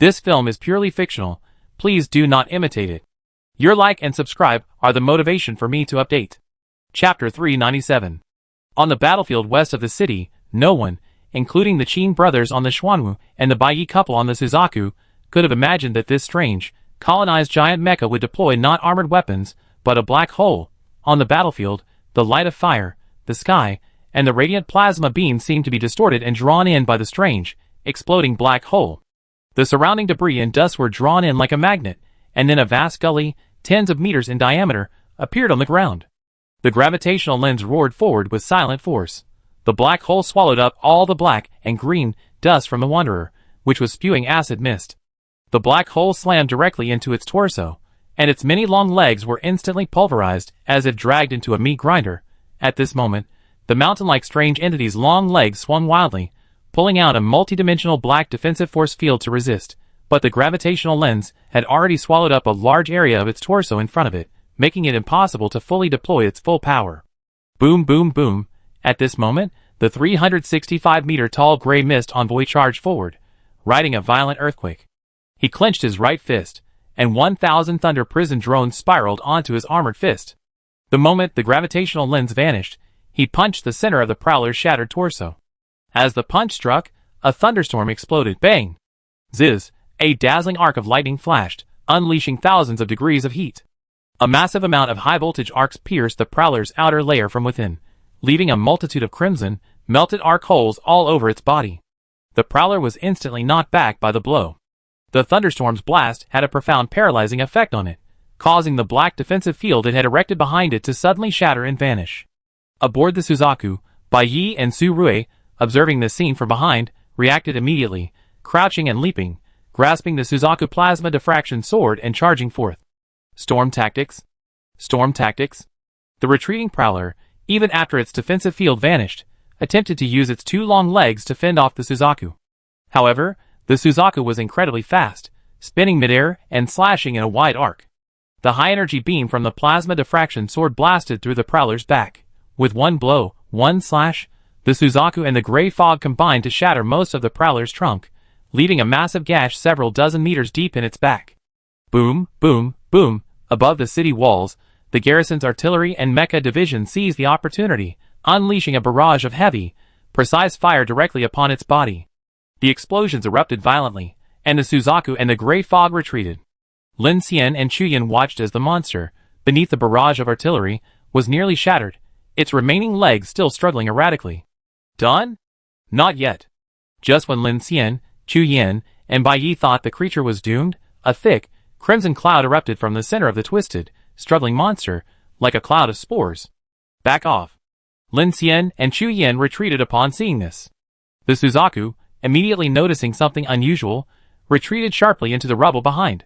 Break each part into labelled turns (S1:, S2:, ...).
S1: This film is purely fictional. Please do not imitate it. Your like and subscribe are the motivation for me to update. Chapter 397. On the battlefield west of the city, no one, including the Qin brothers on the Xuanwu and the Baiyi couple on the Suzaku, could have imagined that this strange, colonized giant mecha would deploy not armored weapons, but a black hole. On the battlefield, the light of fire, the sky, and the radiant plasma beam seemed to be distorted and drawn in by the strange, exploding black hole. The surrounding debris and dust were drawn in like a magnet, and then a vast gully, tens of meters in diameter, appeared on the ground. The gravitational lens roared forward with silent force. The black hole swallowed up all the black and green dust from the Wanderer, which was spewing acid mist. The black hole slammed directly into its torso, and its many long legs were instantly pulverized as if dragged into a meat grinder. At this moment, the mountain-like strange entity's long legs swung wildly, pulling out a multidimensional black defensive force field to resist, but the gravitational lens had already swallowed up a large area of its torso in front of it, making it impossible to fully deploy its full power. Boom, boom, boom. At this moment, the 365-meter-tall gray mist envoy charged forward, riding a violent earthquake. He clenched his right fist, and 1,000 thunder prison drones spiraled onto his armored fist. The moment the gravitational lens vanished, he punched the center of the Prowler's shattered torso. As the punch struck, a thunderstorm exploded. Bang! Ziz! A dazzling arc of lightning flashed, unleashing thousands of degrees of heat. A massive amount of high-voltage arcs pierced the Prowler's outer layer from within, leaving a multitude of crimson, melted arc holes all over its body. The Prowler was instantly knocked back by the blow. The thunderstorm's blast had a profound paralyzing effect on it, causing the black defensive field it had erected behind it to suddenly shatter and vanish. Aboard the Suzaku, Baiyi and Su Rui, observing this scene from behind, reacted immediately, crouching and leaping, grasping the Suzaku plasma diffraction sword and charging forth. Storm tactics. Storm tactics. The retreating Prowler, even after its defensive field vanished, attempted to use its two long legs to fend off the Suzaku. However, the Suzaku was incredibly fast, spinning midair and slashing in a wide arc. The high-energy beam from the plasma diffraction sword blasted through the Prowler's back. With one blow, one slash, the Suzaku and the gray fog combined to shatter most of the Prowler's trunk, leaving a massive gash several dozen meters deep in its back. Boom, boom, boom. Above the city walls, the garrison's artillery and mecha division seized the opportunity, unleashing a barrage of heavy, precise fire directly upon its body. The explosions erupted violently, and the Suzaku and the gray fog retreated. Lin Xian and Chu Yin watched as the monster, beneath the barrage of artillery, was nearly shattered, its remaining legs still struggling erratically. Done? Not yet. Just when Lin Xian, Chu Yin, and Baiyi thought the creature was doomed, a thick, crimson cloud erupted from the center of the twisted, struggling monster, like a cloud of spores. Back off. Lin Xian and Chu Yin retreated upon seeing this. The Suzaku, immediately noticing something unusual, retreated sharply into the rubble behind.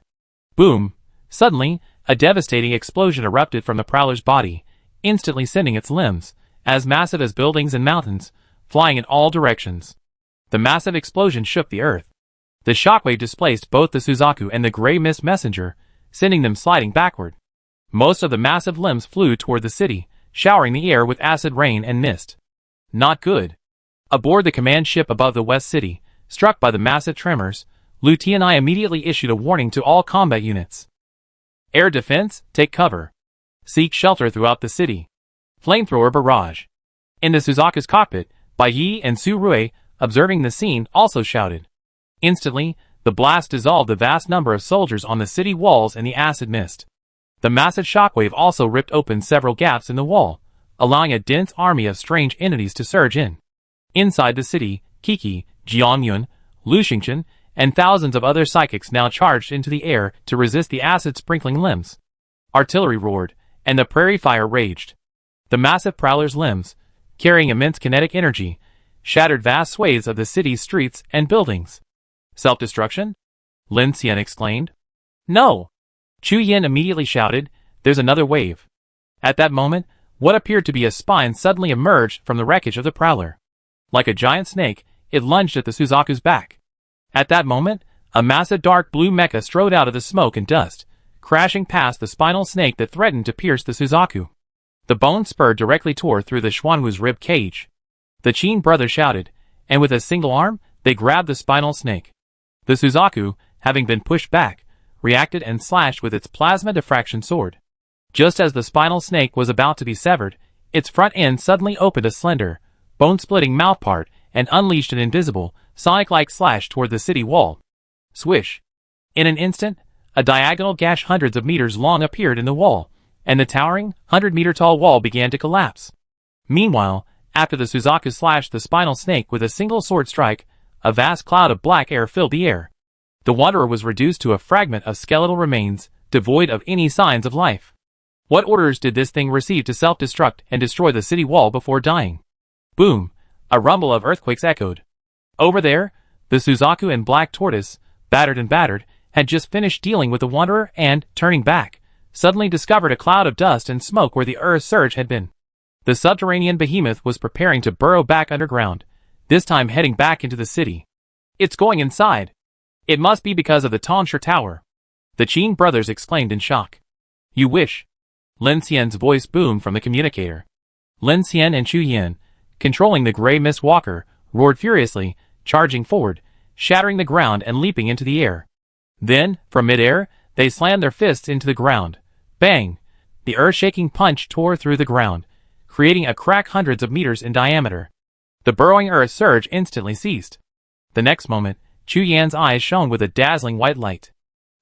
S1: Boom! Suddenly, a devastating explosion erupted from the Prowler's body, instantly sending its limbs, as massive as buildings and mountains, flying in all directions. The massive explosion shook the earth. The shockwave displaced both the Suzaku and the gray mist messenger, sending them sliding backward. Most of the massive limbs flew toward the city, showering the air with acid rain and mist. Not good. Aboard the command ship above the West City, struck by the massive tremors, Lu Tianai immediately issued a warning to all combat units. Air defense, take cover. Seek shelter throughout the city. Flamethrower barrage. In the Suzaku's cockpit, Baiyi and Su Rui, observing the scene, also shouted. Instantly, the blast dissolved the vast number of soldiers on the city walls in the acid mist. The massive shockwave also ripped open several gaps in the wall, allowing a dense army of strange entities to surge in. Inside the city, Kiki, Jiangyun, Lu Xingchen, and thousands of other psychics now charged into the air to resist the acid-sprinkling limbs. Artillery roared, and the prairie fire raged. The massive Prowler's limbs, carrying immense kinetic energy, shattered vast swathes of the city's streets and buildings. Self-destruction? Lin Xian exclaimed. No! Chu Yin immediately shouted, there's another wave. At that moment, what appeared to be a spine suddenly emerged from the wreckage of the Prowler. Like a giant snake, it lunged at the Suzaku's back. At that moment, a massive dark blue mecha strode out of the smoke and dust, crashing past the spinal snake that threatened to pierce the Suzaku. The bone spur directly tore through the Xuanwu's rib cage. The Qin brothers shouted, and with a single arm, they grabbed the spinal snake. The Suzaku, having been pushed back, reacted and slashed with its plasma diffraction sword. Just as the spinal snake was about to be severed, its front end suddenly opened a slender, bone-splitting mouthpart and unleashed an invisible, sonic-like slash toward the city wall. Swish! In an instant, a diagonal gash hundreds of meters long appeared in the wall, and the towering, 100-meter-tall wall began to collapse. Meanwhile, after the Suzaku slashed the spinal snake with a single sword strike, a vast cloud of black air filled the air. The wanderer was reduced to a fragment of skeletal remains, devoid of any signs of life. What orders did this thing receive to self-destruct and destroy the city wall before dying? Boom! A rumble of earthquakes echoed. Over there, the Suzaku and Black Tortoise, battered, had just finished dealing with the wanderer and, turning back, suddenly discovered a cloud of dust and smoke where the earth surge had been. The subterranean behemoth was preparing to burrow back underground, this time heading back into the city. It's going inside. It must be because of the Tonsure Tower. The Qin brothers exclaimed in shock. You wish. Lin Xian's voice boomed from the communicator. Lin Xian and Chu Yin, controlling the gray mist walker, roared furiously, charging forward, shattering the ground and leaping into the air. Then, from midair, they slammed their fists into the ground. Bang! The earth-shaking punch tore through the ground, creating a crack hundreds of meters in diameter. The burrowing earth surge instantly ceased. The next moment, Chu Yan's eyes shone with a dazzling white light.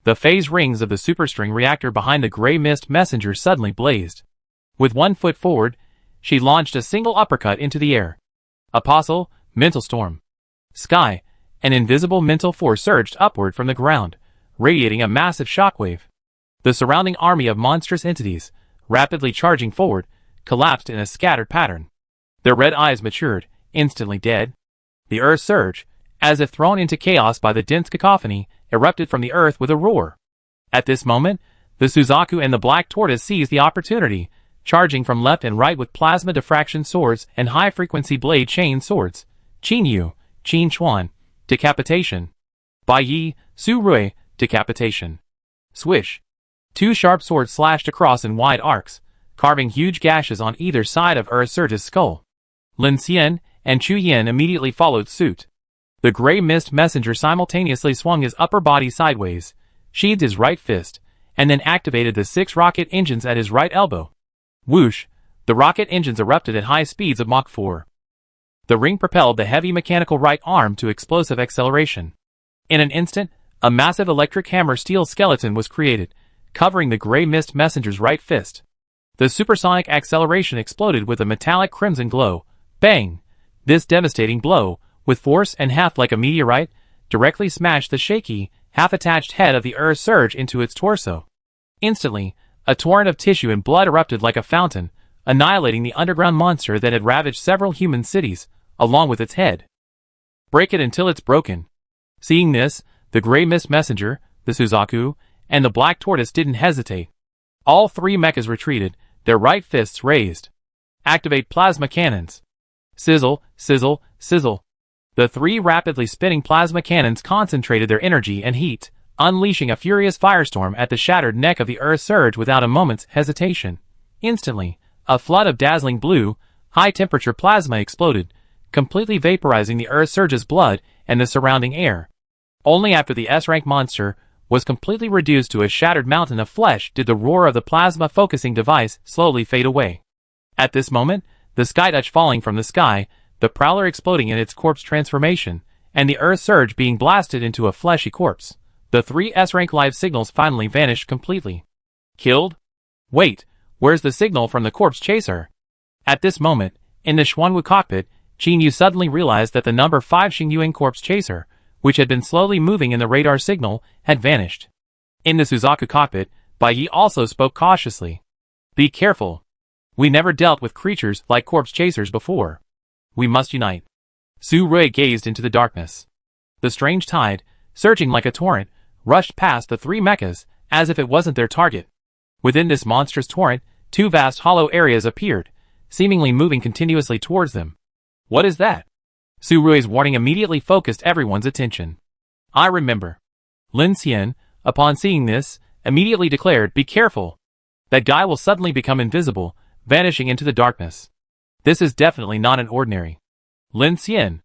S1: The phase rings of the superstring reactor behind the gray mist messenger suddenly blazed. With 1 foot forward, she launched a single uppercut into the air. Apostle, mental storm. Sky, an invisible mental force surged upward from the ground, radiating a massive shockwave. The surrounding army of monstrous entities, rapidly charging forward, collapsed in a scattered pattern. Their red eyes matured, instantly dead. The earth surge, as if thrown into chaos by the dense cacophony, erupted from the earth with a roar. At this moment, the Suzaku and the Black Tortoise seized the opportunity, charging from left and right with plasma diffraction swords and high-frequency blade chain swords. Qin Yu, Qin Chuan, decapitation. Bai Yi, Su Rui, decapitation. Swish. 2 sharp swords slashed across in wide arcs, carving huge gashes on either side of Earth Surge's skull. Lin Xian and Chu Yin immediately followed suit. The gray mist messenger simultaneously swung his upper body sideways, sheathed his right fist, and then activated the 6 rocket engines at his right elbow. Whoosh! The rocket engines erupted at high speeds of Mach 4. The ring propelled the heavy mechanical right arm to explosive acceleration. In an instant, a massive electric hammer steel skeleton was created, covering the gray mist messenger's right fist. The supersonic acceleration exploded with a metallic crimson glow. Bang! This devastating blow, with force and heft like a meteorite, directly smashed the shaky, half-attached head of the Earth Surge into its torso. Instantly, a torrent of tissue and blood erupted like a fountain, annihilating the underground monster that had ravaged several human cities, along with its head. Break it until it's broken. Seeing this, the gray mist messenger, the Suzaku, and the Black Tortoise didn't hesitate. All 3 mechas retreated, their right fists raised. Activate plasma cannons. Sizzle, sizzle, sizzle. The 3 rapidly spinning plasma cannons concentrated their energy and heat, unleashing a furious firestorm at the shattered neck of the Earth Surge without a moment's hesitation. Instantly, a flood of dazzling blue, high-temperature plasma exploded, completely vaporizing the Earth Surge's blood and the surrounding air. Only after the S-rank monster was completely reduced to a shattered mountain of flesh did the roar of the plasma focusing device slowly fade away. At this moment, the Skydutch falling from the sky, the Prowler exploding in its corpse transformation, and the Earth Surge being blasted into a fleshy corpse, the 3 S-rank live signals finally vanished completely. Killed? Wait, where's the signal from the corpse chaser? At this moment, in the Xuanwu cockpit, Qin Yu suddenly realized that the number 5 Xingyuan corpse chaser, which had been slowly moving in the radar signal, had vanished. In the Suzaku cockpit, Bai Yi also spoke cautiously. Be careful. We never dealt with creatures like corpse chasers before. We must unite. Su Rui gazed into the darkness. The strange tide, surging like a torrent, rushed past the 3 mechas, as if it wasn't their target. Within this monstrous torrent, 2 vast hollow areas appeared, seemingly moving continuously towards them. What is that? Su Rui's warning immediately focused everyone's attention. I remember. Lin Xian, upon seeing this, immediately declared, be careful. That guy will suddenly become invisible, vanishing into the darkness. This is definitely not an ordinary. Lin Xian.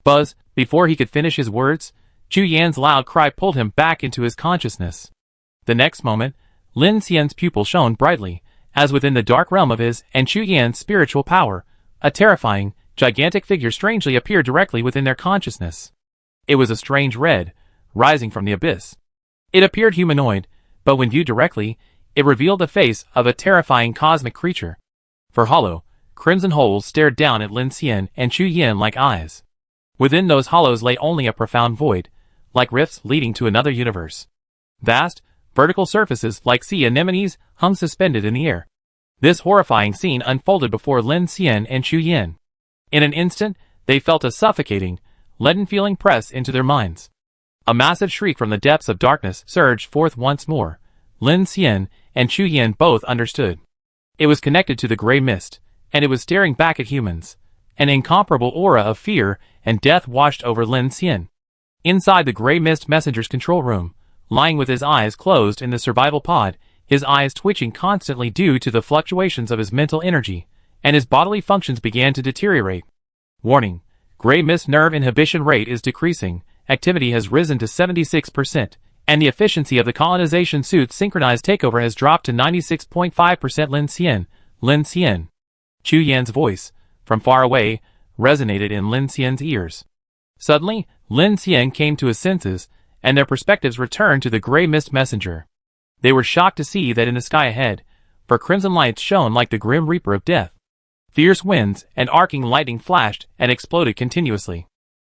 S1: Buzz, before he could finish his words, Chu Yan's loud cry pulled him back into his consciousness. The next moment, Lin Xian's pupil shone brightly, as within the dark realm of his and Chu Yan's spiritual power, a terrifying, gigantic figure strangely appeared directly within their consciousness. It was a strange red, rising from the abyss. It appeared humanoid, but when viewed directly, it revealed the face of a terrifying cosmic creature. For hollow, crimson holes stared down at Lin Xian and Chu Yan like eyes. Within those hollows lay only a profound void, like rifts leading to another universe. Vast, vertical surfaces like sea anemones hung suspended in the air. This horrifying scene unfolded before Lin Xian and Chu Yan. In an instant, they felt a suffocating, leaden feeling press into their minds. A massive shriek from the depths of darkness surged forth once more. Lin Xian and Chu Yan both understood. It was connected to the gray mist, and it was staring back at humans. An incomparable aura of fear and death washed over Lin Xian. Inside the gray mist messenger's control room, lying with his eyes closed in the survival pod, his eyes twitching constantly due to the fluctuations of his mental energy, and his bodily functions began to deteriorate. Warning: gray mist nerve inhibition rate is decreasing, activity has risen to 76%, and the efficiency of the colonization suit's synchronized takeover has dropped to 96.5%. Lin Xian. Chu Yan's voice, from far away, resonated in Lin Xian's ears. Suddenly, Lin Xian came to his senses, and their perspectives returned to the gray mist messenger. They were shocked to see that in the sky ahead, for crimson lights shone like the grim reaper of death. Fierce winds and arcing lightning flashed and exploded continuously.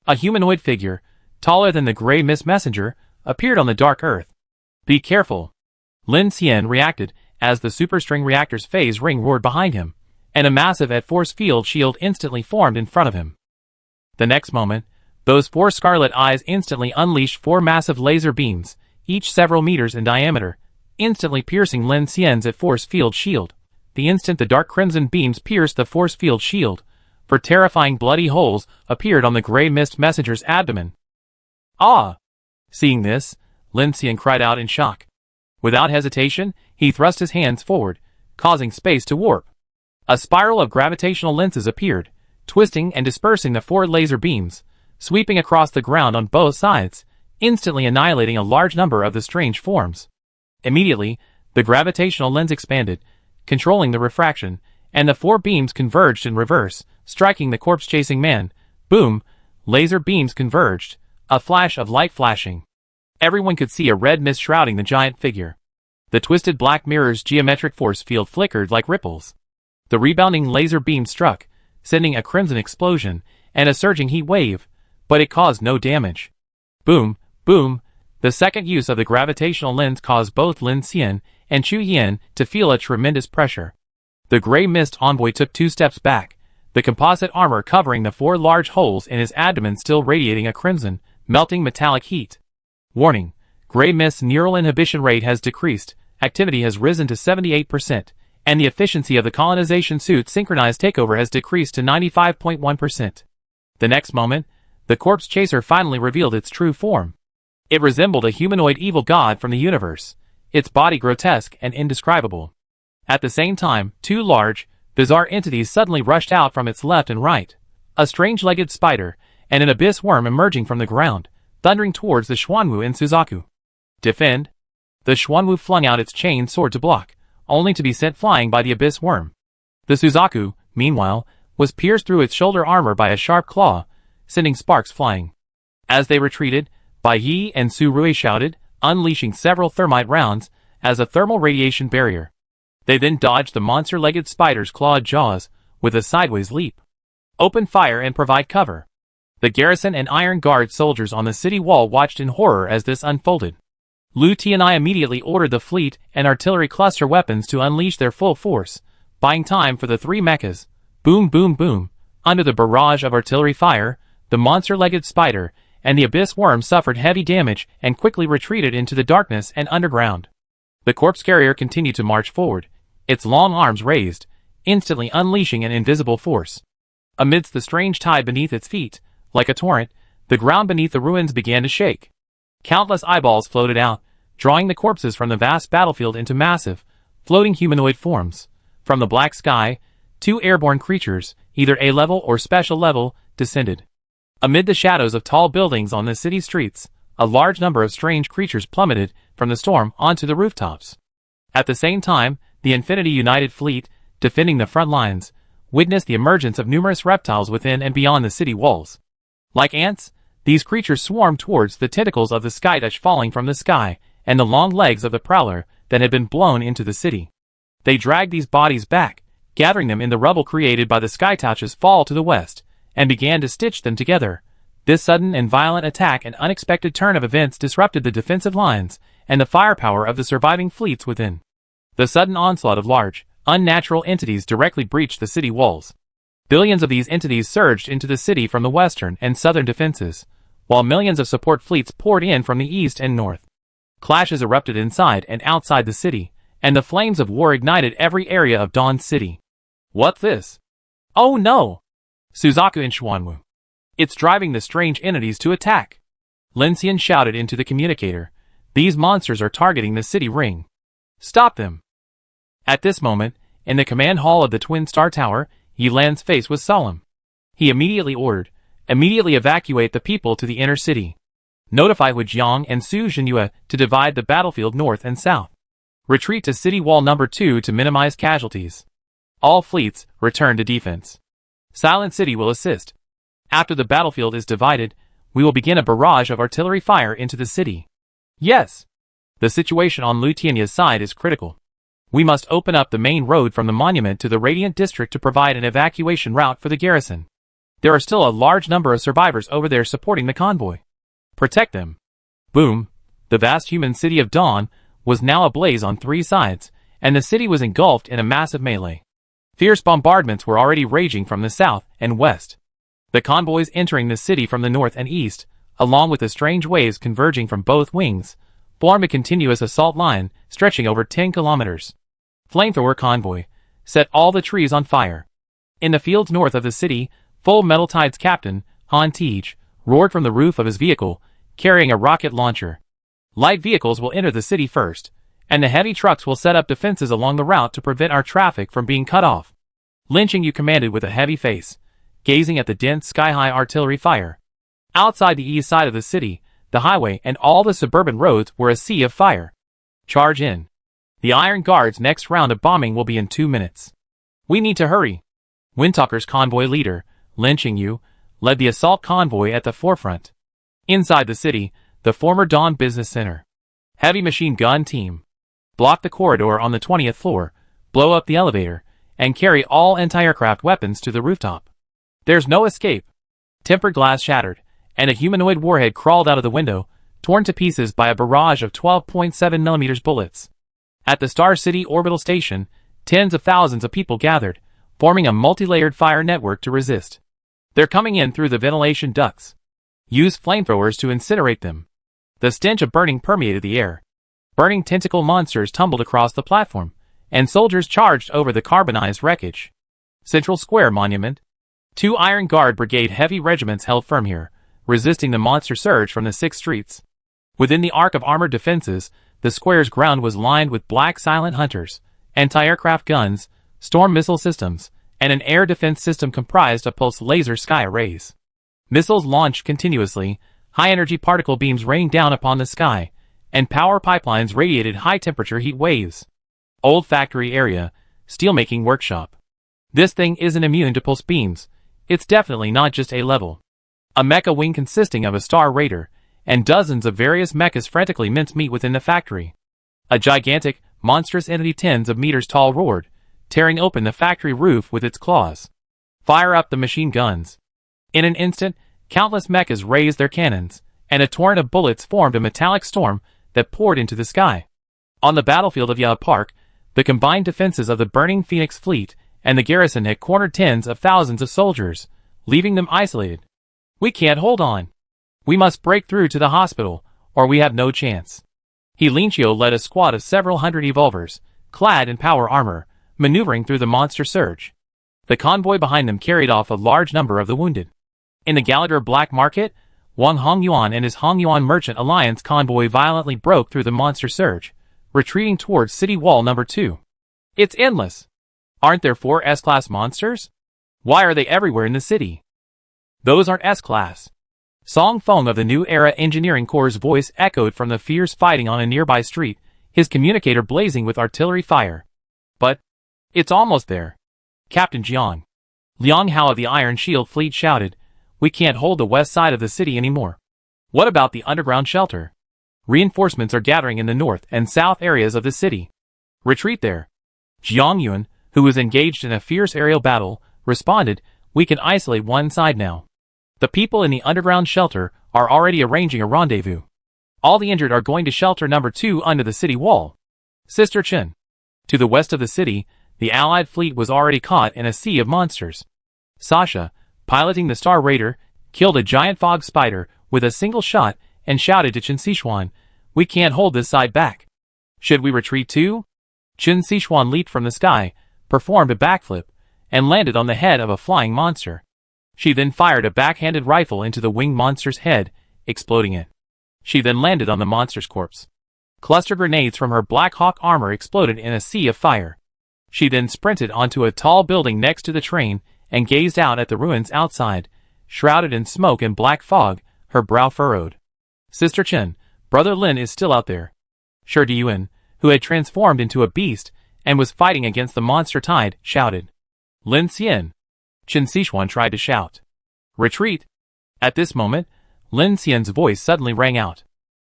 S1: A humanoid figure, taller than the gray mist messenger, appeared on the dark earth. "Be careful!" Lin Xian reacted as the superstring reactor's phase ring roared behind him, and a massive force field shield instantly formed in front of him. The next moment, those four scarlet eyes instantly unleashed four massive laser beams, each several meters in diameter, instantly piercing Lin Xian's force field shield. The instant the dark crimson beams pierced the force field shield, for terrifying bloody holes appeared on the gray mist messenger's abdomen. "Ah!" Seeing this, Lin Xian cried out in shock. Without hesitation, he thrust his hands forward, causing space to warp. A spiral of gravitational lenses appeared, twisting and dispersing the four laser beams, sweeping across the ground on both sides, instantly annihilating a large number of the strange forms. Immediately, the gravitational lens expanded, controlling the refraction, and the four beams converged in reverse, striking the corpse-chasing man. Boom! Laser beams converged, a flash of light flashing. Everyone could see a red mist shrouding the giant figure. The twisted black mirror's geometric force field flickered like ripples. The rebounding laser beam struck, sending a crimson explosion and a surging heat wave, but it caused no damage. Boom! Boom! The second use of the gravitational lens caused both Lin Xian and Chu Yan to feel a tremendous pressure. The gray mist envoy took 2 steps back, the composite armor covering the 4 large holes in his abdomen still radiating a crimson, melting metallic heat. Warning: gray mist's neural inhibition rate has decreased, activity has risen to 78%, and the efficiency of the colonization suit's synchronized takeover has decreased to 95.1%. The next moment, the corpse chaser finally revealed its true form. It resembled a humanoid evil god from the universe, its body grotesque and indescribable. At the same time, 2 large, bizarre entities suddenly rushed out from its left and right. A strange-legged spider, and an abyss worm emerging from the ground, thundering towards the Xuanwu and Suzaku. "Defend!" The Xuanwu flung out its chained sword to block, only to be sent flying by the abyss worm. The Suzaku, meanwhile, was pierced through its shoulder armor by a sharp claw, sending sparks flying. As they retreated, Bai Yi and Su Rui shouted, unleashing several thermite rounds as a thermal radiation barrier. They then dodged the monster-legged spider's clawed jaws with a sideways leap. "Open fire and provide cover." The garrison and Iron Guard soldiers on the city wall watched in horror as this unfolded. Lu Tianai immediately ordered the fleet and artillery cluster weapons to unleash their full force, buying time for the 3 mechas. Boom boom boom. Under the barrage of artillery fire, the monster-legged spider and the abyss worm suffered heavy damage and quickly retreated into the darkness and underground. The corpse carrier continued to march forward, its long arms raised, instantly unleashing an invisible force. Amidst the strange tide beneath its feet, like a torrent, the ground beneath the ruins began to shake. Countless eyeballs floated out, drawing the corpses from the vast battlefield into massive, floating humanoid forms. From the black sky, 2 airborne creatures, either A-level or special level, descended. Amid the shadows of tall buildings on the city streets, a large number of strange creatures plummeted from the storm onto the rooftops. At the same time, the Infinity United Fleet, defending the front lines, witnessed the emergence of numerous reptiles within and beyond the city walls. Like ants, these creatures swarmed towards the tentacles of the Skydash falling from the sky and the long legs of the Prowler that had been blown into the city. They dragged these bodies back, gathering them in the rubble created by the Skytouch's fall to the west, and began to stitch them together. This sudden and violent attack and unexpected turn of events disrupted the defensive lines and the firepower of the surviving fleets within. The sudden onslaught of large, unnatural entities directly breached the city walls. Billions of these entities surged into the city from the western and southern defenses, while millions of support fleets poured in from the east and north. Clashes erupted inside and outside the city, and the flames of war ignited every area of Dawn City. What's this? Oh no! Suzaku and Shuanwu. It's driving the strange entities to attack. Lincian shouted into the communicator. These monsters are targeting the city ring. Stop them. At this moment, in the command hall of the Twin Star Tower, Yilan's face was solemn. He immediately ordered, immediately evacuate the people to the inner city. Notify Huijiang and Su Zhenyue to divide the battlefield north and south. Retreat to City Wall number 2 to minimize casualties. All fleets return to defense. Silent City will assist. After the battlefield is divided, we will begin a barrage of artillery fire into the city. Yes. The situation on Lutiania's side is critical. We must open up the main road from the monument to the Radiant District to provide an evacuation route for the garrison. There are still a large number of survivors over there supporting the convoy. Protect them. Boom. The vast human city of Dawn was now ablaze on 3 sides, and the city was engulfed in a massive melee. Fierce bombardments were already raging from the south and west. The convoys entering the city from the north and east, along with the strange waves converging from both wings, formed a continuous assault line stretching over 10 kilometers. Flamethrower convoy, set all the trees on fire. In the fields north of the city, Full Metal Tide's captain, Han Tej, roared from the roof of his vehicle, carrying a rocket launcher. Light vehicles will enter the city first, and the heavy trucks will set up defenses along the route to prevent our traffic from being cut off. Lin Qingyu commanded with a heavy face, gazing at the dense sky-high artillery fire. Outside the east side of the city, the highway and all the suburban roads were a sea of fire. Charge in. The Iron Guard's next round of bombing will be in 2 minutes. We need to hurry. Windtalker's convoy leader, Lin Qingyu, led the assault convoy at the forefront. Inside the city, the former Dawn Business Center. Heavy machine gun team. Block the corridor on the 20th floor, blow up the elevator, and carry all anti-aircraft weapons to the rooftop. There's no escape. Tempered glass shattered, and a humanoid warhead crawled out of the window, torn to pieces by a barrage of 12.7mm bullets. At the Star City orbital station, tens of thousands of people gathered, forming a multi-layered fire network to resist. They're coming in through the ventilation ducts. Use flamethrowers to incinerate them. The stench of burning permeated the air. Burning tentacle monsters tumbled across the platform, and soldiers charged over the carbonized wreckage. Central Square Monument. 2 Iron Guard Brigade heavy regiments held firm here, resisting the monster surge from the 6 streets. Within the arc of armored defenses, the square's ground was lined with black silent hunters, anti-aircraft guns, storm missile systems, and an air defense system comprised of pulse laser sky arrays. Missiles launched continuously, high-energy particle beams rained down upon the sky, and power pipelines radiated high-temperature heat waves. Old factory area, steelmaking workshop. This thing isn't immune to pulse beams. It's definitely not just A-level. A mecha wing consisting of a Star Raider, and dozens of various mechas frantically mincemeat within the factory. A gigantic, monstrous entity tens of meters tall roared, tearing open the factory roof with its claws. Fire up the machine guns. In an instant, countless mechas raised their cannons, and a torrent of bullets formed a metallic storm that poured into the sky. On the battlefield of Yao Park, the combined defenses of the burning Phoenix fleet and the garrison had cornered tens of thousands of soldiers, leaving them isolated. We can't hold on. We must break through to the hospital, or we have no chance. Helinchio led a squad of several hundred evolvers, clad in power armor, maneuvering through the monster surge. The convoy behind them carried off a large number of the wounded. In the Galador Black Market, Wang Hongyuan and his Hongyuan Merchant Alliance convoy violently broke through the monster surge, retreating towards City Wall number 2. It's endless. Aren't there 4 S-Class monsters? Why are they everywhere in the city? Those aren't S-Class. Song Feng of the New Era Engineering Corps' voice echoed from the fierce fighting on a nearby street, his communicator blazing with artillery fire. But it's almost there. Captain Jiang. Liang Hao of the Iron Shield Fleet shouted, "We can't hold the west side of the city anymore. What about the underground shelter? Reinforcements are gathering in the north and south areas of the city. Retreat there." Jiang Yuan, who was engaged in a fierce aerial battle, responded, "We can isolate one side now. The people in the underground shelter are already arranging a rendezvous. All the injured are going to shelter number 2 under the city wall." Sister Chen. To the west of the city, the Allied fleet was already caught in a sea of monsters. Sasha, piloting the Star Raider, killed a giant fog spider with a single shot and shouted to Chen Sichuan, "We can't hold this side back. Should we retreat too?" Chen Sichuan leaped from the sky, performed a backflip, and landed on the head of a flying monster. She then fired a backhanded rifle into the winged monster's head, exploding it. She then landed on the monster's corpse. Cluster grenades from her Black Hawk armor exploded in a sea of fire. She then sprinted onto a tall building next to the train and gazed out at the ruins outside, shrouded in smoke and black fog, her brow furrowed. Sister Chen, Brother Lin is still out there. Shi Diyuan, who had transformed into a beast and was fighting against the monster tide, shouted. Lin Xian. Chen Sichuan tried to shout. Retreat. At this moment, Lin Xian's voice suddenly rang out.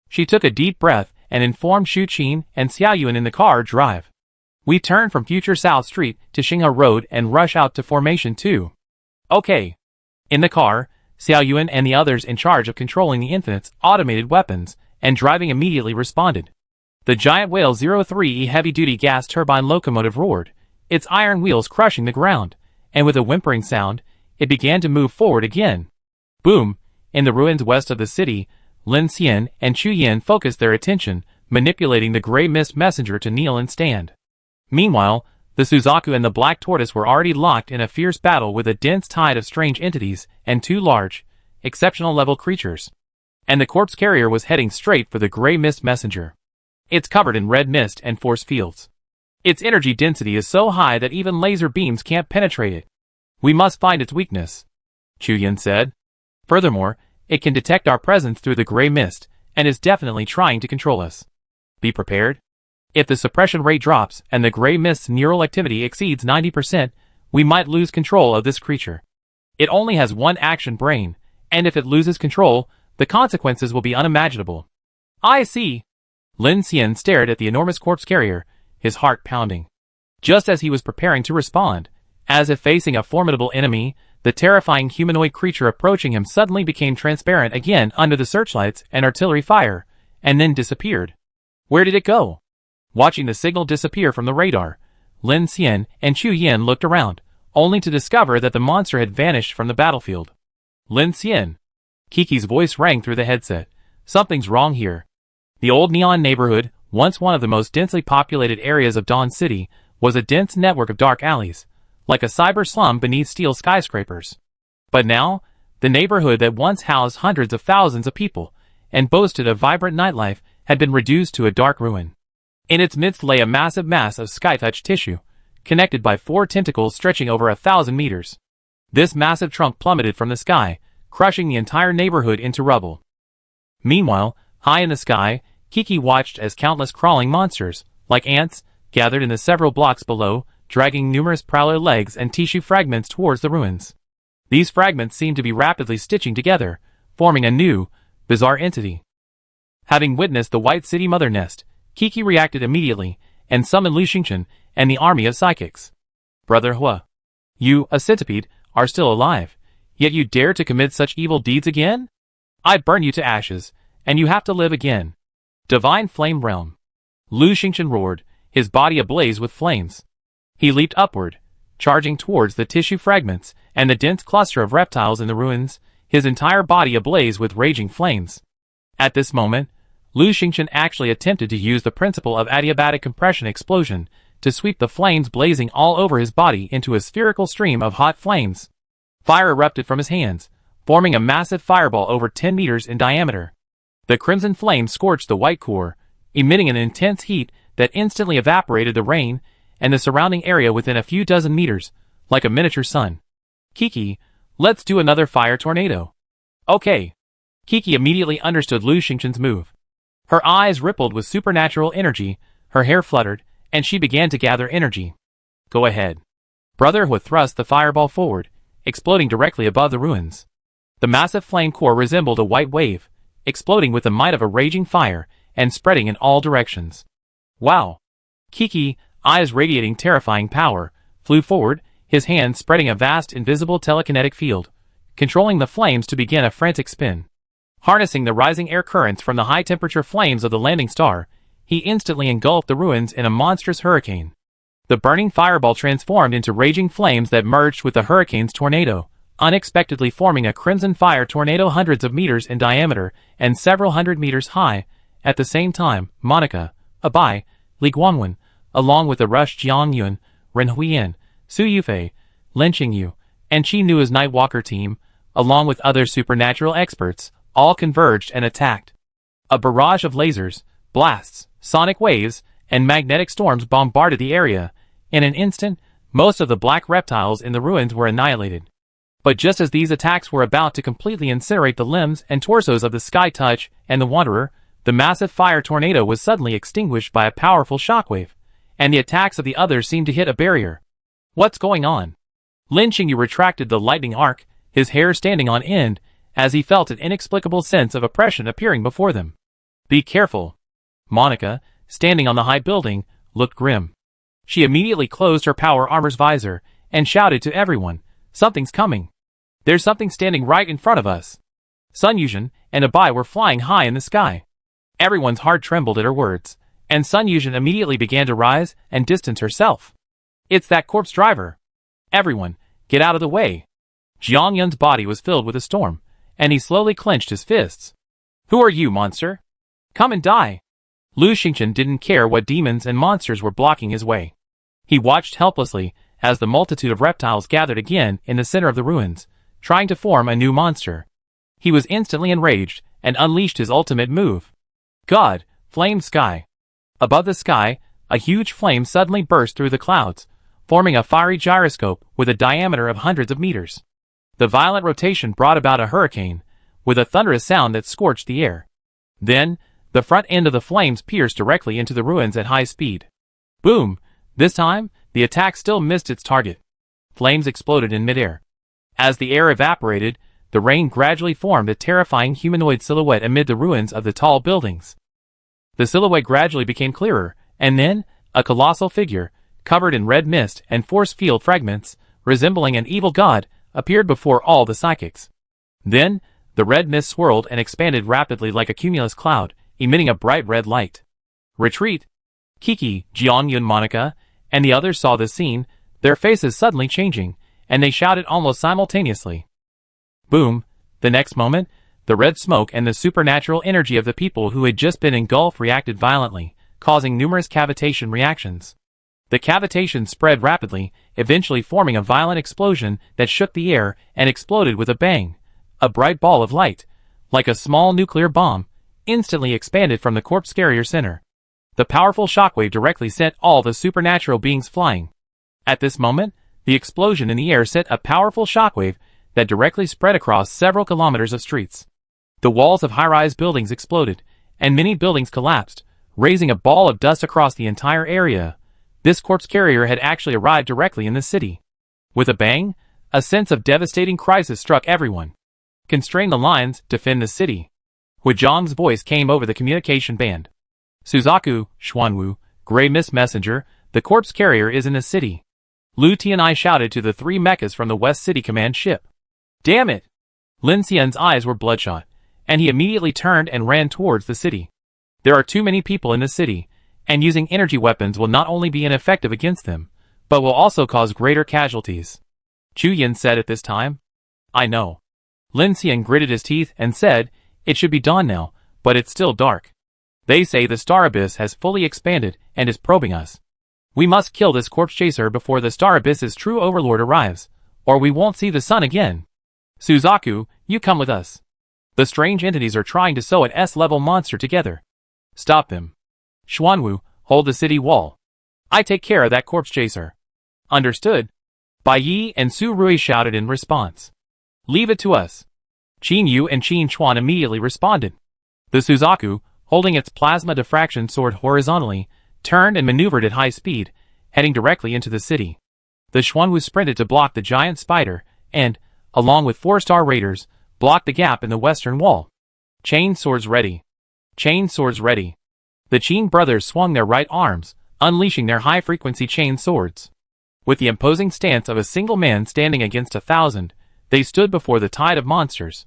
S1: She took a deep breath and informed Xu Qin and Xiao Yuan in the car drive. We turn from Future South Street to Xinghe Road and rush out to Formation 2. Okay. In the car, Xiao Yuan and the others in charge of controlling the Infinite's automated weapons and driving immediately responded. The giant Whale 03E heavy-duty gas turbine locomotive roared, its iron wheels crushing the ground, and with a whimpering sound, it began to move forward again. Boom! In the ruins west of the city, Lin Xian and Chu Yin focused their attention, manipulating the gray mist messenger to kneel and stand. Meanwhile, the Suzaku and the Black Tortoise were already locked in a fierce battle with a dense tide of strange entities and 2 large, exceptional-level creatures. And the corpse carrier was heading straight for the gray mist messenger. It's covered in red mist and force fields. Its energy density is so high that even laser beams can't penetrate it. We must find its weakness, Chu Yin said. Furthermore, it can detect our presence through the gray mist, and is definitely trying to control us. Be prepared. If the suppression rate drops and the gray mist's neural activity exceeds 90%, we might lose control of this creature. It only has one action brain, and if it loses control, the consequences will be unimaginable. I see. Lin Xian stared at the enormous corpse carrier, his heart pounding. Just as he was preparing to respond, as if facing a formidable enemy, the terrifying humanoid creature approaching him suddenly became transparent again under the searchlights and artillery fire, and then disappeared. Where did it go? Watching the signal disappear from the radar, Lin Xian and Chu Yin looked around, only to discover that the monster had vanished from the battlefield. Lin Xian. Kiki's voice rang through the headset. Something's wrong here. The old Neon neighborhood, once one of the most densely populated areas of Dawn City, was a dense network of dark alleys, like a cyber slum beneath steel skyscrapers. But now, the neighborhood that once housed hundreds of thousands of people, and boasted a vibrant nightlife, had been reduced to a dark ruin. In its midst lay a massive mass of sky-touch tissue, connected by 4 tentacles stretching over 1,000 meters. This massive trunk plummeted from the sky, crushing the entire neighborhood into rubble. Meanwhile, high in the sky, Kiki watched as countless crawling monsters, like ants, gathered in the several blocks below, dragging numerous prowler legs and tissue fragments towards the ruins. These fragments seemed to be rapidly stitching together, forming a new, bizarre entity. Having witnessed the White City Mother Nest, Kiki reacted immediately, and summoned Lu Xingchen and the army of psychics. Brother Hua, you, a centipede, are still alive, yet you dare to commit such evil deeds again? I'd burn you to ashes, and you have to live again. Divine Flame Realm. Lu Xingchen roared, his body ablaze with flames. He leaped upward, charging towards the tissue fragments and the dense cluster of reptiles in the ruins, his entire body ablaze with raging flames. At this moment, Lu Xingchen actually attempted to use the principle of adiabatic compression explosion to sweep the flames blazing all over his body into a spherical stream of hot flames. Fire erupted from his hands, forming a massive fireball over 10 meters in diameter. The crimson flame scorched the white core, emitting an intense heat that instantly evaporated the rain and the surrounding area within a few dozen meters, like a miniature sun. Kiki, let's do another fire tornado. Okay. Kiki immediately understood Lu Xingchen's move. Her eyes rippled with supernatural energy, her hair fluttered, and she began to gather energy. Go ahead. Brotherhood thrust the fireball forward, exploding directly above the ruins. The massive flame core resembled a white wave, exploding with the might of a raging fire, and spreading in all directions. Wow! Kiki, eyes radiating terrifying power, flew forward, his hand spreading a vast invisible telekinetic field, controlling the flames to begin a frantic spin. Harnessing the rising air currents from the high-temperature flames of the landing star, he instantly engulfed the ruins in a monstrous hurricane. The burning fireball transformed into raging flames that merged with the hurricane's tornado, unexpectedly forming a crimson fire tornado hundreds of meters in diameter and several hundred meters high. At the same time, Monica, Abai, Li Guangwen, along with the Rush Jiangyun, Ren Huiyan, Su Yufei, Lin Qingyu, and Qi Nua's Nightwalker team, along with other supernatural experts, all converged and attacked. A barrage of lasers, blasts, sonic waves, and magnetic storms bombarded the area. In an instant, most of the black reptiles in the ruins were annihilated. But just as these attacks were about to completely incinerate the limbs and torsos of the Sky Touch and the Wanderer, the massive fire tornado was suddenly extinguished by a powerful shockwave, and the attacks of the others seemed to hit a barrier. What's going on? Lin Qingyu retracted the lightning arc, his hair standing on end, as he felt an inexplicable sense of oppression appearing before them. Be careful. Monica, standing on the high building, looked grim. She immediately closed her power armor's visor and shouted to everyone, "Something's coming. There's something standing right in front of us." Sun Yuzhen and Abai were flying high in the sky. Everyone's heart trembled at her words, and Sun Yuzhen immediately began to rise and distance herself. It's that corpse driver. Everyone, get out of the way. Jiang Yun's body was filled with a storm, and he slowly clenched his fists. Who are you, monster? Come and die. Lu Xingchen didn't care what demons and monsters were blocking his way. He watched helplessly as the multitude of reptiles gathered again in the center of the ruins, trying to form a new monster. He was instantly enraged and unleashed his ultimate move. God, Flame Sky. Above the sky, a huge flame suddenly burst through the clouds, forming a fiery gyroscope with a diameter of hundreds of meters. The violent rotation brought about a hurricane, with a thunderous sound that scorched the air. Then, the front end of the flames pierced directly into the ruins at high speed. Boom! This time, the attack still missed its target. Flames exploded in midair. As the air evaporated, the rain gradually formed a terrifying humanoid silhouette amid the ruins of the tall buildings. The silhouette gradually became clearer, and then, a colossal figure, covered in red mist and force field fragments, resembling an evil god, appeared before all the psychics. Then, the red mist swirled and expanded rapidly like a cumulus cloud, emitting a bright red light. Retreat! Kiki, Jiangyun, Monica, and the others saw this scene, their faces suddenly changing, and they shouted almost simultaneously. Boom! The next moment, the red smoke and the supernatural energy of the people who had just been engulfed reacted violently, causing numerous cavitation reactions. The cavitation spread rapidly, eventually forming a violent explosion that shook the air and exploded with a bang. A bright ball of light, like a small nuclear bomb, instantly expanded from the corpse carrier center. The powerful shockwave directly sent all the supernatural beings flying. At this moment, the explosion in the air sent a powerful shockwave that directly spread across several kilometers of streets. The walls of high-rise buildings exploded, and many buildings collapsed, raising a ball of dust across the entire area. This corpse carrier had actually arrived directly in the city. With a bang, a sense of devastating crisis struck everyone. Constrain the lines, defend the city. Hu Zhang's voice came over the communication band. Suzaku, Xuanwu, Grey Mist Messenger, the corpse carrier is in the city. Lu Tianai shouted to the 3 mechas from the West City Command ship. Damn it! Lin Xian's eyes were bloodshot, and he immediately turned and ran towards the city. There are too many people in the city, and using energy weapons will not only be ineffective against them, but will also cause greater casualties. Chu Yin said at this time. I know. Lin Xian gritted his teeth and said, it should be dawn now, but it's still dark. They say the Star Abyss has fully expanded and is probing us. We must kill this corpse chaser before the Star Abyss's true overlord arrives, or we won't see the sun again. Suzaku, you come with us. The strange entities are trying to sew an S-level monster together. Stop them. Xuanwu, hold the city wall. I take care of that corpse chaser. Understood. Bai Yi and Su Rui shouted in response. Leave it to us. Qin Yu and Qin Chuan immediately responded. The Suzaku, holding its plasma diffraction sword horizontally, turned and maneuvered at high speed, heading directly into the city. The Xuanwu sprinted to block the giant spider and, along with 4-star raiders, blocked the gap in the western wall. Chain swords ready. Chain swords ready. The Qin brothers swung their right arms, unleashing their high-frequency chain swords. With the imposing stance of a single man standing against 1,000, they stood before the tide of monsters.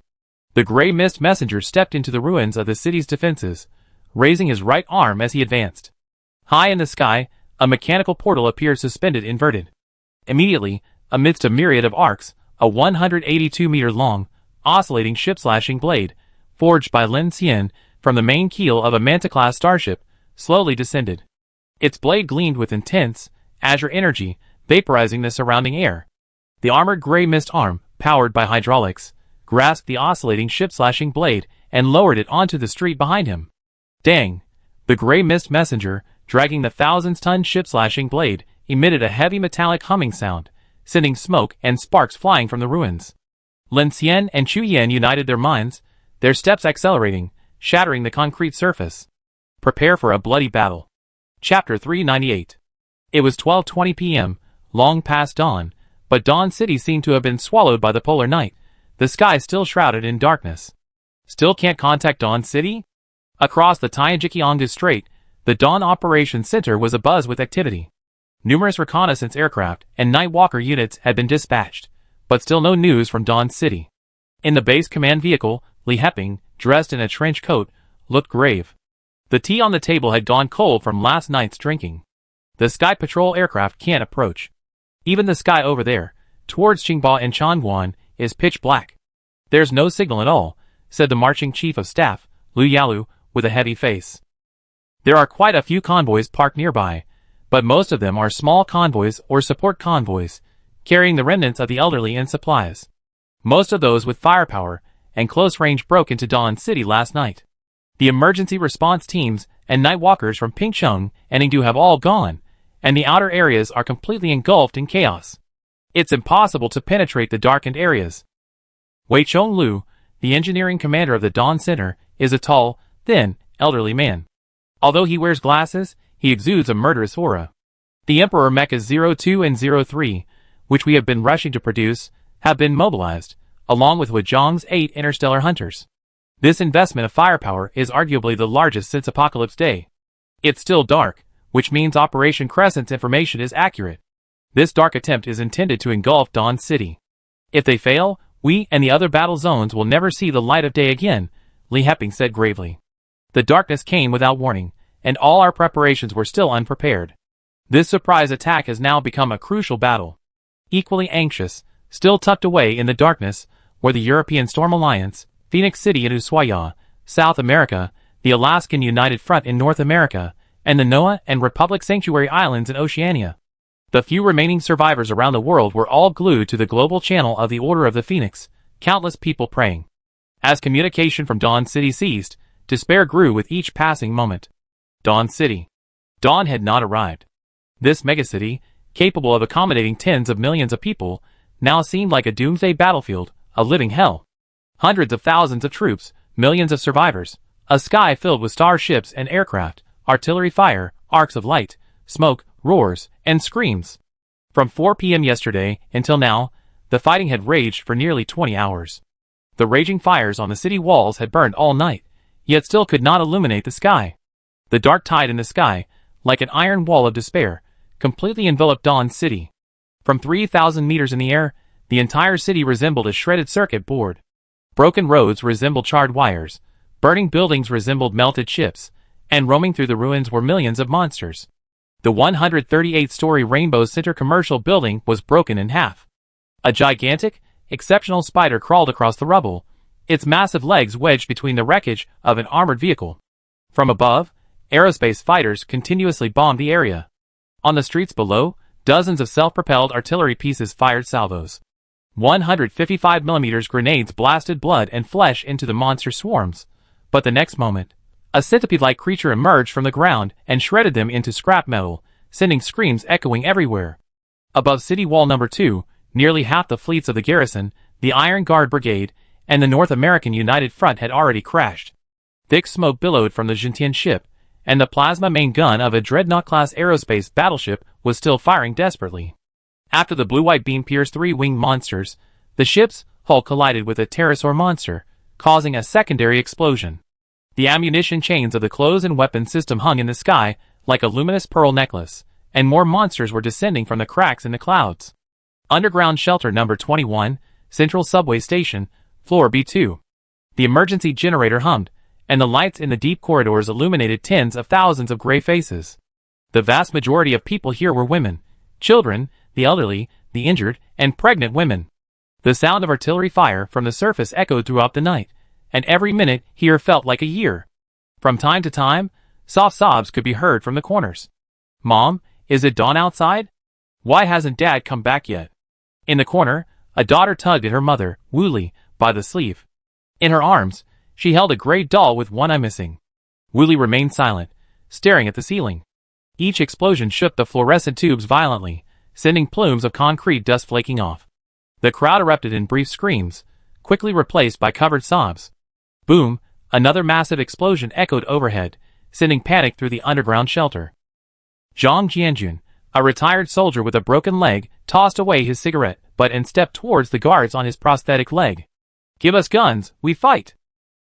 S1: The gray mist messenger stepped into the ruins of the city's defenses, raising his right arm as he advanced. High in the sky, a mechanical portal appeared suspended inverted. Immediately, amidst a myriad of arcs, a 182-meter-long, oscillating ship-slashing blade, forged by Lin Xian from the main keel of a Manta-class starship, slowly descended. Its blade gleamed with intense, azure energy, vaporizing the surrounding air. The armored gray mist arm, powered by hydraulics, grasped the oscillating ship-slashing blade and lowered it onto the street behind him. Dang! The gray mist messenger, dragging the thousands-ton ship-slashing blade, emitted a heavy metallic humming sound, sending smoke and sparks flying from the ruins. Lin Xian and Chu Yan united their minds, their steps accelerating, shattering the concrete surface. Prepare for a bloody battle. Chapter 398. It was 12:20 p.m., long past dawn, but Dawn City seemed to have been swallowed by the polar night, the sky still shrouded in darkness. Still can't contact Dawn City? Across the Tianjiki-Ongu Strait, the Dawn Operations Center was abuzz with activity. Numerous reconnaissance aircraft and night walker units had been dispatched, but still no news from Dawn City. In the base command vehicle, Li Heping, dressed in a trench coat, looked grave. The tea on the table had gone cold from last night's drinking. The Sky Patrol aircraft can't approach. Even the sky over there, towards Qingba and Changguan, is pitch black. There's no signal at all, said the marching chief of staff, Lu Yalu, with a heavy face. There are quite a few convoys parked nearby, but most of them are small convoys or support convoys, carrying the remnants of the elderly and supplies. Most of those with firepower and close range broke into Dawn City last night. The emergency response teams and night walkers from Pingcheng and Yingdu have all gone, and the outer areas are completely engulfed in chaos. It's impossible to penetrate the darkened areas. Wei Chonglu, the engineering commander of the Dawn Center, is a tall, thin, elderly man. Although he wears glasses, he exudes a murderous aura. The Emperor Mechas 02 and 03, which we have been rushing to produce, have been mobilized, along with Wuzhong's 8 interstellar hunters. This investment of firepower is arguably the largest since Apocalypse Day. It's still dark, which means Operation Crescent's information is accurate. This dark attempt is intended to engulf Dawn City. If they fail, we and the other battle zones will never see the light of day again, Li Heping said gravely. The darkness came without warning, and all our preparations were still unprepared. This surprise attack has now become a crucial battle. Equally anxious, still tucked away in the darkness, were the European Storm Alliance, Phoenix City in Ushuaia, South America, the Alaskan United Front in North America, and the Noah and Republic Sanctuary Islands in Oceania. The few remaining survivors around the world were all glued to the global channel of the Order of the Phoenix, countless people praying. As communication from Dawn City ceased, despair grew with each passing moment. Dawn City. Dawn had not arrived. This megacity, capable of accommodating tens of millions of people, now seemed like a doomsday battlefield, a living hell. Hundreds of thousands of troops, millions of survivors, a sky filled with starships and aircraft, artillery fire, arcs of light, smoke, roars, and screams. From 4 p.m. yesterday until now, the fighting had raged for nearly 20 hours. The raging fires on the city walls had burned all night, yet still could not illuminate the sky. The dark tide in the sky, like an iron wall of despair, completely enveloped Dawn City. From 3,000 meters in the air, the entire city resembled a shredded circuit board. Broken roads resembled charred wires, burning buildings resembled melted ships, and roaming through the ruins were millions of monsters. The 138-story Rainbow Center commercial building was broken in half. A gigantic, exceptional spider crawled across the rubble, its massive legs wedged between the wreckage of an armored vehicle. From above, aerospace fighters continuously bombed the area. On the streets below, dozens of self-propelled artillery pieces fired salvos. 155mm grenades blasted blood and flesh into the monster swarms, but the next moment, a centipede-like creature emerged from the ground and shredded them into scrap metal, sending screams echoing everywhere. Above City Wall No. 2, nearly half the fleets of the garrison, the Iron Guard Brigade, and the North American United Front had already crashed. Thick smoke billowed from the Jintian ship, and the plasma main gun of a Dreadnought-class aerospace battleship was still firing desperately. After the blue-white beam pierced 3 winged monsters, the ship's hull collided with a pterosaur monster, causing a secondary explosion. The ammunition chains of the clothes and weapons system hung in the sky like a luminous pearl necklace, and more monsters were descending from the cracks in the clouds. Underground Shelter Number 21, Central Subway Station, Floor B2. The emergency generator hummed, and the lights in the deep corridors illuminated tens of thousands of gray faces. The vast majority of people here were women, children, the elderly, the injured, and pregnant women. The sound of artillery fire from the surface echoed throughout the night, and every minute here felt like a year. From time to time, soft sobs could be heard from the corners. "Mom, is it dawn outside? Why hasn't Dad come back yet?" In the corner, a daughter tugged at her mother, Wooly, by the sleeve. In her arms, she held a gray doll with one eye missing. Wooly remained silent, staring at the ceiling. Each explosion shook the fluorescent tubes violently, sending plumes of concrete dust flaking off. The crowd erupted in brief screams, quickly replaced by covered sobs. Boom, another massive explosion echoed overhead, sending panic through the underground shelter. Zhang Jianjun, a retired soldier with a broken leg, tossed away his cigarette butt and stepped towards the guards on his prosthetic leg. "Give us guns, we fight!"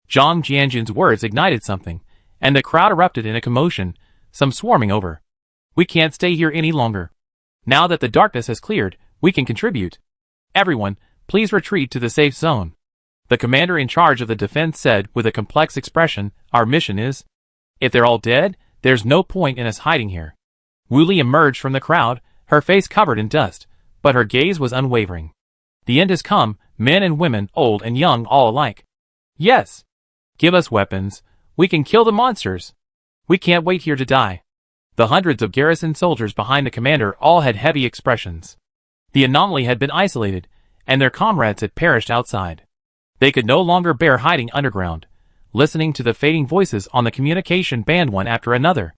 S1: Zhang Jianjun's words ignited something, and the crowd erupted in a commotion, some swarming over. "We can't stay here any longer. Now that the darkness has cleared, we can contribute. Everyone, please retreat to the safe zone." The commander in charge of the defense said with a complex expression, "Our mission is, if they're all dead, there's no point in us hiding here." Wooly emerged from the crowd, her face covered in dust, but her gaze was unwavering. "The end has come, men and women, old and young, all alike. Yes. Give us weapons. We can kill the monsters. We can't wait here to die." The hundreds of garrison soldiers behind the commander all had heavy expressions. The anomaly had been isolated, and their comrades had perished outside. They could no longer bear hiding underground, listening to the fading voices on the communication band one after another.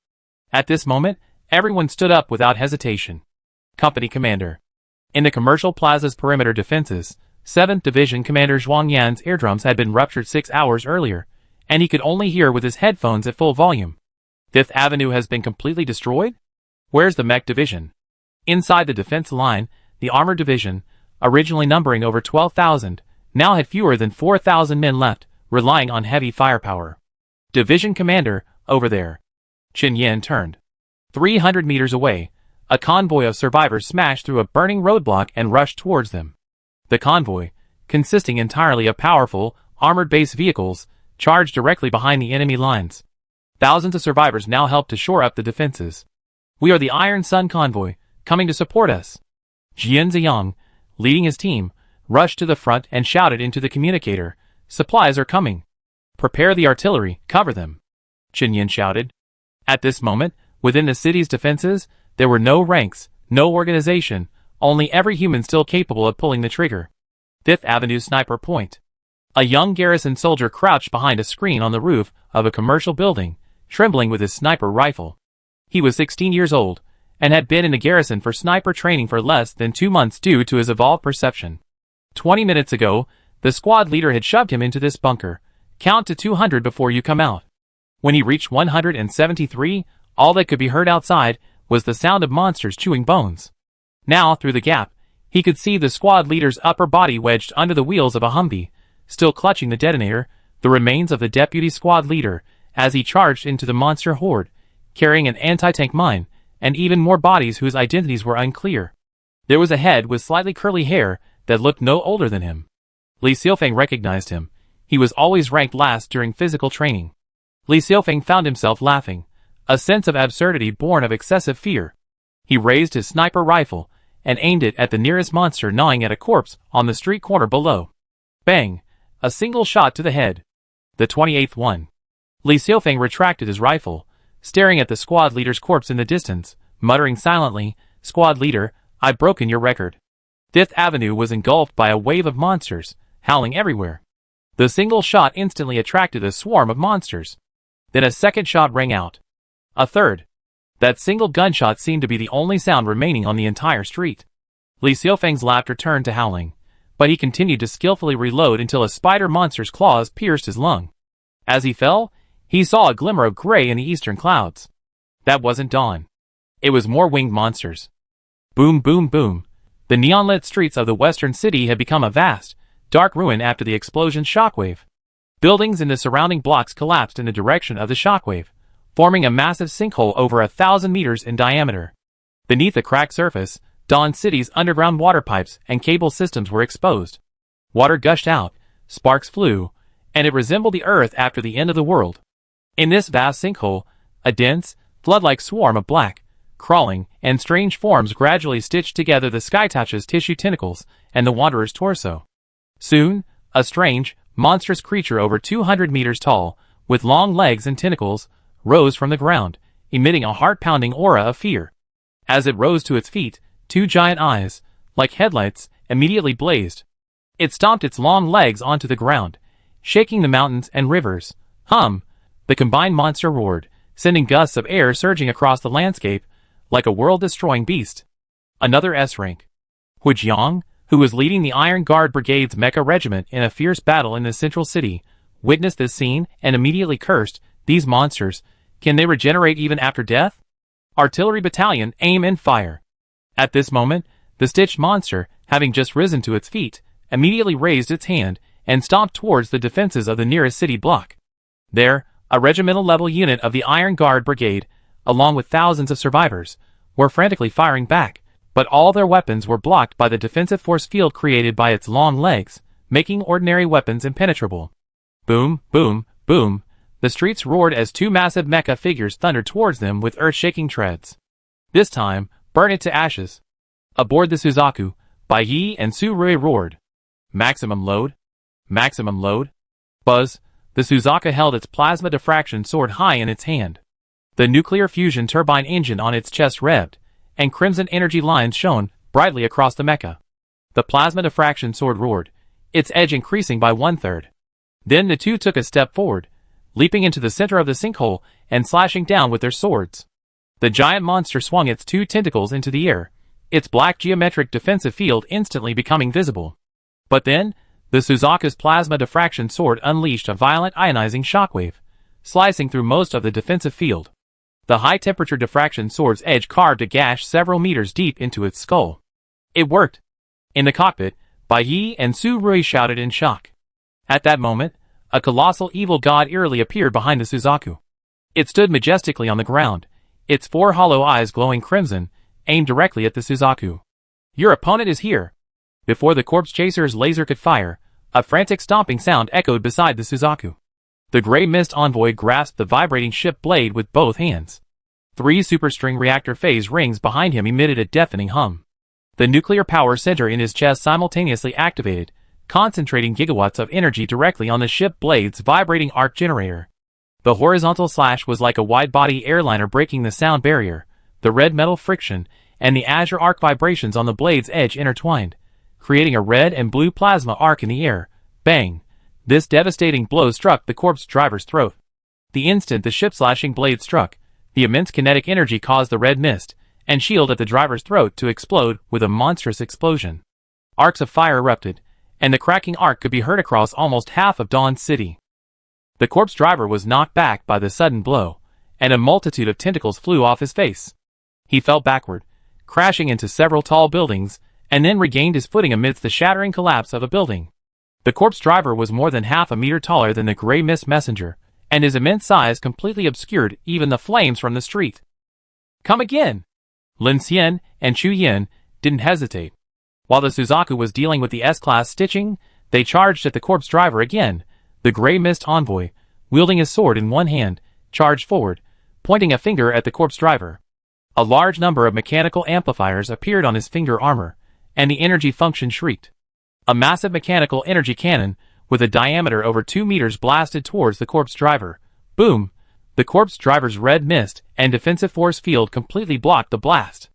S1: At this moment, everyone stood up without hesitation. Company Commander. In the Commercial Plaza's perimeter defenses, 7th Division Commander Zhuang Yan's eardrums had been ruptured 6 hours earlier, and he could only hear with his headphones at full volume. 5th Avenue has been completely destroyed? Where's the Mech Division? Inside the defense line, the Armored Division, originally numbering over 12,000, now had fewer than 4,000 men left, relying on heavy firepower. Division Commander, over there. Chen Yan turned. 300 meters away, a convoy of survivors smashed through a burning roadblock and rushed towards them. The convoy, consisting entirely of powerful, armored base vehicles, charged directly behind the enemy lines. Thousands of survivors now helped to shore up the defenses. "We are the Iron Sun convoy, coming to support us." Jian Ziyang, leading his team, rushed to the front and shouted into the communicator, "Supplies are coming. Prepare the artillery, cover them." Chen Yin shouted. At this moment, within the city's defenses, there were no ranks, no organization, only every human still capable of pulling the trigger. 5th Avenue Sniper Point. A young garrison soldier crouched behind a screen on the roof of a commercial building, trembling with his sniper rifle. He was 16 years old, and had been in the garrison for sniper training for less than 2 months due to his evolved perception. 20 minutes ago, the squad leader had shoved him into this bunker. "Count to 200 before you come out." When he reached 173, all that could be heard outside was the sound of monsters chewing bones. Now, through the gap, he could see the squad leader's upper body wedged under the wheels of a Humvee, still clutching the detonator, the remains of the deputy squad leader, as he charged into the monster horde, carrying an anti-tank mine, and even more bodies whose identities were unclear. There was a head with slightly curly hair that looked no older than him. Li Xiaofeng recognized him. He was always ranked last during physical training. Li Xiaofeng found himself laughing, a sense of absurdity born of excessive fear. He raised his sniper rifle and aimed it at the nearest monster gnawing at a corpse on the street corner below. Bang! A single shot to the head. The 28th one. Li Xiaofeng retracted his rifle, staring at the squad leader's corpse in the distance, muttering silently, "Squad leader, I've broken your record." 5th Avenue was engulfed by a wave of monsters, howling everywhere. The single shot instantly attracted a swarm of monsters. Then a second shot rang out. A third. That single gunshot seemed to be the only sound remaining on the entire street. Li Xiaofeng's laughter turned to howling, but he continued to skillfully reload until a spider monster's claws pierced his lung. As he fell, he saw a glimmer of gray in the eastern clouds. That wasn't dawn. It was more winged monsters. Boom, boom, boom. The neon-lit streets of the western city had become a vast, dark ruin after the explosion's shockwave. Buildings in the surrounding blocks collapsed in the direction of the shockwave, forming a massive sinkhole over 1,000 meters in diameter. Beneath the cracked surface, Dawn City's underground water pipes and cable systems were exposed. Water gushed out, sparks flew, and it resembled the Earth after the end of the world. In this vast sinkhole, a dense, flood-like swarm of black, crawling, and strange forms gradually stitched together the Skytouch's tissue tentacles and the Wanderer's torso. Soon, a strange, monstrous creature over 200 meters tall, with long legs and tentacles, rose from the ground, emitting a heart-pounding aura of fear. As it rose to its feet, two giant eyes, like headlights, immediately blazed. It stomped its long legs onto the ground, shaking the mountains and rivers. The combined monster roared, sending gusts of air surging across the landscape, like a world-destroying beast. Another S-rank. Hu Jiang, who was leading the Iron Guard Brigade's mecha regiment in a fierce battle in the central city, witnessed this scene and immediately cursed, "These monsters, can they regenerate even after death?" Artillery battalion, aim and fire. At this moment, the stitched monster, having just risen to its feet, immediately raised its hand and stomped towards the defenses of the nearest city block. There, a regimental-level unit of the Iron Guard Brigade, along with thousands of survivors, were frantically firing back, but all their weapons were blocked by the defensive force field created by its long legs, making ordinary weapons impenetrable. Boom, boom, boom. The streets roared as two massive mecha figures thundered towards them with earth-shaking treads. This time, burn it to ashes. Aboard the Suzaku, Bai Yi and Su Rui roared. Maximum load. Maximum load. Buzz. The Suzaku held its plasma diffraction sword high in its hand. The nuclear fusion turbine engine on its chest revved, and crimson energy lines shone brightly across the mecha. The plasma diffraction sword roared, its edge increasing by 1/3. Then the two took a step forward, leaping into the center of the sinkhole and slashing down with their swords. The giant monster swung its two tentacles into the air, its black geometric defensive field instantly becoming visible. But then, the Suzaku's plasma diffraction sword unleashed a violent ionizing shockwave, slicing through most of the defensive field. The high-temperature diffraction sword's edge carved a gash several meters deep into its skull. It worked. In the cockpit, Bai Yi and Su Rui shouted in shock. At that moment, a colossal evil god eerily appeared behind the Suzaku. It stood majestically on the ground, its four hollow eyes glowing crimson, aimed directly at the Suzaku. "Your opponent is here." Before the corpse chaser's laser could fire, a frantic stomping sound echoed beside the Suzaku. The gray mist envoy grasped the vibrating ship blade with both hands. 3 superstring reactor phase rings behind him emitted a deafening hum. The nuclear power center in his chest simultaneously activated, concentrating gigawatts of energy directly on the ship blade's vibrating arc generator. The horizontal slash was like a wide-body airliner breaking the sound barrier, the red metal friction, and the azure arc vibrations on the blade's edge intertwined, creating a red and blue plasma arc in the air. Bang! This devastating blow struck the corpse driver's throat. The instant the ship-slashing blade struck, the immense kinetic energy caused the red mist and shield at the driver's throat to explode with a monstrous explosion. Arcs of fire erupted, and the cracking arc could be heard across almost half of Dawn City. The corpse driver was knocked back by the sudden blow, and a multitude of tentacles flew off his face. He fell backward, crashing into several tall buildings, and then regained his footing amidst the shattering collapse of a building. The corpse driver was more than half a meter taller than the gray mist messenger, and his immense size completely obscured even the flames from the street. "Come again!" Lin Xian and Chu Yin didn't hesitate. While the Suzaku was dealing with the S-class stitching, they charged at the corpse driver again. The gray mist envoy, wielding his sword in one hand, charged forward, pointing a finger at the corpse driver. A large number of mechanical amplifiers appeared on his finger armor, and the energy function shrieked. A massive mechanical energy cannon, with a diameter over 2 meters blasted towards the corpse driver. Boom! The corpse driver's red mist and defensive force field completely blocked the blast.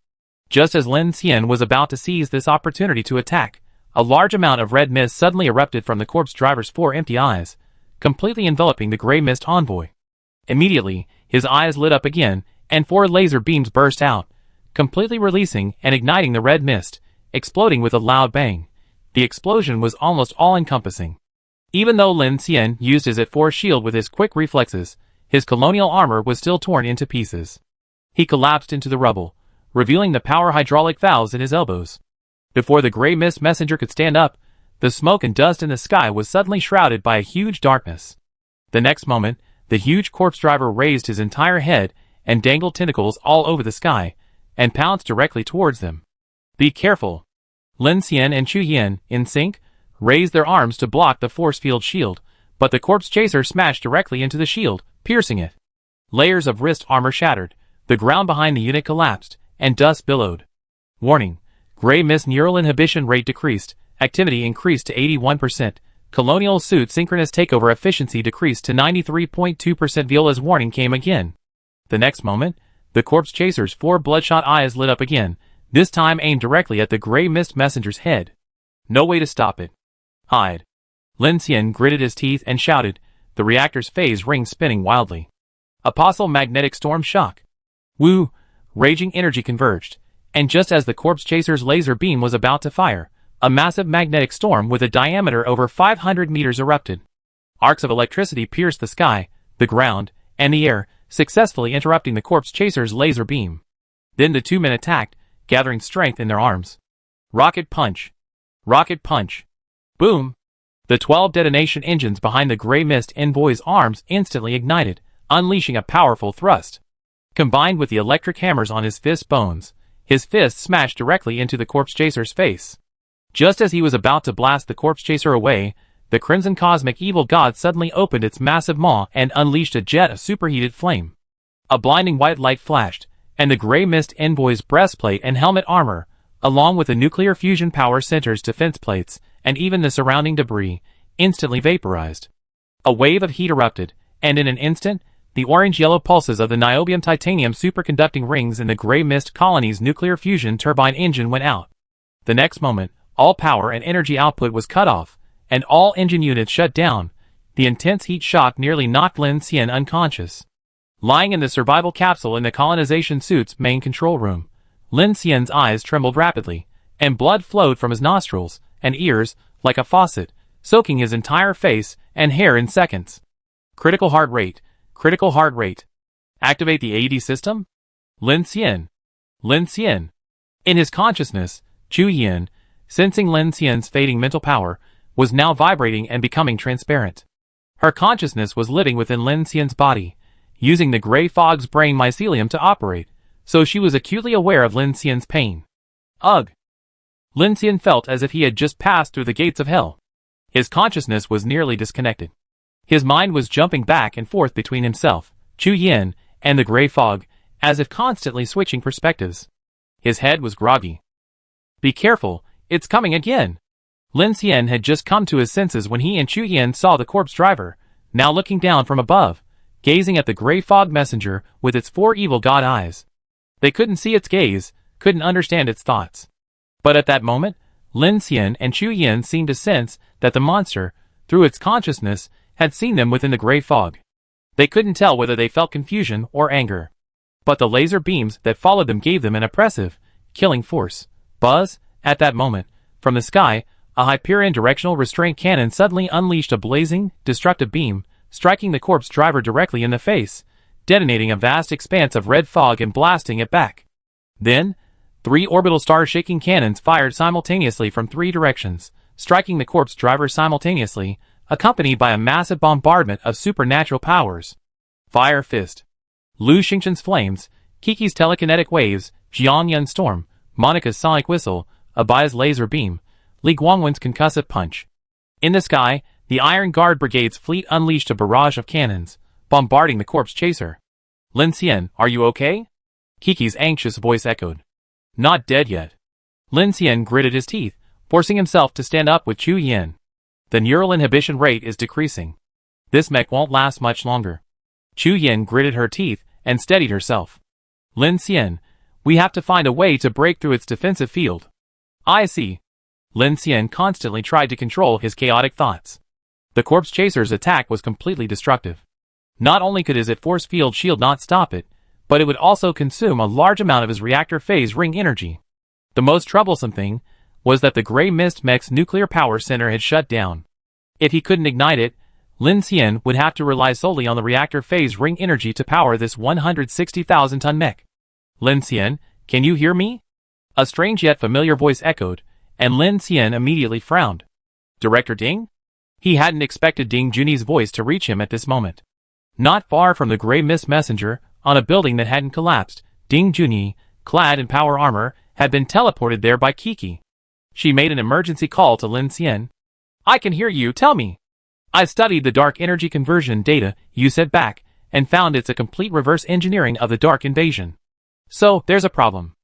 S1: Just as Lin Xian was about to seize this opportunity to attack, a large amount of red mist suddenly erupted from the corpse driver's 4 empty eyes, completely enveloping the gray mist envoy. Immediately, his eyes lit up again, and 4 laser beams burst out, completely releasing and igniting the red mist, exploding with a loud bang. The explosion was almost all-encompassing. Even though Lin Xian used his at-4 shield with his quick reflexes, his colonial armor was still torn into pieces. He collapsed into the rubble, revealing the power hydraulic valves in his elbows. Before the gray mist messenger could stand up, the smoke and dust in the sky was suddenly shrouded by a huge darkness. The next moment, the huge corpse driver raised his entire head and dangled tentacles all over the sky, and pounced directly towards them. Be careful! Lin Xian and Chu Yin, in sync, raised their arms to block the force field shield, but the corpse chaser smashed directly into the shield, piercing it. Layers of wrist armor shattered, the ground behind the unit collapsed, and dust billowed. Warning: Gray Mist neural inhibition rate decreased, activity increased to 81%, colonial suit synchronous takeover efficiency decreased to 93.2%. Viola's warning came again. The next moment, the corpse chaser's 4 bloodshot eyes lit up again, this time aimed directly at the Gray Mist messenger's head. No way to stop it. Hide. Lin Xian gritted his teeth and shouted, the reactor's phase ring spinning wildly. Apostle magnetic storm shock. Woo! Raging energy converged, and just as the corpse chaser's laser beam was about to fire, a massive magnetic storm with a diameter over 500 meters erupted. Arcs of electricity pierced the sky, the ground, and the air, successfully interrupting the corpse chaser's laser beam. Then the 2 men attacked, gathering strength in their arms. Rocket punch! Rocket punch! Boom! The 12 detonation engines behind the Gray Mist envoy's arms instantly ignited, unleashing a powerful thrust. Combined with the electric hammers on his fist bones, his fist smashed directly into the corpse chaser's face. Just as he was about to blast the corpse chaser away, the Crimson Cosmic Evil God suddenly opened its massive maw and unleashed a jet of superheated flame. A blinding white light flashed, and the Gray Mist envoy's breastplate and helmet armor, along with the nuclear fusion power center's defense plates, and even the surrounding debris, instantly vaporized. A wave of heat erupted, and in an instant, the orange-yellow pulses of the niobium titanium superconducting rings in the Gray Mist colony's nuclear fusion turbine engine went out. The next moment, all power and energy output was cut off, and all engine units shut down. The intense heat shock nearly knocked Lin Xian unconscious. Lying in the survival capsule in the colonization suit's main control room, Lin Xian's eyes trembled rapidly, and blood flowed from his nostrils and ears like a faucet, soaking his entire face and hair in seconds. Critical heart rate. Critical heart rate. Activate the AED system? Lin Xian. Lin Xian. In his consciousness, Chu Yin, sensing Lin Xian's fading mental power, was now vibrating and becoming transparent. Her consciousness was living within Lin Xian's body, using the gray fog's brain mycelium to operate, so she was acutely aware of Lin Xian's pain. Ugh! Lin Xian felt as if he had just passed through the gates of hell. His consciousness was nearly disconnected. His mind was jumping back and forth between himself, Chu Yin, and the gray fog, as if constantly switching perspectives. His head was groggy. Be careful, it's coming again! Lin Xian had just come to his senses when he and Chu Yin saw the corpse driver, now looking down from above, gazing at the gray fog messenger with its 4 evil god eyes. They couldn't see its gaze, couldn't understand its thoughts. But at that moment, Lin Xian and Chu Yin seemed to sense that the monster, through its consciousness, had seen them within the gray fog. They couldn't tell whether they felt confusion or anger. But the laser beams that followed them gave them an oppressive, killing force. Buzz, at that moment, from the sky, a Hyperion directional restraint cannon suddenly unleashed a blazing, destructive beam, striking the corpse driver directly in the face, detonating a vast expanse of red fog and blasting it back. Then, 3 orbital star-shaking cannons fired simultaneously from 3 directions, striking the corpse driver simultaneously, accompanied by a massive bombardment of supernatural powers. Fire Fist. Lu Xingchen's flames, Kiki's telekinetic waves, Jianyun's storm, Monica's sonic whistle, Abai's laser beam, Li Guangwen's concussive punch. In the sky, the Iron Guard Brigade's fleet unleashed a barrage of cannons, bombarding the corpse chaser. Lin Xian, are you okay? Kiki's anxious voice echoed. Not dead yet. Lin Xian gritted his teeth, forcing himself to stand up with Chu Yin. The neural inhibition rate is decreasing. This mech won't last much longer. Chu Yin gritted her teeth and steadied herself. Lin Xian, we have to find a way to break through its defensive field. I see. Lin Xian constantly tried to control his chaotic thoughts. The corpse chaser's attack was completely destructive. Not only could his force field shield not stop it, but it would also consume a large amount of his reactor phase ring energy. The most troublesome thing, was that the Grey Mist Mech's nuclear power center had shut down. If he couldn't ignite it, Lin Xian would have to rely solely on the reactor phase ring energy to power this 160,000-ton mech. Lin Xian, can you hear me? A strange yet familiar voice echoed, and Lin Xian immediately frowned. Director Ding? He hadn't expected Ding Junyi's voice to reach him at this moment. Not far from the Grey Mist Messenger, on a building that hadn't collapsed, Ding Junyi, clad in power armor, had been teleported there by Kiki. She made an emergency call to Lin Xian. I can hear you, tell me. I studied the dark energy conversion data you sent back, and found it's a complete reverse engineering of the dark invasion. So, there's a problem.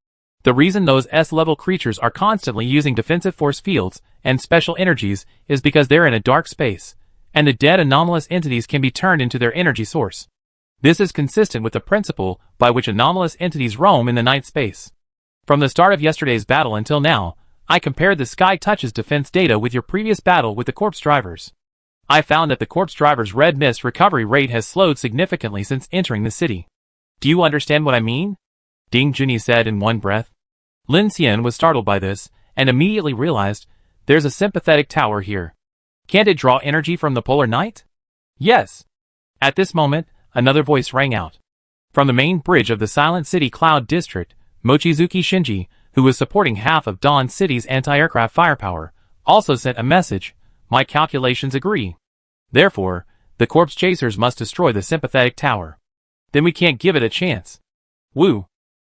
S1: The reason those S-level creatures are constantly using defensive force fields and special energies is because they're in a dark space, and the dead anomalous entities can be turned into their energy source. This is consistent with the principle by which anomalous entities roam in the night space. From the start of yesterday's battle until now, I compared the Sky Touch's defense data with your previous battle with the corpse drivers. I found that the corpse driver's red mist recovery rate has slowed significantly since entering the city. Do you understand what I mean? Ding Junyi said in one breath. Lin Xian was startled by this, and immediately realized, there's a sympathetic tower here. Can't it draw energy from the polar night? Yes. At this moment, another voice rang out. From the main bridge of the Silent City Cloud District, Mochizuki Shinji, who was supporting half of Dawn City's anti-aircraft firepower, also sent a message. My calculations agree. Therefore, the corpse chasers must destroy the sympathetic tower. Then we can't give it a chance. Woo!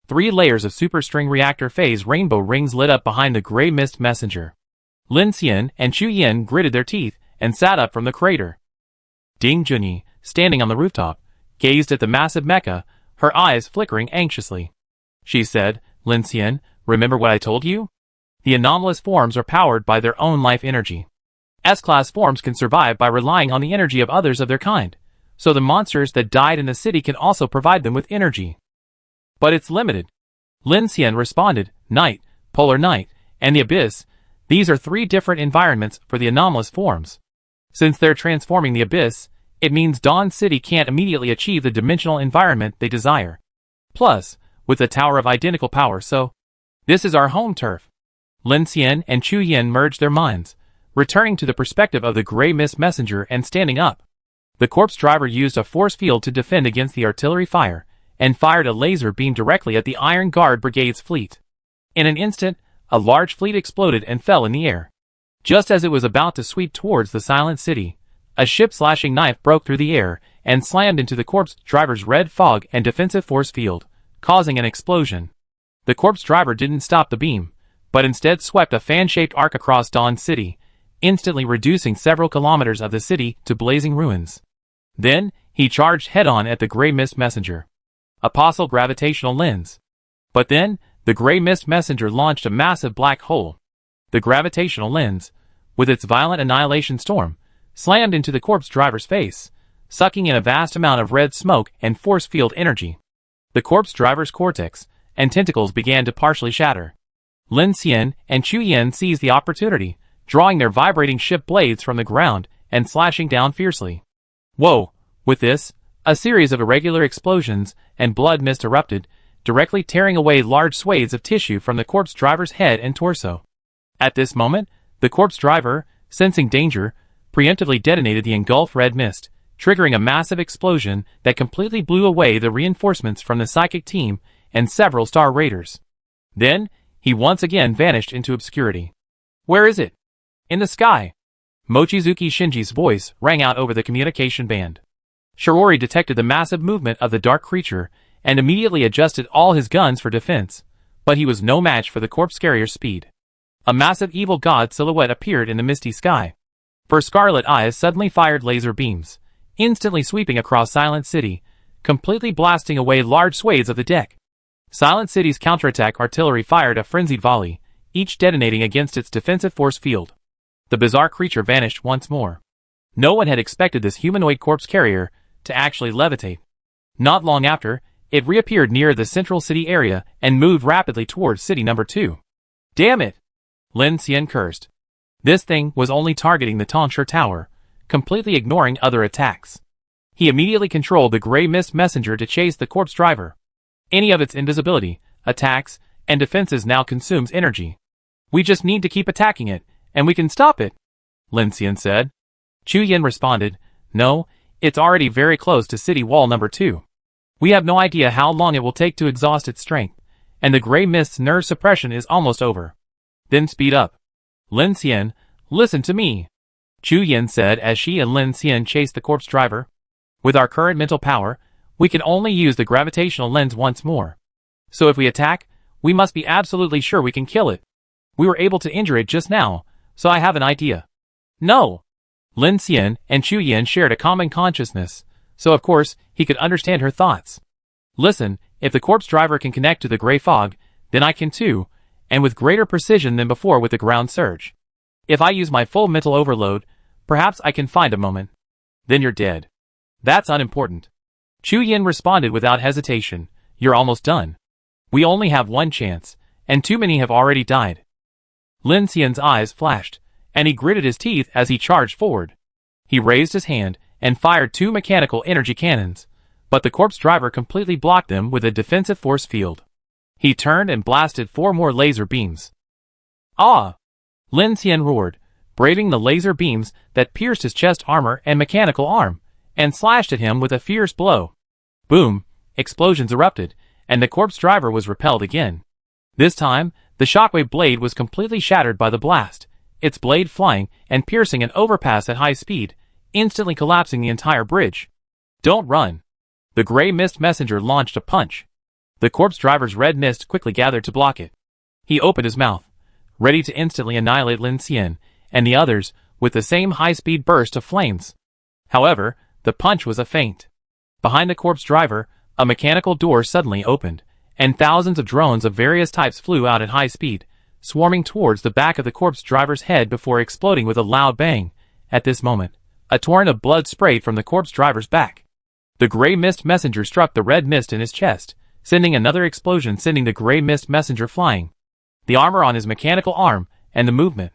S1: 3 layers of superstring reactor phase rainbow rings lit up behind the Grey Mist Messenger. Lin Xian and Chu Yin gritted their teeth and sat up from the crater. Ding Junyi, standing on the rooftop, gazed at the massive mecha, her eyes flickering anxiously. She said, Lin Xian, remember what I told you? The anomalous forms are powered by their own life energy. S-class forms can survive by relying on the energy of others of their kind, so the monsters that died in the city can also provide them with energy. But it's limited. Lin Xian responded, Night, Polar Night, and the Abyss, these are 3 different environments for the anomalous forms. Since they're transforming the Abyss, it means Dawn City can't immediately achieve the dimensional environment they desire. Plus, with the Tower of Identical Power, so this is our home turf. Lin Xian and Chu Yin merged their minds, returning to the perspective of the Grey Mist Messenger and standing up. The corpse driver used a force field to defend against the artillery fire, and fired a laser beam directly at the Iron Guard Brigade's fleet. In an instant, a large fleet exploded and fell in the air. Just as it was about to sweep towards the Silent City, a ship-slashing knife broke through the air and slammed into the corpse driver's red fog and defensive force field, causing an explosion. The corpse driver didn't stop the beam, but instead swept a fan-shaped arc across Dawn City, instantly reducing several kilometers of the city to blazing ruins. Then, he charged head-on at the Grey Mist Messenger. Apostle gravitational lens. But then, the Grey Mist Messenger launched a massive black hole. The gravitational lens, with its violent annihilation storm, slammed into the corpse driver's face, sucking in a vast amount of red smoke and force field energy. The corpse driver's cortex and tentacles began to partially shatter. Lin Xian and Chu Yin seized the opportunity, drawing their vibrating ship blades from the ground and slashing down fiercely. Whoa! With this, a series of irregular explosions and blood mist erupted, directly tearing away large swathes of tissue from the corpse driver's head and torso. At this moment, the corpse driver, sensing danger, preemptively detonated the engulfed red mist, triggering a massive explosion that completely blew away the reinforcements from the psychic team and several Star Raiders. Then, he once again vanished into obscurity. Where is it? In the sky. Mochizuki Shinji's voice rang out over the communication band. Shirori detected the massive movement of the dark creature and immediately adjusted all his guns for defense, but he was no match for the corpse carrier's speed. A massive evil god silhouette appeared in the misty sky. Her scarlet eyes suddenly fired laser beams, instantly sweeping across Silent City, completely blasting away large swathes of the deck. Silent City's counterattack artillery fired a frenzied volley, each detonating against its defensive force field. The bizarre creature vanished once more. No one had expected this humanoid corpse carrier to actually levitate. Not long after, it reappeared near the central city area and moved rapidly towards city number 2. Damn it! Lin Xian cursed. This thing was only targeting the Tongshi Tower, completely ignoring other attacks. He immediately controlled the Grey Mist Messenger to chase the corpse driver. Any of its invisibility, attacks, and defenses now consumes energy. We just need to keep attacking it, and we can stop it, Lin Xian said. Chu Yin responded, no, it's already very close to city wall number 2. We have no idea how long it will take to exhaust its strength, and the gray mist's nerve suppression is almost over. Then speed up. Lin Xian, listen to me, Chu Yin said as she and Lin Xian chased the corpse driver. With our current mental power, we can only use the gravitational lens once more. So if we attack, we must be absolutely sure we can kill it. We were able to injure it just now, so I have an idea. No! Lin Xian and Chu Yin shared a common consciousness, so of course, he could understand her thoughts. Listen, if the corpse driver can connect to the gray fog, then I can too, and with greater precision than before with the ground surge. If I use my full mental overload, perhaps I can find a moment. Then you're dead. That's unimportant. Chu Yin responded without hesitation, you're almost done. We only have one chance, and too many have already died. Lin Xian's eyes flashed, and he gritted his teeth as he charged forward. He raised his hand and fired 2 mechanical energy cannons, but the corpse driver completely blocked them with a defensive force field. He turned and blasted 4 more laser beams. Ah! Lin Xian roared, braving the laser beams that pierced his chest armor and mechanical arm, and slashed at him with a fierce blow. Boom! Explosions erupted, and the corpse driver was repelled again. This time, the shockwave blade was completely shattered by the blast, its blade flying and piercing an overpass at high speed, instantly collapsing the entire bridge. Don't run! The gray mist messenger launched a punch. The corpse driver's red mist quickly gathered to block it. He opened his mouth, ready to instantly annihilate Lin Xian and the others with the same high-speed burst of flames. However, the punch was a feint. Behind the corpse driver, a mechanical door suddenly opened, and thousands of drones of various types flew out at high speed, swarming towards the back of the corpse driver's head before exploding with a loud bang. At this moment, a torrent of blood sprayed from the corpse driver's back. The gray mist messenger struck the red mist in his chest, sending another explosion, sending the gray mist messenger flying. The armor on his mechanical arm, and the movement.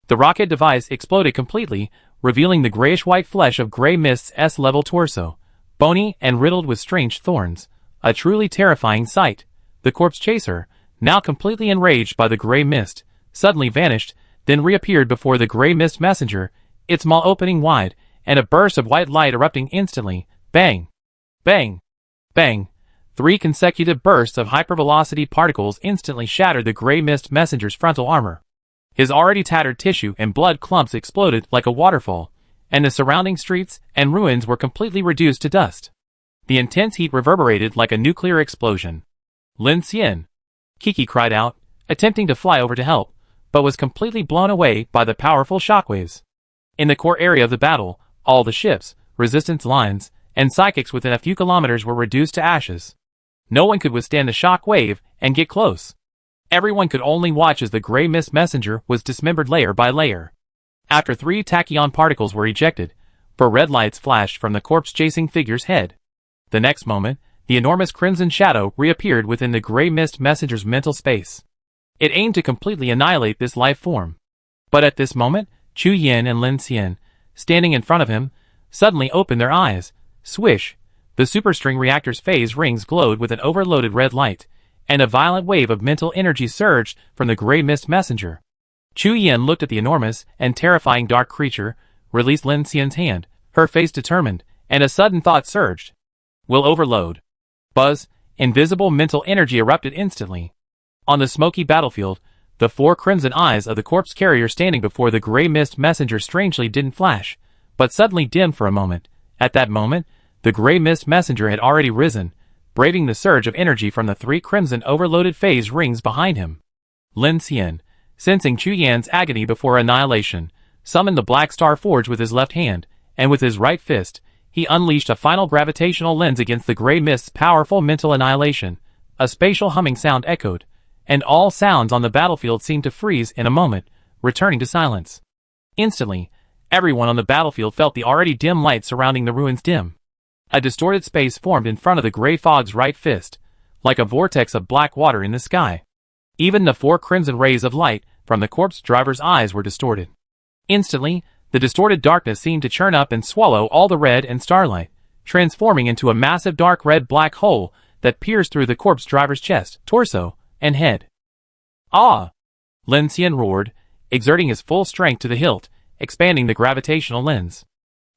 S1: The rocket device exploded completely, revealing the grayish-white flesh of gray mist's S-level torso, bony and riddled with strange thorns. A truly terrifying sight. The corpse chaser, now completely enraged by the gray mist, suddenly vanished, then reappeared before the gray mist messenger, its maw opening wide, and a burst of white light erupting instantly. Bang! Bang! Bang! 3 consecutive bursts of hypervelocity particles instantly shattered the gray mist messenger's frontal armor. His already tattered tissue and blood clumps exploded like a waterfall, and the surrounding streets and ruins were completely reduced to dust. The intense heat reverberated like a nuclear explosion. Lin Xian! Kiki cried out, attempting to fly over to help, but was completely blown away by the powerful shockwaves. In the core area of the battle, all the ships, resistance lines, and psychics within a few kilometers were reduced to ashes. No one could withstand the shock wave and get close. Everyone could only watch as the gray mist messenger was dismembered layer by layer. After 3 tachyon particles were ejected, 4 red lights flashed from the corpse-chasing figure's head. The next moment, the enormous crimson shadow reappeared within the gray mist messenger's mental space. It aimed to completely annihilate this life form. But at this moment, Chu Yin and Lin Xian, standing in front of him, suddenly opened their eyes. Swish! The superstring reactor's phase rings glowed with an overloaded red light, and a violent wave of mental energy surged from the gray mist messenger. Chu Yin looked at the enormous and terrifying dark creature, released Lin Xian's hand, her face determined, and a sudden thought surged. Will overload. Buzz, invisible mental energy erupted instantly. On the smoky battlefield, the 4 crimson eyes of the corpse carrier standing before the gray mist messenger strangely didn't flash, but suddenly dimmed for a moment. At that moment, the gray mist messenger had already risen, braving the surge of energy from the 3 crimson overloaded phase rings behind him. Lin Xian, sensing Chu Yan's agony before annihilation, summoned the Black Star Forge with his left hand, and with his right fist, he unleashed a final gravitational lens against the gray mist's powerful mental annihilation. A spatial humming sound echoed, and all sounds on the battlefield seemed to freeze in a moment, returning to silence. Instantly, everyone on the battlefield felt the already dim light surrounding the ruins dim. A distorted space formed in front of the gray fog's right fist, like a vortex of black water in the sky. Even the 4 crimson rays of light from the corpse driver's eyes were distorted. Instantly, the distorted darkness seemed to churn up and swallow all the red and starlight, transforming into a massive dark red black hole that pierced through the corpse driver's chest, torso, and head. Ah! Lin Xian roared, exerting his full strength to the hilt, expanding the gravitational lens.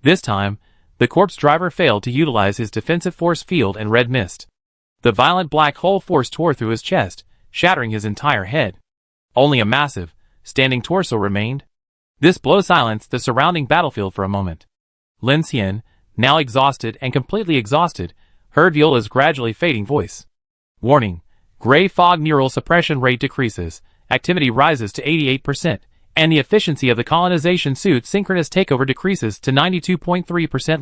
S1: This time, the corpse driver failed to utilize his defensive force field and red mist. The violent black hole force tore through his chest, shattering his entire head. Only a massive, standing torso remained. This blow silenced the surrounding battlefield for a moment. Lin Xian, now exhausted and completely exhausted, heard Viola's gradually fading voice. Warning. Gray fog neural suppression rate decreases, activity rises to 88%, and the efficiency of the colonization suit synchronous takeover decreases to 92.3%.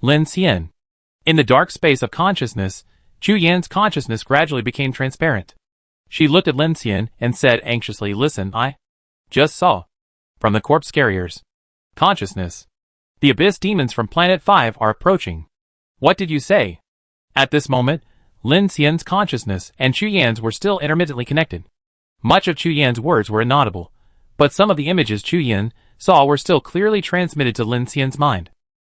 S1: Lin Xian. In the dark space of consciousness, Chu Yan's consciousness gradually became transparent. She looked at Lin Xian and said anxiously, "Listen, I just saw. From the corpse carriers. Consciousness. The abyss demons from Planet 5 are approaching." "What did you say?" At this moment, Lin Xian's consciousness and Chu Yan's were still intermittently connected. Much of Chu Yan's words were inaudible, but some of the images Chu Yan saw were still clearly transmitted to Lin Xian's mind.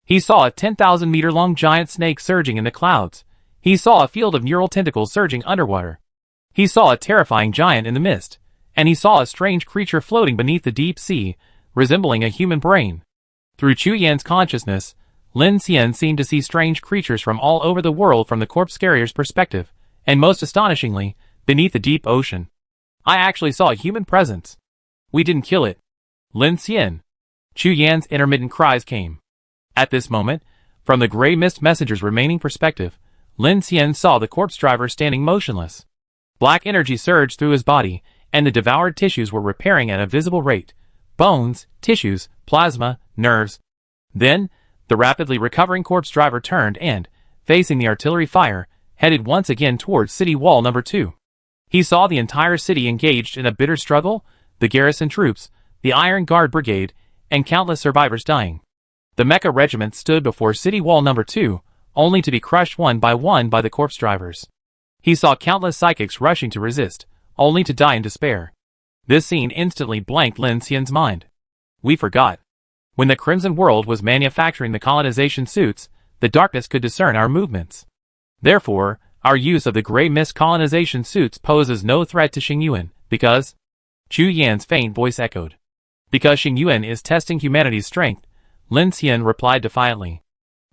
S1: He saw a 10,000-meter-long giant snake surging in the clouds. He saw a field of neural tentacles surging underwater. He saw a terrifying giant in the mist, and he saw a strange creature floating beneath the deep sea, resembling a human brain. Through Chu Yan's consciousness, Lin Xian seemed to see strange creatures from all over the world from the corpse carrier's perspective, and most astonishingly, beneath the deep ocean. "I actually saw a human presence. We didn't kill it." Lin Xian. Chu Yan's intermittent cries came. At this moment, from the gray mist messenger's remaining perspective, Lin Xian saw the corpse driver standing motionless. Black energy surged through his body, and the devoured tissues were repairing at a visible rate. Bones, tissues, plasma, nerves. Then, the rapidly recovering corpse driver turned and, facing the artillery fire, headed once again towards City Wall No. 2. He saw the entire city engaged in a bitter struggle, the garrison troops, the Iron Guard Brigade, and countless survivors dying. The mecha regiment stood before City Wall No. 2, only to be crushed one by the corpse drivers. He saw countless psychics rushing to resist, only to die in despair. This scene instantly blanked Lin Xian's mind. We forgot. When the Crimson World was manufacturing the colonization suits, the darkness could discern our movements. Therefore, our use of the gray mist colonization suits poses no threat to Xingyuan, because... Chu Yan's faint voice echoed. Because Xingyuan is testing humanity's strength, Lin Xian replied defiantly.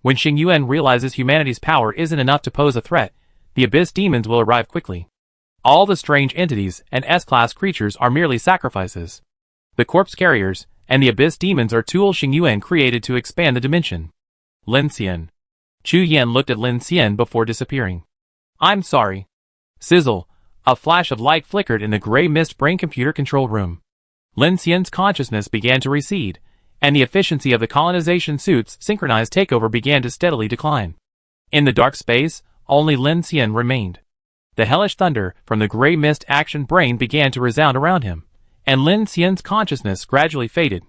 S1: When Xingyuan realizes humanity's power isn't enough to pose a threat, the abyss demons will arrive quickly. All the strange entities and S-class creatures are merely sacrifices. The corpse carriers and the abyss demons are tools Xingyuan created to expand the dimension. Lin Xian. Chu Yan looked at Lin Xian before disappearing. I'm sorry. Sizzle. A flash of light flickered in the gray mist brain computer control room. Lin Xian's consciousness began to recede, and the efficiency of the colonization suit's synchronized takeover began to steadily decline. In the dark space, only Lin Xian remained. The hellish thunder from the gray mist action brain began to resound around him, and Lin Xian's consciousness gradually faded.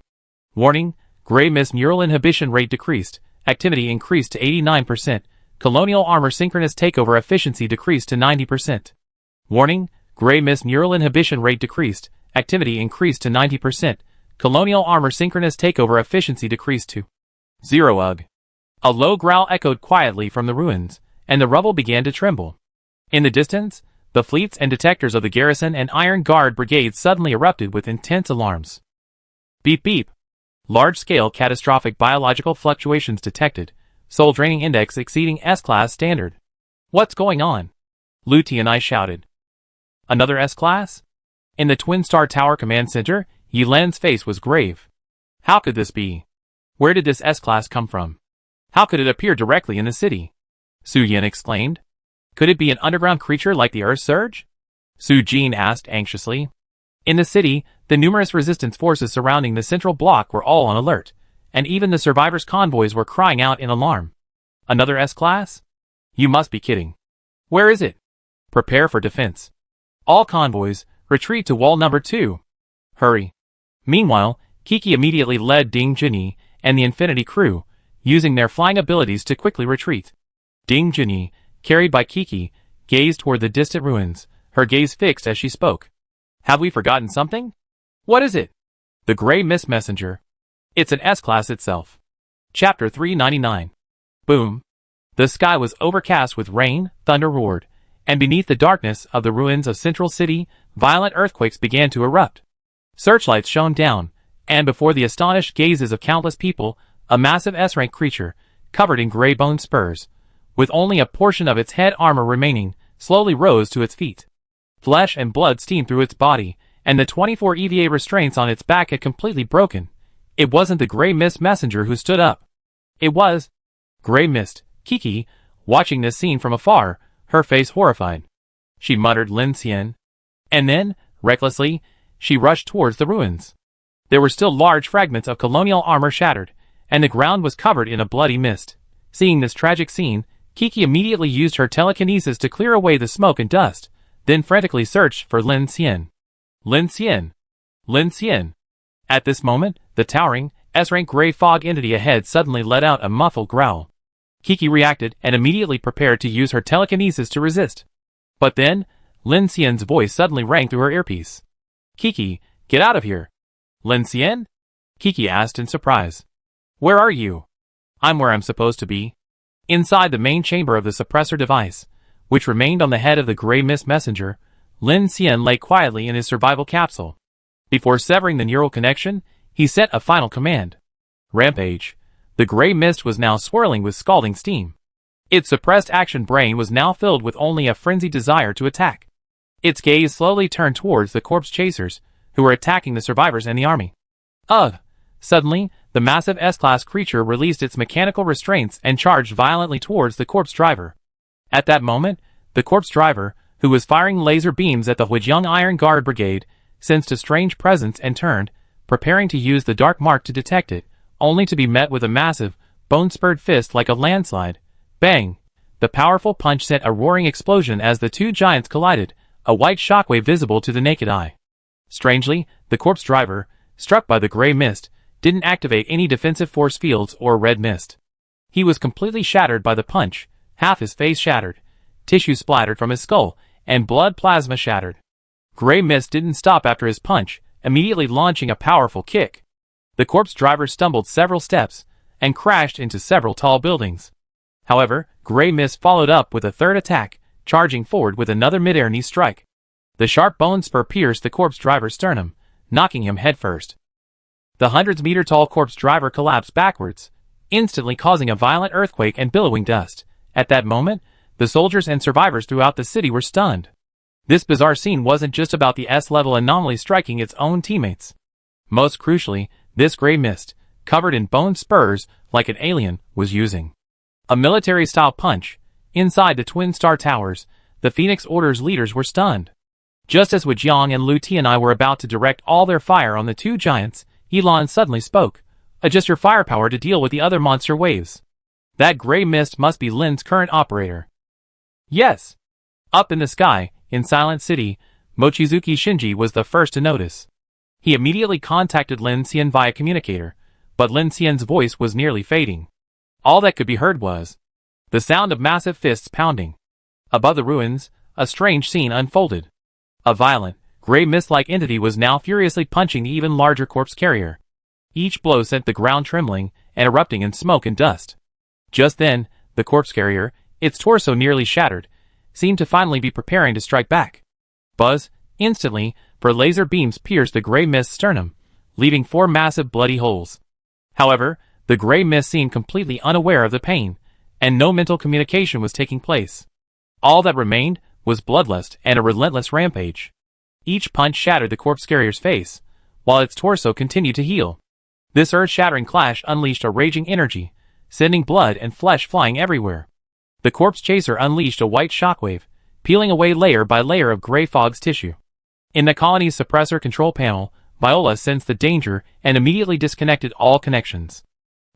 S1: Warning, gray mist neural inhibition rate decreased, activity increased to 89%, colonial armor synchronous takeover efficiency decreased to 90%. Warning, gray mist neural inhibition rate decreased, activity increased to 90%, colonial armor synchronous takeover efficiency decreased to 0. Ugh. A low growl echoed quietly from the ruins, and the rubble began to tremble. In the distance, the fleets and detectors of the garrison and Iron Guard brigades suddenly erupted with intense alarms. Beep beep. Large-scale catastrophic biological fluctuations detected, soul draining index exceeding S-class standard. What's going on? Lu Tianai shouted. Another S-class? In the Twin Star Tower Command Center, Yi Lan's face was grave. How could this be? Where did this S-class come from? How could it appear directly in the city? Su Yin exclaimed. Could it be an underground creature like the Earth Surge? Su Jin asked anxiously. In the city, the numerous resistance forces surrounding the central block were all on alert, and even the survivors' convoys were crying out in alarm. Another S-class? You must be kidding. Where is it? Prepare for defense. All convoys, retreat to wall number 2. Hurry. Meanwhile, Kiki immediately led Ding Junyi and the Infinity crew, using their flying abilities to quickly retreat. Ding Junyi, carried by Kiki, gazed toward the distant ruins, her gaze fixed as she spoke. Have we forgotten something? What is it? The Gray Mist Messenger. It's an S-class itself. Chapter 399. Boom. The sky was overcast with rain, thunder roared, and beneath the darkness of the ruins of Central City, violent earthquakes began to erupt. Searchlights shone down, and before the astonished gazes of countless people, a massive S-rank creature, covered in gray bone spurs, with only a portion of its head armor remaining, slowly rose to its feet. Flesh and blood steamed through its body, and the 24 EVA restraints on its back had completely broken. It wasn't the Grey Mist messenger who stood up. It was Grey Mist, Kiki, watching this scene from afar, her face horrified. She muttered Lin Xian. And then, recklessly, she rushed towards the ruins. There were still large fragments of colonial armor shattered, and the ground was covered in a bloody mist. Seeing this tragic scene, Kiki immediately used her telekinesis to clear away the smoke and dust, then frantically searched for Lin Xian. Lin Xian! Lin Xian! At this moment, the towering, S-rank gray fog entity ahead suddenly let out a muffled growl. Kiki reacted and immediately prepared to use her telekinesis to resist. But then, Lin Xian's voice suddenly rang through her earpiece. Kiki, get out of here! Lin Xian? Kiki asked in surprise. Where are you? I'm where I'm supposed to be. Inside the main chamber of the suppressor device, which remained on the head of the Grey Mist messenger, Lin Xian lay quietly in his survival capsule. Before severing the neural connection, he sent a final command. Rampage. The Grey Mist was now swirling with scalding steam. Its suppressed action brain was now filled with only a frenzied desire to attack. Its gaze slowly turned towards the corpse chasers, who were attacking the survivors and the army. Ugh! Suddenly, the massive S-class creature released its mechanical restraints and charged violently towards the corpse driver. At that moment, the corpse driver, who was firing laser beams at the Huijiang Iron Guard Brigade, sensed a strange presence and turned, preparing to use the dark mark to detect it, only to be met with a massive, bone-spurred fist like a landslide. Bang! The powerful punch sent a roaring explosion as the two giants collided, a white shockwave visible to the naked eye. Strangely, the corpse driver, struck by the Grey Mist, didn't activate any defensive force fields or red mist. He was completely shattered by the punch, half his face shattered, tissue splattered from his skull, and blood plasma shattered. Grey Mist didn't stop after his punch, immediately launching a powerful kick. The corpse driver stumbled several steps, and crashed into several tall buildings. However, Grey Mist followed up with a third attack, charging forward with another mid-air knee strike. The sharp bone spur pierced the corpse driver's sternum, knocking him headfirst. The hundreds-meter-tall corpse driver collapsed backwards, instantly causing a violent earthquake and billowing dust. At that moment, the soldiers and survivors throughout the city were stunned. This bizarre scene wasn't just about the S-level anomaly striking its own teammates. Most crucially, this Grey Mist, covered in bone spurs like an alien, was using a military-style punch. Inside the Twin Star Towers, the Phoenix Order's leaders were stunned. Just as Huijiang and Lu Tianai were about to direct all their fire on the two giants, Elon suddenly spoke. Adjust your firepower to deal with the other monster waves. That Grey Mist must be Lin's current operator. Yes. Up in the sky, in Silent City, Mochizuki Shinji was the first to notice. He immediately contacted Lin Xian via communicator, but Lin Xian's voice was nearly fading. All that could be heard was the sound of massive fists pounding. Above the ruins, a strange scene unfolded. A violent, Grey Mist-like entity was now furiously punching the even larger corpse carrier. Each blow sent the ground trembling and erupting in smoke and dust. Just then, the corpse carrier, its torso nearly shattered, seemed to finally be preparing to strike back. Buzz, instantly, for laser beams pierced the Grey Mist's sternum, leaving 4 massive bloody holes. However, the Grey Mist seemed completely unaware of the pain, and no mental communication was taking place. All that remained was bloodlust and a relentless rampage. Each punch shattered the corpse carrier's face, while its torso continued to heal. This earth-shattering clash unleashed a raging energy, sending blood and flesh flying everywhere. The corpse chaser unleashed a white shockwave, peeling away layer by layer of Grey Fog's tissue. In the colony's suppressor control panel, Viola sensed the danger and immediately disconnected all connections.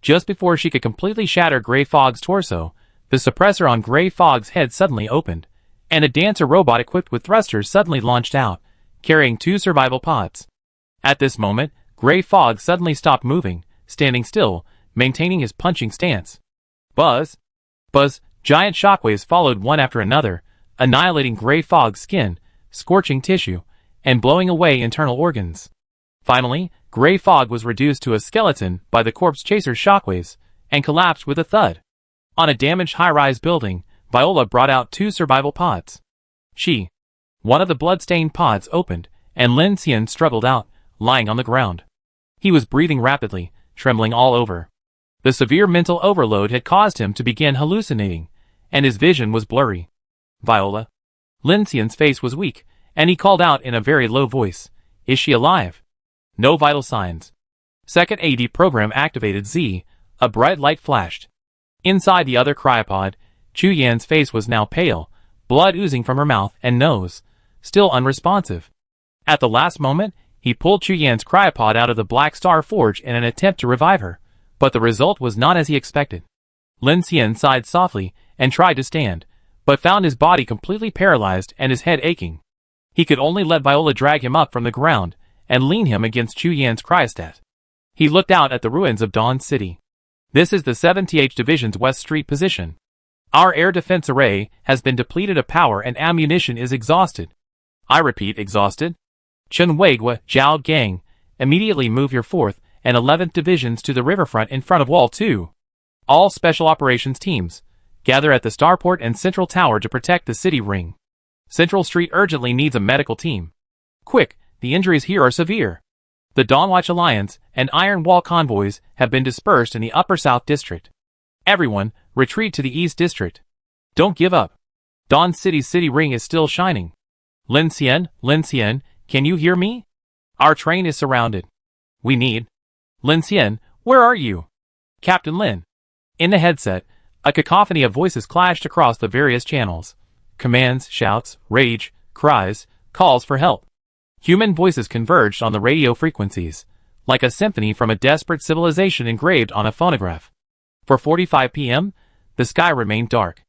S1: Just before she could completely shatter Grey Fog's torso, the suppressor on Grey Fog's head suddenly opened, and a dancer robot equipped with thrusters suddenly launched out, carrying 2 survival pods. At this moment, Grey Fog suddenly stopped moving, standing still, maintaining his punching stance. Buzz! Buzz! Giant shockwaves followed one after another, annihilating Grey Fog's skin, scorching tissue, and blowing away internal organs. Finally, Grey Fog was reduced to a skeleton by the corpse chaser's shockwaves, and collapsed with a thud. On a damaged high-rise building, Viola brought out 2 survival pods. She. One of the blood-stained pods opened, and Lin Xian struggled out, lying on the ground. He was breathing rapidly, trembling all over. The severe mental overload had caused him to begin hallucinating, and his vision was blurry. Viola. Lin Xian's face was weak, and he called out in a very low voice, "Is she alive?" No vital signs. Second AD program activated. Z. A bright light flashed. Inside the other cryopod, Chu Yan's face was now pale, blood oozing from her mouth and nose, still unresponsive. At the last moment, he pulled Chu Yan's cryopod out of the Black Star Forge in an attempt to revive her, but the result was not as he expected. Lin Xian sighed softly and tried to stand, but found his body completely paralyzed and his head aching. He could only let Viola drag him up from the ground and lean him against Chu Yan's cryostat. He looked out at the ruins of Dawn City. This is the 7th Division's West Street position. Our air defense array has been depleted of power and ammunition is exhausted. I repeat, exhausted. Chen Weigua, Zhao Gang, immediately move your 4th and 11th Divisions to the riverfront in front of Wall 2. All Special Operations teams, gather at the Starport and Central Tower to protect the city ring. Central Street urgently needs a medical team. Quick, the injuries here are severe. The Dawnwatch Alliance and Iron Wall convoys have been dispersed in the Upper South District. Everyone, retreat to the East District. Don't give up. Dawn City's city ring is still shining. Lin Xian, can you hear me? Our train is surrounded. We need. Lin Xian, where are you? Captain Lin. In the headset, a cacophony of voices clashed across the various channels. Commands, shouts, rage, cries, calls for help. Human voices converged on the radio frequencies, like a symphony from a desperate civilization engraved on a phonograph. For 45 p.m., the sky remained dark.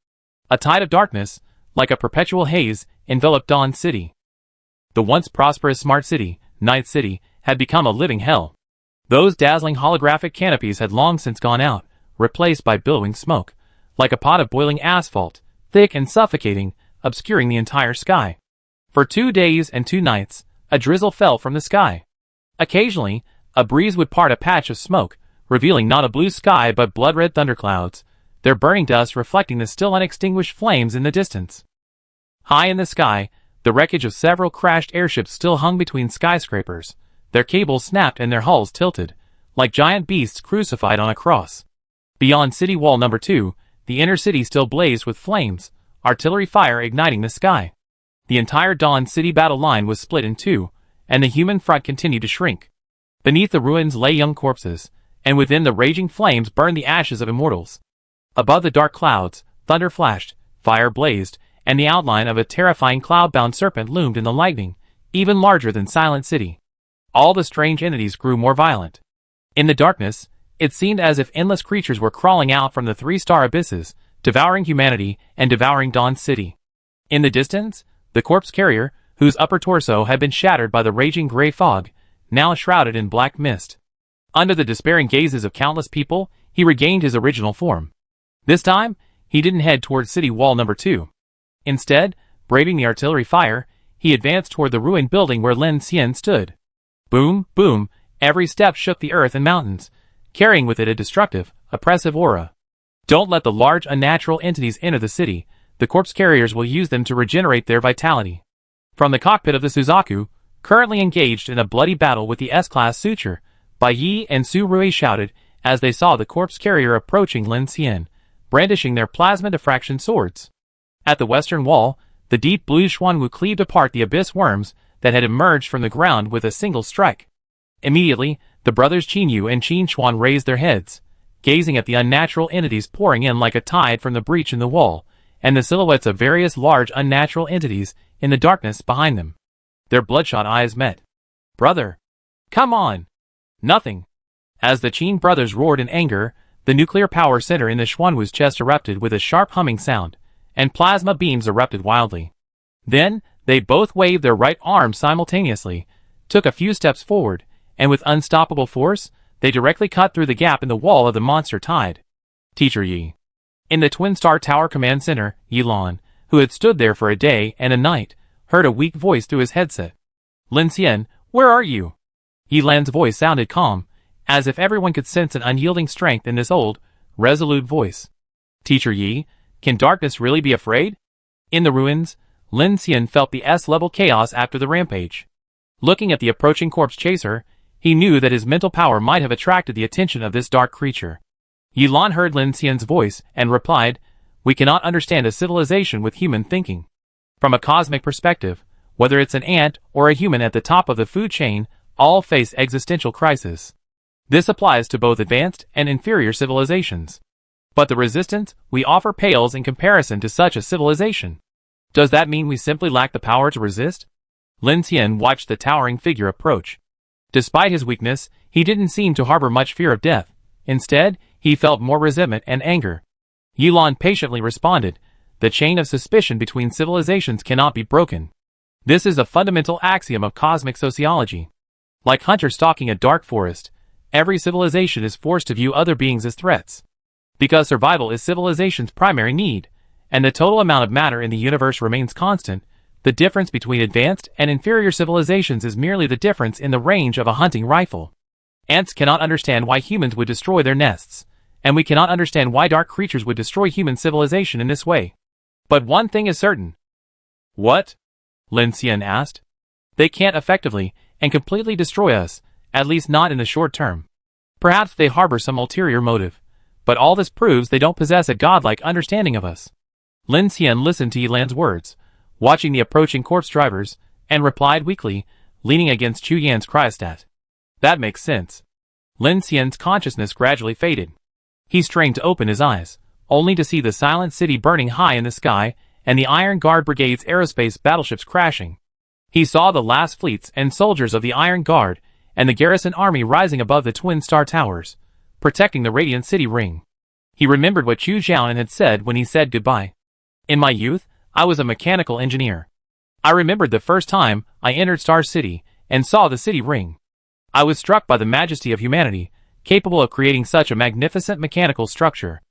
S1: A tide of darkness, like a perpetual haze, enveloped Dawn City. The once prosperous smart city, Night City, had become a living hell. Those dazzling holographic canopies had long since gone out, replaced by billowing smoke, like a pot of boiling asphalt, thick and suffocating, obscuring the entire sky. For 2 days and 2 nights, a drizzle fell from the sky. Occasionally, a breeze would part a patch of smoke, revealing not a blue sky but blood-red thunderclouds, their burning dust reflecting the still unextinguished flames in the distance. High in the sky, the wreckage of several crashed airships still hung between skyscrapers, their cables snapped and their hulls tilted, like giant beasts crucified on a cross. Beyond City Wall No. 2, the inner city still blazed with flames, artillery fire igniting the sky. The entire Dawn City battle line was split in two, and the human front continued to shrink. Beneath the ruins lay young corpses, and within the raging flames burned the ashes of immortals. Above the dark clouds, thunder flashed, fire blazed, and the outline of a terrifying cloud-bound serpent loomed in the lightning, even larger than Silent City. All the strange entities grew more violent. In the darkness, it seemed as if endless creatures were crawling out from the 3-star abysses, devouring humanity and devouring Dawn City. In the distance, the corpse carrier, whose upper torso had been shattered by the raging gray fog, now shrouded in black mist. Under the despairing gazes of countless people, he regained his original form. This time, he didn't head toward City Wall No. 2. Instead, braving the artillery fire, he advanced toward the ruined building where Lin Xian stood. Boom, boom, every step shook the earth and mountains, carrying with it a destructive, oppressive aura. Don't let the large unnatural entities enter the city. The corpse carriers will use them to regenerate their vitality. From the cockpit of the Suzaku, currently engaged in a bloody battle with the S-Class Suture, Bai Yi and Su Rui shouted as they saw the corpse carrier approaching Lin Xian, brandishing their plasma diffraction swords. At the western wall, the deep blue Xuanwu cleaved apart the abyss worms that had emerged from the ground with a single strike. Immediately, the brothers Qinyu and Qin Xuan raised their heads, gazing at the unnatural entities pouring in like a tide from the breach in the wall, and the silhouettes of various large unnatural entities in the darkness behind them. Their bloodshot eyes met. "Brother! Come on!" "Nothing." As the Qin brothers roared in anger, the nuclear power center in the Xuanwu's chest erupted with a sharp humming sound, and plasma beams erupted wildly. Then, they both waved their right arms simultaneously, took a few steps forward, and with unstoppable force, they directly cut through the gap in the wall of the monster tide. Teacher Yi. In the Twin Star Tower Command Center, Yilan, who had stood there for a day and a night, heard a weak voice through his headset. "Lin Xian, where are you?" Yilan's voice sounded calm, as if everyone could sense an unyielding strength in this old, resolute voice. "Teacher Yi, can darkness really be afraid?" In the ruins, Lin Xian felt the S-level chaos after the rampage. Looking at the approaching corpse chaser, he knew that his mental power might have attracted the attention of this dark creature. Yilan heard Lin Xian's voice and replied, "We cannot understand a civilization with human thinking. From a cosmic perspective, whether it's an ant or a human at the top of the food chain, all face existential crisis. This applies to both advanced and inferior civilizations. But the resistance we offer pales in comparison to such a civilization. Does that mean we simply lack the power to resist?" Lin Xian watched the towering figure approach. Despite his weakness, he didn't seem to harbor much fear of death. Instead, he felt more resentment and anger. Yilan patiently responded, "The chain of suspicion between civilizations cannot be broken. This is a fundamental axiom of cosmic sociology. Like hunters stalking a dark forest, every civilization is forced to view other beings as threats. Because survival is civilization's primary need, and the total amount of matter in the universe remains constant, the difference between advanced and inferior civilizations is merely the difference in the range of a hunting rifle. Ants cannot understand why humans would destroy their nests, and we cannot understand why dark creatures would destroy human civilization in this way. But one thing is certain." "What?" Lin Xian asked. "They can't effectively and completely destroy us, at least not in the short term. Perhaps they harbor some ulterior motive, but all this proves they don't possess a godlike understanding of us." Lin Xian listened to Yilan's words, watching the approaching corpse drivers, and replied weakly, leaning against Chu Yan's cryostat. "That makes sense." Lin Xian's consciousness gradually faded. He strained to open his eyes, only to see the silent city burning high in the sky and the Iron Guard Brigade's aerospace battleships crashing. He saw the last fleets and soldiers of the Iron Guard and the garrison army rising above the Twin Star Towers, protecting the Radiant City Ring. He remembered what Chu Xiaonan had said when he said goodbye. "In my youth, I was a mechanical engineer. I remembered the first time I entered Star City and saw the city ring. I was struck by the majesty of humanity, capable of creating such a magnificent mechanical structure.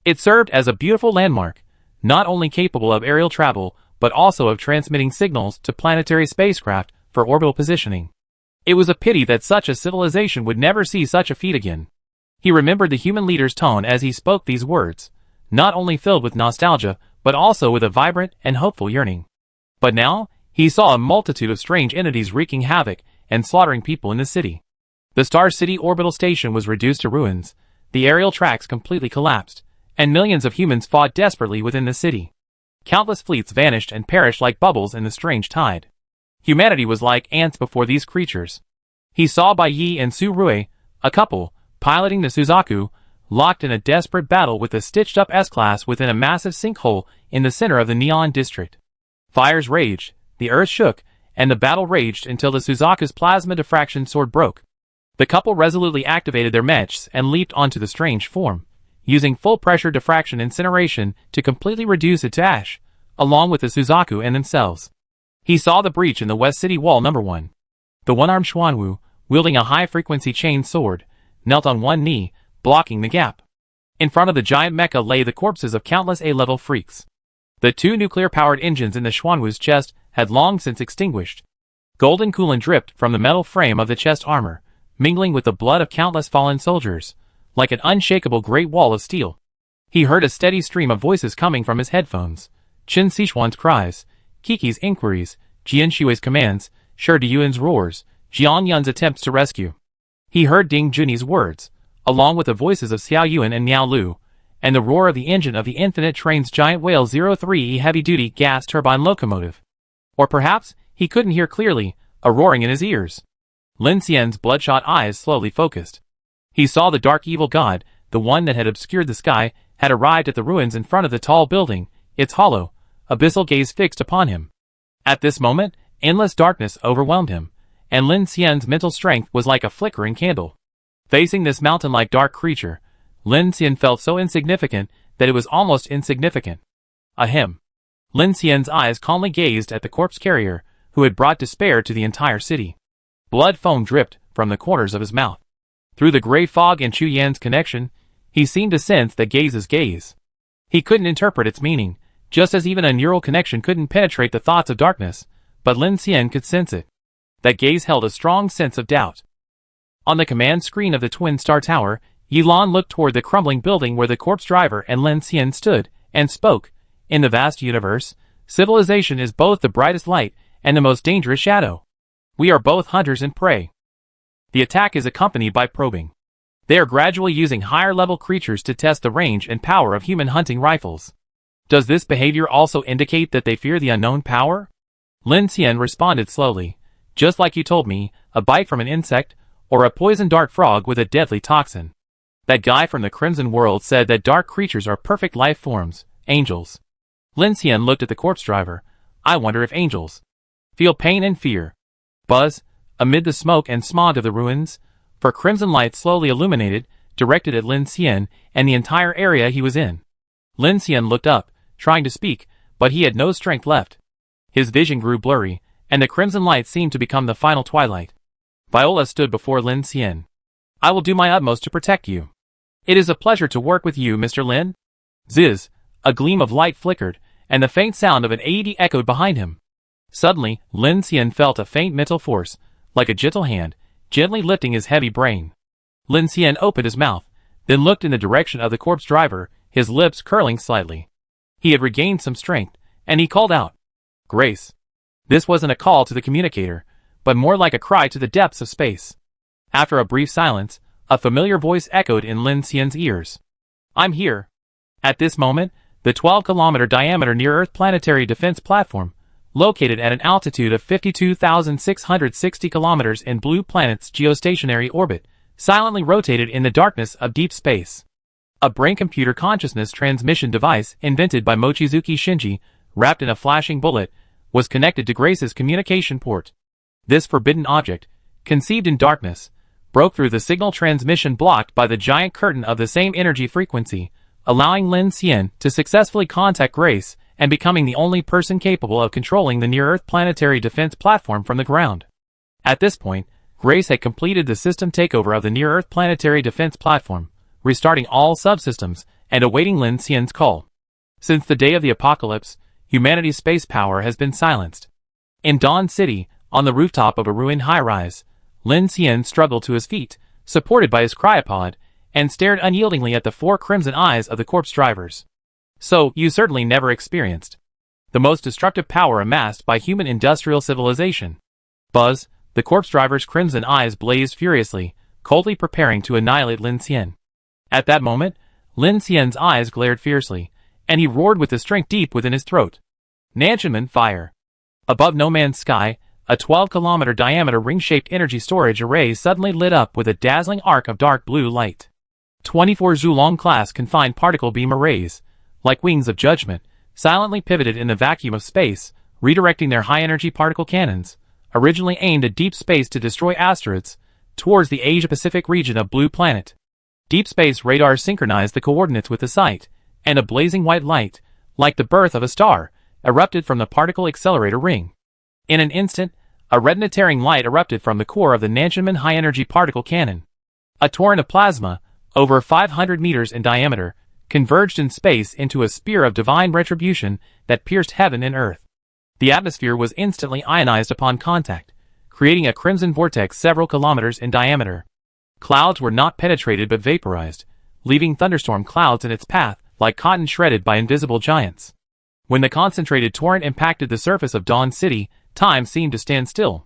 S1: It served as a beautiful landmark, not only capable of aerial travel, but also of transmitting signals to planetary spacecraft for orbital positioning. It was a pity that such a civilization would never see such a feat again." He remembered the human leader's tone as he spoke these words, not only filled with nostalgia, but also with a vibrant and hopeful yearning. But now, he saw a multitude of strange entities wreaking havoc and slaughtering people in the city. The Star City orbital station was reduced to ruins, the aerial tracks completely collapsed, and millions of humans fought desperately within the city. Countless fleets vanished and perished like bubbles in the strange tide. Humanity was like ants before these creatures. He saw Bai Yi and Su Rui, a couple, piloting the Suzaku, locked in a desperate battle with a stitched-up S-Class within a massive sinkhole in the center of the Neon District. Fires raged, the earth shook, and the battle raged until the Suzaku's plasma diffraction sword broke. The couple resolutely activated their mechs and leaped onto the strange form, using full-pressure diffraction incineration to completely reduce it to ash, along with the Suzaku and themselves. He saw the breach in the West City Wall No. 1. The one-armed Xuanwu, wielding a high-frequency chain sword, knelt on one knee, blocking the gap. In front of the giant mecha lay the corpses of countless A-level freaks. The two nuclear-powered engines in the Xuanwu's chest had long since extinguished. Golden coolant dripped from the metal frame of the chest armor, mingling with the blood of countless fallen soldiers, like an unshakable great wall of steel. He heard a steady stream of voices coming from his headphones. Qin Sichuan's cries, Kiki's inquiries, Jian Shui's commands, Shi Deyuan's roars, Jiang Yun's attempts to rescue. He heard Ding Junyi's words, along with the voices of Xiao Yuan and Miao Lu, and the roar of the engine of the Infinite Train's giant Whale 03E heavy-duty gas turbine locomotive. Or perhaps, he couldn't hear clearly, a roaring in his ears. Lin Xian's bloodshot eyes slowly focused. He saw the dark evil god, the one that had obscured the sky, had arrived at the ruins in front of the tall building, its hollow, abyssal gaze fixed upon him. At this moment, endless darkness overwhelmed him, and Lin Xian's mental strength was like a flickering candle. Facing this mountain-like dark creature, Lin Xian felt so insignificant that it was almost insignificant. Ahem. Lin Xian's eyes calmly gazed at the corpse carrier, who had brought despair to the entire city. Blood foam dripped from the corners of his mouth. Through the gray fog and Chu Yan's connection, he seemed to sense that gaze's gaze. He couldn't interpret its meaning, just as even a neural connection couldn't penetrate the thoughts of darkness, but Lin Xian could sense it. That gaze held a strong sense of doubt. On the command screen of the Twin Star Tower, Yilan looked toward the crumbling building where the corpse driver and Lin Xian stood, and spoke. In the vast universe, Civilization is both the brightest light and the most dangerous shadow. We are both hunters and prey. The attack is accompanied by probing. They are gradually using higher-level creatures to test the range and power of human hunting rifles. Does this behavior also indicate that they fear the unknown power? Lin Xian responded slowly. Just like you told me, a bite from an insect, or a poison dart frog with a deadly toxin. That guy from the Crimson World said that dark creatures are perfect life forms, angels. Lin Xian looked at the corpse driver. I wonder if angels feel pain and fear. Buzz, amid the smoke and smog of the ruins, for crimson light slowly illuminated, directed at Lin Xian and the entire area he was in. Lin Xian looked up, trying to speak, but he had no strength left. His vision grew blurry, and the crimson light seemed to become the final twilight. Viola stood before Lin Xian. I will do my utmost to protect you. It is a pleasure to work with you, Mr. Lin. Ziz, a gleam of light flickered, and the faint sound of an AED echoed behind him. Suddenly, Lin Xian felt a faint mental force, like a gentle hand, gently lifting his heavy brain. Lin Xian opened his mouth, then looked in the direction of the corpse driver, his lips curling slightly. He had regained some strength, and he called out, Grace. This wasn't a call to the communicator, but more like a cry to the depths of space. After a brief silence, a familiar voice echoed in Lin Xian's ears. I'm here. At this moment, the 12-kilometer diameter near-Earth planetary defense platform, located at an altitude of 52,660 kilometers in Blue Planet's geostationary orbit, silently rotated in the darkness of deep space. A brain computer consciousness transmission device invented by Mochizuki Shinji, wrapped in a flashing bullet, was connected to Grace's communication port. This forbidden object, conceived in darkness, broke through the signal transmission blocked by the giant curtain of the same energy frequency, allowing Lin Xian to successfully contact Grace and becoming the only person capable of controlling the near-Earth planetary defense platform from the ground. At this point, Grace had completed the system takeover of the near-Earth planetary defense platform, restarting all subsystems and awaiting Lin Xian's call. Since the day of the apocalypse, humanity's space power has been silenced. In Dawn City, on the rooftop of a ruined high-rise, Lin Xian struggled to his feet, supported by his cryopod, and stared unyieldingly at the four crimson eyes of the corpse drivers. So, you certainly never experienced the most destructive power amassed by human industrial civilization. Buzz, the corpse driver's crimson eyes blazed furiously, coldly preparing to annihilate Lin Xian. At that moment, Lin Xian's eyes glared fiercely, and he roared with the strength deep within his throat. Nanshanman fire. Above No Man's Sky, a 12-kilometer diameter ring-shaped energy storage array suddenly lit up with a dazzling arc of dark blue light. 24 Zhulong-class confined particle beam arrays, like wings of judgment, silently pivoted in the vacuum of space, redirecting their high-energy particle cannons, originally aimed at deep space to destroy asteroids, towards the Asia-Pacific region of Blue Planet. Deep space radars synchronized the coordinates with the site, and a blazing white light, like the birth of a star, erupted from the particle accelerator ring. In an instant, a retina-tearing light erupted from the core of the Nanshanman high-energy particle cannon. A torrent of plasma, over 500 meters in diameter, converged in space into a spear of divine retribution that pierced heaven and earth. The atmosphere was instantly ionized upon contact, creating a crimson vortex several kilometers in diameter. Clouds were not penetrated but vaporized, leaving thunderstorm clouds in its path like cotton shredded by invisible giants. When the concentrated torrent impacted the surface of Dawn City, time seemed to stand still.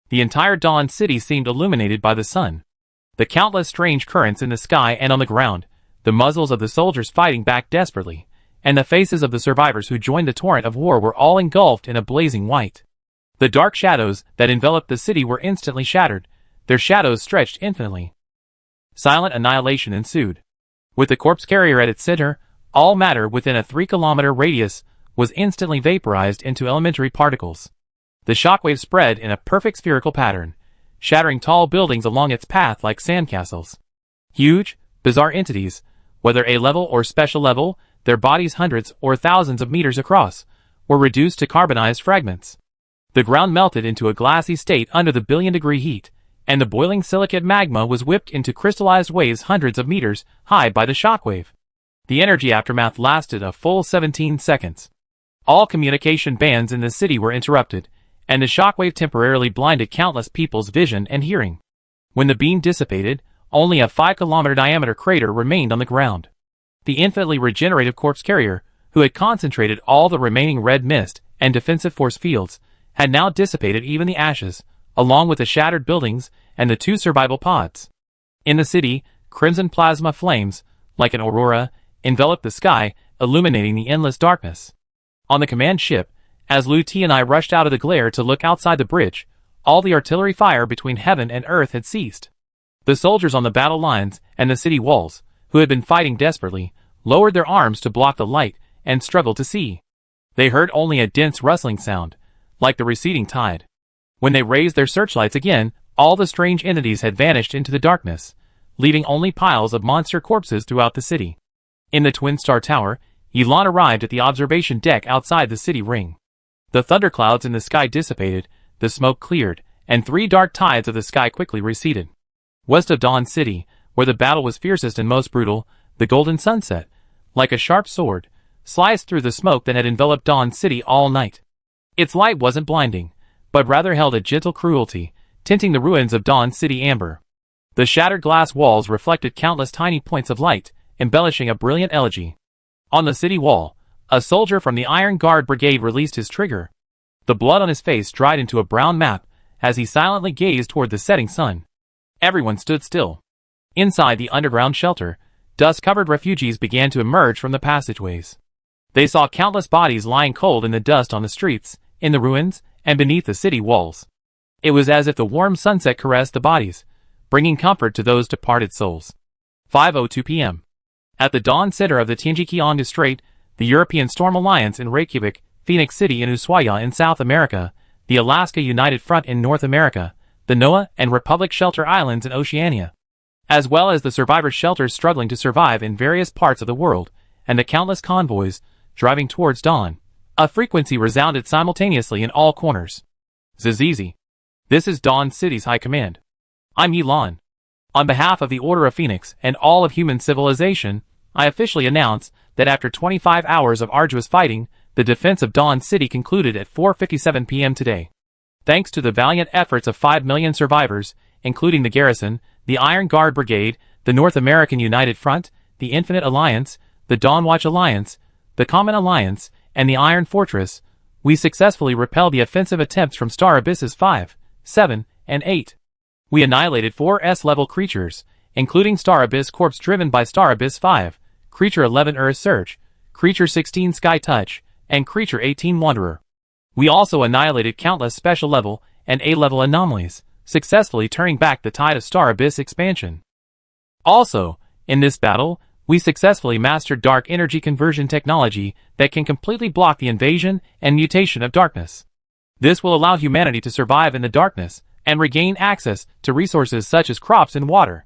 S1: The entire Dawn City seemed illuminated by the sun. The countless strange currents in the sky and on the ground, the muzzles of the soldiers fighting back desperately, and the faces of the survivors who joined the torrent of war were all engulfed in a blazing white. The dark shadows that enveloped the city were instantly shattered, their shadows stretched infinitely. Silent annihilation ensued. With the corpse carrier at its center, all matter within a 3-kilometer radius was instantly vaporized into elementary particles. The shockwave spread in a perfect spherical pattern, shattering tall buildings along its path like sandcastles. Huge, bizarre entities, whether A-level or special level, their bodies hundreds or thousands of meters across, were reduced to carbonized fragments. The ground melted into a glassy state under the billion-degree heat, and the boiling silicate magma was whipped into crystallized waves hundreds of meters high by the shockwave. The energy aftermath lasted a full 17 seconds. All communication bands in the city were interrupted, and the shockwave temporarily blinded countless people's vision and hearing. When the beam dissipated, only a 5-kilometer diameter crater remained on the ground. The infinitely regenerative corpse carrier, who had concentrated all the remaining red mist and defensive force fields, had now dissipated even the ashes, along with the shattered buildings and the 2 survival pods. In the city, crimson plasma flames, like an aurora, enveloped the sky, illuminating the endless darkness. On the command ship, as Lu Ti and I rushed out of the glare to look outside the bridge, all the artillery fire between heaven and earth had ceased. The soldiers on the battle lines and the city walls, who had been fighting desperately, lowered their arms to block the light and struggled to see. They heard only a dense rustling sound, like the receding tide. When they raised their searchlights again, all the strange entities had vanished into the darkness, leaving only piles of monster corpses throughout the city. In the Twin Star Tower, Yilan arrived at the observation deck outside the city ring. The thunderclouds in the sky dissipated, the smoke cleared, and 3 dark tides of the sky quickly receded. West of Dawn City, where the battle was fiercest and most brutal, the golden sunset, like a sharp sword, sliced through the smoke that had enveloped Dawn City all night. Its light wasn't blinding, but rather held a gentle cruelty, tinting the ruins of Dawn City amber. The shattered glass walls reflected countless tiny points of light, embellishing a brilliant elegy. On the city wall, a soldier from the Iron Guard Brigade released his trigger. The blood on his face dried into a brown map as he silently gazed toward the setting sun. Everyone stood still. Inside the underground shelter, dust-covered refugees began to emerge from the passageways. They saw countless bodies lying cold in the dust on the streets, in the ruins, and beneath the city walls. It was as if the warm sunset caressed the bodies, bringing comfort to those departed souls. 5:02 p.m. At the dawn center of the Tianjiki-Onga Strait, the European Storm Alliance in Reykjavik, Phoenix City in Ushuaia in South America, the Alaska United Front in North America, the NOAA and Republic Shelter Islands in Oceania, as well as the survivor shelters struggling to survive in various parts of the world, and the countless convoys driving towards dawn. A frequency resounded simultaneously in all corners. Zizizi. This is Dawn City's High Command. I'm Yilan. On behalf of the Order of Phoenix and all of human civilization, I officially announce that after 25 hours of arduous fighting, the defense of Dawn City concluded at 4:57 p.m. today. Thanks to the valiant efforts of 5 million survivors, including the Garrison, the Iron Guard Brigade, the North American United Front, the Infinite Alliance, the Dawnwatch Alliance, the Common Alliance, and the Iron Fortress, we successfully repelled the offensive attempts from Star Abysses 5, 7, and 8. We annihilated 4 S-level creatures, including Star Abyss Corps driven by Star Abyss 5, Creature 11 Earth Surge, Creature 16 Sky Touch, and Creature 18 Wanderer. We also annihilated countless special level and A-level anomalies, successfully turning back the tide of Star Abyss expansion. Also, in this battle, we successfully mastered dark energy conversion technology that can completely block the invasion and mutation of darkness. This will allow humanity to survive in the darkness and regain access to resources such as crops and water.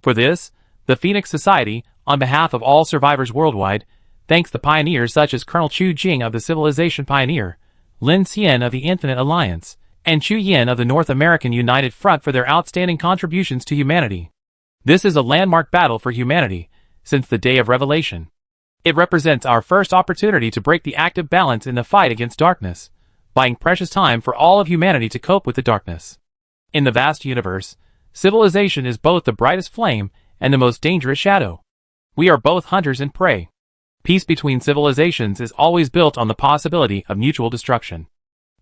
S1: For this, the Phoenix Society, on behalf of all survivors worldwide, thanks the pioneers such as Colonel Chu Jing of the Civilization Pioneer, Lin Xian of the Infinite Alliance, and Chu Yin of the North American United Front for their outstanding contributions to humanity. This is a landmark battle for humanity since the Day of Revelation. It represents our first opportunity to break the active balance in the fight against darkness, buying precious time for all of humanity to cope with the darkness. In the vast universe, civilization is both the brightest flame and the most dangerous shadow. We are both hunters and prey. Peace between civilizations is always built on the possibility of mutual destruction.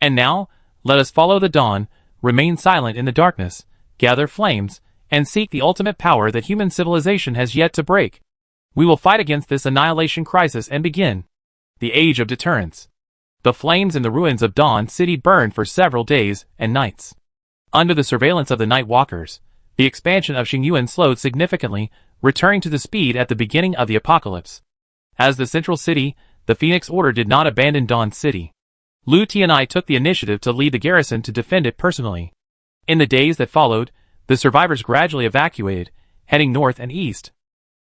S1: And now, let us follow the dawn, remain silent in the darkness, gather flames, and seek the ultimate power that human civilization has yet to break. We will fight against this annihilation crisis and begin the Age of Deterrence. The flames in the ruins of Dawn City burned for several days and nights. Under the surveillance of the Night Walkers, the expansion of Xingyuan slowed significantly, returning to the speed at the beginning of the apocalypse. As the central city, the Phoenix Order did not abandon Dawn City. Lu Ti and I took the initiative to lead the garrison to defend it personally. In the days that followed, the survivors gradually evacuated, heading north and east.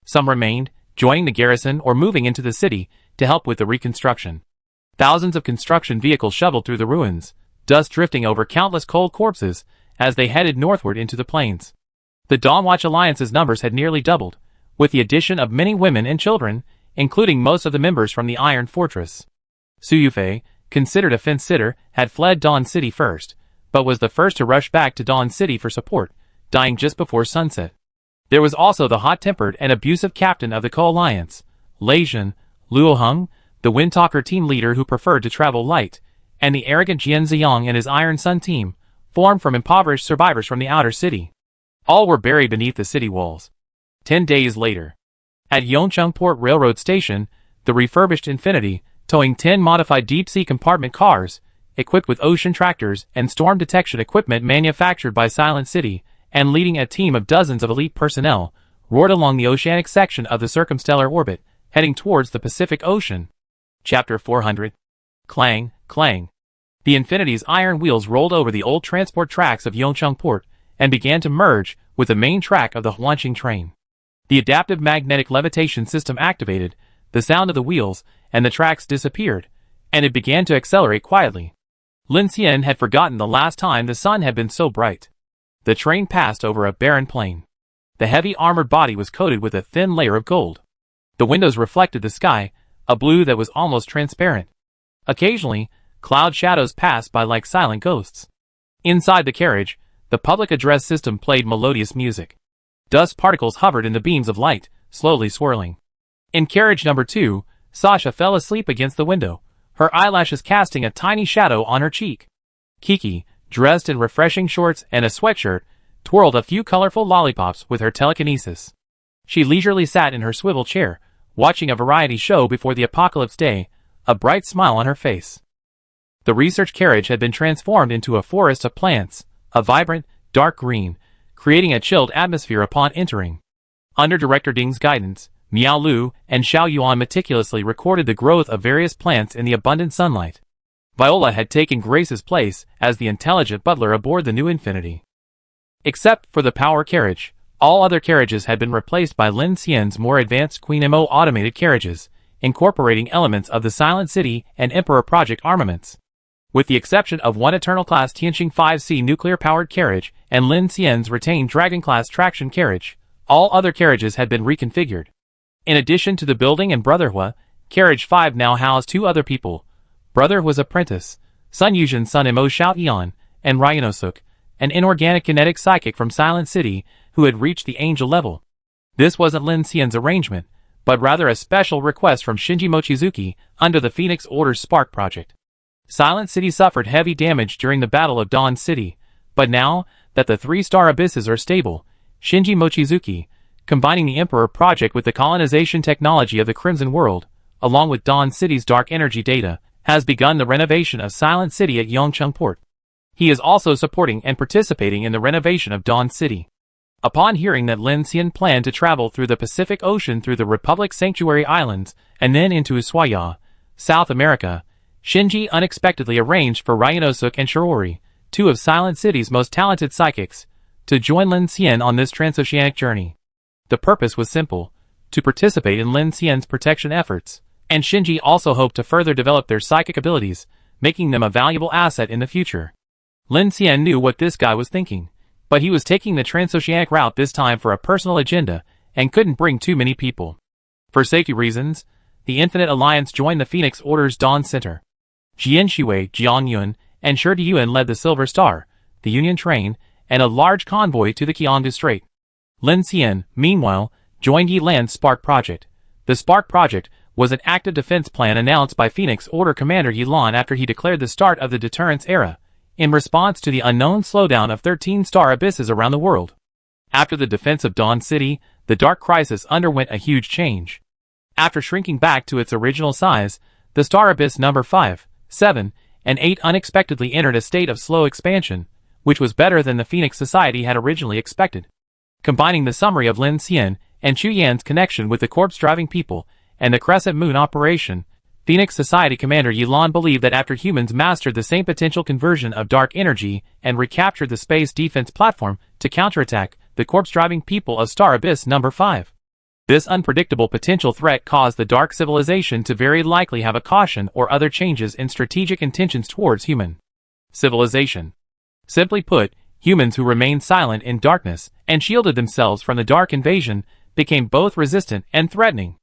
S1: Some remained, joining the garrison or moving into the city to help with the reconstruction. Thousands of construction vehicles shoveled through the ruins, dust drifting over countless cold corpses as they headed northward into the plains. The Dawnwatch Alliance's numbers had nearly doubled, with the addition of many women and children, including most of the members from the Iron Fortress. Su Yufei, considered a fence-sitter, had fled Dawn City first, but was the first to rush back to Dawn City for support, dying just before sunset. There was also the hot-tempered and abusive captain of the Co-Alliance, Lei Jun, Luo Heng, the Windtalker team leader who preferred to travel light, and the arrogant Jian Ziyang and his Iron Sun team, formed from impoverished survivors from the outer city. All were buried beneath the city walls. 10 days later, at Yongcheng Port Railroad Station, the refurbished Infinity, towing 10 modified deep-sea compartment cars, equipped with ocean tractors and storm detection equipment manufactured by Silent City, and leading a team of dozens of elite personnel, roared along the oceanic section of the circumstellar orbit, heading towards the Pacific Ocean. Chapter 400. Clang, clang. The Infinity's iron wheels rolled over the old transport tracks of Yongcheng Port and began to merge with the main track of the Huanqing train. The adaptive magnetic levitation system activated, the sound of the wheels and the tracks disappeared, and it began to accelerate quietly. Lin Xian had forgotten the last time the sun had been so bright. The train passed over a barren plain. The heavy armored body was coated with a thin layer of gold. The windows reflected the sky, a blue that was almost transparent. Occasionally, cloud shadows passed by like silent ghosts. Inside the carriage, the public address system played melodious music. Dust particles hovered in the beams of light, slowly swirling. In carriage number 2, Sasha fell asleep against the window, her eyelashes casting a tiny shadow on her cheek. Kiki, dressed in refreshing shorts and a sweatshirt, twirled a few colorful lollipops with her telekinesis. She leisurely sat in her swivel chair, watching a variety show before the apocalypse day, a bright smile on her face. The research carriage had been transformed into a forest of plants, a vibrant, dark green, creating a chilled atmosphere upon entering. Under Director Ding's guidance, Miao Lu and Xiao Yuan meticulously recorded the growth of various plants in the abundant sunlight. Viola had taken Grace's place as the intelligent butler aboard the new Infinity. Except for the power carriage, all other carriages had been replaced by Lin Xian's more advanced Queen Mo automated carriages, incorporating elements of the Silent City and Emperor Project armaments. With the exception of one Eternal-class Tianqing 5C nuclear-powered carriage and Lin Xian's retained Dragon-class traction carriage, all other carriages had been reconfigured. In addition to the building and Brotherhua, Carriage 5 now housed 2 other people. Brotherhua's apprentice, Sun Yuzhen's son Imo Xiaoyan, and Ryanosuk, an inorganic kinetic psychic from Silent City who had reached the angel level. This wasn't Lin Xian's arrangement, but rather a special request from Shinji Mochizuki under the Phoenix Order's Spark project. Silent City suffered heavy damage during the Battle of Dawn City, but now that the 3-star abysses are stable, Shinji Mochizuki, combining the Emperor project with the colonization technology of the Crimson World, along with Dawn City's dark energy data, has begun the renovation of Silent City at Yongcheng Port. He is also supporting and participating in the renovation of Dawn City. Upon hearing that Lin Xian planned to travel through the Pacific Ocean through the Republic Sanctuary Islands and then into Ushuaia, South America, Shinji unexpectedly arranged for Ryanosuk and Shirori, 2 of Silent City's most talented psychics, to join Lin Xian on this transoceanic journey. The purpose was simple: to participate in Lin Xian's protection efforts, and Shinji also hoped to further develop their psychic abilities, making them a valuable asset in the future. Lin Xian knew what this guy was thinking, but he was taking the transoceanic route this time for a personal agenda, and couldn't bring too many people. For safety reasons, the Infinite Alliance joined the Phoenix Order's Dawn Center. Jian Shui, Jiang Yun, and Shi Diyuan led the Silver Star, the Union Train, and a large convoy to the Qiandu Strait. Lin Xian, meanwhile, joined Yi Lan's Spark Project. The Spark Project was an active defense plan announced by Phoenix Order Commander Yi Lan after he declared the start of the deterrence era, in response to the unknown slowdown of 13-star abysses around the world. After the defense of Dawn City, the Dark Crisis underwent a huge change. After shrinking back to its original size, the Star Abyss number 5, 7, and 8 unexpectedly entered a state of slow expansion, which was better than the Phoenix Society had originally expected. Combining the summary of Lin Xian and Chu Yan's connection with the corpse-driving people and the Crescent Moon operation, Phoenix Society Commander Yi Lan believed that after humans mastered the same potential conversion of dark energy and recaptured the space defense platform to counterattack the corpse-driving people of Star Abyss number 5. This unpredictable potential threat caused the Dark Civilization to very likely have a caution or other changes in strategic intentions towards human civilization. Simply put, humans who remained silent in darkness and shielded themselves from the dark invasion became both resistant and threatening.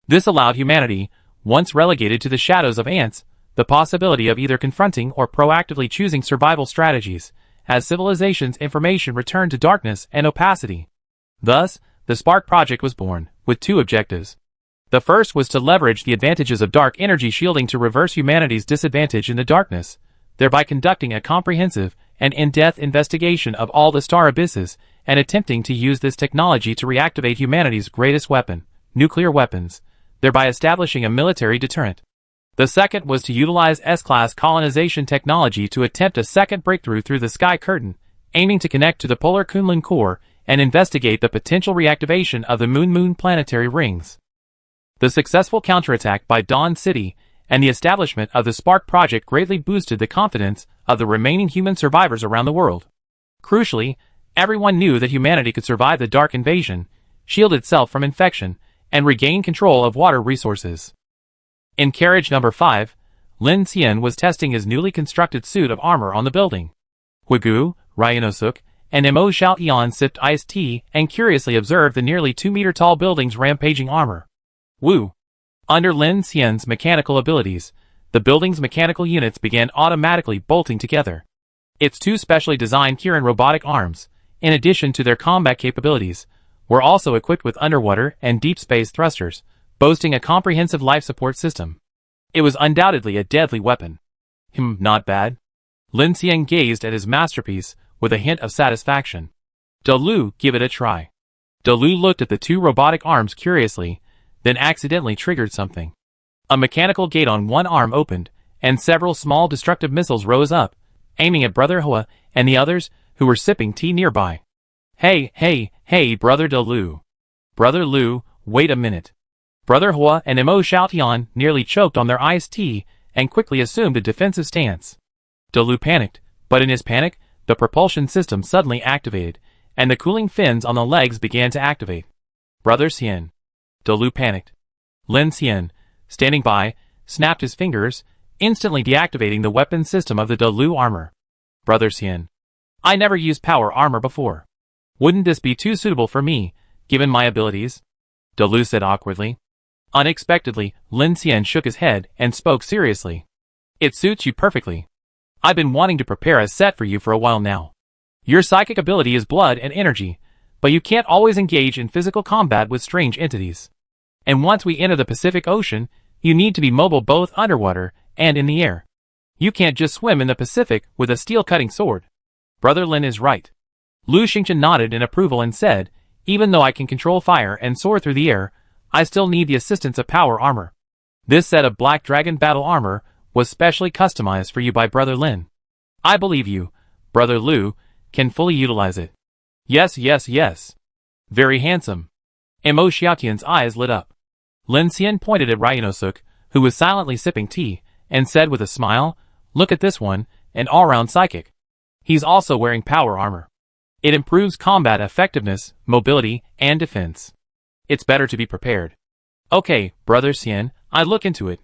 S1: This allowed humanity, once relegated to the shadows of ants, the possibility of either confronting or proactively choosing survival strategies, as civilization's information returned to darkness and opacity. Thus, the Spark Project was born, with 2 objectives. The first was to leverage the advantages of dark energy shielding to reverse humanity's disadvantage in the darkness, thereby conducting a comprehensive and in-depth investigation of all the star abysses and attempting to use this technology to reactivate humanity's greatest weapon, nuclear weapons, thereby establishing a military deterrent. The second was to utilize S-class colonization technology to attempt a second breakthrough through the Sky Curtain, aiming to connect to the polar Kunlun core and investigate the potential reactivation of the Moon planetary rings. The successful counterattack by Dawn City and the establishment of the Spark Project greatly boosted the confidence of the remaining human survivors around the world. Crucially, everyone knew that humanity could survive the Dark Invasion, shield itself from infection, and regain control of water resources. In carriage number 5, Lin Xian was testing his newly constructed suit of armor on the building. Huigu, Ryanosuk, and Mo Xiaoyan sipped iced tea and curiously observed the nearly 2-meter-tall building's rampaging armor. Woo! Under Lin Xian's mechanical abilities, the building's mechanical units began automatically bolting together. Its 2 specially designed Kirin robotic arms, in addition to their combat capabilities, were also equipped with underwater and deep space thrusters, boasting a comprehensive life support system. It was undoubtedly a deadly weapon. Not bad. Lin Xian gazed at his masterpiece with a hint of satisfaction. Dalu, give it a try. Dalu looked at the 2 robotic arms curiously, then accidentally triggered something. A mechanical gate on one arm opened, and several small destructive missiles rose up, aiming at Brother Hua and the others who were sipping tea nearby. Hey, Brother Dalu. Brother Lu, wait a minute. Brother Hua and Mo Xiaotian nearly choked on their iced tea and quickly assumed a defensive stance. Dalu panicked, but in his panic, the propulsion system suddenly activated, and the cooling fins on the legs began to activate. Brother Xian. Dalu panicked. Lin Xian, standing by, snapped his fingers, instantly deactivating the weapon system of the Dalu armor. Brother Xian. I never used power armor before. Wouldn't this be too suitable for me, given my abilities? Dalu said awkwardly. Unexpectedly, Lin Xian shook his head and spoke seriously. It suits you perfectly. I've been wanting to prepare a set for you for a while now. Your psychic ability is blood and energy, but you can't always engage in physical combat with strange entities. And once we enter the Pacific Ocean, you need to be mobile both underwater and in the air. You can't just swim in the Pacific with a steel-cutting sword. Brother Lin is right. Lu Xingchen nodded in approval and said, even though I can control fire and soar through the air, I still need the assistance of power armor. This set of Black Dragon battle armor was specially customized for you by Brother Lin. I believe you, Brother Lu, can fully utilize it. Yes. Very handsome. Mo Xiaotian's eyes lit up. Lin Xian pointed at Ryanosuk, who was silently sipping tea, and said with a smile, look at this one, an all-round psychic. He's also wearing power armor. It improves combat effectiveness, mobility, and defense. It's better to be prepared. Okay, Brother Xian, I look into it.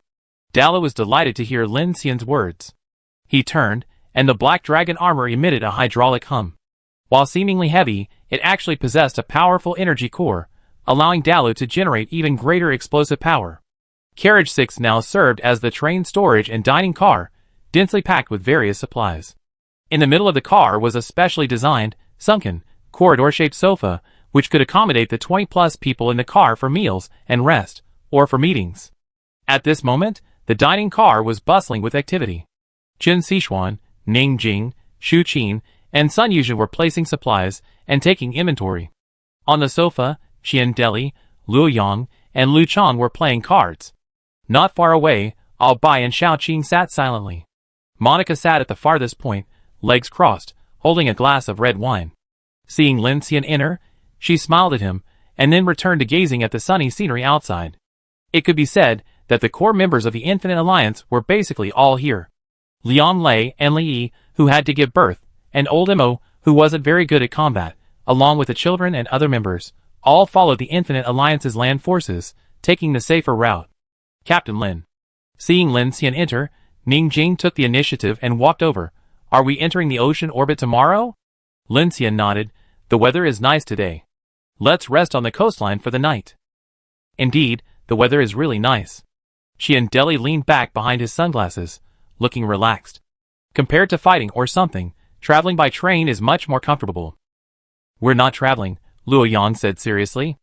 S1: Dalu was delighted to hear Lin Xian's words. He turned, and the Black Dragon armor emitted a hydraulic hum. While seemingly heavy, it actually possessed a powerful energy core, allowing Dalu to generate even greater explosive power. Carriage 6 now served as the train storage and dining car, densely packed with various supplies. In the middle of the car was a specially designed, sunken, corridor-shaped sofa, which could accommodate the 20-plus people in the car for meals and rest, or for meetings. At this moment, the dining car was bustling with activity. Chen Xishuan, Ning Jing, Xu Qin, and Sun Yuzhen were placing supplies and taking inventory. On the sofa, Qian Deli, Luo Yang, and Lu Chang were playing cards. Not far away, Al Bai and Xiao Qing sat silently. Monica sat at the farthest point, legs crossed, holding a glass of red wine. Seeing Lin Xian enter, she smiled at him, and then returned to gazing at the sunny scenery outside. It could be said that the core members of the Infinite Alliance were basically all here. Liang Lei and Li Yi, who had to give birth, and old Mo, who wasn't very good at combat, along with the children and other members, all followed the Infinite Alliance's land forces, taking the safer route. Captain Lin. Seeing Lin Xian enter, Ning Jing took the initiative and walked over. Are we entering the ocean orbit tomorrow? Lin Xian nodded. The weather is nice today. Let's rest on the coastline for the night. Indeed, the weather is really nice. Qian Deli leaned back behind his sunglasses, looking relaxed. Compared to fighting or something, traveling by train is much more comfortable. We're not traveling, Luo Yang said seriously.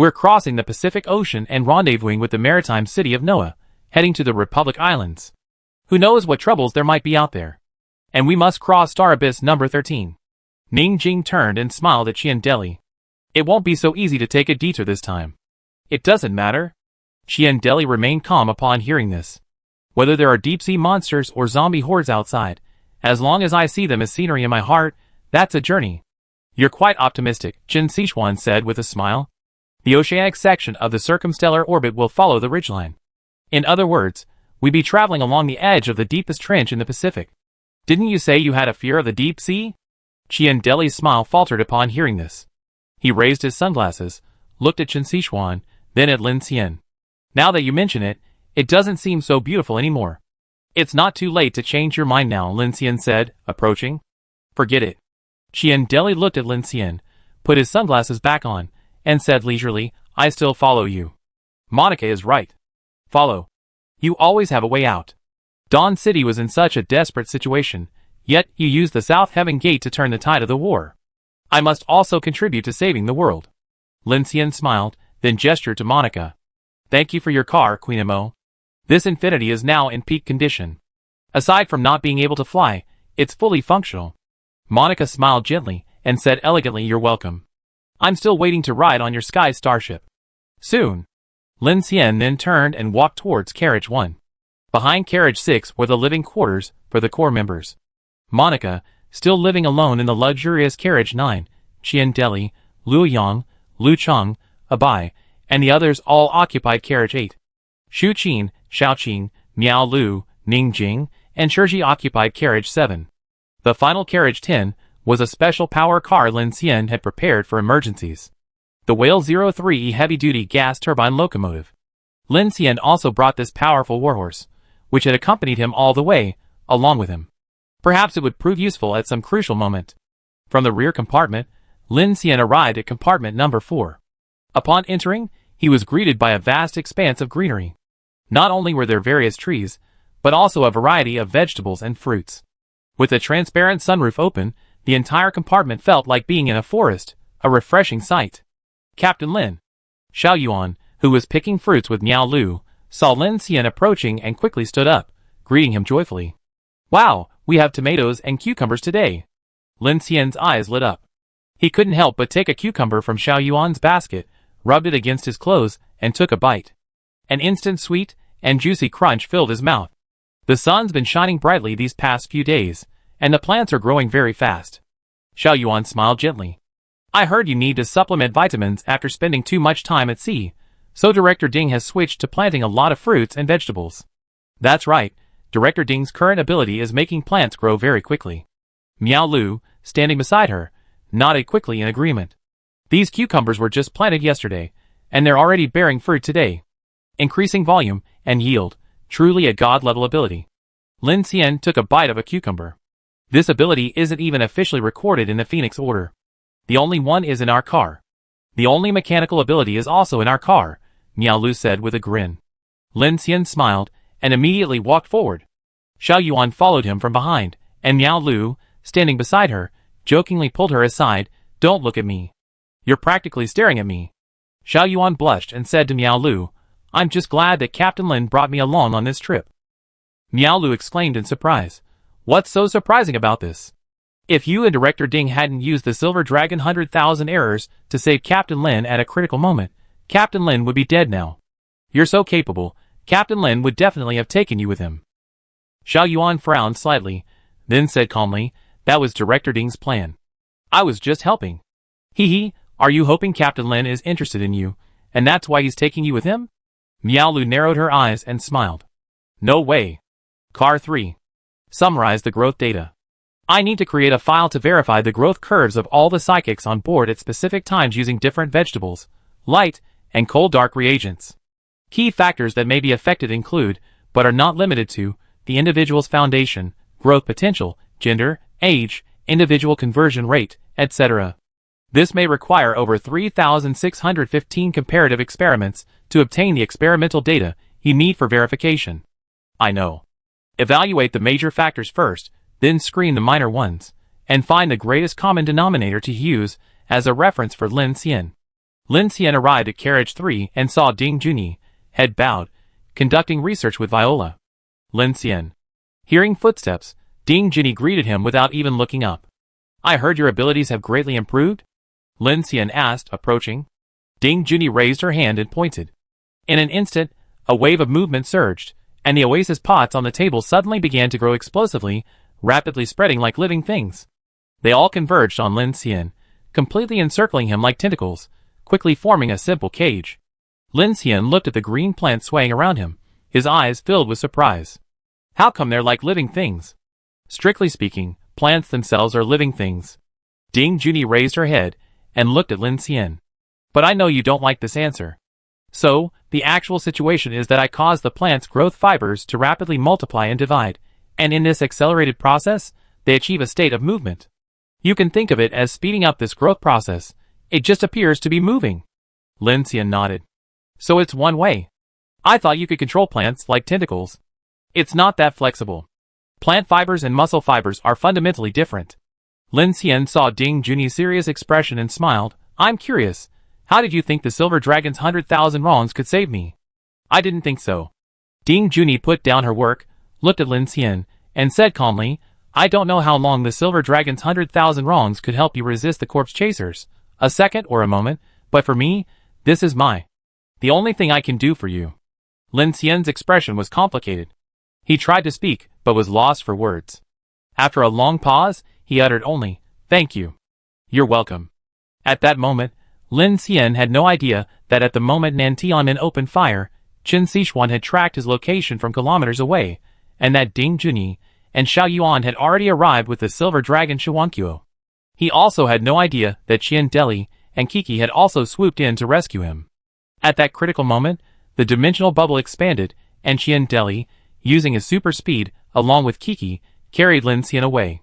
S1: We're crossing the Pacific Ocean and rendezvousing with the maritime city of Noah, heading to the Republic Islands. Who knows what troubles there might be out there. And we must cross Star Abyss number 13. Ning Jing turned and smiled at Qian Deli. It won't be so easy to take a detour this time. It doesn't matter. Qian Deli remained calm upon hearing this. Whether there are deep-sea monsters or zombie hordes outside, as long as I see them as scenery in my heart, that's a journey. You're quite optimistic, Jin Sichuan said with a smile. The oceanic section of the circumstellar orbit will follow the ridgeline. In other words, we'd be traveling along the edge of the deepest trench in the Pacific. Didn't you say you had a fear of the deep sea? Qian Deli's smile faltered upon hearing this. He raised his sunglasses, looked at Jin Sichuan, then at Lin Xian. Now that you mention it, it doesn't seem so beautiful anymore. It's not too late to change your mind now, Lin Xian said, approaching. Forget it. Qian Deli looked at Lin Xian, put his sunglasses back on, and said leisurely, I still follow you. Monica is right. Follow. You always have a way out. Dawn City was in such a desperate situation, yet you used the South Heaven Gate to turn the tide of the war. I must also contribute to saving the world. Lin Xian smiled, then gestured to Monica. Thank you for your car, Queen Mo. This Infinity is now in peak condition. Aside from not being able to fly, it's fully functional. Monica smiled gently, and said elegantly, you're welcome. I'm still waiting to ride on your sky starship. Soon. Lin Xian then turned and walked towards Carriage 1. Behind Carriage 6 were the living quarters for the core members. Monica, still living alone in the luxurious Carriage 9, Qian Deli, Liu Yang, Lu Cheng, Abai, and the others all occupied Carriage 8. Shu Qin, Xiao Qing, Miao Lu, Ning Jing, and Shiji occupied Carriage 7. The final Carriage 10 was a special power car Lin Xian had prepared for emergencies. The Whale 03E heavy-duty gas turbine locomotive. Lin Xian also brought this powerful warhorse, which had accompanied him all the way, along with him. Perhaps it would prove useful at some crucial moment. From the rear compartment, Lin Xian arrived at compartment number 4. Upon entering, he was greeted by a vast expanse of greenery. Not only were there various trees, but also a variety of vegetables and fruits. With the transparent sunroof open, the entire compartment felt like being in a forest, a refreshing sight. Captain Lin. Xiao Yuan, who was picking fruits with Miao Lu, saw Lin Xian approaching and quickly stood up, greeting him joyfully. Wow, we have tomatoes and cucumbers today. Lin Xian's eyes lit up. He couldn't help but take a cucumber from Xiao Yuan's basket, rubbed it against his clothes, and took a bite. An instant sweet and juicy crunch filled his mouth. The sun's been shining brightly these past few days, and the plants are growing very fast. Xiao Yuan smiled gently. I heard you need to supplement vitamins after spending too much time at sea, so Director Ding has switched to planting a lot of fruits and vegetables. That's right, Director Ding's current ability is making plants grow very quickly. Miao Lu, standing beside her, nodded quickly in agreement. These cucumbers were just planted yesterday, and they're already bearing fruit today. Increasing volume and yield, truly a god-level ability. Lin Xian took a bite of a cucumber. This ability isn't even officially recorded in the Phoenix Order. The only one is in our car. The only mechanical ability is also in our car, Miao Lu said with a grin. Lin Xian smiled, and immediately walked forward. Xiao Yuan followed him from behind, and Miao Lu, standing beside her, jokingly pulled her aside, Don't look at me. You're practically staring at me. Xiao Yuan blushed and said to Miao Lu, I'm just glad that Captain Lin brought me along on this trip. Miao Lu exclaimed in surprise. What's so surprising about this? If you and Director Ding hadn't used the Silver Dragon 100,000 errors to save Captain Lin at a critical moment, Captain Lin would be dead now. You're so capable, Captain Lin would definitely have taken you with him. Xiao Yuan frowned slightly, then said calmly, that was Director Ding's plan. I was just helping. Hee, are you hoping Captain Lin is interested in you, and that's why he's taking you with him? Miao Lu narrowed her eyes and smiled. No way. Car 3. Summarize the growth data. I need to create a file to verify the growth curves of all the psychics on board at specific times using different vegetables, light, and cold dark reagents. Key factors that may be affected include, but are not limited to, the individual's foundation, growth potential, gender, age, individual conversion rate, etc. This may require over 3,615 comparative experiments to obtain the experimental data you need for verification. I know. Evaluate the major factors first, then screen the minor ones, and find the greatest common denominator to use as a reference for Lin Xian. Lin Xian arrived at carriage 3 and saw Ding Junyi, head bowed, conducting research with Viola. Lin Xian. Hearing footsteps, Ding Junyi greeted him without even looking up. I heard your abilities have greatly improved? Lin Xian asked, approaching. Ding Junyi raised her hand and pointed. In an instant, a wave of movement surged, and the oasis pots on the table suddenly began to grow explosively, rapidly spreading like living things. They all converged on Lin Xian, completely encircling him like tentacles, quickly forming a simple cage. Lin Xian looked at the green plants swaying around him, his eyes filled with surprise. How come they're like living things? Strictly speaking, plants themselves are living things. Ding Junyi raised her head and looked at Lin Xian. But I know you don't like this answer. So, the actual situation is that I caused the plant's growth fibers to rapidly multiply and divide, and in this accelerated process, they achieve a state of movement. You can think of it as speeding up this growth process. It just appears to be moving. Lin Xian nodded. So it's one way. I thought you could control plants like tentacles. It's not that flexible. Plant fibers and muscle fibers are fundamentally different. Lin Xian saw Ding Junyi's serious expression and smiled. I'm curious. How did you think the Silver Dragon's 100,000 wrongs could save me? I didn't think so. Ding Junyi put down her work, looked at Lin Xian, and said calmly, I don't know how long the Silver Dragon's 100,000 wrongs could help you resist the corpse chasers, a second or a moment, but for me, this is the only thing I can do for you. Lin Xian's expression was complicated. He tried to speak, but was lost for words. After a long pause, he uttered only, thank you. You're welcome. At that moment, Lin Xian had no idea that at the moment Nan Tianmin opened fire, Qin Sichuan had tracked his location from kilometers away, and that Ding Junyi and Xiao Yuan had already arrived with the Silver Dragon Shuanqiu. He also had no idea that Qian Deli and Kiki had also swooped in to rescue him. At that critical moment, the dimensional bubble expanded, and Qian Deli, using his super speed, along with Kiki, carried Lin Xian away.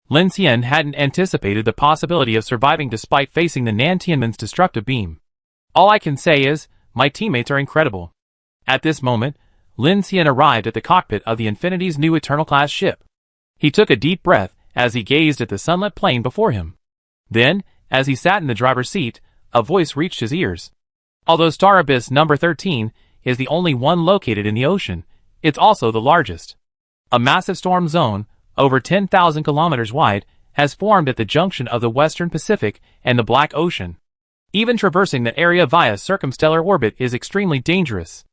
S1: Lin Xian hadn't anticipated the possibility of surviving despite facing the Nan Tianmin's destructive beam. All I can say is, my teammates are incredible. At this moment, Lin Xian arrived at the cockpit of the Infinity's new Eternal-class ship. He took a deep breath as he gazed at the sunlit plain before him. Then, as he sat in the driver's seat, a voice reached his ears. Although Star Abyss number 13 is the only one located in the ocean, it's also the largest. A massive storm zone, over 10,000 kilometers wide, has formed at the junction of the Western Pacific and the Black Ocean. Even traversing that area via circumstellar orbit is extremely dangerous.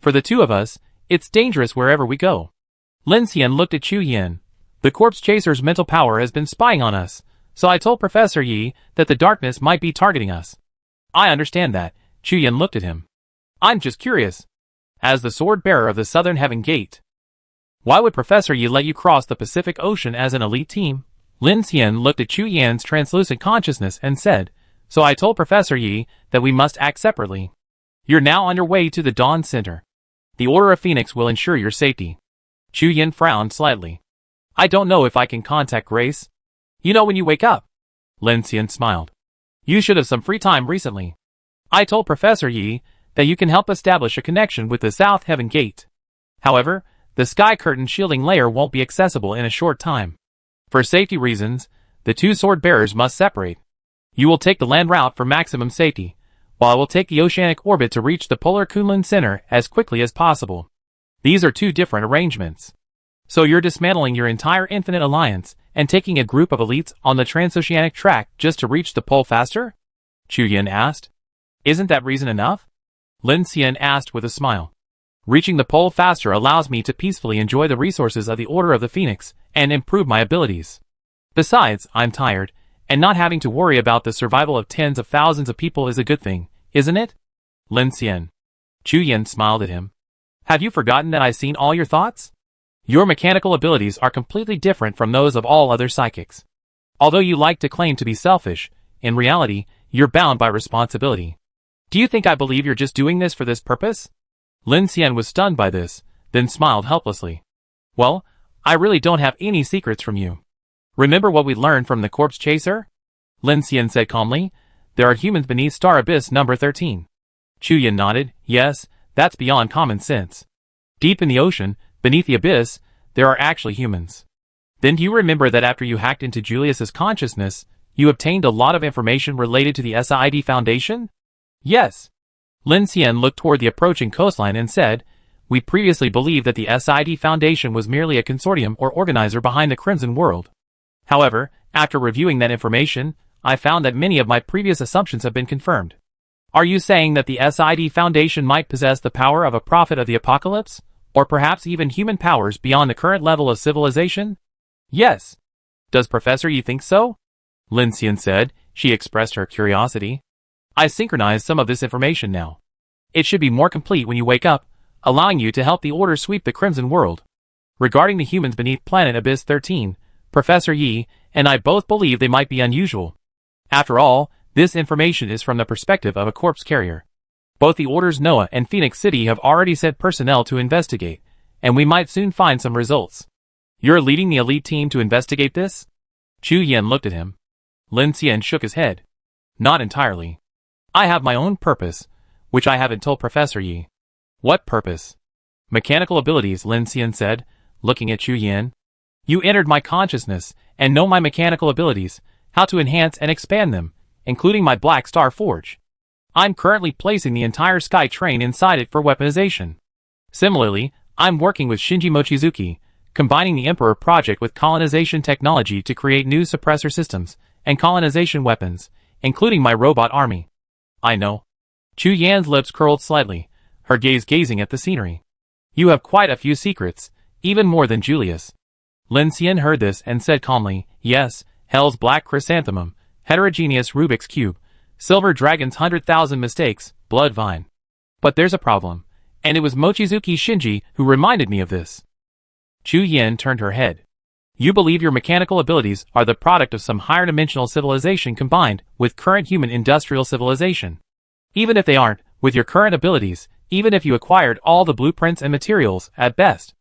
S1: For the two of us, it's dangerous wherever we go. Lin Xian looked at Chu Yin. The corpse chaser's mental power has been spying on us, so I told Professor Yi that the darkness might be targeting us. I understand that. Chu Yin looked at him. I'm just curious. As the sword bearer of the Southern Heaven Gate, why would Professor Yi let you cross the Pacific Ocean as an elite team? Lin Xian looked at Chu Yan's translucent consciousness and said, so I told Professor Yi that we must act separately. You're now on your way to the Dawn Center. The Order of Phoenix will ensure your safety. Chu Yan frowned slightly. I don't know if I can contact Grace. You know when you wake up. Lin Xian smiled. You should have some free time recently. I told Professor Yi that you can help establish a connection with the South Heaven Gate. However, the sky curtain shielding layer won't be accessible in a short time. For safety reasons, the two sword bearers must separate. You will take the land route for maximum safety, while I will take the oceanic orbit to reach the polar Kunlun Center as quickly as possible. These are two different arrangements. So you're dismantling your entire Infinite Alliance and taking a group of elites on the transoceanic track just to reach the pole faster? Chu Yin asked. Isn't that reason enough? Lin Xian asked with a smile. Reaching the pole faster allows me to peacefully enjoy the resources of the Order of the Phoenix and improve my abilities. Besides, I'm tired, and not having to worry about the survival of tens of thousands of people is a good thing, isn't it? Lin Xian. Chu Yin smiled at him. Have you forgotten that I've seen all your thoughts? Your mechanical abilities are completely different from those of all other psychics. Although you like to claim to be selfish, in reality, you're bound by responsibility. Do you think I believe you're just doing this for this purpose? Lin Xian was stunned by this, then smiled helplessly. Well, I really don't have any secrets from you. Remember what we learned from the corpse chaser? Lin Xian said calmly. There are humans beneath Star Abyss number 13. Chu Yin nodded. Yes, that's beyond common sense. Deep in the ocean, beneath the abyss, there are actually humans. Then do you remember that after you hacked into Julius's consciousness, you obtained a lot of information related to the SID Foundation? Yes. Lin Xian looked toward the approaching coastline and said, "We previously believed that the SID Foundation was merely a consortium or organizer behind the Crimson World. However, after reviewing that information, I found that many of my previous assumptions have been confirmed. Are you saying that the SID Foundation might possess the power of a prophet of the apocalypse? Or perhaps even human powers beyond the current level of civilization?" "Yes." "Does Professor Yi think so?" Lin Xian said. She expressed her curiosity. "I synchronized some of this information now. It should be more complete when you wake up, allowing you to help the Order sweep the Crimson World. Regarding the humans beneath planet Abyss 13, Professor Yi and I both believe they might be unusual. After all, this information is from the perspective of a corpse carrier. Both the Orders Noah and Phoenix City have already sent personnel to investigate, and we might soon find some results. You're leading the elite team to investigate this?" Chu Yan looked at him. Lin Xian shook his head. "Not entirely. I have my own purpose, which I haven't told Professor Yi." "What purpose?" "Mechanical abilities," Lin Xian said, looking at Chu Yan. "You entered my consciousness and know my mechanical abilities, how to enhance and expand them, including my Black Star Forge. I'm currently placing the entire Sky Train inside it for weaponization. Similarly, I'm working with Shinji Mochizuki, combining the Emperor project with colonization technology to create new suppressor systems and colonization weapons, including my robot army." "I know." Chu Yan's lips curled slightly, her gaze gazing at the scenery. "You have quite a few secrets, even more than Julius." Lin Xian heard this and said calmly, "Yes, Hell's Black Chrysanthemum, Heterogeneous Rubik's Cube, Silver Dragon's 100,000 Mistakes, Blood Vine. But there's a problem, and it was Mochizuki Shinji who reminded me of this." Chu Yan turned her head. "You believe your mechanical abilities are the product of some higher dimensional civilization combined with current human industrial civilization. Even if they aren't, with your current abilities, even if you acquired all the blueprints and materials, at best.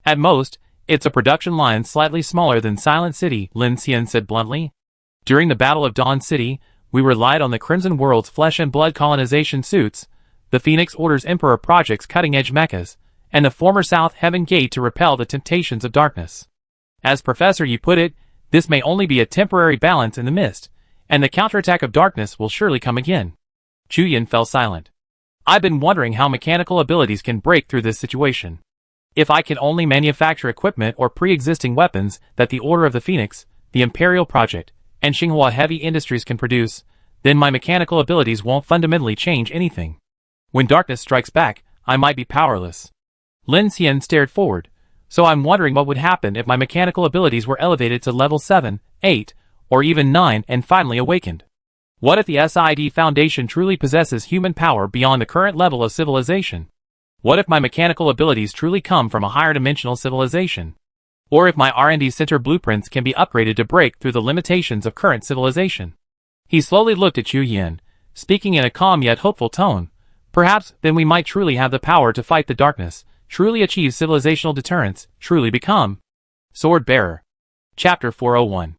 S1: At most, it's a production line slightly smaller than Silent City," Lin Xian said bluntly. "During the Battle of Dawn City, we relied on the Crimson World's flesh and blood colonization suits, the Phoenix Order's Emperor Project's cutting-edge mechas, and the former South Heaven Gate to repel the temptations of darkness. As Professor Yi put it, this may only be a temporary balance in the mist, and the counterattack of darkness will surely come again." Chu Yan fell silent. "I've been wondering how mechanical abilities can break through this situation. If I can only manufacture equipment or pre-existing weapons that the Order of the Phoenix, the Imperial Project, and Xinhua Heavy Industries can produce, then my mechanical abilities won't fundamentally change anything. When darkness strikes back, I might be powerless." Lin Xian stared forward. "So I'm wondering what would happen if my mechanical abilities were elevated to level 7, 8, or even 9 and finally awakened. What if the SID Foundation truly possesses human power beyond the current level of civilization? What if my mechanical abilities truly come from a higher dimensional civilization? Or if my R&D center blueprints can be upgraded to break through the limitations of current civilization?" He slowly looked at Chu Yan, speaking in a calm yet hopeful tone. "Perhaps then we might truly have the power to fight the darkness, truly achieve civilizational deterrence, truly become Sword Bearer." Chapter 401.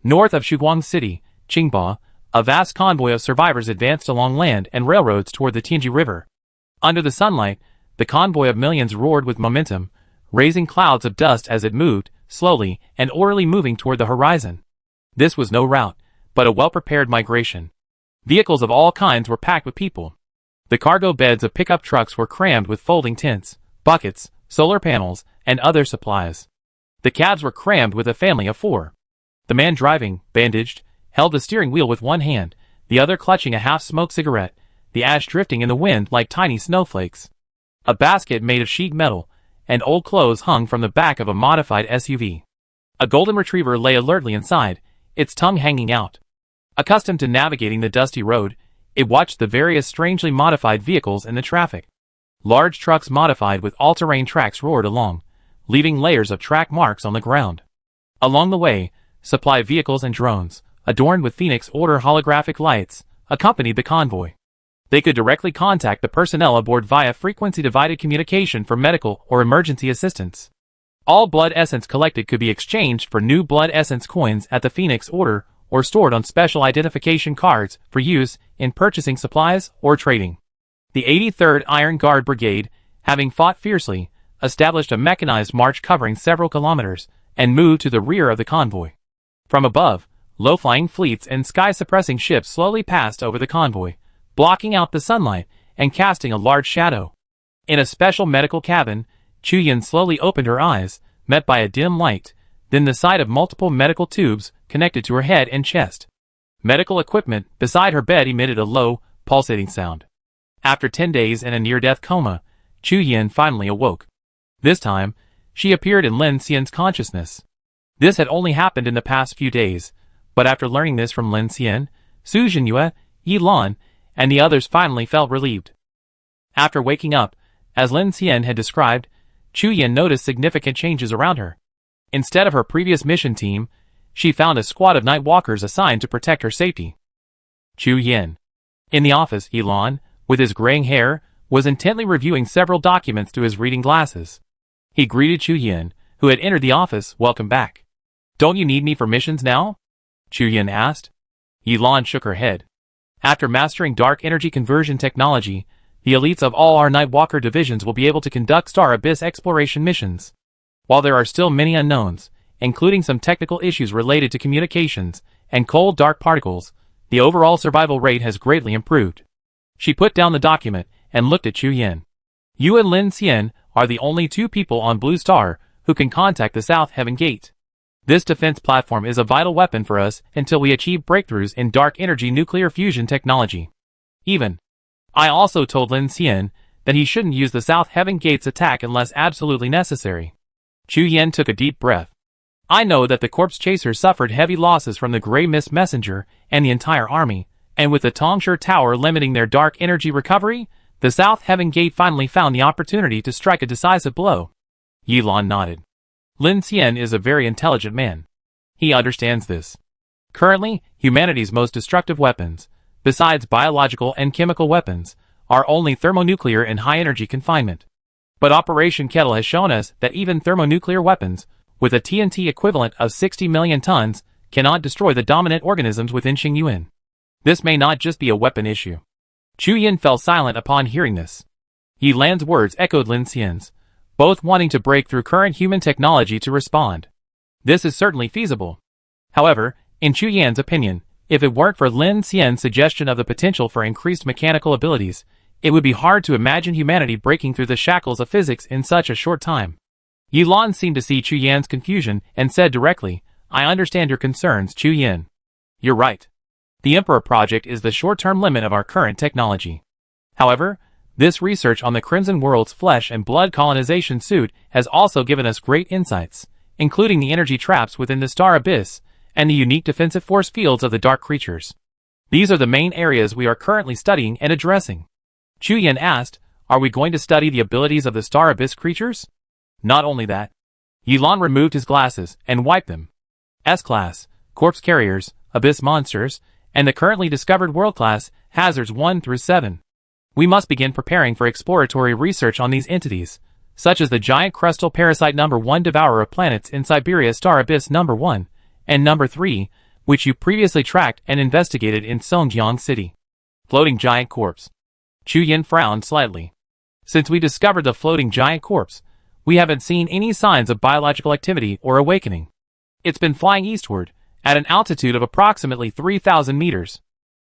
S1: North of Shuguang City, Qingba, a vast convoy of survivors advanced along land and railroads toward the Tianji River. Under the sunlight, the convoy of millions roared with momentum, raising clouds of dust as it moved, slowly and orderly moving toward the horizon. This was no rout, but a well-prepared migration. Vehicles of all kinds were packed with people. The cargo beds of pickup trucks were crammed with folding tents, buckets, solar panels, and other supplies. The cabs were crammed with a family of 4. The man driving, bandaged, held the steering wheel with one hand, the other clutching a half-smoked cigarette, the ash drifting in the wind like tiny snowflakes. A basket made of sheet metal and old clothes hung from the back of a modified SUV. A golden retriever lay alertly inside, its tongue hanging out. Accustomed to navigating the dusty road, it watched the various strangely modified vehicles in the traffic. Large trucks modified with all-terrain tracks roared along, leaving layers of track marks on the ground. Along the way, supply vehicles and drones, adorned with Phoenix Order holographic lights, accompanied the convoy. They could directly contact the personnel aboard via frequency-divided communication for medical or emergency assistance. All blood essence collected could be exchanged for new blood essence coins at the Phoenix Order or stored on special identification cards for use in purchasing supplies or trading. The 83rd Iron Guard Brigade, having fought fiercely, established a mechanized march covering several kilometers and moved to the rear of the convoy. From above, low-flying fleets and sky-suppressing ships slowly passed over the convoy, blocking out the sunlight and casting a large shadow. In a special medical cabin, Chuyin slowly opened her eyes, met by a dim light, then the sight of multiple medical tubes connected to her head and chest. Medical equipment beside her bed emitted a low, pulsating sound. After 10 days in a near-death coma, Chuyin finally awoke. This time, she appeared in Lin Xian's consciousness. This had only happened in the past few days, but after learning this from Lin Xian, Su Jinyue, Yi Lan, and the others finally felt relieved. After waking up, as Lin Xian had described, Chuyin noticed significant changes around her. Instead of her previous mission team, she found a squad of night walkers assigned to protect her safety. Chuyin. In the office, Yi Lan, with his graying hair, was intently reviewing several documents through his reading glasses. He greeted Chuyin, who had entered the office. "Welcome back. Don't you need me for missions now?" Chuyin asked. Yi Lan shook her head. After mastering dark energy conversion technology, the elites of all our Nightwalker divisions will be able to conduct Star Abyss exploration missions. While there are still many unknowns, including some technical issues related to communications and cold dark particles, the overall survival rate has greatly improved. She put down the document and looked at Chuyin. "You and Lin Xian are the only two people on Blue Star who can contact the South Heaven Gate. This defense platform is a vital weapon for us until we achieve breakthroughs in dark energy nuclear fusion technology. I also told Lin Xian that he shouldn't use the South Heaven Gate's attack unless absolutely necessary." Chuyin took a deep breath. "I know that the corpse chasers suffered heavy losses from the Grey Mist Messenger and the entire army, and with the Tongsher Tower limiting their dark energy recovery, the South Heaven Gate finally found the opportunity to strike a decisive blow." Yi Lan nodded. Lin Xian is a very intelligent man. He understands this. Currently, humanity's most destructive weapons, besides biological and chemical weapons, are only thermonuclear and high-energy confinement. But Operation Kettle has shown us that even thermonuclear weapons, with a TNT equivalent of 60 million tons, cannot destroy the dominant organisms within Xingyuan. This may not just be a weapon issue. Chuyin fell silent upon hearing this. Yi Lan's words echoed Lin Xian's, both wanting to break through current human technology to respond. This is certainly feasible. However, in Chuyin's opinion, if it weren't for Lin Xian's suggestion of the potential for increased mechanical abilities, it would be hard to imagine humanity breaking through the shackles of physics in such a short time. Yi Lan seemed to see Chuyin's confusion and said directly, "I understand your concerns, Chuyin. You're right. The Emperor Project is the short-term limit of our current technology. However, this research on the Crimson World's flesh and blood colonization suit has also given us great insights, including the energy traps within the Star Abyss and the unique defensive force fields of the dark creatures. These are the main areas we are currently studying and addressing." Chuyin asked, "Are we going to study the abilities of the Star Abyss creatures?" "Not only that." Yi Lan removed his glasses and wiped them. S-Class, Corpse Carriers, Abyss Monsters, and the currently discovered World-Class Hazards 1 through 7. We must begin preparing for exploratory research on these entities, such as the giant crustal parasite number 1 devourer of planets in Siberia Star Abyss number 1, and number 3, which you previously tracked and investigated in Songjiang City. Floating giant corpse. Chuyin frowned slightly. Since we discovered the floating giant corpse, we haven't seen any signs of biological activity or awakening. It's been flying eastward, at an altitude of approximately 3,000 meters.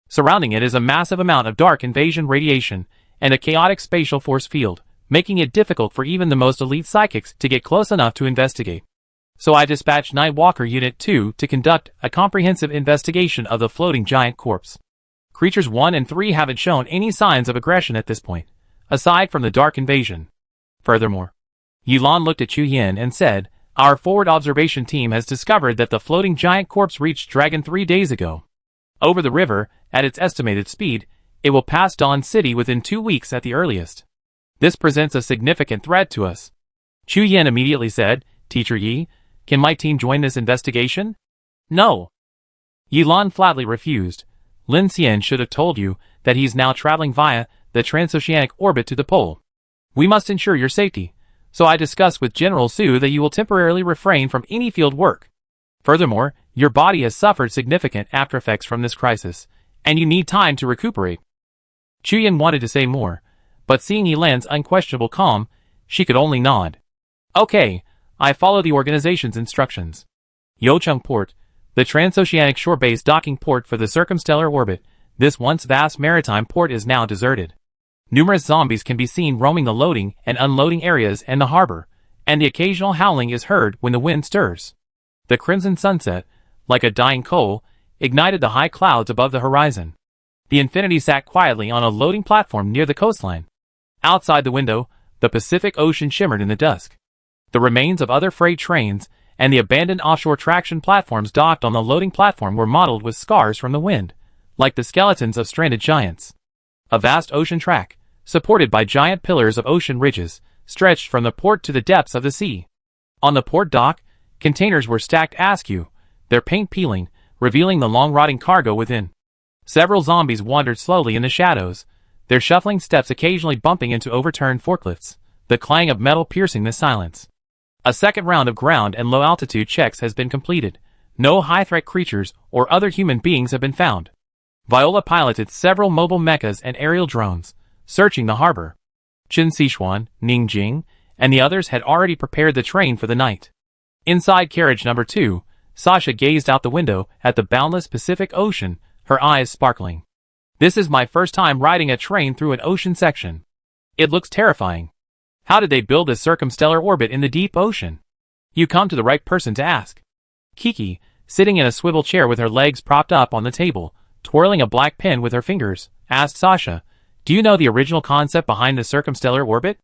S1: Surrounding it is a massive amount of dark invasion radiation and a chaotic spatial force field, making it difficult for even the most elite psychics to get close enough to investigate. So I dispatched Nightwalker Unit 2 to conduct a comprehensive investigation of the floating giant corpse. Creatures 1 and 3 haven't shown any signs of aggression at this point, aside from the dark invasion. Furthermore, Yi Lan looked at Chuyin and said, "Our forward observation team has discovered that the floating giant corpse reached Dragon 3 days ago. Over the river, at its estimated speed, it will pass Dawn City within 2 weeks at the earliest. This presents a significant threat to us." Chuyin immediately said, "Teacher Yi, can my team join this investigation?" "No." Yi Lan flatly refused. "Lin Xian should have told you that he's now traveling via the transoceanic orbit to the pole. We must ensure your safety, so I discussed with General Su that you will temporarily refrain from any field work. Furthermore, your body has suffered significant aftereffects from this crisis, and you need time to recuperate." Chuyin wanted to say more, but seeing Yi Lan's unquestionable calm, she could only nod. "Okay, I follow the organization's instructions. Yochung Port, the transoceanic shore-based docking port for the circumstellar orbit, This once vast maritime port is now deserted. Numerous zombies can be seen roaming the loading and unloading areas and the harbor, and the occasional howling is heard when the wind stirs. The crimson sunset, like a dying coal, ignited the high clouds above the horizon. The Infinity sat quietly on a loading platform near the coastline. Outside the window, the Pacific Ocean shimmered in the dusk. The remains of other freight trains and the abandoned offshore traction platforms docked on the loading platform were mottled with scars from the wind, like the skeletons of stranded giants. A vast ocean track, supported by giant pillars of ocean ridges, stretched from the port to the depths of the sea. On the port dock, containers were stacked askew, their paint peeling, revealing the long-rotting cargo within. Several zombies wandered slowly in the shadows, their shuffling steps occasionally bumping into overturned forklifts, the clang of metal piercing the silence. A second round of ground and low-altitude checks has been completed. No high-threat creatures or other human beings have been found. Viola piloted several mobile mechas and aerial drones, searching the harbor. Qin Sichuan, Ning Jing, and the others had already prepared the train for the night. Inside carriage number 2, Sasha gazed out the window at the boundless Pacific Ocean, her eyes sparkling. This is my first time riding a train through an ocean section. It looks terrifying. How did they build this circumstellar orbit in the deep ocean? You come to the right person to ask. Kiki, sitting in a swivel chair with her legs propped up on the table, twirling a black pen with her fingers, asked Sasha, "Do you know the original concept behind the circumstellar orbit?"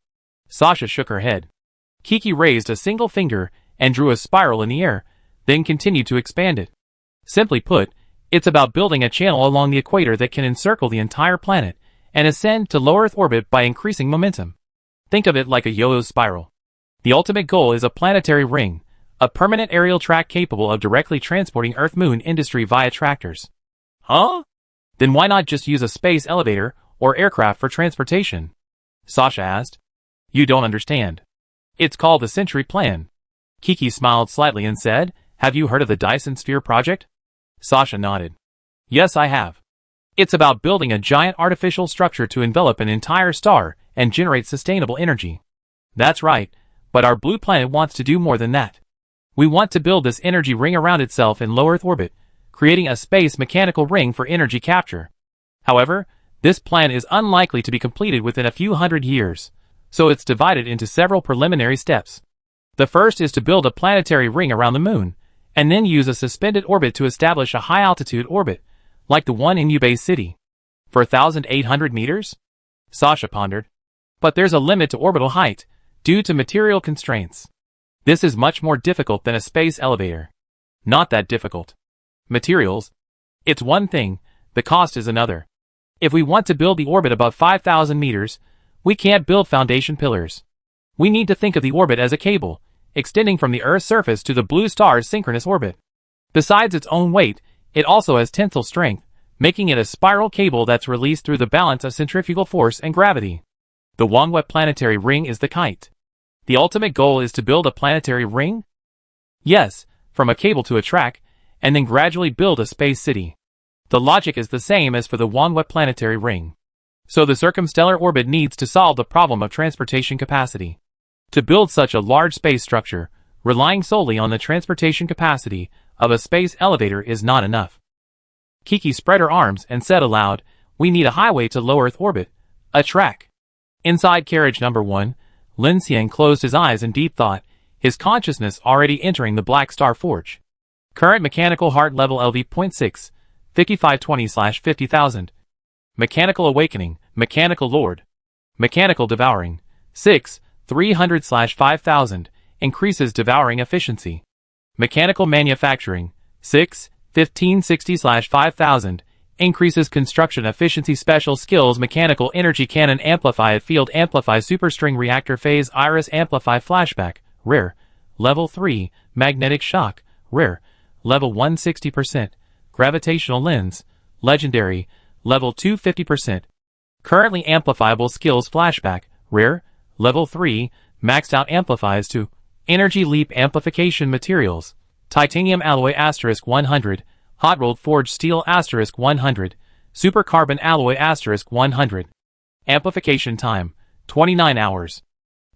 S1: Sasha shook her head. Kiki raised a single finger and drew a spiral in the air, then continued to expand it. Simply put, it's about building a channel along the equator that can encircle the entire planet and ascend to low Earth orbit by increasing momentum. Think of it like a yo-yo spiral. The ultimate goal is a planetary ring, a permanent aerial track capable of directly transporting Earth-Moon industry via tractors. Huh? Then why not just use a space elevator or aircraft for transportation? Sasha asked. You don't understand. It's called the Century Plan. Kiki smiled slightly and said, "Have you heard of the Dyson Sphere project?" Sasha nodded. Yes, I have. It's about building a giant artificial structure to envelop an entire star and generate sustainable energy. That's right, but our blue planet wants to do more than that. We want to build this energy ring around itself in low Earth orbit, creating a space mechanical ring for energy capture. However, this plan is unlikely to be completed within a few hundred years, so it's divided into several preliminary steps. The first is to build a planetary ring around the moon, and then use a suspended orbit to establish a high-altitude orbit, like the one in Yubei City. For 1,800 meters? Sasha pondered. But there's a limit to orbital height, due to material constraints. This is much more difficult than a space elevator. Not that difficult. Materials? It's one thing, the cost is another. If we want to build the orbit above 5,000 meters, we can't build foundation pillars. We need to think of the orbit as a cable, extending from the Earth's surface to the blue star's synchronous orbit. Besides its own weight, it also has tensile strength, making it a spiral cable that's released through the balance of centrifugal force and gravity. The Wangwet planetary ring is the kite. The ultimate goal is to build a planetary ring? Yes, from a cable to a track, and then gradually build a space city. The logic is the same as for the Wangwet planetary ring. So the circumstellar orbit needs to solve the problem of transportation capacity. To build such a large space structure, relying solely on the transportation capacity of a space elevator is not enough. Kiki spread her arms and said aloud, "We need a highway to low Earth orbit, a track." Inside carriage number 1, Lin Xian closed his eyes in deep thought, his consciousness already entering the Black Star Forge. Current mechanical heart level LV.6, 5520/50,000. Mechanical awakening, mechanical lord. Mechanical devouring, 6, 300/5000, increases devouring efficiency. Mechanical manufacturing, 6, 1560/5000, increases construction efficiency. Special skills: mechanical energy cannon, amplify field, amplify superstring reactor, phase iris, amplify flashback, rare, level 3, magnetic shock, rare, level 160%, gravitational lens, legendary, level 250%. Currently amplifiable skills: flashback, rare, level 3, maxed out, amplifies to energy leap. Amplification materials: titanium alloy *100, hot rolled forged steel *100, supercarbon alloy *100. Amplification time, 29 hours.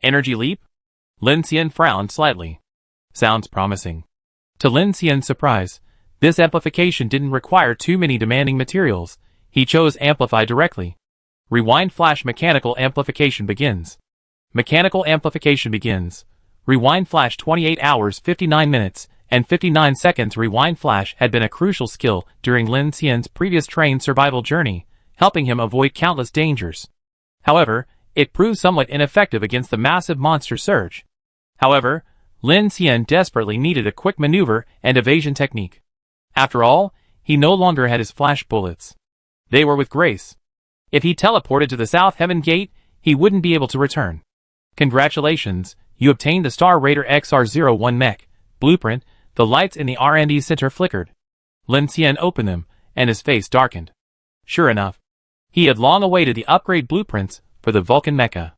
S1: Energy leap? Lin Xian frowned slightly. Sounds promising. To Lin Xian's surprise, this amplification didn't require too many demanding materials. He chose Amplify directly. Rewind flash mechanical amplification begins. Mechanical amplification begins. Rewind flash 28 hours 59 minutes and 59 seconds. Rewind flash had been a crucial skill during Lin Xian's previous train survival journey, helping him avoid countless dangers. However, it proved somewhat ineffective against the massive monster surge. However, Lin Xian desperately needed a quick maneuver and evasion technique. After all, he no longer had his flash bullets. They were with Grace. If he teleported to the South Heaven Gate, he wouldn't be able to return. Congratulations, you obtained the Star Raider XR-01 mech blueprint. The lights in the R&D center flickered. Lin Xian opened them, and his face darkened. Sure enough, he had long awaited the upgrade blueprints for the Vulcan mecha.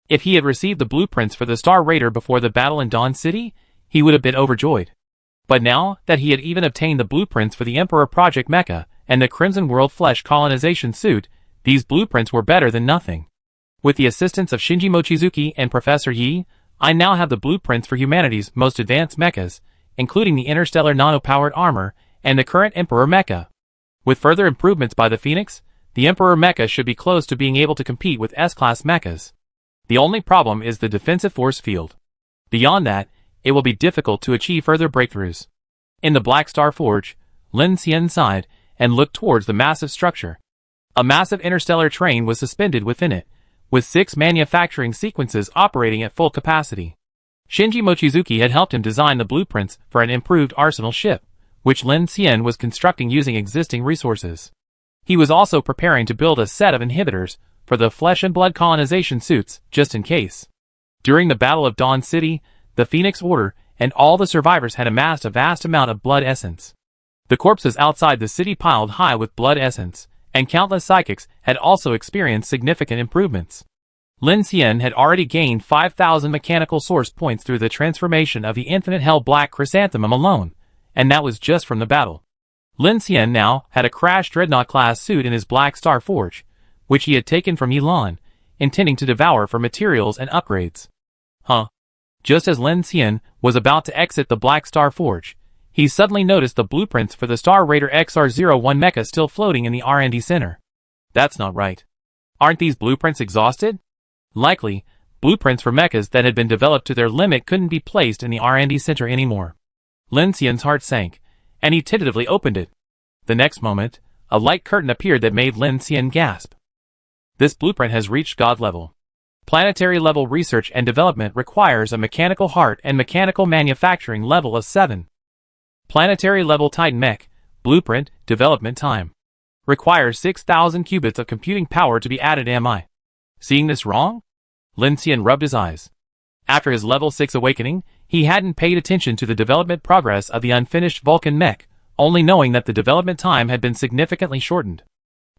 S1: If he had received the blueprints for the Star Raider before the battle in Dawn City, he would have been overjoyed. But now that he had even obtained the blueprints for the Emperor Project mecha and the Crimson World Flesh colonization suit, these blueprints were better than nothing. With the assistance of Shinji Mochizuki and Professor Yi, I now have the blueprints for humanity's most advanced mechas, including the interstellar nano-powered armor and the current Emperor mecha. With further improvements by the Phoenix, the Emperor mecha should be close to being able to compete with S-class mechas. The only problem is the defensive force field. Beyond that, it will be difficult to achieve further breakthroughs. In the Black Star Forge, Lin Xian sighed and looked towards the massive structure. A massive interstellar train was suspended within it, with 6 manufacturing sequences operating at full capacity. Shinji Mochizuki had helped him design the blueprints for an improved arsenal ship, which Lin Xian was constructing using existing resources. He was also preparing to build a set of inhibitors for the flesh and blood colonization suits, just in case. During the Battle of Dawn City, the Phoenix Order and all the survivors had amassed a vast amount of blood essence. The corpses outside the city piled high with blood essence, and countless psychics had also experienced significant improvements. Lin Xian had already gained 5,000 mechanical source points through the transformation of the Infinite Hell Black Chrysanthemum alone, and that was just from the battle. Lin Xian now had a Crash Dreadnought-class suit in his Black Star Forge, which he had taken from Yilan, intending to devour for materials and upgrades. Just as Lin Xian was about to exit the Black Star Forge, he suddenly noticed the blueprints for the Star Raider XR-01 mecha still floating in the R&D center. That's not right. Aren't these blueprints exhausted? Likely, blueprints for mechas that had been developed to their limit couldn't be placed in the R&D center anymore. Lin Xian's heart sank, and he tentatively opened it. The next moment, a light curtain appeared that made Lin Xian gasp. This blueprint has reached God level. Planetary level research and development requires a mechanical heart and mechanical manufacturing level of 7. Planetary level Titan mech, blueprint, development time. Requires 6,000 qubits of computing power to be added. Am I seeing this wrong? Lin Xian rubbed his eyes. After his level 6 awakening, he hadn't paid attention to the development progress of the unfinished Vulcan mech, only knowing that the development time had been significantly shortened.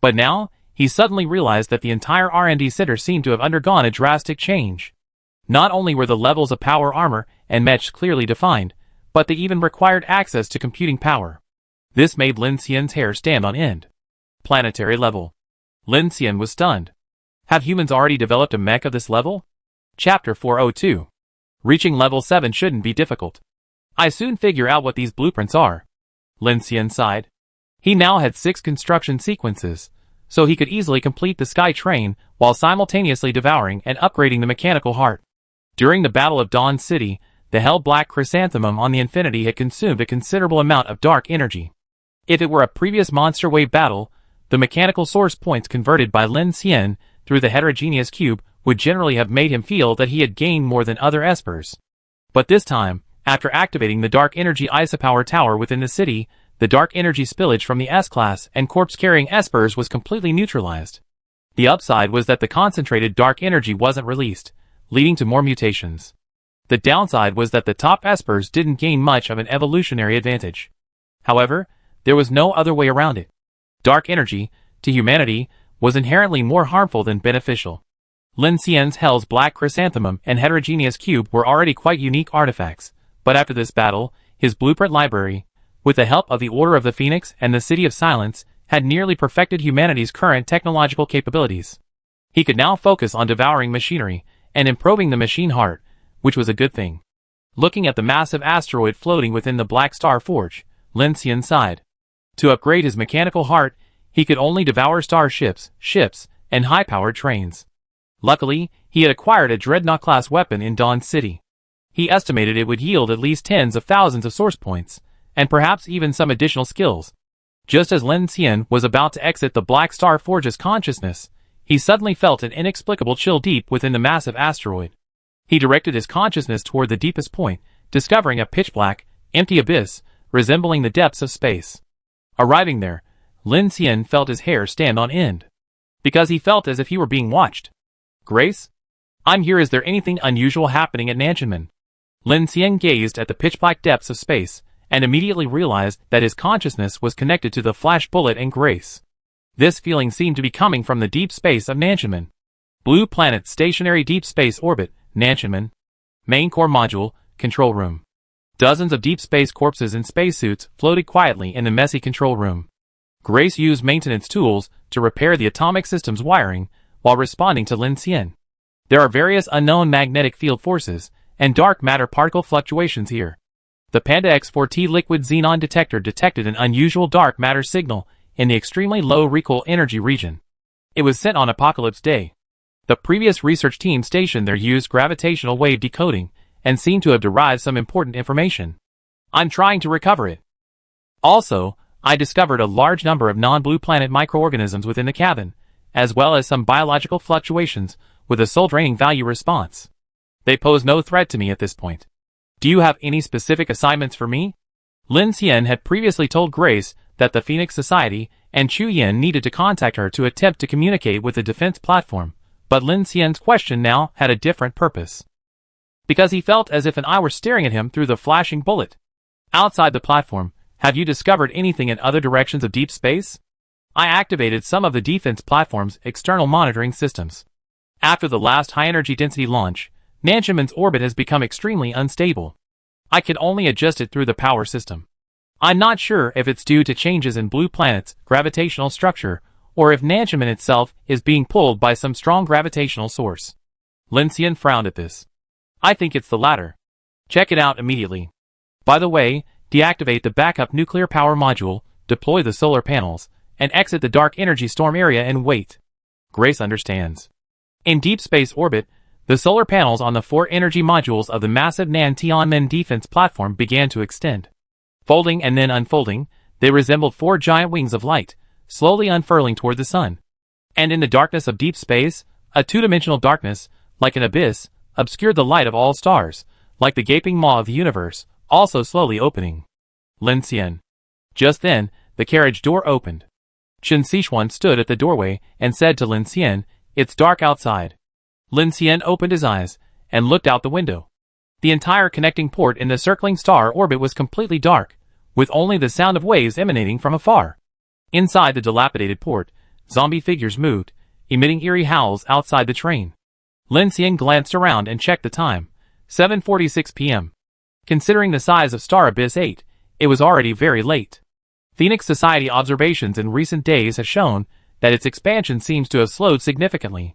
S1: But now, he suddenly realized that the entire R&D center seemed to have undergone a drastic change. Not only were the levels of power armor and mech clearly defined, but they even required access to computing power. This made Lin Xian's hair stand on end. Planetary level. Lin Xian was stunned. Have humans already developed a mech of this level? Chapter 402. Reaching level 7 shouldn't be difficult. I soon figure out what these blueprints are. Lin Xian sighed. He now had 6 construction sequences, so he could easily complete the Sky Train while simultaneously devouring and upgrading the mechanical heart. During the Battle of Dawn City, the Hell Black Chrysanthemum on the Infinity had consumed a considerable amount of dark energy. If it were a previous monster wave battle, the mechanical source points converted by Lin Xian through the heterogeneous cube would generally have made him feel that he had gained more than other espers. But this time, after activating the dark energy isopower tower within the city, the dark energy spillage from the S-class and corpse-carrying espers was completely neutralized. The upside was that the concentrated dark energy wasn't released, leading to more mutations. The downside was that the top espers didn't gain much of an evolutionary advantage. However, there was no other way around it. Dark energy, to humanity, was inherently more harmful than beneficial. Lin Xian's Hell's Black Chrysanthemum and Heterogeneous Cube were already quite unique artifacts, but after this battle, his blueprint library, with the help of the Order of the Phoenix and the City of Silence, had nearly perfected humanity's current technological capabilities. He could now focus on devouring machinery and improving the machine heart, which was a good thing. Looking at the massive asteroid floating within the Black Star Forge, Lin Xian sighed. To upgrade his mechanical heart, He could only devour starships, ships, and high-powered trains. Luckily, he had acquired a Dreadnought-class weapon in Dawn City. He estimated it would yield at least tens of thousands of source points, and perhaps even some additional skills. Just as Lin Xian was about to exit the Black Star Forge's consciousness, he suddenly felt an inexplicable chill deep within the massive asteroid. He directed his consciousness toward the deepest point, discovering a pitch-black, empty abyss, resembling the depths of space. Arriving there, Lin Xian felt his hair stand on end. Because he felt as if he were being watched. "Grace? I'm here. Is there anything unusual happening at Nanchunman?" Lin Xian gazed at the pitch-black depths of space, and immediately realized that his consciousness was connected to the Flash Bullet and Grace. This feeling seemed to be coming from the deep space of Nanchunman. Blue Planet Stationary Deep Space Orbit, Nanchunman. Main Core Module, Control Room. Dozens of deep space corpses in spacesuits floated quietly in the messy control room. Grace used maintenance tools to repair the atomic system's wiring while responding to Lin Xian. There are various unknown magnetic field forces and dark matter particle fluctuations here. The Panda X4T liquid xenon detector detected an unusual dark matter signal in the extremely low recoil energy region. It was sent on Apocalypse Day. The previous research team stationed there used gravitational wave decoding and seemed to have derived some important information. I'm trying to recover it. Also, I discovered a large number of non-blue planet microorganisms within the cabin, as well as some biological fluctuations with a soul-draining value response. They pose no threat to me at this point. Do you have any specific assignments for me? Lin Xian had previously told Grace that the Phoenix Society and Chu Yin needed to contact her to attempt to communicate with the defense platform, but Lin Xian's question now had a different purpose. Because he felt as if an eye were staring at him through the flashing bullet. Outside the platform, have you discovered anything in other directions of deep space? I activated some of the defense platform's external monitoring systems. After the last high-energy density launch, Nanchunman's orbit has become extremely unstable. I can only adjust it through the power system. I'm not sure if it's due to changes in Blue Planet's gravitational structure, or if Nanchunman itself is being pulled by some strong gravitational source. Lin Xian frowned at this. I think it's the latter. Check it out immediately. By the way, deactivate the backup nuclear power module, deploy the solar panels, and exit the dark energy storm area and wait. Grace understands. In deep space orbit, the solar panels on the 4 energy modules of the massive Nan Tianmen defense platform began to extend. Folding and then unfolding, they resembled 4 giant wings of light, slowly unfurling toward the sun. And in the darkness of deep space, a two-dimensional darkness, like an abyss, obscured the light of all stars, like the gaping maw of the universe, also slowly opening. Lin Xian. Just then, the carriage door opened. Chen Sichuan stood at the doorway and said to Lin Xian, "It's dark outside." Lin Xian opened his eyes and looked out the window. The entire connecting port in the circling star orbit was completely dark, with only the sound of waves emanating from afar. Inside the dilapidated port, zombie figures moved, emitting eerie howls outside the train. Lin Xian glanced around and checked the time. 7:46 p.m. Considering the size of Star Abyss 8, it was already very late. Phoenix Society observations in recent days have shown that its expansion seems to have slowed significantly.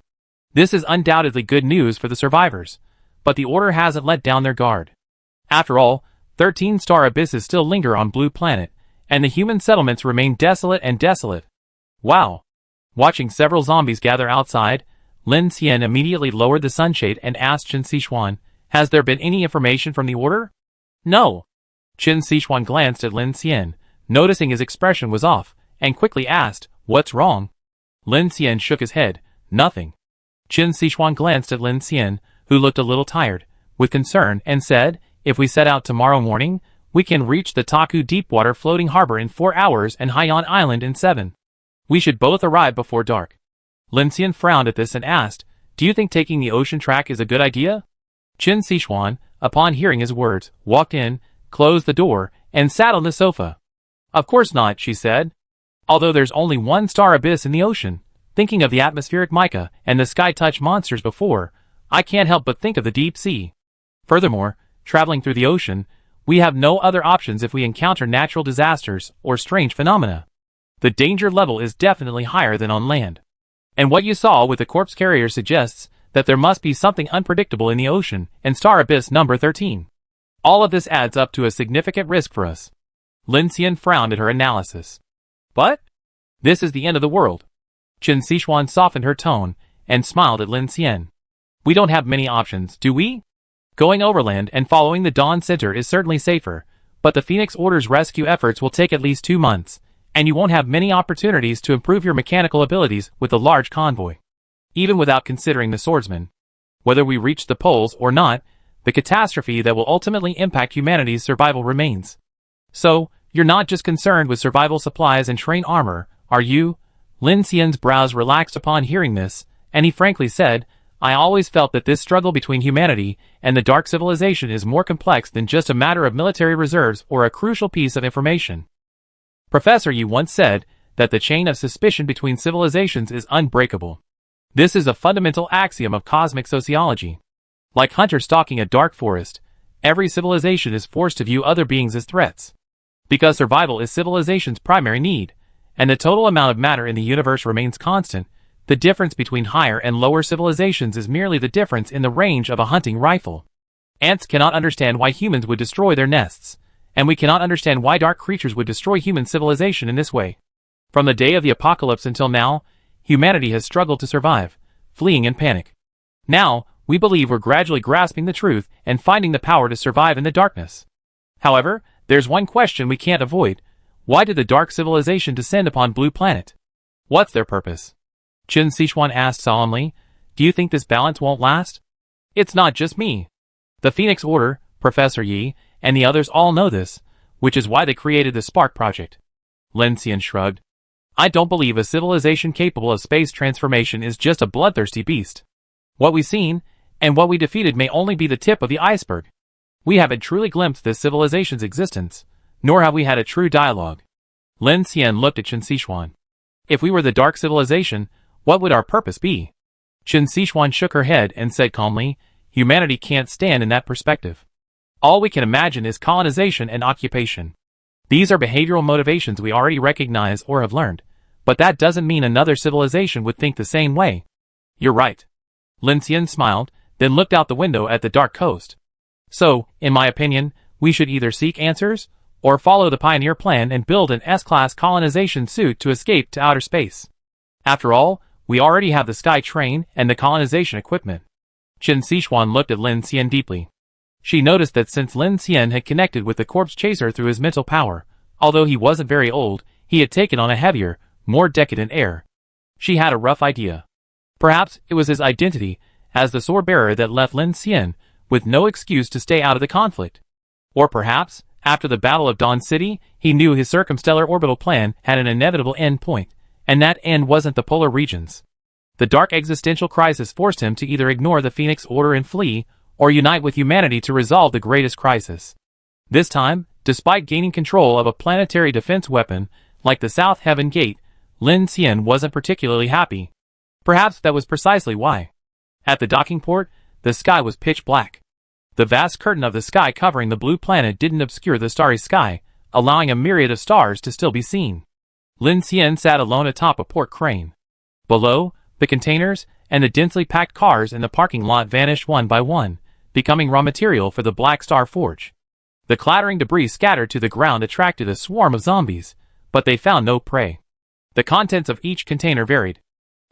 S1: This is undoubtedly good news for the survivors, but the Order hasn't let down their guard. After all, 13 star abysses still linger on Blue Planet, and the human settlements remain desolate and desolate. Wow! Watching several zombies gather outside, Lin Xian immediately lowered the sunshade and asked Chen Sichuan, "Has there been any information from the Order?" "No." Chen Sichuan glanced at Lin Xian, noticing his expression was off, and quickly asked, "What's wrong?" Lin Xian shook his head, "Nothing." Chen Sichuan glanced at Lin Xian, who looked a little tired, with concern, and said, "If we set out tomorrow morning, we can reach the Taku Deepwater Floating Harbor in 4 hours and Haiyan Island in 7. We should both arrive before dark." Lin Xian frowned at this and asked, "Do you think taking the ocean track is a good idea?" Chen Sichuan, upon hearing his words, walked in, closed the door, and sat on the sofa. "Of course not," she said. "Although there's only 1 star abyss in the ocean, thinking of the atmospheric mica and the sky-touch monsters before, I can't help but think of the deep sea. Furthermore, traveling through the ocean, we have no other options if we encounter natural disasters or strange phenomena. The danger level is definitely higher than on land. And what you saw with the corpse carrier suggests that there must be something unpredictable in the ocean and star abyss number 13. All of this adds up to a significant risk for us." Lin Xian frowned at her analysis. "But? This is the end of the world. Chen Sichuan softened her tone and smiled at Lin Xian. We don't have many options, do we? Going overland and following the Dawn Center is certainly safer, but the Phoenix Order's rescue efforts will take at least 2 months, and you won't have many opportunities to improve your mechanical abilities with a large convoy. Even without considering the swordsman. Whether we reach the poles or not, the catastrophe that will ultimately impact humanity's survival remains. So, you're not just concerned with survival supplies and train armor, are you? Lin Xian's brows relaxed upon hearing this, and he frankly said, I always felt that this struggle between humanity and the Dark Civilization is more complex than just a matter of military reserves or a crucial piece of information. Professor Yi once said that the chain of suspicion between civilizations is unbreakable. This is a fundamental axiom of cosmic sociology. Like hunters stalking a dark forest, every civilization is forced to view other beings as threats. Because survival is civilization's primary need, and the total amount of matter in the universe remains constant, the difference between higher and lower civilizations is merely the difference in the range of a hunting rifle. Ants cannot understand why humans would destroy their nests, and we cannot understand why dark creatures would destroy human civilization in this way. From the day of the apocalypse until now, humanity has struggled to survive, fleeing in panic. Now, we believe we're gradually grasping the truth and finding the power to survive in the darkness. However, there's one question we can't avoid. Why did the Dark Civilization descend upon Blue Planet? What's their purpose? Chen Sichuan asked solemnly, do you think this balance won't last? It's not just me. The Phoenix Order, Professor Yi, and the others all know this, which is why they created the Spark Project. Lin Xian shrugged. I don't believe a civilization capable of space transformation is just a bloodthirsty beast. What we've seen, and what we defeated may only be the tip of the iceberg. We haven't truly glimpsed this civilization's existence, nor have we had a true dialogue. Lin Xian looked at Chen Sichuan. If we were the Dark Civilization, what would our purpose be? Chen Sichuan shook her head and said calmly, humanity can't stand in that perspective. All we can imagine is colonization and occupation. These are behavioral motivations we already recognize or have learned, but that doesn't mean another civilization would think the same way. You're right. Lin Xian smiled, then looked out the window at the dark coast. So, in my opinion, we should either seek answers, or follow the Pioneer Plan and build an S-class colonization suit to escape to outer space. After all, we already have the Sky Train and the colonization equipment. Chen Sichuan looked at Lin Xian deeply. She noticed that since Lin Xian had connected with the corpse chaser through his mental power, although he wasn't very old, he had taken on a heavier, more decadent air. She had a rough idea. Perhaps it was his identity as the sword-bearer that left Lin Xian with no excuse to stay out of the conflict. Or perhaps, after the Battle of Dawn City, he knew his circumstellar orbital plan had an inevitable end point, and that end wasn't the polar regions. The dark existential crisis forced him to either ignore the Phoenix Order and flee, or unite with humanity to resolve the greatest crisis. This time, despite gaining control of a planetary defense weapon like the South Heaven Gate, Lin Xian wasn't particularly happy. Perhaps that was precisely why. At the docking port, the sky was pitch black. The vast curtain of the sky covering the blue planet didn't obscure the starry sky, allowing a myriad of stars to still be seen. Lin Xian sat alone atop a port crane. Below, the containers and the densely packed cars in the parking lot vanished one by one, becoming raw material for the Black Star Forge. The clattering debris scattered to the ground attracted a swarm of zombies, but they found no prey. The contents of each container varied.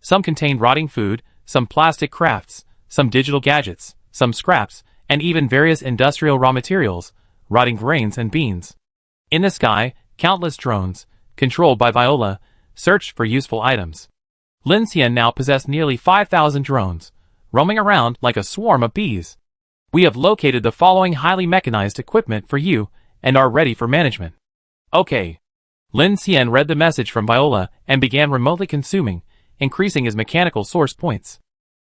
S1: Some contained rotting food, some plastic crafts, some digital gadgets, some scraps, and even various industrial raw materials, rotting grains and beans. In the sky, countless drones, controlled by Viola, searched for useful items. Lin Xian now possessed nearly 5,000 drones, roaming around like a swarm of bees. We have located the following highly mechanized equipment for you and are ready for management. Okay. Lin Xian read the message from Viola and began remotely consuming, increasing his mechanical source points.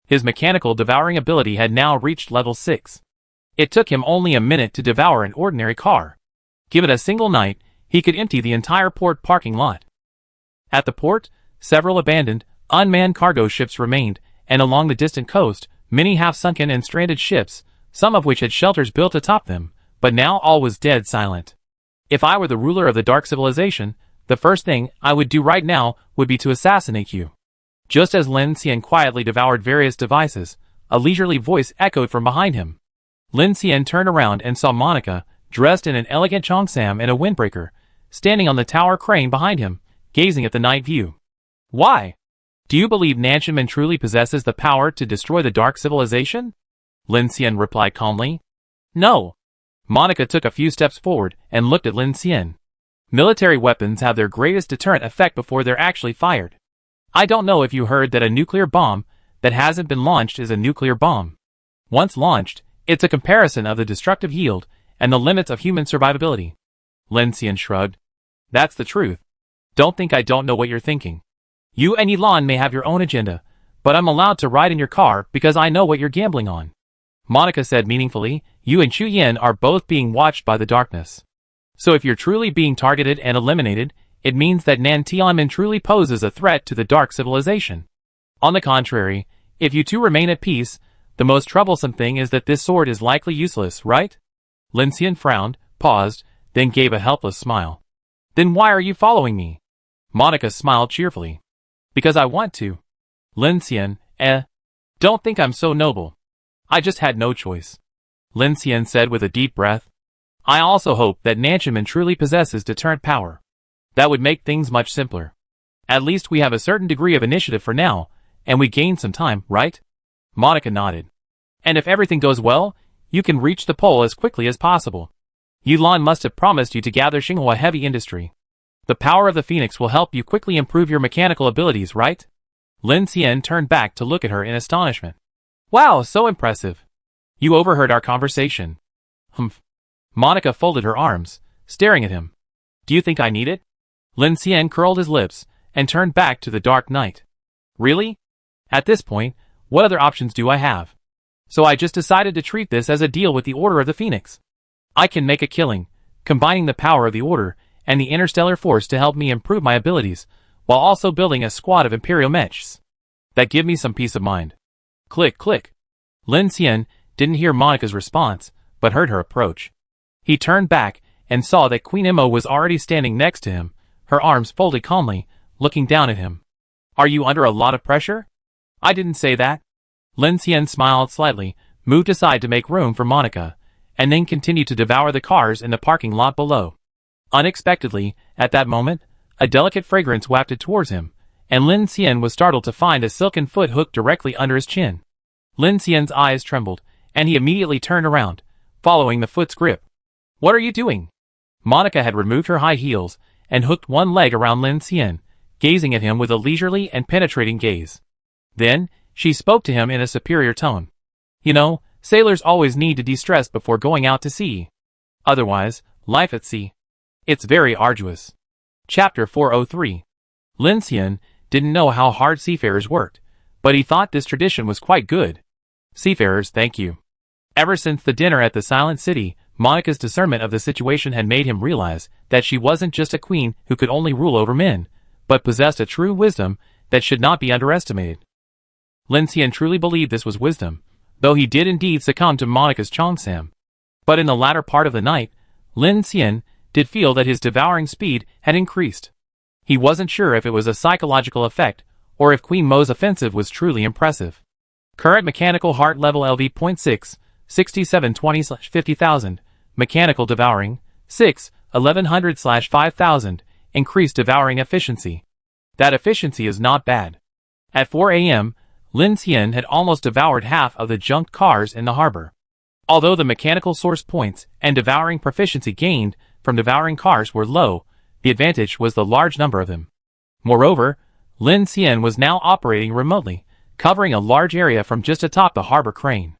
S1: His mechanical devouring ability had now reached level 6. It took him only a minute to devour an ordinary car. Give it a single night, he could empty the entire port parking lot. At the port, several abandoned, unmanned cargo ships remained, and along the distant coast, many half-sunken and stranded ships, some of which had shelters built atop them, but now all was dead silent. If I were the ruler of the Dark Civilization, the first thing I would do right now would be to assassinate you. Just as Lin Xian quietly devoured various devices, a leisurely voice echoed from behind him. Lin Xian turned around and saw Monica, dressed in an elegant cheongsam and a windbreaker, standing on the tower crane behind him, gazing at the night view. Why? Do you believe Nanchaman truly possesses the power to destroy the Dark Civilization? Lin Xian replied calmly. No. Monica took a few steps forward and looked at Lin Xian. Military weapons have their greatest deterrent effect before they're actually fired. I don't know if you heard that a nuclear bomb that hasn't been launched is a nuclear bomb. Once launched, it's a comparison of the destructive yield and the limits of human survivability. Lin Xian shrugged. That's the truth. Don't think I don't know what you're thinking. You and Elon may have your own agenda, but I'm allowed to ride in your car because I know what you're gambling on. Monica said meaningfully, you and Chu Yin are both being watched by the darkness. So if you're truly being targeted and eliminated, it means that Nantianmen truly poses a threat to the Dark Civilization. On the contrary, if you two remain at peace, the most troublesome thing is that this sword is likely useless, right? Lin Xian frowned, paused, then gave a helpless smile. Then why are you following me? Monica smiled cheerfully. Because I want to. Lin Xian, don't think I'm so noble. I just had no choice. Lin Xian said with a deep breath. I also hope that Nanchaman truly possesses deterrent power. That would make things much simpler. At least we have a certain degree of initiative for now, and we gain some time, right? Monica nodded. And if everything goes well, you can reach the pole as quickly as possible. Yulon must have promised you to gather Xinghua heavy industry. The power of the Phoenix will help you quickly improve your mechanical abilities, right? Lin Xian turned back to look at her in astonishment. Wow, so impressive. You overheard our conversation. Humph. Monica folded her arms, staring at him. Do you think I need it? Lin Xian curled his lips and turned back to the dark night. Really? At this point, what other options do I have? So I just decided to treat this as a deal with the Order of the Phoenix. I can make a killing, combining the power of the Order and the interstellar force to help me improve my abilities, while also building a squad of Imperial mechs that give me some peace of mind. Click, click. Lin Xian didn't hear Monica's response, but heard her approach. He turned back and saw that Queen Imo was already standing next to him, her arms folded calmly, looking down at him. Are you under a lot of pressure? I didn't say that. Lin Xian smiled slightly, moved aside to make room for Monica, and then continued to devour the cars in the parking lot below. Unexpectedly, at that moment, a delicate fragrance wafted towards him, and Lin Xian was startled to find a silken foot hooked directly under his chin. Lin Xian's eyes trembled, and he immediately turned around, following the foot's grip. What are you doing? Monica had removed her high heels and hooked one leg around Lin Xian, gazing at him with a leisurely and penetrating gaze. Then, she spoke to him in a superior tone. You know, sailors always need to de-stress before going out to sea. Otherwise, life at sea. It's very arduous. Chapter 403. Lin Xian didn't know how hard seafarers worked, but he thought this tradition was quite good. Seafarers, thank you. Ever since the dinner at the Silent City, Monica's discernment of the situation had made him realize that she wasn't just a queen who could only rule over men, but possessed a true wisdom that should not be underestimated. Lin Xian truly believed this was wisdom, though he did indeed succumb to Monica's Chongsam. But in the latter part of the night, Lin Xian did feel that his devouring speed had increased. He wasn't sure if it was a psychological effect, or if Queen Mo's offensive was truly impressive. Current mechanical heart level LV.6, 6720/50,000, mechanical devouring, 6, 1100/5000, increased devouring efficiency. That efficiency is not bad. At 4 a.m., Lin Xian had almost devoured half of the junked cars in the harbor. Although the mechanical source points and devouring proficiency gained from devouring cars were low, the advantage was the large number of them. Moreover, Lin Xian was now operating remotely, covering a large area from just atop the harbor crane.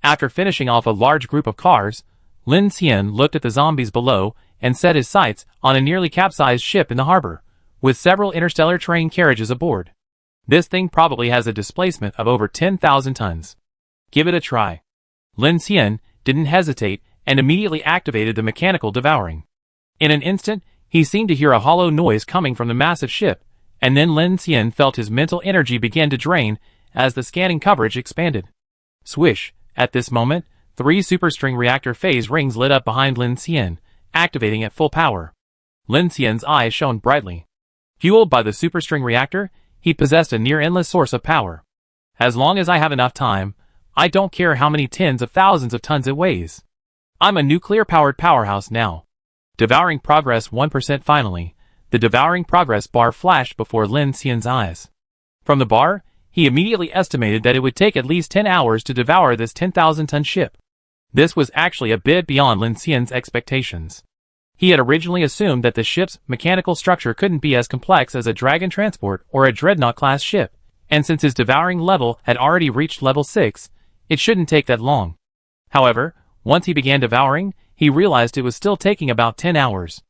S1: After finishing off a large group of cars, Lin Xian looked at the zombies below and set his sights on a nearly capsized ship in the harbor, with several interstellar train carriages aboard. This thing probably has a displacement of over 10,000 tons. Give it a try. Lin Xian didn't hesitate and immediately activated the mechanical devouring. In an instant, he seemed to hear a hollow noise coming from the massive ship, and then Lin Xian felt his mental energy begin to drain as the scanning coverage expanded. Swish! At this moment, 3 superstring reactor phase rings lit up behind Lin Xian, activating at full power. Lin Xian's eyes shone brightly. Fueled by the superstring reactor, he possessed a near-endless source of power. As long as I have enough time, I don't care how many tens of thousands of tons it weighs. I'm a nuclear-powered powerhouse now. Devouring progress 1% finally, the devouring progress bar flashed before Lin Xian's eyes. From the bar, he immediately estimated that it would take at least 10 hours to devour this 10,000-ton ship. This was actually a bit beyond Lin Xian's expectations. He had originally assumed that the ship's mechanical structure couldn't be as complex as a Dragon transport or a Dreadnought-class ship, and since his devouring level had already reached level 6, it shouldn't take that long. However, once he began devouring, he realized it was still taking about 10 hours.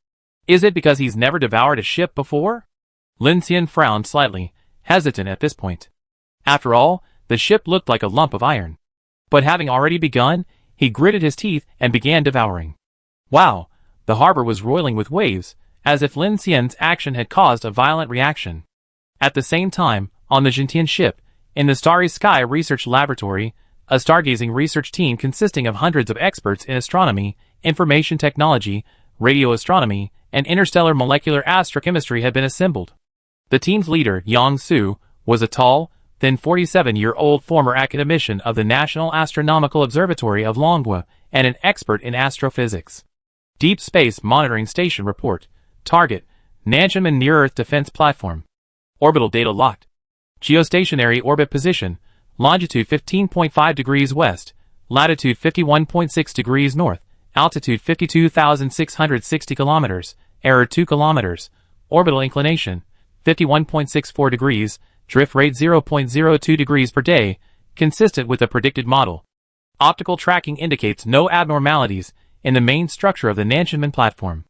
S1: Is it because he's never devoured a ship before? Lin Xian frowned slightly, hesitant at this point. After all, the ship looked like a lump of iron. But having already begun, he gritted his teeth and began devouring. Wow, the harbor was roiling with waves, as if Lin Xian's action had caused a violent reaction. At the same time, on the Jintian ship, in the Starry Sky Research Laboratory, a stargazing research team consisting of hundreds of experts in astronomy, information technology, radio astronomy, and interstellar molecular astrochemistry had been assembled. The team's leader, Yang Su, was a tall, thin 47-year-old former academician of the National Astronomical Observatory of Longhua and an expert in astrophysics. Deep Space Monitoring Station report. Target: Nanchunman Near-Earth Defense Platform. Orbital data locked. Geostationary orbit position: longitude 15.5 degrees west, latitude 51.6 degrees north, altitude 52,660 kilometers, error 2 kilometers, orbital inclination 51.64 degrees, drift rate 0.02 degrees per day, consistent with the predicted model. Optical tracking indicates no abnormalities in the main structure of the Nanchunman platform.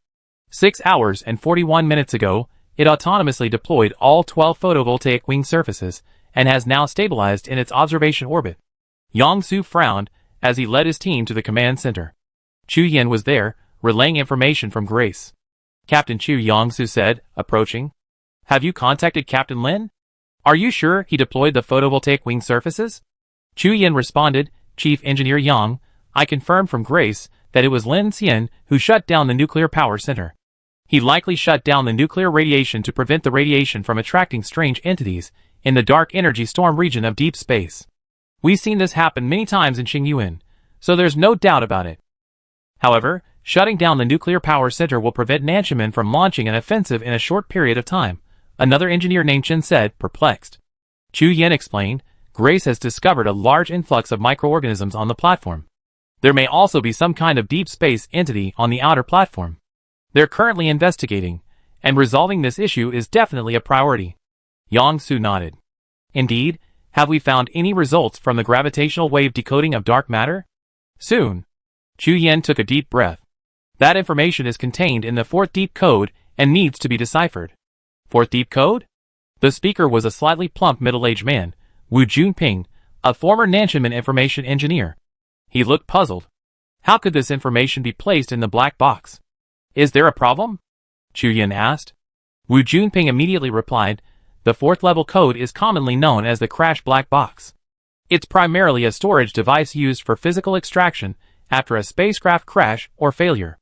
S1: 6 hours and 41 minutes ago, it autonomously deployed all 12 photovoltaic wing surfaces and has now stabilized in its observation orbit. Yang Su frowned as he led his team to the command center. Chu Yan was there, relaying information from Grace. Captain Chu, Yang Su said, approaching. Have you contacted Captain Lin? Are you sure he deployed the photovoltaic wing surfaces? Chu Yan responded, Chief Engineer Yang, I confirmed from Grace that it was Lin Xian who shut down the nuclear power center. He likely shut down the nuclear radiation to prevent the radiation from attracting strange entities in the dark energy storm region of deep space. We've seen this happen many times in Qingyuan, so there's no doubt about it. However, shutting down the nuclear power center will prevent Nanchunman from launching an offensive in a short period of time, another engineer named Chen said, perplexed. Chu Yan explained, Grace has discovered a large influx of microorganisms on the platform. There may also be some kind of deep space entity on the outer platform. They're currently investigating, and resolving this issue is definitely a priority. Yang Su nodded. Indeed, have we found any results from the gravitational wave decoding of dark matter? Soon. Chu Yan took a deep breath. That information is contained in the 4th deep code and needs to be deciphered. 4th deep code? The speaker was a slightly plump middle-aged man, Wu Junping, a former Nanchunman information engineer. He looked puzzled. How could this information be placed in the black box? Is there a problem? Chu Yan asked. Wu Junping immediately replied, the 4th level code is commonly known as the crash black box. It's primarily a storage device used for physical extraction after a spacecraft crash or failure.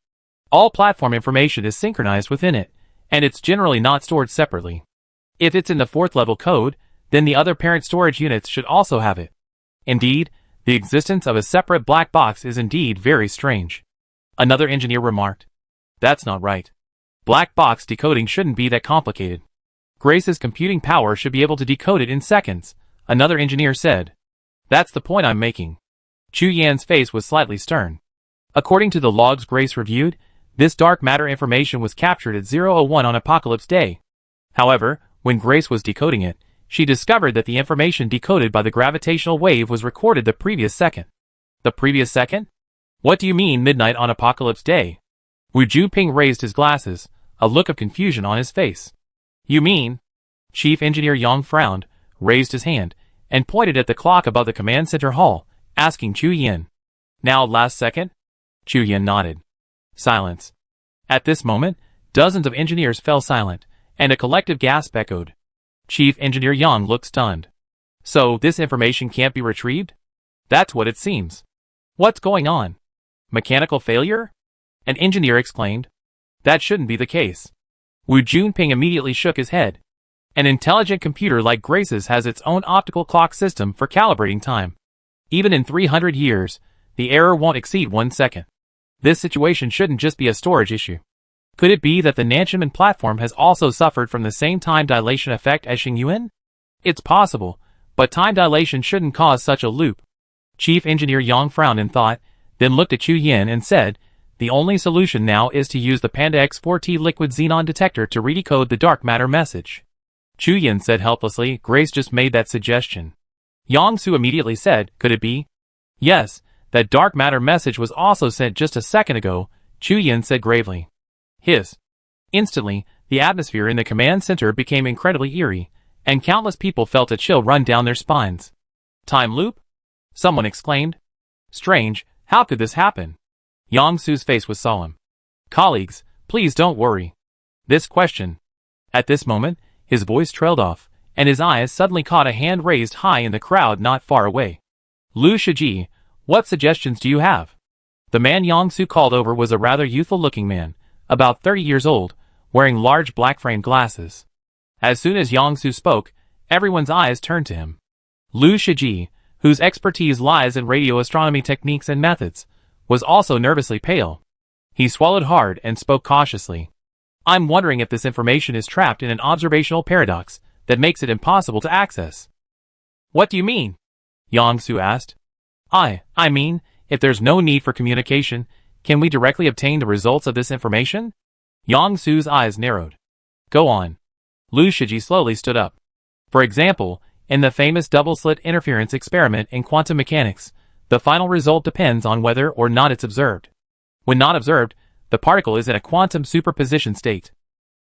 S1: All platform information is synchronized within it, and it's generally not stored separately. If it's in the 4th level code, then the other parent storage units should also have it. Indeed, the existence of a separate black box is indeed very strange. Another engineer remarked. That's not right. Black box decoding shouldn't be that complicated. Grace's computing power should be able to decode it in seconds, another engineer said. That's the point I'm making. Chu Yan's face was slightly stern. According to the logs Grace reviewed, this dark matter information was captured at 001 on Apocalypse Day. However, when Grace was decoding it, she discovered that the information decoded by the gravitational wave was recorded the previous second. The previous second? What do you mean midnight on Apocalypse Day? Wu Junping raised his glasses, a look of confusion on his face. You mean? Chief Engineer Yang frowned, raised his hand, and pointed at the clock above the command center hall, asking Chu Yan. Now last second? Chu Yan nodded. Silence. At this moment, dozens of engineers fell silent, and a collective gasp echoed. Chief Engineer Yang looked stunned. So this information can't be retrieved? That's what it seems. What's going on? Mechanical failure? An engineer exclaimed. That shouldn't be the case. Wu Junping immediately shook his head. An intelligent computer like Grace's has its own optical clock system for calibrating time. Even in 300 years, the error won't exceed 1 second. This situation shouldn't just be a storage issue. Could it be that the Nanchaman platform has also suffered from the same time dilation effect as Xingyuan? It's possible, but time dilation shouldn't cause such a loop. Chief Engineer Yang frowned in thought, then looked at Chu Yin and said, the only solution now is to use the Panda X4T liquid xenon detector to redecode the dark matter message. Chu Yin said helplessly, Grace just made that suggestion. Yang Su immediately said, could it be? Yes, that dark matter message was also sent just a second ago, Chu Yin said gravely. Hiss. Instantly, the atmosphere in the command center became incredibly eerie, and countless people felt a chill run down their spines. Time loop? Someone exclaimed. Strange, how could this happen? Yang Su's face was solemn. Colleagues, please don't worry. This question. At this moment, his voice trailed off, and his eyes suddenly caught a hand raised high in the crowd not far away. Lu Shiji, what suggestions do you have? The man Yang Su called over was a rather youthful-looking man, about 30 years old, wearing large black-framed glasses. As soon as Yang Su spoke, everyone's eyes turned to him. Lu Shiji, whose expertise lies in radio astronomy techniques and methods, was also nervously pale. He swallowed hard and spoke cautiously. I'm wondering if this information is trapped in an observational paradox that makes it impossible to access. What do you mean? Yang Su asked. I mean, if there's no need for communication, can we directly obtain the results of this information? Yang Su's eyes narrowed. Go on. Lu Shiji slowly stood up. For example, in the famous double-slit interference experiment in quantum mechanics, the final result depends on whether or not it's observed. When not observed, the particle is in a quantum superposition state.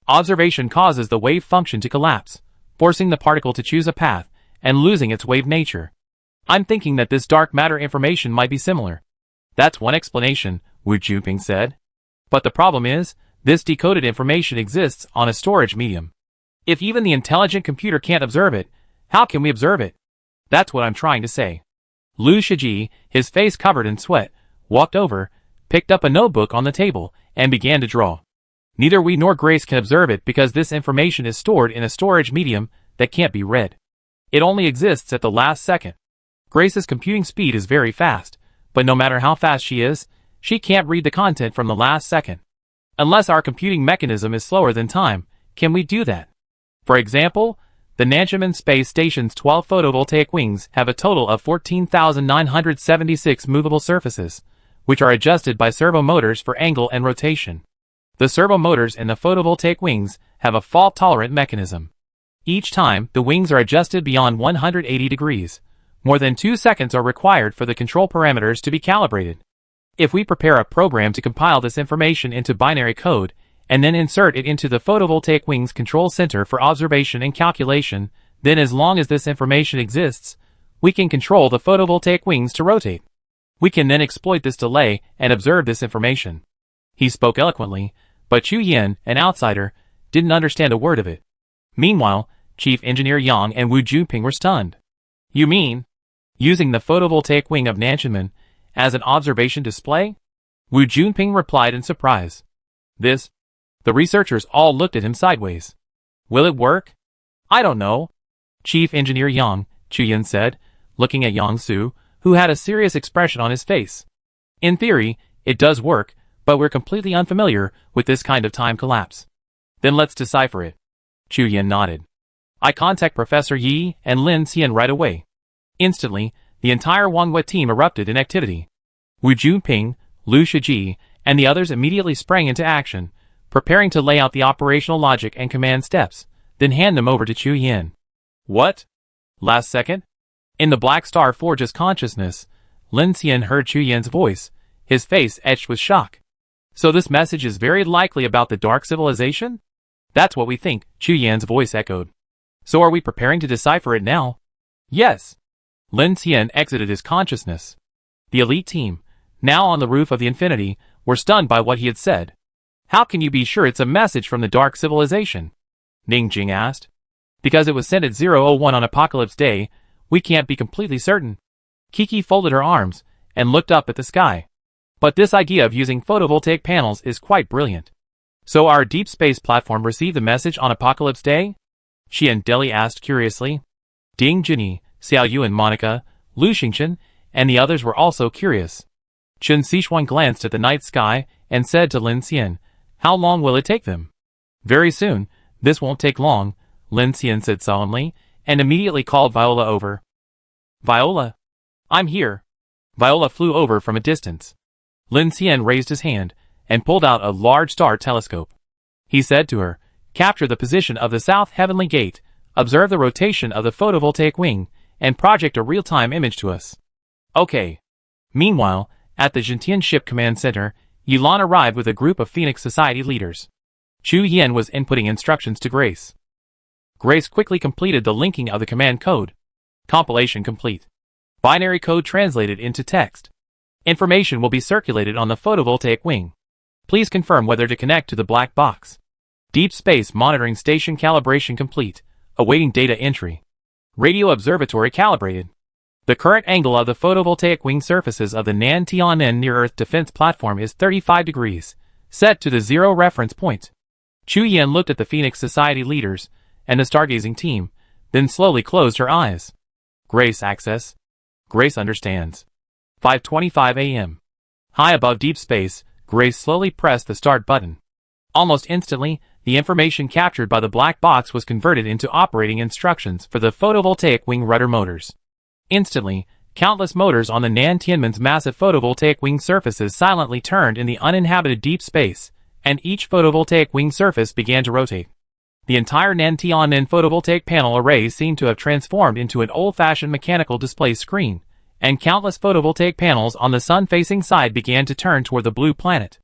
S1: Observation causes the wave function to collapse, forcing the particle to choose a path and losing its wave nature. I'm thinking that this dark matter information might be similar. That's one explanation, Wu Juping said. But the problem is, this decoded information exists on a storage medium. If even the intelligent computer can't observe it, how can we observe it? That's what I'm trying to say. Lu Shiji, his face covered in sweat, walked over, picked up a notebook on the table, and began to draw. Neither we nor Grace can observe it because this information is stored in a storage medium that can't be read. It only exists at the last second. Grace's computing speed is very fast, but no matter how fast she is, she can't read the content from the last second. Unless our computing mechanism is slower than time, can we do that? For example, the Nanchaman Space Station's 12 photovoltaic wings have a total of 14,976 movable surfaces, which are adjusted by servo motors for angle and rotation. The servo motors in the photovoltaic wings have a fault-tolerant mechanism. Each time, the wings are adjusted beyond 180 degrees. More than 2 seconds are required for the control parameters to be calibrated. If we prepare a program to compile this information into binary code, and then insert it into the photovoltaic wings control center for observation and calculation, then as long as this information exists, we can control the photovoltaic wings to rotate. We can then exploit this delay and observe this information. He spoke eloquently, but Chu Yin, an outsider, didn't understand a word of it. Meanwhile, Chief Engineer Yang and Wu Juping were stunned. You mean, using the photovoltaic wing of Nanchaman as an observation display? Wu Juping replied in surprise. This? The researchers all looked at him sideways. Will it work? I don't know. Chief Engineer Yang, Chu Yin said, looking at Yang Su, who had a serious expression on his face. In theory, it does work, but we're completely unfamiliar with this kind of time collapse. Then let's decipher it. Chu Yin nodded. I contact Professor Yi and Lin Xian right away. Instantly, the entire Wanghua team erupted in activity. Wu Juping, Lu Shiji, and the others immediately sprang into action, preparing to lay out the operational logic and command steps, then hand them over to Chu Yin. What? Last second? In the Black Star Forge's consciousness, Lin Xian heard Chu Yin's voice, his face etched with shock. So this message is very likely about the Dark Civilization? That's what we think, Chu Yin's voice echoed. So are we preparing to decipher it now? Yes. Lin Xian exited his consciousness. The elite team, now on the roof of the Infinity, were stunned by what he had said. How can you be sure it's a message from the Dark Civilization? Ning Jing asked. Because it was sent at 001 on Apocalypse Day, we can't be completely certain. Kiki folded her arms and looked up at the sky. But this idea of using photovoltaic panels is quite brilliant. So our deep space platform received the message on Apocalypse Day? Xian Deli asked curiously. Ding Junyi, Xiao Yu and Monica, Lu Xingchen, and the others were also curious. Chen Xishuan glanced at the night sky and said to Lin Xian, How long will it take them? Very soon. This won't take long, Lin Xian said solemnly, and immediately called Viola over. Viola? I'm here. Viola flew over from a distance. Lin Xian raised his hand and pulled out a large star telescope. He said to her, capture the position of the south heavenly gate, observe the rotation of the photovoltaic wing, and project a real-time image to us. Okay. Meanwhile, at the Jintian Ship Command Center, Yilan arrived with a group of Phoenix Society leaders. Chu Yan was inputting instructions to Grace. Grace quickly completed the linking of the command code. Compilation complete. Binary code translated into text. Information will be circulated on the photovoltaic wing. Please confirm whether to connect to the black box. Deep Space Monitoring Station calibration complete. Awaiting data entry. Radio observatory calibrated. The current angle of the photovoltaic wing surfaces of the Nan Tian'an near-Earth defense platform is 35 degrees, set to the zero reference point. Chu Yan looked at the Phoenix Society leaders and the stargazing team, then slowly closed her eyes. Grace access. Grace understands. 5:25 a.m. High above deep space, Grace slowly pressed the start button. Almost instantly, the information captured by the black box was converted into operating instructions for the photovoltaic wing rudder motors. Instantly, countless motors on the Nan Tianmen's massive photovoltaic wing surfaces silently turned in the uninhabited deep space, and each photovoltaic wing surface began to rotate. The entire Nan Tian'an photovoltaic panel array seemed to have transformed into an old-fashioned mechanical display screen, and countless photovoltaic panels on the sun-facing side began to turn toward the blue planet.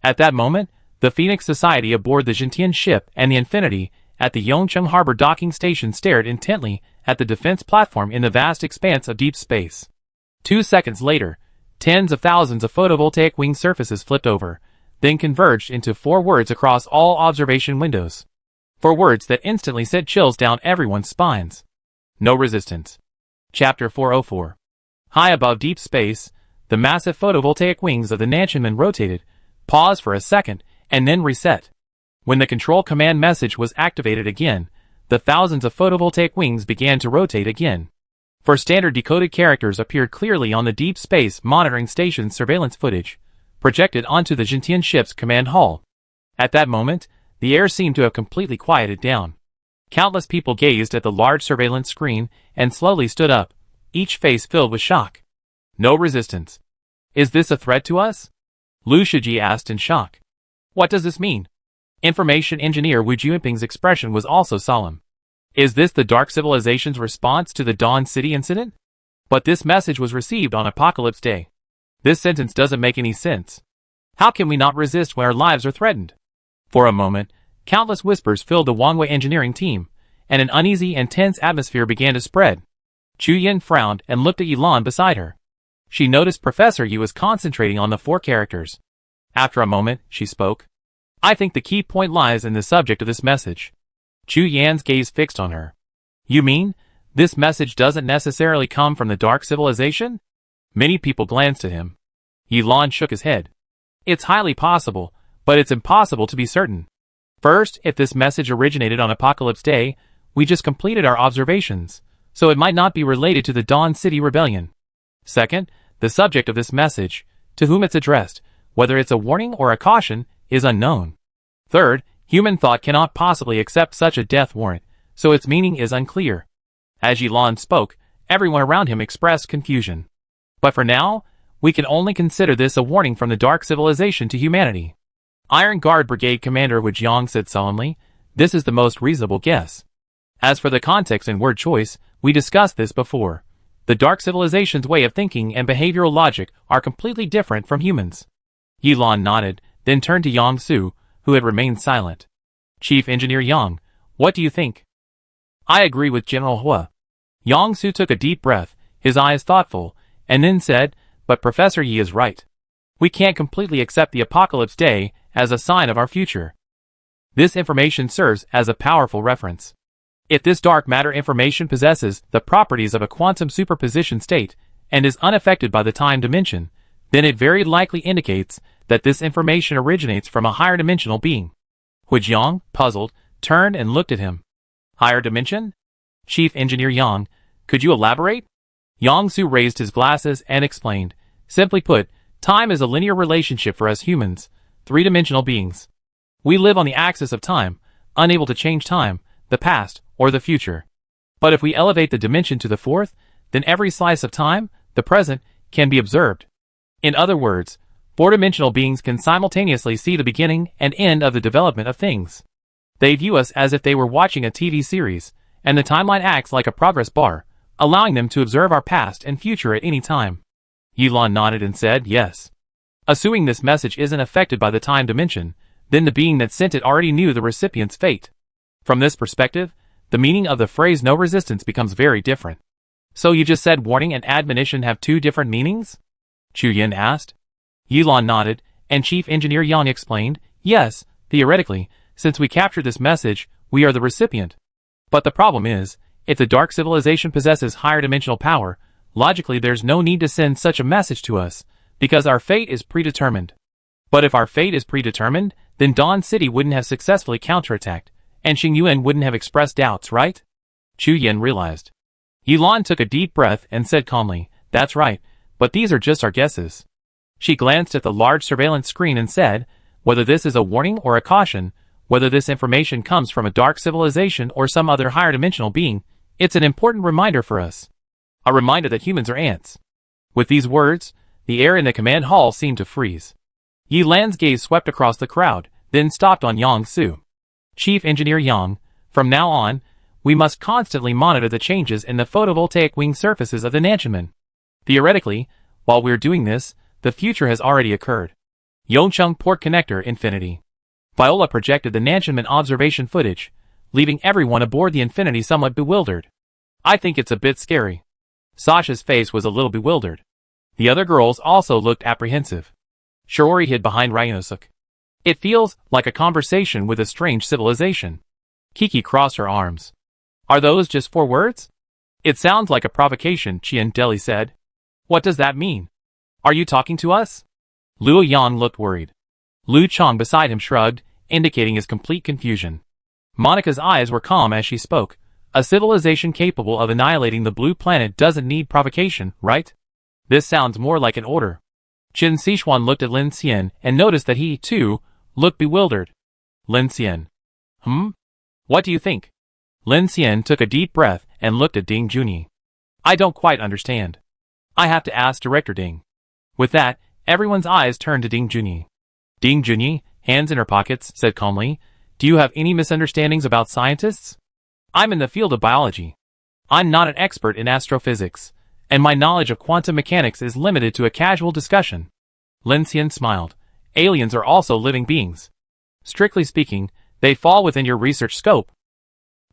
S1: At that moment, the Phoenix Society aboard the Jintian ship and the Infinity at the Yongcheng Harbor docking station stared intently at the defense platform in the vast expanse of deep space. 2 seconds later, tens of thousands of photovoltaic wing surfaces flipped over, then converged into 4 words across all observation windows. 4 words that instantly sent chills down everyone's spines. No resistance. Chapter 404. High above deep space, the massive photovoltaic wings of the Nantianmen rotated, paused for a second, and then reset. When the control command message was activated again, the thousands of photovoltaic wings began to rotate again. 4 standard decoded characters appeared clearly on the Deep Space Monitoring Station's surveillance footage, projected onto the Jintian ship's command hull. At that moment, the air seemed to have completely quieted down. Countless people gazed at the large surveillance screen and slowly stood up, each face filled with shock. No resistance. Is this a threat to us? Lu Shiji asked in shock. What does this mean? Information engineer Wu Jianping's expression was also solemn. Is this the Dark Civilization's response to the Dawn City incident? But this message was received on Apocalypse Day. This sentence doesn't make any sense. How can we not resist when our lives are threatened? For a moment, countless whispers filled the Wangwei engineering team, and an uneasy and tense atmosphere began to spread. Chu Yan frowned and looked at Yilan beside her. She noticed Professor Yu was concentrating on the 4 characters. After a moment, she spoke. I think the key point lies in the subject of this message. Chu Yan's gaze fixed on her. You mean, this message doesn't necessarily come from the Dark Civilization? Many people glanced at him. Yilan shook his head. It's highly possible, but it's impossible to be certain. First, if this message originated on Apocalypse Day, we just completed our observations, so it might not be related to the Dawn City Rebellion. Second, the subject of this message, to whom it's addressed, whether it's a warning or a caution, is unknown. Third, human thought cannot possibly accept such a death warrant, so its meaning is unclear. As Yilan spoke, everyone around him expressed confusion. But for now, we can only consider this a warning from the Dark Civilization to humanity. Iron Guard Brigade Commander Wu Jiang said solemnly, this is the most reasonable guess. As for the context and word choice, we discussed this before. The Dark Civilization's way of thinking and behavioral logic are completely different from humans. Yilan nodded, then turned to Yang Su, who had remained silent. Chief Engineer Yang, what do you think? I agree with General Hua. Yang Su took a deep breath, his eyes thoughtful, and then said, but Professor Yi is right. We can't completely accept the Apocalypse Day as a sign of our future. This information serves as a powerful reference. If this dark matter information possesses the properties of a quantum superposition state and is unaffected by the time dimension, then it very likely indicates that this information originates from a higher dimensional being. Hu Jiang, puzzled, turned and looked at him. Higher dimension? Chief Engineer Yang, could you elaborate? Yang Su raised his glasses and explained, simply put, time is a linear relationship for us humans, 3-dimensional beings. We live on the axis of time, unable to change time, the past, or the future. But if we elevate the dimension to the fourth, then every slice of time, the present, can be observed. In other words, four-dimensional beings can simultaneously see the beginning and end of the development of things. They view us as if they were watching a TV series, and the timeline acts like a progress bar, allowing them to observe our past and future at any time. Yulon nodded and said, yes. Assuming this message isn't affected by the time dimension, then the being that sent it already knew the recipient's fate. From this perspective, the meaning of the phrase no resistance becomes very different. So you just said warning and admonition have two different meanings? Chu Yin asked. Yulon nodded, and Chief Engineer Yang explained, yes, theoretically, since we captured this message, we are the recipient. But the problem is, if the Dark Civilization possesses higher dimensional power, logically there's no need to send such a message to us, because our fate is predetermined. But if our fate is predetermined, then Dawn City wouldn't have successfully counterattacked, and Xing Yuan wouldn't have expressed doubts, right? Chu Yin realized. Yulon took a deep breath and said calmly, that's right, but these are just our guesses. She glanced at the large surveillance screen and said, whether this is a warning or a caution, whether this information comes from a dark civilization or some other higher dimensional being, it's an important reminder for us. A reminder that humans are ants. With these words, the air in the command hall seemed to freeze. Yi Lan's gaze swept across the crowd, then stopped on Yang Su. Chief Engineer Yang, from now on, we must constantly monitor the changes in the photovoltaic wing surfaces of the Nanchaman. Theoretically, while we're doing this, the future has already occurred. Yongcheng Port Connector Infinity. Viola projected the Nanchaman observation footage, leaving everyone aboard the Infinity somewhat bewildered. I think it's a bit scary. Sasha's face was a little bewildered. The other girls also looked apprehensive. Shiori hid behind Ryunosuke. It feels like a conversation with a strange civilization. Kiki crossed her arms. Are those just 4 words? It sounds like a provocation, Qian Deli said. What does that mean? Are you talking to us? Luo Yang looked worried. Lu Chong beside him shrugged, indicating his complete confusion. Monica's eyes were calm as she spoke. A civilization capable of annihilating the blue planet doesn't need provocation, right? This sounds more like an order. Qin Sichuan looked at Lin Xian and noticed that he, too, looked bewildered. Lin Xian. What do you think? Lin Xian took a deep breath and looked at Ding Junyi. I don't quite understand. I have to ask Director Ding. With that, everyone's eyes turned to Ding Junyi. Ding Junyi, hands in her pockets, said calmly, do you have any misunderstandings about scientists? I'm in the field of biology. I'm not an expert in astrophysics, and my knowledge of quantum mechanics is limited to a casual discussion. Lin Xian smiled. Aliens are also living beings. Strictly speaking, they fall within your research scope.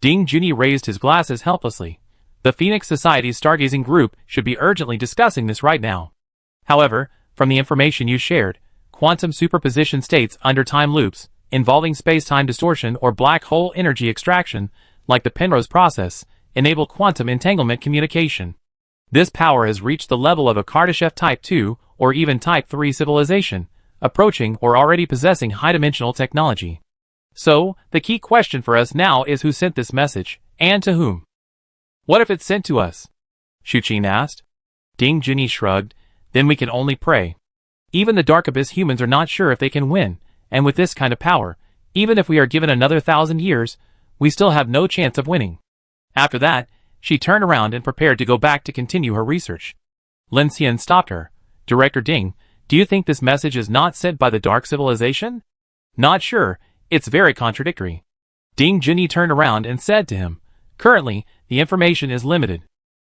S1: Ding Junyi raised his glasses helplessly. The Phoenix Society's stargazing group should be urgently discussing this right now. However, from the information you shared, quantum superposition states under time loops, involving space-time distortion or black hole energy extraction, like the Penrose process, enable quantum entanglement communication. This power has reached the level of a Kardashev Type 2 or even Type 3 civilization, approaching or already possessing high-dimensional technology. So, the key question for us now is who sent this message, and to whom? What if it's sent to us? Shu Qin asked. Ding Junyi shrugged. Then we can only pray. Even the Dark Abyss humans are not sure if they can win, and with this kind of power, even if we are given another 1,000 years, we still have no chance of winning. After that, she turned around and prepared to go back to continue her research. Lin Xian stopped her. Director Ding, do you think this message is not sent by the Dark Civilization? Not sure, it's very contradictory. Ding Junyi turned around and said to him, currently, the information is limited.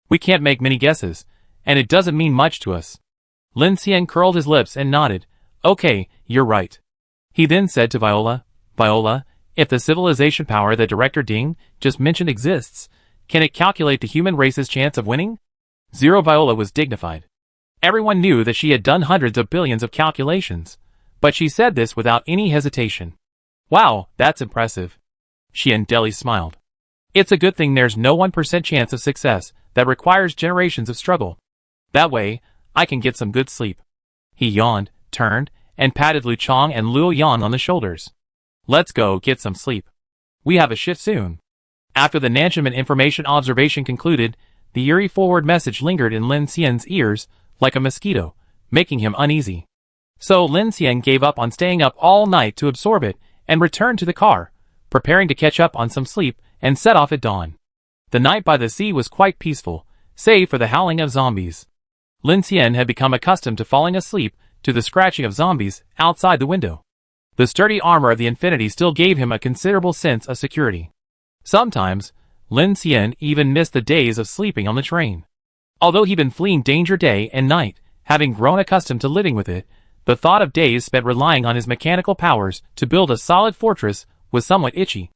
S1: We can't make many guesses, and it doesn't mean much to us. Lin Xian curled his lips and nodded. Okay, you're right. He then said to Viola, Viola, if the civilization power that Director Ding just mentioned exists, can it calculate the human race's chance of winning? Zero. Viola was dignified. Everyone knew that she had done hundreds of billions of calculations, but she said this without any hesitation. Wow, that's impressive. Qian Deli smiled. It's a good thing there's no 1% chance of success that requires generations of struggle. That way, I can get some good sleep. He yawned, turned, and patted Lu Chong and Luo Yan on the shoulders. Let's go get some sleep. We have a shift soon. After the Nanchaman information observation concluded, the eerie forward message lingered in Lin Xian's ears like a mosquito, making him uneasy. So Lin Xian gave up on staying up all night to absorb it and returned to the car, preparing to catch up on some sleep and set off at dawn. The night by the sea was quite peaceful, save for the howling of zombies. Lin Xian had become accustomed to falling asleep to the scratching of zombies outside the window. The sturdy armor of the Infinity still gave him a considerable sense of security. Sometimes, Lin Xian even missed the days of sleeping on the train. Although he'd been fleeing danger day and night, having grown accustomed to living with it, the thought of days spent relying on his mechanical powers to build a solid fortress was somewhat itchy.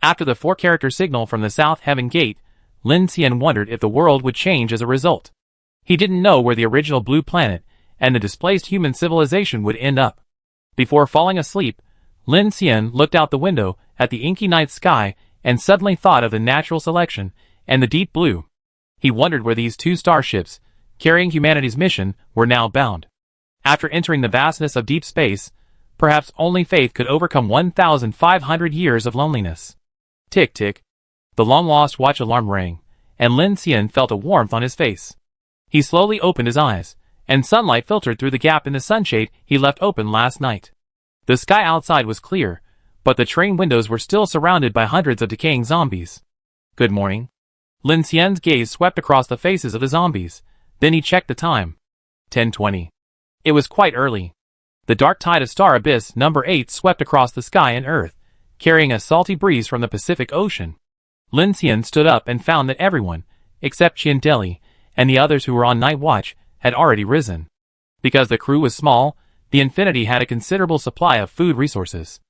S1: After the 4-character signal from the South Heaven Gate, Lin Xian wondered if the world would change as a result. He didn't know where the original blue planet and the displaced human civilization would end up. Before falling asleep, Lin Xian looked out the window at the inky night sky and suddenly thought of the natural selection and the deep blue. He wondered where these 2 starships, carrying humanity's mission, were now bound. After entering the vastness of deep space, perhaps only faith could overcome 1,500 years of loneliness. Tick tick. The long-lost watch alarm rang, and Lin Xian felt a warmth on his face. He slowly opened his eyes, and sunlight filtered through the gap in the sunshade he left open last night. The sky outside was clear, but the train windows were still surrounded by hundreds of decaying zombies. Good morning. Lin Xian's gaze swept across the faces of the zombies. Then he checked the time. 10:20. It was quite early. The dark tide of Star Abyss number 8 swept across the sky and earth, carrying a salty breeze from the Pacific Ocean. Lin Xian stood up and found that everyone, except Qian Deli and the others who were on night watch, had already risen. Because the crew was small, the Infinity had a considerable supply of food resources.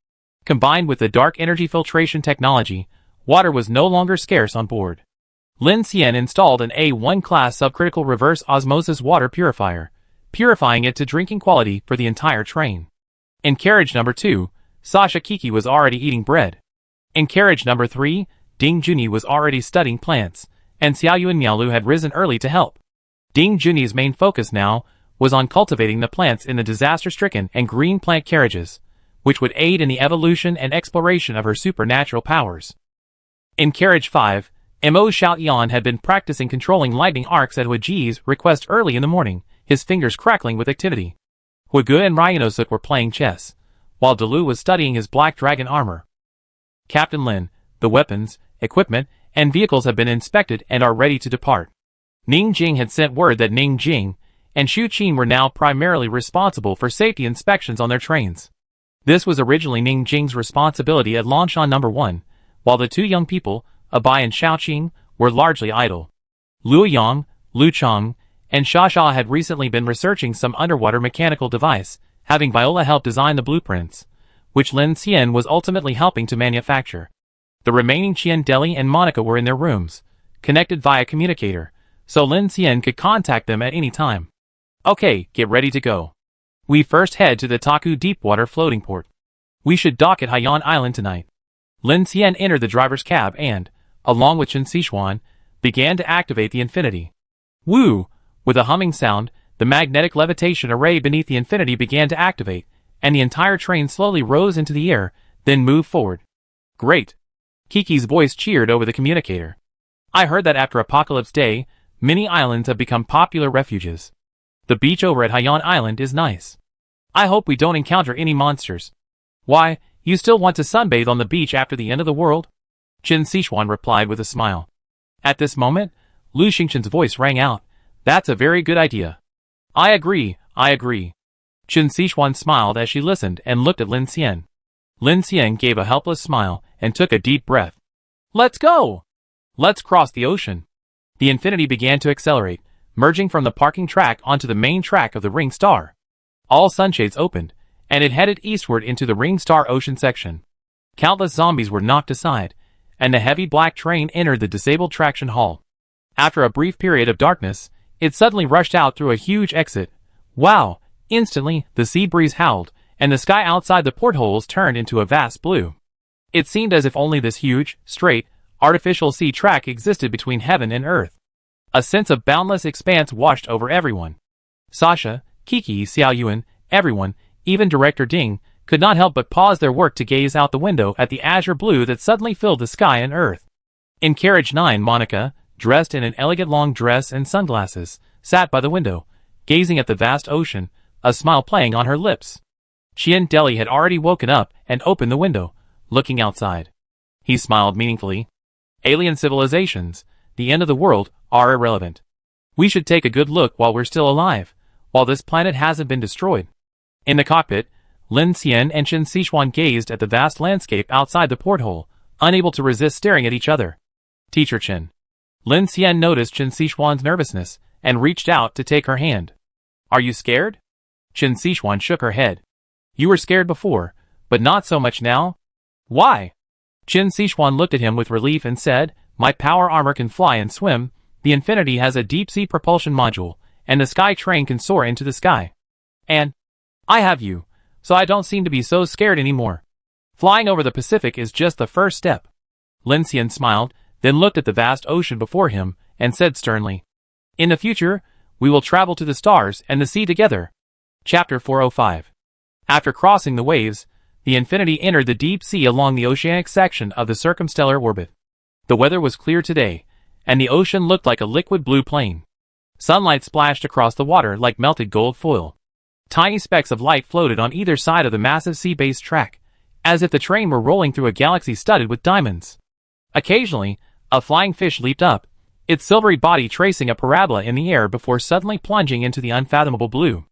S1: Combined with the dark energy filtration technology, water was no longer scarce on board. Lin Xian installed an A1 class subcritical reverse osmosis water purifier, purifying it to drinking quality for the entire train. In carriage number 2, Sasha Kiki was already eating bread. In carriage number 3, Ding Junyi was already studying plants, and Xiaoyu and Miaolu had risen early to help. Ding Junyi's main focus now was on cultivating the plants in the disaster-stricken and green plant carriages, which would aid in the evolution and exploration of her supernatural powers. In carriage 5, Mo Xiaoyan had been practicing controlling lightning arcs at Huiji's request early in the morning, his fingers crackling with activity. Huige and Ryanosuk were playing chess, while Delu was studying his black dragon armor. Captain Lin, the weapons, equipment, and vehicles have been inspected and are ready to depart. Ning Jing had sent word that Ning Jing and Xu Qin were now primarily responsible for safety inspections on their trains. This was originally Ning Jing's responsibility at Longshan number 1, while the 2 young people, Abai and Xiaoqing, were largely idle. Luo Yang, Lu Chang, and Xia Xia had recently been researching some underwater mechanical device, having Viola help design the blueprints, which Lin Xian was ultimately helping to manufacture. The remaining Qian Deli and Monica were in their rooms, connected via communicator, so Lin Xian could contact them at any time. Okay, get ready to go. We first head to the Taku Deepwater floating port. We should dock at Haiyan Island tonight. Lin Xian entered the driver's cab and, along with Chen Sichuan, began to activate the Infinity. Woo! With a humming sound, the magnetic levitation array beneath the Infinity began to activate, and the entire train slowly rose into the air, then moved forward. Great! Kiki's voice cheered over the communicator. I heard that after Apocalypse Day, many islands have become popular refuges. The beach over at Haiyan Island is nice. I hope we don't encounter any monsters. Why, you still want to sunbathe on the beach after the end of the world? Chen Sichuan replied with a smile. At this moment, Lu Xingchen's voice rang out. That's a very good idea. I agree. Chen Sichuan smiled as she listened and looked at Lin Xian. Lin Xian gave a helpless smile and took a deep breath. Let's go! Let's cross the ocean. The Infinity began to accelerate, merging from the parking track onto the main track of the Ring Star. All sunshades opened, and it headed eastward into the Ring Star Ocean section. Countless zombies were knocked aside, and the heavy black train entered the disabled traction hall. After a brief period of darkness, it suddenly rushed out through a huge exit. Wow! Instantly, the sea breeze howled, and the sky outside the portholes turned into a vast blue. It seemed as if only this huge, straight, artificial sea track existed between heaven and earth. A sense of boundless expanse washed over everyone. Sasha, Kiki, Xiaoyuan, everyone, even Director Ding, could not help but pause their work to gaze out the window at the azure blue that suddenly filled the sky and earth. In carriage 9, Monica, dressed in an elegant long dress and sunglasses, sat by the window, gazing at the vast ocean, a smile playing on her lips. Qian Deli had already woken up and opened the window, looking outside. He smiled meaningfully. Alien civilizations, the end of the world, are irrelevant. We should take a good look while we're still alive, while this planet hasn't been destroyed. In the cockpit, Lin Xian and Qin Sichuan gazed at the vast landscape outside the porthole, unable to resist staring at each other. Teacher Qin. Lin Xian noticed Qin Sichuan's nervousness and reached out to take her hand. Are you scared? Qin Sichuan shook her head. You were scared before, but not so much now. Why? Qin Sichuan looked at him with relief and said, my power armor can fly and swim, the Infinity has a deep-sea propulsion module, and the Sky Train can soar into the sky. And I have you, so I don't seem to be so scared anymore. Flying over the Pacific is just the first step. Lin Xian smiled, then looked at the vast ocean before him, and said sternly, in the future, we will travel to the stars and the sea together. Chapter 405. After crossing the waves, the Infinity entered the deep sea along the oceanic section of the circumstellar orbit. The weather was clear today, and the ocean looked like a liquid blue plain. Sunlight splashed across the water like melted gold foil. Tiny specks of light floated on either side of the massive sea-based track, as if the train were rolling through a galaxy studded with diamonds. Occasionally, a flying fish leaped up, its silvery body tracing a parabola in the air before suddenly plunging into the unfathomable blue.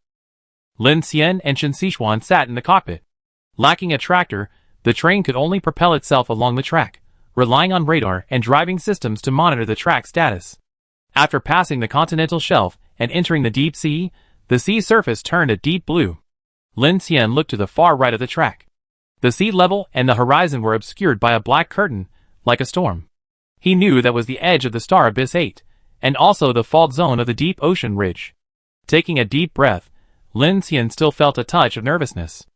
S1: Lin Xian and Qin Sichuan sat in the cockpit. Lacking a tractor, the train could only propel itself along the track, relying on radar and driving systems to monitor the track status. After passing the continental shelf and entering the deep sea, the sea surface turned a deep blue. Lin Xian looked to the far right of the track. The sea level and the horizon were obscured by a black curtain, like a storm. He knew that was the edge of the star abyss 8, and also the fault zone of the deep ocean ridge. Taking a deep breath, Lin Xian still felt a touch of nervousness.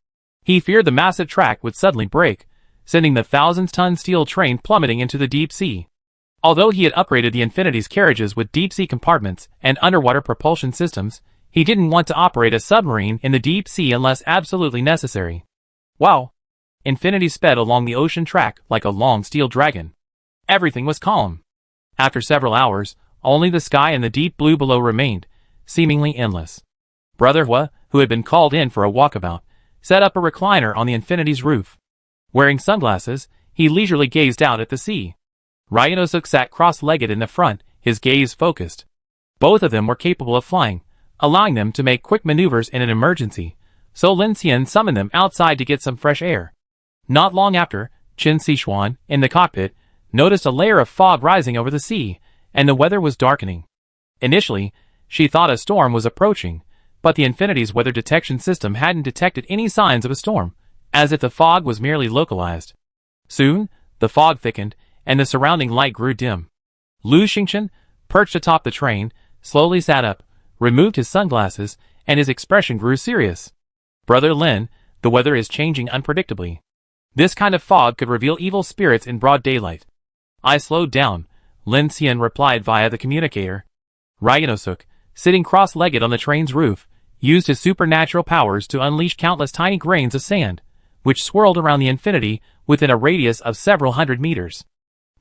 S1: He feared the massive track would suddenly break, sending the thousands-ton steel train plummeting into the deep sea. Although he had upgraded the Infinity's carriages with deep-sea compartments and underwater propulsion systems, he didn't want to operate a submarine in the deep sea unless absolutely necessary. Wow! Infinity sped along the ocean track like a long steel dragon. Everything was calm. After several hours, only the sky and the deep blue below remained, seemingly endless. Brother Hua, who had been called in for a walkabout, set up a recliner on the Infinity's roof. Wearing sunglasses, he leisurely gazed out at the sea. Ryanosuk sat cross-legged in the front, his gaze focused. Both of them were capable of flying, allowing them to make quick maneuvers in an emergency, so Lin Xian summoned them outside to get some fresh air. Not long after, Qin Sichuan, in the cockpit, noticed a layer of fog rising over the sea, and the weather was darkening. Initially, she thought a storm was approaching, but the Infinity's weather detection system hadn't detected any signs of a storm, as if the fog was merely localized. Soon, the fog thickened, and the surrounding light grew dim. Lu Xingchen, perched atop the train, slowly sat up, removed his sunglasses, and his expression grew serious. Brother Lin, the weather is changing unpredictably. This kind of fog could reveal evil spirits in broad daylight. I slowed down, Lin Xian replied via the communicator. Ryanosuk, sitting cross-legged on the train's roof, used his supernatural powers to unleash countless tiny grains of sand, which swirled around the Infinity within a radius of several hundred meters.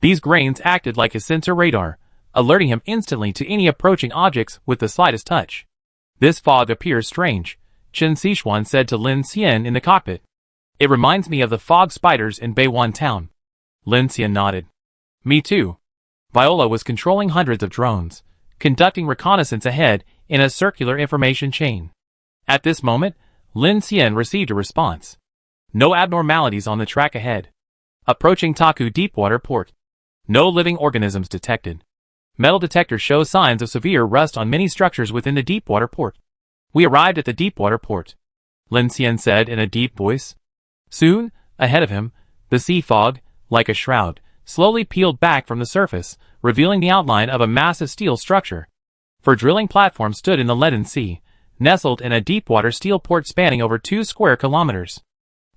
S1: These grains acted like his sensor radar, alerting him instantly to any approaching objects with the slightest touch. This fog appears strange, Qin Sichuan said to Lin Xian in the cockpit. It reminds me of the fog spiders in Beiwan town. Lin Xian nodded. Me too. Viola was controlling hundreds of drones, conducting reconnaissance ahead in a circular information chain. At this moment, Lin Xian received a response. No abnormalities on the track ahead. Approaching Taku Deepwater Port. No living organisms detected. Metal detectors show signs of severe rust on many structures within the Deepwater Port. We arrived at the Deepwater Port, Lin Xian said in a deep voice. Soon, ahead of him, the sea fog, like a shroud, slowly peeled back from the surface, revealing the outline of a massive steel structure. For drilling platform stood in the leaden sea, nestled in a deepwater steel port spanning over 2 square kilometers.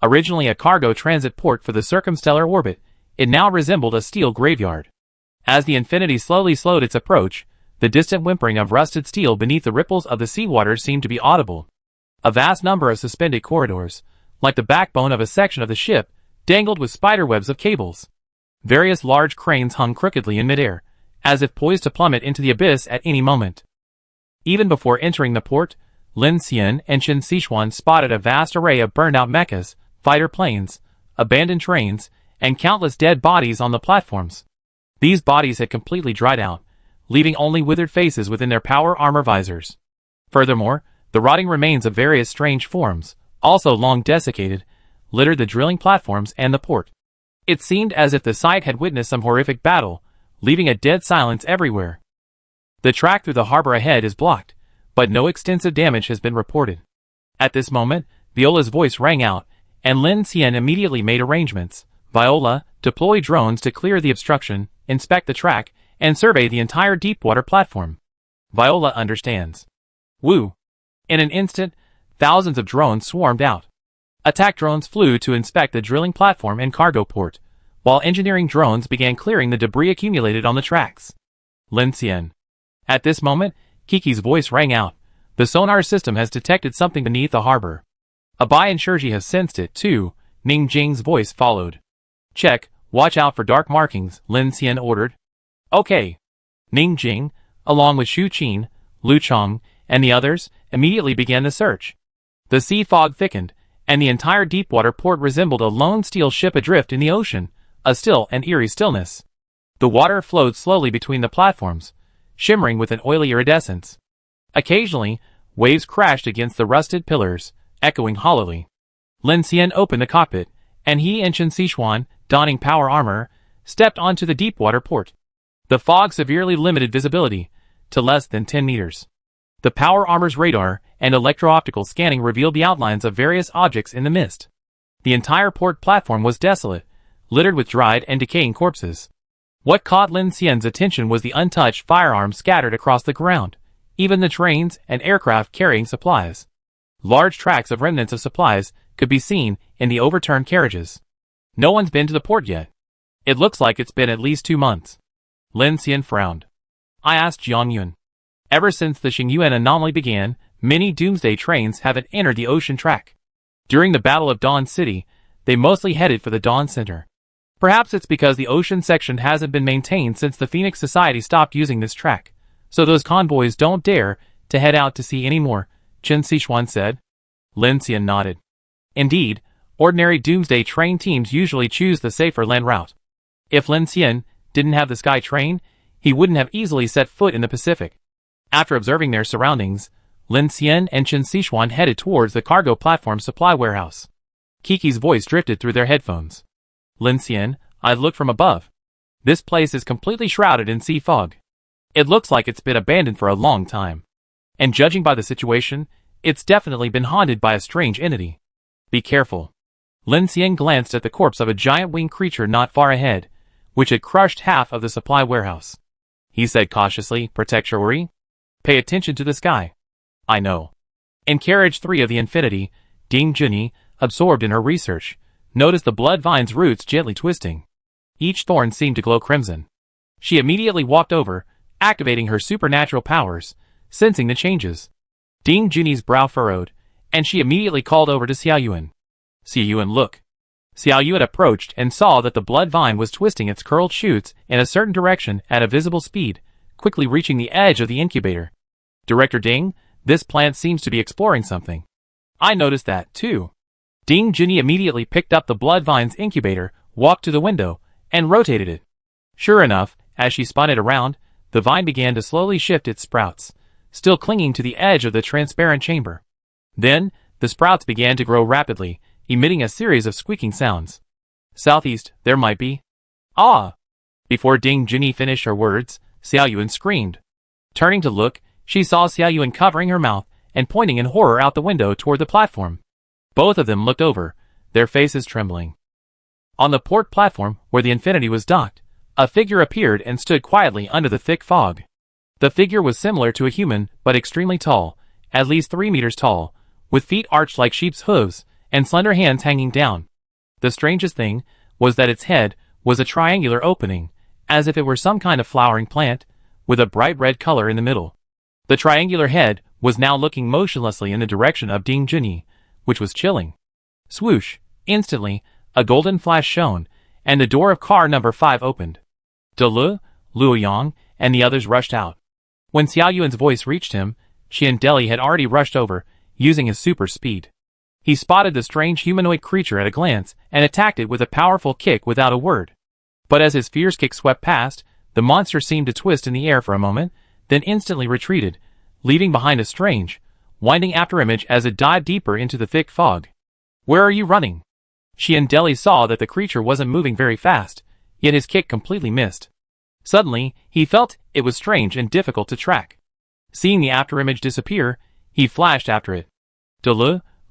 S1: Originally a cargo transit port for the circumstellar orbit, it now resembled a steel graveyard. As the Infinity slowly slowed its approach, the distant whimpering of rusted steel beneath the ripples of the seawater seemed to be audible. A vast number of suspended corridors, like the backbone of a section of the ship, dangled with spiderwebs of cables. Various large cranes hung crookedly in midair, as if poised to plummet into the abyss at any moment. Even before entering the port, Lin Xian and Chen Sichuan spotted a vast array of burned-out mechas, fighter planes, abandoned trains, and countless dead bodies on the platforms. These bodies had completely dried out, leaving only withered faces within their power armor visors. Furthermore, the rotting remains of various strange forms, also long desiccated, littered the drilling platforms and the port. It seemed as if the site had witnessed some horrific battle, leaving a dead silence everywhere. The track through the harbor ahead is blocked, but no extensive damage has been reported. At this moment, Viola's voice rang out, and Lin Xian immediately made arrangements. Viola, deploy drones to clear the obstruction, inspect the track, and survey the entire deepwater platform. Viola understands. Woo! In an instant, thousands of drones swarmed out. Attack drones flew to inspect the drilling platform and cargo port, while engineering drones began clearing the debris accumulated on the tracks. Lin Xian. At this moment, Kiki's voice rang out. The sonar system has detected something beneath the harbor. Abai and Shirji have sensed it too. Ning Jing's voice followed. Check, watch out for dark markings, Lin Xian ordered. Okay. Ning Jing, along with Xu Qin, Lu Chong, and the others, immediately began the search. The sea fog thickened, and the entire deepwater port resembled a lone steel ship adrift in the ocean, a still and eerie stillness. The water flowed slowly between the platforms, shimmering with an oily iridescence. Occasionally, waves crashed against the rusted pillars, echoing hollowly. Lin Xian opened the cockpit, and he and Chen Sichuan, donning power armor, stepped onto the deepwater port. The fog severely limited visibility to less than 10 meters. The power armor's radar and electro-optical scanning revealed the outlines of various objects in the mist. The entire port platform was desolate, littered with dried and decaying corpses. What caught Lin Xian's attention was the untouched firearms scattered across the ground, even the trains and aircraft carrying supplies. Large tracts of remnants of supplies could be seen in the overturned carriages. No one's been to the port yet. It looks like it's been at least 2 months. Lin Xian frowned. I asked Jiang Yun. Ever since the Xingyuan anomaly began, many Doomsday trains haven't entered the ocean track. During the Battle of Dawn City, they mostly headed for the Dawn Center. Perhaps it's because the ocean section hasn't been maintained since the Phoenix Society stopped using this track, so those convoys don't dare to head out to sea anymore, Chen Sichuan said. Lin Xian nodded. Indeed, ordinary Doomsday train teams usually choose the safer land route. If Lin Xian didn't have the Sky Train, he wouldn't have easily set foot in the Pacific. After observing their surroundings, Lin Xian and Chen Sichuan headed towards the cargo platform supply warehouse. Kiki's voice drifted through their headphones. Lin Xian, I've looked from above. This place is completely shrouded in sea fog. It looks like it's been abandoned for a long time. And judging by the situation, it's definitely been haunted by a strange entity. Be careful. Lin Xian glanced at the corpse of a giant winged creature not far ahead, which had crushed half of the supply warehouse. He said cautiously, protect your worry. Pay attention to the sky. I know. In Carriage 3 of the Infinity, Ding Junyi, absorbed in her research, noticed the blood vine's roots gently twisting. Each thorn seemed to glow crimson. She immediately walked over, activating her supernatural powers, sensing the changes. Ding Junyi's brow furrowed, and she immediately called over to Xiaoyuan. Xiaoyuan, look. Xiaoyuan approached and saw that the blood vine was twisting its curled shoots in a certain direction at a visible speed, quickly reaching the edge of the incubator. Director Ding, this plant seems to be exploring something. I noticed that, too. Ding Junyi immediately picked up the blood vine's incubator, walked to the window, and rotated it. Sure enough, as she spun it around, the vine began to slowly shift its sprouts, still clinging to the edge of the transparent chamber. Then, the sprouts began to grow rapidly, emitting a series of squeaking sounds. Southeast, there might be. Ah! Before Ding Junyi finished her words, Xiaoyuan screamed. Turning to look, she saw Xiaoyuan covering her mouth and pointing in horror out the window toward the platform. Both of them looked over, their faces trembling. On the port platform, where the Infinity was docked, a figure appeared and stood quietly under the thick fog. The figure was similar to a human, but extremely tall, at least 3 meters tall, with feet arched like sheep's hooves, and slender hands hanging down. The strangest thing was that its head was a triangular opening, as if it were some kind of flowering plant, with a bright red color in the middle. The triangular head was now looking motionlessly in the direction of Ding Junyi, which was chilling. Swoosh! Instantly, a golden flash shone, and the door of car number 5 opened. De Le, Luo Yang, and the others rushed out. When Xiaoyuan's voice reached him, Deli had already rushed over, using his super speed. He spotted the strange humanoid creature at a glance and attacked it with a powerful kick without a word. But as his fierce kick swept past, the monster seemed to twist in the air for a moment, then instantly retreated, leaving behind a strange, winding afterimage as it dived deeper into the thick fog. "Where are you running?" Deli saw that the creature wasn't moving very fast, yet his kick completely missed. Suddenly, he felt it was strange and difficult to track. Seeing the afterimage disappear, he flashed after it.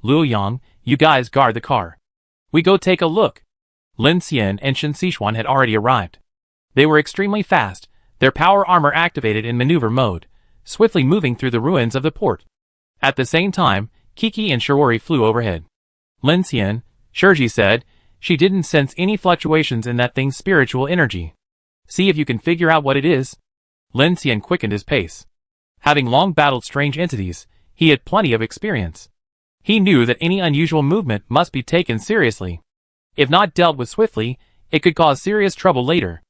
S1: Liu Yang, you guys guard the car. We go take a look." Lin Xian and Chen Sichuan had already arrived. They were extremely fast, their power armor activated in maneuver mode, swiftly moving through the ruins of the port. At the same time, Kiki and Shiori flew overhead. Lin Xian, Shirji said, she didn't sense any fluctuations in that thing's spiritual energy. "See if you can figure out what it is." Lin Xian quickened his pace. Having long battled strange entities, he had plenty of experience. He knew that any unusual movement must be taken seriously. If not dealt with swiftly, it could cause serious trouble later.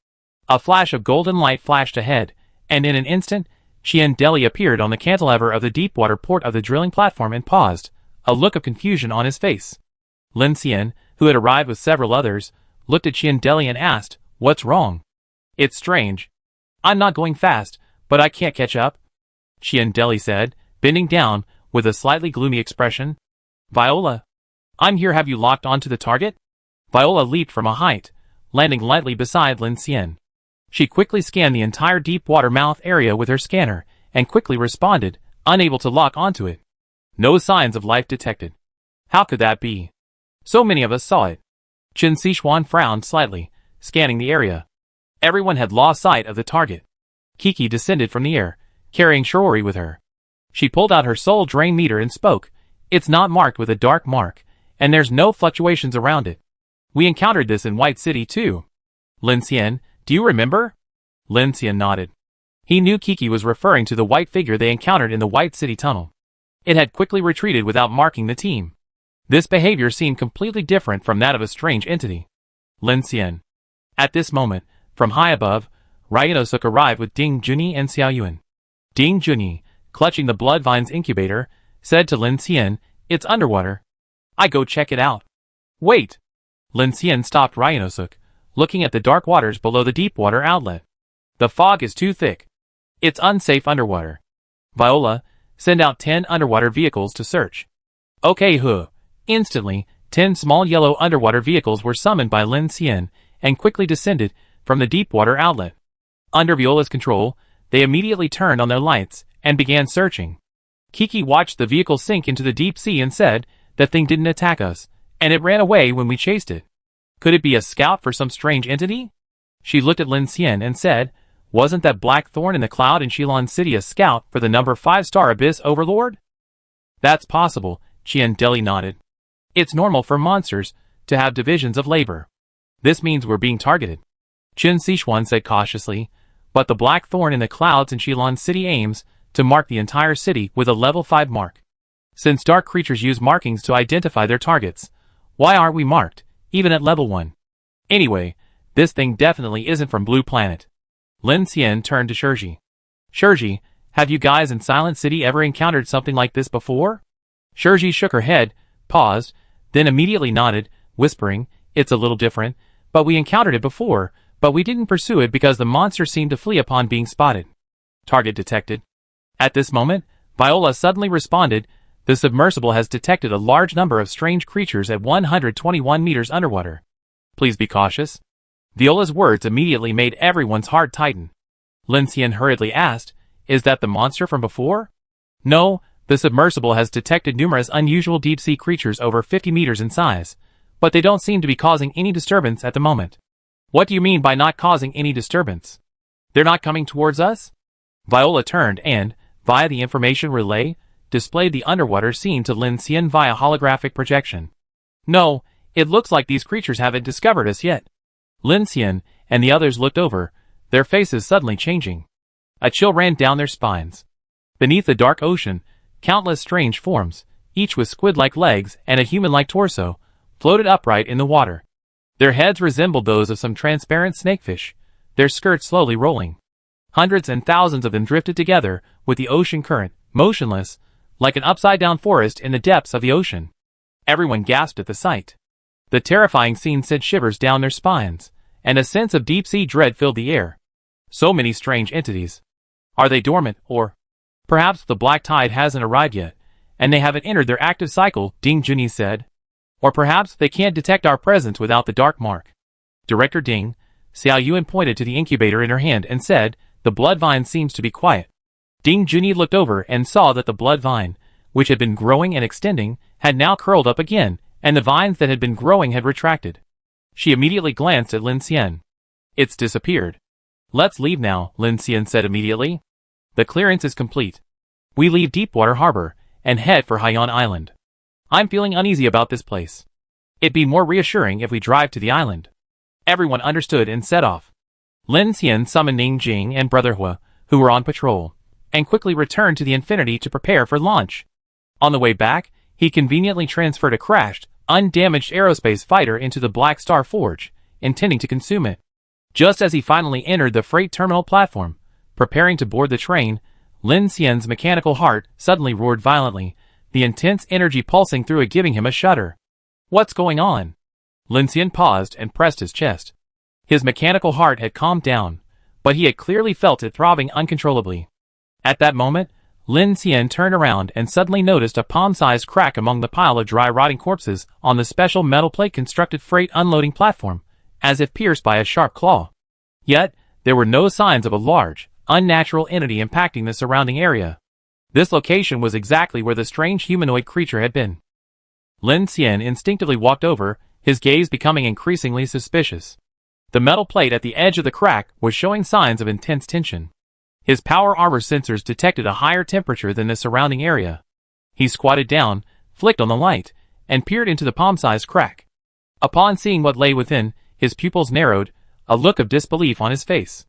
S1: A flash of golden light flashed ahead, and in an instant, Deli appeared on the cantilever of the deep-water port of the drilling platform and paused, a look of confusion on his face. Lin Xian, who had arrived with several others, looked at Deli and asked, "What's wrong?" "It's strange. I'm not going fast, but I can't catch up," Deli said, bending down, with a slightly gloomy expression. "Viola, I'm here. Have you locked onto the target?" Viola leaped from a height, landing lightly beside Lin Xian. She quickly scanned the entire deep-water mouth area with her scanner, and quickly responded, unable to lock onto it. No signs of life detected. How could that be? So many of us saw it. Chen Sichuan frowned slightly, scanning the area. Everyone had lost sight of the target. Kiki descended from the air, carrying Shiori with her. She pulled out her soul drain meter and spoke. "It's not marked with a dark mark, and there's no fluctuations around it. We encountered this in White City too." "Lin Xian, do you remember?" Lin Xian nodded. He knew Kiki was referring to the white figure they encountered in the White City tunnel. It had quickly retreated without marking the team. This behavior seemed completely different from that of a strange entity. Lin Xian. At this moment, from high above, Ryanosuk arrived with Ding Junyi and Xiaoyuan. Ding Junyi, clutching the blood vine's incubator, said to Lin Xian, "It's underwater. I go check it out." "Wait!" Lin Xian stopped Ryanosuk, looking at the dark waters below the deep water outlet. "The fog is too thick. It's unsafe underwater. Viola, send out 10 underwater vehicles to search." "Okay, huh." Instantly, 10 small yellow underwater vehicles were summoned by Lin Xian, and quickly descended from the deep water outlet. Under Viola's control, they immediately turned on their lights, and began searching. Kiki watched the vehicle sink into the deep sea and said, "That thing didn't attack us, and it ran away when we chased it. Could it be a scout for some strange entity?" She looked at Lin Xian and said, "Wasn't that black thorn in the cloud in Shilon City a scout for the number 5-star Abyss Overlord?" "That's possible," Deli nodded. "It's normal for monsters to have divisions of labor. This means we're being targeted," Chen Sichuan said cautiously, "but the black thorn in the clouds in Shilon City aims to mark the entire city with a level 5 mark. Since dark creatures use markings to identify their targets, why aren't we marked, even at level 1? Anyway, this thing definitely isn't from Blue Planet." Lin Xian turned to Shirji. "Shirji, have you guys in Silent City ever encountered something like this before?" Shirji shook her head, paused, then immediately nodded, whispering, "It's a little different, but we encountered it before, but we didn't pursue it because the monster seemed to flee upon being spotted." Target detected. At this moment, Viola suddenly responded, "The submersible has detected a large number of strange creatures at 121 meters underwater. Please be cautious." Viola's words immediately made everyone's heart tighten. Lin Xian hurriedly asked, "Is that the monster from before?" "No, the submersible has detected numerous unusual deep-sea creatures over 50 meters in size, but they don't seem to be causing any disturbance at the moment." "What do you mean by not causing any disturbance? They're not coming towards us?" Viola turned and, via the information relay, displayed the underwater scene to Lin Xian via holographic projection. "No, it looks like these creatures haven't discovered us yet." Lin Xian and the others looked over, their faces suddenly changing. A chill ran down their spines. Beneath the dark ocean, countless strange forms, each with squid-like legs and a human-like torso, floated upright in the water. Their heads resembled those of some transparent snakefish, their skirts slowly rolling. Hundreds and thousands of them drifted together with the ocean current, motionless, like an upside-down forest in the depths of the ocean. Everyone gasped at the sight. The terrifying scene sent shivers down their spines, and a sense of deep-sea dread filled the air. So many strange entities. Are they dormant, or perhaps the black tide hasn't arrived yet, and they haven't entered their active cycle, Ding Junyi said. Or perhaps they can't detect our presence without the dark mark. Director Ding, Xiao Yuan pointed to the incubator in her hand and said, the blood vine seems to be quiet. Ding Junyi looked over and saw that the blood vine, which had been growing and extending, had now curled up again, and the vines that had been growing had retracted. She immediately glanced at Lin Xian. It's disappeared. Let's leave now, Lin Xian said immediately. The clearance is complete. We leave Deepwater Harbor and head for Haiyan Island. I'm feeling uneasy about this place. It'd be more reassuring if we drive to the island. Everyone understood and set off. Lin Xian summoned Ning Jing and Brother Hua, who were on patrol, and quickly returned to the Infinity to prepare for launch. On the way back, he conveniently transferred a crashed, undamaged aerospace fighter into the Black Star Forge, intending to consume it. Just as he finally entered the freight terminal platform, preparing to board the train, Lin Xian's mechanical heart suddenly roared violently, the intense energy pulsing through it giving him a shudder. What's going on? Lin Xian paused and pressed his chest. His mechanical heart had calmed down, but he had clearly felt it throbbing uncontrollably. At that moment, Lin Xian turned around and suddenly noticed a palm-sized crack among the pile of dry rotting corpses on the special metal plate-constructed freight unloading platform, as if pierced by a sharp claw. Yet, there were no signs of a large, unnatural entity impacting the surrounding area. This location was exactly where the strange humanoid creature had been. Lin Xian instinctively walked over, his gaze becoming increasingly suspicious. The metal plate at the edge of the crack was showing signs of intense tension. His power armor sensors detected a higher temperature than the surrounding area. He squatted down, flicked on the light, and peered into the palm-sized crack. Upon seeing what lay within, his pupils narrowed, a look of disbelief on his face.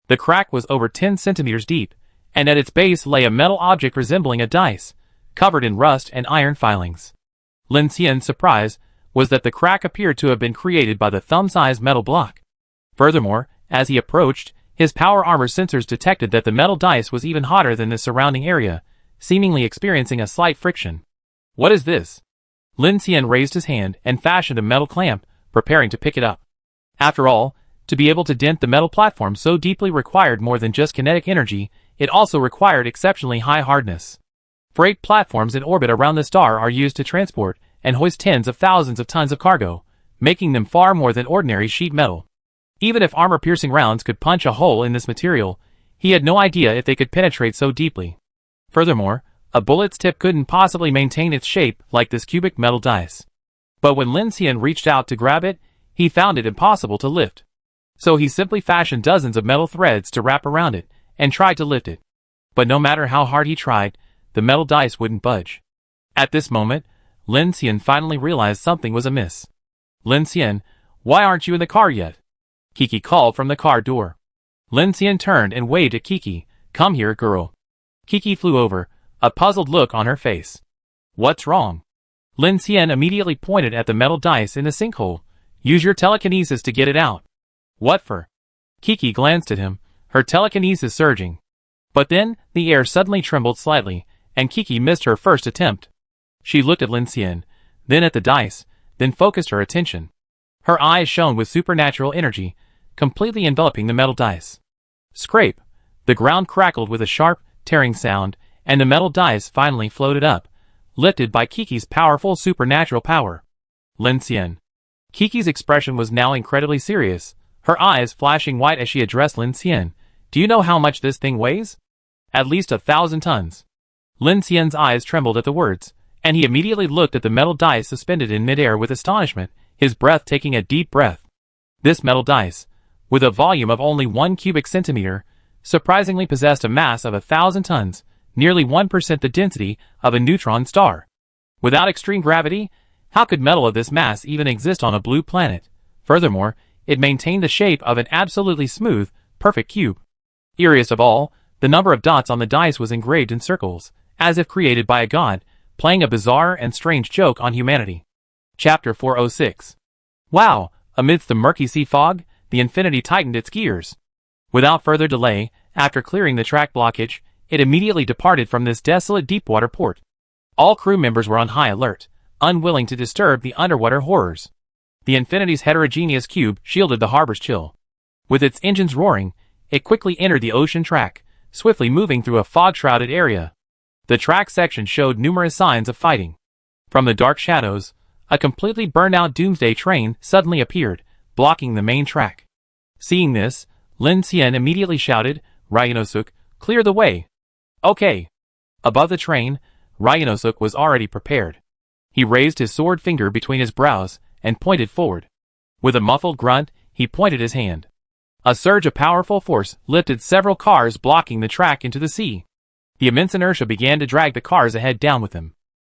S1: The crack was over 10 centimeters deep, and at its base lay a metal object resembling a dice, covered in rust and iron filings. Lin Xian's surprise was that the crack appeared to have been created by the thumb-sized metal block. Furthermore, as he approached, his power armor sensors detected that the metal dice was even hotter than the surrounding area, seemingly experiencing a slight friction. What is this? Lin Xian raised his hand and fashioned a metal clamp, preparing to pick it up. After all, to be able to dent the metal platform so deeply required more than just kinetic energy, it also required exceptionally high hardness. Freight platforms in orbit around the star are used to transport and hoist tens of thousands of tons of cargo, making them far more than ordinary sheet metal. Even if armor-piercing rounds could punch a hole in this material, he had no idea if they could penetrate so deeply. Furthermore, a bullet's tip couldn't possibly maintain its shape like this cubic metal dice. But when Lin Xian reached out to grab it, he found it impossible to lift. So he simply fashioned dozens of metal threads to wrap around it, and tried to lift it. But no matter how hard he tried, the metal dice wouldn't budge. At this moment, Lin Xian finally realized something was amiss. Lin Xian, why aren't you in the car yet? Kiki called from the car door. Lin Xian turned and waved at Kiki. Come here, girl. Kiki flew over, a puzzled look on her face. What's wrong? Lin Xian immediately pointed at the metal dice in the sinkhole. Use your telekinesis to get it out. What for? Kiki glanced at him, her telekinesis surging. But then, the air suddenly trembled slightly, and Kiki missed her first attempt. She looked at Lin Xian, then at the dice, then focused her attention. Her eyes shone with supernatural energy, completely enveloping the metal dice. Scrape! The ground crackled with a sharp, tearing sound, and the metal dice finally floated up, lifted by Kiki's powerful supernatural power. Lin Xian. Kiki's expression was now incredibly serious, her eyes flashing white as she addressed Lin Xian. Do you know how much this thing weighs? At least 1,000 tons. Lin Xian's eyes trembled at the words, and he immediately looked at the metal dice suspended in midair with astonishment, his breath taking a deep breath. This metal dice, with a volume of only 1 cubic centimeter, surprisingly possessed a mass of 1,000 tons, nearly 1% the density of a neutron star. Without extreme gravity, how could metal of this mass even exist on a blue planet? Furthermore, it maintained the shape of an absolutely smooth, perfect cube. Eeriest of all, the number of dots on the dice was engraved in circles, as if created by a god, playing a bizarre and strange joke on humanity. Chapter 406. Wow! Amidst the murky sea fog, the Infinity tightened its gears. Without further delay, After clearing the track blockage, it immediately departed from this desolate deepwater port. All crew members were on high alert, unwilling to disturb the underwater horrors. The Infinity's heterogeneous cube shielded the harbor's chill. With its engines roaring, it quickly entered the ocean track, swiftly moving through a fog-shrouded area. The track section showed numerous signs of fighting. From the dark shadows, a completely burned-out Doomsday train suddenly appeared, blocking the main track. Seeing this, Lin Xian immediately shouted, "Ryanosuk, clear the way!" "Okay." Above the train, Ryanosuk was already prepared. He raised his sword finger between his brows and pointed forward. With a muffled grunt, he pointed his hand. A surge of powerful force lifted several cars blocking the track into the sea. The immense inertia began to drag the cars ahead down with him.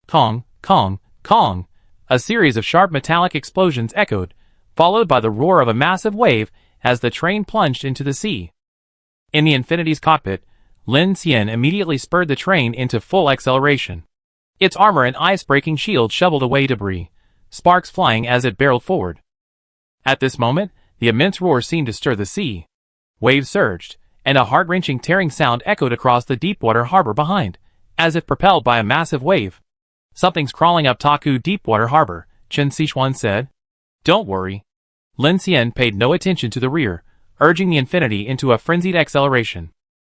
S1: Kong, Kong, Kong! A series of sharp metallic explosions echoed, followed by the roar of a massive wave as the train plunged into the sea. In the Infinity's cockpit, Lin Xian immediately spurred the train into full acceleration. Its armor and ice-breaking shield shoveled away debris, sparks flying as it barreled forward. At this moment, the immense roar seemed to stir the sea. Waves surged, and a heart-wrenching tearing sound echoed across the deepwater harbor behind, as if propelled by a massive wave. "Something's crawling up Taku Deepwater Harbor," Chen Sichuan said. "Don't worry." Lin Xian paid no attention to the rear, urging the Infinity into a frenzied acceleration.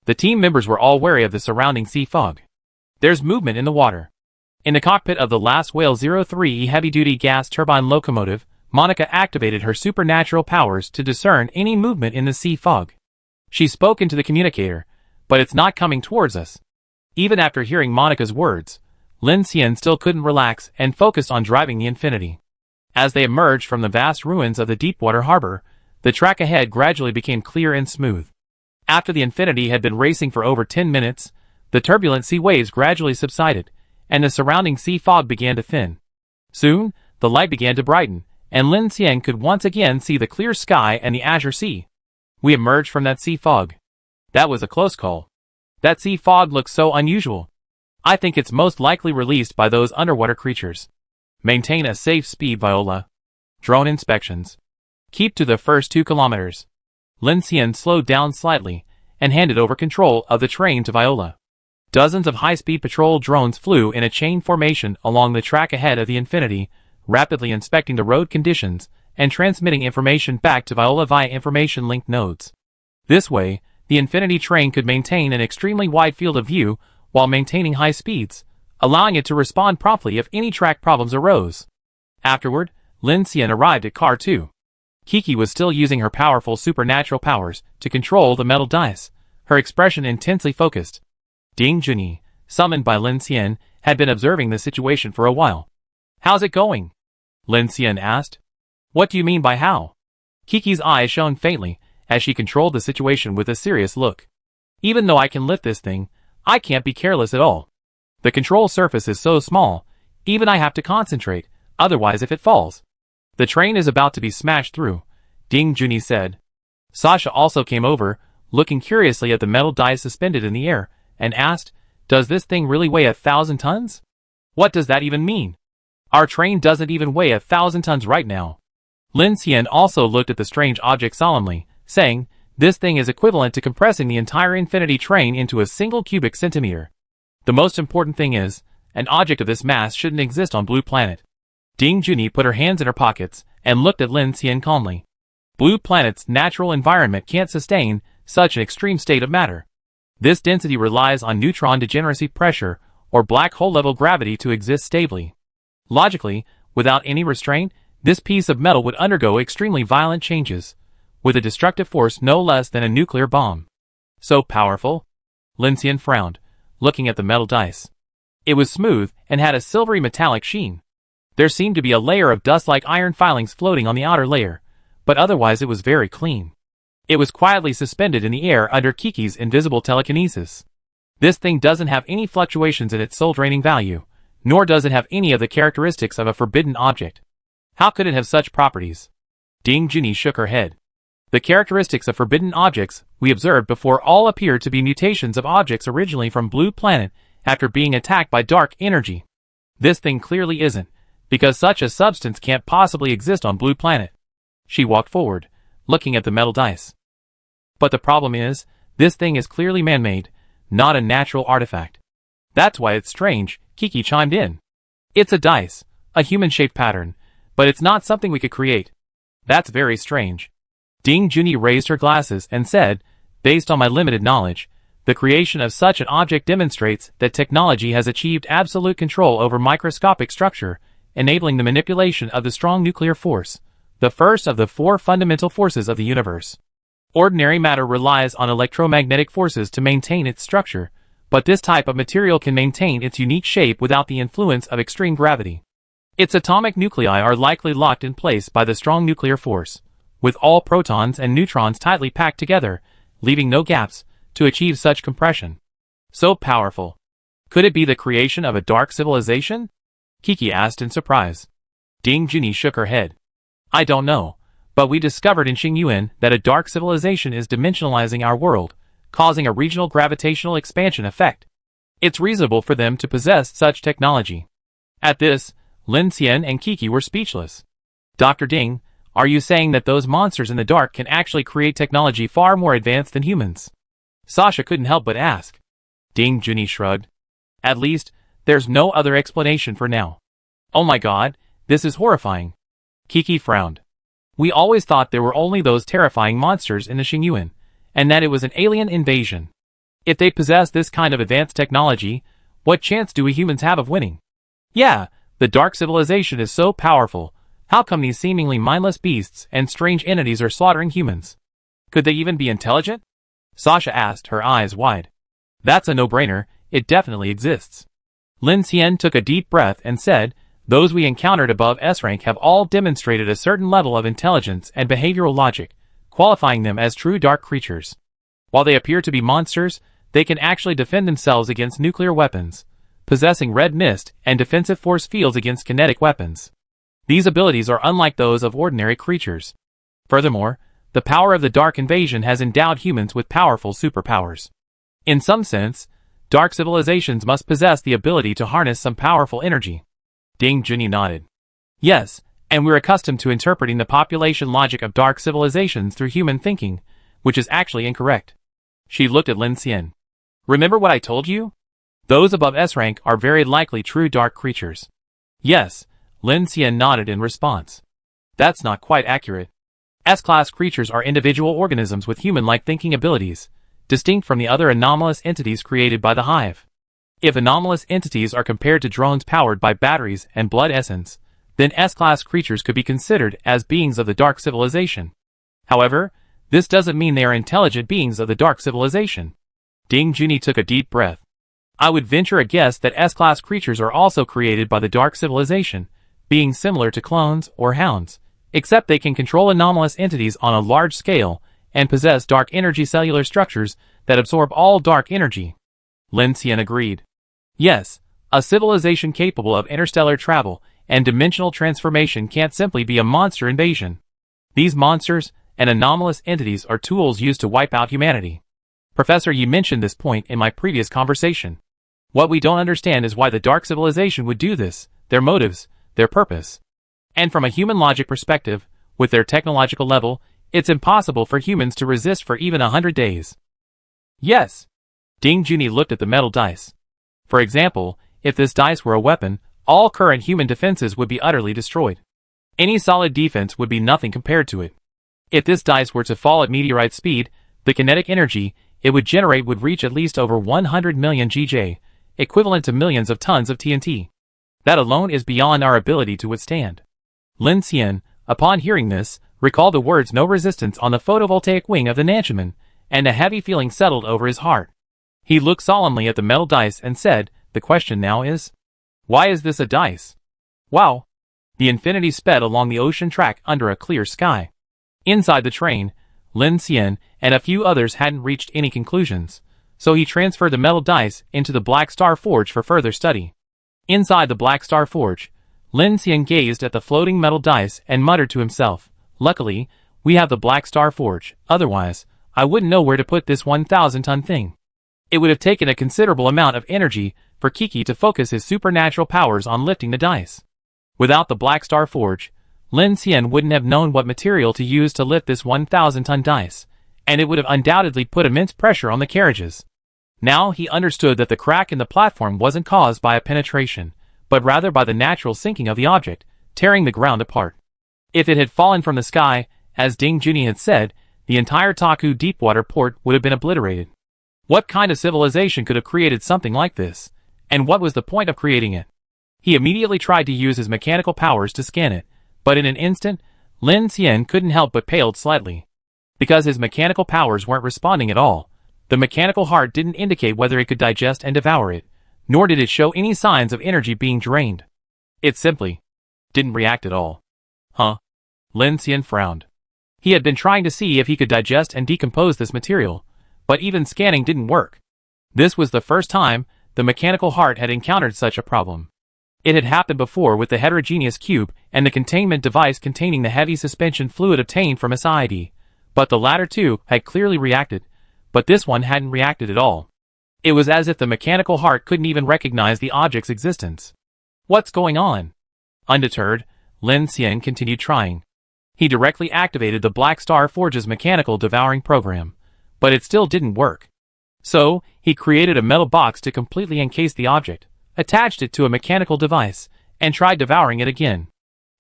S1: The team members were all wary of the surrounding sea fog. "There's movement in the water." In the cockpit of the last Whale 03 heavy-duty gas turbine locomotive, Monica activated her supernatural powers to discern any movement in the sea fog. She spoke into the communicator, "But it's not coming towards us." Even after hearing Monica's words, Lin Xian still couldn't relax and focused on driving the Infinity. As they emerged from the vast ruins of the deepwater harbor, the track ahead gradually became clear and smooth. After the Infinity had been racing for over 10 minutes, the turbulent sea waves gradually subsided, and the surrounding sea fog began to thin. Soon, the light began to brighten, and Lin Xian could once again see the clear sky and the azure sea. We emerged from that sea fog. That was a close call. That sea fog looks so unusual. I think it's most likely released by those underwater creatures. Maintain a safe speed, Viola. Drone inspections. Keep to the first 2 kilometers. Lin Xian slowed down slightly and handed over control of the train to Viola. Dozens of high-speed patrol drones flew in a chain formation along the track ahead of the Infinity, rapidly inspecting the road conditions and transmitting information back to Viola via information-linked nodes. This way, the Infinity train could maintain an extremely wide field of view while maintaining high speeds, allowing it to respond promptly if any track problems arose. Afterward, Lin Xian arrived at Car 2. Kiki was still using her powerful supernatural powers to control the metal dice, her expression intensely focused. Ding Junyi, summoned by Lin Xian, had been observing the situation for a while. "How's it going?" Lin Xian asked. "What do you mean by how?" Kiki's eyes shone faintly as she controlled the situation with a serious look. "Even though I can lift this thing, I can't be careless at all. The control surface is so small, even I have to concentrate, otherwise if it falls. The train is about to be smashed through," Ding Junyi said. Sasha also came over, looking curiously at the metal dice suspended in the air, and asked, "Does this thing really weigh 1,000 tons? What does that even mean? Our train doesn't even weigh 1,000 tons right now." Lin Xian also looked at the strange object solemnly, saying, "This thing is equivalent to compressing the entire Infinity train into a single cubic centimeter. The most important thing is, an object of this mass shouldn't exist on Blue Planet." Ding Junyi put her hands in her pockets and looked at Lin Xian calmly. Blue Planet's natural environment can't sustain such an extreme state of matter. This density relies on neutron degeneracy pressure or black hole level gravity to exist stably. Logically, without any restraint, this piece of metal would undergo extremely violent changes, with a destructive force no less than a nuclear bomb. "So powerful?" Lin Xian frowned, looking at the metal dice. It was smooth and had a silvery metallic sheen. There seemed to be a layer of dust-like iron filings floating on the outer layer, but otherwise it was very clean. It was quietly suspended in the air under Kiki's invisible telekinesis. This thing doesn't have any fluctuations in its soul-draining value, nor does it have any of the characteristics of a forbidden object. How could it have such properties? Ding Junyi shook her head. The characteristics of forbidden objects we observed before all appear to be mutations of objects originally from Blue Planet after being attacked by dark energy. This thing clearly isn't, because such a substance can't possibly exist on Blue Planet. She walked forward, looking at the metal dice. But the problem is, This thing is clearly man-made, not a natural artifact. That's why it's strange, Kiki chimed in. It's a dice, a human-shaped pattern, but it's not something we could create. That's very strange. Ding Junyi raised her glasses and said, based on my limited knowledge, the creation of such an object demonstrates that technology has achieved absolute control over microscopic structure, enabling the manipulation of the strong nuclear force, the first of the 4 fundamental forces of the universe. Ordinary matter relies on electromagnetic forces to maintain its structure, but this type of material can maintain its unique shape without the influence of extreme gravity. Its atomic nuclei are likely locked in place by the strong nuclear force, with all protons and neutrons tightly packed together, leaving no gaps, to achieve such compression. So powerful. Could it be the creation of a dark civilization? Kiki asked in surprise. Ding Junyi shook her head. I don't know, but we discovered in Xingyuan that a dark civilization is dimensionalizing our world, causing a regional gravitational expansion effect. It's reasonable for them to possess such technology. At this, Lin Xian and Kiki were speechless. Dr. Ding, are you saying that those monsters in the dark can actually create technology far more advanced than humans? Sasha couldn't help but ask. Ding Junyi shrugged. At least, there's no other explanation for now. Oh my god, this is horrifying. Kiki frowned. We always thought there were only those terrifying monsters in the Xingyuan, and that it was an alien invasion. If they possess this kind of advanced technology, what chance do we humans have of winning? Yeah, the dark civilization is so powerful. How come these seemingly mindless beasts and strange entities are slaughtering humans? Could they even be intelligent? Sasha asked, her eyes wide. That's a no-brainer, it definitely exists. Lin Xian took a deep breath and said, those we encountered above S-rank have all demonstrated a certain level of intelligence and behavioral logic, qualifying them as true dark creatures. While they appear to be monsters, they can actually defend themselves against nuclear weapons, possessing red mist and defensive force fields against kinetic weapons. These abilities are unlike those of ordinary creatures. Furthermore, the power of the dark invasion has endowed humans with powerful superpowers. In some sense, dark civilizations must possess the ability to harness some powerful energy. Ding Junyi nodded. Yes, and we're accustomed to interpreting the population logic of dark civilizations through human thinking, which is actually incorrect. She looked at Lin Xian. Remember what I told you? Those above S-rank are very likely true dark creatures. Yes, Lin Xian nodded in response. That's not quite accurate. S-class creatures are individual organisms with human-like thinking abilities, distinct from the other anomalous entities created by the hive. If anomalous entities are compared to drones powered by batteries and blood essence, then S-class creatures could be considered as beings of the dark civilization. However, this doesn't mean they are intelligent beings of the dark civilization. Ding Junyi took a deep breath. I would venture a guess that S-class creatures are also created by the dark civilization, being similar to clones or hounds, except they can control anomalous entities on a large scale and possess dark energy cellular structures that absorb all dark energy. Lin Xian agreed. Yes, a civilization capable of interstellar travel and dimensional transformation can't simply be a monster invasion. These monsters and anomalous entities are tools used to wipe out humanity. Professor, you mentioned this point in my previous conversation. What we don't understand is why the dark civilization would do this, their motives, their purpose. And from a human logic perspective, with their technological level, it's impossible for humans to resist for even 100 days. Yes. Ding Junyi looked at the metal dice. For example, if this dice were a weapon, all current human defenses would be utterly destroyed. Any solid defense would be nothing compared to it. If this dice were to fall at meteorite speed, the kinetic energy it would generate would reach at least over 100 million GJ, equivalent to millions of tons of TNT. That alone is beyond our ability to withstand. Lin Xian, upon hearing this, recalled the words no resistance on the photovoltaic wing of the Nanchuman, and a heavy feeling settled over his heart. He looked solemnly at the metal dice and said, the question now is, why is this a dice? Wow! The Infinity sped along the ocean track under a clear sky. Inside the train, Lin Xian and a few others hadn't reached any conclusions, so he transferred the metal dice into the Black Star Forge for further study. Inside the Black Star Forge, Lin Xian gazed at the floating metal dice and muttered to himself, luckily, we have the Black Star Forge, otherwise, I wouldn't know where to put this 1,000-ton thing. It would have taken a considerable amount of energy for Kiki to focus his supernatural powers on lifting the dice. Without the Black Star Forge, Lin Xian wouldn't have known what material to use to lift this 1,000-ton dice, and it would have undoubtedly put immense pressure on the carriages. Now he understood that the crack in the platform wasn't caused by a penetration, but rather by the natural sinking of the object, tearing the ground apart. If it had fallen from the sky, as Ding Junyi had said, the entire Taku deepwater port would have been obliterated. What kind of civilization could have created something like this? And what was the point of creating it? He immediately tried to use his mechanical powers to scan it, but in an instant, Lin Xian couldn't help but paled slightly. Because his mechanical powers weren't responding at all, the mechanical heart didn't indicate whether it could digest and devour it, nor did it show any signs of energy being drained. It simply didn't react at all. Huh? Lin Xian frowned. He had been trying to see if he could digest and decompose this material, but even scanning didn't work. This was the first time the mechanical heart had encountered such a problem. It had happened before with the heterogeneous cube and the containment device containing the heavy suspension fluid obtained from SID, but the latter two had clearly reacted, but this one hadn't reacted at all. It was as if the mechanical heart couldn't even recognize the object's existence. What's going on? Undeterred, Lin Xian continued trying. He directly activated the Black Star Forge's mechanical devouring program, but it still didn't work. So, he created a metal box to completely encase the object, attached it to a mechanical device, and tried devouring it again.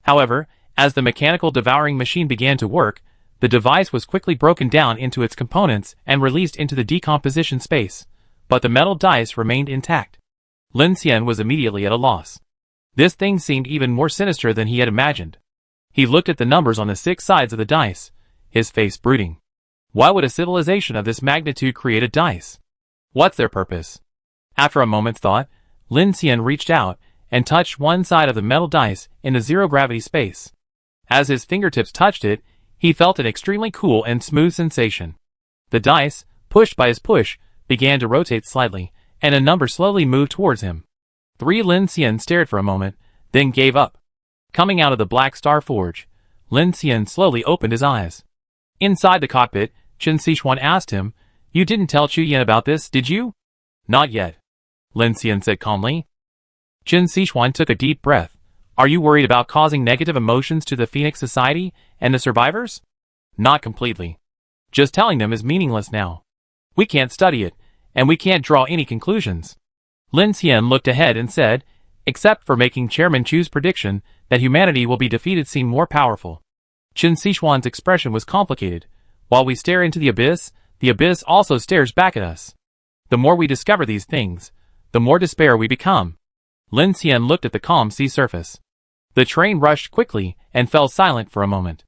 S1: However, as the mechanical devouring machine began to work, the device was quickly broken down into its components and released into the decomposition space, but the metal dice remained intact. Lin Xian was immediately at a loss. This thing seemed even more sinister than he had imagined. He looked at the numbers on the 6 sides of the dice, his face brooding. Why would a civilization of this magnitude create a dice? What's their purpose? After a moment's thought, Lin Xian reached out and touched one side of the metal dice in the zero-gravity space. As his fingertips touched it, he felt an extremely cool and smooth sensation. The dice, pushed by his push, began to rotate slightly, and a number slowly moved towards him. Lin Xian stared for a moment, then gave up. Coming out of the Black Star Forge, Lin Xian slowly opened his eyes. Inside the cockpit, Chen Sichuan asked him, "You didn't tell Chu Yan about this, did you?" "Not yet," Lin Xian said calmly. Chen Sichuan took a deep breath. "Are you worried about causing negative emotions to the Phoenix Society and the survivors?" "Not completely. Just telling them is meaningless now. We can't study it, and we can't draw any conclusions." Lin Xian looked ahead and said, "Except for making Chairman Chu's prediction that humanity will be defeated seem more powerful." Chen Sichuan's expression was complicated. While we stare into the abyss also stares back at us. The more we discover these things, the more despair we become. Lin Xian looked at the calm sea surface. The train rushed quickly and fell silent for a moment.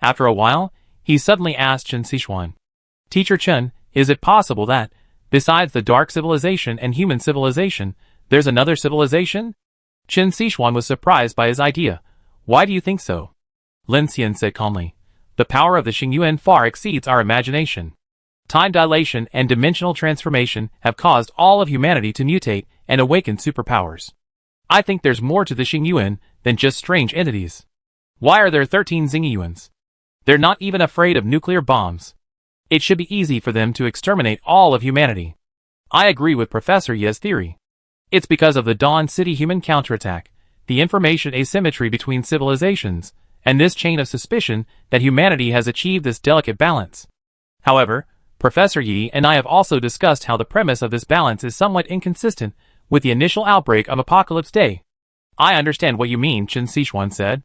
S1: After a while, he suddenly asked Chen Sichuan, "Teacher Chen, is it possible that, besides the dark civilization and human civilization, there's another civilization?" Chen Sichuan was surprised by his idea. "Why do you think so?" Lin Xian said calmly, "The power of the Xingyuan far exceeds our imagination. Time dilation and dimensional transformation have caused all of humanity to mutate and awaken superpowers. I think there's more to the Xingyuan than just strange entities. Why are there 13 Xingyuans? They're not even afraid of nuclear bombs. It should be easy for them to exterminate all of humanity. I agree with Professor Ye's theory. It's because of the Dawn City human counterattack, the information asymmetry between civilizations, and this chain of suspicion that humanity has achieved this delicate balance. However, Professor Yi and I have also discussed how the premise of this balance is somewhat inconsistent with the initial outbreak of Apocalypse Day." "I understand what you mean," Chen Sichuan said.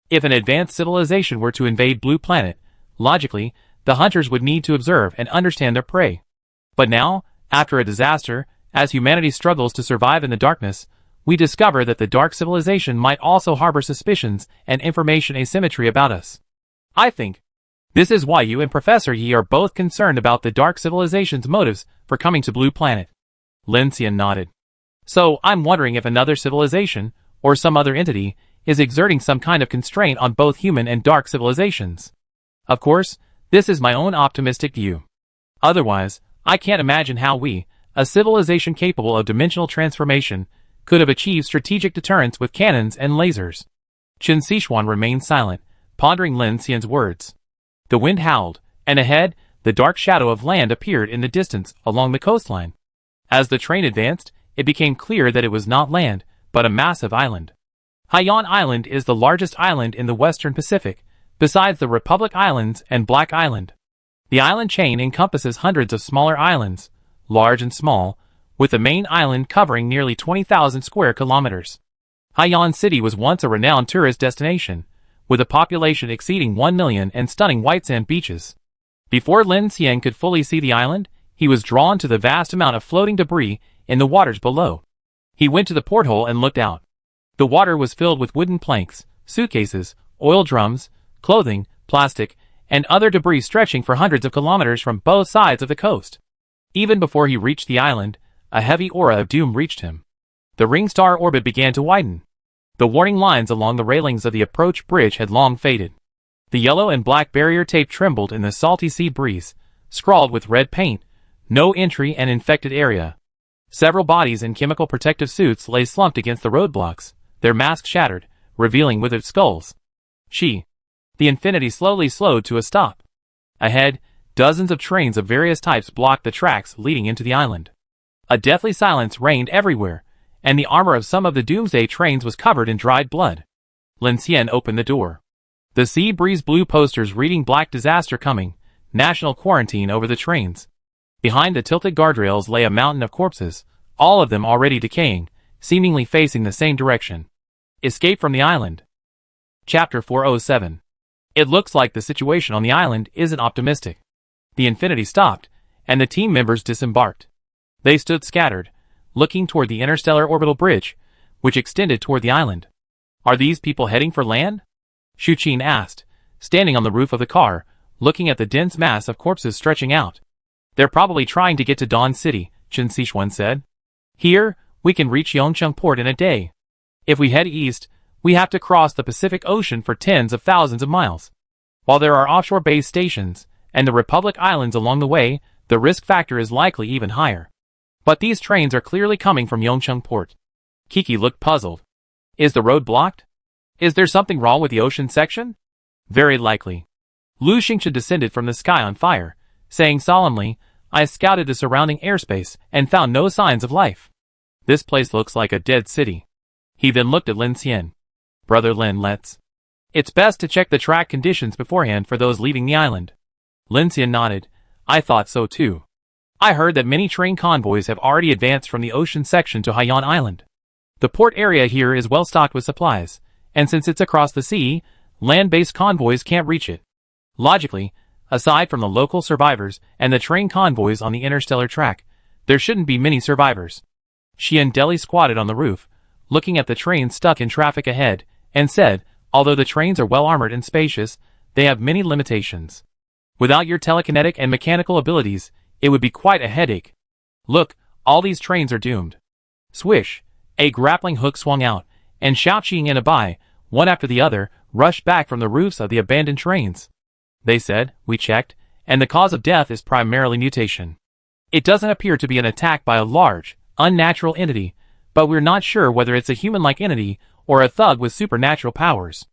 S1: "If an advanced civilization were to invade Blue Planet, logically, the hunters would need to observe and understand their prey. But now, after a disaster, as humanity struggles to survive in the darkness, we discover that the dark civilization might also harbor suspicions and information asymmetry about us. I think this is why you and Professor Yi are both concerned about the dark civilization's motives for coming to Blue Planet." Lin Xian nodded. "So, I'm wondering if another civilization, or some other entity, is exerting some kind of constraint on both human and dark civilizations. Of course, this is my own optimistic view. Otherwise, I can't imagine how we, a civilization capable of dimensional transformation, could have achieved strategic deterrence with cannons and lasers." Chen Sichuan remained silent, pondering Lin Xian's words. The wind howled, and ahead, the dark shadow of land appeared in the distance along the coastline. As the train advanced, it became clear that it was not land, but a massive island. Haiyan Island is the largest island in the Western Pacific, besides the Republic Islands and Black Island. The island chain encompasses hundreds of smaller islands, large and small, with the main island covering nearly 20,000 square kilometers. Haiyan City was once a renowned tourist destination, with a population exceeding 1 million and stunning white sand beaches. Before Lin Xian could fully see the island, he was drawn to the vast amount of floating debris in the waters below. He went to the porthole and looked out. The water was filled with wooden planks, suitcases, oil drums, clothing, plastic, and other debris stretching for hundreds of kilometers from both sides of the coast. Even before he reached the island, a heavy aura of doom reached him. The ring star orbit began to widen. The warning lines along the railings of the approach bridge had long faded. The yellow and black barrier tape trembled in the salty sea breeze, scrawled with red paint, "No entry and infected area." Several bodies in chemical protective suits lay slumped against the roadblocks, their masks shattered, revealing withered skulls. The Infinity slowly slowed to a stop. Ahead, dozens of trains of various types blocked the tracks leading into the island. A deathly silence reigned everywhere, and the armor of some of the Doomsday trains was covered in dried blood. Lin Xian opened the door. The sea breeze blew posters reading "Black Disaster Coming," "National Quarantine" over the trains. Behind the tilted guardrails lay a mountain of corpses, all of them already decaying, seemingly facing the same direction. Escape from the island. Chapter 407. It looks like the situation on the island isn't optimistic. The Infinity stopped, and the team members disembarked. They stood scattered, looking toward the interstellar orbital bridge, which extended toward the island. "Are these people heading for land?" Shu Qin asked, standing on the roof of the car, looking at the dense mass of corpses stretching out. "They're probably trying to get to Dawn City," Chen Xishuan said. "Here, we can reach Yongcheng Port in a day. If we head east, we have to cross the Pacific Ocean for tens of thousands of miles. While there are offshore base stations and the Republic Islands along the way, the risk factor is likely even higher. But these trains are clearly coming from Yongcheng Port." Kiki looked puzzled. "Is the road blocked? Is there something wrong with the ocean section?" "Very likely." Lu Xingchen descended from the sky on fire, saying solemnly, "I scouted the surrounding airspace and found no signs of life. This place looks like a dead city." He then looked at Lin Xian. "Brother Lin, it's best to check the track conditions beforehand for those leaving the island." Lin Xian nodded. "I thought so too. I heard that many train convoys have already advanced from the ocean section to Haiyan Island. The port area here is well stocked with supplies, and since it's across the sea, land-based convoys can't reach it. Logically, aside from the local survivors and the train convoys on the interstellar track, there shouldn't be many survivors." Xian Deli squatted on the roof, looking at the trains stuck in traffic ahead, and said, "Although the trains are well armored and spacious, they have many limitations. Without your telekinetic and mechanical abilities, it would be quite a headache. Look, all these trains are doomed." Swish! A grappling hook swung out, and Xiaoqing and Abai, one after the other, rushed back from the roofs of the abandoned trains. They said, "We checked, and the cause of death is primarily mutation. It doesn't appear to be an attack by a large, unnatural entity, but we're not sure whether it's a human-like entity or a thug with supernatural powers."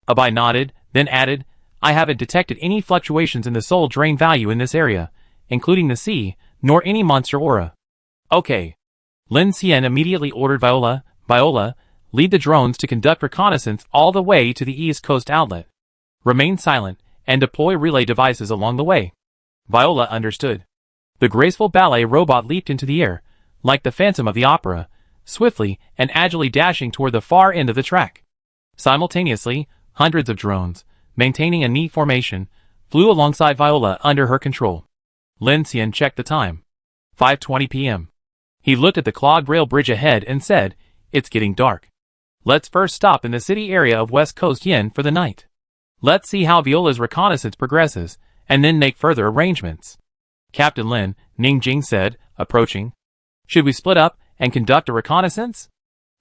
S1: Abai nodded, then added, "I haven't detected any fluctuations in the soul drain value in this area, including the sea, nor any monster aura." "Okay." Lin Xian immediately ordered Viola, lead the drones to conduct reconnaissance all the way to the East Coast outlet. Remain silent, and deploy relay devices along the way. Viola understood. The graceful ballet robot leaped into the air, like the Phantom of the Opera, swiftly and agilely dashing toward the far end of the track. Simultaneously, hundreds of drones, maintaining a neat formation, flew alongside Viola under her control. Lin Xian checked the time. 5:20 p.m. He looked at the clogged rail bridge ahead and said, "It's getting dark. Let's first stop in the city area of West Coast Yin for the night. Let's see how Viola's reconnaissance progresses, and then make further arrangements." "Captain Lin," Ning Jing said, approaching. "Should we split up and conduct a reconnaissance?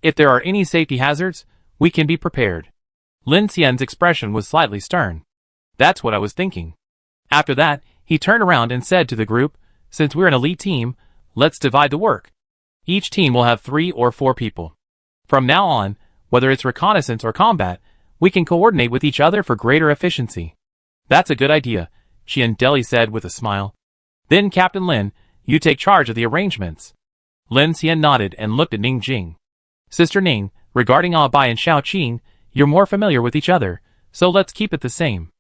S1: If there are any safety hazards, we can be prepared." Lin Xian's expression was slightly stern. "That's what I was thinking." After that, he turned around and said to the group, "Since we're an elite team, let's divide the work. Each team will have 3 or 4 people. From now on, whether it's reconnaissance or combat, we can coordinate with each other for greater efficiency." "That's a good idea," Xian Deli said with a smile. "Then Captain Lin, you take charge of the arrangements." Lin Xian nodded and looked at Ning Jing. "Sister Ning, regarding Abai and Xiaoqing, you're more familiar with each other, so let's keep it the same.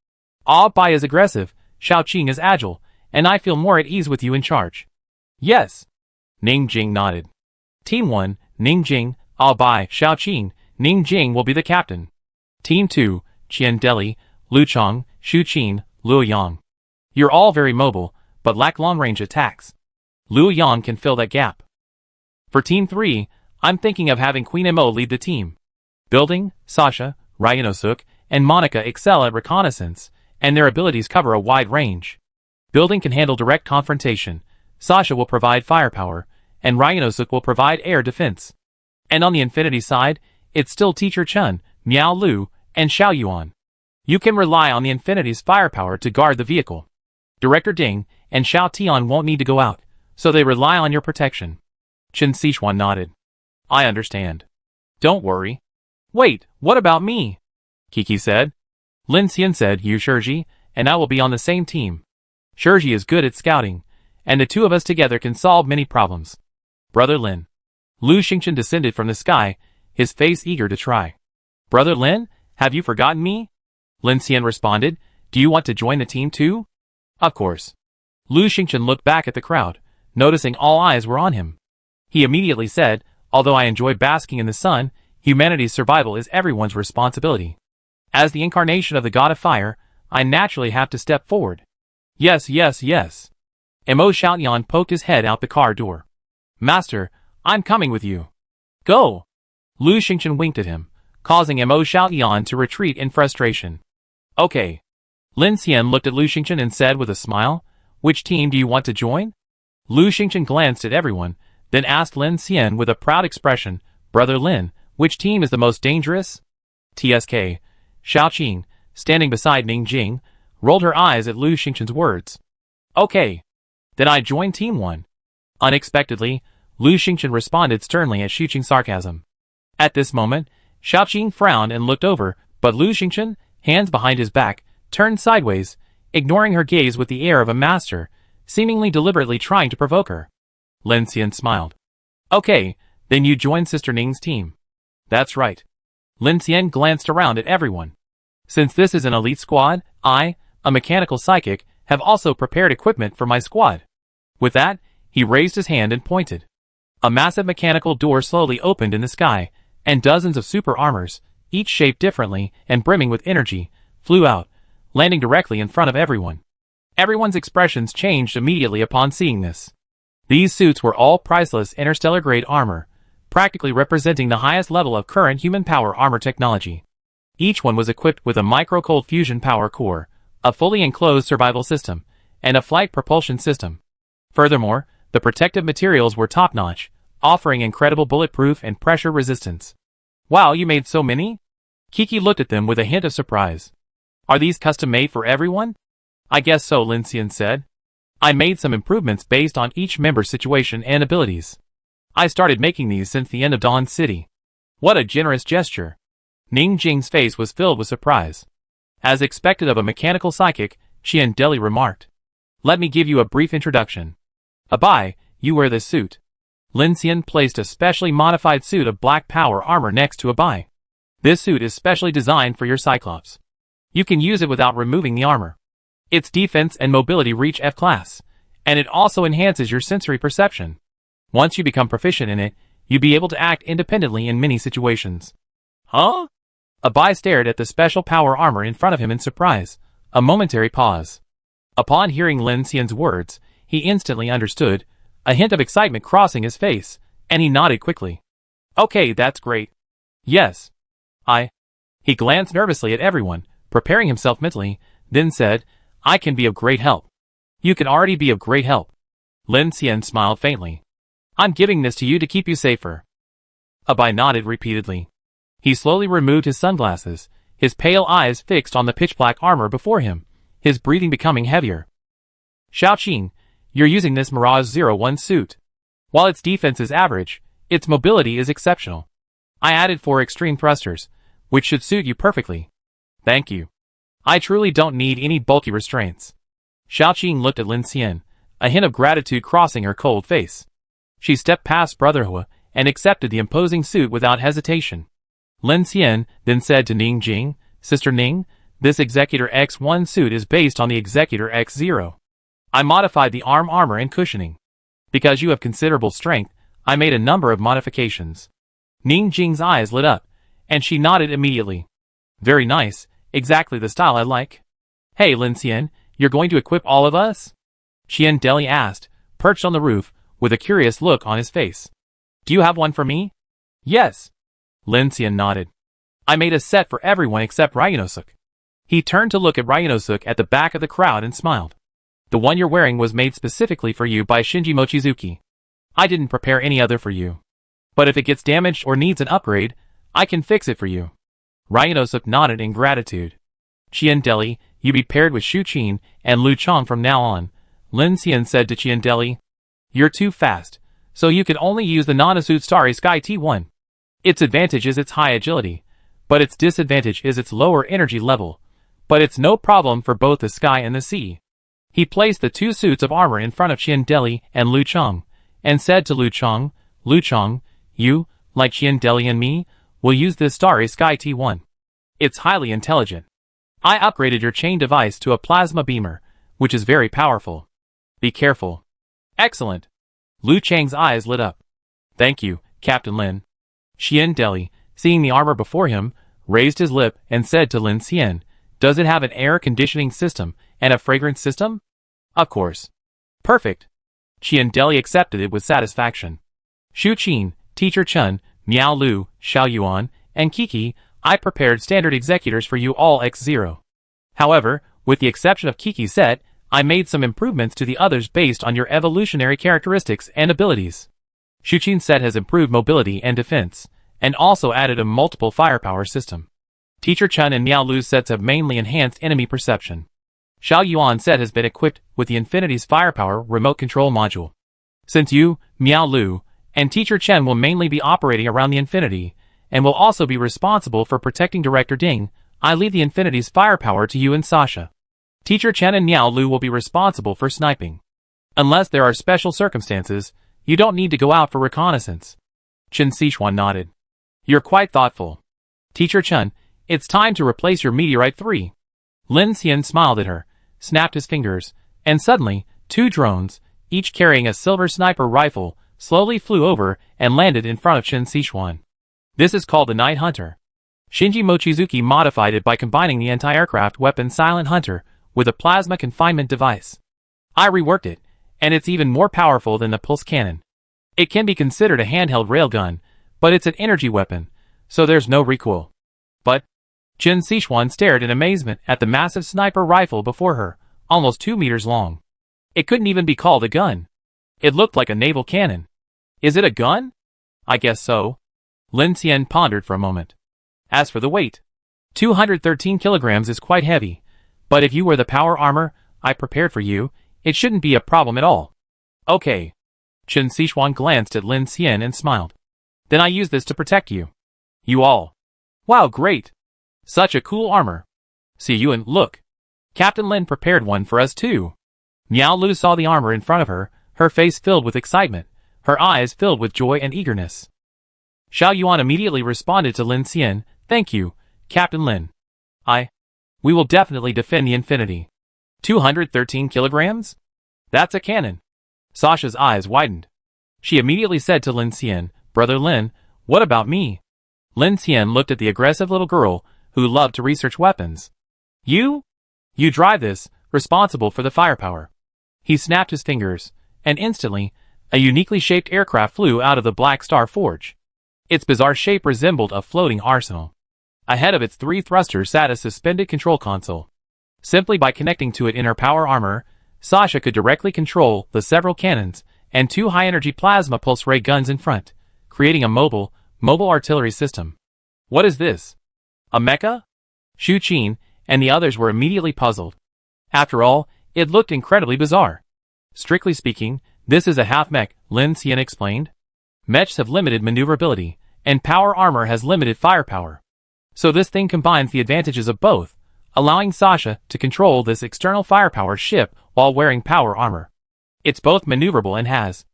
S1: Abai is aggressive, Xiaoqing is agile, and I feel more at ease with you in charge. Yes. Ning Jing nodded. Team 1, Ning Jing, I'll buy Xiaoqing, Ning Jing will be the captain. Team 2, Qian Deli, Lu Chong, Shu Qin, Luo Yang. You're all very mobile, but lack long-range attacks. Luo Yang can fill that gap. For Team 3, I'm thinking of having Queen Mo lead the team. Building, Sasha, Ryanosuk, and Monica excel at reconnaissance, and their abilities cover a wide range. Building can handle direct confrontation, Sasha will provide firepower, and Ryanosuk will provide air defense. And on the Infinity side, it's still Teacher Chun, Miao Lu, and Xiao Yuan. You can rely on the Infinity's firepower to guard the vehicle. Director Ding and Xiao Tian won't need to go out, so they rely on your protection. Chen Sichuan nodded. I understand. Don't worry. Wait, what about me? Kiki said. Lin Xian said, you Shirji, and I will be on the same team. Shirji is good at scouting, and the two of us together can solve many problems. Brother Lin. Lu Xingchen descended from the sky, his face eager to try. Brother Lin, have you forgotten me? Lin Xian responded, do you want to join the team too? Of course. Lu Xingchen looked back at the crowd, noticing all eyes were on him. He immediately said, although I enjoy basking in the sun, humanity's survival is everyone's responsibility. As the incarnation of the god of fire, I naturally have to step forward. Yes, yes, yes. Mo Xiaoyan poked his head out the car door. Master, I'm coming with you. Go! Lu Xingchen winked at him, causing Mo Xiaoyan to retreat in frustration. Okay. Lin Xian looked at Lu Xingchen and said with a smile, which team do you want to join? Lu Xingchen glanced at everyone, then asked Lin Xian with a proud expression, Brother Lin, which team is the most dangerous? TSK. Xiaoqing, standing beside Ning Jing, rolled her eyes at Lu Xingchen's words. Okay. Then I join Team 1. Unexpectedly, Lu Xingchen responded sternly at Xiuqing's sarcasm. At this moment, Xiaoqing frowned and looked over, but Lu Xingchen, hands behind his back, turned sideways, ignoring her gaze with the air of a master, seemingly deliberately trying to provoke her. Lin Xian smiled. Okay, then you join Sister Ning's team. That's right. Lin Xian glanced around at everyone. Since this is an elite squad, I, a mechanical psychic, have also prepared equipment for my squad. With that, he raised his hand and pointed. A massive mechanical door slowly opened in the sky, and dozens of super armors, each shaped differently and brimming with energy, flew out, landing directly in front of everyone. Everyone's expressions changed immediately upon seeing this. These suits were all priceless interstellar-grade armor, practically representing the highest level of current human power armor technology. Each one was equipped with a micro-cold fusion power core, a fully enclosed survival system, and a flight propulsion system. Furthermore, the protective materials were top-notch, offering incredible bulletproof and pressure resistance. Wow, you made so many? Kiki looked at them with a hint of surprise. Are these custom-made for everyone? I guess so, Lin Xian said. I made some improvements based on each member's situation and abilities. I started making these since the end of Dawn City. What a generous gesture. Ning Jing's face was filled with surprise. As expected of a mechanical psychic, Qian Deli remarked. Let me give you a brief introduction. Abai, you wear this suit. Lin Xian placed a specially modified suit of black power armor next to Abai. This suit is specially designed for your Cyclops. You can use it without removing the armor. Its defense and mobility reach F-class, and it also enhances your sensory perception. Once you become proficient in it, you'll be able to act independently in many situations. Huh? Abai stared at the special power armor in front of him in surprise, a momentary pause. Upon hearing Lin Xian's words, he instantly understood, a hint of excitement crossing his face, and he nodded quickly. Okay, that's great. Yes. He glanced nervously at everyone, preparing himself mentally, then said, I can be of great help. You can already be of great help. Lin Xian smiled faintly. I'm giving this to you to keep you safer. Abai nodded repeatedly. He slowly removed his sunglasses, his pale eyes fixed on the pitch-black armor before him, his breathing becoming heavier. Xiaoqing, you're using this Mirage 01 suit. While its defense is average, its mobility is exceptional. I added 4 extreme thrusters, which should suit you perfectly. Thank you. I truly don't need any bulky restraints. Xiaoqing looked at Lin Xian, a hint of gratitude crossing her cold face. She stepped past Brother Hua and accepted the imposing suit without hesitation. Lin Xian then said to Ning Jing, Sister Ning, this Executor X1 suit is based on the Executor X0. I modified the arm armor and cushioning. Because you have considerable strength, I made a number of modifications. Ning Jing's eyes lit up, and she nodded immediately. Very nice, exactly the style I like. Hey Lin Xian, you're going to equip all of us? Qian Deli asked, perched on the roof, with a curious look on his face. Do you have one for me? Yes. Lin Xian nodded. I made a set for everyone except Ryanosuk. He turned to look at Ryanosuk at the back of the crowd and smiled. The one you're wearing was made specifically for you by Shinji Mochizuki. I didn't prepare any other for you. But if it gets damaged or needs an upgrade, I can fix it for you. Ryanosuk nodded in gratitude. Qian Deli, you be paired with Shu Qin and Lu Chong from now on, Lin Xian said to Qian Deli. You're too fast, so you can only use the non-Asut Starry Sky T1. Its advantage is its high agility, but its disadvantage is its lower energy level, but it's no problem for both the sky and the sea. He placed the two suits of armor in front of Qian Deli and Lu Chong, and said to Lu Chong, you, like Qian Deli and me, will use this Starry Sky T1. It's highly intelligent. I upgraded your chain device to a plasma beamer, which is very powerful. Be careful. Excellent. Lu Chang's eyes lit up. Thank you, Captain Lin. Qian Deli, seeing the armor before him, raised his lip and said to Lin Xian, does it have an air conditioning system and a fragrance system? Of course. Perfect. Qian Deli accepted it with satisfaction. Shu Qin, Teacher Chen, Miao Lu, Xiao Yuan, and Kiki, I prepared standard executors for you all X0. However, with the exception of Kiki's set, I made some improvements to the others based on your evolutionary characteristics and abilities. Shu Qin's set has improved mobility and defense, and also added a multiple firepower system. Teacher Chen and Miao Lu's sets have mainly enhanced enemy perception. Xiao Yuan's set has been equipped with the Infinity's firepower remote control module. Since you, Miao Lu, and Teacher Chen will mainly be operating around the Infinity, and will also be responsible for protecting Director Ding, I leave the Infinity's firepower to you and Sasha. Teacher Chen and Miao Lu will be responsible for sniping. Unless there are special circumstances, you don't need to go out for reconnaissance. Chen Sichuan nodded. You're quite thoughtful. Teacher Chen, it's time to replace your Meteorite 3. Lin Xian smiled at her, snapped his fingers, and suddenly, two drones, each carrying a silver sniper rifle, slowly flew over and landed in front of Chen Sichuan. This is called the Night Hunter. Shinji Mochizuki modified it by combining the anti-aircraft weapon Silent Hunter with a plasma confinement device. I reworked it, and it's even more powerful than the pulse cannon. It can be considered a handheld railgun, but it's an energy weapon, so there's no recoil. But Chen Sichuan stared in amazement at the massive sniper rifle before her, almost 2 meters long. It couldn't even be called a gun. It looked like a naval cannon. Is it a gun? I guess so. Lin Xian pondered for a moment. As for the weight, 213 kilograms is quite heavy, but if you wear the power armor I prepared for you, it shouldn't be a problem at all. Okay. Chen Sichuan glanced at Lin Xian and smiled. Then I use this to protect you. You all. Wow, great. Such a cool armor. See you and look. Captain Lin prepared one for us too. Miao Lu saw the armor in front of her, her face filled with excitement, her eyes filled with joy and eagerness. Xiao Yuan immediately responded to Lin Xian, thank you, Captain Lin. We will definitely defend the Infinity. 213 kilograms? That's a cannon. Sasha's eyes widened. She immediately said to Lin Xian, Brother Lin, what about me? Lin Xian looked at the aggressive little girl, who loved to research weapons. You drive this, responsible for the firepower. He snapped his fingers, and instantly, a uniquely shaped aircraft flew out of the Black Star Forge. Its bizarre shape resembled a floating arsenal. Ahead of its 3 thrusters sat a suspended control console. Simply by connecting to it in her power armor, Sasha could directly control the several cannons and 2 high-energy plasma pulse ray guns in front, creating a mobile artillery system. What is this? A mecha? Shu Qin and the others were immediately puzzled. After all, it looked incredibly bizarre. Strictly speaking, this is a half-mech, Lin Xian explained. Mechs have limited maneuverability, and power armor has limited firepower. So this thing combines the advantages of both, allowing Sasha to control this external firepower ship while wearing power armor. It's both maneuverable and has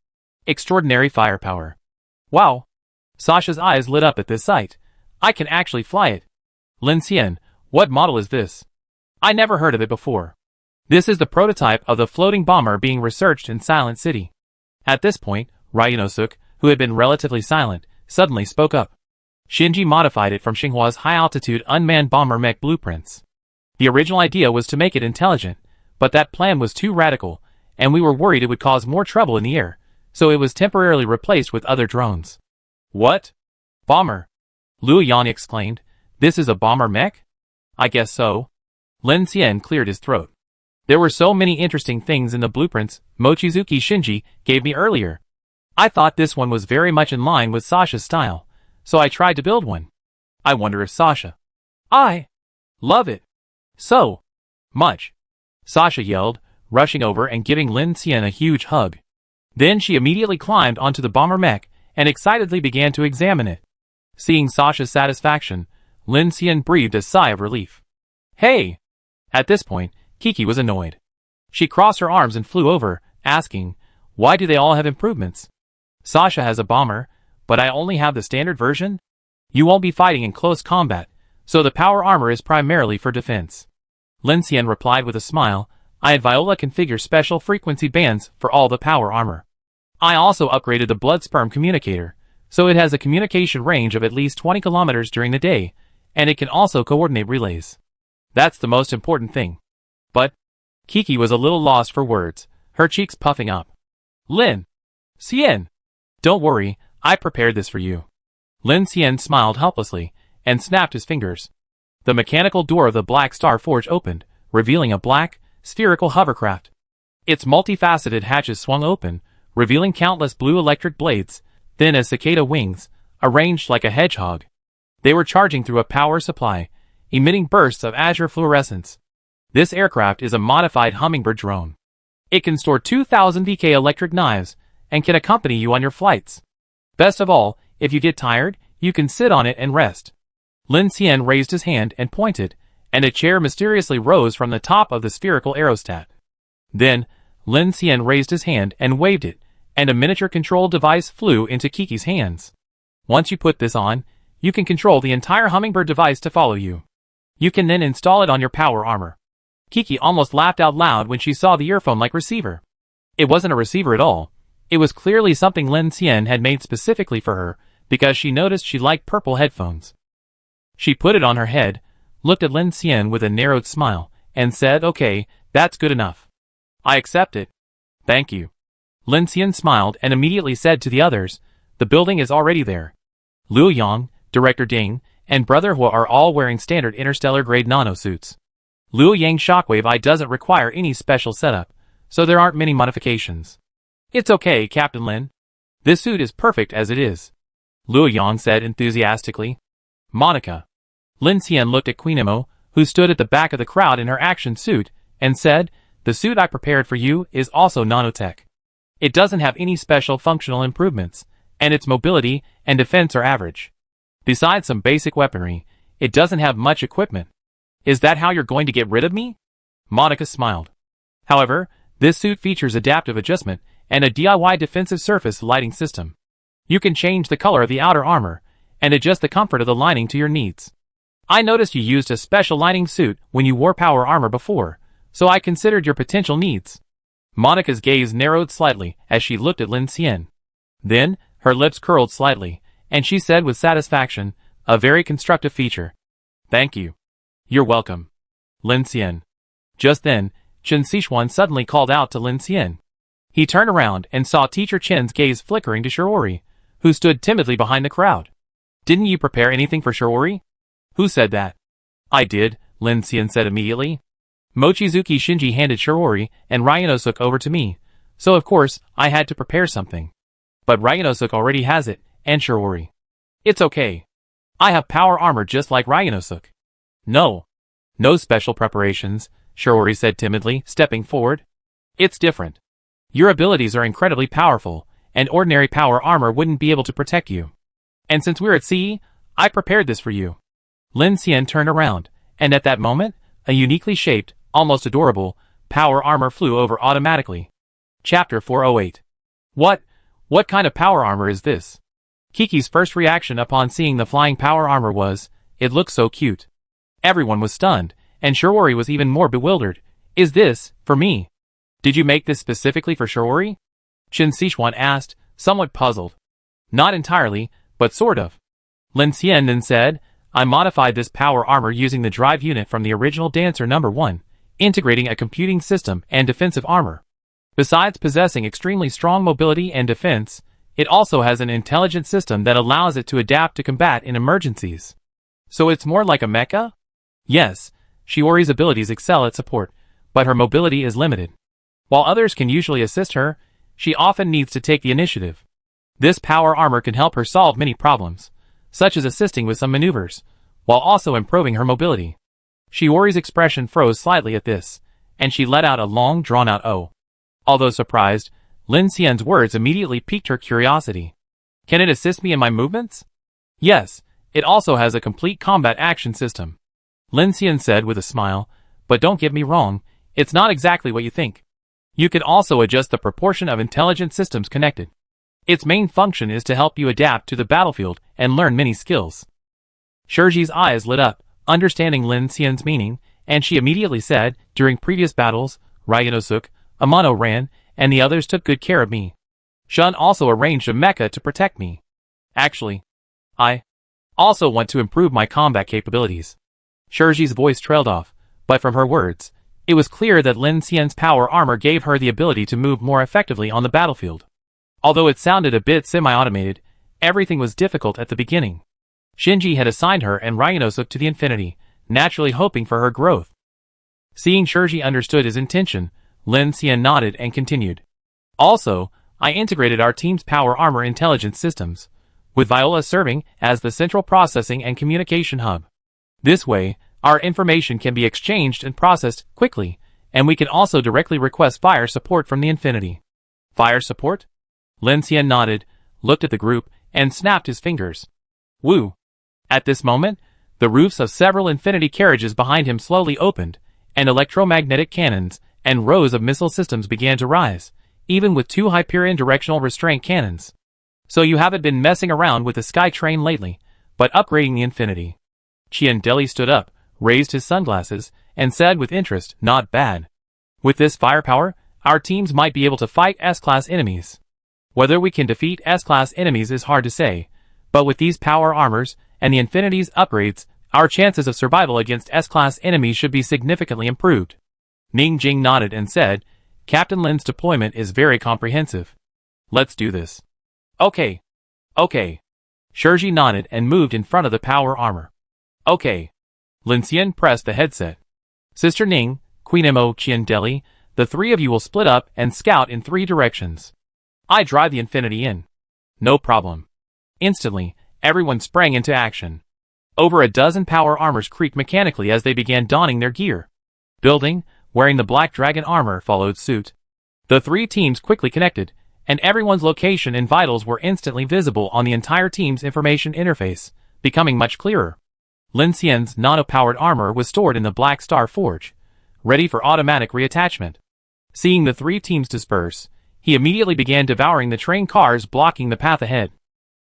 S1: extraordinary firepower. Wow! Sasha's eyes lit up at this sight. I can actually fly it. Lin Xian, what model is this? I never heard of it before. This is the prototype of the floating bomber being researched in Silent City. At this point, Ryunosuke, who had been relatively silent, suddenly spoke up. Shinji modified it from Xinghua's high-altitude unmanned bomber mech blueprints. The original idea was to make it intelligent, but that plan was too radical, and we were worried it would cause more trouble in the air, so it was temporarily replaced with other drones. What? Bomber? Liu Yang exclaimed. This is a bomber mech? I guess so. Lin Xian cleared his throat. There were so many interesting things in the blueprints Mochizuki Shinji gave me earlier. I thought this one was very much in line with Sasha's style, so I tried to build one. I wonder if Sasha. I love it so much, Sasha yelled, rushing over and giving Lin Xian a huge hug. Then she immediately climbed onto the bomber mech and excitedly began to examine it. Seeing Sasha's satisfaction, Lin Xian breathed a sigh of relief. Hey! At this point, Kiki was annoyed. She crossed her arms and flew over, asking, why do they all have improvements? Sasha has a bomber, but I only have the standard version? You won't be fighting in close combat, so the power armor is primarily for defense. Lin Xian replied with a smile, I had Viola configure special frequency bands for all the power armor. I also upgraded the blood sperm communicator, so it has a communication range of at least 20 kilometers during the day, and it can also coordinate relays. That's the most important thing. But Kiki was a little lost for words, her cheeks puffing up. Lin Xian, don't worry, I prepared this for you. Lin Xian smiled helplessly and snapped his fingers. The mechanical door of the Black Star Forge opened, revealing a black, spherical hovercraft. Its multifaceted hatches swung open, revealing countless blue electric blades, thin as cicada wings, arranged like a hedgehog. They were charging through a power supply, emitting bursts of azure fluorescence. This aircraft is a modified hummingbird drone. It can store 2,000 VK electric knives and can accompany you on your flights. Best of all, if you get tired, you can sit on it and rest. Lin Xian raised his hand and pointed, and a chair mysteriously rose from the top of the spherical aerostat. Then, Lin Xian raised his hand and waved it, and a miniature control device flew into Kiki's hands. Once you put this on, you can control the entire hummingbird device to follow you. You can then install it on your power armor. Kiki almost laughed out loud when she saw the earphone-like receiver. It wasn't a receiver at all. It was clearly something Lin Xian had made specifically for her, because she noticed she liked purple headphones. She put it on her head, looked at Lin Xian with a narrowed smile, and said, okay, that's good enough. I accept it. Thank you. Lin Xian smiled and immediately said to the others, the building is already there. Liu Yang, Director Ding, and Brother Hua are all wearing standard interstellar-grade nanosuits. Liu Yang's Shockwave Eye doesn't require any special setup, so there aren't many modifications. It's okay, Captain Lin. This suit is perfect as it is. Liu Yang said enthusiastically. Monica. Lin Xian looked at Queen Emo, who stood at the back of the crowd in her action suit, and said, the suit I prepared for you is also nanotech. It doesn't have any special functional improvements, and its mobility and defense are average. Besides some basic weaponry, it doesn't have much equipment. Is that how you're going to get rid of me? Monica smiled. However, this suit features adaptive adjustment and a DIY defensive surface lighting system. You can change the color of the outer armor and adjust the comfort of the lining to your needs. I noticed you used a special lining suit when you wore power armor before, so I considered your potential needs. Monica's gaze narrowed slightly as she looked at Lin Xian. Then, her lips curled slightly, and she said with satisfaction, a very constructive feature. Thank you. You're welcome. Lin Xian. Just then, Chen Sichuan suddenly called out to Lin Xian. He turned around and saw Teacher Chen's gaze flickering to Shiori, who stood timidly behind the crowd. Didn't you prepare anything for Shiori? Who said that? I did, Lin Xian said immediately. Mochizuki Shinji handed Shiori and Ryunosuke over to me, so of course I had to prepare something. But Ryunosuke already has it, and Shiori. It's okay. I have power armor just like Ryunosuke. No. No special preparations, Shiori said timidly, stepping forward. It's different. Your abilities are incredibly powerful, and ordinary power armor wouldn't be able to protect you. And since we're at sea, I prepared this for you. Lin Xian turned around, and at that moment, a uniquely shaped, almost adorable, power armor flew over automatically. Chapter 408. What kind of power armor is this? Kiki's first reaction upon seeing the flying power armor was, it looks so cute. Everyone was stunned, and Shiori was even more bewildered. Is this, for me? Did you make this specifically for Shiori? Qin Sichuan asked, somewhat puzzled. Not entirely, but sort of. Lin Xian then said, I modified this power armor using the drive unit from the original Dancer No. 1, integrating a computing system and defensive armor. Besides possessing extremely strong mobility and defense, it also has an intelligent system that allows it to adapt to combat in emergencies. So it's more like a mecha? Yes, Shiori's abilities excel at support, but her mobility is limited. While others can usually assist her, she often needs to take the initiative. This power armor can help her solve many problems, such as assisting with some maneuvers, while also improving her mobility. Shiori's expression froze slightly at this, and she let out a long drawn-out "oh." Although surprised, Lin Xian's words immediately piqued her curiosity. Can it assist me in my movements? Yes, it also has a complete combat action system. Lin Xian said with a smile, but don't get me wrong, it's not exactly what you think. You can also adjust the proportion of intelligent systems connected. Its main function is to help you adapt to the battlefield and learn many skills. Shiori's eyes lit up, understanding Lin Xian's meaning, and she immediately said, during previous battles, Ryanosuke, Amano ran, and the others took good care of me. Shun also arranged a mecha to protect me. Actually, I also want to improve my combat capabilities. Shiori's voice trailed off, but from her words, it was clear that Lin Xian's power armor gave her the ability to move more effectively on the battlefield. Although it sounded a bit semi-automated, everything was difficult at the beginning. Shinji had assigned her and Ryanosuke to the Infinity, naturally hoping for her growth. Seeing Shiori understood his intention, Lin Xian nodded and continued. Also, I integrated our team's power armor intelligence systems, with Viola serving as the central processing and communication hub. This way, our information can be exchanged and processed quickly, and we can also directly request fire support from the Infinity. Fire support? Lin Xian nodded, looked at the group, and snapped his fingers. Woo! At this moment, the roofs of several Infinity carriages behind him slowly opened, and electromagnetic cannons and rows of missile systems began to rise, even with 2 Hyperion directional restraint cannons. So you haven't been messing around with the Sky Train lately, but upgrading the Infinity. Qian Deli stood up, raised his sunglasses, and said with interest, not bad. With this firepower, our teams might be able to fight S-Class enemies. Whether we can defeat S-Class enemies is hard to say, but with these power armors and the Infinity's upgrades, our chances of survival against S-Class enemies should be significantly improved. Ning Jing nodded and said, Captain Lin's deployment is very comprehensive. Let's do this. Okay. Okay. Shiori nodded and moved in front of the power armor. Okay. Lin Xian pressed the headset. Sister Ning, Queen Mo, Qian Deli, the 3 of you will split up and scout in 3 directions. I drive the Infinity in. No problem. Instantly, everyone sprang into action. Over a dozen power armors creaked mechanically as they began donning their gear. Building, wearing the Black Dragon armor, followed suit. The 3 teams quickly connected, and everyone's location and vitals were instantly visible on the entire team's information interface, becoming much clearer. Lin Xian's nano-powered armor was stored in the Black Star Forge, ready for automatic reattachment. Seeing the 3 teams disperse, he immediately began devouring the train cars blocking the path ahead.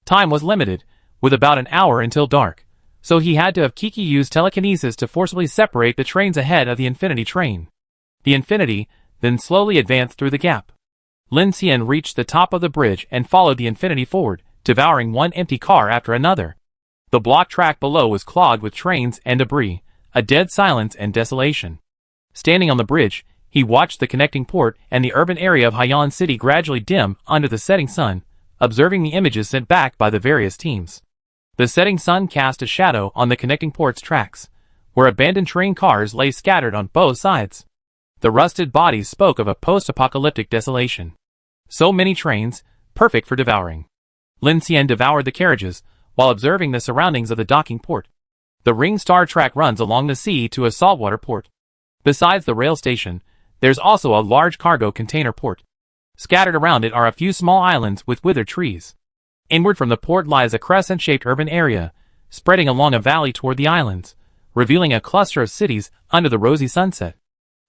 S1: Time was limited, with about an hour until dark, so he had to have Kiki use telekinesis to forcibly separate the trains ahead of the Infinity train. The Infinity then slowly advanced through the gap. Lin Xian reached the top of the bridge and followed the Infinity forward, devouring one empty car after another. The block track below was clogged with trains and debris, a dead silence and desolation. Standing on the bridge, he watched the connecting port and the urban area of Haiyan City gradually dim under the setting sun, observing the images sent back by the various teams. The setting sun cast a shadow on the connecting port's tracks, where abandoned train cars lay scattered on both sides. The rusted bodies spoke of a post-apocalyptic desolation. So many trains, perfect for devouring. Lin Xian devoured the carriages, while observing the surroundings of the docking port. The Ring Star track runs along the sea to a saltwater port. Besides the rail station, there's also a large cargo container port. Scattered around it are a few small islands with withered trees. Inward from the port lies a crescent-shaped urban area, spreading along a valley toward the islands, revealing a cluster of cities under the rosy sunset.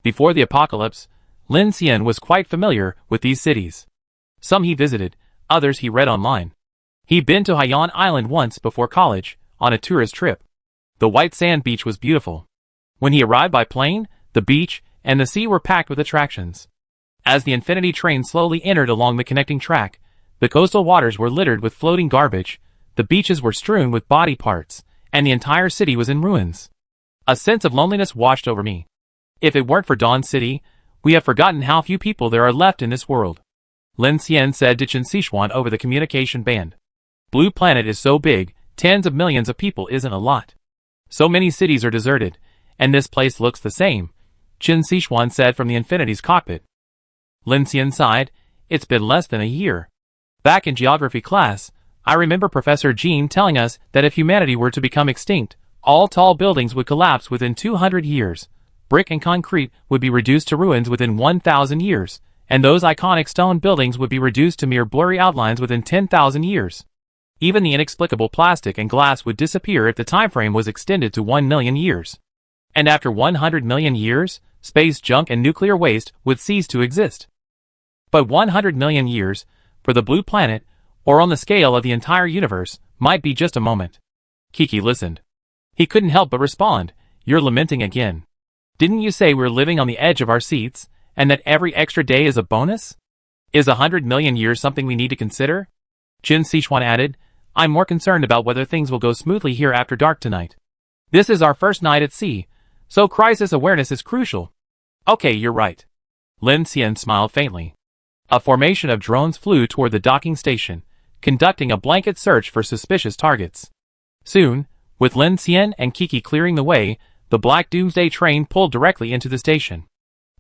S1: Before the apocalypse, Lin Xian was quite familiar with these cities. Some he visited, others he read online. He'd been to Haiyan Island once before college, on a tourist trip. The white sand beach was beautiful. When he arrived by plane, the beach and the sea were packed with attractions. As the Infinity train slowly entered along the connecting track, the coastal waters were littered with floating garbage, the beaches were strewn with body parts, and the entire city was in ruins. A sense of loneliness washed over me. If it weren't for Dawn City, we have forgotten how few people there are left in this world. Lin Xian said to Chen Sichuan over the communication band. Blue Planet is so big, tens of millions of people isn't a lot. So many cities are deserted, and this place looks the same, Chen Sichuan said from the Infinity's cockpit. Lin Xian sighed. It's been less than a year. Back in geography class, I remember Professor Jean telling us that if humanity were to become extinct, all tall buildings would collapse within 200 years, brick and concrete would be reduced to ruins within 1,000 years, and those iconic stone buildings would be reduced to mere blurry outlines within 10,000 years. Even the inexplicable plastic and glass would disappear if the time frame was extended to 1 million years. And after 100 million years, space junk and nuclear waste would cease to exist. But 100 million years, for the Blue Planet, or on the scale of the entire universe, might be just a moment. Kiki listened. He couldn't help but respond, "You're lamenting again. Didn't you say we're living on the edge of our seats, and that every extra day is a bonus? Is 100 million years something we need to consider?" Chen Sichuan added, "I'm more concerned about whether things will go smoothly here after dark tonight. This is our first night at sea, so crisis awareness is crucial." "Okay, you're right." Lin Xian smiled faintly. A formation of drones flew toward the docking station, conducting a blanket search for suspicious targets. Soon, with Lin Xian and Kiki clearing the way, the black Doomsday train pulled directly into the station.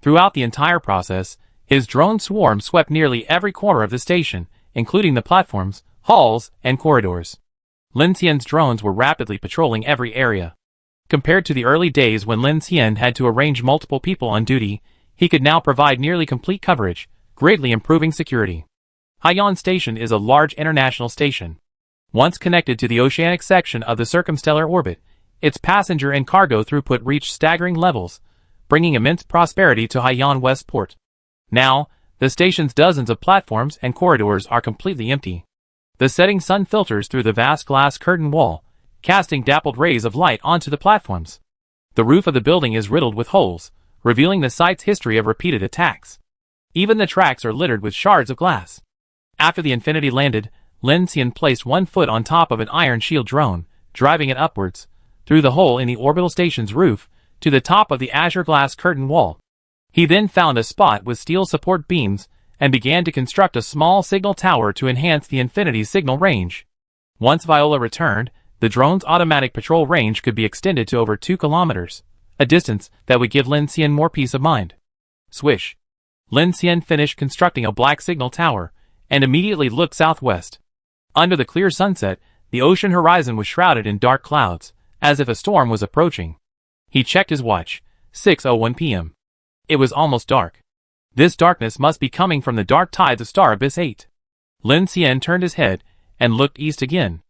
S1: Throughout the entire process, his drone swarm swept nearly every corner of the station, including the platforms, halls, and corridors. Lin Xian's drones were rapidly patrolling every area. Compared to the early days when Lin Xian had to arrange multiple people on duty, he could now provide nearly complete coverage, greatly improving security. Haiyan Station is a large international station. Once connected to the oceanic section of the circumstellar orbit, its passenger and cargo throughput reached staggering levels, bringing immense prosperity to Haiyan Westport. Now, the station's dozens of platforms and corridors are completely empty. The setting sun filters through the vast glass curtain wall, casting dappled rays of light onto the platforms. The roof of the building is riddled with holes, revealing the site's history of repeated attacks. Even the tracks are littered with shards of glass. After the Infinity landed, Lin Xian placed one foot on top of an iron shield drone, driving it upwards, through the hole in the orbital station's roof, to the top of the azure glass curtain wall. He then found a spot with steel support beams, and began to construct a small signal tower to enhance the Infinity's signal range. Once Viola returned, the drone's automatic patrol range could be extended to over 2 kilometers, a distance that would give Lin Xian more peace of mind. Swish. Lin Xian finished constructing a black signal tower, and immediately looked southwest. Under the clear sunset, the ocean horizon was shrouded in dark clouds, as if a storm was approaching. He checked his watch. 6:01 p.m. It was almost dark. This darkness must be coming from the dark tides of Star Abyss 8. Lin Xian turned his head, and looked east again.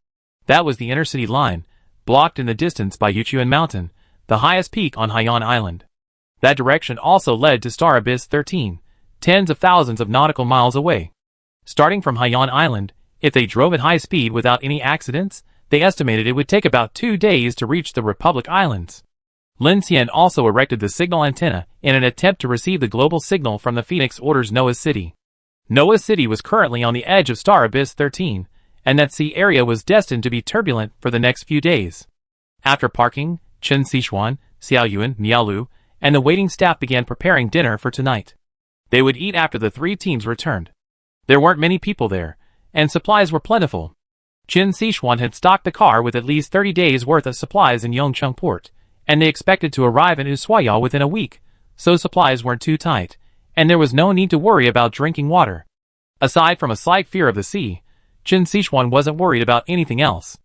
S1: That was the intercity line, blocked in the distance by Yuchuan Mountain, the highest peak on Haiyan Island. That direction also led to Star Abyss 13, tens of thousands of nautical miles away. Starting from Haiyan Island, if they drove at high speed without any accidents, they estimated it would take about 2 days to reach the Republic Islands. Lin Xian also erected the signal antenna in an attempt to receive the global signal from the Phoenix Order's Noah City. Noah City was currently on the edge of Star Abyss 13, and that sea area was destined to be turbulent for the next few days. After parking, Chen Sichuan, Xiao Yuan, Miaolu, and the waiting staff began preparing dinner for tonight. They would eat after the 3 teams returned. There weren't many people there, and supplies were plentiful. Chen Sichuan had stocked the car with at least 30 days' worth of supplies in Yongcheng Port, and they expected to arrive in Ushuaia within a week, so supplies weren't too tight, and there was no need to worry about drinking water. Aside from a slight fear of the sea, Chen Sichuan wasn't worried about anything else.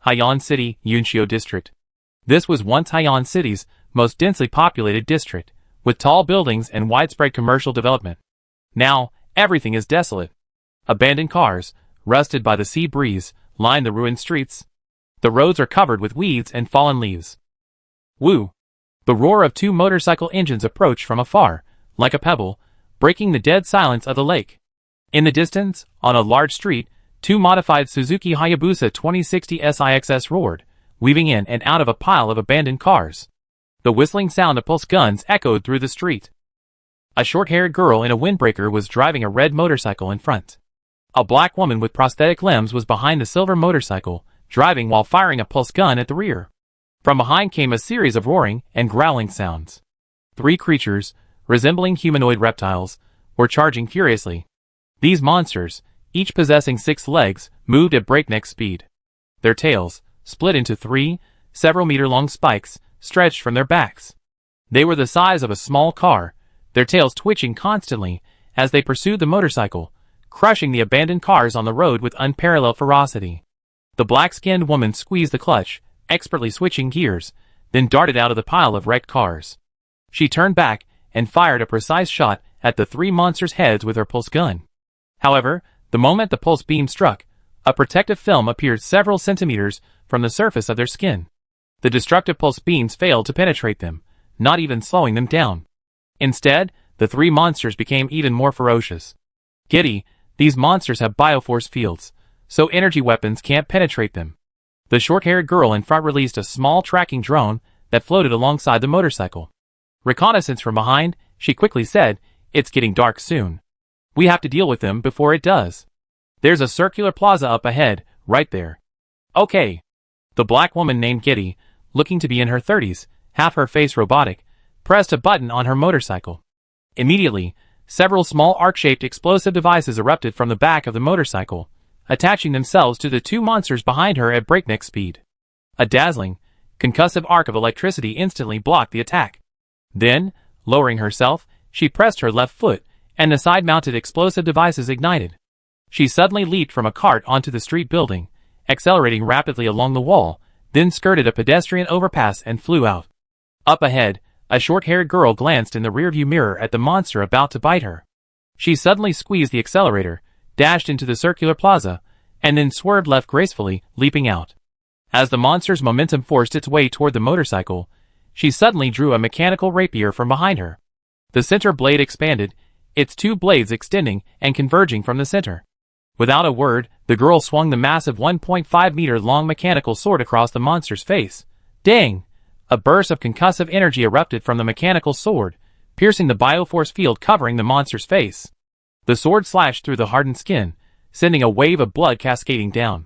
S1: Haiyan City, Yunqiu District. This was once Haiyan City's most densely populated district, with tall buildings and widespread commercial development. Now, everything is desolate. Abandoned cars, rusted by the sea breeze, line the ruined streets. The roads are covered with weeds and fallen leaves. Woo! The roar of 2 motorcycle engines approached from afar, like a pebble, breaking the dead silence of the lake. In the distance, on a large street, 2 modified Suzuki Hayabusa 2060 SIXS roared, weaving in and out of a pile of abandoned cars. The whistling sound of pulse guns echoed through the street. A short-haired girl in a windbreaker was driving a red motorcycle in front. A black woman with prosthetic limbs was behind the silver motorcycle, driving while firing a pulse gun at the rear. From behind came a series of roaring and growling sounds. 3 creatures, resembling humanoid reptiles, were charging furiously. These monsters, each possessing 6 legs, moved at breakneck speed. Their tails, split into 3, several-meter-long spikes, stretched from their backs. They were the size of a small car, their tails twitching constantly as they pursued the motorcycle, crushing the abandoned cars on the road with unparalleled ferocity. The black-skinned woman squeezed the clutch, expertly switching gears, then darted out of the pile of wrecked cars. She turned back and fired a precise shot at the 3 monsters' heads with her pulse gun. However, the moment the pulse beam struck, a protective film appeared several centimeters from the surface of their skin. The destructive pulse beams failed to penetrate them, not even slowing them down. Instead, the 3 monsters became even more ferocious. Giddy, these monsters have bioforce fields, so energy weapons can't penetrate them. The short-haired girl in front released a small tracking drone that floated alongside the motorcycle. Reconnaissance from behind, she quickly said, "It's getting dark soon. We have to deal with them before it does. There's a circular plaza up ahead, right there." "Okay." The black woman named Giddy, looking to be in her 30s, half her face robotic, pressed a button on her motorcycle. Immediately, several small arc-shaped explosive devices erupted from the back of the motorcycle, attaching themselves to the 2 monsters behind her at breakneck speed. A dazzling, concussive arc of electricity instantly blocked the attack. Then, lowering herself, she pressed her left foot, and the side-mounted explosive devices ignited. She suddenly leaped from a cart onto the street building, accelerating rapidly along the wall, then skirted a pedestrian overpass and flew out. Up ahead, a short-haired girl glanced in the rearview mirror at the monster about to bite her. She suddenly squeezed the accelerator, dashed into the circular plaza, and then swerved left gracefully, leaping out. As the monster's momentum forced its way toward the motorcycle, she suddenly drew a mechanical rapier from behind her. The center blade expanded, its 2 blades extending and converging from the center. Without a word, the girl swung the massive 1.5-meter-long mechanical sword across the monster's face. Dang! A burst of concussive energy erupted from the mechanical sword, piercing the bioforce field covering the monster's face. The sword slashed through the hardened skin, sending a wave of blood cascading down.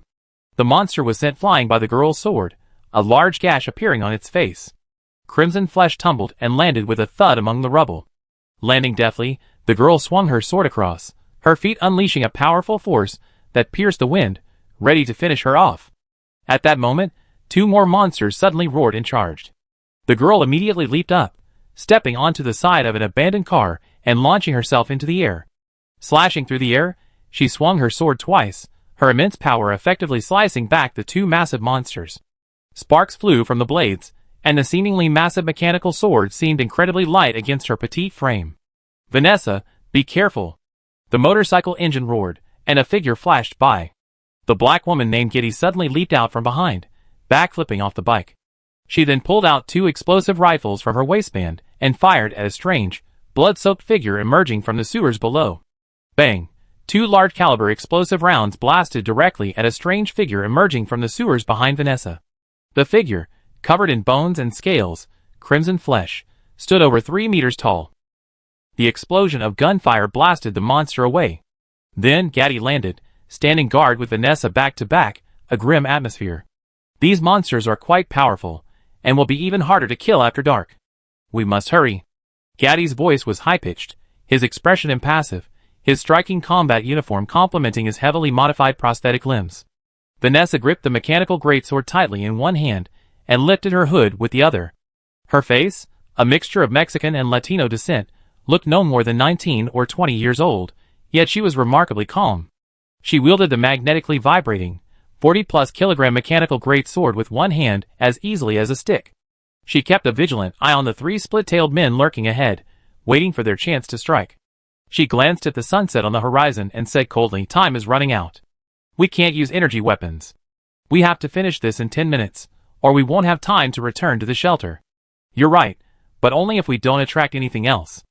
S1: The monster was sent flying by the girl's sword, a large gash appearing on its face. Crimson flesh tumbled and landed with a thud among the rubble. Landing deftly, the girl swung her sword across, her feet unleashing a powerful force that pierced the wind, ready to finish her off. At that moment, 2 more monsters suddenly roared and charged. The girl immediately leaped up, stepping onto the side of an abandoned car and launching herself into the air. Slashing through the air, she swung her sword twice, her immense power effectively slicing back the 2 massive monsters. Sparks flew from the blades, and the seemingly massive mechanical sword seemed incredibly light against her petite frame. "Vanessa, be careful!" The motorcycle engine roared, and a figure flashed by. The black woman named Giddy suddenly leaped out from behind, backflipping off the bike. She then pulled out 2 explosive rifles from her waistband and fired at a strange, blood-soaked figure emerging from the sewers below. Bang! 2 large-caliber explosive rounds blasted directly at a strange figure emerging from the sewers behind Vanessa. The figure, covered in bones and scales, crimson flesh, stood over 3 meters tall. The explosion of gunfire blasted the monster away. Then Gaddy landed, standing guard with Vanessa back to back, a grim atmosphere. These monsters are quite powerful, and will be even harder to kill after dark. We must hurry. Gaddy's voice was high-pitched, his expression impassive, his striking combat uniform complementing his heavily modified prosthetic limbs. Vanessa gripped the mechanical greatsword tightly in one hand and lifted her hood with the other. Her face, a mixture of Mexican and Latino descent, looked no more than 19 or 20 years old, yet she was remarkably calm. She wielded the magnetically vibrating, 40-plus kilogram mechanical greatsword with one hand as easily as a stick. She kept a vigilant eye on the 3 split-tailed men lurking ahead, waiting for their chance to strike. She glanced at the sunset on the horizon and said coldly, "Time is running out. We can't use energy weapons. We have to finish this in 10 minutes, or we won't have time to return to the shelter." "You're right, but only if we don't attract anything else."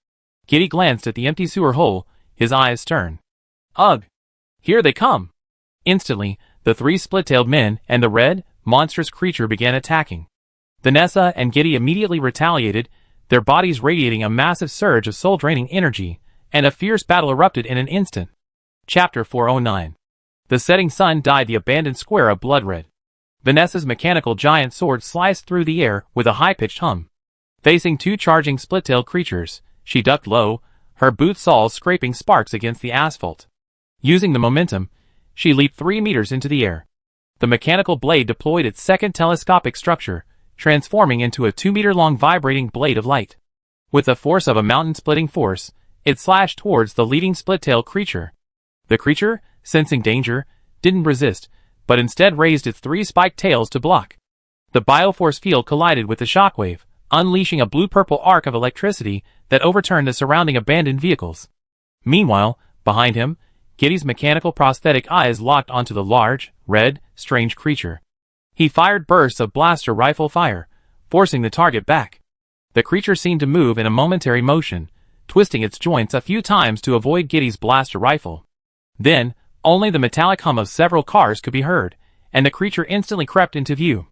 S1: Giddy glanced at the empty sewer hole, his eyes stern. "Ugh! Here they come!" Instantly, the 3 split-tailed men and the red, monstrous creature began attacking. Vanessa and Giddy immediately retaliated, their bodies radiating a massive surge of soul-draining energy, and a fierce battle erupted in an instant. Chapter 409. The setting sun dyed the abandoned square a blood red. Vanessa's mechanical giant sword sliced through the air with a high-pitched hum. Facing two charging split-tailed creatures, she ducked low, her boot soles scraping sparks against the asphalt. Using the momentum, she leaped 3 meters into the air. The mechanical blade deployed its second telescopic structure, transforming into a 2-meter-long vibrating blade of light. With the force of a mountain-splitting force, it slashed towards the leading split-tailed creature. The creature, sensing danger, didn't resist, but instead raised its 3 spiked tails to block. The bioforce field collided with the shockwave, unleashing a blue-purple arc of electricity that overturned the surrounding abandoned vehicles. Meanwhile, behind him, Giddy's mechanical prosthetic eyes locked onto the large, red, strange creature. He fired bursts of blaster rifle fire, forcing the target back. The creature seemed to move in a momentary motion, twisting its joints a few times to avoid Giddy's blaster rifle. Then, only the metallic hum of several cars could be heard, and the creature instantly crept into view.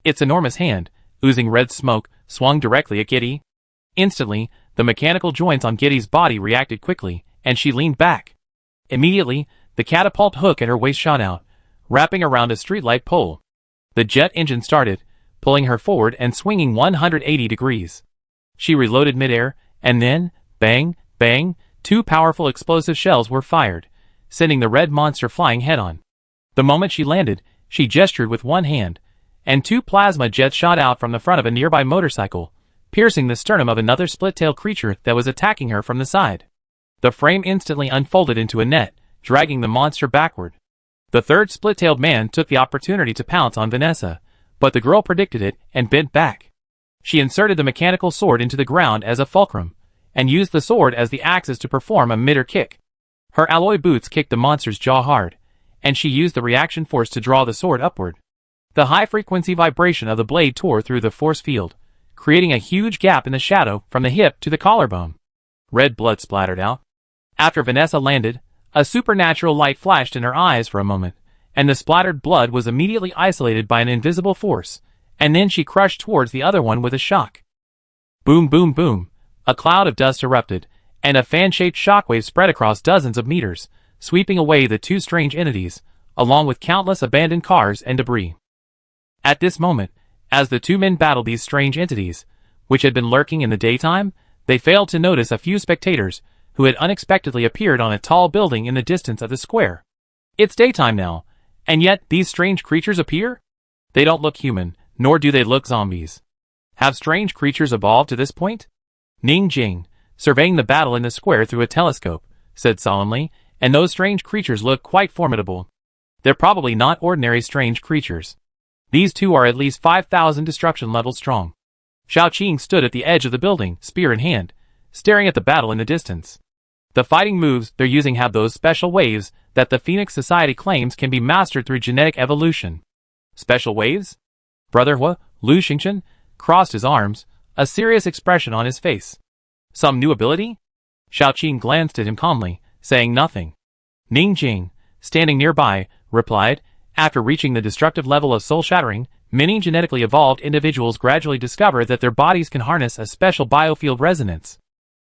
S1: Its enormous hand, oozing red smoke, swung directly at Giddy. Instantly, the mechanical joints on Giddy's body reacted quickly, and she leaned back. Immediately, the catapult hook at her waist shot out, wrapping around a streetlight pole. The jet engine started, pulling her forward and swinging 180 degrees. She reloaded midair, and then, bang, bang, 2 powerful explosive shells were fired, sending the red monster flying head-on. The moment she landed, she gestured with one hand, and 2 plasma jets shot out from the front of a nearby motorcycle, piercing the sternum of another split-tailed creature that was attacking her from the side. The frame instantly unfolded into a net, dragging the monster backward. The third split-tailed man took the opportunity to pounce on Vanessa, but the girl predicted it and bent back. She inserted the mechanical sword into the ground as a fulcrum, and used the sword as the axis to perform a mid-air kick. Her alloy boots kicked the monster's jaw hard, and she used the reaction force to draw the sword upward. The high-frequency vibration of the blade tore through the force field, creating a huge gap in the shadow from the hip to the collarbone. Red blood splattered out. After Vanessa landed, a supernatural light flashed in her eyes for a moment, and the splattered blood was immediately isolated by an invisible force, and then she crushed towards the other one with a shock. Boom, boom, boom. A cloud of dust erupted, and a fan-shaped shockwave spread across dozens of meters, sweeping away the 2 strange entities, along with countless abandoned cars and debris. At this moment, as the 2 men battled these strange entities, which had been lurking in the daytime, they failed to notice a few spectators who had unexpectedly appeared on a tall building in the distance of the square. It's daytime now, and yet these strange creatures appear? They don't look human, nor do they look zombies. Have strange creatures evolved to this point? Ning Jing, surveying the battle in the square through a telescope, said solemnly, and those strange creatures look quite formidable. They're probably not ordinary strange creatures. These 2 are at least 5,000 destruction levels strong. Xiao Qing stood at the edge of the building, spear in hand, staring at the battle in the distance. The fighting moves they're using have those special waves that the Phoenix Society claims can be mastered through genetic evolution. Special waves? Brother Hua, Lu Xingchen, crossed his arms, a serious expression on his face. Some new ability? Xiao Qing glanced at him calmly, saying nothing. Ning Jing, standing nearby, replied, after reaching the destructive level of soul-shattering, many genetically evolved individuals gradually discover that their bodies can harness a special biofield resonance.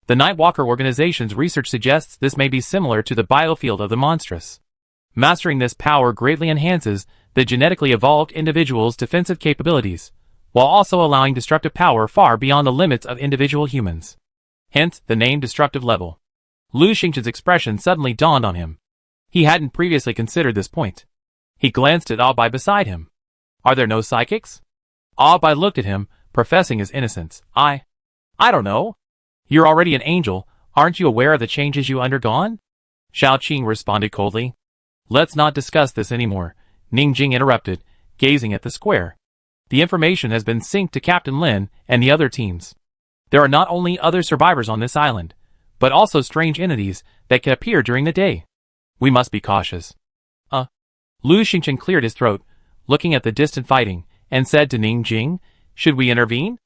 S1: The Nightwalker organization's research suggests this may be similar to the biofield of the monstrous. Mastering this power greatly enhances the genetically evolved individual's defensive capabilities, while also allowing destructive power far beyond the limits of individual humans. Hence, the name destructive level. Lu Xingchen's expression suddenly dawned on him. He hadn't previously considered this point. He glanced at Abai beside him. Are there no psychics? Abai looked at him, professing his innocence. I don't know. You're already an angel, aren't you aware of the changes you undergone? Xiao Qing responded coldly. Let's not discuss this anymore, Ning Jing interrupted, gazing at the square. The information has been synced to Captain Lin and the other teams. There are not only other survivors on this island, but also strange entities that can appear during the day. We must be cautious. Lu Xingchen cleared his throat, looking at the distant fighting, and said to Ning Jing, should we intervene?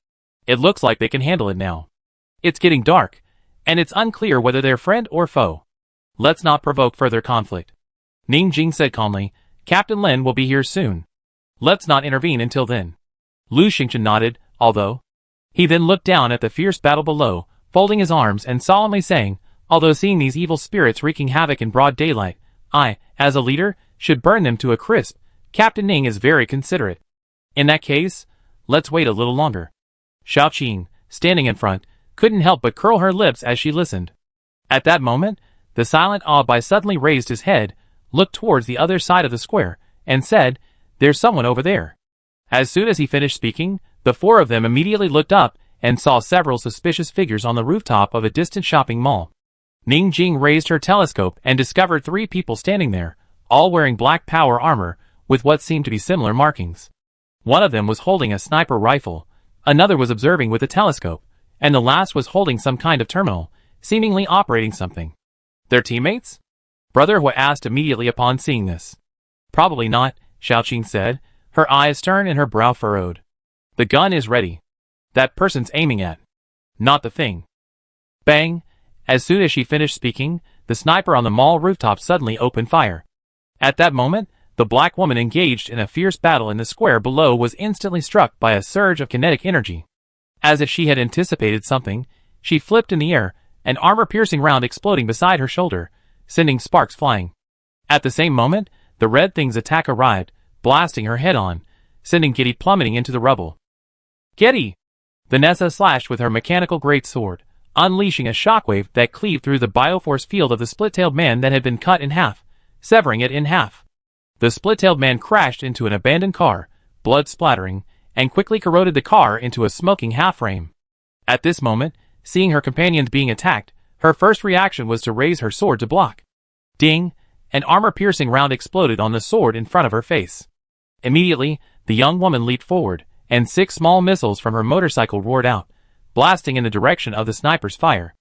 S1: It looks like they can handle it now. It's getting dark, and it's unclear whether they're friend or foe. Let's not provoke further conflict. Ning Jing said calmly, Captain Lin will be here soon. Let's not intervene until then. Lu Xingchen nodded, although He then looked down at the fierce battle below, folding his arms and solemnly saying, although seeing these evil spirits wreaking havoc in broad daylight, I, as a leader, should burn them to a crisp. Captain Ning is very considerate. In that case, let's wait a little longer. Xiao Qing, standing in front, couldn't help but curl her lips as she listened. At that moment, the silent Abai suddenly raised his head, looked towards the other side of the square, and said, "There's someone over there." As soon as he finished speaking, the four of them immediately looked up and saw several suspicious figures on the rooftop of a distant shopping mall. Ning Jing raised her telescope and discovered 3 people standing there, all wearing black power armor with what seemed to be similar markings. One of them was holding a sniper rifle, another was observing with a telescope, and the last was holding some kind of terminal, seemingly operating something. Their teammates? Brother Hua asked immediately upon seeing this. Probably not, Xiao Qing said, her eyes stern and her brow furrowed. The gun is ready. That person's aiming at. Not the thing. Bang! As soon as she finished speaking, the sniper on the mall rooftop suddenly opened fire. At that moment, the black woman engaged in a fierce battle in the square below was instantly struck by a surge of kinetic energy. As if she had anticipated something, she flipped in the air, an armor-piercing round exploding beside her shoulder, sending sparks flying. At the same moment, the red thing's attack arrived, blasting her head-on, sending Giddy plummeting into the rubble. Giddy! Vanessa slashed with her mechanical greatsword, unleashing a shockwave that cleaved through the bioforce field of the split-tailed man that had been cut in half, severing it in half. The split-tailed man crashed into an abandoned car, blood splattering, and quickly corroded the car into a smoking half-frame. At this moment, seeing her companions being attacked, her first reaction was to raise her sword to block. Ding! An armor-piercing round exploded on the sword in front of her face. Immediately, the young woman leaped forward, and 6 small missiles from her motorcycle roared out, blasting in the direction of the sniper's fire.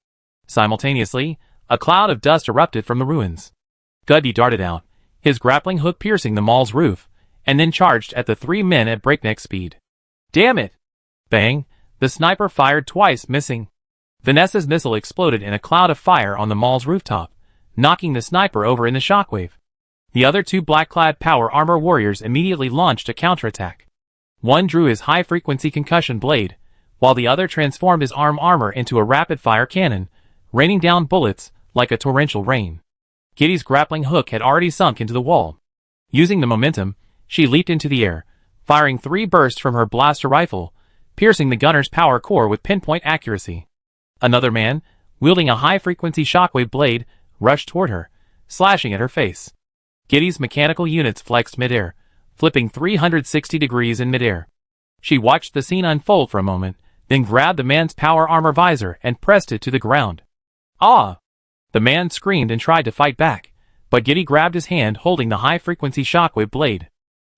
S1: Simultaneously, a cloud of dust erupted from the ruins. Guddy darted out, his grappling hook piercing the mall's roof, and then charged at the 3 men at breakneck speed. Damn it! Bang! The sniper fired twice, missing. Vanessa's missile exploded in a cloud of fire on the mall's rooftop, knocking the sniper over in the shockwave. The other 2 black-clad power armor warriors immediately launched a counterattack. One drew his high-frequency concussion blade, while the other transformed his arm armor into a rapid-fire cannon, raining down bullets like a torrential rain. Kitty's grappling hook had already sunk into the wall. Using the momentum, she leaped into the air, firing 3 bursts from her blaster rifle, piercing the gunner's power core with pinpoint accuracy. Another man, wielding a high-frequency shockwave blade, rushed toward her, slashing at her face. Kitty's mechanical units flexed midair, flipping 360 degrees in midair. She watched the scene unfold for a moment, then grabbed the man's power armor visor and pressed it to the ground. Ah! The man screamed and tried to fight back, but Giddy grabbed his hand holding the high-frequency shockwave blade.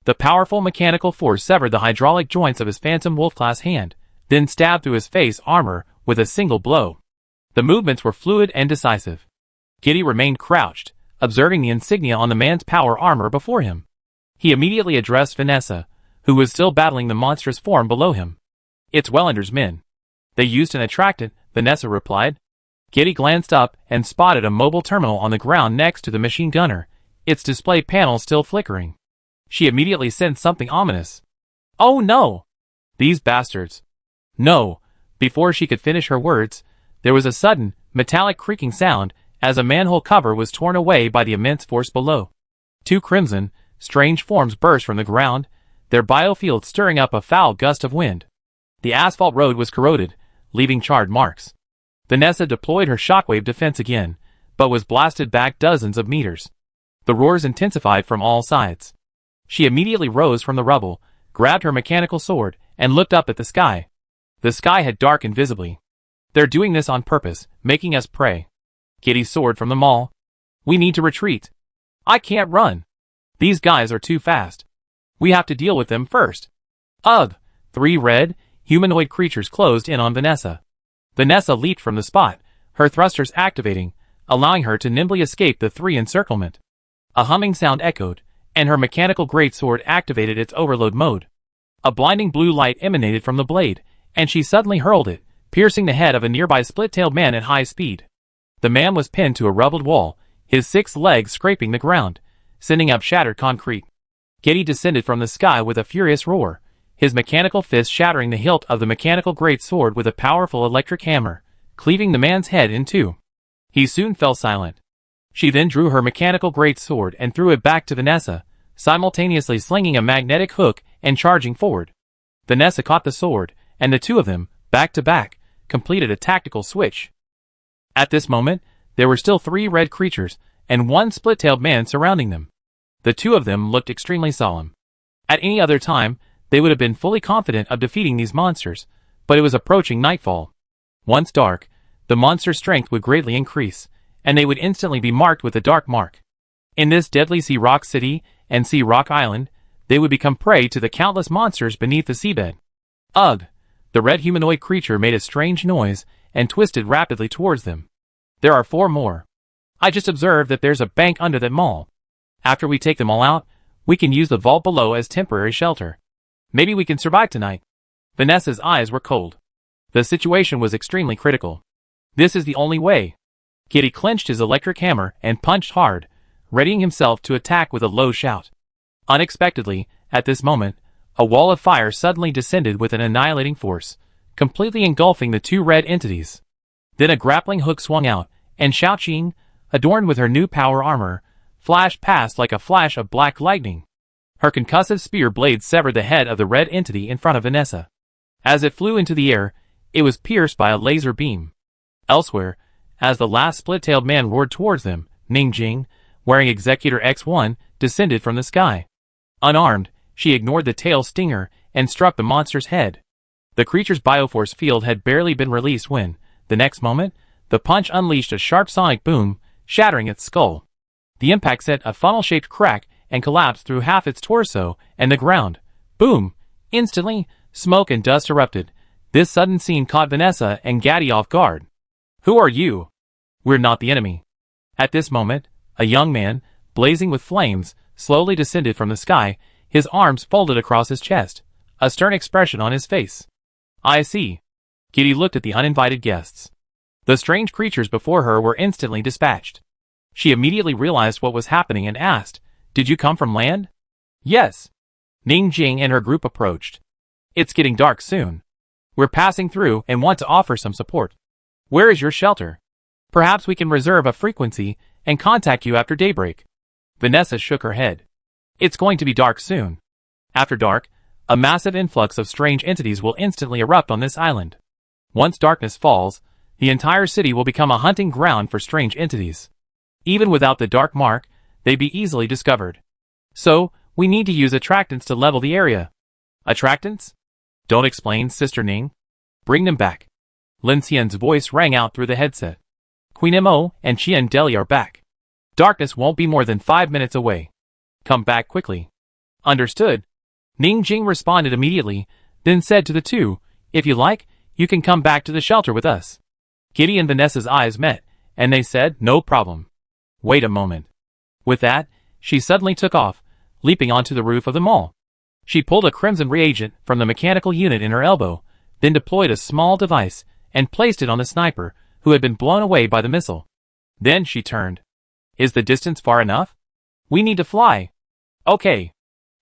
S1: The powerful mechanical force severed the hydraulic joints of his Phantom Wolf-class hand, then stabbed through his face armor with a single blow. The movements were fluid and decisive. Giddy remained crouched, observing the insignia on the man's power armor before him. He immediately addressed Vanessa, who was still battling the monstrous form below him. "It's Wellander's men. They used an attractant," Vanessa replied. Giddy glanced up and spotted a mobile terminal on the ground next to the machine gunner, its display panel still flickering. She immediately sensed something ominous. "Oh no! These bastards!" "No!" Before she could finish her words, there was a sudden, metallic creaking sound as a manhole cover was torn away by the immense force below. 2 crimson, strange forms burst from the ground, their biofield stirring up a foul gust of wind. The asphalt road was corroded, leaving charred marks. Vanessa deployed her shockwave defense again, but was blasted back dozens of meters. The roars intensified from all sides. She immediately rose from the rubble, grabbed her mechanical sword, and looked up at the sky. The sky had darkened visibly. "They're doing this on purpose, making us prey." Kitty soared from the mall. "We need to retreat. I can't run. These guys are too fast. We have to deal with them first." Ugh! 3 red, humanoid creatures closed in on Vanessa. Vanessa leaped from the spot, her thrusters activating, allowing her to nimbly escape the 3 encirclement. A humming sound echoed, and her mechanical greatsword activated its overload mode. A blinding blue light emanated from the blade, and she suddenly hurled it, piercing the head of a nearby split-tailed man at high speed. The man was pinned to a rubbled wall, his 6 legs scraping the ground, sending up shattered concrete. Giddy descended from the sky with a furious roar, his mechanical fist shattering the hilt of the mechanical great sword with a powerful electric hammer, cleaving the man's head in two. He soon fell silent. She then drew her mechanical great sword and threw it back to Vanessa, simultaneously slinging a magnetic hook and charging forward. Vanessa caught the sword, and the two of them, back to back, completed a tactical switch. At this moment, there were still 3 red creatures, and 1 split-tailed man surrounding them. The 2 of them looked extremely solemn. At any other time, they would have been fully confident of defeating these monsters, but it was approaching nightfall. Once dark, the monster's strength would greatly increase, and they would instantly be marked with a dark mark. In this deadly Sea Rock City and Sea Rock Island, they would become prey to the countless monsters beneath the seabed. Ugh! The red humanoid creature made a strange noise and twisted rapidly towards them. There are 4 more. I just observed that there's a bank under them all. After we take them all out, we can use the vault below as temporary shelter. Maybe we can survive tonight. Vanessa's eyes were cold. The situation was extremely critical. This is the only way. Kitty clenched his electric hammer and punched hard, readying himself to attack with a low shout. Unexpectedly, at this moment, a wall of fire suddenly descended with an annihilating force, completely engulfing the 2 red entities. Then a grappling hook swung out, and Xiaoqing, adorned with her new power armor, flashed past like a flash of black lightning. Her concussive spear blade severed the head of the red entity in front of Vanessa. As it flew into the air, it was pierced by a laser beam. Elsewhere, as the last split-tailed man roared towards them, Ningjing, wearing Executor X1, descended from the sky. Unarmed, she ignored the tail stinger and struck the monster's head. The creature's bioforce field had barely been released when, the next moment, the punch unleashed a sharp sonic boom, shattering its skull. The impact sent a funnel-shaped crack and collapsed through half its torso and the ground. Boom! Instantly, smoke and dust erupted. This sudden scene caught Vanessa and Gaddy off guard. Who are you? We're not the enemy. At this moment, a young man, blazing with flames, slowly descended from the sky, his arms folded across his chest, a stern expression on his face. I see. Kitty looked at the uninvited guests. The strange creatures before her were instantly dispatched. She immediately realized what was happening and asked, Did you come from land? Yes. Ningjing and her group approached. It's getting dark soon. We're passing through and want to offer some support. Where is your shelter? Perhaps we can reserve a frequency and contact you after daybreak. Vanessa shook her head. It's going to be dark soon. After dark, a massive influx of strange entities will instantly erupt on this island. Once darkness falls, the entire city will become a hunting ground for strange entities. Even without the dark mark, they'd be easily discovered. So, we need to use attractants to level the area. Attractants? Don't explain, Sister Ning. Bring them back. Lin Xian's voice rang out through the headset. Queen Mo and Qian Deli are back. Darkness won't be more than 5 minutes away. Come back quickly. Understood. Ningjing responded immediately, then said to the two, If you like, you can come back to the shelter with us. Kitty and Vanessa's eyes met, and they said, No problem. Wait a moment. With that, she suddenly took off, leaping onto the roof of the mall. She pulled a crimson reagent from the mechanical unit in her elbow, then deployed a small device and placed it on the sniper, who had been blown away by the missile. Then she turned. Is the distance far enough? We need to fly. Okay.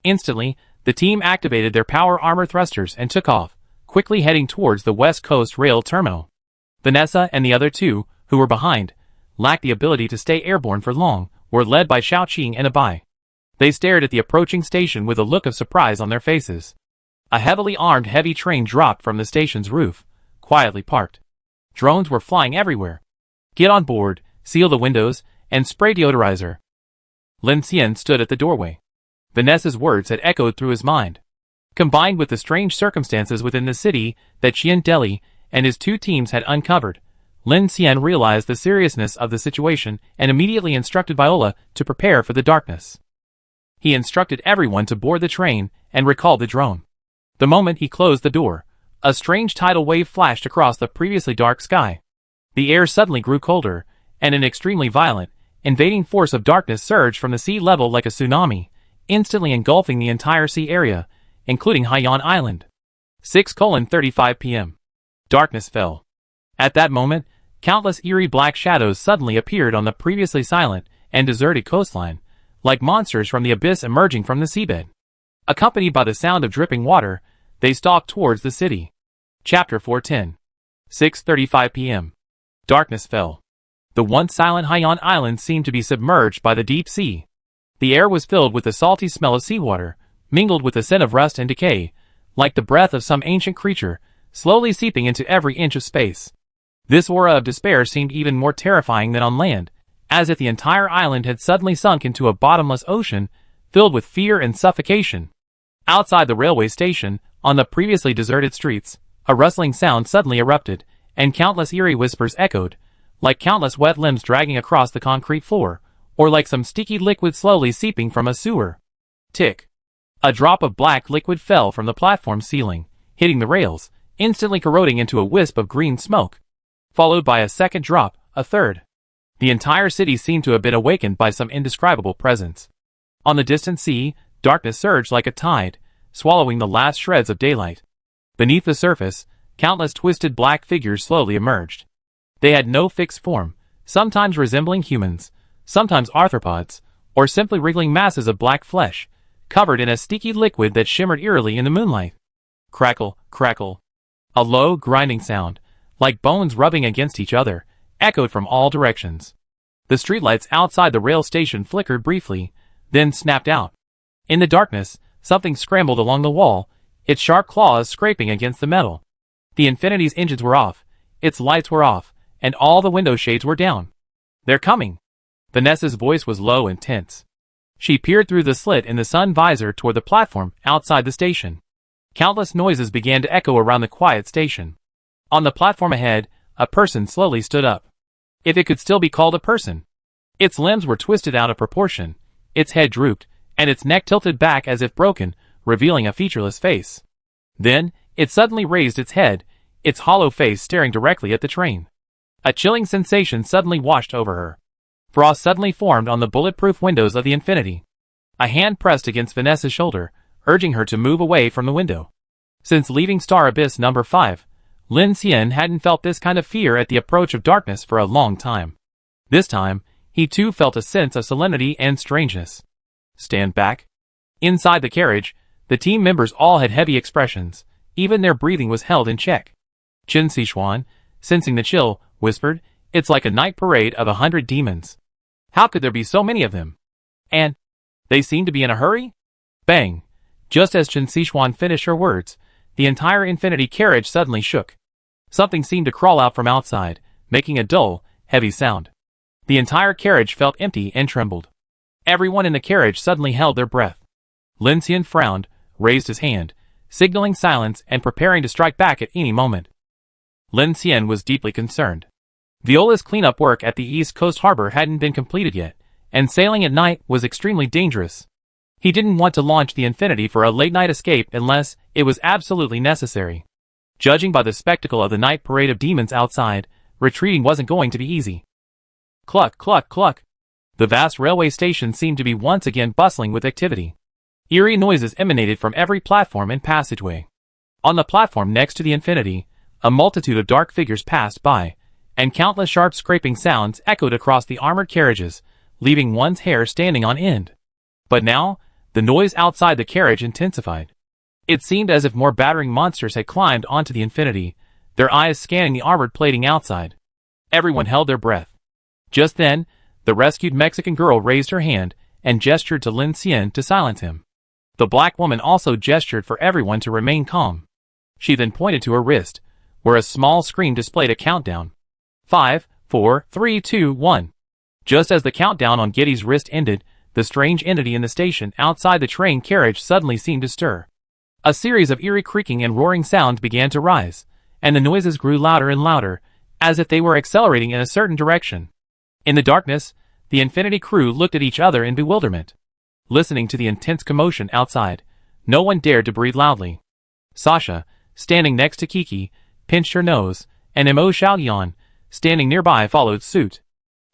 S1: Instantly, the team activated their power armor thrusters and took off, quickly heading towards the West Coast Rail Terminal. Vanessa and the other two, who were behind, lacked the ability to stay airborne for long, were led by Xiaoqing and Abai. They stared at the approaching station with a look of surprise on their faces. A heavily armed heavy train dropped from the station's roof, quietly parked. Drones were flying everywhere. Get on board, seal the windows, and spray deodorizer. Lin Xian stood at the doorway. Vanessa's words had echoed through his mind. Combined with the strange circumstances within the city that Qian Deli and his two teams had uncovered, Lin Xian realized the seriousness of the situation and immediately instructed Viola to prepare for the darkness. He instructed everyone to board the train and recall the drone. The moment he closed the door, a strange tidal wave flashed across the previously dark sky. The air suddenly grew colder, and an extremely violent, invading force of darkness surged from the sea level like a tsunami, instantly engulfing the entire sea area, including Haiyan Island. 6:35 p.m. Darkness fell. At that moment, countless eerie black shadows suddenly appeared on the previously silent and deserted coastline, like monsters from the abyss emerging from the seabed. Accompanied by the sound of dripping water, They stalked towards the city. Chapter 410. 6:35 p.m. Darkness fell. The once silent Haiyan Island seemed to be submerged by the deep sea. The air was filled with the salty smell of seawater, mingled with the scent of rust and decay, like the breath of some ancient creature, slowly seeping into every inch of space. This aura of despair seemed even more terrifying than on land, as if the entire island had suddenly sunk into a bottomless ocean, filled with fear and suffocation. Outside the railway station, on the previously deserted streets, a rustling sound suddenly erupted, and countless eerie whispers echoed, like countless wet limbs dragging across the concrete floor, or like some sticky liquid slowly seeping from a sewer. Tick. A drop of black liquid fell from the platform ceiling, hitting the rails, instantly corroding into a wisp of green smoke. Followed by a second drop, a third. The entire city seemed to have been awakened by some indescribable presence. On the distant sea, darkness surged like a tide, swallowing the last shreds of daylight. Beneath the surface, countless twisted black figures slowly emerged. They had no fixed form, sometimes resembling humans, sometimes arthropods, or simply wriggling masses of black flesh, covered in a sticky liquid that shimmered eerily in the moonlight. Crackle, crackle. A low, grinding sound, like bones rubbing against each other, echoed from all directions. The streetlights outside the rail station flickered briefly, then snapped out. In the darkness, something scrambled along the wall, its sharp claws scraping against the metal. The Infinity's engines were off, its lights were off, and all the window shades were down. "They're coming!" Vanessa's voice was low and tense. She peered through the slit in the sun visor toward the platform outside the station. Countless noises began to echo around the quiet station. On the platform ahead, a person slowly stood up. If it could still be called a person. Its limbs were twisted out of proportion, its head drooped, and its neck tilted back as if broken, revealing a featureless face. Then, it suddenly raised its head, its hollow face staring directly at the train. A chilling sensation suddenly washed over her. Frost suddenly formed on the bulletproof windows of the Infinity. A hand pressed against Vanessa's shoulder, urging her to move away from the window. Since leaving Star Abyss number 5, Lin Xian hadn't felt this kind of fear at the approach of darkness for a long time. This time, he too felt a sense of solemnity and strangeness. "Stand back." Inside the carriage, the team members all had heavy expressions, even their breathing was held in check. Chen Xishuan, sensing the chill, whispered, "It's like a night parade of 100 demons. How could there be so many of them? And they seem to be in a hurry?" Bang! Just as Chen Xishuan finished her words, the entire Infinity carriage suddenly shook. Something seemed to crawl out from outside, making a dull, heavy sound. The entire carriage felt empty and trembled. Everyone in the carriage suddenly held their breath. Lin Xian frowned, raised his hand, signaling silence and preparing to strike back at any moment. Lin Xian was deeply concerned. Viola's cleanup work at the East Coast Harbor hadn't been completed yet, and sailing at night was extremely dangerous. He didn't want to launch the Infinity for a late-night escape unless it was absolutely necessary. Judging by the spectacle of the night parade of demons outside, retreating wasn't going to be easy. Cluck, cluck, cluck. The vast railway station seemed to be once again bustling with activity. Eerie noises emanated from every platform and passageway. On the platform next to the Infinity, a multitude of dark figures passed by, and countless sharp scraping sounds echoed across the armored carriages, leaving one's hair standing on end. But now, the noise outside the carriage intensified. It seemed as if more battering monsters had climbed onto the Infinity, their eyes scanning the armored plating outside. Everyone held their breath. Just then, the rescued Mexican girl raised her hand and gestured to Lin Xian to silence him. The black woman also gestured for everyone to remain calm. She then pointed to her wrist, where a small screen displayed a countdown. 5, 4, 3, 2, 1. Just as the countdown on Giddy's wrist ended, the strange entity in the station outside the train carriage suddenly seemed to stir. A series of eerie creaking and roaring sounds began to rise, and the noises grew louder and louder, as if they were accelerating in a certain direction. In the darkness, the Infinity crew looked at each other in bewilderment. Listening to the intense commotion outside, no one dared to breathe loudly. Sasha, standing next to Kiki, pinched her nose, and Mo Xiaoyan, standing nearby, followed suit.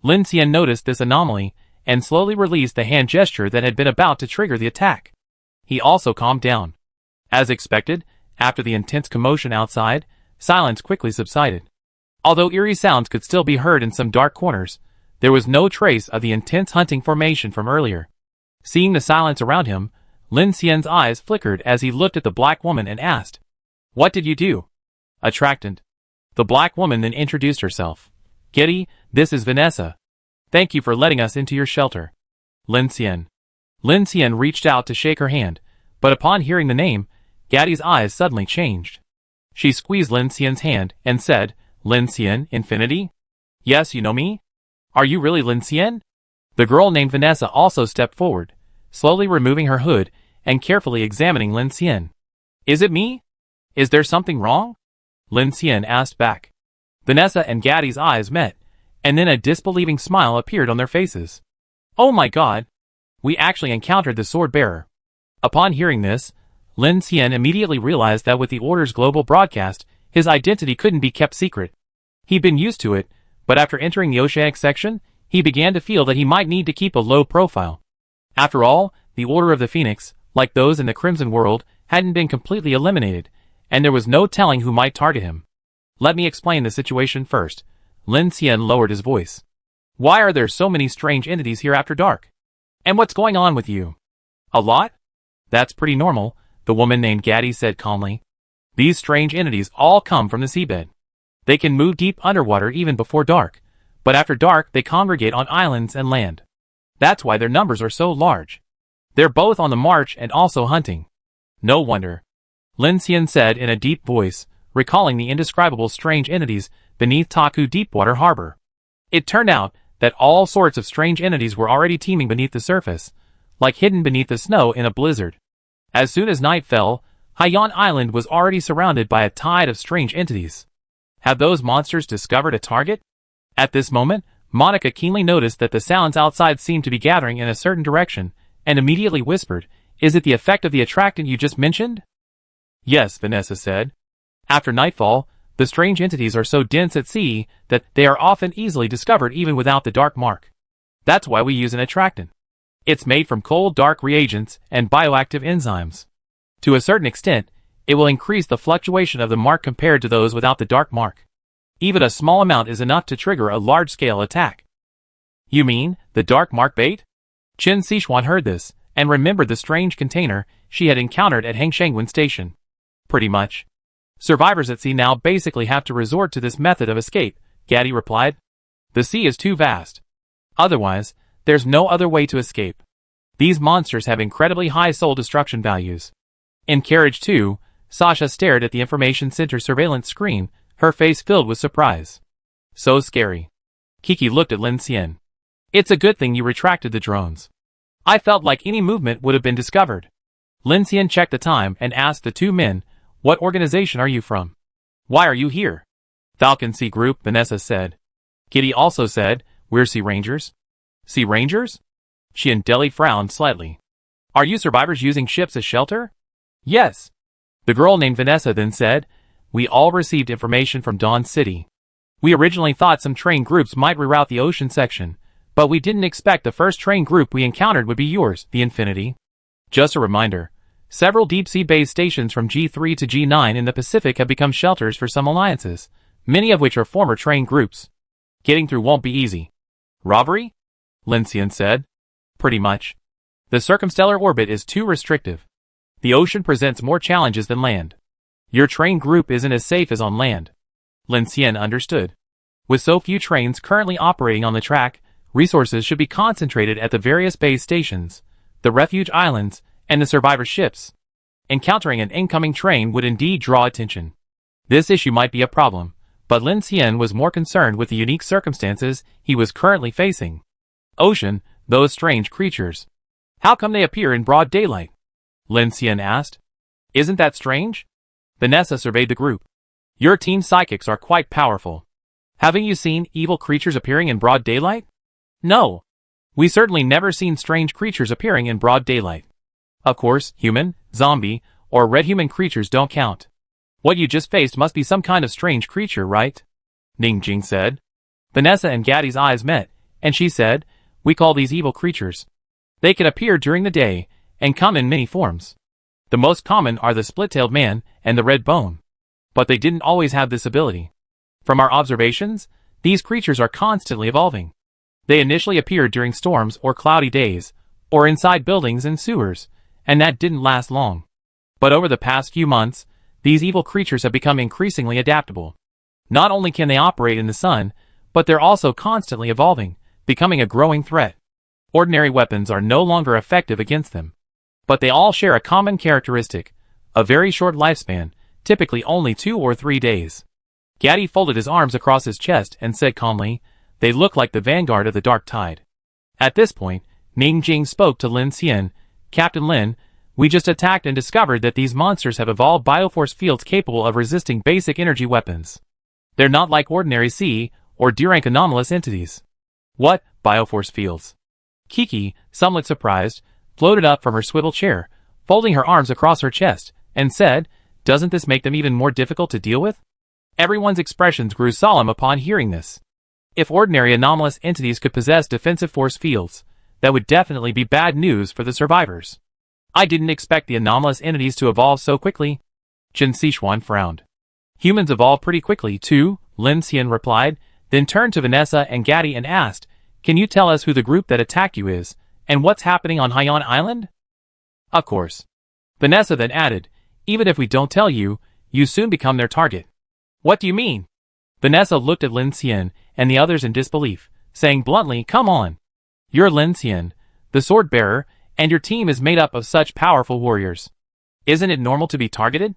S1: Lin Xian noticed this anomaly, and slowly released the hand gesture that had been about to trigger the attack. He also calmed down. As expected, after the intense commotion outside, silence quickly subsided. Although eerie sounds could still be heard in some dark corners, there was no trace of the intense hunting formation from earlier. Seeing the silence around him, Lin Xian's eyes flickered as he looked at the black woman and asked, "What did you do?" "Attractant." The black woman then introduced herself. "Kitty, this is Vanessa. Thank you for letting us into your shelter." Lin Xian. Lin Xian reached out to shake her hand, but upon hearing the name, Gaddy's eyes suddenly changed. She squeezed Lin Xian's hand and said, "Lin Xian, Infinity? Yes, you know me? Are you really Lin Xian?" The girl named Vanessa also stepped forward, slowly removing her hood and carefully examining Lin Xian. "Is it me? Is there something wrong?" Lin Xian asked back. Vanessa and Gaddy's eyes met, and then a disbelieving smile appeared on their faces. "Oh my god! We actually encountered the sword bearer." Upon hearing this, Lin Xian immediately realized that with the Order's global broadcast, his identity couldn't be kept secret. He'd been used to it, but after entering the Oceanic section, he began to feel that he might need to keep a low profile. After all, the Order of the Phoenix, like those in the Crimson World, hadn't been completely eliminated, and there was no telling who might target him. "Let me explain the situation first." Lin Xian lowered his voice. "Why are there so many strange entities here after dark? And what's going on with you?" "A lot? That's pretty normal," the woman named Gaddy said calmly. "These strange entities all come from the seabed. They can move deep underwater even before dark, but after dark they congregate on islands and land. That's why their numbers are so large. They're both on the march and also hunting." "No wonder," Lin Xian said in a deep voice, recalling the indescribable strange entities beneath Taku Deepwater Harbor. It turned out that all sorts of strange entities were already teeming beneath the surface, like hidden beneath the snow in a blizzard. As soon as night fell, Haiyan Island was already surrounded by a tide of strange entities. Had those monsters discovered a target? At this moment, Monica keenly noticed that the sounds outside seemed to be gathering in a certain direction, and immediately whispered, "Is it the effect of the attractant you just mentioned?" "Yes," Vanessa said. "After nightfall, the strange entities are so dense at sea that they are often easily discovered even without the dark mark. That's why we use an attractant. It's made from cold dark reagents and bioactive enzymes. To a certain extent, it will increase the fluctuation of the mark compared to those without the dark mark. Even a small amount is enough to trigger a large-scale attack." "You mean, the dark mark bait?" Chen Sichuan heard this, and remembered the strange container she had encountered at Hengshengwen Station. "Pretty much. Survivors at sea now basically have to resort to this method of escape," Gaddy replied. "The sea is too vast. Otherwise, there's no other way to escape. These monsters have incredibly high soul destruction values." In Carriage 2, Sasha stared at the information center surveillance screen, her face filled with surprise. "So scary." Kiki looked at Lin Xian. "It's a good thing you retracted the drones. I felt like any movement would have been discovered." Lin Xian checked the time and asked the two men, "What organization are you from? Why are you here?" "Falcon Sea Group," Vanessa said. Kitty also said, "We're Sea Rangers." "Sea Rangers?" She and Deli frowned slightly. "Are you survivors using ships as shelter?" "Yes." The girl named Vanessa then said, "We all received information from Dawn City. We originally thought some train groups might reroute the ocean section, but we didn't expect the first train group we encountered would be yours, the Infinity. Just a reminder, several deep-sea base stations from G3 to G9 in the Pacific have become shelters for some alliances, many of which are former train groups. Getting through won't be easy." "Robbery?" Lin Xian said. "Pretty much. The circumstellar orbit is too restrictive. The ocean presents more challenges than land. Your train group isn't as safe as on land." Lin Xian understood. With so few trains currently operating on the track, resources should be concentrated at the various base stations, the refuge islands, and the survivor ships. Encountering an incoming train would indeed draw attention. This issue might be a problem, but Lin Xian was more concerned with the unique circumstances he was currently facing. "Ocean, those strange creatures. How come they appear in broad daylight?" Lin Xian asked. "Isn't that strange?" Vanessa surveyed the group. "Your team psychics are quite powerful. Haven't you seen evil creatures appearing in broad daylight?" "No. We certainly never seen strange creatures appearing in broad daylight. Of course, human, zombie, or red human creatures don't count. What you just faced must be some kind of strange creature, right?" Ning Jing said. Vanessa and Gaddy's eyes met, and she said, "We call these evil creatures. They can appear during the day, and come in many forms. The most common are the split-tailed man and the red bone. But they didn't always have this ability. From our observations, these creatures are constantly evolving. They initially appeared during storms or cloudy days, or inside buildings and sewers, and that didn't last long. But over the past few months, these evil creatures have become increasingly adaptable. Not only can they operate in the sun, but they're also constantly evolving, becoming a growing threat. Ordinary weapons are no longer effective against them. But they all share a common characteristic, a very short lifespan, typically only 2 or 3 days. Gaddy folded his arms across his chest and said calmly, "They look like the vanguard of the dark tide." At this point, Ning Jing spoke to Lin Xian. "Captain Lin, we just attacked and discovered that these monsters have evolved bioforce fields capable of resisting basic energy weapons. They're not like ordinary C or D-rank anomalous entities." "What, bioforce fields?" Kiki, somewhat surprised, floated up from her swivel chair, folding her arms across her chest, and said, "Doesn't this make them even more difficult to deal with?" Everyone's expressions grew solemn upon hearing this. If ordinary anomalous entities could possess defensive force fields, that would definitely be bad news for the survivors. "I didn't expect the anomalous entities to evolve so quickly." Chen Sichuan frowned. "Humans evolve pretty quickly, too," Lin Xian replied, then turned to Vanessa and Gaddy and asked, "Can you tell us who the group that attacked you is, and what's happening on Haiyan Island?" "Of course." Vanessa then added, "Even if we don't tell you, you soon become their target." "What do you mean?" Vanessa looked at Lin Xian and the others in disbelief, saying bluntly, "Come on. You're Lin Xian, the sword bearer, and your team is made up of such powerful warriors. Isn't it normal to be targeted?"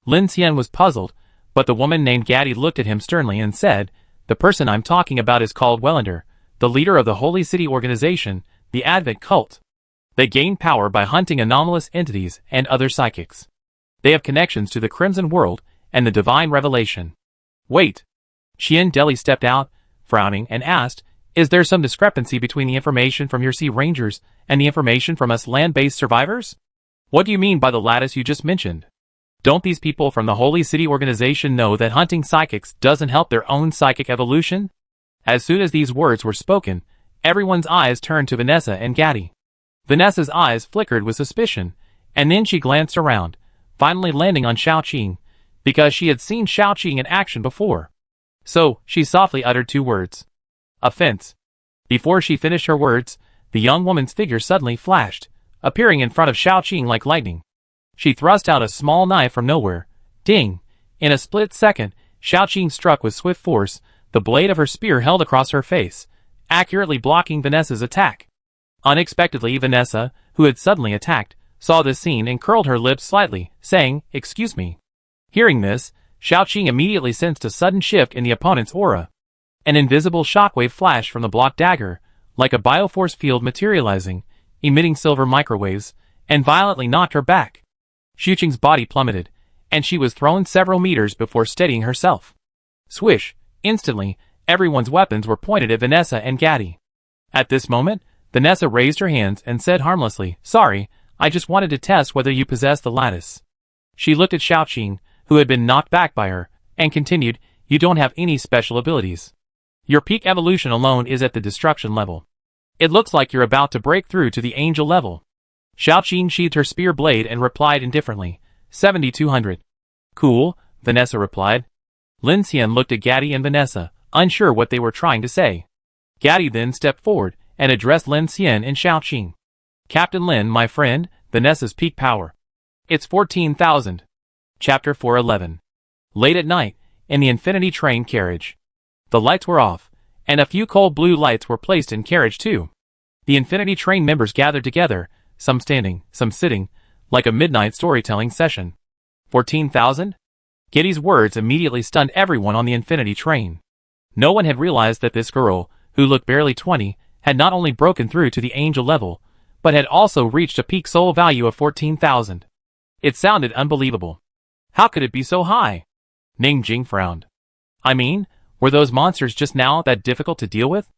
S1: Lin Xian was puzzled, but the woman named Gaddy looked at him sternly and said, "The person I'm talking about is called Wellander, the leader of the Holy City organization, the Advent cult. They gain power by hunting anomalous entities and other psychics. They have connections to the Crimson World and the Divine Revelation." "Wait." Qian Deli stepped out, frowning, and asked, "Is there some discrepancy between the information from your Sea Rangers and the information from us land-based survivors? What do you mean by the lattice you just mentioned? Don't these people from the Holy City organization know that hunting psychics doesn't help their own psychic evolution?" As soon as these words were spoken, everyone's eyes turned to Vanessa and Gaddy. Vanessa's eyes flickered with suspicion, and then she glanced around, finally landing on Xiaoqing, because she had seen Xiaoqing in action before. So, she softly uttered 2 words. "Offense." Before she finished her words, the young woman's figure suddenly flashed, appearing in front of Xiaoqing like lightning. She thrust out a small knife from nowhere. Ding! In a split second, Xiaoqing struck with swift force, the blade of her spear held across her face, accurately blocking Vanessa's attack. Unexpectedly, Vanessa, who had suddenly attacked, saw this scene and curled her lips slightly, saying, "Excuse me." Hearing this, Xiaoqing immediately sensed a sudden shift in the opponent's aura. An invisible shockwave flashed from the blocked dagger, like a bioforce field materializing, emitting silver microwaves, and violently knocked her back. Xiaoqing's body plummeted, and she was thrown several meters before steadying herself. Swish! Instantly, everyone's weapons were pointed at Vanessa and Gaddy. At this moment, Vanessa raised her hands and said harmlessly, "Sorry, I just wanted to test whether you possess the lattice." She looked at Xiaoqing, who had been knocked back by her, and continued, "You don't have any special abilities. Your peak evolution alone is at the destruction level. It looks like you're about to break through to the angel level." Xiaoqing sheathed her spear blade and replied indifferently, 7,200. "Cool," Vanessa replied. Lin Xian looked at Gaddy and Vanessa, unsure what they were trying to say. Gaddy then stepped forward and addressed Lin Xian and Xiaoqing. "Captain Lin, my friend, Vanessa's peak power. It's 14,000. Chapter 411. Late at night, in the Infinity Train carriage. The lights were off, and a few cold blue lights were placed in carriage too. The Infinity Train members gathered together, some standing, some sitting, like a midnight storytelling session. 14,000? Giddy's words immediately stunned everyone on the Infinity Train. No one had realized that this girl, who looked barely 20, had not only broken through to the angel level, but had also reached a peak soul value of 14,000. It sounded unbelievable. How could it be so high? Ning Jing frowned. I mean, were those monsters just now that difficult to deal with?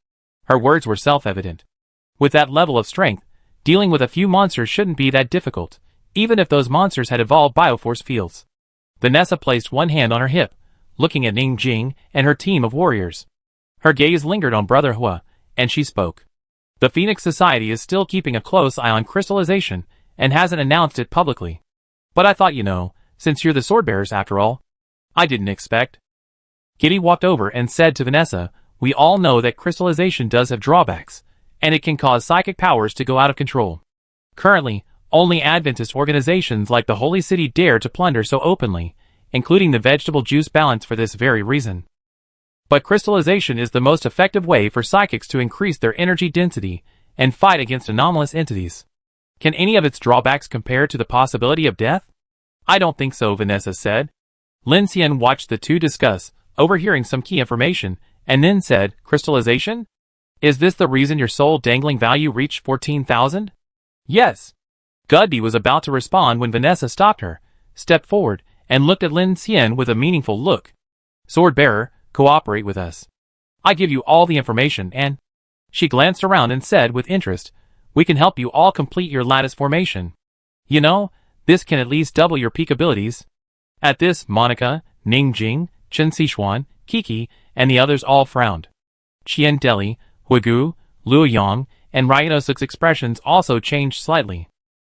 S1: Her words were self-evident. With that level of strength, dealing with a few monsters shouldn't be that difficult, even if those monsters had evolved bioforce fields. Vanessa placed one hand on her hip, looking at Ning Jing and her team of warriors. Her gaze lingered on Brother Hua, and she spoke. The Phoenix Society is still keeping a close eye on crystallization and hasn't announced it publicly. But I thought, since you're the swordbearers after all, I didn't expect. Giddy walked over and said to Vanessa, we all know that crystallization does have drawbacks, and it can cause psychic powers to go out of control. Currently, Only Adventist organizations like the Holy City dare to plunder so openly, including the vegetable juice balance for this very reason. But crystallization is the most effective way for psychics to increase their energy density and fight against anomalous entities. Can any of its drawbacks compare to the possibility of death? I don't think so, Vanessa said. Lin Xian watched the two discuss, overhearing some key information, and then said, crystallization? Is this the reason your soul dangling value reached 14,000? Yes. Gudby was about to respond when Vanessa stopped her, stepped forward, and looked at Lin Xian with a meaningful look. Sword bearer, cooperate with us. I give you all the information and... She glanced around and said with interest, we can help you all complete your lattice formation. You know, this can at least double your peak abilities. At this, Monica, Ningjing, Chen Xishuan, Kiki, and the others all frowned. Qian Deli, Huigu, Luo Yang, and Ryanosuk's expressions also changed slightly.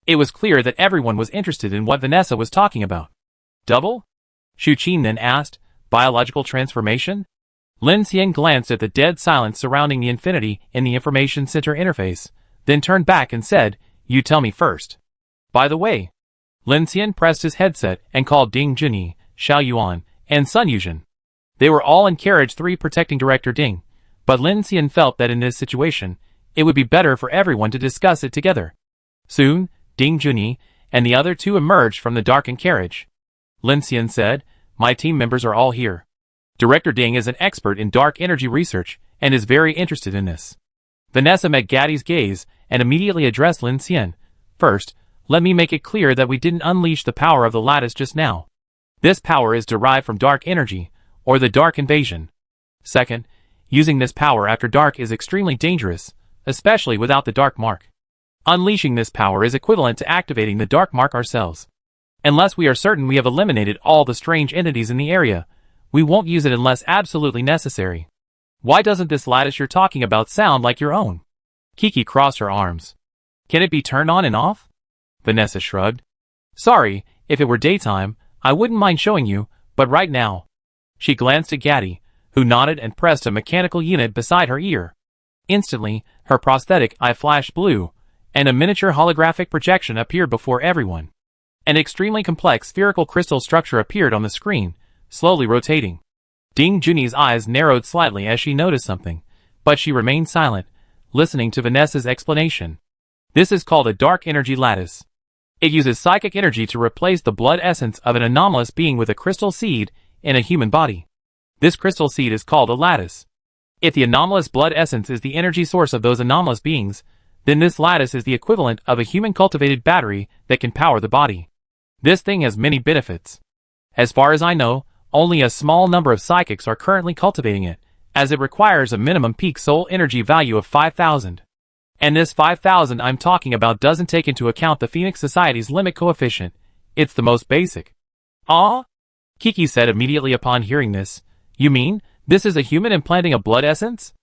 S1: It was clear that everyone was interested in what Vanessa was talking about. Double? Shu Qin then asked, biological transformation? Lin Xian glanced at the dead silence surrounding the infinity in the information center interface, then turned back and said, you tell me first. By the way, Lin Xian pressed his headset and called Ding Junyi, Xiao Yuan, and Sun Yuzhen. They were all in Carriage 3 protecting Director Ding, but Lin Xian felt that in this situation, it would be better for everyone to discuss it together. Soon, Ding Junyi and the other two emerged from the darkened carriage. Lin Xian said, my team members are all here. Director Ding is an expert in dark energy research and is very interested in this. Vanessa met Gaddy's gaze and immediately addressed Lin Xian. First, let me make it clear that we didn't unleash the power of the lattice just now. This power is derived from dark energy, or the dark invasion. Second, using this power after dark is extremely dangerous, especially without the dark mark. Unleashing this power is equivalent to activating the dark mark ourselves. Unless we are certain we have eliminated all the strange entities in the area, we won't use it unless absolutely necessary. Why doesn't this lattice you're talking about sound like your own? Kiki crossed her arms. Can it be turned on and off? Vanessa shrugged. Sorry, if it were daytime, I wouldn't mind showing you, but right now. She glanced at Gaddy, who nodded and pressed a mechanical unit beside her ear. Instantly, her prosthetic eye flashed blue, and a miniature holographic projection appeared before everyone. An extremely complex spherical crystal structure appeared on the screen, slowly rotating. Ding Junyi's eyes narrowed slightly as she noticed something, but she remained silent, listening to Vanessa's explanation. This is called a dark energy lattice. It uses psychic energy to replace the blood essence of an anomalous being with a crystal seed in a human body. This crystal seed is called a lattice. If the anomalous blood essence is the energy source of those anomalous beings, then this lattice is the equivalent of a human-cultivated battery that can power the body. This thing has many benefits. As far as I know, only a small number of psychics are currently cultivating it, as it requires a minimum peak soul energy value of 5,000. And this 5,000 I'm talking about doesn't take into account the Phoenix Society's limit coefficient. It's the most basic. Ah? Kiki said immediately upon hearing this. You mean, this is a human implanting a blood essence?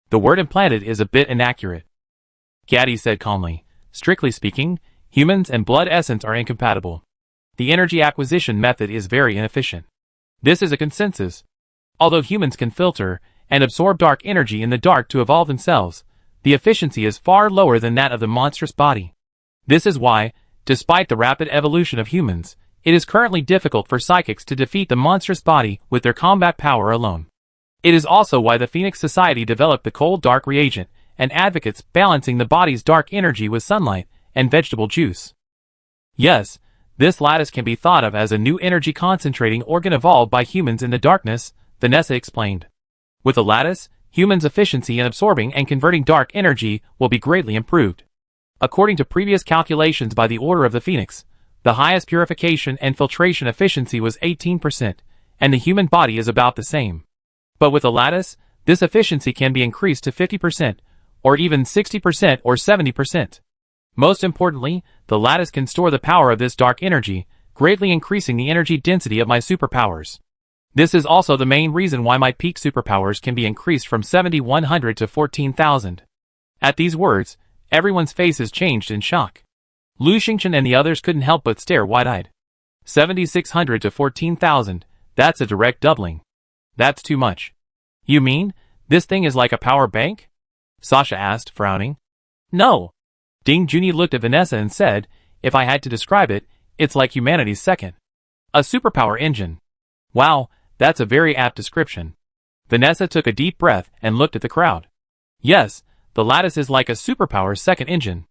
S1: The word implanted is a bit inaccurate. Gaddy said calmly. Strictly speaking, humans and blood essence are incompatible. The energy acquisition method is very inefficient. This is a consensus. Although humans can filter and absorb dark energy in the dark to evolve themselves, the efficiency is far lower than that of the monstrous body. This is why, despite the rapid evolution of humans, it is currently difficult for psychics to defeat the monstrous body with their combat power alone. It is also why the Phoenix Society developed the cold dark reagent and advocates balancing the body's dark energy with sunlight and vegetable juice. Yes, this lattice can be thought of as a new energy concentrating organ evolved by humans in the darkness, Vanessa explained. With the lattice, humans' efficiency in absorbing and converting dark energy will be greatly improved. According to previous calculations by the Order of the Phoenix, the highest purification and filtration efficiency was 18%, and the human body is about the same. But with the lattice, this efficiency can be increased to 50%, or even 60% or 70%. Most importantly, the lattice can store the power of this dark energy, greatly increasing the energy density of my superpowers. This is also the main reason why my peak superpowers can be increased from 7,100 to 14,000. At these words, everyone's faces changed in shock. Lu Xingchen and the others couldn't help but stare wide-eyed. 7,600 to 14,000, that's a direct doubling. That's too much. You mean, this thing is like a power bank? Sasha asked, frowning. No. Ding Junyi looked at Vanessa and said, If I had to describe it, it's like humanity's second. A superpower engine. Wow, that's a very apt description. Vanessa took a deep breath and looked at the crowd. Yes, the Lattice is like a superpower's second engine.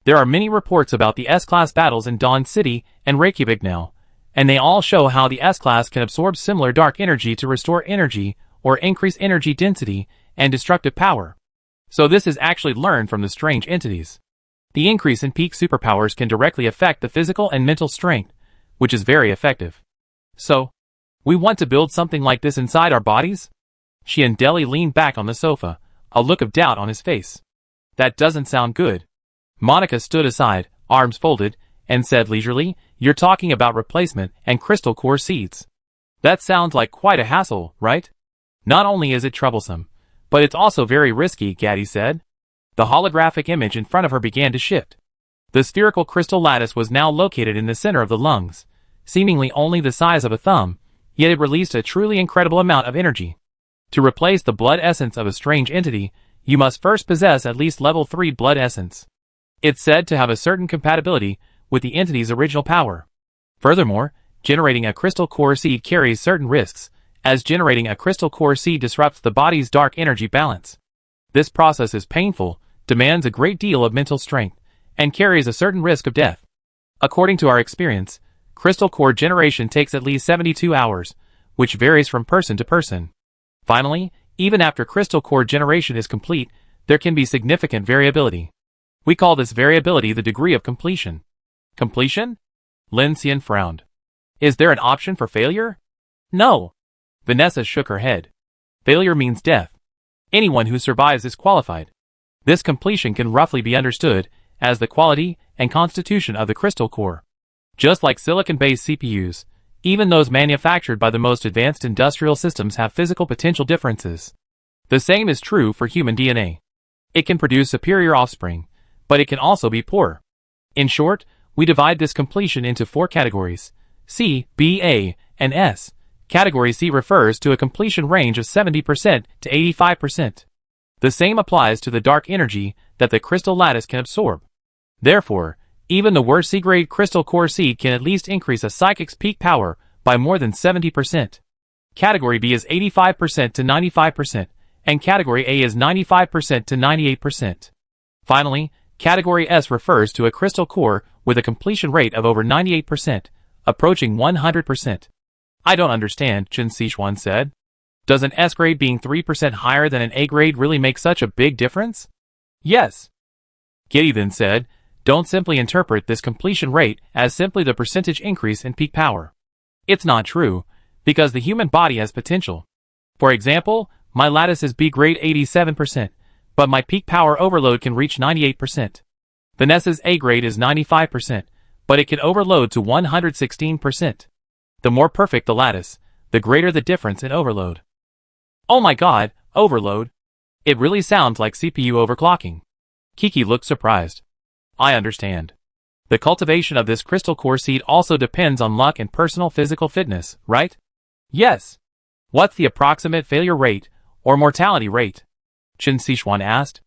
S1: There are many reports about the S-Class battles in Dawn City and Reykjavik now, and they all show how the S-Class can absorb similar dark energy to restore energy or increase energy density and destructive power. So this is actually learned from the strange entities. The increase in peak superpowers can directly affect the physical and mental strength, which is very effective. So, we want to build something like this inside our bodies? Deli leaned back on the sofa, a look of doubt on his face. That doesn't sound good. Monica stood aside, arms folded, and said leisurely, "You're talking about replacement and crystal core seeds. That sounds like quite a hassle, right? Not only is it troublesome, but it's also very risky," Gaddy said. The holographic image in front of her began to shift. The spherical crystal lattice was now located in the center of the lungs, seemingly only the size of a thumb, yet it released a truly incredible amount of energy. To replace the blood essence of a strange entity, you must first possess at least level 3 blood essence. It's said to have a certain compatibility with the entity's original power. Furthermore, generating a crystal core seed carries certain risks, as generating a crystal core seed disrupts the body's dark energy balance. This process is painful, demands a great deal of mental strength, and carries a certain risk of death. According to our experience, crystal core generation takes at least 72 hours, which varies from person to person. Finally, even after crystal core generation is complete, there can be significant variability. We call this variability the degree of completion. Completion? Lin Xian frowned. Is there an option for failure? No. Vanessa shook her head. Failure means death. Anyone who survives is qualified. This completion can roughly be understood as the quality and constitution of the crystal core. Just like silicon-based CPUs, even those manufactured by the most advanced industrial systems have physical potential differences. The same is true for human DNA. It can produce superior offspring, but it can also be poor. In short, we divide this completion into 4 categories: C, B, A, and S. Category C refers to a completion range of 70% to 85%. The same applies to the dark energy that the crystal lattice can absorb. Therefore, even the worst C-grade crystal core seed can at least increase a psychic's peak power by more than 70%. Category B is 85% to 95%, and Category A is 95% to 98%. Finally, Category S refers to a crystal core with a completion rate of over 98%, approaching 100%. I don't understand, Chen Sichuan said. Does an S grade being 3% higher than an A grade really make such a big difference? Yes. Giddy then said, don't simply interpret this completion rate as simply the percentage increase in peak power. It's not true, because the human body has potential. For example, my lattice is B grade 87%, but my peak power overload can reach 98%. Vanessa's A grade is 95%, but it can overload to 116%. The more perfect the lattice, the greater the difference in overload. Oh my god, overload. It really sounds like CPU overclocking. Kiki looked surprised. I understand. The cultivation of this crystal core seed also depends on luck and personal physical fitness, right? Yes. What's the approximate failure rate, or mortality rate? Chen Sichuan asked.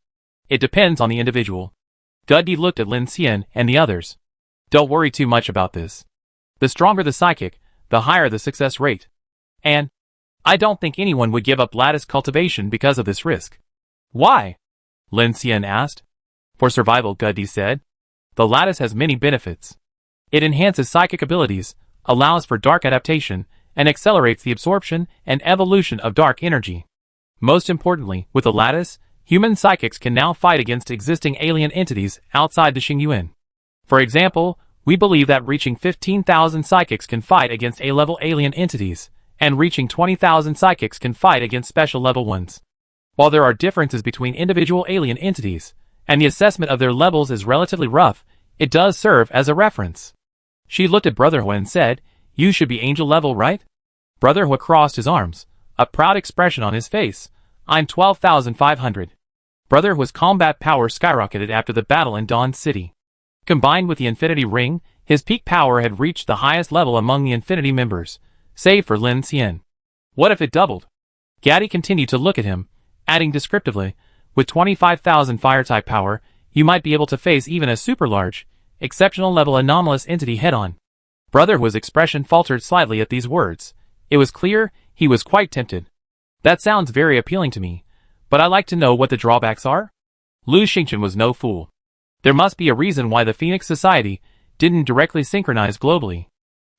S1: It depends on the individual. Dudley looked at Lin Xian and the others. Don't worry too much about this. The stronger the psychic, the higher the success rate. And I don't think anyone would give up lattice cultivation because of this risk. Why? Lin Xian asked. For survival, Guddy said. The lattice has many benefits. It enhances psychic abilities, allows for dark adaptation, and accelerates the absorption and evolution of dark energy. Most importantly, with the lattice, human psychics can now fight against existing alien entities outside the Xingyuan. For example, we believe that reaching 15,000 psychics can fight against A-level alien entities, and reaching 20,000 psychics can fight against special level ones. While there are differences between individual alien entities, and the assessment of their levels is relatively rough, it does serve as a reference. She looked at Brother Hua and said, you should be angel level, right? Brother Hua crossed his arms, a proud expression on his face. I'm 12,500. Brother Hua's combat power skyrocketed after the battle in Dawn City. Combined with the Infinity Ring, his peak power had reached the highest level among the Infinity members, save for Lin Xian. What if it doubled? Gaddy continued to look at him, adding descriptively, with 25,000 fire-type power, you might be able to face even a super-large, exceptional level anomalous entity head-on. Brotherhood's expression faltered slightly at these words. It was clear he was quite tempted. That sounds very appealing to me, but I'd like to know what the drawbacks are? Lu Xingchen was no fool. There must be a reason why the Phoenix Society didn't directly synchronize globally.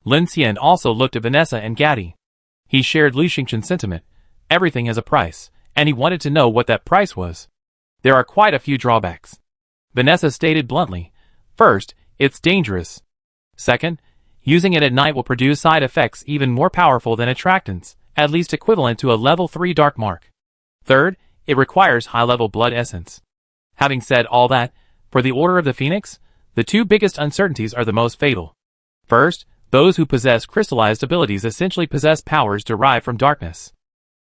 S1: Lin Xian also looked at Vanessa and Gaddy. He shared Lu Xingchen's sentiment. Everything has a price, and he wanted to know what that price was. There are quite a few drawbacks. Vanessa stated bluntly. First, it's dangerous. Second, using it at night will produce side effects even more powerful than attractants, at least equivalent to a level 3 dark mark. Third, it requires high-level blood essence. Having said all that, for the Order of the Phoenix, the two biggest uncertainties are the most fatal. First, those who possess crystallized abilities essentially possess powers derived from darkness.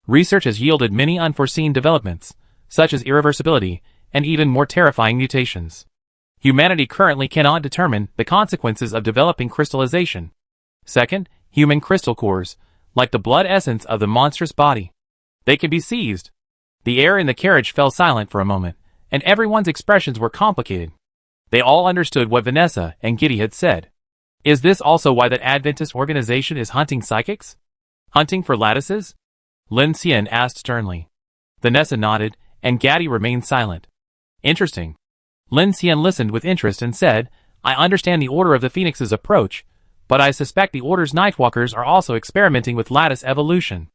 S1: Research has yielded many unforeseen developments, such as irreversibility, and even more terrifying mutations. Humanity currently cannot determine the consequences of developing crystallization. Second, human crystal cores, like the blood essence of the monstrous body. They can be seized. The air in the carriage fell silent for a moment, and everyone's expressions were complicated. They all understood what Vanessa and Giddy had said. Is this also why that Adventist organization is hunting psychics? Hunting for lattices? Lin Xian asked sternly. Vanessa nodded, and Gaddy remained silent. Interesting. Lin Xian listened with interest and said, I understand the Order of the Phoenix's approach, but I suspect the Order's Nightwalkers are also experimenting with lattice evolution.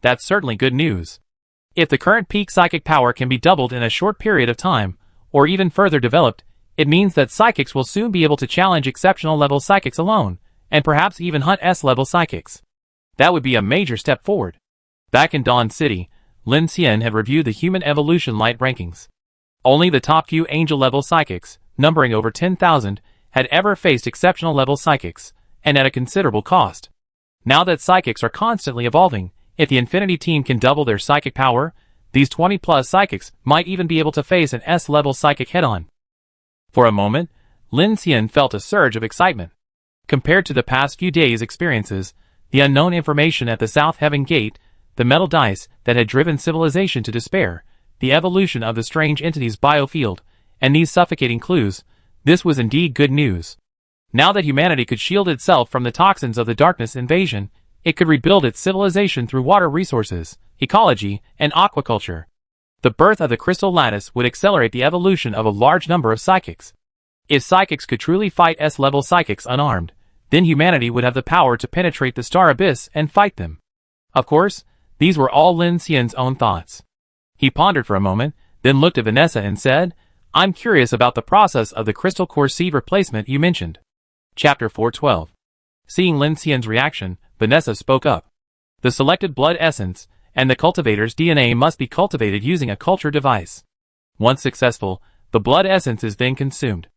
S1: That's certainly good news. If the current peak psychic power can be doubled in a short period of time, or even further developed, it means that psychics will soon be able to challenge exceptional level psychics alone, and perhaps even hunt S-level psychics. That would be a major step forward. Back in Dawn City, Lin Xian had reviewed the human evolution light rankings. Only the top few angel-level psychics, numbering over 10,000, had ever faced exceptional-level psychics, and at a considerable cost. Now that psychics are constantly evolving, if the Infinity team can double their psychic power, these 20-plus psychics might even be able to face an S-level psychic head-on. For a moment, Lin Xian felt a surge of excitement. Compared to the past few days' experiences, the unknown information at the South Heaven Gate, the metal dice that had driven civilization to despair, the evolution of the strange entity's biofield, and these suffocating clues, this was indeed good news. Now that humanity could shield itself from the toxins of the darkness invasion, it could rebuild its civilization through water resources, ecology, and aquaculture. The birth of the crystal lattice would accelerate the evolution of a large number of psychics. If psychics could truly fight S-level psychics unarmed, then humanity would have the power to penetrate the star abyss and fight them. Of course, these were all Lin Xian's own thoughts. He pondered for a moment, then looked at Vanessa and said, I'm curious about the process of the crystal core seed replacement you mentioned. Chapter 412. Seeing Lin Xian's reaction, Vanessa spoke up. The selected blood essence and the cultivator's DNA must be cultivated using a culture device. Once successful, the blood essence is then consumed.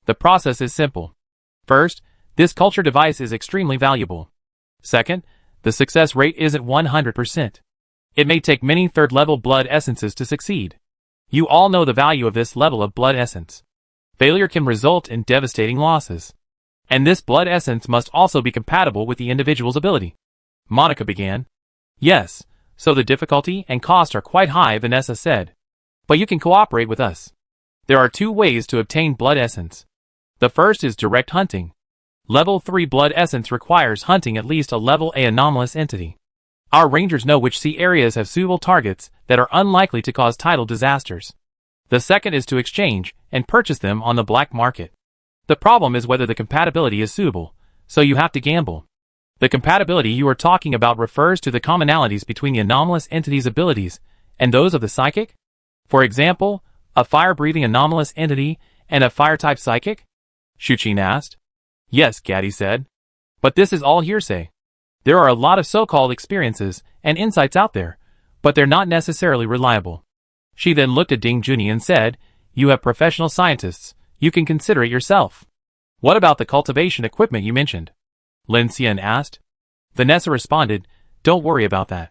S1: The process is simple. First, this culture device is extremely valuable. Second, the success rate isn't 100%. It may take many third-level blood essences to succeed. You all know the value of this level of blood essence. Failure can result in devastating losses. And this blood essence must also be compatible with the individual's ability. Monica began. Yes, so the difficulty and cost are quite high, Vanessa said. But you can cooperate with us. There are two ways to obtain blood essence. The first is direct hunting. Level 3 blood essence requires hunting at least a level A anomalous entity. Our rangers know which sea areas have suitable targets that are unlikely to cause tidal disasters. The second is to exchange and purchase them on the black market. The problem is whether the compatibility is suitable, so you have to gamble. The compatibility you are talking about refers to the commonalities between the anomalous entity's abilities and those of the psychic? For example, a fire-breathing anomalous entity and a fire-type psychic? Shuqin asked. Yes, Gaddy said. But this is all hearsay. There are a lot of so-called experiences and insights out there, but they're not necessarily reliable. She then looked at Ding Junyi and said, You have professional scientists, you can consider it yourself. What about the cultivation equipment you mentioned? Lin Xian asked. Vanessa responded, Don't worry about that.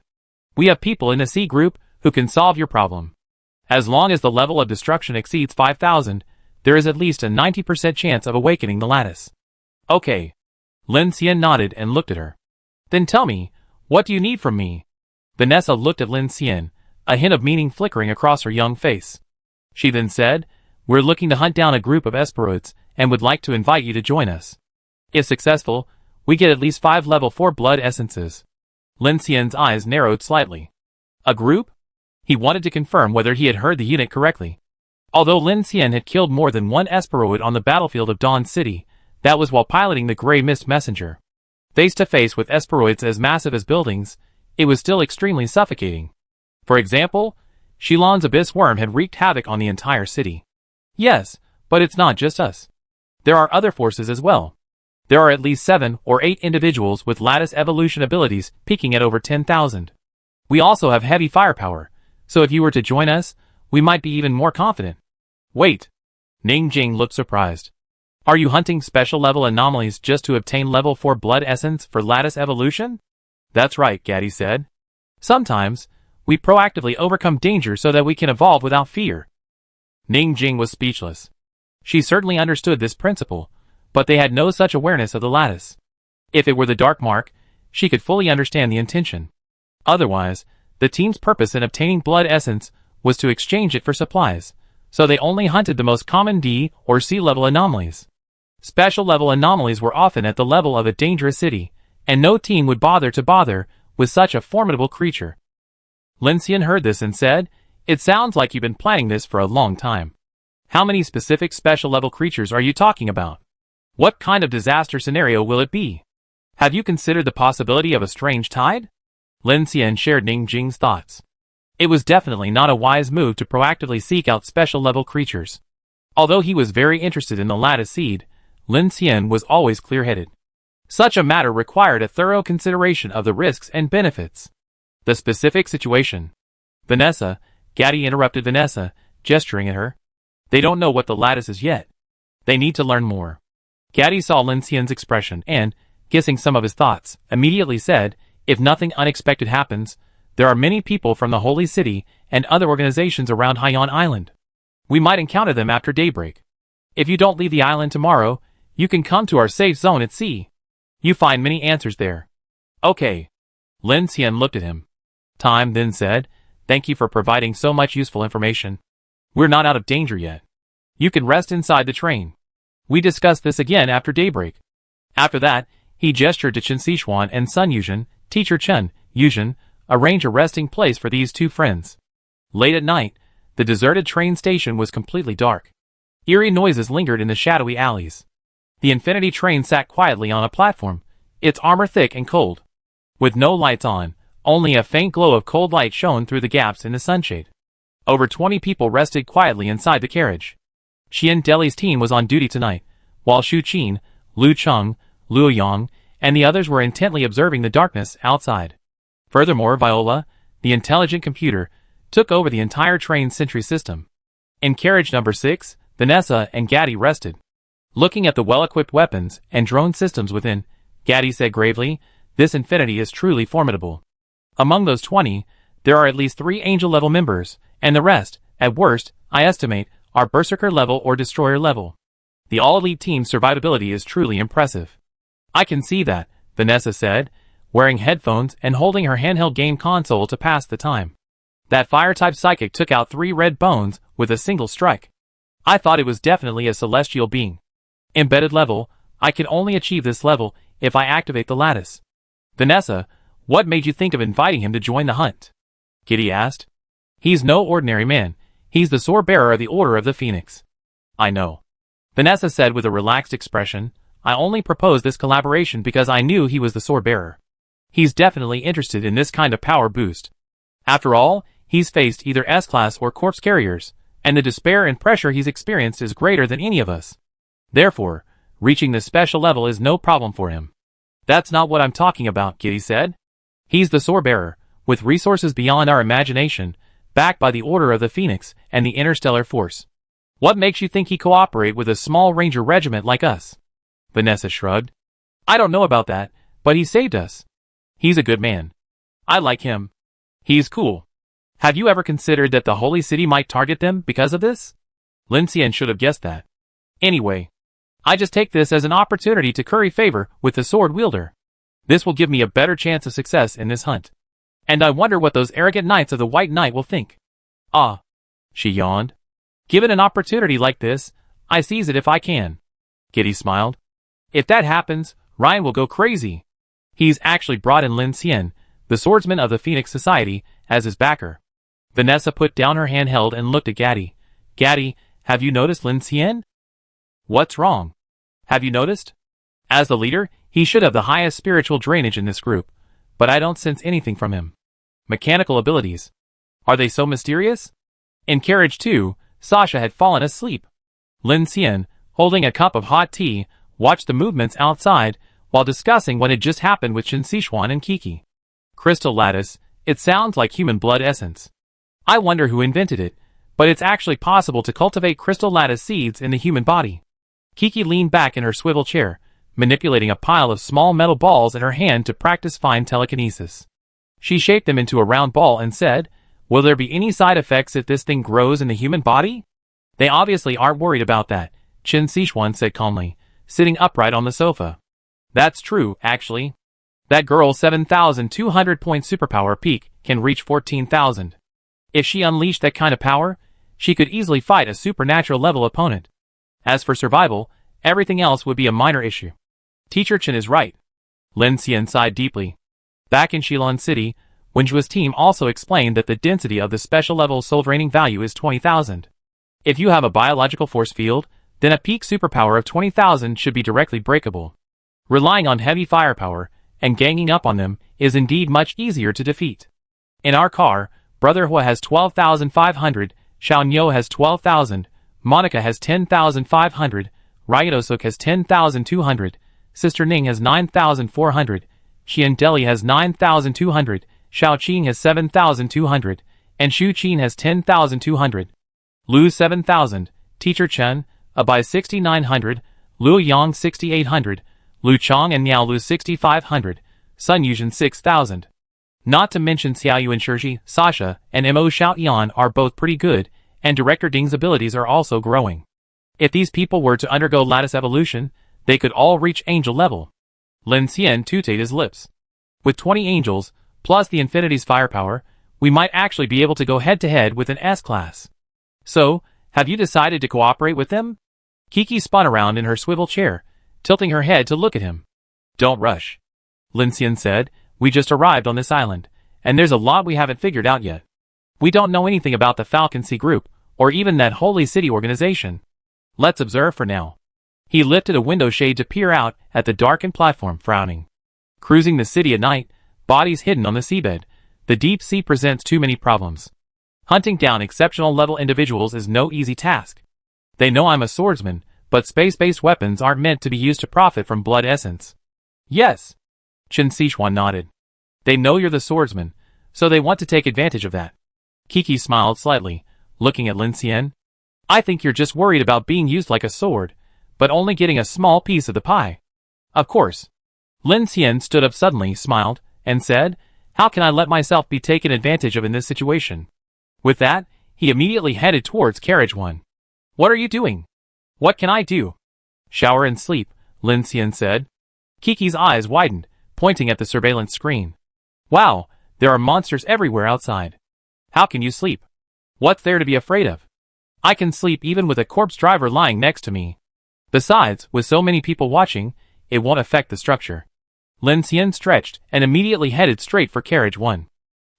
S1: We have people in the C group who can solve your problem. As long as the level of destruction exceeds 5,000, there is at least a 90% chance of awakening the lattice. Okay. Lin Xian nodded and looked at her. Then tell me, what do you need from me? Vanessa looked at Lin Xian, a hint of meaning flickering across her young face. She then said, We're looking to hunt down a group of Esperoids and would like to invite you to join us. If successful, we get at least 5 level 4 blood essences. Lin Xian's eyes narrowed slightly. A group? He wanted to confirm whether he had heard the unit correctly. Although Lin Xian had killed more than one Esperoid on the battlefield of Dawn City, that was while piloting the Grey Mist Messenger. Face to face with Esperoids as massive as buildings, it was still extremely suffocating. For example, Shilon's Abyss Worm had wreaked havoc on the entire city. Yes, but it's not just us. There are other forces as well. There are at least 7 or 8 individuals with lattice evolution abilities peaking at over 10,000. We also have heavy firepower, so if you were to join us, we might be even more confident. Wait. Ning Jing looked surprised. Are you hunting special level anomalies just to obtain level 4 blood essence for lattice evolution? That's right, Gaddy said. Sometimes, we proactively overcome danger so that we can evolve without fear. Ning Jing was speechless. She certainly understood this principle, but they had no such awareness of the lattice. If it were the Dark Mark, she could fully understand the intention. Otherwise, the team's purpose in obtaining blood essence was to exchange it for supplies, so they only hunted the most common D or C level anomalies. Special level anomalies were often at the level of a dangerous city, and no team would bother with such a formidable creature. Lin Xian heard this and said, "It sounds like you've been planning this for a long time. How many specific special level creatures are you talking about? What kind of disaster scenario will it be? Have you considered the possibility of a strange tide?" Lin Xian shared Ning Jing's thoughts. It was definitely not a wise move to proactively seek out special level creatures. Although he was very interested in the lattice seed, Lin Xian was always clear-headed. Such a matter required a thorough consideration of the risks and benefits. The specific situation. Vanessa, Gaddy interrupted Vanessa, gesturing at her. They don't know what the lattice is yet. They need to learn more. Gaddy saw Lin Xian's expression and, guessing some of his thoughts, immediately said, "If nothing unexpected happens, there are many people from the Holy City and other organizations around Haiyan Island. We might encounter them after daybreak. If you don't leave the island tomorrow, you can come to our safe zone at sea. You find many answers there." "Okay." Lin Xian looked at him. Time then said, "Thank you for providing so much useful information. We're not out of danger yet. You can rest inside the train. We discuss this again after daybreak." After that, he gestured to Chen Xishuan and Sun Yuzhen, Teacher Chen, Yuzhen, arrange a resting place for these two friends. Late at night, the deserted train station was completely dark. Eerie noises lingered in the shadowy alleys. The Infinity train sat quietly on a platform, its armor thick and cold. With no lights on, only a faint glow of cold light shone through the gaps in the sunshade. Over 20 people rested quietly inside the carriage. Xian Deli's team was on duty tonight, while Shu Qin, Lu Cheng, Luo Yang, and the others were intently observing the darkness outside. Furthermore, Viola, the intelligent computer, took over the entire train sentry system. In carriage number 6, Vanessa and Gaddy rested. Looking at the well-equipped weapons and drone systems within, Gaddy said gravely, "This Infinity is truly formidable. Among those 20, there are at least 3 Angel-level members, and the rest, at worst, I estimate, are Berserker-level or Destroyer-level. The all-elite team's survivability is truly impressive." "I can see that," Vanessa said, wearing headphones and holding her handheld game console to pass the time. "That fire-type psychic took out 3 red bones with a single strike. I thought it was definitely a celestial being. Embedded level, I can only achieve this level if I activate the lattice." "Vanessa, what made you think of inviting him to join the hunt?" Kitty asked. "He's no ordinary man. He's the sword-bearer of the Order of the Phoenix." "I know," Vanessa said with a relaxed expression. "I only proposed this collaboration because I knew he was the sword-bearer. He's definitely interested in this kind of power boost. After all, he's faced either S-class or corpse carriers, and the despair and pressure he's experienced is greater than any of us. Therefore, reaching this special level is no problem for him." "That's not what I'm talking about," Kitty said. "He's the sword-bearer, with resources beyond our imagination, backed by the Order of the Phoenix and the Interstellar Force. What makes you think he'd cooperate with a small ranger regiment like us?" Vanessa shrugged. "I don't know about that, but he saved us. He's a good man. I like him. He's cool. Have you ever considered that the Holy City might target them because of this?" Lin Xian should have guessed that. "Anyway, I just take this as an opportunity to curry favor with the sword wielder. This will give me a better chance of success in this hunt. And I wonder what those arrogant knights of the White Knight will think." "Ah," she yawned. "Given an opportunity like this, I seize it if I can." Kitty smiled. If that happens, Ryan will go crazy. He's actually brought in Lin Xian, the swordsman of the Phoenix Society, as his backer. Vanessa put down her handheld and looked at Gaddy. Gaddy, have you noticed Lin Xian? What's wrong? Have you noticed? As the leader, he should have the highest spiritual drainage in this group, but I don't sense anything from him. Mechanical abilities. Are they so mysterious? In carriage 2, Sasha had fallen asleep. Lin Xian, holding a cup of hot tea, watched the movements outside while discussing what had just happened with Qin Sichuan and Kiki. Crystal lattice, it sounds like human blood essence. I wonder who invented it, but it's actually possible to cultivate crystal lattice seeds in the human body. Kiki leaned back in her swivel chair, manipulating a pile of small metal balls in her hand to practice fine telekinesis. She shaped them into a round ball and said, "Will there be any side effects if this thing grows in the human body?" "They obviously aren't worried about that," Qin Sichuan said calmly, sitting upright on the sofa. "That's true, actually. That girl's 7,200 point superpower peak can reach 14,000. If she unleashed that kind of power, she could easily fight a supernatural level opponent. As for survival, everything else would be a minor issue." Teacher Chen is right. Lin Xian sighed deeply. Back in Shilon City, Wenjua's team also explained that the density of the special level soul draining value is 20,000. If you have a biological force field, then a peak superpower of 20,000 should be directly breakable. Relying on heavy firepower and ganging up on them is indeed much easier to defeat. In our car, Brother Hua has 12,500, Xiao Niu has 12,000, Monica has 10,500, Ryanosuk has 10,200, Sister Ning has 9,400, Xian Deli has 9,200, Xiao Qing has 7,200, and Xu Qin has 10,200. Lu 7,000, Teacher Chen, Abai 6,900, Lu Yang 6,800, Lu Chong and Niao Lu 6,500, Sun Yuzhen 6,000. Not to mention Xiaoyu and Shiji, Sasha, and Mo Xiaoyan are both pretty good, and Director Ding's abilities are also growing. If these people were to undergo lattice evolution, they could all reach angel level. Lin Xian tooted his lips. With 20 angels, plus the Infinity's firepower, we might actually be able to go head-to-head with an S-class. So, have you decided to cooperate with them? Kiki spun around in her swivel chair, tilting her head to look at him. Don't rush. Lin Xian said, we just arrived on this island, and there's a lot we haven't figured out yet. We don't know anything about the Falcon Sea Group, or even that Holy City organization. Let's observe for now. He lifted a window shade to peer out at the darkened platform, frowning. Cruising the city at night, bodies hidden on the seabed, the deep sea presents too many problems. Hunting down exceptional level individuals is no easy task. They know I'm a swordsman, but space-based weapons aren't meant to be used to profit from blood essence. Yes. Qin Sichuan nodded. They know you're the swordsman, so they want to take advantage of that. Kiki smiled slightly, looking at Lin Xian. I think you're just worried about being used like a sword, but only getting a small piece of the pie. Of course. Lin Xian stood up suddenly, smiled, and said, how can I let myself be taken advantage of in this situation? With that, he immediately headed towards carriage 1. What are you doing? What can I do? Shower and sleep, Lin Xian said. Kiki's eyes widened, pointing at the surveillance screen. Wow, there are monsters everywhere outside. How can you sleep? What's there to be afraid of? I can sleep even with a corpse driver lying next to me. Besides, with so many people watching, it won't affect the structure. Lin Xian stretched and immediately headed straight for carriage 1.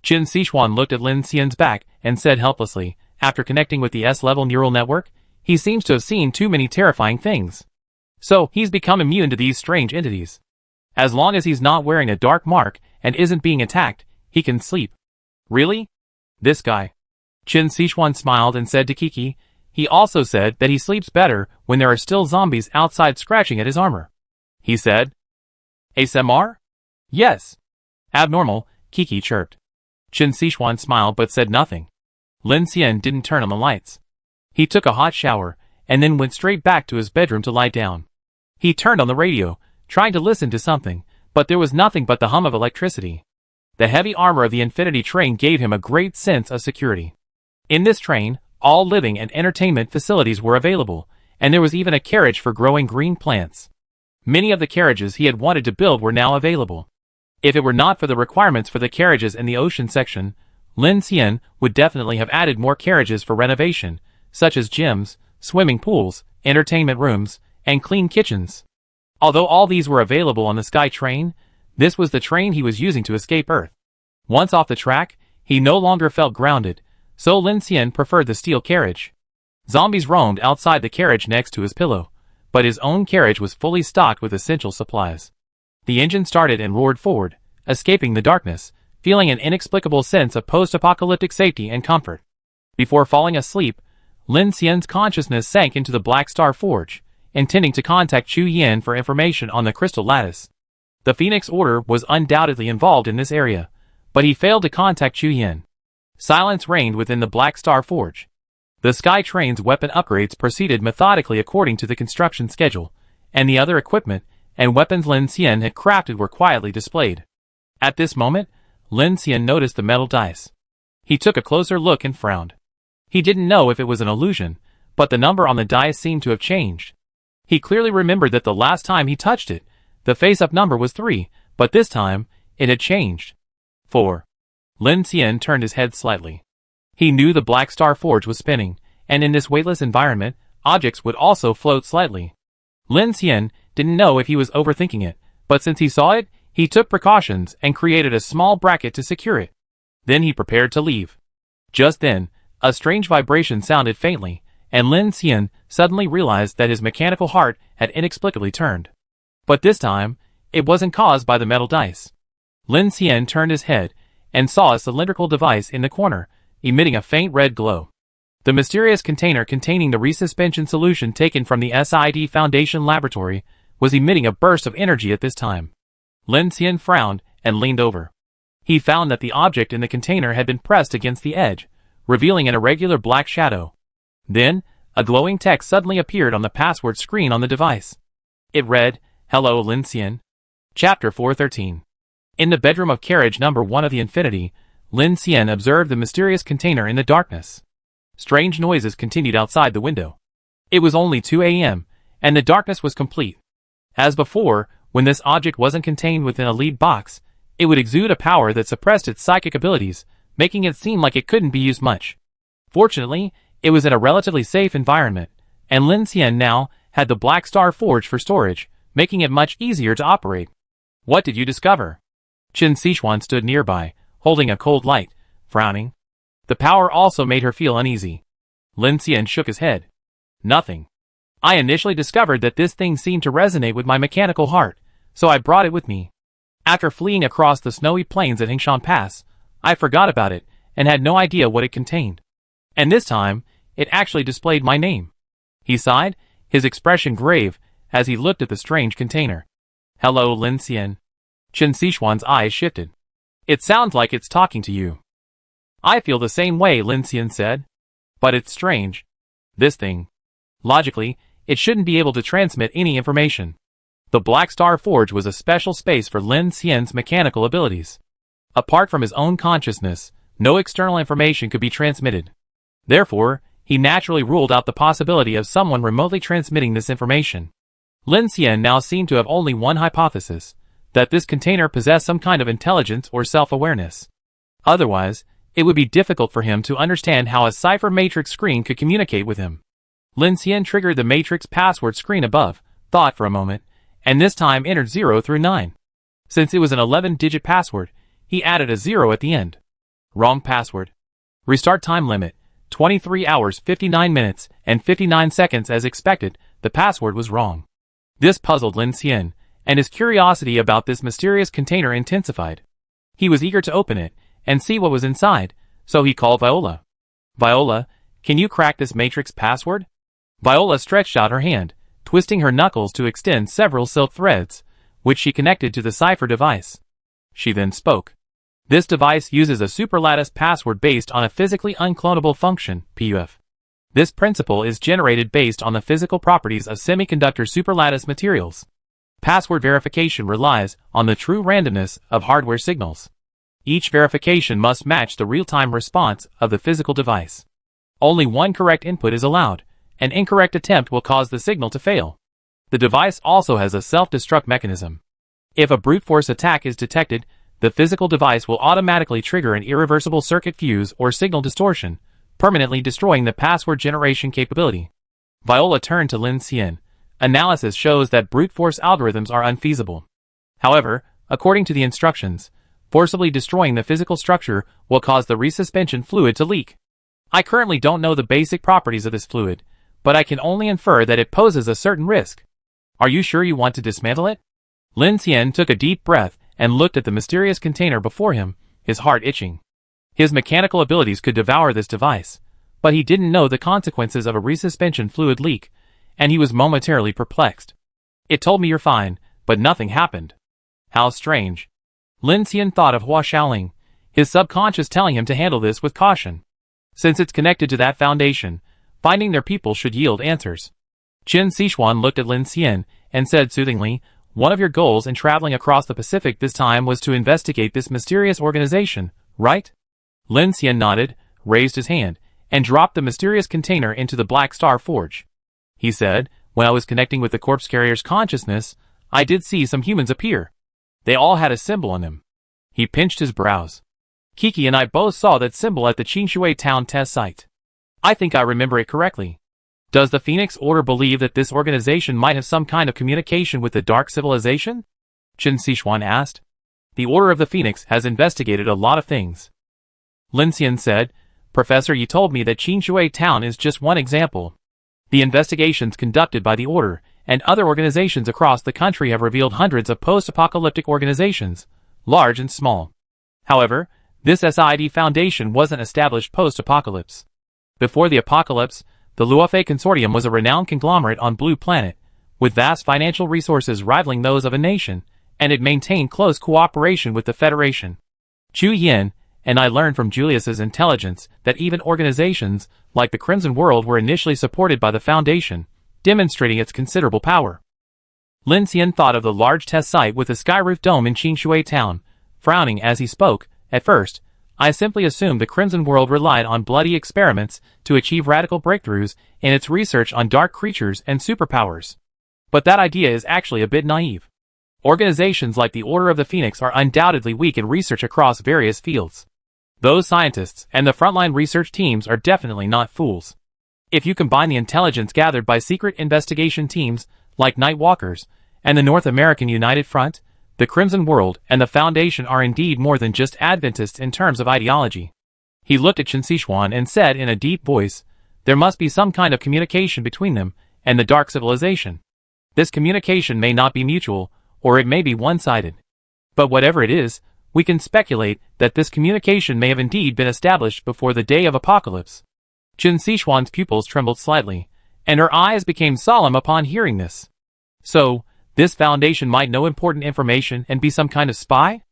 S1: Qin Sichuan looked at Lin Xian's back and said helplessly, after connecting with the S-level neural network, he seems to have seen too many terrifying things. So, he's become immune to these strange entities. As long as he's not wearing a dark mark and isn't being attacked, he can sleep. Really? This guy. Qin Sichuan smiled and said to Kiki, he also said that he sleeps better when there are still zombies outside scratching at his armor. He said. ASMR? Yes. Abnormal, Kiki chirped. Qin Sichuan smiled but said nothing. Lin Xian didn't turn on the lights. He took a hot shower, and then went straight back to his bedroom to lie down. He turned on the radio, trying to listen to something, but there was nothing but the hum of electricity. The heavy armor of the Infinity train gave him a great sense of security. In this train, all living and entertainment facilities were available, and there was even a carriage for growing green plants. Many of the carriages he had wanted to build were now available. If it were not for the requirements for the carriages in the ocean section, Lin Xian would definitely have added more carriages for renovation, such as gyms, swimming pools, entertainment rooms, and clean kitchens. Although all these were available on the Sky Train, this was the train he was using to escape Earth. Once off the track, he no longer felt grounded, so Lin Xian preferred the steel carriage. Zombies roamed outside the carriage next to his pillow, but his own carriage was fully stocked with essential supplies. The engine started and roared forward, escaping the darkness, feeling an inexplicable sense of post-apocalyptic safety and comfort. Before falling asleep, Lin Xian's consciousness sank into the Black Star Forge, intending to contact Chu Yin for information on the crystal lattice. The Phoenix Order was undoubtedly involved in this area, but he failed to contact Chu Yin. Silence reigned within the Black Star Forge. The Sky Train's weapon upgrades proceeded methodically according to the construction schedule, and the other equipment and weapons Lin Xian had crafted were quietly displayed. At this moment, Lin Xian noticed the metal dice. He took a closer look and frowned. He didn't know if it was an illusion, but the number on the dice seemed to have changed. He clearly remembered that the last time he touched it, the face-up number was 3, but this time, it had changed. 4. Lin Xian turned his head slightly. He knew the Black Star Forge was spinning, and in this weightless environment, objects would also float slightly. Lin Xian didn't know if he was overthinking it, but since he saw it, he took precautions and created a small bracket to secure it. Then he prepared to leave. Just then, a strange vibration sounded faintly, and Lin Xian suddenly realized that his mechanical heart had inexplicably turned. But this time, it wasn't caused by the metal dice. Lin Xian turned his head and saw a cylindrical device in the corner, emitting a faint red glow. The mysterious container containing the resuspension solution taken from the SID Foundation laboratory was emitting a burst of energy at this time. Lin Xian frowned and leaned over. He found that the object in the container had been pressed against the edge, revealing an irregular black shadow. Then, a glowing text suddenly appeared on the password screen on the device. It read, "Hello Lin Xian." Chapter 413. In the bedroom of carriage number 1 of the Infinity, Lin Xian observed the mysterious container in the darkness. Strange noises continued outside the window. It was only 2 a.m., and the darkness was complete. As before, when this object wasn't contained within a lead box, it would exude a power that suppressed its psychic abilities, making it seem like it couldn't be used much. Fortunately, it was in a relatively safe environment, and Lin Xian now had the Black Star Forge for storage, making it much easier to operate. "What did you discover?" Qin Sichuan stood nearby, holding a cold light, frowning. The power also made her feel uneasy. Lin Xian shook his head. "Nothing. I initially discovered that this thing seemed to resonate with my mechanical heart, so I brought it with me. After fleeing across the snowy plains at Hingshan Pass, I forgot about it and had no idea what it contained. And this time, it actually displayed my name." He sighed, his expression grave, as he looked at the strange container. "Hello Lin Xian." Qin Sichuan's eyes shifted. "It sounds like it's talking to you." "I feel the same way," Lin Xian said. "But it's strange. This thing. Logically, it shouldn't be able to transmit any information." The Black Star Forge was a special space for Lin Xian's mechanical abilities. Apart from his own consciousness, no external information could be transmitted. Therefore, he naturally ruled out the possibility of someone remotely transmitting this information. Lin Xian now seemed to have only one hypothesis, that this container possessed some kind of intelligence or self-awareness. Otherwise, it would be difficult for him to understand how a cipher matrix screen could communicate with him. Lin Xian triggered the matrix password screen above, thought for a moment, and this time entered 0 through 9. Since it was an 11-digit password, he added a 0 at the end. Wrong password. Restart time limit, 23 hours 59 minutes and 59 seconds. As expected, the password was wrong. This puzzled Lin Xian, and his curiosity about this mysterious container intensified. He was eager to open it and see what was inside, so he called Viola. "Viola, can you crack this matrix password?" Viola stretched out her hand, twisting her knuckles to extend several silk threads, which she connected to the cipher device. She then spoke. "This device uses a superlattice password based on a physically unclonable function, PUF. This principle is generated based on the physical properties of semiconductor superlattice materials. Password verification relies on the true randomness of hardware signals. Each verification must match the real-time response of the physical device. Only one correct input is allowed. An incorrect attempt will cause the signal to fail. The device also has a self-destruct mechanism. If a brute force attack is detected, the physical device will automatically trigger an irreversible circuit fuse or signal distortion, permanently destroying the password generation capability." Viola turned to Lin Xian, Analysis shows that brute force algorithms are unfeasible. However, according to the instructions, forcibly destroying the physical structure will cause the resuspension fluid to leak. I currently don't know the basic properties of this fluid, but I can only infer that it poses a certain risk. Are you sure you want to dismantle it? Lin Xian took a deep breath and looked at the mysterious container before him, his heart itching. His mechanical abilities could devour this device, but he didn't know the consequences of a resuspension fluid leak, and he was momentarily perplexed. It told me you're fine, but nothing happened. How strange. Lin Xian thought of Hua Xiaoling, his subconscious telling him to handle this with caution. Since it's connected to that foundation, finding their people should yield answers. Qin Sixuan looked at Lin Xian and said soothingly, one of your goals in traveling across the Pacific this time was to investigate this mysterious organization, right? Lin Xian nodded, raised his hand, and dropped the mysterious container into the Black Star Forge. He said, when I was connecting with the corpse carrier's consciousness, I did see some humans appear. They all had a symbol on them. He pinched his brows. Kiki and I both saw that symbol at the Qingshui town test site. I think I remember it correctly. Does the Phoenix Order believe that this organization might have some kind of communication with the Dark Civilization? Qin Sixuan asked. The Order of the Phoenix has investigated a lot of things. Lin Xian said, Professor, you told me that Qingshui town is just one example. The investigations conducted by the Order and other organizations across the country have revealed hundreds of post-apocalyptic organizations, large and small. However, this SID Foundation wasn't established post-apocalypse. Before the apocalypse, the Luofei Consortium was a renowned conglomerate on Blue Planet, with vast financial resources rivaling those of a nation, and it maintained close cooperation with the Federation. Chu Yin and I learned from Julius's intelligence that even organizations like the Crimson World were initially supported by the Foundation, demonstrating its considerable power. Lin Xian thought of the large test site with the sky-roof dome in Qingshui town, frowning as he spoke. At first, I simply assumed the Crimson World relied on bloody experiments to achieve radical breakthroughs in its research on dark creatures and superpowers. But that idea is actually a bit naive. Organizations like the Order of the Phoenix are undoubtedly weak in research across various fields. Those scientists and the frontline research teams are definitely not fools. If you combine the intelligence gathered by secret investigation teams like Night Walkers and the North American United Front, the Crimson World and the Foundation are indeed more than just Adventists in terms of ideology. He looked at Qin Sixuan and said in a deep voice, there must be some kind of communication between them and the Dark Civilization. This communication may not be mutual, or it may be one-sided. But whatever it is, we can speculate that this communication may have indeed been established before the day of apocalypse. Qin Sixuan's pupils trembled slightly, and her eyes became solemn upon hearing this. So, this Foundation might know important information and be some kind of spy?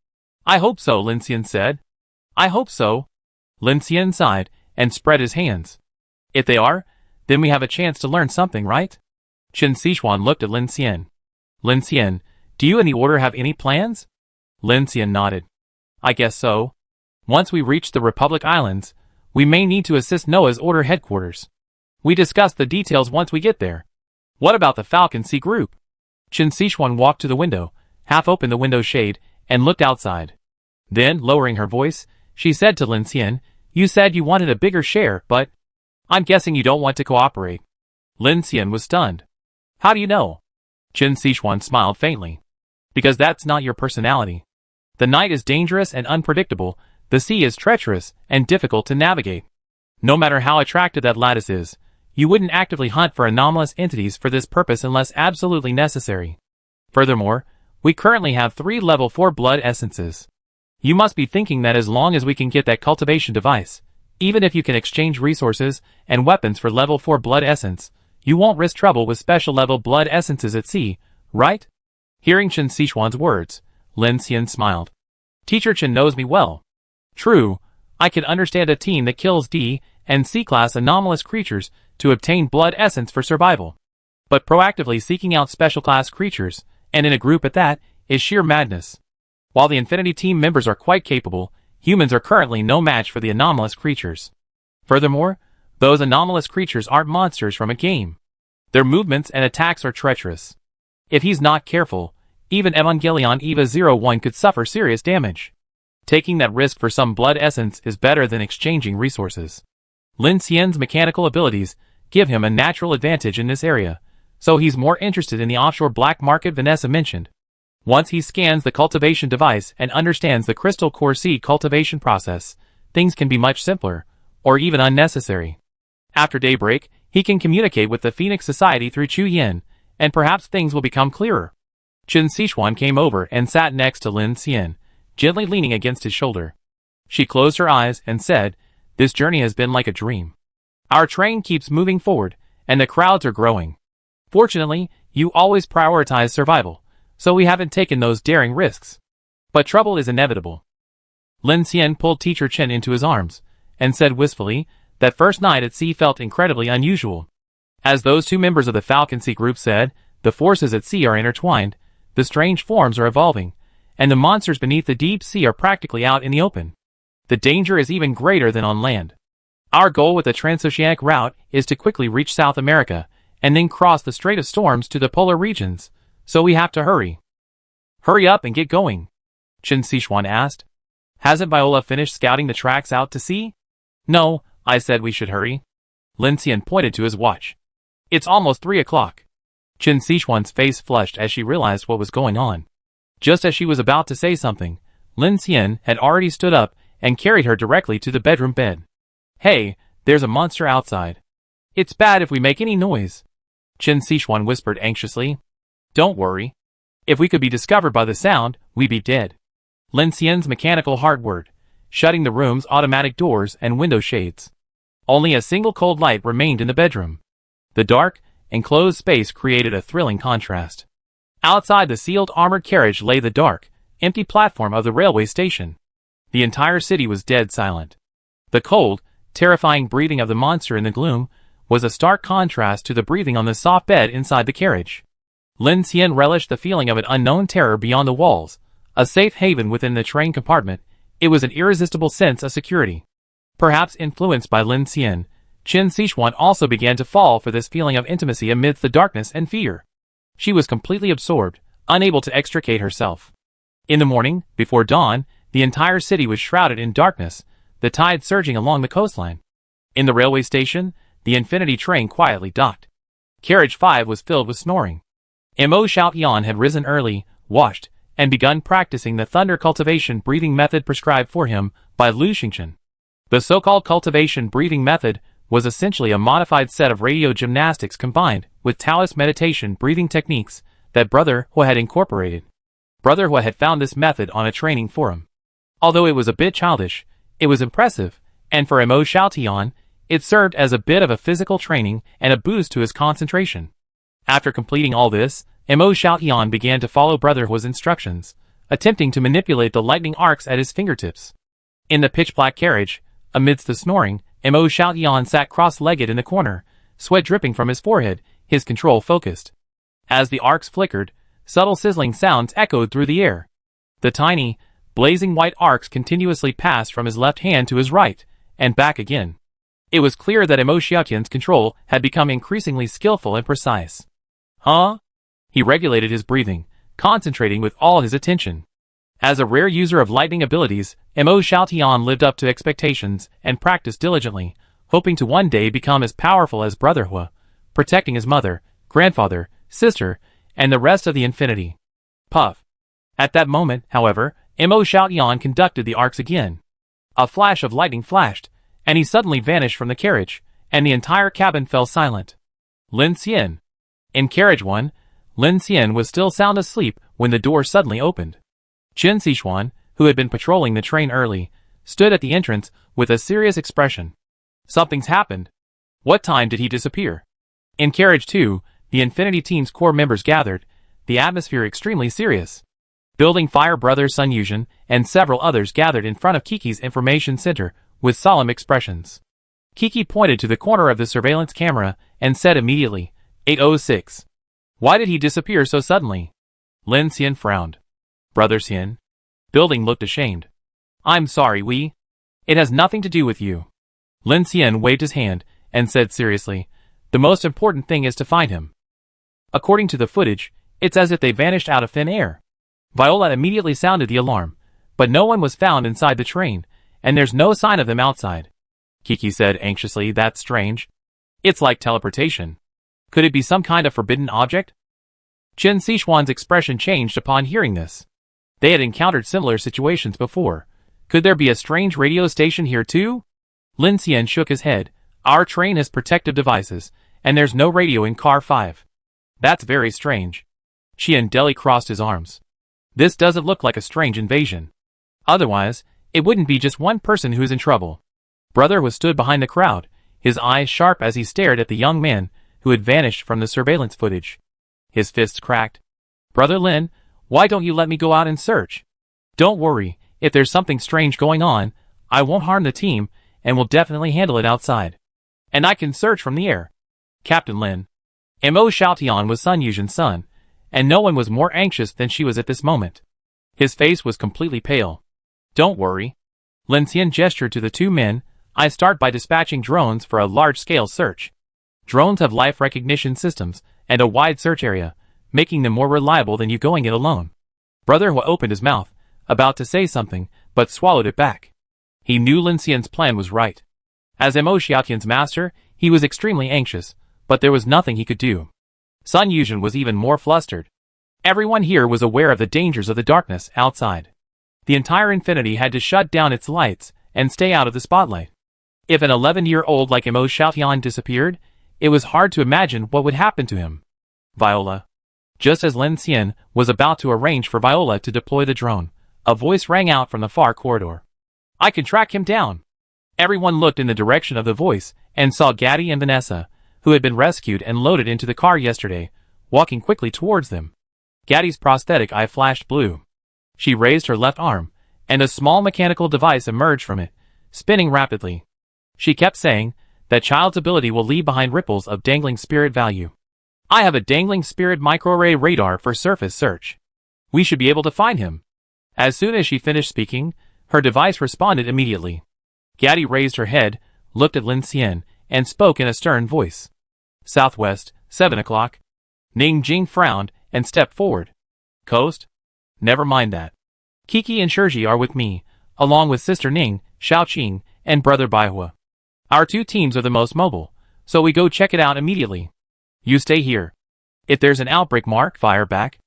S1: I hope so, Lin Xian said. I hope so. Lin Xian sighed and spread his hands. If they are, then we have a chance to learn something, right? Qin Sixuan looked at Lin Xian. Lin Xian, do you and the Order have any plans? Lin Xian nodded. I guess so. Once we reach the Republic Islands, we may need to assist Noah's Order headquarters. We discuss the details once we get there. What about the Falcon Sea group? Qin Sixuan walked to the window, half opened the window shade, and looked outside. Then, lowering her voice, she said to Lin Xian, you said you wanted a bigger share, but I'm guessing you don't want to cooperate. Lin Xian was stunned. How do you know? Qin Sixuan smiled faintly. Because that's not your personality. The night is dangerous and unpredictable, the sea is treacherous and difficult to navigate. No matter how attractive that lattice is, you wouldn't actively hunt for anomalous entities for this purpose unless absolutely necessary. Furthermore, we currently have 3 level 4 blood essences. You must be thinking that as long as we can get that cultivation device, even if you can exchange resources and weapons for level 4 blood essence, you won't risk trouble with special level blood essences at sea, right? Hearing Qin Sixuan's words, Lin Xian smiled. Teacher Qin knows me well. True, I can understand a team that kills D and C-class anomalous creatures to obtain blood essence for survival. But proactively seeking out special class creatures, and in a group at that, is sheer madness. While the Infinity Team members are quite capable, humans are currently no match for the anomalous creatures. Furthermore, those anomalous creatures aren't monsters from a game. Their movements and attacks are treacherous. If he's not careful, even Evangelion EVA 01 could suffer serious damage. Taking that risk for some blood essence is better than exchanging resources. Lin Xian's mechanical abilities give him a natural advantage in this area, so he's more interested in the offshore black market Vanessa mentioned. Once he scans the cultivation device and understands the crystal core seed cultivation process, things can be much simpler, or even unnecessary. After daybreak, he can communicate with the Phoenix Society through Chu Yin, and perhaps things will become clearer. Chen Sichuan came over and sat next to Lin Xian, gently leaning against his shoulder. She closed her eyes and said, "This journey has been like a dream. Our train keeps moving forward, and the crowds are growing. Fortunately, you always prioritize survival, so we haven't taken those daring risks. But trouble is inevitable." Lin Xian pulled Teacher Chen into his arms, and said wistfully, that first night at sea felt incredibly unusual. As those two members of the Falcon Sea group said, the forces at sea are intertwined, the strange forms are evolving, and the monsters beneath the deep sea are practically out in the open. The danger is even greater than on land. Our goal with the transoceanic route is to quickly reach South America, and then cross the Strait of Storms to the polar regions, so we have to hurry. "Hurry up and get going," Chen Sichuan asked. "Hasn't Viola finished scouting the tracks out to sea?" "No, I said we should hurry." Lin Xian pointed to his watch. "It's almost 3 o'clock." Chen Sichuan's face flushed as she realized what was going on. Just as she was about to say something, Lin Xian had already stood up and carried her directly to the bedroom bed. "Hey, there's a monster outside. It's bad if we make any noise," Chen Sichuan whispered anxiously. "Don't worry. If we could be discovered by the sound, we'd be dead." Lin Xian's mechanical hard word, shutting the room's automatic doors and window shades. Only a single cold light remained in the bedroom. The dark, enclosed space created a thrilling contrast. Outside the sealed armored carriage lay the dark, empty platform of the railway station. The entire city was dead silent. The cold, terrifying breathing of the monster in the gloom was a stark contrast to the breathing on the soft bed inside the carriage. Lin Xian relished the feeling of an unknown terror beyond the walls, a safe haven within the train compartment. It was an irresistible sense of security. Perhaps influenced by Lin Xian, Chen Sichuan also began to fall for this feeling of intimacy amidst the darkness and fear. She was completely absorbed, unable to extricate herself. In the morning, before dawn, the entire city was shrouded in darkness, the tide surging along the coastline. In the railway station, the Infinity train quietly docked. Carriage 5 was filled with snoring. Mo Xiaotian had risen early, washed, and begun practicing the thunder cultivation breathing method prescribed for him by Lu Xingchen. The so-called cultivation breathing method was essentially a modified set of radio gymnastics combined with Taoist meditation breathing techniques that Brother Hua had incorporated. Brother Hua had found this method on a training forum. Although it was a bit childish, it was impressive, and for Mo Xiaotian, it served as a bit of a physical training and a boost to his concentration. After completing all this, Mo Xiaotian began to follow Brother Hua's instructions, attempting to manipulate the lightning arcs at his fingertips. In the pitch-black carriage, amidst the snoring, Mo Xiaotian sat cross-legged in the corner, sweat dripping from his forehead, his control focused. As the arcs flickered, subtle sizzling sounds echoed through the air. The tiny, blazing white arcs continuously passed from his left hand to his right, and back again. It was clear that Mo Xiaotian's control had become increasingly skillful and precise. "Huh?" He regulated his breathing, concentrating with all his attention. As a rare user of lightning abilities, Mo Xiaotian lived up to expectations and practiced diligently, hoping to one day become as powerful as Brother Hua, protecting his mother, grandfather, sister, and the rest of the Infinity. Puff. At that moment, however, Mo Xiaotian conducted the arcs again. A flash of lightning flashed, and he suddenly vanished from the carriage, and the entire cabin fell silent. Lin Xian. In carriage 1, Lin Xian was still sound asleep when the door suddenly opened. Chen Sichuan, who had been patrolling the train early, stood at the entrance with a serious expression. "Something's happened. What time did he disappear?" In carriage 2, the Infinity Team's core members gathered, the atmosphere extremely serious. Building Fire Brother Sun Yuzhen and several others gathered in front of Kiki's information center with solemn expressions. Kiki pointed to the corner of the surveillance camera and said immediately, 806. "Why did he disappear so suddenly?" Lin Xian frowned. "Brother Xian." Building looked ashamed. "I'm sorry, it has nothing to do with you." Lin Xian waved his hand and said seriously, "The most important thing is to find him. According to the footage, it's as if they vanished out of thin air." Viola immediately sounded the alarm, but no one was found inside the train, and there's no sign of them outside. Kiki said anxiously, "That's strange. It's like teleportation." Could it be some kind of forbidden object? Chen Sichuan's expression changed upon hearing this. They had encountered similar situations before. Could there be a strange radio station here too? Lin Xian shook his head. Our train has protective devices, and there's no radio in car 5. That's very strange. Qian Deli crossed his arms. This doesn't look like a strange invasion. Otherwise, it wouldn't be just one person who's in trouble. Brother was stood behind the crowd, his eyes sharp as he stared at the young man who had vanished from the surveillance footage. His fists cracked. Brother Lin, why don't you let me go out and search? Don't worry, if there's something strange going on, I won't harm the team, and will definitely handle it outside. And I can search from the air. Captain Lin. Mo Xiaotian was Sun Yuzhen's son, and no one was more anxious than she was at this moment. His face was completely pale. Don't worry. Lin Xian gestured to the two men. I start by dispatching drones for a large-scale search. Drones have life recognition systems and a wide search area, making them more reliable than you going it alone. Brother Hua opened his mouth, about to say something, but swallowed it back. He knew Lin Xian's plan was right. As Mo Xiaotian's master, he was extremely anxious, but there was nothing he could do. Sun Yuzhen was even more flustered. Everyone here was aware of the dangers of the darkness outside. The entire infinity had to shut down its lights and stay out of the spotlight. If an 11-year-old like Mo Xiaotian disappeared, it was hard to imagine what would happen to him. Viola. Just as Lin Xian was about to arrange for Viola to deploy the drone, a voice rang out from the far corridor. I can track him down. Everyone looked in the direction of the voice and saw Gaddy and Vanessa, who had been rescued and loaded into the car yesterday, walking quickly towards them. Gaddy's prosthetic eye flashed blue. She raised her left arm, and a small mechanical device emerged from it, spinning rapidly. She kept saying, that child's ability will leave behind ripples of dangling spirit value. I have a dangling spirit microarray radar for surface search. We should be able to find him. As soon as she finished speaking, her device responded immediately. Gaddy raised her head, looked at Lin Xian, and spoke in a stern voice. Southwest, 7 o'clock. Ning Jing frowned and stepped forward. Coast? Never mind that. Kiki and Shirji are with me, along with Sister Ning, Xiaoqing, and Brother Baihua. Our two teams are the most mobile, so we go check it out immediately. You stay here. If there's an outbreak, fire back.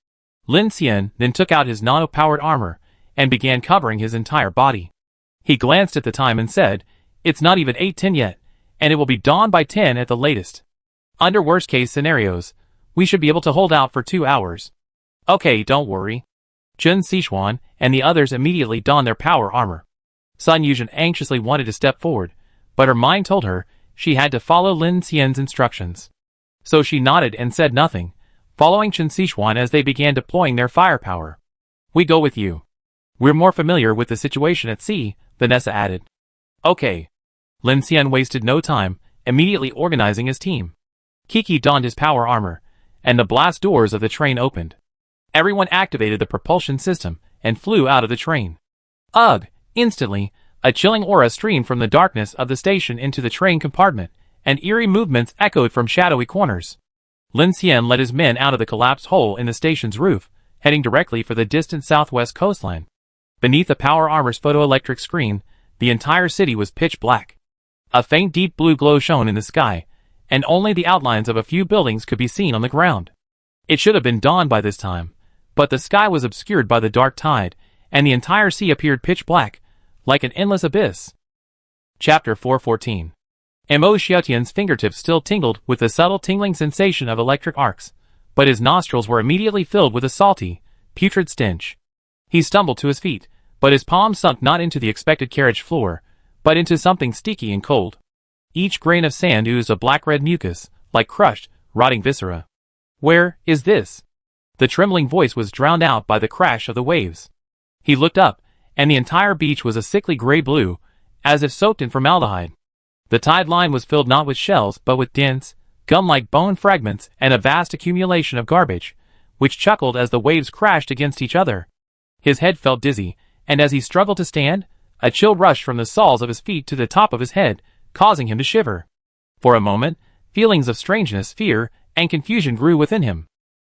S1: Lin Xian then took out his nano-powered armor and began covering his entire body. He glanced at the time and said, it's not even 8:10 yet, and it will be dawn by 10 at the latest. Under worst-case scenarios, we should be able to hold out for 2 hours. Okay, don't worry. Chen Sichuan and the others immediately donned their power armor. Sun Yuzhen anxiously wanted to step forward, but her mind told her she had to follow Lin Xian's instructions. So she nodded and said nothing, following Chen Sichuan as they began deploying their firepower. We go with you. We're more familiar with the situation at sea, Vanessa added. Okay. Lin Xian wasted no time, immediately organizing his team. Kiki donned his power armor, and the blast doors of the train opened. Everyone activated the propulsion system and flew out of the train. Ugh! Instantly, a chilling aura streamed from the darkness of the station into the train compartment, and eerie movements echoed from shadowy corners. Lin Xian led his men out of the collapsed hole in the station's roof, heading directly for the distant southwest coastline. Beneath the power armor's photoelectric screen, the entire city was pitch black. A faint deep blue glow shone in the sky, and only the outlines of a few buildings could be seen on the ground. It should have been dawn by this time, but the sky was obscured by the dark tide, and the entire sea appeared pitch black, like an endless abyss. Chapter 414. Mo Xiaotian's fingertips still tingled with the subtle tingling sensation of electric arcs, but his nostrils were immediately filled with a salty, putrid stench. He stumbled to his feet, but his palms sunk not into the expected carriage floor, but into something sticky and cold. Each grain of sand oozed a black-red mucus, like crushed, rotting viscera. Where is this? The trembling voice was drowned out by the crash of the waves. He looked up, and the entire beach was a sickly gray-blue, as if soaked in formaldehyde. The tide line was filled not with shells but with dense, gum-like bone fragments and a vast accumulation of garbage, which chuckled as the waves crashed against each other. His head felt dizzy, and as he struggled to stand, a chill rushed from the soles of his feet to the top of his head, causing him to shiver. For a moment, feelings of strangeness, fear, and confusion grew within him.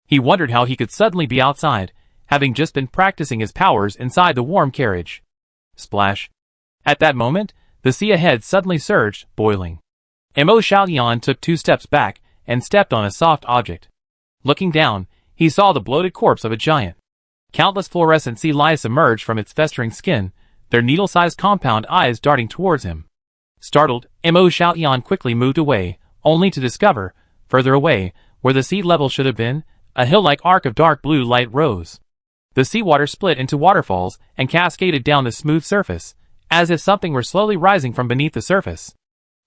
S1: He wondered how he could suddenly be outside, having just been practicing his powers inside the warm carriage. Splash. At that moment, the sea ahead suddenly surged, boiling. Mo Xiaotian took 2 steps back and stepped on a soft object. Looking down, he saw the bloated corpse of a giant. Countless fluorescent sea lice emerged from its festering skin, their needle-sized compound eyes darting towards him. Startled, Mo Xiaotian quickly moved away, only to discover, further away, where the sea level should have been, a hill-like arc of dark blue light rose. The seawater split into waterfalls and cascaded down the smooth surface, as if something were slowly rising from beneath the surface.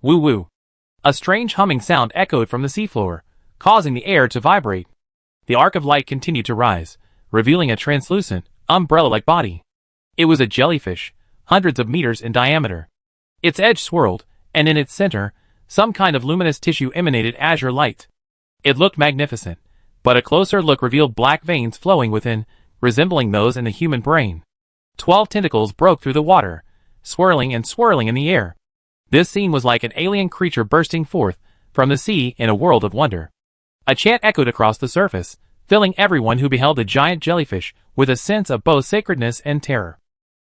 S1: Woo-woo. A strange humming sound echoed from the seafloor, causing the air to vibrate. The arc of light continued to rise, revealing a translucent, umbrella-like body. It was a jellyfish, hundreds of meters in diameter. Its edge swirled, and in its center, some kind of luminous tissue emanated azure light. It looked magnificent, but a closer look revealed black veins flowing within, resembling those in the human brain. 12 tentacles broke through the water, swirling and swirling in the air. This scene was like an alien creature bursting forth from the sea in a world of wonder. A chant echoed across the surface, filling everyone who beheld the giant jellyfish with a sense of both sacredness and terror.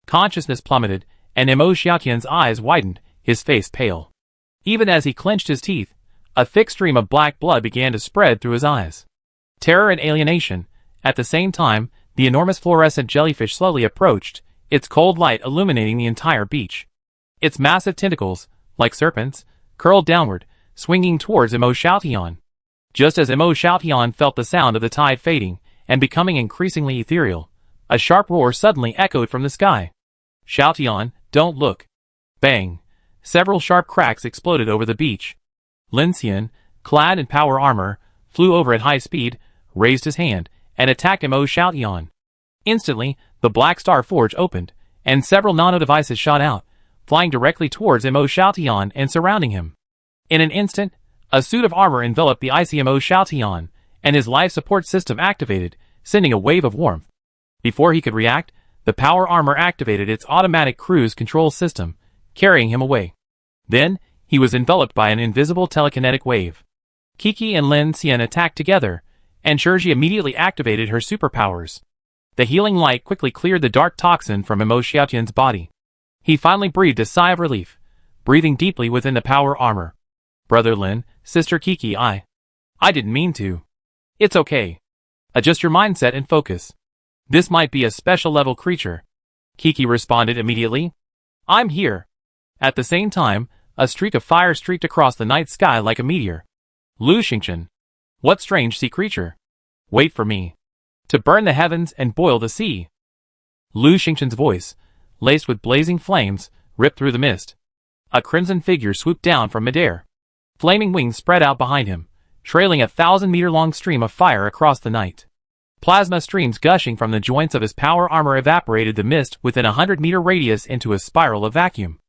S1: Consciousness plummeted, and Mo Xiaotian's eyes widened, his face pale. Even as he clenched his teeth, a thick stream of black blood began to spread through his eyes. Terror and alienation. At the same time, the enormous fluorescent jellyfish slowly approached, its cold light illuminating the entire beach. Its massive tentacles, like serpents, curled downward, swinging towards Mo Xiaotian. Just as Mo Xiaotian felt the sound of the tide fading and becoming increasingly ethereal, a sharp roar suddenly echoed from the sky. "Xiaotian, don't look." Bang! Several sharp cracks exploded over the beach. Lin Xian, clad in power armor, flew over at high speed, raised his hand, and attacked Mo Xiaotian. Instantly, the Black Star Forge opened, and several nano-devices shot out, flying directly towards Mo Xiaotian and surrounding him. In an instant, a suit of armor enveloped the icy Mo Xiaotian, and his life support system activated, sending a wave of warmth. Before he could react, the power armor activated its automatic cruise control system, carrying him away. Then, he was enveloped by an invisible telekinetic wave. Kiki and Lin Xian attacked together, and Shirji immediately activated her superpowers. The healing light quickly cleared the dark toxin from Mo Xiaotian's body. He finally breathed a sigh of relief, breathing deeply within the power armor. "Brother Lin, Sister Kiki, I didn't mean to." "It's okay. Adjust your mindset and focus. This might be a special level creature." Kiki responded immediately. "I'm here." At the same time, a streak of fire streaked across the night sky like a meteor. "Lu Xingchen. What strange sea creature? Wait for me. To burn the heavens and boil the sea." Lu Xingchen's voice, laced with blazing flames, ripped through the mist. A crimson figure swooped down from midair. Flaming wings spread out behind him, trailing a 1,000-meter-long stream of fire across the night. Plasma streams gushing from the joints of his power armor evaporated the mist within a 100-meter radius into a spiral of vacuum.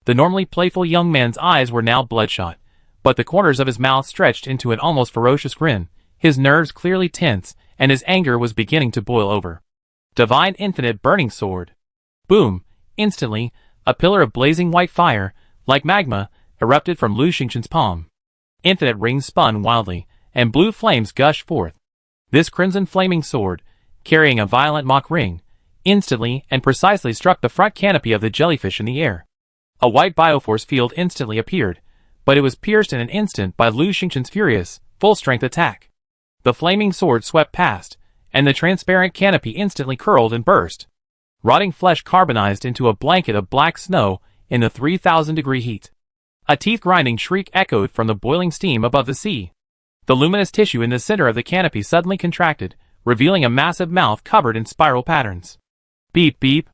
S1: The normally playful young man's eyes were now bloodshot, but the corners of his mouth stretched into an almost ferocious grin, his nerves clearly tense, and his anger was beginning to boil over. Divine Infinite Burning Sword. Boom! Instantly, a pillar of blazing white fire, like magma, erupted from Lu Xingchen's palm. Infinite rings spun wildly, and blue flames gushed forth. This crimson flaming sword, carrying a violent Mach ring, instantly and precisely struck the front canopy of the jellyfish in the air. A white bioforce field instantly appeared, but it was pierced in an instant by Lu Xingchen's furious, full-strength attack. The flaming sword swept past, and the transparent canopy instantly curled and burst. Rotting flesh carbonized into a blanket of black snow in the 3,000-degree heat. A teeth-grinding shriek echoed from the boiling steam above the sea. The luminous tissue in the center of the canopy suddenly contracted, revealing a massive mouth covered in spiral patterns. Beep beep.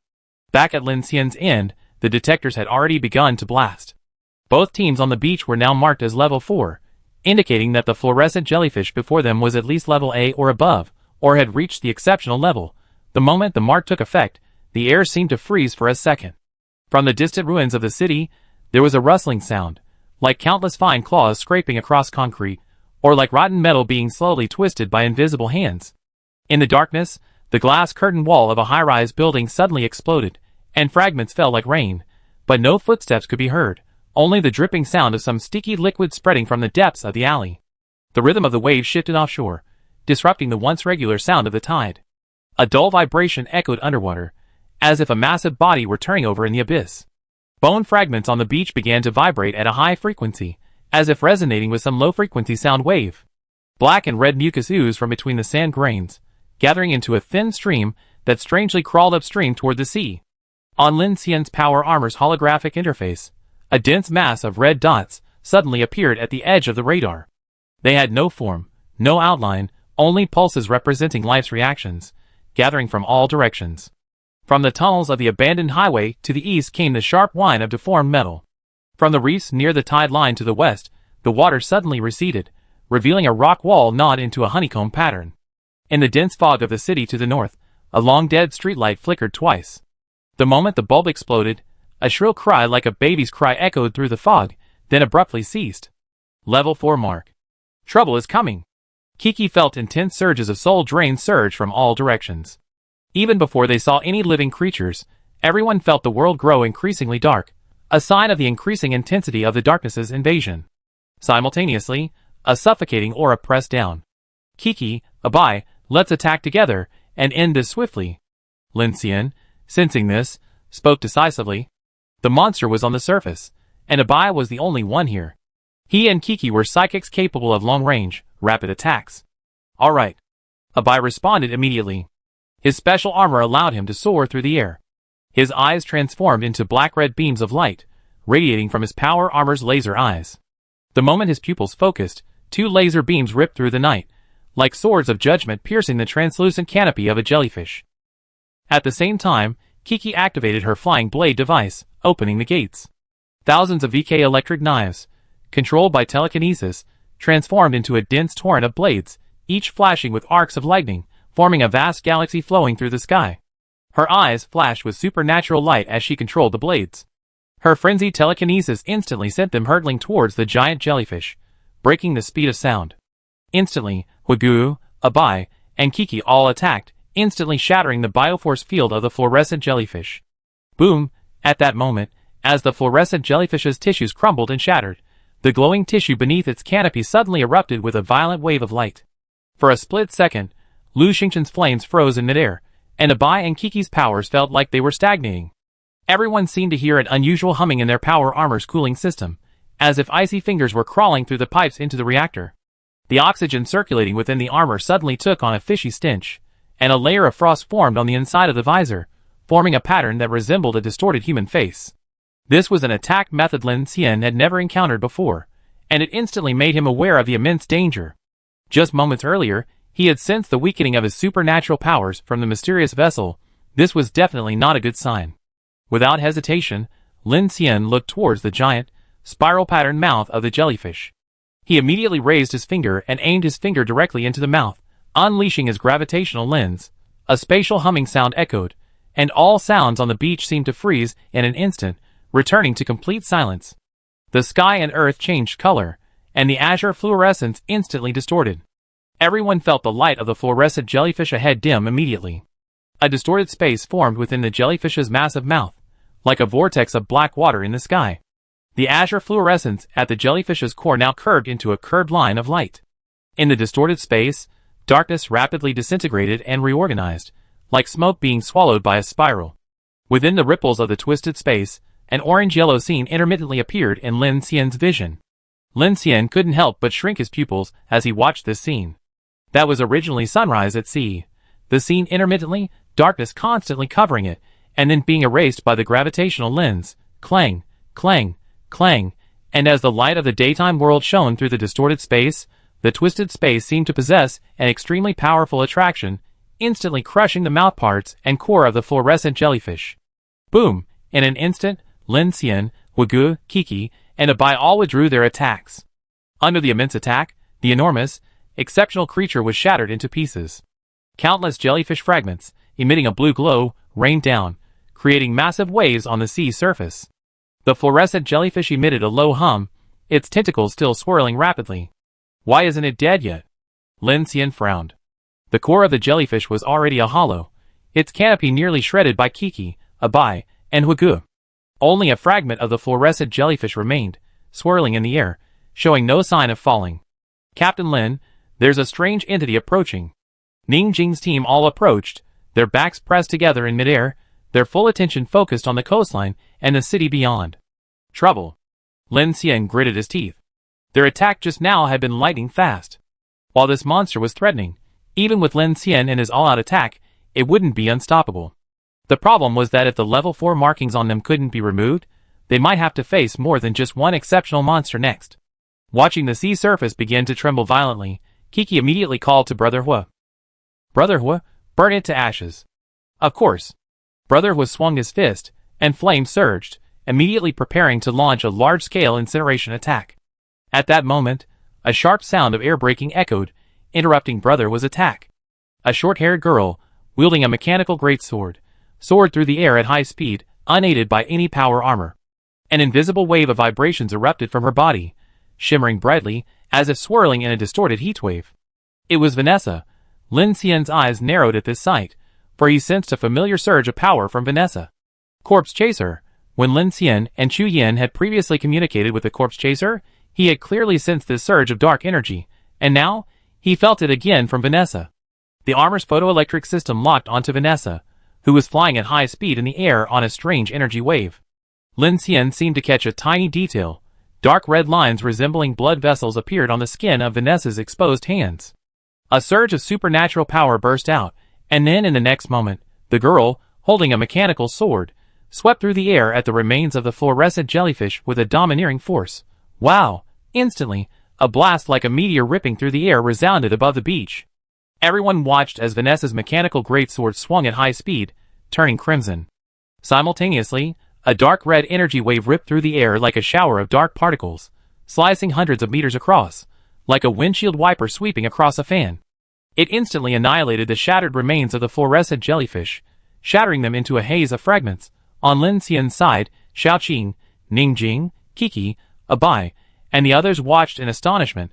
S1: Back at Lin Xian's end, the detectors had already begun to blast. Both teams on the beach were now marked as level 4, indicating that the fluorescent jellyfish before them was at least level A or above, or had reached the exceptional level. The moment the mark took effect, the air seemed to freeze for a second. From the distant ruins of the city, there was a rustling sound, like countless fine claws scraping across concrete, or like rotten metal being slowly twisted by invisible hands. In the darkness, the glass curtain wall of a high-rise building suddenly exploded, and fragments fell like rain, but no footsteps could be heard, only the dripping sound of some sticky liquid spreading from the depths of the alley. The rhythm of the waves shifted offshore, disrupting the once regular sound of the tide. A dull vibration echoed underwater, as if a massive body were turning over in the abyss. Bone fragments on the beach began to vibrate at a high frequency, as if resonating with some low-frequency sound wave. Black and red mucus oozed from between the sand grains, gathering into a thin stream that strangely crawled upstream toward the sea. On Lin Xian's power armor's holographic interface, a dense mass of red dots suddenly appeared at the edge of the radar. They had no form, no outline, only pulses representing life's reactions, gathering from all directions. From the tunnels of the abandoned highway to the east came the sharp whine of deformed metal. From the reefs near the tide line to the west, the water suddenly receded, revealing a rock wall gnawed into a honeycomb pattern. In the dense fog of the city to the north, a long dead streetlight flickered twice. The moment the bulb exploded, a shrill cry like a baby's cry echoed through the fog, then abruptly ceased. Level 4 mark. Trouble is coming. Kiki felt intense surges of soul drain surge from all directions. Even before they saw any living creatures, everyone felt the world grow increasingly dark, a sign of the increasing intensity of the darkness's invasion. Simultaneously, a suffocating aura pressed down. Kiki, Abai, let's attack together, and end this swiftly. Lin Xian, sensing this, spoke decisively. The monster was on the surface, and Abai was the only one here. He and Kiki were psychics capable of long-range, rapid attacks. All right. Abai responded immediately. His special armor allowed him to soar through the air. His eyes transformed into black-red beams of light, radiating from his power armor's laser eyes. The moment his pupils focused, 2 laser beams ripped through the night, like swords of judgment piercing the translucent canopy of a jellyfish. At the same time, Kiki activated her flying blade device, opening the gates. Thousands of VK electric knives, controlled by telekinesis, transformed into a dense torrent of blades, each flashing with arcs of lightning, forming a vast galaxy flowing through the sky. Her eyes flashed with supernatural light as she controlled the blades. Her frenzied telekinesis instantly sent them hurtling towards the giant jellyfish, breaking the speed of sound. Instantly, Hugu, Abai, and Kiki all attacked, instantly shattering the bioforce field of the fluorescent jellyfish. Boom! At that moment, as the fluorescent jellyfish's tissues crumbled and shattered, the glowing tissue beneath its canopy suddenly erupted with a violent wave of light. For a split second, Lu Xingchen's flames froze in midair, and Abai and Kiki's powers felt like they were stagnating. Everyone seemed to hear an unusual humming in their power armor's cooling system, as if icy fingers were crawling through the pipes into the reactor. The oxygen circulating within the armor suddenly took on a fishy stench, and a layer of frost formed on the inside of the visor, forming a pattern that resembled a distorted human face. This was an attack method Lin Xian had never encountered before, and it instantly made him aware of the immense danger. Just moments earlier, he had sensed the weakening of his supernatural powers from the mysterious vessel. This was definitely not a good sign. Without hesitation, Lin Xian looked towards the giant, spiral-patterned mouth of the jellyfish. He immediately raised his finger and aimed his finger directly into the mouth, unleashing his gravitational lens. A spatial humming sound echoed, and all sounds on the beach seemed to freeze in an instant, returning to complete silence. The sky and earth changed color, and the azure fluorescence instantly distorted. Everyone felt the light of the fluorescent jellyfish ahead dim immediately. A distorted space formed within the jellyfish's massive mouth, like a vortex of black water in the sky. The azure fluorescence at the jellyfish's core now curved into a curved line of light. In the distorted space, darkness rapidly disintegrated and reorganized, like smoke being swallowed by a spiral. Within the ripples of the twisted space, an orange-yellow scene intermittently appeared in Lin Xian's vision. Lin Xian couldn't help but shrink his pupils as he watched this scene. That was originally sunrise at sea. The scene intermittently, darkness constantly covering it, and then being erased by the gravitational lens. Clang, clang, clang, and as the light of the daytime world shone through the distorted space, the twisted space seemed to possess an extremely powerful attraction, instantly crushing the mouthparts and core of the fluorescent jellyfish. Boom! In an instant, Lin Xian, Hugu, Kiki, and Abai all withdrew their attacks. Under the immense attack, the enormous, exceptional creature was shattered into pieces. Countless jellyfish fragments, emitting a blue glow, rained down, creating massive waves on the sea surface. The fluorescent jellyfish emitted a low hum, its tentacles still swirling rapidly. Why isn't it dead yet? Lin Xian frowned. The core of the jellyfish was already a hollow, its canopy nearly shredded by Kiki, Abai, and Hugu. Only a fragment of the fluorescent jellyfish remained, swirling in the air, showing no sign of falling. Captain Lin, there's a strange entity approaching. Ning Jing's team all approached, their backs pressed together in midair, their full attention focused on the coastline and the city beyond. Trouble. Lin Xian gritted his teeth. Their attack just now had been lightning fast. While this monster was threatening, even with Lin Xian and his all-out attack, it wouldn't be unstoppable. The problem was that if the level 4 markings on them couldn't be removed, they might have to face more than just one exceptional monster next. Watching the sea surface begin to tremble violently, Kiki immediately called to Brother Hua. Brother Hua, burn it to ashes. Of course. Brother Hua swung his fist, and flames surged, immediately preparing to launch a large-scale incineration attack. At that moment, a sharp sound of air breaking echoed, interrupting Brother Hua's attack. A short-haired girl, wielding a mechanical greatsword, soared through the air at high speed, unaided by any power armor. An invisible wave of vibrations erupted from her body, shimmering brightly, as if swirling in a distorted heatwave. It was Vanessa. Lin Xian's eyes narrowed at this sight, for he sensed a familiar surge of power from Vanessa. Corpse Chaser. When Lin Xian and Chu Yin had previously communicated with the Corpse Chaser, he had clearly sensed this surge of dark energy, and now, he felt it again from Vanessa. The armor's photoelectric system locked onto Vanessa, who was flying at high speed in the air on a strange energy wave. Lin Xian seemed to catch a tiny detail. Dark red lines resembling blood vessels appeared on the skin of Vanessa's exposed hands. A surge of supernatural power burst out, and then in the next moment, the girl, holding a mechanical sword, swept through the air at the remains of the fluorescent jellyfish with a domineering force. Wow! Instantly, a blast like a meteor ripping through the air resounded above the beach. Everyone watched as Vanessa's mechanical greatsword swung at high speed, turning crimson. Simultaneously, a dark red energy wave ripped through the air like a shower of dark particles, slicing hundreds of meters across, like a windshield wiper sweeping across a fan. It instantly annihilated the shattered remains of the fluorescent jellyfish, shattering them into a haze of fragments. On Lin Xian's side, Xiaoqing, Ningjing, Kiki, Abai, and the others watched in astonishment.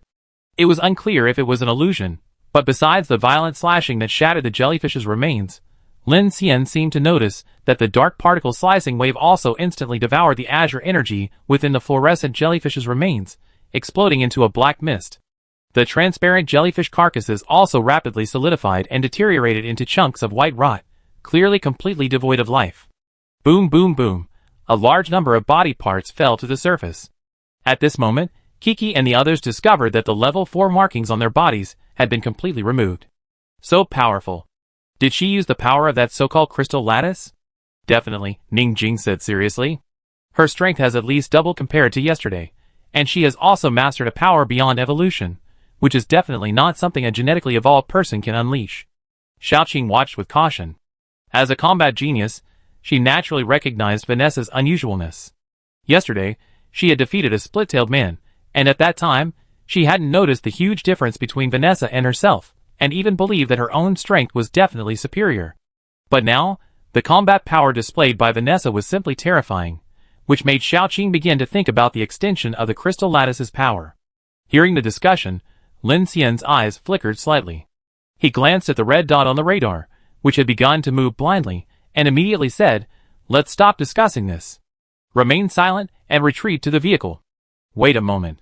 S1: It was unclear if it was an illusion, but besides the violent slashing that shattered the jellyfish's remains, Lin Xian seemed to notice that the dark particle slicing wave also instantly devoured the azure energy within the fluorescent jellyfish's remains, exploding into a black mist. The transparent jellyfish carcasses also rapidly solidified and deteriorated into chunks of white rot, clearly completely devoid of life. Boom boom boom. A large number of body parts fell to the surface. At this moment, Kiki and the others discovered that the level 4 markings on their bodies had been completely removed. So powerful. Did she use the power of that so-called crystal lattice? Definitely, Ningjing said seriously. Her strength has at least doubled compared to yesterday, and she has also mastered a power beyond evolution, which is definitely not something a genetically evolved person can unleash. Xiaoqing watched with caution. As a combat genius, she naturally recognized Vanessa's unusualness. Yesterday, she had defeated a split-tailed man, and at that time, she hadn't noticed the huge difference between Vanessa and herself, and even believed that her own strength was definitely superior. But now, the combat power displayed by Vanessa was simply terrifying, which made Xiaoqing begin to think about the extension of the crystal lattice's power. Hearing the discussion, Lin Xian's eyes flickered slightly. He glanced at the red dot on the radar, which had begun to move blindly, and immediately said, "Let's stop discussing this. Remain silent and retreat to the vehicle." Wait a moment.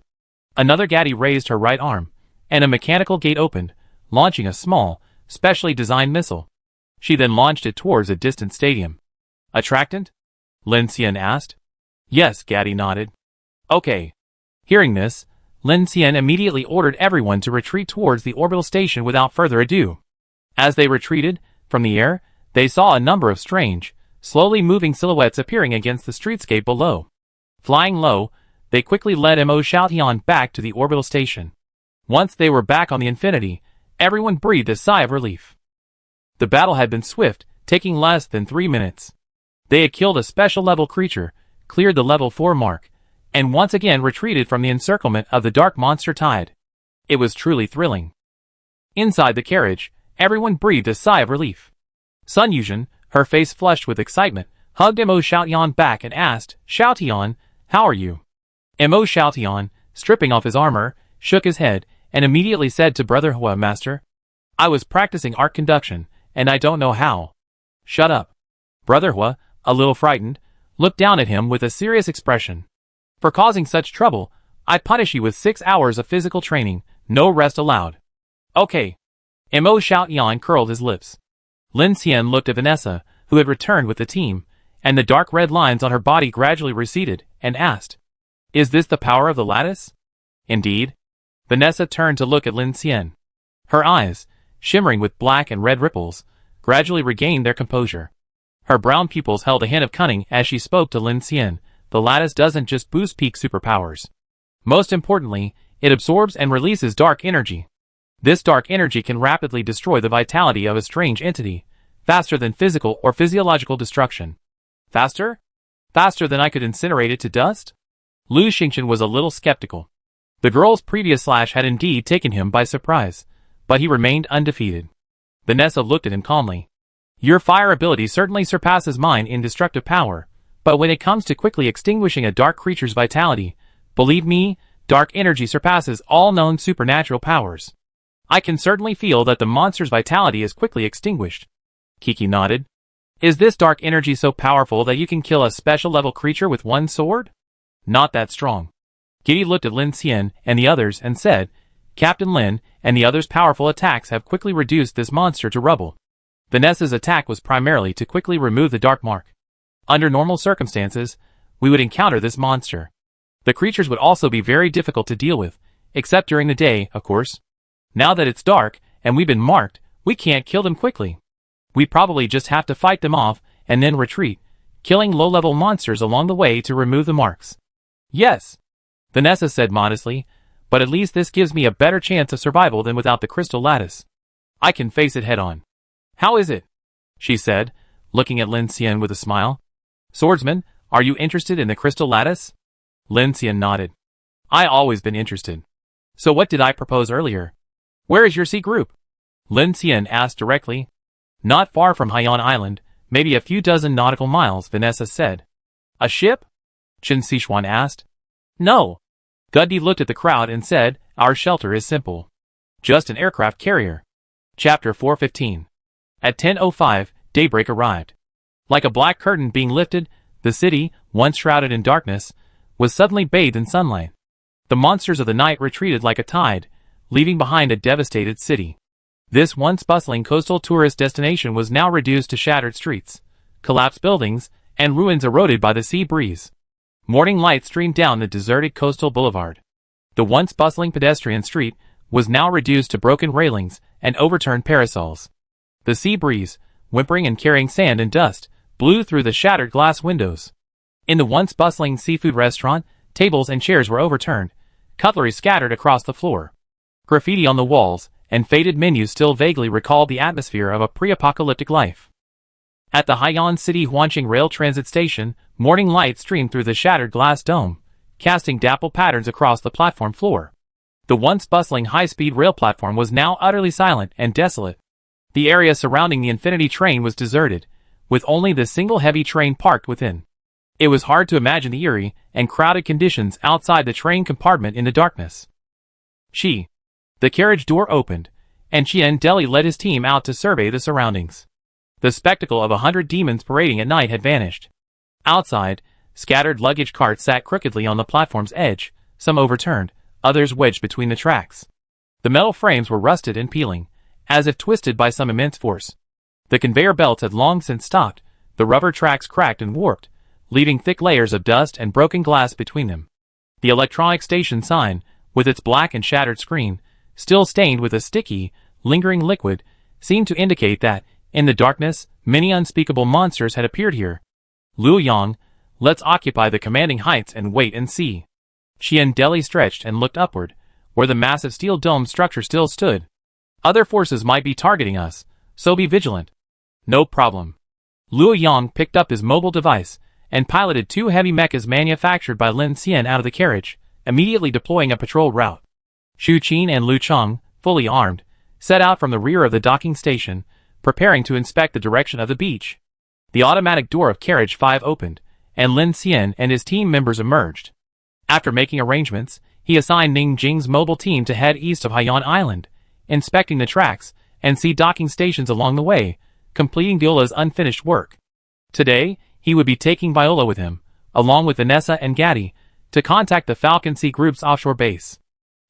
S1: Another gaddy raised her right arm, and a mechanical gate opened, launching a small, specially designed missile. She then launched it towards a distant stadium. Attractant? Lin Xian asked. Yes, Gaddy nodded. Okay. Hearing this, Lin Xian immediately ordered everyone to retreat towards the orbital station without further ado. As they retreated, from the air, they saw a number of strange, slowly moving silhouettes appearing against the streetscape below. Flying low, they quickly led Mo Xiaotian back to the orbital station. Once they were back on the Infinity, everyone breathed a sigh of relief. The battle had been swift, taking less than 3 minutes. They had killed a special level creature, cleared the level 4 mark, and once again retreated from the encirclement of the dark monster tide. It was truly thrilling. Inside the carriage, everyone breathed a sigh of relief. Sun Yuzhen, her face flushed with excitement, hugged Mo Xiaotian back and asked, "Xiaotian, how are you?" Mo Xiaotian, stripping off his armor, shook his head, and immediately said to Brother Hua, "Master, I was practicing art conduction, and I don't know how." "Shut up." Brother Hua, a little frightened, looked down at him with a serious expression. "For causing such trouble, I punish you with 6 hours of physical training, no rest allowed." "Okay." Mo Xiaotian curled his lips. Lin Xian looked at Vanessa, who had returned with the team, and the dark red lines on her body gradually receded, and asked, "Is this the power of the lattice?" "Indeed." Vanessa turned to look at Lin Xian. Her eyes, shimmering with black and red ripples, gradually regained their composure. Her brown pupils held a hint of cunning as she spoke to Lin Xian. The lattice doesn't just boost peak superpowers. Most importantly, it absorbs and releases dark energy. This dark energy can rapidly destroy the vitality of a strange entity, faster than physical or physiological destruction. Faster? Faster than I could incinerate it to dust? Lu Xingchen was a little skeptical. The girl's previous slash had indeed taken him by surprise, but he remained undefeated. Vanessa looked at him calmly. Your fire ability certainly surpasses mine in destructive power, but when it comes to quickly extinguishing a dark creature's vitality, believe me, dark energy surpasses all known supernatural powers. I can certainly feel that the monster's vitality is quickly extinguished. Kiki nodded. Is this dark energy so powerful that you can kill a special level creature with one sword? Not that strong. Kitty looked at Lin Xian and the others and said, Captain Lin and the others' powerful attacks have quickly reduced this monster to rubble. Vanessa's attack was primarily to quickly remove the dark mark. Under normal circumstances, we would encounter this monster. The creatures would also be very difficult to deal with, except during the day, of course. Now that it's dark and we've been marked, we can't kill them quickly. We probably just have to fight them off and then retreat, killing low-level monsters along the way to remove the marks. Yes, Vanessa said modestly, but at least this gives me a better chance of survival than without the crystal lattice. I can face it head-on. How is it? She said, looking at Lin Xian with a smile. Swordsman, are you interested in the crystal lattice? Lin Xian nodded. I always been interested. So what did I propose earlier? Where is your sea group? Lin Xian asked directly. Not far from Haiyan Island, maybe a few dozen nautical miles, Vanessa said. A ship? Chen Sichuan asked. No. Guddi looked at the crowd and said, our shelter is simple. Just an aircraft carrier. Chapter 415. At 10:05, daybreak arrived. Like a black curtain being lifted, the city, once shrouded in darkness, was suddenly bathed in sunlight. The monsters of the night retreated like a tide, leaving behind a devastated city. This once bustling coastal tourist destination was now reduced to shattered streets, collapsed buildings, and ruins eroded by the sea breeze. Morning light streamed down the deserted coastal boulevard. The once bustling pedestrian street was now reduced to broken railings and overturned parasols. The sea breeze, whimpering and carrying sand and dust, blew through the shattered glass windows. In the once bustling seafood restaurant, tables and chairs were overturned, cutlery scattered across the floor. Graffiti on the walls and faded menus still vaguely recalled the atmosphere of a pre-apocalyptic life. At the Haiyan City Huanqing Rail Transit Station, morning light streamed through the shattered glass dome, casting dappled patterns across the platform floor. The once bustling high-speed rail platform was now utterly silent and desolate. The area surrounding the Infinity train was deserted, with only the single heavy train parked within. It was hard to imagine the eerie and crowded conditions outside the train compartment in the darkness. The carriage door opened, and Qian Deli led his team out to survey the surroundings. The spectacle of 100 demons parading at night had vanished. Outside, scattered luggage carts sat crookedly on the platform's edge, some overturned, others wedged between the tracks. The metal frames were rusted and peeling, as if twisted by some immense force. The conveyor belts had long since stopped, the rubber tracks cracked and warped, leaving thick layers of dust and broken glass between them. The electronic station sign, with its black and shattered screen, still stained with a sticky, lingering liquid, seemed to indicate that, in the darkness, many unspeakable monsters had appeared here. Liu Yang, let's occupy the commanding heights and wait and see. Qian Deli stretched and looked upward, where the massive steel dome structure still stood. Other forces might be targeting us, so be vigilant. No problem. Liu Yang picked up his mobile device and piloted 2 heavy mechas manufactured by Lin Xian out of the carriage, immediately deploying a patrol route. Xu Qin and Lu Cheng, fully armed, set out from the rear of the docking station, preparing to inspect the direction of the beach. The automatic door of carriage 5 opened, and Lin Xian and his team members emerged. After making arrangements, he assigned Ning Jing's mobile team to head east of Haiyan Island, inspecting the tracks and see docking stations along the way, completing Viola's unfinished work. Today, he would be taking Viola with him, along with Vanessa and Gatti, to contact the Falcon Sea Group's offshore base.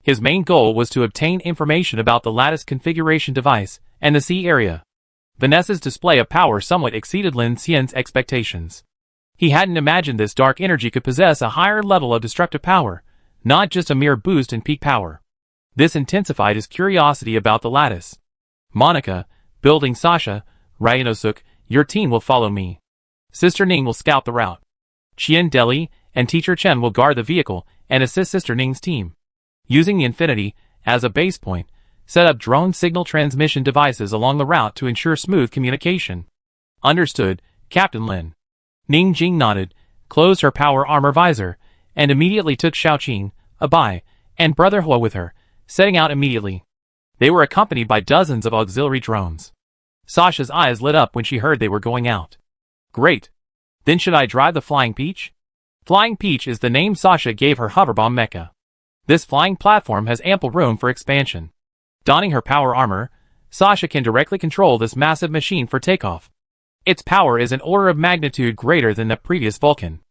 S1: His main goal was to obtain information about the lattice configuration device and the sea area. Vanessa's display of power somewhat exceeded Lin Xian's expectations. He hadn't imagined this dark energy could possess a higher level of destructive power, not just a mere boost in peak power. This intensified his curiosity about the lattice. Monica, building Sasha, Ryanosuk, your team will follow me. Sister Ning will scout the route. Qian Deli and Teacher Chen will guard the vehicle and assist Sister Ning's team. Using the Infinity as a base point, set up drone signal transmission devices along the route to ensure smooth communication. Understood, Captain Lin. Ning Jing nodded, closed her power armor visor, and immediately took Xiaoqing, Abai, and Brother Hua with her, setting out immediately. They were accompanied by dozens of auxiliary drones. Sasha's eyes lit up when she heard they were going out. Great. Then should I drive the Flying Peach? Flying Peach is the name Sasha gave her hoverbomb mecha. This flying platform has ample room for expansion. Donning her power armor, Sasha can directly control this massive machine for takeoff. Its power is an order of magnitude greater than the previous Vulcan.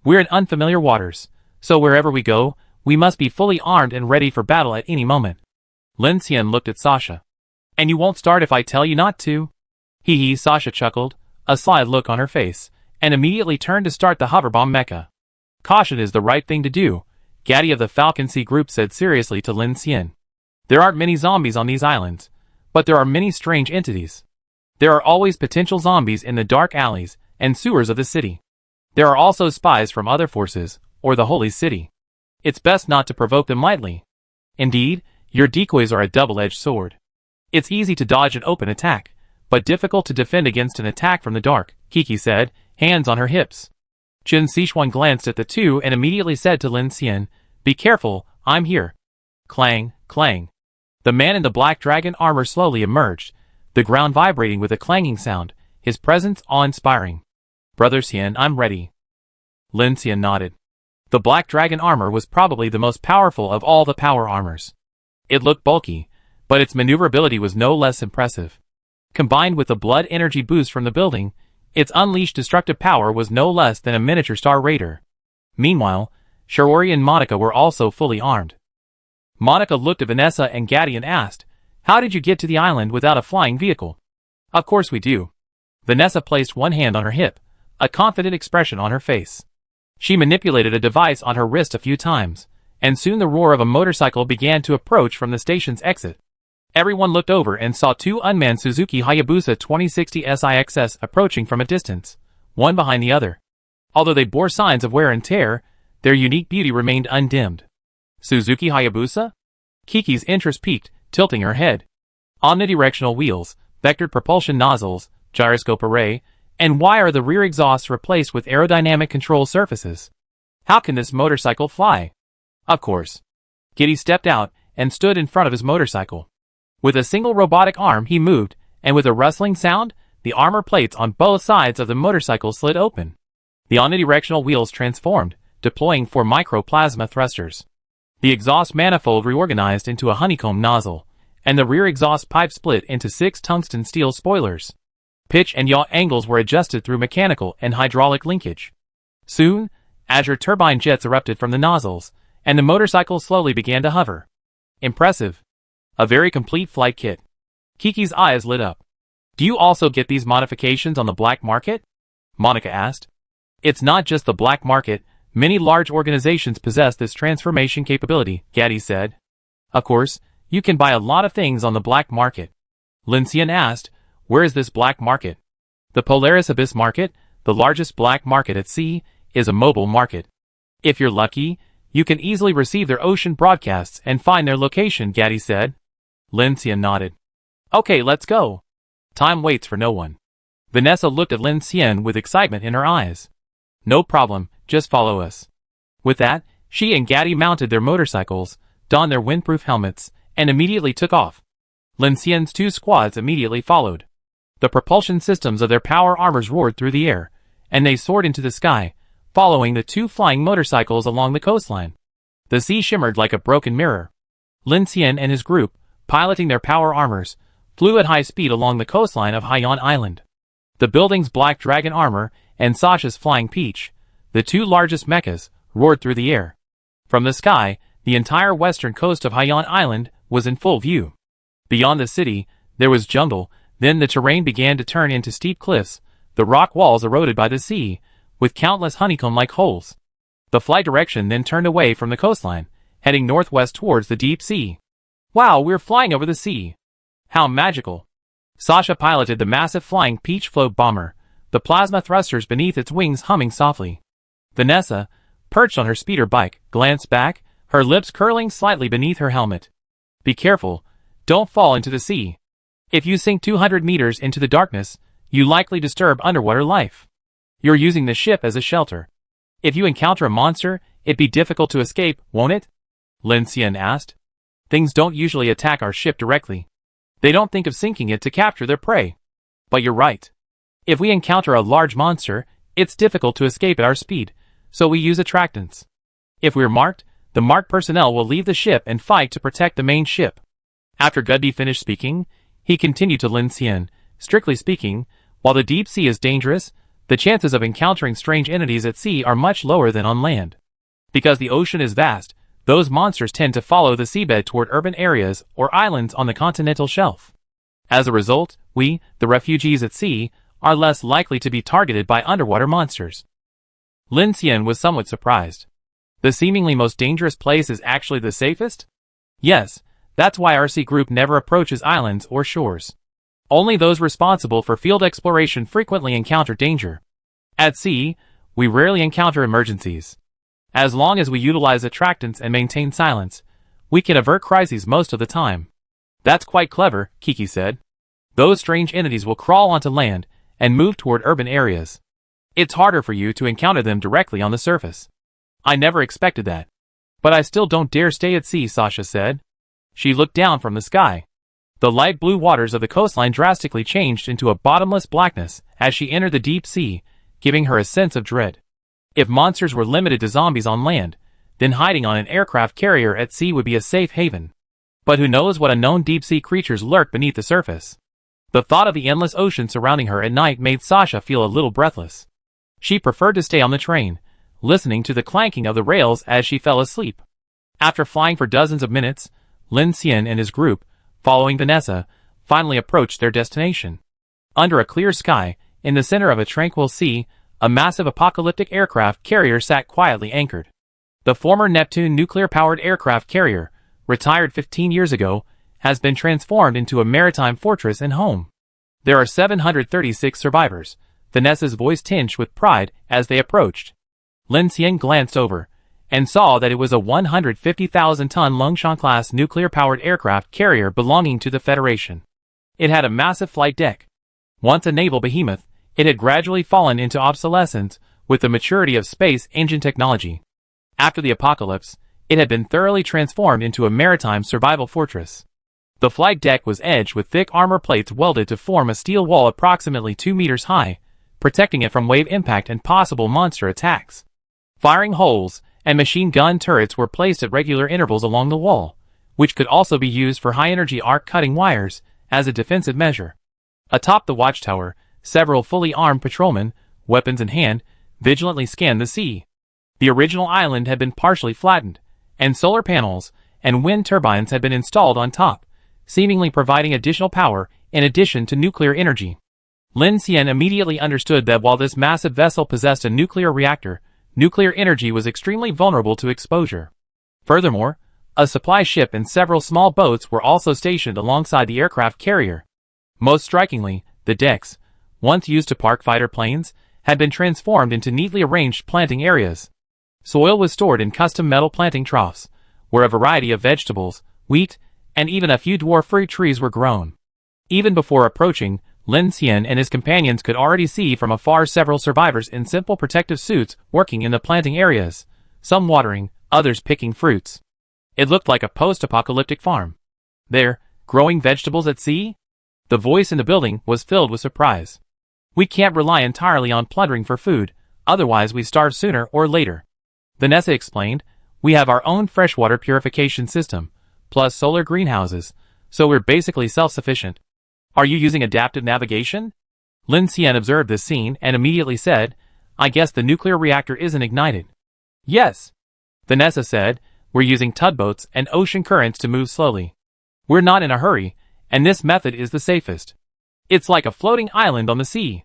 S1: We're in unfamiliar waters, so wherever we go, we must be fully armed and ready for battle at any moment. Lin Xian looked at Sasha. And you won't start if I tell you not to? Hee, Sasha chuckled, a sly look on her face, and immediately turned to start the hoverbomb mecha. Caution is the right thing to do, Gaddy of the Falcon Sea group said seriously to Lin Xian. There aren't many zombies on these islands, but there are many strange entities. There are always potential zombies in the dark alleys and sewers of the city. There are also spies from other forces, or the Holy City. It's best not to provoke them lightly. Indeed, your decoys are a double-edged sword. It's easy to dodge an open attack, but difficult to defend against an attack from the dark, Kiki said, hands on her hips. Chen Sichuan glanced at the two and immediately said to Lin Xian, Be careful, I'm here. Clang, clang. The man in the black dragon armor slowly emerged, the ground vibrating with a clanging sound, his presence awe-inspiring. Brother Xian, I'm ready. Lin Xian nodded. The black dragon armor was probably the most powerful of all the power armors. It looked bulky, but its maneuverability was no less impressive. Combined with the blood energy boost from the building, its unleashed destructive power was no less than a miniature Star Raider. Meanwhile, Shiori and Monica were also fully armed. Monica looked at Vanessa and Gaddy and asked, How did you get to the island without a flying vehicle? Of course we do. Vanessa placed one hand on her hip, a confident expression on her face. She manipulated a device on her wrist a few times, and soon the roar of a motorcycle began to approach from the station's exit. Everyone looked over and saw two unmanned Suzuki Hayabusa 2060 SIXS approaching from a distance, one behind the other. Although they bore signs of wear and tear, their unique beauty remained undimmed. Suzuki Hayabusa? Kiki's interest peaked, tilting her head. Omnidirectional wheels, vectored propulsion nozzles, gyroscope array, and why are the rear exhausts replaced with aerodynamic control surfaces? How can this motorcycle fly? Of course. Giddy stepped out and stood in front of his motorcycle. With a single robotic arm he moved, and with a rustling sound, the armor plates on both sides of the motorcycle slid open. The omnidirectional wheels transformed, deploying 4 microplasma thrusters. The exhaust manifold reorganized into a honeycomb nozzle, and the rear exhaust pipe split into 6 tungsten steel spoilers. Pitch and yaw angles were adjusted through mechanical and hydraulic linkage. Soon, azure turbine jets erupted from the nozzles, and the motorcycle slowly began to hover. Impressive. A very complete flight kit. Kiki's eyes lit up. Do you also get these modifications on the black market? Monica asked. It's not just the black market, many large organizations possess this transformation capability, Gaddy said. Of course, you can buy a lot of things on the black market. Lin Xian asked, Where is this black market? The Polaris Abyss market, the largest black market at sea, is a mobile market. If you're lucky, you can easily receive their ocean broadcasts and find their location, Gaddy said. Lin Xian nodded. Okay, let's go. Time waits for no one. Vanessa looked at Lin Xian with excitement in her eyes. No problem, just follow us. With that, she and Gaddy mounted their motorcycles, donned their windproof helmets, and immediately took off. Lin Xian's 2 squads immediately followed. The propulsion systems of their power armors roared through the air, and they soared into the sky, following the 2 flying motorcycles along the coastline. The sea shimmered like a broken mirror. Lin Xian and his group, piloting their power armors, flew at high speed along the coastline of Haiyan Island. The building's black dragon armor and Sasha's flying peach, the 2 largest mechas, roared through the air. From the sky, the entire western coast of Haiyan Island was in full view. Beyond the city, there was jungle, then the terrain began to turn into steep cliffs, the rock walls eroded by the sea, with countless honeycomb-like holes. The flight direction then turned away from the coastline, heading northwest towards the deep sea. Wow, we're flying over the sea. How magical. Sasha piloted the massive flying peach float bomber, the plasma thrusters beneath its wings humming softly. Vanessa, perched on her speeder bike, glanced back, her lips curling slightly beneath her helmet. Be careful, don't fall into the sea. If you sink 200 meters into the darkness, you likely disturb underwater life. You're using the ship as a shelter. If you encounter a monster, it'd be difficult to escape, won't it? Lin Xian asked. Things don't usually attack our ship directly. They don't think of sinking it to capture their prey. But you're right. If we encounter a large monster, it's difficult to escape at our speed, so we use attractants. If we're marked, the marked personnel will leave the ship and fight to protect the main ship. After Gudby finished speaking, he continued to Lin Xian. Strictly speaking, while the deep sea is dangerous, the chances of encountering strange entities at sea are much lower than on land. Because the ocean is vast, those monsters tend to follow the seabed toward urban areas or islands on the continental shelf. As a result, we, the refugees at sea, are less likely to be targeted by underwater monsters. Lin Xian was somewhat surprised. The seemingly most dangerous place is actually the safest? Yes, that's why RC Group never approaches islands or shores. Only those responsible for field exploration frequently encounter danger. At sea, we rarely encounter emergencies. As long as we utilize attractants and maintain silence, we can avert crises most of the time. That's quite clever, Kiki said. Those strange entities will crawl onto land and move toward urban areas. It's harder for you to encounter them directly on the surface. I never expected that. But I still don't dare stay at sea, Sasha said. She looked down from the sky. The light blue waters of the coastline drastically changed into a bottomless blackness as she entered the deep sea, giving her a sense of dread. If monsters were limited to zombies on land, then hiding on an aircraft carrier at sea would be a safe haven. But who knows what unknown deep-sea creatures lurk beneath the surface? The thought of the endless ocean surrounding her at night made Sasha feel a little breathless. She preferred to stay on the train, listening to the clanking of the rails as she fell asleep. After flying for dozens of minutes, Lin Xian and his group, following Vanessa, finally approached their destination. Under a clear sky, in the center of a tranquil sea, a massive apocalyptic aircraft carrier sat quietly anchored. The former Neptune nuclear-powered aircraft carrier, retired 15 years ago, has been transformed into a maritime fortress and home. There are 736 survivors, Vanessa's voice tinged with pride as they approached. Lin Xian glanced over, and saw that it was a 150,000-ton Longshan-class nuclear-powered aircraft carrier belonging to the Federation. It had a massive flight deck. Once a naval behemoth, it had gradually fallen into obsolescence with the maturity of space engine technology. After the apocalypse, it had been thoroughly transformed into a maritime survival fortress. The flight deck was edged with thick armor plates welded to form a steel wall approximately 2 meters high, protecting it from wave impact and possible monster attacks. Firing holes and machine gun turrets were placed at regular intervals along the wall, which could also be used for high-energy arc-cutting wires as a defensive measure. Atop the watchtower, several fully armed patrolmen, weapons in hand, vigilantly scanned the sea. The original island had been partially flattened, and solar panels and wind turbines had been installed on top, seemingly providing additional power in addition to nuclear energy. Lin Xian immediately understood that while this massive vessel possessed a nuclear reactor, nuclear energy was extremely vulnerable to exposure. Furthermore, a supply ship and several small boats were also stationed alongside the aircraft carrier. Most strikingly, the decks, once used to park fighter planes, had been transformed into neatly arranged planting areas. Soil was stored in custom metal planting troughs, where a variety of vegetables, wheat, and even a few dwarf fruit trees were grown. Even before approaching, Lin Xian and his companions could already see from afar several survivors in simple protective suits working in the planting areas, some watering, others picking fruits. It looked like a post-apocalyptic farm. There, growing vegetables at sea? The voice in the building was filled with surprise. We can't rely entirely on plundering for food, otherwise we starve sooner or later. Vanessa explained, we have our own freshwater purification system, plus solar greenhouses, so we're basically self-sufficient. Are you using adaptive navigation? Lin Xian observed this scene and immediately said, I guess the nuclear reactor isn't ignited. Yes. Vanessa said, we're using tugboats and ocean currents to move slowly. We're not in a hurry, and this method is the safest. It's like a floating island on the sea.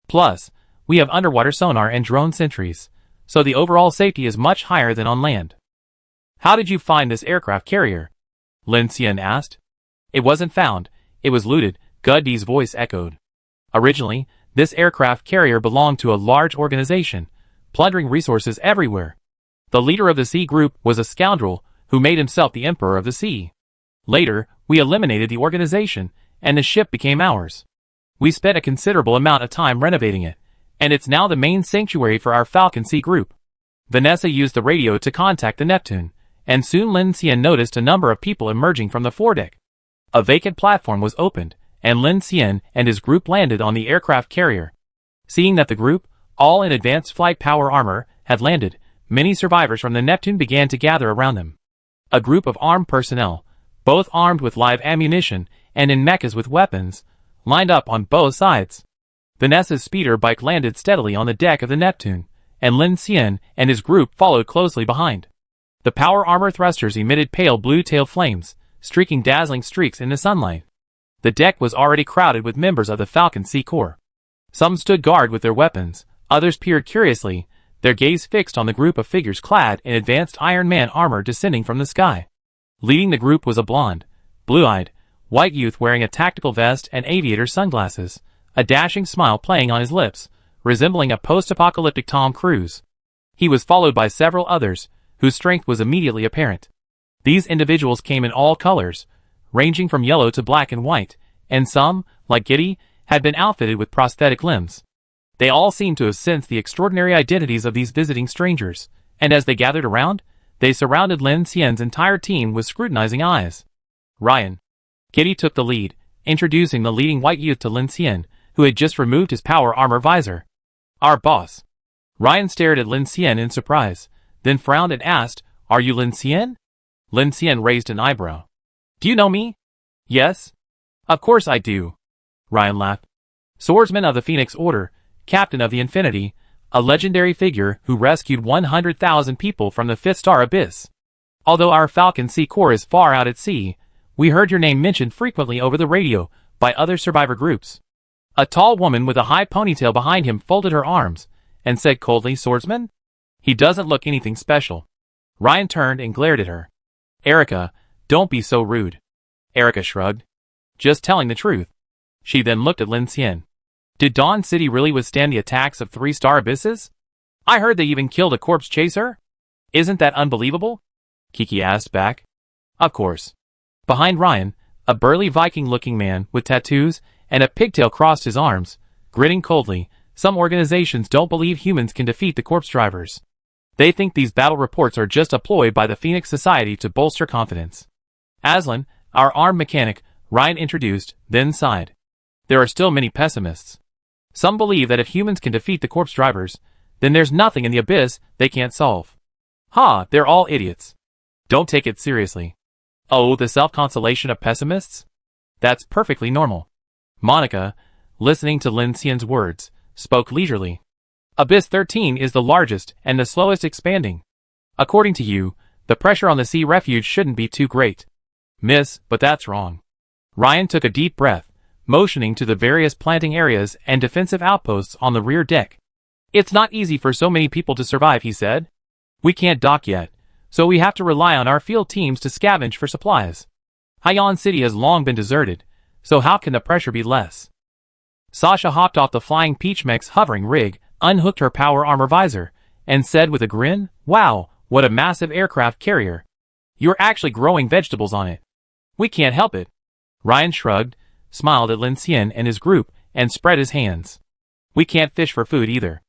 S1: Plus, we have underwater sonar and drone sentries, so the overall safety is much higher than on land. How did you find this aircraft carrier? Lin Xian asked. It wasn't found, it was looted, Guddi's voice echoed. Originally, this aircraft carrier belonged to a large organization, plundering resources everywhere. The leader of the sea group was a scoundrel who made himself the emperor of the sea. Later, we eliminated the organization, and the ship became ours. We spent a considerable amount of time renovating it, and it's now the main sanctuary for our Falcon Sea group. Vanessa used the radio to contact the Neptune, and soon Lin Xian noticed a number of people emerging from the foredeck. A vacant platform was opened, and Lin Xian and his group landed on the aircraft carrier. Seeing that the group, all in advanced flight power armor, had landed, many survivors from the Neptune began to gather around them. A group of armed personnel, both armed with live ammunition and in mechas with weapons, lined up on both sides. Vanessa's speeder bike landed steadily on the deck of the Neptune, and Lin Xian and his group followed closely behind. The power armor thrusters emitted pale blue tail flames, streaking dazzling streaks in the sunlight. The deck was already crowded with members of the Falcon Sea Corps. Some stood guard with their weapons, others peered curiously, their gaze fixed on the group of figures clad in advanced Iron Man armor descending from the sky. Leading the group was a blonde, blue-eyed, white youth wearing a tactical vest and aviator sunglasses, a dashing smile playing on his lips, resembling a post-apocalyptic Tom Cruise. He was followed by several others, whose strength was immediately apparent. These individuals came in all colors, ranging from yellow to black and white, and some, like Giddy, had been outfitted with prosthetic limbs. They all seemed to have sensed the extraordinary identities of these visiting strangers, and as they gathered around, they surrounded Lin Xian's entire team with scrutinizing eyes. Ryan. Giddy took the lead, introducing the leading white youth to Lin Xian, who had just removed his power armor visor. Our boss. Ryan stared at Lin Xian in surprise, then frowned and asked, Are you Lin Xian? Lin Xian raised an eyebrow. Do you know me? Yes. Of course I do. Ryan laughed. Swordsman of the Phoenix Order, Captain of the Infinity, a legendary figure who rescued 100,000 people from the Fifth Star Abyss. Although our Falcon Sea Corps is far out at sea, we heard your name mentioned frequently over the radio by other survivor groups. A tall woman with a high ponytail behind him folded her arms and said coldly, Swordsman? He doesn't look anything special. Ryan turned and glared at her. Erica, don't be so rude. Erica shrugged. Just telling the truth. She then looked at Lin Xian. Did Dawn City really withstand the attacks of 3-star abysses? I heard they even killed a corpse chaser. Isn't that unbelievable? Kiki asked back. Of course. Behind Ryan, a burly Viking-looking man with tattoos and a pigtail crossed his arms, grinning coldly. Some organizations don't believe humans can defeat the corpse drivers. They think these battle reports are just a ploy by the Phoenix Society to bolster confidence. Aslan, our armed mechanic, Ryan introduced, then sighed. There are still many pessimists. Some believe that if humans can defeat the corpse drivers, then there's nothing in the abyss they can't solve. Ha, they're all idiots. Don't take it seriously. Oh, the self-consolation of pessimists? That's perfectly normal. Monica, listening to Lin Xian's words, spoke leisurely. Abyss 13 is the largest and the slowest expanding. According to you, the pressure on the sea refuge shouldn't be too great. Miss, but that's wrong. Ryan took a deep breath, motioning to the various planting areas and defensive outposts on the rear deck. It's not easy for so many people to survive, he said. We can't dock yet, so we have to rely on our field teams to scavenge for supplies. Haiyan City has long been deserted, so how can the pressure be less? Sasha hopped off the Flying Peach Mech's hovering rig, unhooked her power armor visor, and said with a grin, Wow, what a massive aircraft carrier. You're actually growing vegetables on it. We can't help it. Ryan shrugged, smiled at Lin Xian and his group, and spread his hands. We can't fish for food either.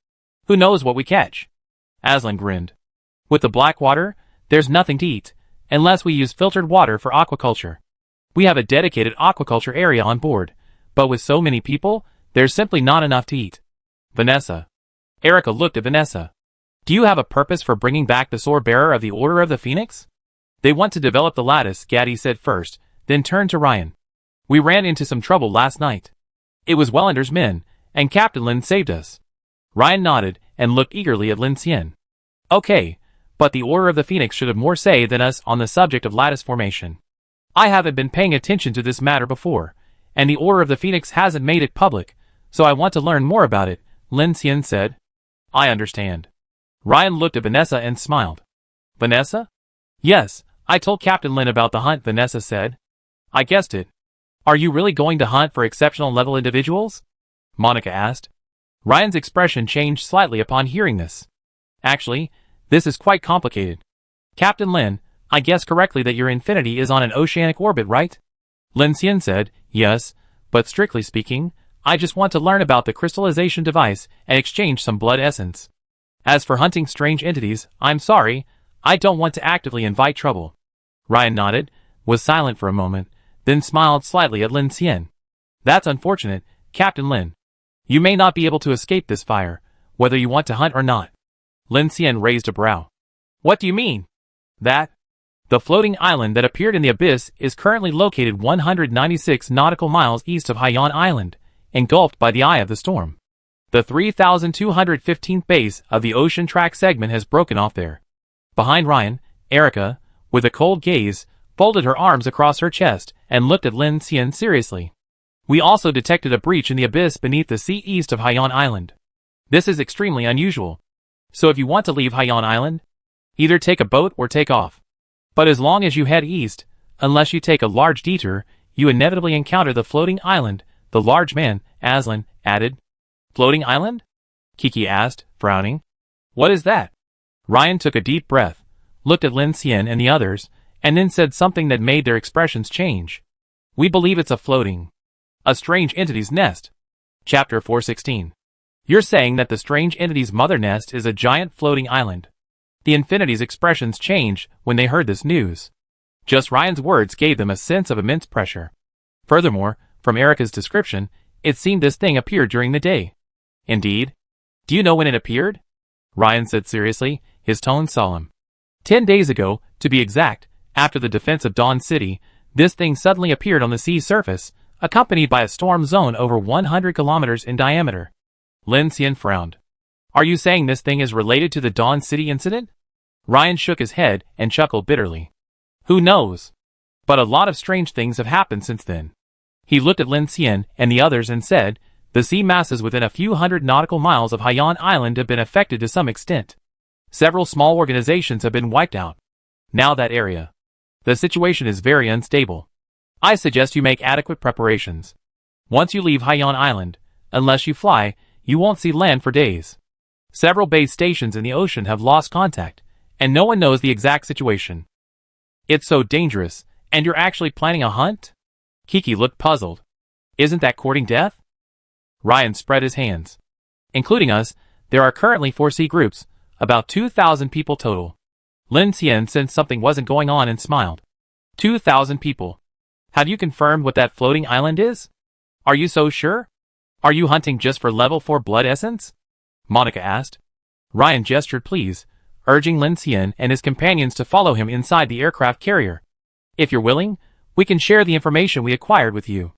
S1: Who knows what we catch? Aslan grinned. With the black water, there's nothing to eat, unless we use filtered water for aquaculture. We have a dedicated aquaculture area on board, but with so many people, there's simply not enough to eat. Vanessa. Erica looked at Vanessa. Do you have a purpose for bringing back the sword bearer of the Order of the Phoenix? They want to develop the lattice, Gaddy said first, then turned to Ryan. We ran into some trouble last night. It was Wellander's men, and Captain Lin saved us. Ryan nodded and looked eagerly at Lin Xian. Okay, but the Order of the Phoenix should have more say than us on the subject of lattice formation. I haven't been paying attention to this matter before, and the Order of the Phoenix hasn't made it public, so I want to learn more about it, Lin Xian said. I understand. Ryan looked at Vanessa and smiled. Vanessa? Yes, I told Captain Lin about the hunt, Vanessa said. I guessed it. Are you really going to hunt for exceptional level individuals? Monica asked. Ryan's expression changed slightly upon hearing this. Actually, this is quite complicated. Captain Lin, I guess correctly that your infinity is on an oceanic orbit, right? Lin Xian said, yes, but strictly speaking, I just want to learn about the crystallization device and exchange some blood essence. As for hunting strange entities, I'm sorry, I don't want to actively invite trouble. Ryan nodded, was silent for a moment, then smiled slightly at Lin Xian. That's unfortunate, Captain Lin. You may not be able to escape this fire, whether you want to hunt or not. Lin Xian raised a brow. What do you mean? That? The floating island that appeared in the abyss is currently located 196 nautical miles east of Haiyan Island, engulfed by the eye of the storm. The 3,215th base of the ocean track segment has broken off there. Behind Ryan, Erica, with a cold gaze, folded her arms across her chest and looked at Lin Xian seriously. We also detected a breach in the abyss beneath the sea east of Haiyan Island. This is extremely unusual. So if you want to leave Haiyan Island, either take a boat or take off. But as long as you head east, unless you take a large detour, you inevitably encounter the floating island, the large man, Aslan, added. Floating island? Kiki asked, frowning. What is that? Ryan took a deep breath, looked at Lin Xian and the others, and then said something that made their expressions change. We believe it's a strange entity's nest. Chapter 416. You're saying that the strange entity's mother nest is a giant floating island. The Infinity's expressions changed when they heard this news. Just Ryan's words gave them a sense of immense pressure. Furthermore, from Erica's description, it seemed this thing appeared during the day. Indeed? Do you know when it appeared? Ryan said seriously, his tone solemn. 10 days ago, to be exact, after the defense of Dawn City, this thing suddenly appeared on the sea's surface, accompanied by a storm zone over 100 kilometers in diameter. Lin Xian frowned. Are you saying this thing is related to the Dawn City incident? Ryan shook his head and chuckled bitterly. Who knows? But a lot of strange things have happened since then. He looked at Lin Xian and the others and said, the sea masses within a few hundred nautical miles of Haiyan Island have been affected to some extent. Several small organizations have been wiped out. Now that area. The situation is very unstable. I suggest you make adequate preparations. Once you leave Haiyan Island, unless you fly, you won't see land for days. Several base stations in the ocean have lost contact, and no one knows the exact situation. It's so dangerous, and you're actually planning a hunt? Kiki looked puzzled. Isn't that courting death? Ryan spread his hands. Including us, there are currently 4 sea groups, about 2,000 people total. Lin Xian sensed something wasn't going on and smiled. 2,000 people. Have you confirmed what that floating island is? Are you so sure? Are you hunting just for level 4 blood essence? Monica asked. Ryan gestured please, urging Lin Xian and his companions to follow him inside the aircraft carrier. If you're willing, we can share the information we acquired with you.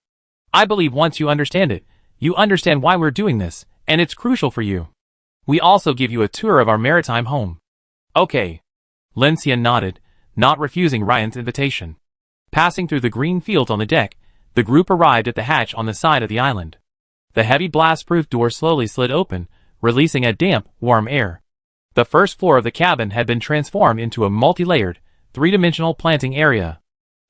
S1: I believe once you understand it, you understand why we're doing this, and it's crucial for you. We also give you a tour of our maritime home. Okay. Lin Xian nodded, not refusing Ryan's invitation. Passing through the green fields on the deck, the group arrived at the hatch on the side of the island. The heavy blast-proof door slowly slid open, releasing a damp, warm air. The first floor of the cabin had been transformed into a multi-layered, three-dimensional planting area.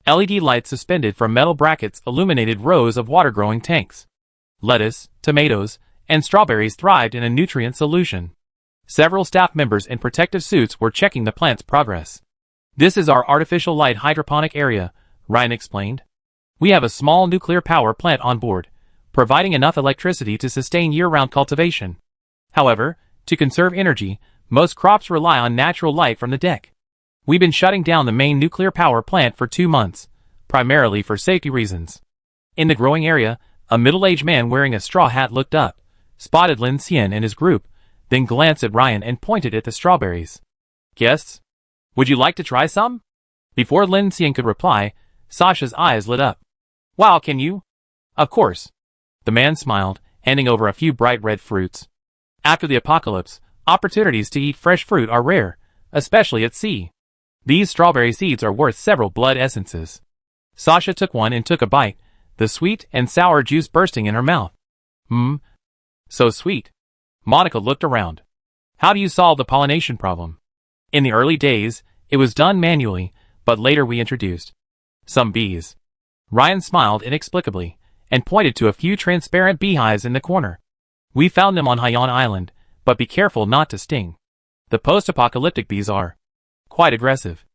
S1: LED lights suspended from metal brackets illuminated rows of water-growing tanks. Lettuce, tomatoes, and strawberries thrived in a nutrient solution. Several staff members in protective suits were checking the plant's progress. This is our artificial light hydroponic area, Ryan explained. We have a small nuclear power plant on board, providing enough electricity to sustain year-round cultivation. However, to conserve energy, most crops rely on natural light from the deck. We've been shutting down the main nuclear power plant for 2 months, primarily for safety reasons. In the growing area, a middle-aged man wearing a straw hat looked up, spotted Lin Xian and his group, then glanced at Ryan and pointed at the strawberries. Guests? Would you like to try some? Before Lin Xian could reply, Sasha's eyes lit up. Wow, can you? Of course. The man smiled, handing over a few bright red fruits. After the apocalypse, opportunities to eat fresh fruit are rare, especially at sea. These strawberry seeds are worth several blood essences. Sasha took one and took a bite, the sweet and sour juice bursting in her mouth. So sweet. Monica looked around. How do you solve the pollination problem? In the early days, it was done manually, but later we introduced some bees. Ryan smiled inexplicably, and pointed to a few transparent beehives in the corner. We found them on Haiyan Island, but be careful not to sting. The post-apocalyptic bees are quite aggressive.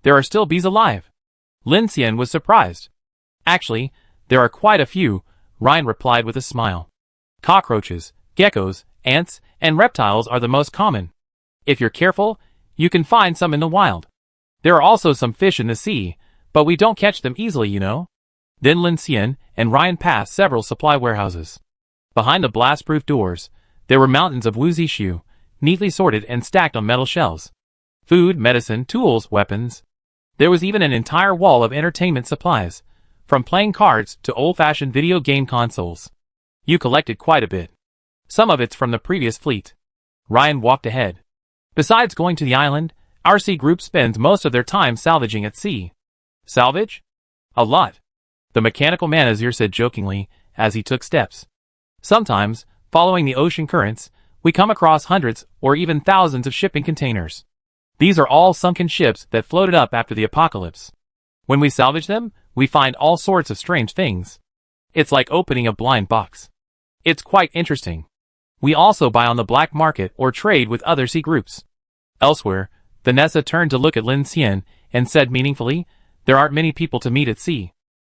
S1: There are still bees alive. Lin Xian was surprised. Actually, there are quite a few, Ryan replied with a smile. Cockroaches, geckos, ants, and reptiles are the most common. If you're careful, you can find some in the wild. There are also some fish in the sea, but we don't catch them easily, you know. Then Lin Xian and Ryan passed several supply warehouses. Behind the blast-proof doors, there were mountains of wuxi shu, neatly sorted and stacked on metal shelves. Food, medicine, tools, weapons. There was even an entire wall of entertainment supplies, from playing cards to old-fashioned video game consoles. You collected quite a bit. Some of it's from the previous fleet. Ryan walked ahead. Besides going to the island, our sea group spends most of their time salvaging at sea. Salvage? A lot. The mechanical manager said jokingly as he took steps. Sometimes, following the ocean currents, we come across hundreds or even thousands of shipping containers. These are all sunken ships that floated up after the apocalypse. When we salvage them, we find all sorts of strange things. It's like opening a blind box. It's quite interesting. We also buy on the black market or trade with other sea groups. Elsewhere, Vanessa turned to look at Lin Xian and said meaningfully, "There aren't many people to meet at sea."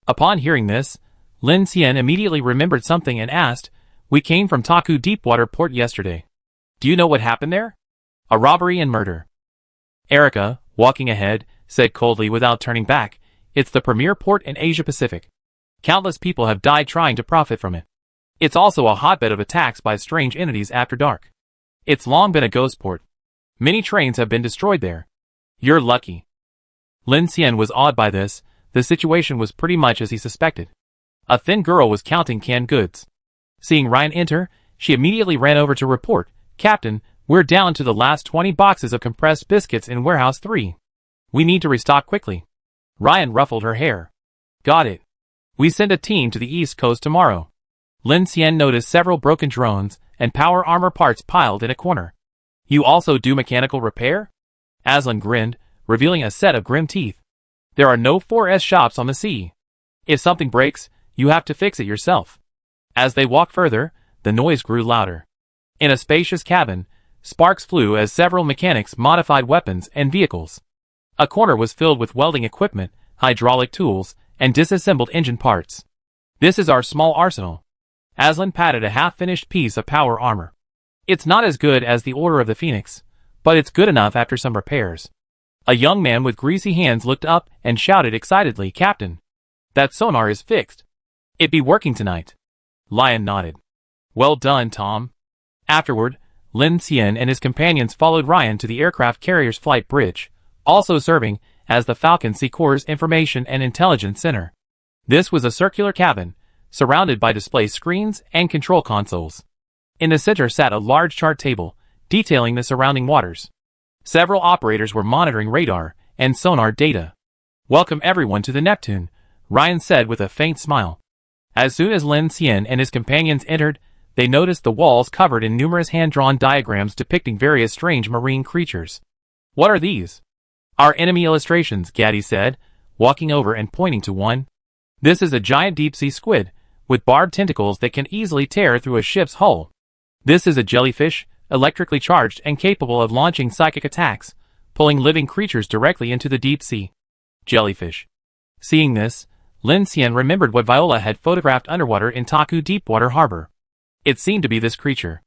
S1: Upon hearing this, Lin Xian immediately remembered something and asked, "We came from Taku Deepwater Port yesterday. Do you know what happened there?" "A robbery and murder." Erica, walking ahead, said coldly without turning back, "It's the premier port in Asia Pacific. Countless people have died trying to profit from it. It's also a hotbed of attacks by strange entities after dark. It's long been a ghost port. Many trains have been destroyed there. You're lucky." Lin Xian was awed by this. The situation was pretty much as he suspected. A thin girl was counting canned goods. Seeing Ryan enter, she immediately ran over to report, "Captain, we're down to the last 20 boxes of compressed biscuits in Warehouse 3. We need to restock quickly." Ryan ruffled her hair. "Got it. We send a team to the East Coast tomorrow." Lin Xian noticed several broken drones and power armor parts piled in a corner. "You also do mechanical repair?" Aslan grinned, revealing a set of grim teeth. "There are no 4S shops on the sea. If something breaks, you have to fix it yourself." As they walked further, the noise grew louder. In a spacious cabin, sparks flew as several mechanics modified weapons and vehicles. A corner was filled with welding equipment, hydraulic tools, and disassembled engine parts. "This is our small arsenal." Aslan patted a half-finished piece of power armor. "It's not as good as the Order of the Phoenix, but it's good enough after some repairs." A young man with greasy hands looked up and shouted excitedly, "Captain, that sonar is fixed. It be working tonight." Lion nodded. "Well done, Tom." Afterward, Lin Xian and his companions followed Ryan to the aircraft carrier's flight bridge, also serving as the Falcon Sea Corps' Information and Intelligence Center. This was a circular cabin, surrounded by display screens and control consoles. In the center sat a large chart table, detailing the surrounding waters. Several operators were monitoring radar and sonar data. "Welcome everyone to the Neptune," Ryan said with a faint smile. As soon as Lin Xian and his companions entered, they noticed the walls covered in numerous hand-drawn diagrams depicting various strange marine creatures. "What are these?" "Our enemy illustrations," Gaddy said, walking over and pointing to one. "This is a giant deep-sea squid, with barbed tentacles that can easily tear through a ship's hull. This is a jellyfish, electrically charged and capable of launching psychic attacks, pulling living creatures directly into the deep sea." Jellyfish. Seeing this, Lin Xian remembered what Viola had photographed underwater in Taku Deepwater Harbor. It seemed to be this creature.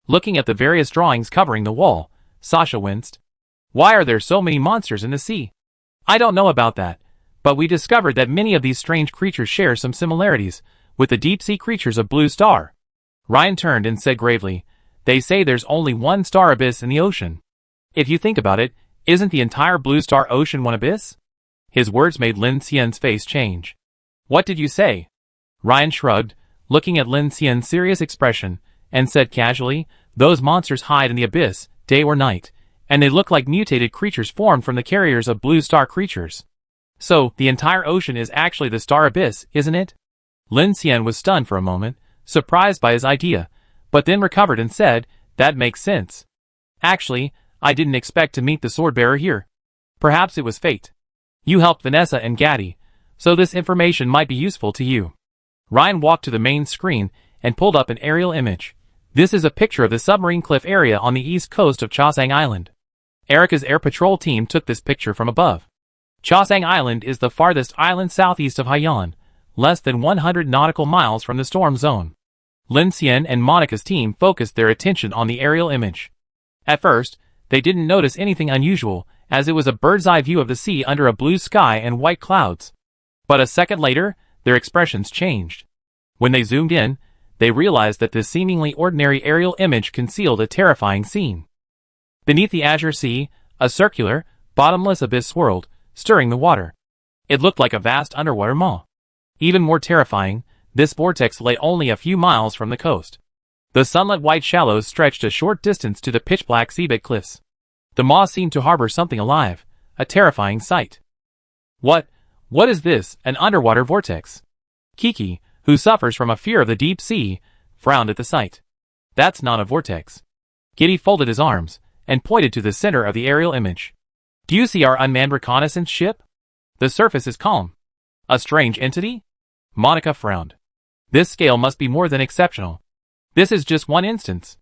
S1: Looking at the various drawings covering the wall, Sasha winced. "Why are there so many monsters in the sea?" "I don't know about that, but we discovered that many of these strange creatures share some similarities with the deep-sea creatures of Blue Star." Ryan turned and said gravely, "They say there's only one star abyss in the ocean. If you think about it, isn't the entire Blue Star Ocean one abyss?" His words made Lin Xian's face change. "What did you say?" Ryan shrugged, looking at Lin Xian's serious expression, and said casually, "Those monsters hide in the abyss, day or night, and they look like mutated creatures formed from the carriers of Blue Star creatures. So, the entire ocean is actually the star abyss, isn't it?" Lin Xian was stunned for a moment, surprised by his idea, but then recovered and said, "That makes sense. Actually, I didn't expect to meet the sword bearer here. Perhaps it was fate." You helped Vanessa and Gaddy, so this information might be useful to you. Ryan walked to the main screen and pulled up an aerial image. This is a picture of the submarine cliff area on the east coast of Chosang Island. Erica's air patrol team took this picture from above. Chosang Island is the farthest island southeast of Haiyan, less than 100 nautical miles from the storm zone. Lin Xian and Monica's team focused their attention on the aerial image. At first, they didn't notice anything unusual, as it was a bird's-eye view of the sea under a blue sky and white clouds. But a second later, their expressions changed. When they zoomed in, they realized that this seemingly ordinary aerial image concealed a terrifying scene. Beneath the azure sea, a circular, bottomless abyss swirled, stirring the water. It looked like a vast underwater maw. Even more terrifying, this vortex lay only a few miles from the coast. The sunlit white shallows stretched a short distance to the pitch-black seabed cliffs. The maw seemed to harbor something alive, a terrifying sight. What is this, an underwater vortex? Kiki, who suffers from a fear of the deep sea, frowned at the sight. That's not a vortex. Giddy folded his arms and pointed to the center of the aerial image. Do you see our unmanned reconnaissance ship? The surface is calm. A strange entity? Monica frowned. This scale must be more than exceptional. This is just one instance.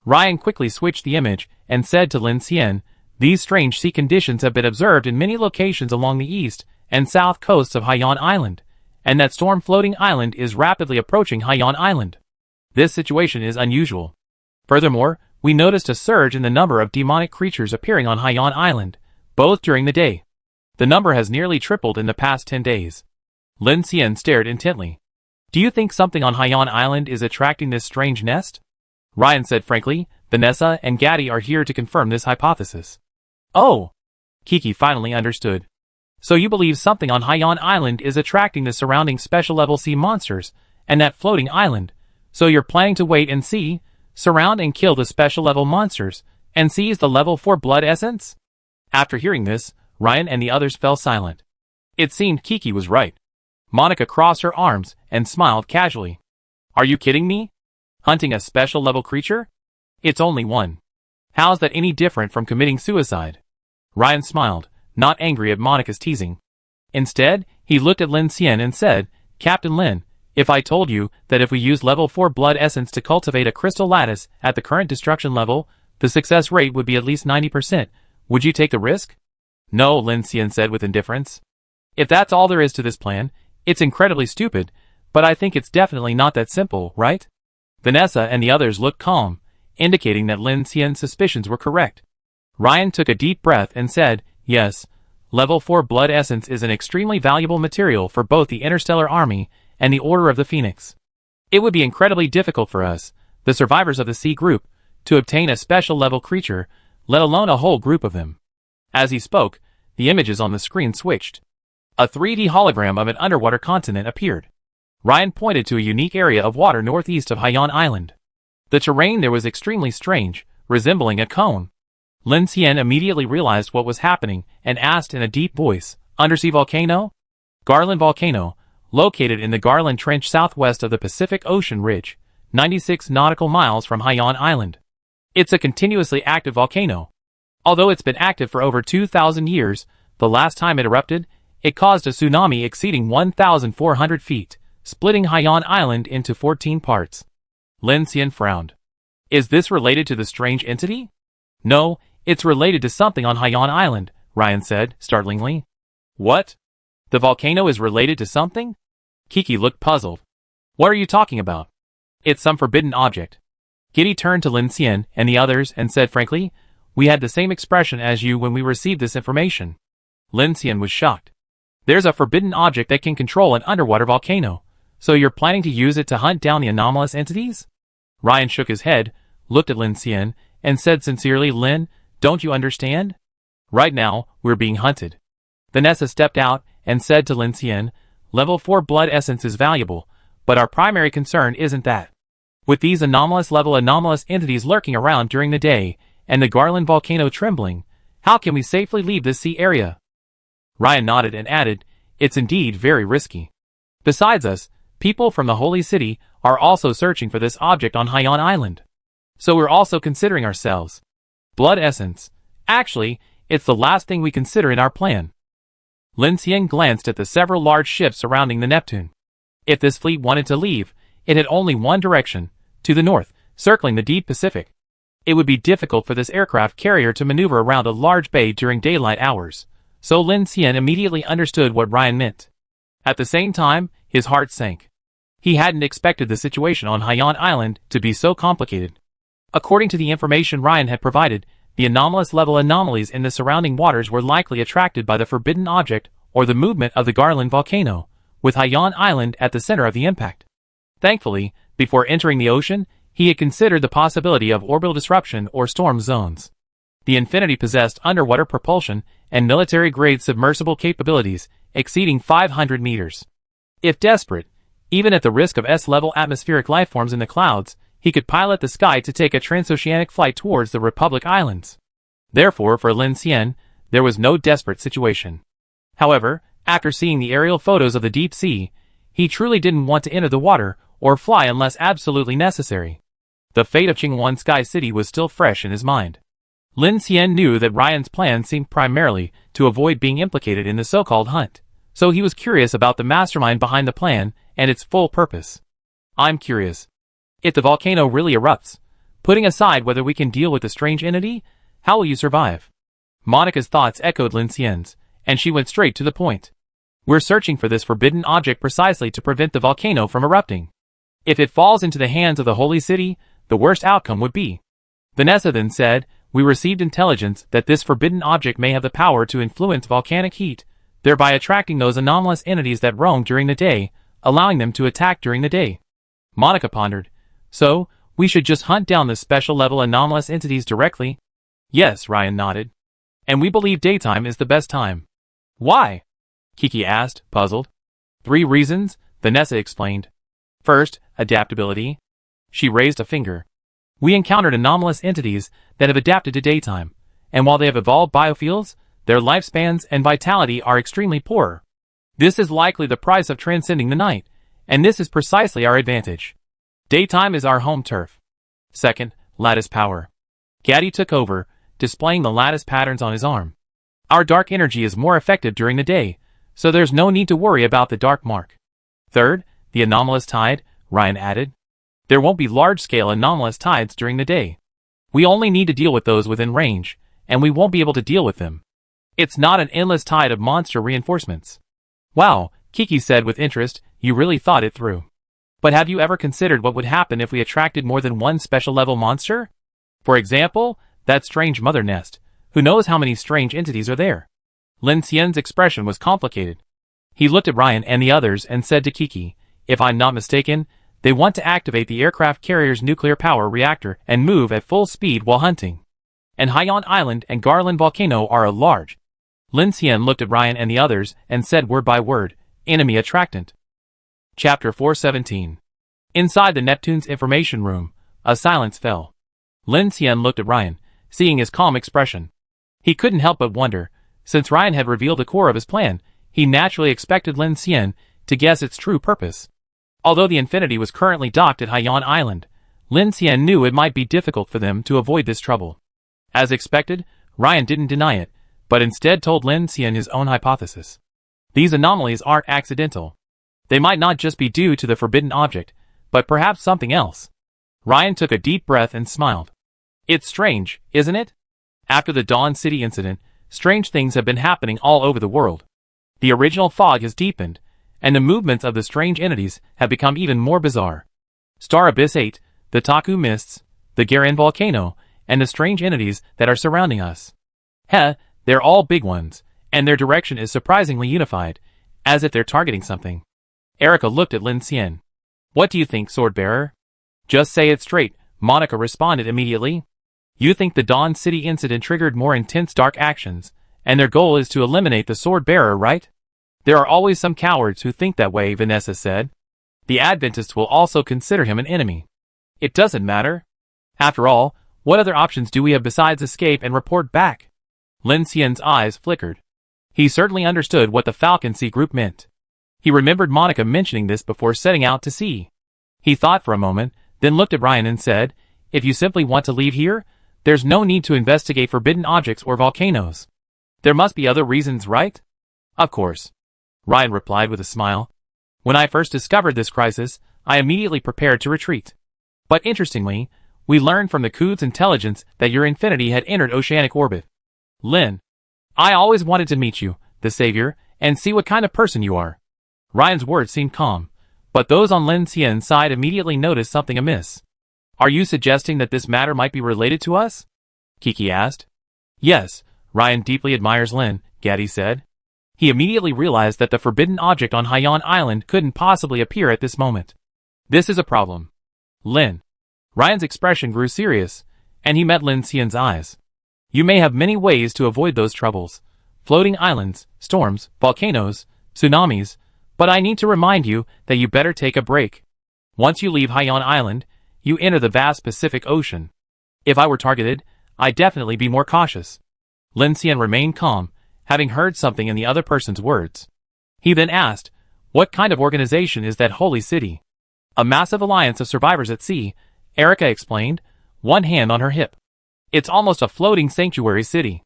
S1: Ryan quickly switched the image and said to Lin Xian, these strange sea conditions have been observed in many locations along the east and south coasts of Haiyan Island, and that storm floating island is rapidly approaching Haiyan Island. This situation is unusual. Furthermore, we noticed a surge in the number of demonic creatures appearing on Haiyan Island, both during the day. The number has nearly tripled in the past 10 days. Lin Xian stared intently. Do you think something on Haiyan Island is attracting this strange nest? Ryan said frankly, Vanessa and Gaddy are here to confirm this hypothesis. Oh! Kiki finally understood. So you believe something on Haiyan Island is attracting the surrounding special-level sea monsters, and that floating island, so you're planning to wait and see, surround and kill the special-level monsters, and seize the level 4 blood essence? After hearing this, Ryan and the others fell silent. It seemed Kiki was right. Monica crossed her arms and smiled casually. Are you kidding me? Hunting a special-level creature? It's only one. How's that any different from committing suicide? Ryan smiled, not angry at Monica's teasing. Instead, he looked at Lin Xian and said, Captain Lin, if I told you that if we use level 4 blood essence to cultivate a crystal lattice at the current destruction level, the success rate would be at least 90%, would you take the risk? No, Lin Xian said with indifference. If that's all there is to this plan, it's incredibly stupid, but I think it's definitely not that simple, right? Vanessa and the others looked calm, indicating that Lin Xian's suspicions were correct. Ryan took a deep breath and said, yes, level 4 blood essence is an extremely valuable material for both the Interstellar Army and the Order of the Phoenix. It would be incredibly difficult for us, the survivors of the C group, to obtain a special level creature, let alone a whole group of them. As he spoke, the images on the screen switched. A 3D hologram of an underwater continent appeared. Ryan pointed to a unique area of water northeast of Haiyan Island. The terrain there was extremely strange, resembling a cone. Lin Xian immediately realized what was happening and asked in a deep voice, undersea volcano? Garland Volcano, located in the Garland Trench southwest of the Pacific Ocean Ridge, 96 nautical miles from Haiyan Island. It's a continuously active volcano. Although it's been active for over 2,000 years, the last time it erupted, it caused a tsunami exceeding 1,400 feet, splitting Haiyan Island into 14 parts. Lin Xian frowned. Is this related to the strange entity? No, it's related to something on Haiyan Island, Ryan said, startlingly. What? The volcano is related to something? Kiki looked puzzled. What are you talking about? It's some forbidden object. Giddy turned to Lin Xian and the others and said frankly, we had the same expression as you when we received this information. Lin Xian was shocked. There's a forbidden object that can control an underwater volcano, so you're planning to use it to hunt down the anomalous entities? Ryan shook his head, looked at Lin Xian, and said sincerely, Lin, don't you understand? Right now, we're being hunted. Vanessa stepped out and said to Lin Xian, level 4 blood essence is valuable, but our primary concern isn't that. With these anomalous entities lurking around during the day, and the Garland volcano trembling, how can we safely leave this sea area? Ryan nodded and added, it's indeed very risky. Besides us, people from the Holy City are also searching for this object on Haiyan Island. So we're also considering ourselves. Blood essence. Actually, it's the last thing we consider in our plan. Lin Xian glanced at the several large ships surrounding the Neptune. If this fleet wanted to leave, it had only one direction, to the north, circling the deep Pacific. It would be difficult for this aircraft carrier to maneuver around a large bay during daylight hours, so Lin Xian immediately understood what Ryan meant. At the same time, his heart sank. He hadn't expected the situation on Haiyan Island to be so complicated. According to the information Ryan had provided, the anomalous level anomalies in the surrounding waters were likely attracted by the forbidden object or the movement of the Garland volcano, with Haiyan Island at the center of the impact. Thankfully, before entering the ocean, he had considered the possibility of orbital disruption or storm zones. The Infinity possessed underwater propulsion and military-grade submersible capabilities exceeding 500 meters. If desperate, even at the risk of S-level atmospheric lifeforms in the clouds, he could pilot the sky to take a transoceanic flight towards the Republic Islands. Therefore, for Lin Xian, there was no desperate situation. However, after seeing the aerial photos of the deep sea, he truly didn't want to enter the water or fly unless absolutely necessary. The fate of Qinghuan Sky City was still fresh in his mind. Lin Xian knew that Ryan's plan seemed primarily to avoid being implicated in the so-called hunt, so he was curious about the mastermind behind the plan and its full purpose. I'm curious. If the volcano really erupts, putting aside whether we can deal with the strange entity, how will you survive? Monica's thoughts echoed Lin Xian's, and she went straight to the point. We're searching for this forbidden object precisely to prevent the volcano from erupting. If it falls into the hands of the Holy City, the worst outcome would be. Vanessa then said, we received intelligence that this forbidden object may have the power to influence volcanic heat, thereby attracting those anomalous entities that roam during the day, allowing them to attack during the day. Monica pondered. So, we should just hunt down the special-level anomalous entities directly? Yes, Ryan nodded. And we believe daytime is the best time. Why? Kiki asked, puzzled. 3 reasons, Vanessa explained. First, adaptability. She raised a finger. We encountered anomalous entities that have adapted to daytime, and while they have evolved biofields, their lifespans and vitality are extremely poor. This is likely the price of transcending the night, and this is precisely our advantage. Daytime is our home turf. Second, lattice power. Gaddy took over, displaying the lattice patterns on his arm. Our dark energy is more effective during the day, so there's no need to worry about the dark mark. Third, the anomalous tide, Ryan added. There won't be large-scale anomalous tides during the day. We only need to deal with those within range, and we won't be able to deal with them. It's not an endless tide of monster reinforcements. Wow, Kiki said with interest, you really thought it through. But have you ever considered what would happen if we attracted more than one special-level monster? For example, that strange mother nest. Who knows how many strange entities are there? Lin Xian's expression was complicated. He looked at Ryan and the others and said to Kiki, if I'm not mistaken, they want to activate the aircraft carrier's nuclear power reactor and move at full speed while hunting. And Haiyan Island and Garland Volcano are a large. Lin Xian looked at Ryan and the others and said word by word, enemy attractant. Chapter 417. Inside the Neptune's information room, a silence fell. Lin Xian looked at Ryan, seeing his calm expression. He couldn't help but wonder, since Ryan had revealed the core of his plan, he naturally expected Lin Xian to guess its true purpose. Although the Infinity was currently docked at Haiyan Island, Lin Xian knew it might be difficult for them to avoid this trouble. As expected, Ryan didn't deny it, but instead told Lin Xian his own hypothesis. These anomalies aren't accidental. They might not just be due to the forbidden object, but perhaps something else. Ryan took a deep breath and smiled. It's strange, isn't it? After the Dawn City incident, strange things have been happening all over the world. The original fog has deepened, and the movements of the strange entities have become even more bizarre. Star Abyss 8, the Taku Mists, the Garin Volcano, and the strange entities that are surrounding us. They're all big ones, and their direction is surprisingly unified, as if they're targeting something. Erica looked at Lin Xian. What do you think, Swordbearer? Just say it straight, Monica responded immediately. You think the Dawn City incident triggered more intense dark actions, and their goal is to eliminate the Swordbearer, right? There are always some cowards who think that way, Vanessa said. The Adventists will also consider him an enemy. It doesn't matter. After all, what other options do we have besides escape and report back? Lin Xian's eyes flickered. He certainly understood what the Falcon Sea group meant. He remembered Monica mentioning this before setting out to sea. He thought for a moment, then looked at Ryan and said, if you simply want to leave here, there's no need to investigate forbidden objects or volcanoes. There must be other reasons, right? Of course. Ryan replied with a smile. When I first discovered this crisis, I immediately prepared to retreat. But interestingly, we learned from the Cood's intelligence that your Infinity had entered oceanic orbit. Lin, I always wanted to meet you, the Savior, and see what kind of person you are. Ryan's words seemed calm, but those on Lin Xian's side immediately noticed something amiss. Are you suggesting that this matter might be related to us? Kiki asked. Yes, Ryan deeply admires Lin, Gaddy said. He immediately realized that the forbidden object on Haiyan Island couldn't possibly appear at this moment. This is a problem. Lin. Ryan's expression grew serious, and he met Lin Xian's eyes. You may have many ways to avoid those troubles. Floating islands, storms, volcanoes, tsunamis, but I need to remind you that you better take a break. Once you leave Haiyan Island, you enter the vast Pacific Ocean. If I were targeted, I'd definitely be more cautious. Lin Xian remained calm, having heard something in the other person's words. He then asked, what kind of organization is that holy city? A massive alliance of survivors at sea, Erica explained, one hand on her hip. It's almost a floating sanctuary city.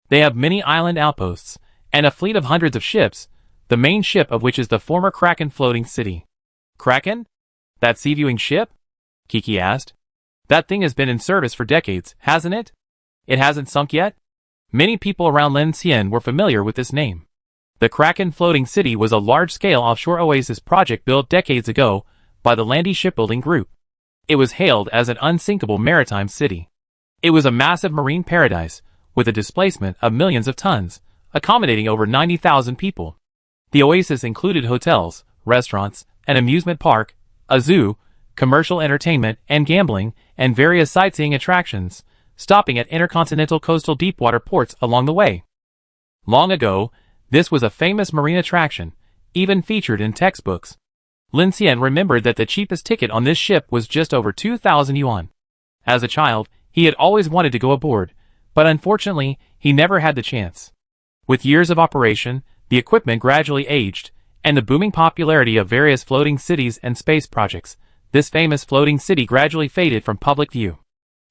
S1: They have many island outposts, and a fleet of hundreds of ships, the main ship of which is the former Kraken floating city. Kraken? That sea-viewing ship? Kiki asked. That thing has been in service for decades, hasn't it? It hasn't sunk yet? Many people around Lin Xian were familiar with this name. The Kraken floating city was a large-scale offshore oasis project built decades ago by the Landy Shipbuilding Group. It was hailed as an unsinkable maritime city. It was a massive marine paradise, with a displacement of millions of tons, accommodating over 90,000 people. The oasis included hotels, restaurants, an amusement park, a zoo, commercial entertainment and gambling, and various sightseeing attractions, stopping at intercontinental coastal deepwater ports along the way. Long ago, this was a famous marine attraction, even featured in textbooks. Lin Xian remembered that the cheapest ticket on this ship was just over 2,000 yuan. As a child, he had always wanted to go aboard, but unfortunately, he never had the chance. With years of operation, the equipment gradually aged, and the booming popularity of various floating cities and space projects, this famous floating city gradually faded from public view.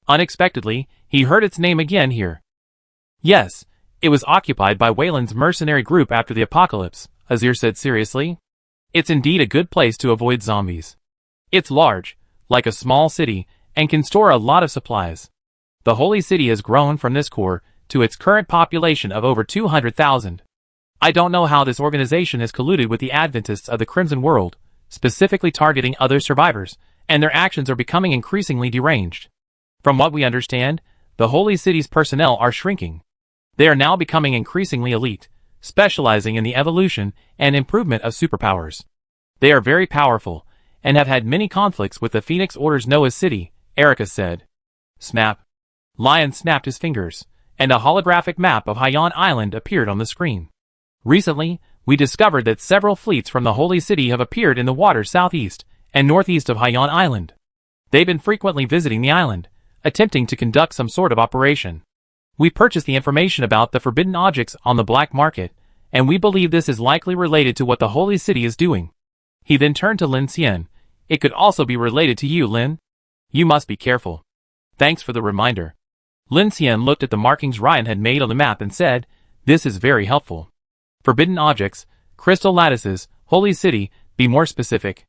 S1: Unexpectedly, he heard its name again here. Yes, it was occupied by Wayland's mercenary group after the apocalypse, Azir said seriously. It's indeed a good place to avoid zombies. It's large, like a small city, and can store a lot of supplies. The holy city has grown from this core to its current population of over 200,000. I don't know how this organization has colluded with the Adventists of the Crimson World, specifically targeting other survivors, and their actions are becoming increasingly deranged. From what we understand, the holy city's personnel are shrinking. They are now becoming increasingly elite, specializing in the evolution and improvement of superpowers. They are very powerful, and have had many conflicts with the Phoenix Order's Noah's City, Erica said. Snap. Lion snapped his fingers, and a holographic map of Haiyan Island appeared on the screen. Recently, we discovered that several fleets from the Holy City have appeared in the waters southeast and northeast of Haiyan Island. They've been frequently visiting the island, attempting to conduct some sort of operation. We purchased the information about the forbidden objects on the black market, and we believe this is likely related to what the Holy City is doing. He then turned to Lin Xian. It could also be related to you, Lin. You must be careful. Thanks for the reminder. Lin Xian looked at the markings Ryan had made on the map and said, this is very helpful. Forbidden objects, crystal lattices, holy city, be more specific.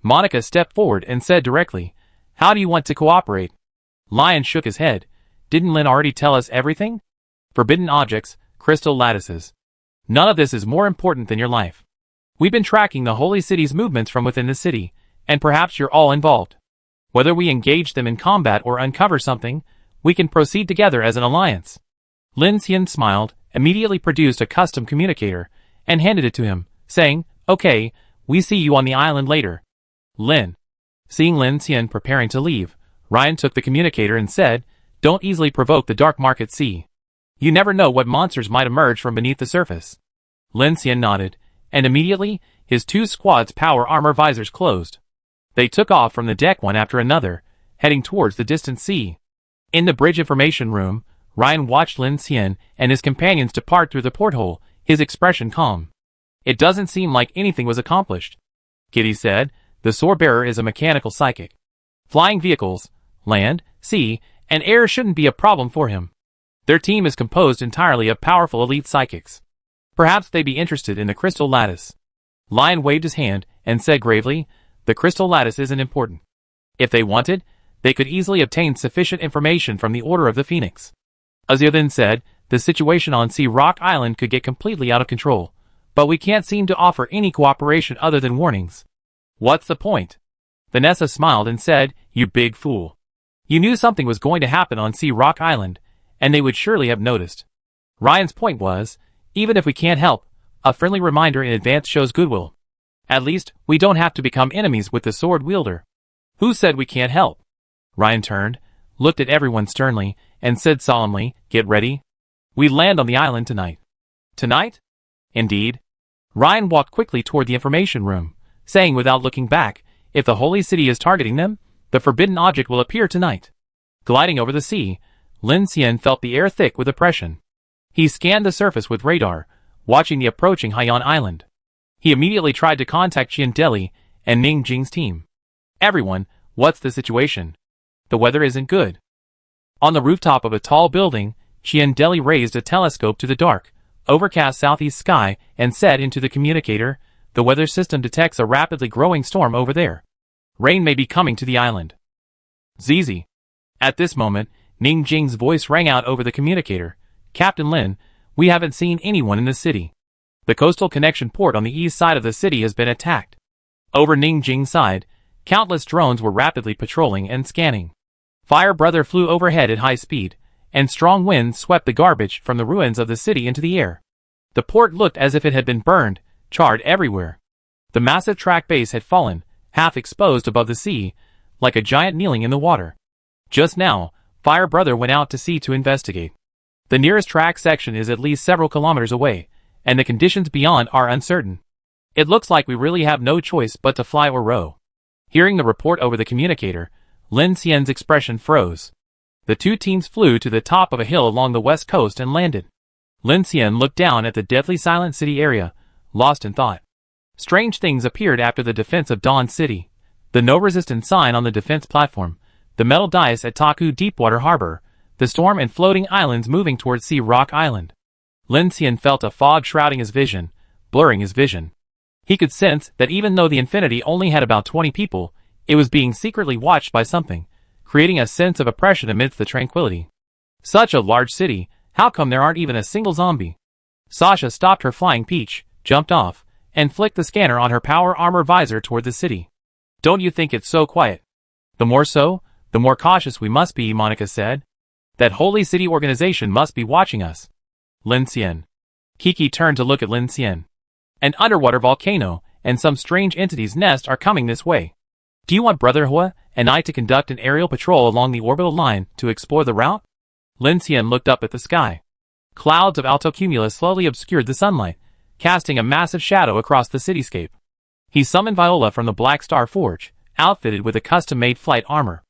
S1: Monica stepped forward and said directly, how do you want to cooperate? Lion shook his head. Didn't Lin already tell us everything? Forbidden objects, crystal lattices. None of this is more important than your life. We've been tracking the holy city's movements from within the city, and perhaps you're all involved. Whether we engage them in combat or uncover something, we can proceed together as an alliance. Lin Xian smiled, immediately produced a custom communicator, and handed it to him, saying, okay, we see you on the island later. Lin. Seeing Lin Xian preparing to leave, Ryan took the communicator and said, don't easily provoke the dark market sea. You never know what monsters might emerge from beneath the surface. Lin Xian nodded, and immediately, his two squads' power armor visors closed. They took off from the deck one after another, heading towards the distant sea. In the bridge information room, Ryan watched Lin Xian and his companions depart through the porthole, his expression calm. It doesn't seem like anything was accomplished. Kitty said, the sword bearer is a mechanical psychic. Flying vehicles, land, sea, and air shouldn't be a problem for him. Their team is composed entirely of powerful elite psychics. Perhaps they'd be interested in the crystal lattice. Lion waved his hand and said gravely, the crystal lattice isn't important. If they wanted, they could easily obtain sufficient information from the Order of the Phoenix. Azir then said, the situation on Sea Rock Island could get completely out of control, but we can't seem to offer any cooperation other than warnings. What's the point? Vanessa smiled and said, you big fool. You knew something was going to happen on Sea Rock Island, and they would surely have noticed. Ryan's point was, even if we can't help, a friendly reminder in advance shows goodwill. At least, we don't have to become enemies with the sword wielder. Who said we can't help? Ryan turned, looked at everyone sternly, and said solemnly, get ready. We land on the island tonight. Tonight? Indeed. Ryan walked quickly toward the information room, saying without looking back, if the holy city is targeting them, the forbidden object will appear tonight. Gliding over the sea, Lin Xian felt the air thick with oppression. He scanned the surface with radar, watching the approaching Haiyan Island. He immediately tried to contact Qian Deli and Ning Jing's team. Everyone, what's the situation? The weather isn't good. On the rooftop of a tall building, Qian Deli raised a telescope to the dark, overcast southeast sky and said into the communicator, the weather system detects a rapidly growing storm over there. Rain may be coming to the island. Zizi. At this moment, Ning Jing's voice rang out over the communicator. Captain Lin, we haven't seen anyone in the city. The coastal connection port on the east side of the city has been attacked. Over Ning Jing's side, countless drones were rapidly patrolling and scanning. Fire Brother flew overhead at high speed, and strong winds swept the garbage from the ruins of the city into the air. The port looked as if it had been burned, charred everywhere. The massive track base had fallen, half exposed above the sea, like a giant kneeling in the water. Just now, Fire Brother went out to sea to investigate. The nearest track section is at least several kilometers away, and the conditions beyond are uncertain. It looks like we really have no choice but to fly or row. Hearing the report over the communicator, Lin Xian's expression froze. The two teams flew to the top of a hill along the west coast and landed. Lin Xian looked down at the deadly silent city area, lost in thought. Strange things appeared after the defense of Dawn City. The no resistance sign on the defense platform, the metal dice at Taku Deepwater Harbor, the storm and floating islands moving towards Sea Rock Island. Lin Xian felt a fog shrouding his vision, blurring his vision. He could sense that even though the Infinity only had about 20 people, it was being secretly watched by something, creating a sense of oppression amidst the tranquility. Such a large city, how come there aren't even a single zombie? Sasha stopped her flying peach, jumped off, and flicked the scanner on her power armor visor toward the city. Don't you think it's so quiet? The more so, the more cautious we must be, Monica said. That holy city organization must be watching us. Lin Xian. Kiki turned to look at Lin Xian. An underwater volcano and some strange entity's nest are coming this way. Do you want Brother Hua and I to conduct an aerial patrol along the orbital line to explore the route? Lin Xian looked up at the sky. Clouds of altocumulus slowly obscured the sunlight, casting a massive shadow across the cityscape. He summoned Viola from the Black Star Forge, outfitted with a custom-made flight armor.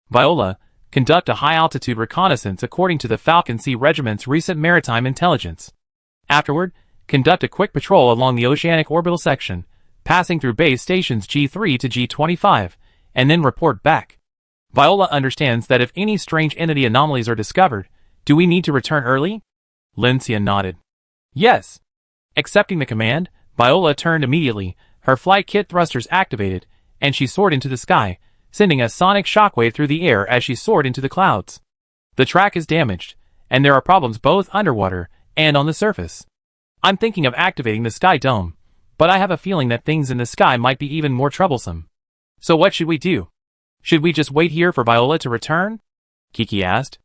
S1: Viola, conduct a high-altitude reconnaissance according to the Falcon Sea Regiment's recent maritime intelligence. Afterward, conduct a quick patrol along the oceanic orbital section, passing through base stations G3 to G25, and then report back. Viola understands that if any strange entity anomalies are discovered, do we need to return early? Lin Xian nodded. Yes. Accepting the command, Viola turned immediately, her flight kit thrusters activated, and she soared into the sky, sending a sonic shockwave through the air as she soared into the clouds. The track is damaged, and there are problems both underwater and on the surface. I'm thinking of activating the Sky Dome, but I have a feeling that things in the sky might be even more troublesome. So what should we do? Should we just wait here for Viola to return? Kiki asked.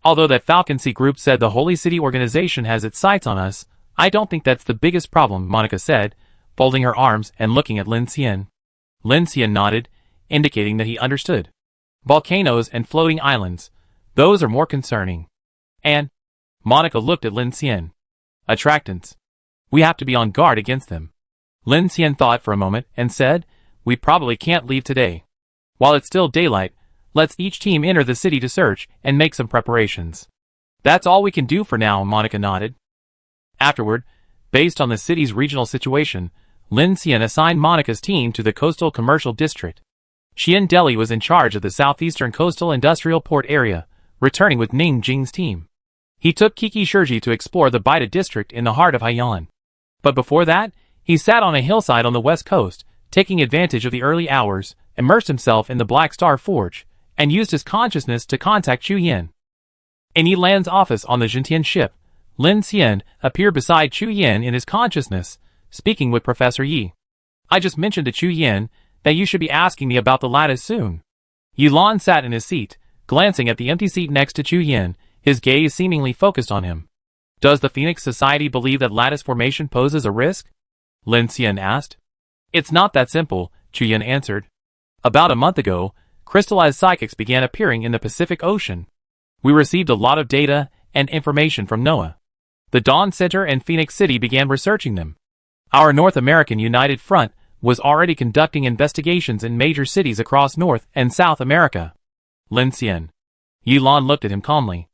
S1: Although that Falcon Sea group said the Holy City organization has its sights on us, I don't think that's the biggest problem, Monica said, folding her arms and looking at Lin Xian. Lin Xian nodded, indicating that he understood. Volcanoes and floating islands, those are more concerning. And Monica looked at Lin Xian. Attractants. We have to be on guard against them. Lin Xian thought for a moment and said, we probably can't leave today. While it's still daylight, let's each team enter the city to search and make some preparations. That's all we can do for now, Monica nodded. Afterward, based on the city's regional situation, Lin Xian assigned Monica's team to the Coastal Commercial District. Qian Deli was in charge of the southeastern coastal industrial port area, returning with Ning Jing's team. He took Kiki Shirji to explore the Baida district in the heart of Haiyan. But before that, he sat on a hillside on the west coast, taking advantage of the early hours, immersed himself in the Black Star Forge, and used his consciousness to contact Chu Yin. In Yi Lan's office on the Jintian ship, Lin Xian appeared beside Chu Yin in his consciousness, speaking with Professor Yi. I just mentioned to Chu Yin that you should be asking me about the lattice soon. Yi Lan sat in his seat, glancing at the empty seat next to Chu Yin, his gaze seemingly focused on him. Does the Phoenix Society believe that lattice formation poses a risk? Lin Xian asked. It's not that simple, Chu Yin answered. About a month ago, crystallized psychics began appearing in the Pacific Ocean. We received a lot of data and information from NOAA. The Dawn Center and Phoenix City began researching them. Our North American United Front was already conducting investigations in major cities across North and South America. Lin Xian. Yi Lan looked at him calmly.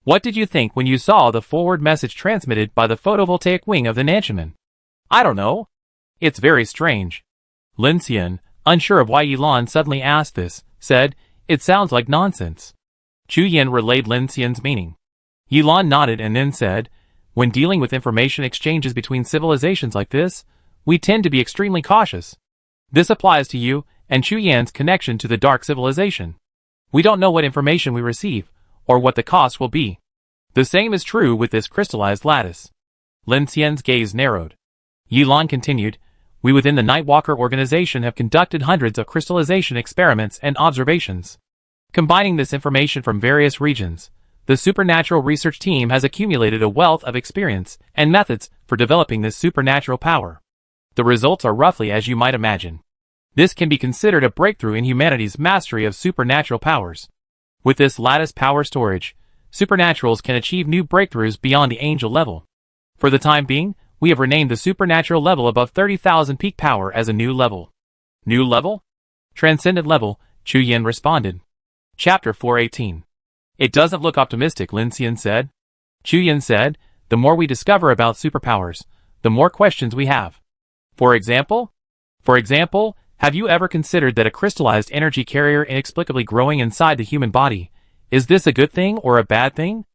S1: What did you think when you saw the forward message transmitted by the photovoltaic wing of the Nanchaman? I don't know. It's very strange. Lin Xian, unsure of why Yi Lan suddenly asked this, said, It sounds like nonsense. Chu Yin relayed Lin Xian's meaning. Yi Lan nodded and then said, When dealing with information exchanges between civilizations like this, we tend to be extremely cautious. This applies to you and Chu Yan's connection to the Dark Civilization. We don't know what information we receive, or what the cost will be. The same is true with this crystallized lattice. Lin Xian's gaze narrowed. Yi Lan continued, We within the Nightwalker organization have conducted hundreds of crystallization experiments and observations. Combining this information from various regions, the supernatural research team has accumulated a wealth of experience and methods for developing this supernatural power. The results are roughly as you might imagine. This can be considered a breakthrough in humanity's mastery of supernatural powers. With this lattice power storage, supernaturals can achieve new breakthroughs beyond the angel level. For the time being, we have renamed the supernatural level above 30,000 peak power as a new level. New level? Transcendent level, Chu Yin responded. Chapter 418. It doesn't look optimistic, Lin Xian said. Chu Yin said, The more we discover about superpowers, the more questions we have. For example, have you ever considered that a crystallized energy carrier inexplicably growing inside the human body? Is this a good thing or a bad thing?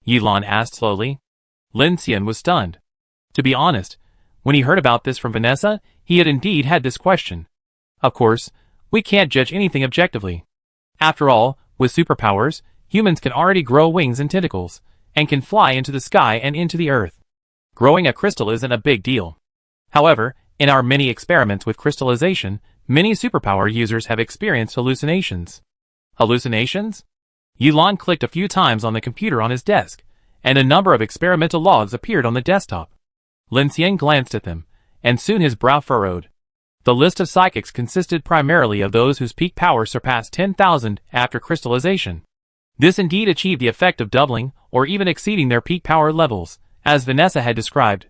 S1: Yi Lan asked slowly. Lin Xian was stunned. To be honest, when he heard about this from Vanessa, he had indeed had this question. Of course, we can't judge anything objectively. After all, with superpowers, humans can already grow wings and tentacles, and can fly into the sky and into the earth. Growing a crystal isn't a big deal. However, in our many experiments with crystallization, many superpower users have experienced hallucinations. Hallucinations? Yi Lan clicked a few times on the computer on his desk, and a number of experimental logs appeared on the desktop. Lin Xian glanced at them, and soon his brow furrowed. The list of psychics consisted primarily of those whose peak power surpassed 10,000 after crystallization. This indeed achieved the effect of doubling or even exceeding their peak power levels, as Vanessa had described.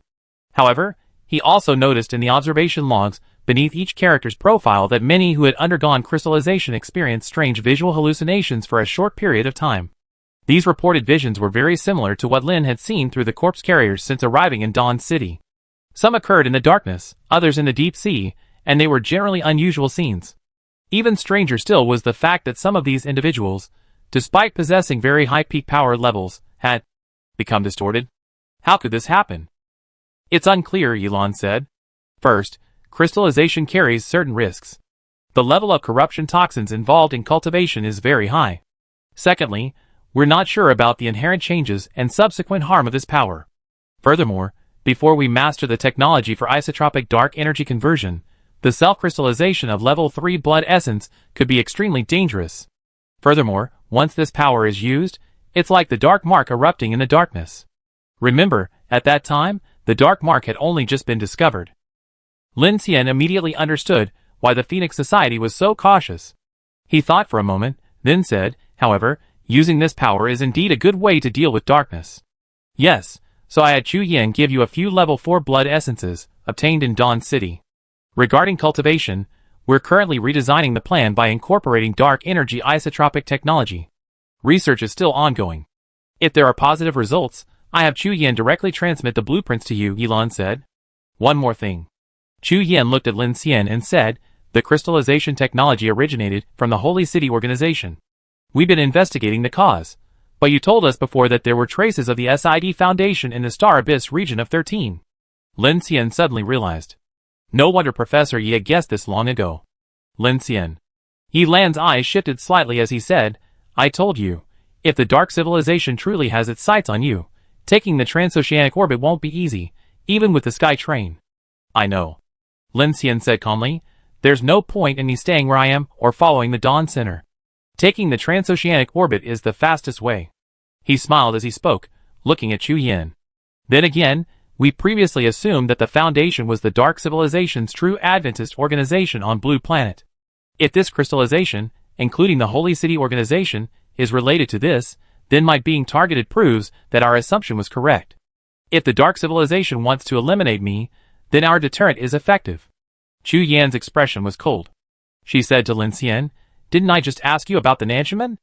S1: However, he also noticed in the observation logs beneath each character's profile that many who had undergone crystallization experienced strange visual hallucinations for a short period of time. These reported visions were very similar to what Lin had seen through the corpse carriers since arriving in Dawn City. Some occurred in the darkness, others in the deep sea, and they were generally unusual scenes. Even stranger still was the fact that some of these individuals, despite possessing very high peak power levels, had become distorted. How could this happen? It's unclear, Yi Lan said. First, crystallization carries certain risks. The level of corruption toxins involved in cultivation is very high. Secondly, we're not sure about the inherent changes and subsequent harm of this power. Furthermore, before we master the technology for isotropic dark energy conversion, the self-crystallization of level 3 blood essence could be extremely dangerous. Furthermore, once this power is used, it's like the dark mark erupting in the darkness. Remember, at that time, the dark mark had only just been discovered. Lin Xian immediately understood why the Phoenix Society was so cautious. He thought for a moment, then said, however, using this power is indeed a good way to deal with darkness. Yes, so I had Chu Yin give you a few level 4 blood essences, obtained in Dawn City. Regarding cultivation, we're currently redesigning the plan by incorporating dark energy isotropic technology. Research is still ongoing. If there are positive results, I have Chu Yin directly transmit the blueprints to you, Yi Lan said. One more thing. Chu Yin looked at Lin Xian and said, the crystallization technology originated from the Holy City organization. We've been investigating the cause, but you told us before that there were traces of the SID Foundation in the Star Abyss region of 13. Lin Xian suddenly realized. No wonder Professor Yi had guessed this long ago. Lin Xian. Yi Lan's eyes shifted slightly as he said, I told you, if the Dark Civilization truly has its sights on you, taking the transoceanic orbit won't be easy, even with the Sky Train. I know. Lin Xian said calmly, there's no point in me staying where I am or following the Dawn Center. Taking the transoceanic orbit is the fastest way. He smiled as he spoke, looking at Chu Yin. Then again, we previously assumed that the Foundation was the Dark Civilization's true Adventist organization on Blue Planet. If this crystallization, including the Holy City organization, is related to this, then my being targeted proves that our assumption was correct. If the Dark Civilization wants to eliminate me, then our deterrent is effective. Chu Yan's expression was cold. She said to Lin Xian, didn't I just ask you about the Nanchuman?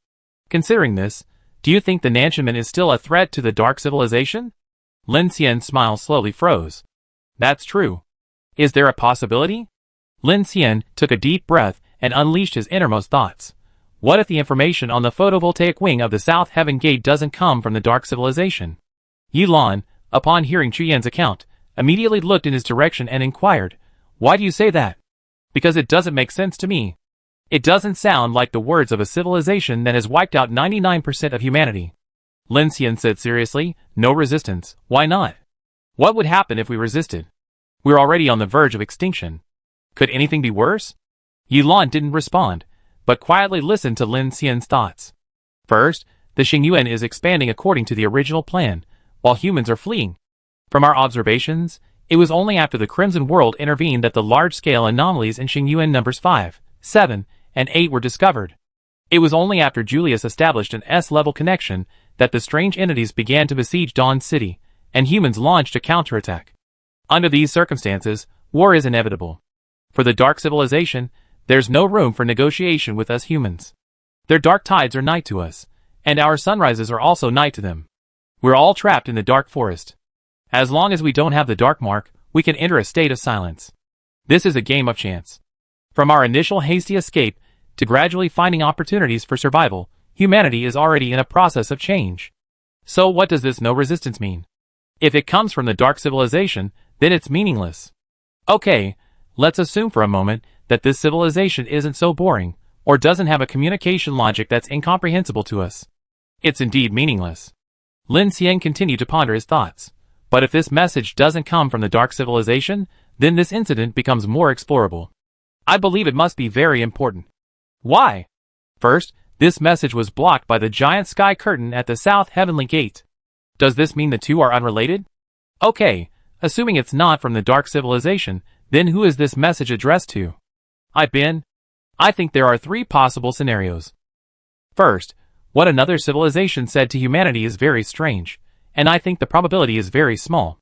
S1: Considering this, do you think the Nanchuman is still a threat to the Dark Civilization? Lin Xian's smile slowly froze. That's true. Is there a possibility? Lin Xian took a deep breath and unleashed his innermost thoughts. What if the information on the photovoltaic wing of the South Heaven Gate doesn't come from the Dark Civilization? Yi Lan, upon hearing Chu Yan's account, immediately looked in his direction and inquired, why do you say that? Because it doesn't make sense to me. It doesn't sound like the words of a civilization that has wiped out 99% of humanity. Lin Xian said seriously, no resistance, why not? What would happen if we resisted? We're already on the verge of extinction. Could anything be worse? Yi Lan didn't respond, but quietly listened to Lin Xian's thoughts. First, the Xingyuan is expanding according to the original plan, while humans are fleeing. From our observations, it was only after the Crimson World intervened that the large-scale anomalies in Xingyuan numbers 5, 7, and 8 were discovered. It was only after Julius established an S-level connection that the strange entities began to besiege Dawn City, and humans launched a counterattack. Under these circumstances, war is inevitable. For the Dark Civilization, there's no room for negotiation with us humans. Their dark tides are night to us, and our sunrises are also night to them. We're all trapped in the dark forest. As long as we don't have the dark mark, we can enter a state of silence. This is a game of chance. From our initial hasty escape to gradually finding opportunities for survival, humanity is already in a process of change. So what does this no resistance mean? If it comes from the Dark Civilization, then it's meaningless. Okay, let's assume for a moment that this civilization isn't so boring, or doesn't have a communication logic that's incomprehensible to us. It's indeed meaningless. Lin Xian continued to ponder his thoughts. But if this message doesn't come from the Dark Civilization, then this incident becomes more explorable. I believe it must be very important. Why? First, this message was blocked by the giant sky curtain at the South Heavenly Gate. Does this mean the two are unrelated? Okay, assuming it's not from the Dark Civilization, then who is this message addressed to? I think there are three possible scenarios. First, what another civilization said to humanity is very strange, and I think the probability is very small.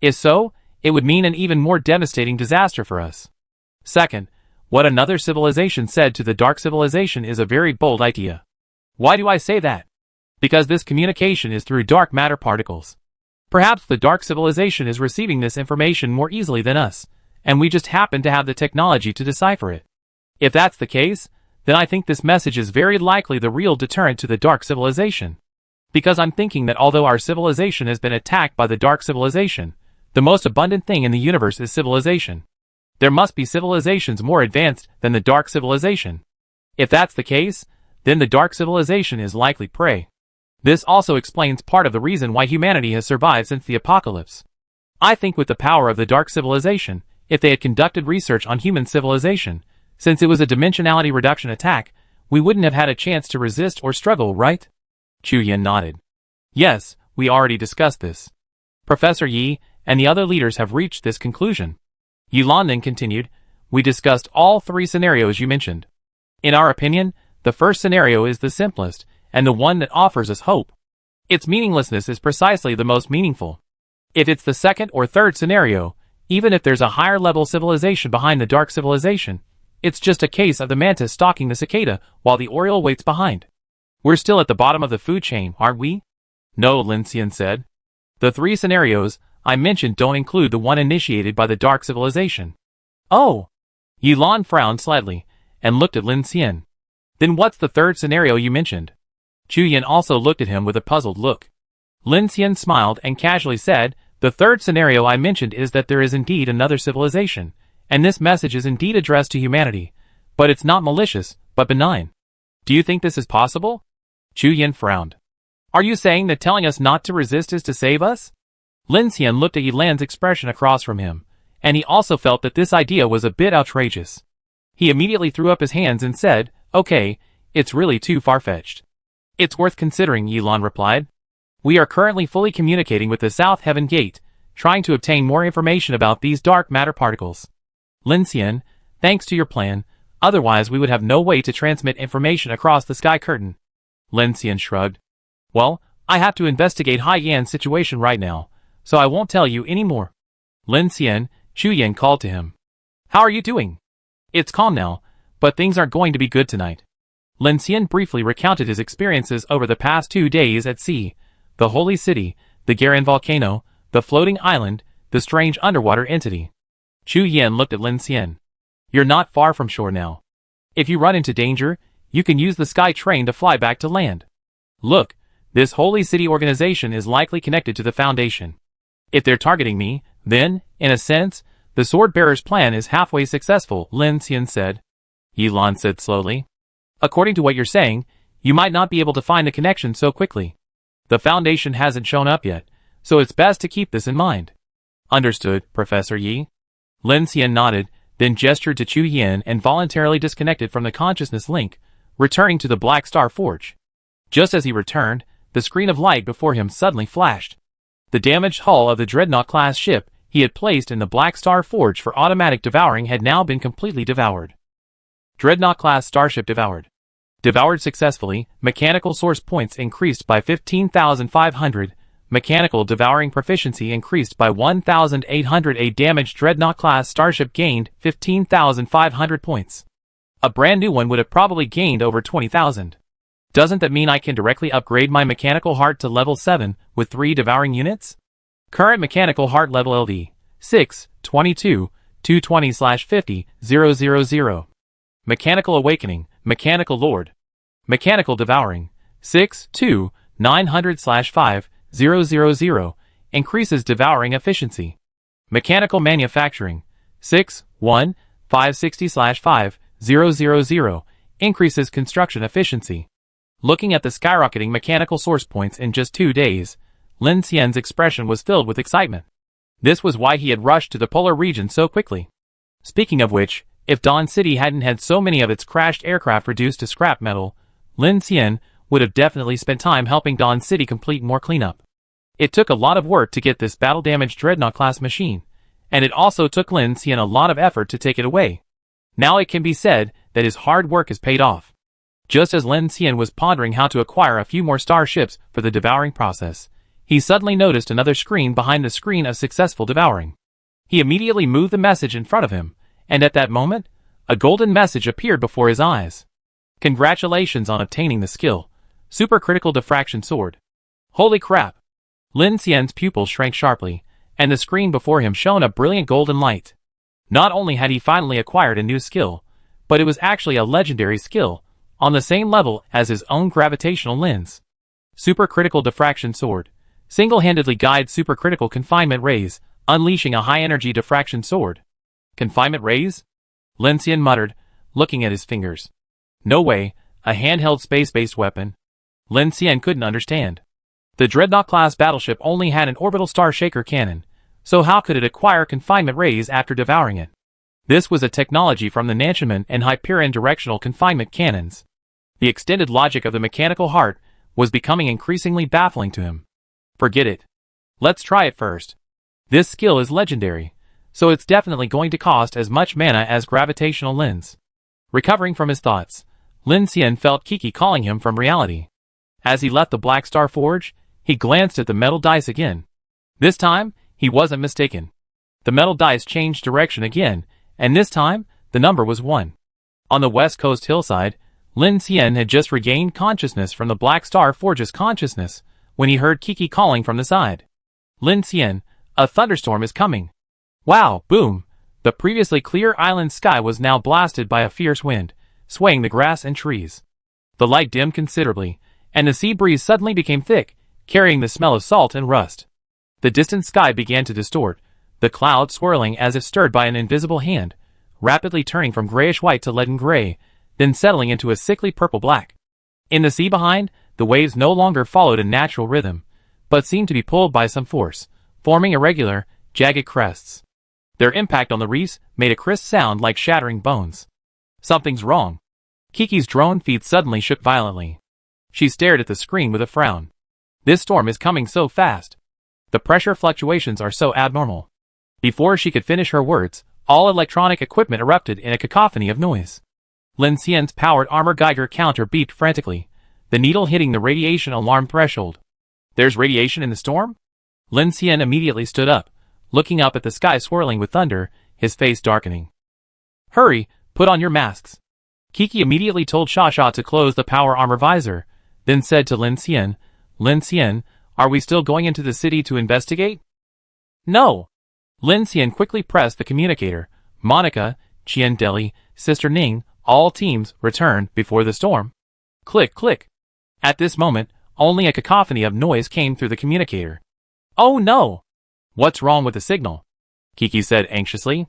S1: If so, it would mean an even more devastating disaster for us. Second, what another civilization said to the Dark Civilization is a very bold idea. Why do I say that? Because this communication is through dark matter particles. Perhaps the Dark Civilization is receiving this information more easily than us, and we just happen to have the technology to decipher it. If that's the case, then I think this message is very likely the real deterrent to the Dark Civilization. Because I'm thinking that although our civilization has been attacked by the Dark Civilization, the most abundant thing in the universe is civilization. There must be civilizations more advanced than the Dark Civilization. If that's the case, then the Dark Civilization is likely prey. This also explains part of the reason why humanity has survived since the apocalypse. I think with the power of the Dark Civilization, if they had conducted research on human civilization, since it was a dimensionality reduction attack, we wouldn't have had a chance to resist or struggle, right? Chu Yin nodded. Yes, we already discussed this. Professor Yi and the other leaders have reached this conclusion. Yi Lan then continued, we discussed all three scenarios you mentioned. In our opinion, the first scenario is the simplest, and the one that offers us hope. Its meaninglessness is precisely the most meaningful. If it's the second or third scenario, even if there's a higher level civilization behind the Dark Civilization, it's just a case of the mantis stalking the cicada while the oriole waits behind. We're still at the bottom of the food chain, aren't we? No, Lin Xian said. The three scenarios I mentioned don't include the one initiated by the Dark Civilization. Oh! Yi Lan frowned slightly, and looked at Lin Xian. Then what's the third scenario you mentioned? Chu Yin also looked at him with a puzzled look. Lin Xian smiled and casually said, The third scenario I mentioned is that there is indeed another civilization, and this message is indeed addressed to humanity, but it's not malicious, but benign. Do you think this is possible? Chu Yin frowned. Are you saying that telling us not to resist is to save us? Lin Xian looked at Yi Lan's expression across from him, and he also felt that this idea was a bit outrageous. He immediately threw up his hands and said, "Okay, it's really too far-fetched." "It's worth considering," Yi Lan replied. "We are currently fully communicating with the South Heaven Gate, trying to obtain more information about these dark matter particles. Lin Xian, thanks to your plan, otherwise we would have no way to transmit information across the sky curtain." Lin Xian shrugged. "Well, I have to investigate Hai Yan's situation right now, so I won't tell you any more." Lin Xian, Chu Yin called to him. "How are you doing?" "It's calm now, but things aren't going to be good tonight." Lin Xian briefly recounted his experiences over the past 2 days at sea, the holy city, the Garin volcano, the floating island, the strange underwater entity. Chu Yin looked at Lin Xian. "You're not far from shore now. If you run into danger, you can use the sky train to fly back to land. Look, this holy city organization is likely connected to the Foundation. If they're targeting me, then, in a sense, the Sword Bearer's plan is halfway successful," Lin Xian said. Yi Lan said slowly. "According to what you're saying, you might not be able to find the connection so quickly. The Foundation hasn't shown up yet, so it's best to keep this in mind." "Understood, Professor Yi." Lin Xian nodded, then gestured to Chu Yin and voluntarily disconnected from the consciousness link, returning to the Black Star Forge. Just as he returned, the screen of light before him suddenly flashed. The damaged hull of the Dreadnought-class ship he had placed in the Black Star Forge for automatic devouring had now been completely devoured. Dreadnought-class starship devoured. Devoured successfully, mechanical source points increased by 15,500, mechanical devouring proficiency increased by 1,800. A damaged Dreadnought-class starship gained 15,500 points. A brand new one would have probably gained over 20,000. Doesn't that mean I can directly upgrade my mechanical heart to level 7 with 3 devouring units? Current mechanical heart level LD 6, 22, 220/50, 000. Mechanical awakening, mechanical lord. Mechanical devouring 6, 2, 900/5, 000, increases devouring efficiency. Mechanical manufacturing 6, 1, 560/5, 000, increases construction efficiency. Looking at the skyrocketing mechanical source points in just 2 days, Lin Xian's expression was filled with excitement. This was why he had rushed to the polar region so quickly. Speaking of which, if Dawn City hadn't had so many of its crashed aircraft reduced to scrap metal, Lin Xian would have definitely spent time helping Dawn City complete more cleanup. It took a lot of work to get this battle-damaged Dreadnought-class machine, and it also took Lin Xian a lot of effort to take it away. Now it can be said that his hard work has paid off. Just as Lin Xian was pondering how to acquire a few more starships for the devouring process, he suddenly noticed another screen behind the screen of successful devouring. He immediately moved the message in front of him, and at that moment, a golden message appeared before his eyes. "Congratulations on obtaining the skill, Supercritical Diffraction Sword." Holy crap! Lin Xian's pupils shrank sharply, and the screen before him shone a brilliant golden light. Not only had he finally acquired a new skill, but it was actually a legendary skill, on the same level as his own gravitational lens. Supercritical Diffraction Sword. Single-handedly guides supercritical confinement rays, unleashing a high-energy diffraction sword. Confinement rays? Lin Xian muttered, looking at his fingers. No way, a handheld space-based weapon. Lin Xian couldn't understand. The Dreadnought-class battleship only had an orbital star shaker cannon, so how could it acquire confinement rays after devouring it? This was a technology from the Nanchaman and Hyperion directional confinement cannons. The extended logic of the mechanical heart was becoming increasingly baffling to him. Forget it. Let's try it first. This skill is legendary, so it's definitely going to cost as much mana as gravitational lens. Recovering from his thoughts, Lin Xian felt Kiki calling him from reality. As he left the Black Star Forge, he glanced at the metal dice again. This time, he wasn't mistaken. The metal dice changed direction again, and this time, the number was 1. On the west coast hillside, Lin Xian had just regained consciousness from the Black Star Forge's consciousness when he heard Kiki calling from the side. Lin Xian, a thunderstorm is coming. Wow, boom! The previously clear island sky was now blasted by a fierce wind, swaying the grass and trees. The light dimmed considerably, and the sea breeze suddenly became thick, carrying the smell of salt and rust. The distant sky began to distort, the clouds swirling as if stirred by an invisible hand, rapidly turning from grayish-white to leaden gray, then settling into a sickly purple-black. In the sea behind, the waves no longer followed a natural rhythm, but seemed to be pulled by some force, forming irregular, jagged crests. Their impact on the reefs made a crisp sound like shattering bones. Something's wrong. Kiki's drone feet suddenly shook violently. She stared at the screen with a frown. This storm is coming so fast. The pressure fluctuations are so abnormal. Before she could finish her words, all electronic equipment erupted in a cacophony of noise. Lin Xian's powered armor Geiger counter beeped frantically, the needle hitting the radiation alarm threshold. There's radiation in the storm? Lin Xian immediately stood up, looking up at the sky swirling with thunder, his face darkening. Hurry, put on your masks. Kiki immediately told Xia to close the power armor visor, then said to Lin Xian, are we still going into the city to investigate? No. Lin Xian quickly pressed the communicator. Monica, Qian Deli, Sister Ning, all teams returned before the storm. Click, click. At this moment, only a cacophony of noise came through the communicator. Oh no! What's wrong with the signal? Kiki said anxiously.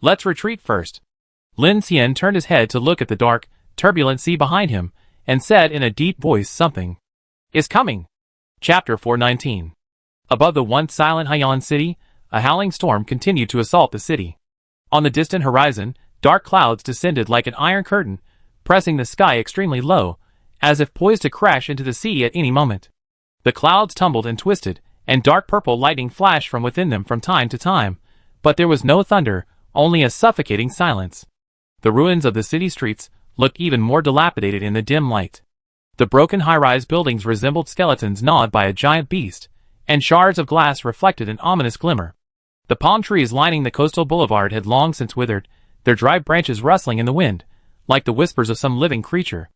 S1: Let's retreat first. Lin Xian turned his head to look at the dark, turbulent sea behind him, and said in a deep voice something is coming. Chapter 419. Above the once silent Haiyan city, a howling storm continued to assault the city. On the distant horizon, dark clouds descended like an iron curtain, pressing the sky extremely low, as if poised to crash into the sea at any moment. The clouds tumbled and twisted, and dark purple lightning flashed from within them from time to time, but there was no thunder, only a suffocating silence. The ruins of the city streets looked even more dilapidated in the dim light. The broken high-rise buildings resembled skeletons gnawed by a giant beast, and shards of glass reflected an ominous glimmer. The palm trees lining the coastal boulevard had long since withered, their dry branches rustling in the wind, like the whispers of some living creature.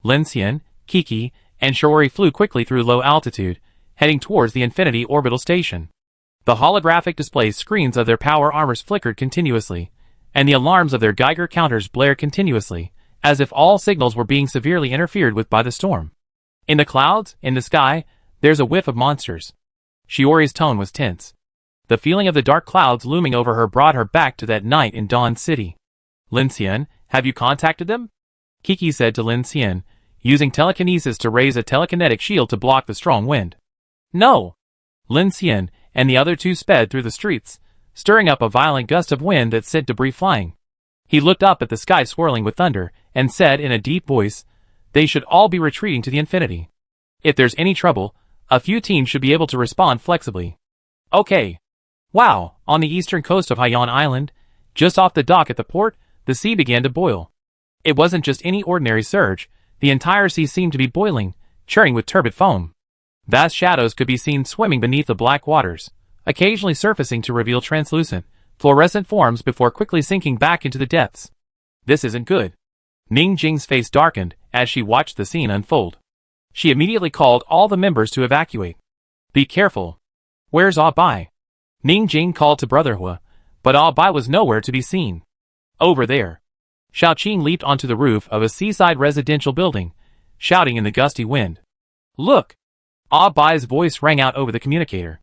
S1: Lin Xian, Kiki, and Shiori flew quickly through low altitude, heading towards the Infinity Orbital Station. The holographic display screens of their power armors flickered continuously, and the alarms of their Geiger counters blared continuously, as if all signals were being severely interfered with by the storm. In the clouds, in the sky, there's a whiff of monsters. Shiori's tone was tense. The feeling of the dark clouds looming over her brought her back to that night in Dawn City. Lin Xian, have you contacted them? Kiki said to Lin Xian, using telekinesis to raise a telekinetic shield to block the strong wind. No. Lin Xian and the other two sped through the streets, stirring up a violent gust of wind that sent debris flying. He looked up at the sky swirling with thunder, and said in a deep voice, they should all be retreating to the infinity. If there's any trouble, a few teams should be able to respond flexibly. Okay. Wow, on the eastern coast of Haiyan Island, just off the dock at the port, the sea began to boil. It wasn't just any ordinary surge, the entire sea seemed to be boiling, churning with turbid foam. Vast shadows could be seen swimming beneath the black waters, occasionally surfacing to reveal translucent, fluorescent forms before quickly sinking back into the depths. This isn't good. Ning Jing's face darkened as she watched the scene unfold. She immediately called all the members to evacuate. Be careful. Where's Ah Bai? Ning Jing called to Brother Hua, but Ah Bai was nowhere to be seen. Over there. Xiao Qing leaped onto the roof of a seaside residential building, shouting in the gusty wind. Look! Ah Bai's voice rang out over the communicator.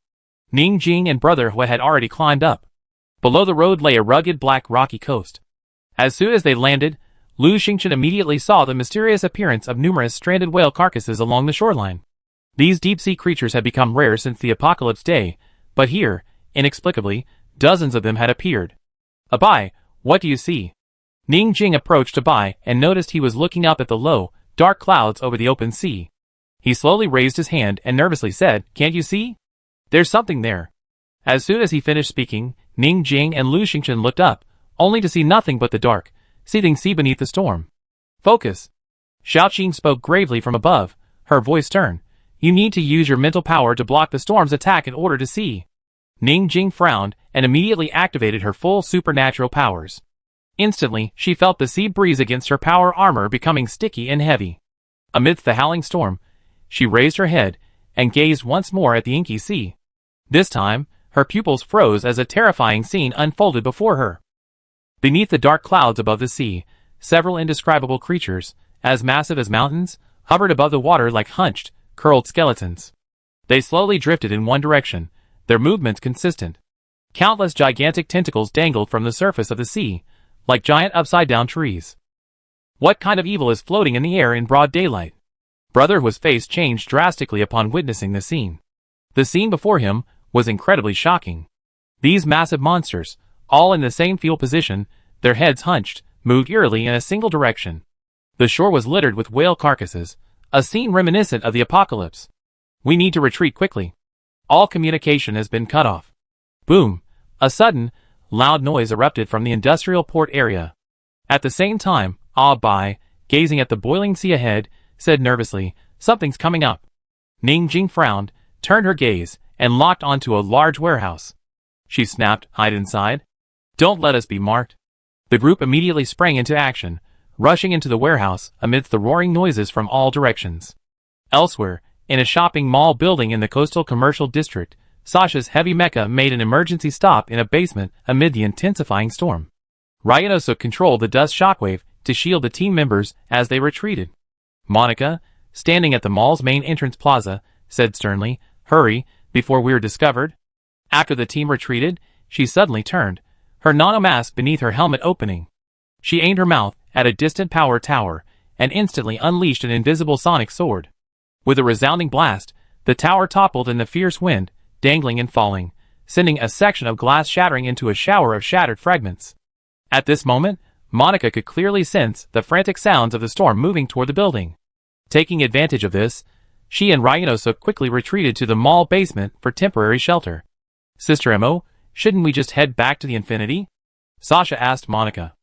S1: Ning Jing and Brother Hua had already climbed up. Below the road lay a rugged black rocky coast. As soon as they landed, Lu Xingchen immediately saw the mysterious appearance of numerous stranded whale carcasses along the shoreline. These deep-sea creatures had become rare since the apocalypse day, but here, inexplicably, dozens of them had appeared. Abai, what do you see? Ning Jing approached Abai and noticed he was looking up at the low, dark clouds over the open sea. He slowly raised his hand and nervously said, Can't you see? There's something there. As soon as he finished speaking, Ning Jing and Lu Xingchen looked up, only to see nothing but the dark, seething sea beneath the storm. Focus. Xiao Qing spoke gravely from above, her voice stern. You need to use your mental power to block the storm's attack in order to see. Ning Jing frowned and immediately activated her full supernatural powers. Instantly, she felt the sea breeze against her power armor becoming sticky and heavy. Amidst the howling storm, she raised her head and gazed once more at the inky sea. This time, her pupils froze as a terrifying scene unfolded before her. Beneath the dark clouds above the sea, several indescribable creatures, as massive as mountains, hovered above the water like hunched, curled skeletons. They slowly drifted in one direction, their movements consistent. Countless gigantic tentacles dangled from the surface of the sea, like giant upside-down trees. What kind of evil is floating in the air in broad daylight? Brother Hu's face changed drastically upon witnessing the scene. The scene before him was incredibly shocking. These massive monsters, all in the same fetal position, their heads hunched, moved eerily in a single direction. The shore was littered with whale carcasses, a scene reminiscent of the apocalypse. We need to retreat quickly. All communication has been cut off. Boom! A sudden, loud noise erupted from the industrial port area. At the same time, Ah Bai, gazing at the boiling sea ahead, said nervously, "Something's coming up." Ning Jing frowned, turned her gaze, and locked onto a large warehouse. She snapped, "Hide inside. Don't let us be marked." The group immediately sprang into action, rushing into the warehouse amidst the roaring noises from all directions. Elsewhere, in a shopping mall building in the coastal commercial district, Sasha's heavy mecha made an emergency stop in a basement amid the intensifying storm. Ryanosuk controlled the dust shockwave to shield the team members as they retreated. Monica, standing at the mall's main entrance plaza, said sternly, "Hurry, before we're discovered." After the team retreated, she suddenly turned, her nanomask beneath her helmet opening. She aimed her mouth at a distant power tower, and instantly unleashed an invisible sonic sword. With a resounding blast, the tower toppled in the fierce wind, dangling and falling, sending a section of glass shattering into a shower of shattered fragments. At this moment, Monica could clearly sense the frantic sounds of the storm moving toward the building. Taking advantage of this, she and Ryanosuk quickly retreated to the mall basement for temporary shelter. "Sister Mo, shouldn't we just head back to the Infinity?" Sasha asked Monica.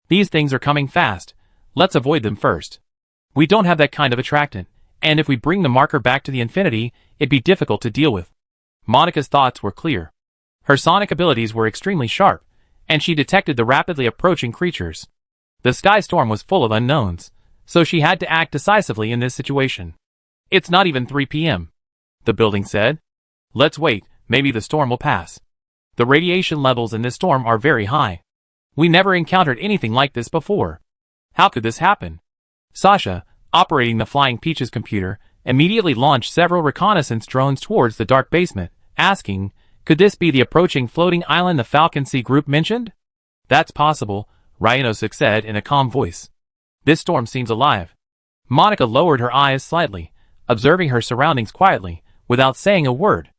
S1: "These things are coming fast. Let's avoid them first. We don't have that kind of attractant, and if we bring the marker back to the Infinity, it'd be difficult to deal with." Monica's thoughts were clear. Her sonic abilities were extremely sharp, and she detected the rapidly approaching creatures. The sky storm was full of unknowns, so she had to act decisively in this situation. "It's not even 3 p.m. the building said. "Let's wait, maybe the storm will pass. The radiation levels in this storm are very high. We never encountered anything like this before. How could this happen?" Sasha, operating the Flying Peach's computer, immediately launched several reconnaissance drones towards the dark basement, asking, "Could this be the approaching floating island the Falcon Sea group mentioned?" "That's possible," Ryanosuk said in a calm voice. "This storm seems alive." Monica lowered her eyes slightly, observing her surroundings quietly, without saying a word.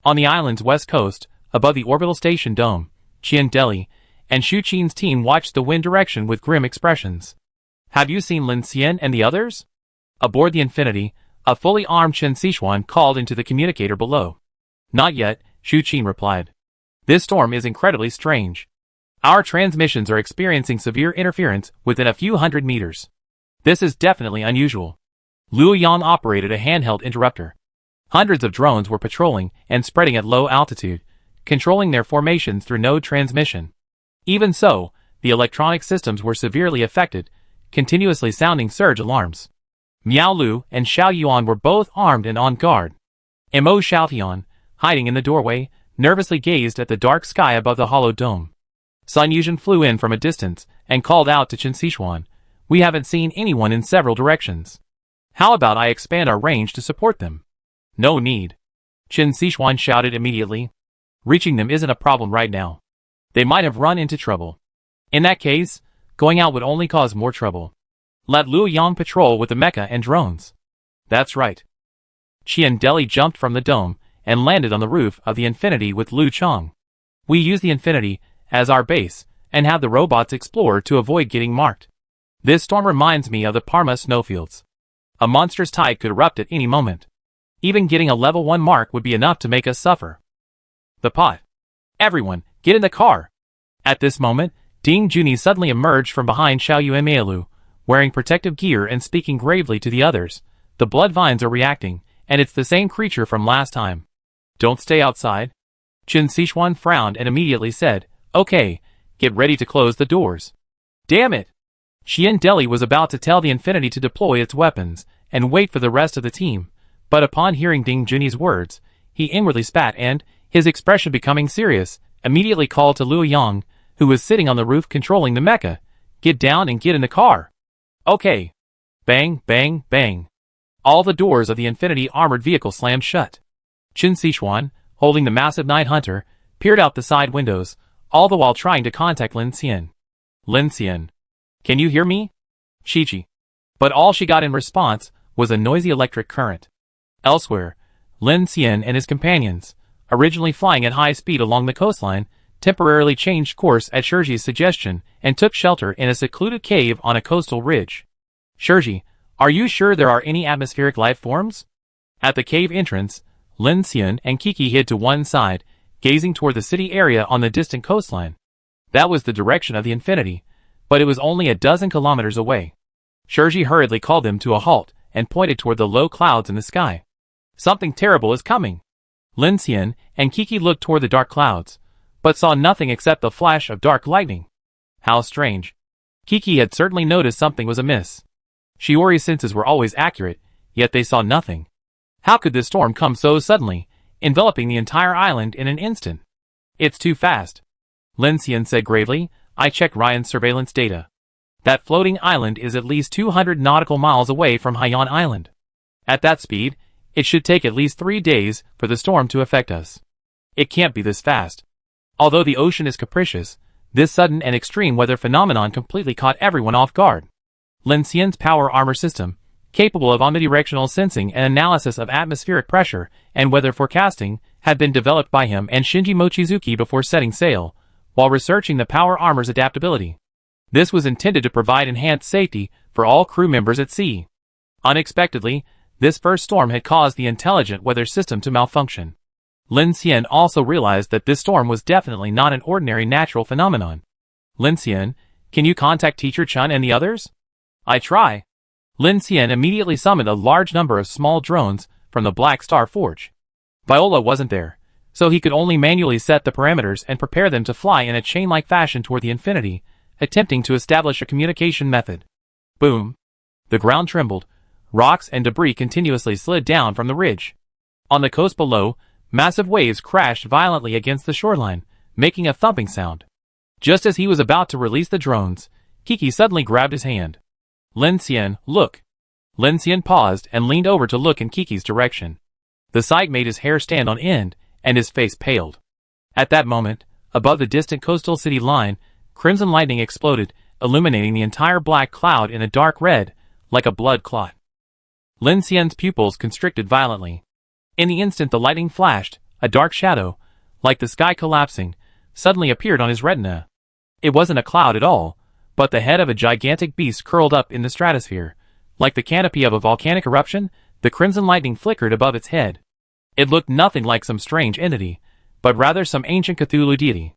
S1: On the island's west coast, above the orbital station dome, Qian Deli and Shu Qin's team watched the wind direction with grim expressions. "Have you seen Lin Xian and the others?" Aboard the Infinity, a fully armed Chen Sichuan called into the communicator below. "Not yet," Shu Qin replied. "This storm is incredibly strange. Our transmissions are experiencing severe interference within a few hundred meters. This is definitely unusual." Luo Yang operated a handheld interrupter. Hundreds of drones were patrolling and spreading at low altitude, controlling their formations through node transmission. Even so, the electronic systems were severely affected, continuously sounding surge alarms. Miao Lu and Xiao Yuan were both armed and on guard. Mo Xiaotian, hiding in the doorway, nervously gazed at the dark sky above the hollow dome. Sun Yuzhen flew in from a distance and called out to Chen Sichuan, "We haven't seen anyone in several directions. How about I expand our range to support them?" "No need," Chen Sichuan shouted immediately. "Reaching them isn't a problem right now. They might have run into trouble. In that case, going out would only cause more trouble. Let Luo Yang patrol with the mecha and drones." "That's right." Qian Deli jumped from the dome and landed on the roof of the Infinity with Lu Chong. "We use the Infinity as our base and have the robots explore to avoid getting marked. This storm reminds me of the Parma snowfields. A monstrous tide could erupt at any moment. Even getting a level 1 mark would be enough to make us suffer." "The pot. Everyone, get in the car." At this moment, Ding Junyi suddenly emerged from behind Xiaoyu and Meilu, wearing protective gear and speaking gravely to the others. "The blood vines are reacting, and it's the same creature from last time. Don't stay outside." Chen Sichuan frowned and immediately said, "Okay, get ready to close the doors." "Damn it!" Qian Deli was about to tell the Infinity to deploy its weapons and wait for the rest of the team, but upon hearing Ding Junyi's words, he inwardly spat and, his expression becoming serious, immediately called to Luo Yang, who was sitting on the roof controlling the mecha, "Get down and get in the car." "Okay." Bang, bang, bang. All the doors of the Infinity armored vehicle slammed shut. Chen Sichuan, holding the massive night hunter, peered out the side windows, all the while trying to contact Lin Xian. Lin Xian. Can you hear me? Chi. But all she got in response was a noisy electric current. Elsewhere, Lin Xian and his companions, originally flying at high speed along the coastline, temporarily changed course at Shirji's suggestion and took shelter in a secluded cave on a coastal ridge. Shirji, are you sure there are any atmospheric life forms? At the cave entrance, Lin Xian and Kiki hid to one side, gazing toward the city area on the distant coastline. That was the direction of the infinity, but it was only a dozen kilometers away. Shirji hurriedly called them to a halt and pointed toward the low clouds in the sky. Something terrible is coming. Lin Xian and Kiki looked toward the dark clouds, but saw nothing except the flash of dark lightning. How strange. Kiki had certainly noticed something was amiss. Shiori's senses were always accurate, yet they saw nothing. How could this storm come so suddenly, enveloping the entire island in an instant? It's too fast. Lin Xian said gravely. I checked Ryan's surveillance data. That floating island is at least 200 nautical miles away from Haiyan Island. At that speed, it should take at least 3 days for the storm to affect us. It can't be this fast. Although the ocean is capricious, this sudden and extreme weather phenomenon completely caught everyone off guard. Lin Xian's power armor system, capable of omnidirectional sensing and analysis of atmospheric pressure and weather forecasting, had been developed by him and Shinji Mochizuki before setting sail, while researching the power armor's adaptability. This was intended to provide enhanced safety for all crew members at sea. Unexpectedly, this first storm had caused the intelligent weather system to malfunction. Lin Xian also realized that this storm was definitely not an ordinary natural phenomenon. Lin Xian, can you contact Teacher Chun and the others? I try. Lin Xian immediately summoned a large number of small drones from the Black Star Forge. Viola wasn't there, so he could only manually set the parameters and prepare them to fly in a chain-like fashion toward the infinity, attempting to establish a communication method. Boom. The ground trembled. Rocks and debris continuously slid down from the ridge. On the coast below, massive waves crashed violently against the shoreline, making a thumping sound. Just as he was about to release the drones, Kiki suddenly grabbed his hand. Lin Xian, look. Lin Xian paused and leaned over to look in Kiki's direction. The sight made his hair stand on end, and his face paled. At that moment, above the distant coastal city line, crimson lightning exploded, illuminating the entire black cloud in a dark red, like a blood clot. Lin Xian's pupils constricted violently. In the instant the lightning flashed, a dark shadow, like the sky collapsing, suddenly appeared on his retina. It wasn't a cloud at all, but the head of a gigantic beast curled up in the stratosphere. Like the canopy of a volcanic eruption, the crimson lightning flickered above its head. It looked nothing like some strange entity, but rather some ancient Cthulhu deity.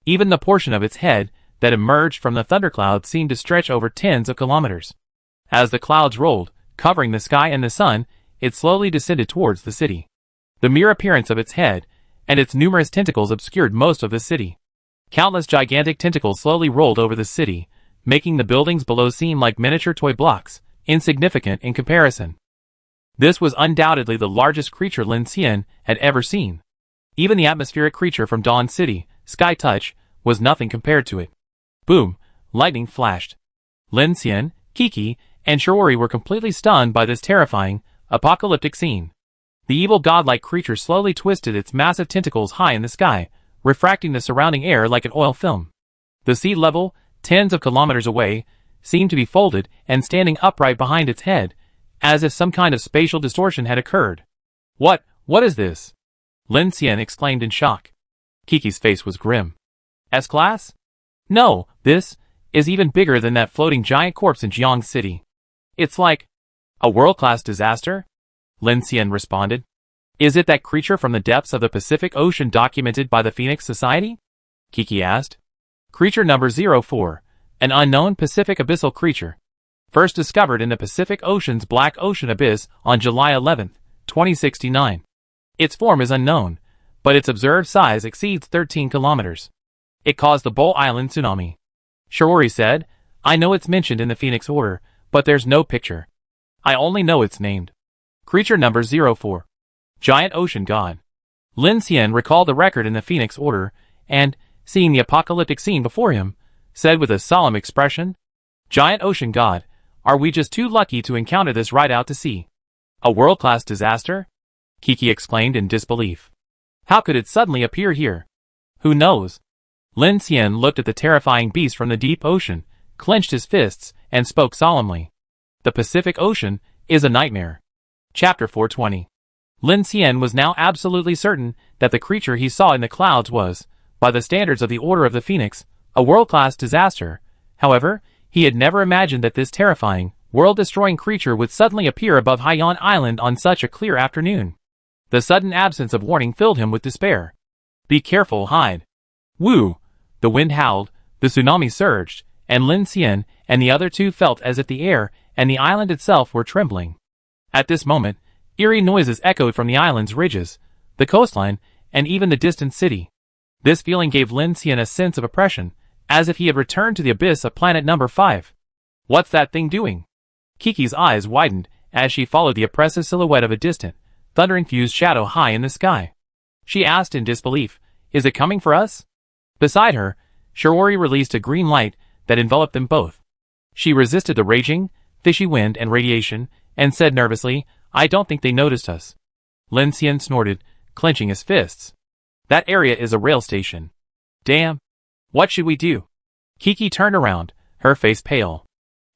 S1: Even the portion of its head that emerged from the thundercloud seemed to stretch over tens of kilometers. As the clouds rolled, covering the sky and the sun, it slowly descended towards the city. The mere appearance of its head and its numerous tentacles obscured most of the city. Countless gigantic tentacles slowly rolled over the city, making the buildings below seem like miniature toy blocks, insignificant in comparison. This was undoubtedly the largest creature Lin Xian had ever seen. Even the atmospheric creature from Dawn City, Sky Touch, was nothing compared to it. Boom! Lightning flashed. Lin Xian, Kiki, and Shiori were completely stunned by this terrifying, apocalyptic scene. The evil godlike creature slowly twisted its massive tentacles high in the sky, refracting the surrounding air like an oil film. The sea level, tens of kilometers away, seemed to be folded and standing upright behind its head, as if some kind of spatial distortion had occurred. What is this? Lin Xian exclaimed in shock. Kiki's face was grim. S-Class? No, this is even bigger than that floating giant corpse in Jiang City. It's like a world-class disaster? Lin Xian responded. Is it that creature from the depths of the Pacific Ocean documented by the Phoenix Society? Kiki asked. Creature number 04, an unknown Pacific abyssal creature. First discovered in the Pacific Ocean's Black Ocean Abyss on July 11, 2069. Its form is unknown, but its observed size exceeds 13 kilometers. It caused the Bull Island tsunami. Shiori said, I know it's mentioned in the Phoenix Order, but there's no picture. I only know it's named. Creature number 04. Giant Ocean God. Lin Xian recalled the record in the Phoenix Order, and, seeing the apocalyptic scene before him, said with a solemn expression, Giant Ocean God, are we just too lucky to encounter this right out to sea? A world-class disaster? Kiki exclaimed in disbelief. How could it suddenly appear here? Who knows? Lin Xian looked at the terrifying beast from the deep ocean, clenched his fists, and spoke solemnly. The Pacific Ocean is a nightmare. Chapter 420. Lin Xian was now absolutely certain that the creature he saw in the clouds was, by the standards of the Order of the Phoenix, a world-class disaster. However, he had never imagined that this terrifying, world-destroying creature would suddenly appear above Haiyan Island on such a clear afternoon. The sudden absence of warning filled him with despair. Be careful, hide. Woo! The wind howled, the tsunami surged, and Lin Xian and the other two felt as if the air and the island itself were trembling. At this moment, eerie noises echoed from the island's ridges, the coastline, and even the distant city. This feeling gave Lin Xian a sense of oppression, as if he had returned to the abyss of planet number 5. What's that thing doing? Kiki's eyes widened as she followed the oppressive silhouette of a distant, thunder-infused shadow high in the sky. She asked in disbelief, "Is it coming for us?" Beside her, Shiori released a green light that enveloped them both. She resisted the raging, fishy wind and radiation, and said nervously, "I don't think they noticed us." Lin Xian snorted, clenching his fists. "That area is a rail station. Damn. What should we do?" Kiki turned around, her face pale.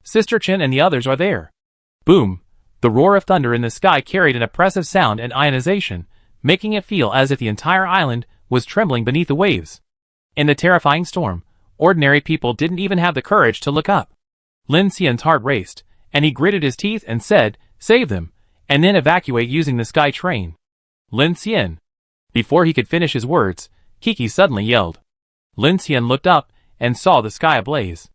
S1: Sister Chen and the others are there. Boom! The roar of thunder in the sky carried an oppressive sound and ionization, making it feel as if the entire island was trembling beneath the waves. In the terrifying storm, ordinary people didn't even have the courage to look up. Lin Xian's heart raced, and he gritted his teeth and said, "Save them, and then evacuate using the sky train." Lin Xian. Before he could finish his words, Kiki suddenly yelled. Lin Xian looked up and saw the sky ablaze.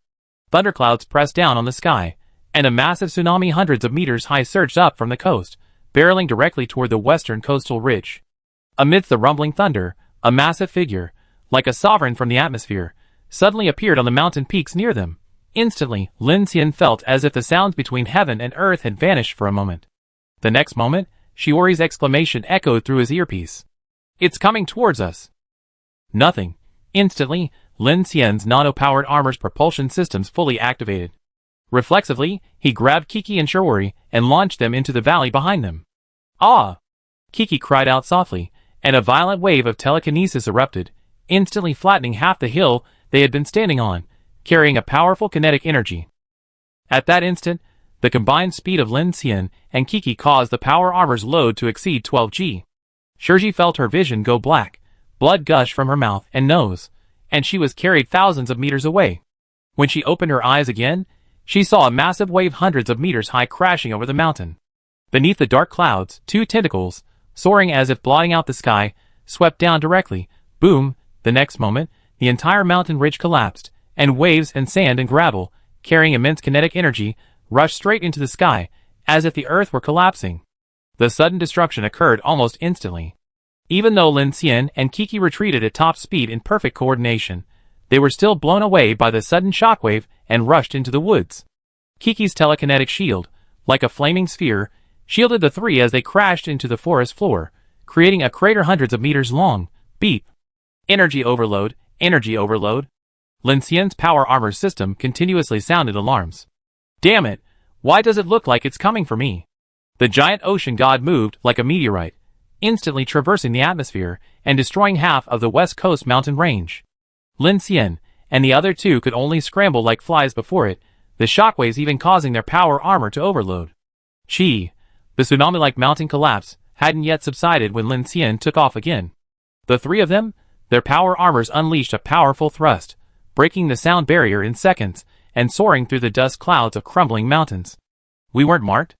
S1: Thunderclouds pressed down on the sky, and a massive tsunami hundreds of meters high surged up from the coast, barreling directly toward the western coastal ridge. Amidst the rumbling thunder, a massive figure, like a sovereign from the atmosphere, suddenly appeared on the mountain peaks near them. Instantly, Lin Xian felt as if the sounds between heaven and earth had vanished for a moment. The next moment, Shiori's exclamation echoed through his earpiece. "It's coming towards us." Nothing. Instantly, Lin Xian's nano-powered armor's propulsion systems fully activated. Reflexively, he grabbed Kiki and Shiori and launched them into the valley behind them. "Ah!" Kiki cried out softly, and a violent wave of telekinesis erupted, instantly flattening half the hill they had been standing on, carrying a powerful kinetic energy. At that instant, the combined speed of Lin Xian and Kiki caused the power armor's load to exceed 12G. Shirji felt her vision go black, blood gushed from her mouth and nose, and she was carried thousands of meters away. When she opened her eyes again, she saw a massive wave hundreds of meters high crashing over the mountain. Beneath the dark clouds, two tentacles, soaring as if blotting out the sky, swept down directly. Boom! The next moment, the entire mountain ridge collapsed, and waves and sand and gravel, carrying immense kinetic energy, rushed straight into the sky, as if the earth were collapsing. The sudden destruction occurred almost instantly. Even though Lin Xian and Kiki retreated at top speed in perfect coordination, they were still blown away by the sudden shockwave and rushed into the woods. Kiki's telekinetic shield, like a flaming sphere, shielded the three as they crashed into the forest floor, creating a crater hundreds of meters long. Beep! Energy overload, energy overload. Lin Xian's power armor system continuously sounded alarms. Damn it! Why does it look like it's coming for me? The giant ocean god moved like a meteorite, instantly traversing the atmosphere and destroying half of the west coast mountain range. Lin Xian and the other two could only scramble like flies before it, the shockwaves even causing their power armor to overload. Chi! The tsunami-like mountain collapse hadn't yet subsided when Lin Xian took off again. The three of them, their power armors unleashed a powerful thrust, breaking the sound barrier in seconds and soaring through the dust clouds of crumbling mountains. "We weren't marked?"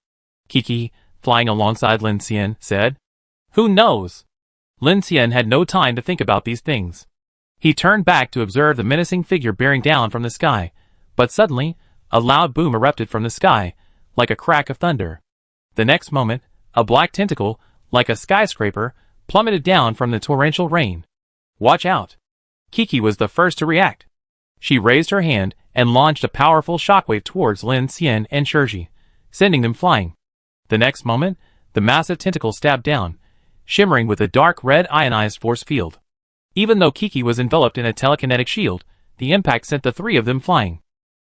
S1: Kiki, flying alongside Lin Xian, said. "Who knows?" Lin Xian had no time to think about these things. He turned back to observe the menacing figure bearing down from the sky, but suddenly, a loud boom erupted from the sky, like a crack of thunder. The next moment, a black tentacle, like a skyscraper, plummeted down from the torrential rain. "Watch out!" Kiki was the first to react. She raised her hand and launched a powerful shockwave towards Lin Xian and Shirji, sending them flying. The next moment, the massive tentacle stabbed down, shimmering with a dark red ionized force field. Even though Kiki was enveloped in a telekinetic shield, the impact sent the three of them flying.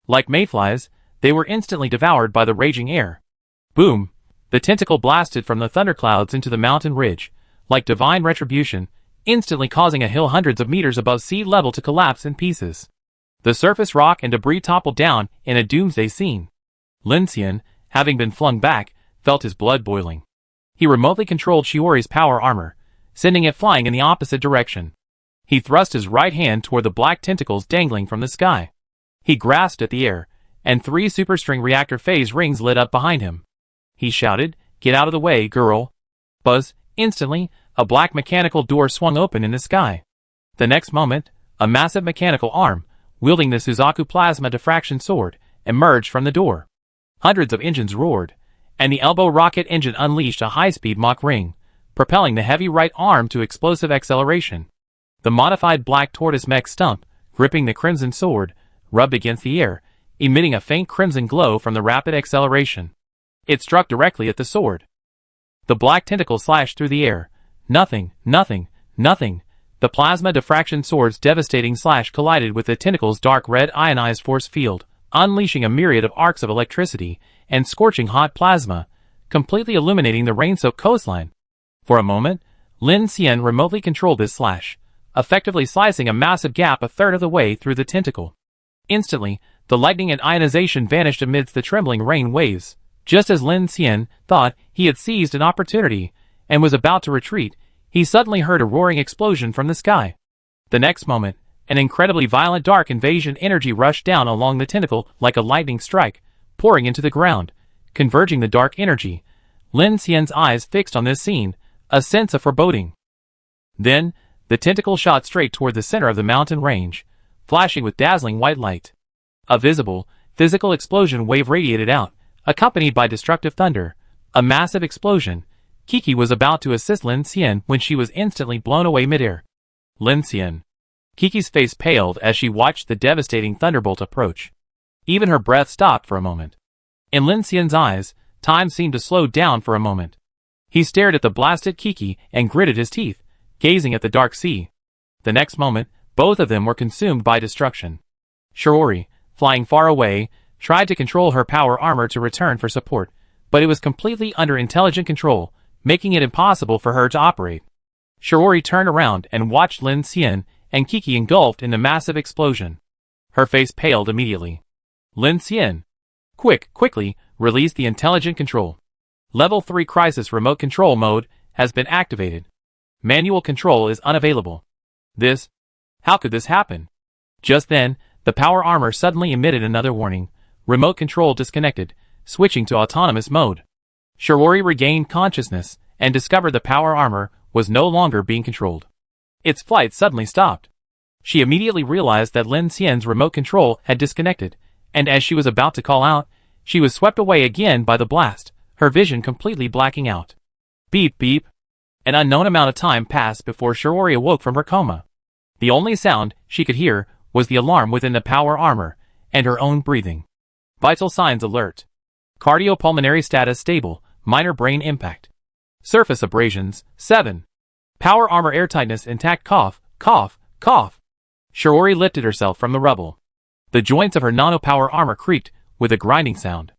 S1: Like mayflies, they were instantly devoured by the raging air. Boom! The tentacle blasted from the thunderclouds into the mountain ridge, like divine retribution, instantly causing a hill hundreds of meters above sea level to collapse in pieces. The surface rock and debris toppled down in a doomsday scene. Lin Xian, having been flung back, felt his blood boiling. He remotely controlled Shiori's power armor, sending it flying in the opposite direction. He thrust his right hand toward the black tentacles dangling from the sky. He grasped at the air, and 3 superstring reactor phase rings lit up behind him. He shouted, "Get out of the way, girl!" Buzz! Instantly, a black mechanical door swung open in the sky. The next moment, a massive mechanical arm, wielding the Suzaku plasma diffraction sword, emerged from the door. Hundreds of engines roared, and the elbow rocket engine unleashed a high-speed Mach ring, propelling the heavy right arm to explosive acceleration. The modified black tortoise mech stump, gripping the crimson sword, rubbed against the air, emitting a faint crimson glow from the rapid acceleration. It struck directly at the sword. The black tentacle slashed through the air. Nothing. The plasma diffraction sword's devastating slash collided with the tentacle's dark red ionized force field, unleashing a myriad of arcs of electricity and scorching hot plasma, completely illuminating the rain-soaked coastline. For a moment, Lin Xian remotely controlled this slash, effectively slicing a massive gap a third of the way through the tentacle. Instantly, the lightning and ionization vanished amidst the trembling rain waves. Just as Lin Xian thought he had seized an opportunity and was about to retreat, he suddenly heard a roaring explosion from the sky. The next moment, an incredibly violent dark invasion energy rushed down along the tentacle like a lightning strike, pouring into the ground, converging the dark energy. Lin Xian's eyes fixed on this scene, a sense of foreboding. Then, the tentacle shot straight toward the center of the mountain range, flashing with dazzling white light. A visible, physical explosion wave radiated out, accompanied by destructive thunder. A massive explosion. Kiki was about to assist Lin Xian when she was instantly blown away midair. Lin Xian. Kiki's face paled as she watched the devastating thunderbolt approach. Even her breath stopped for a moment. In Lin Xian's eyes, time seemed to slow down for a moment. He stared at the blasted Kiki and gritted his teeth, gazing at the dark sea. The next moment, both of them were consumed by destruction. Shiori, flying far away, tried to control her power armor to return for support, but it was completely under intelligent control, making it impossible for her to operate. Shiori turned around and watched Lin Xian and Kiki engulfed in the massive explosion. Her face paled immediately. Lin Xian. Quickly, release the intelligent control. Level 3 crisis remote control mode has been activated. Manual control is unavailable. How could this happen? Just then, the power armor suddenly emitted another warning. Remote control disconnected, switching to autonomous mode. Shiori regained consciousness and discovered the power armor was no longer being controlled. Its flight suddenly stopped. She immediately realized that Lin Xian's remote control had disconnected, and as she was about to call out, she was swept away again by the blast, her vision completely blacking out. Beep beep. An unknown amount of time passed before Shiori awoke from her coma. The only sound she could hear was the alarm within the power armor, and her own breathing. Vital signs alert. Cardiopulmonary status stable, minor brain impact. Surface abrasions, 7. Power armor airtightness intact. Cough. Shiori lifted herself from the rubble. The joints of her nano-power armor creaked with a grinding sound.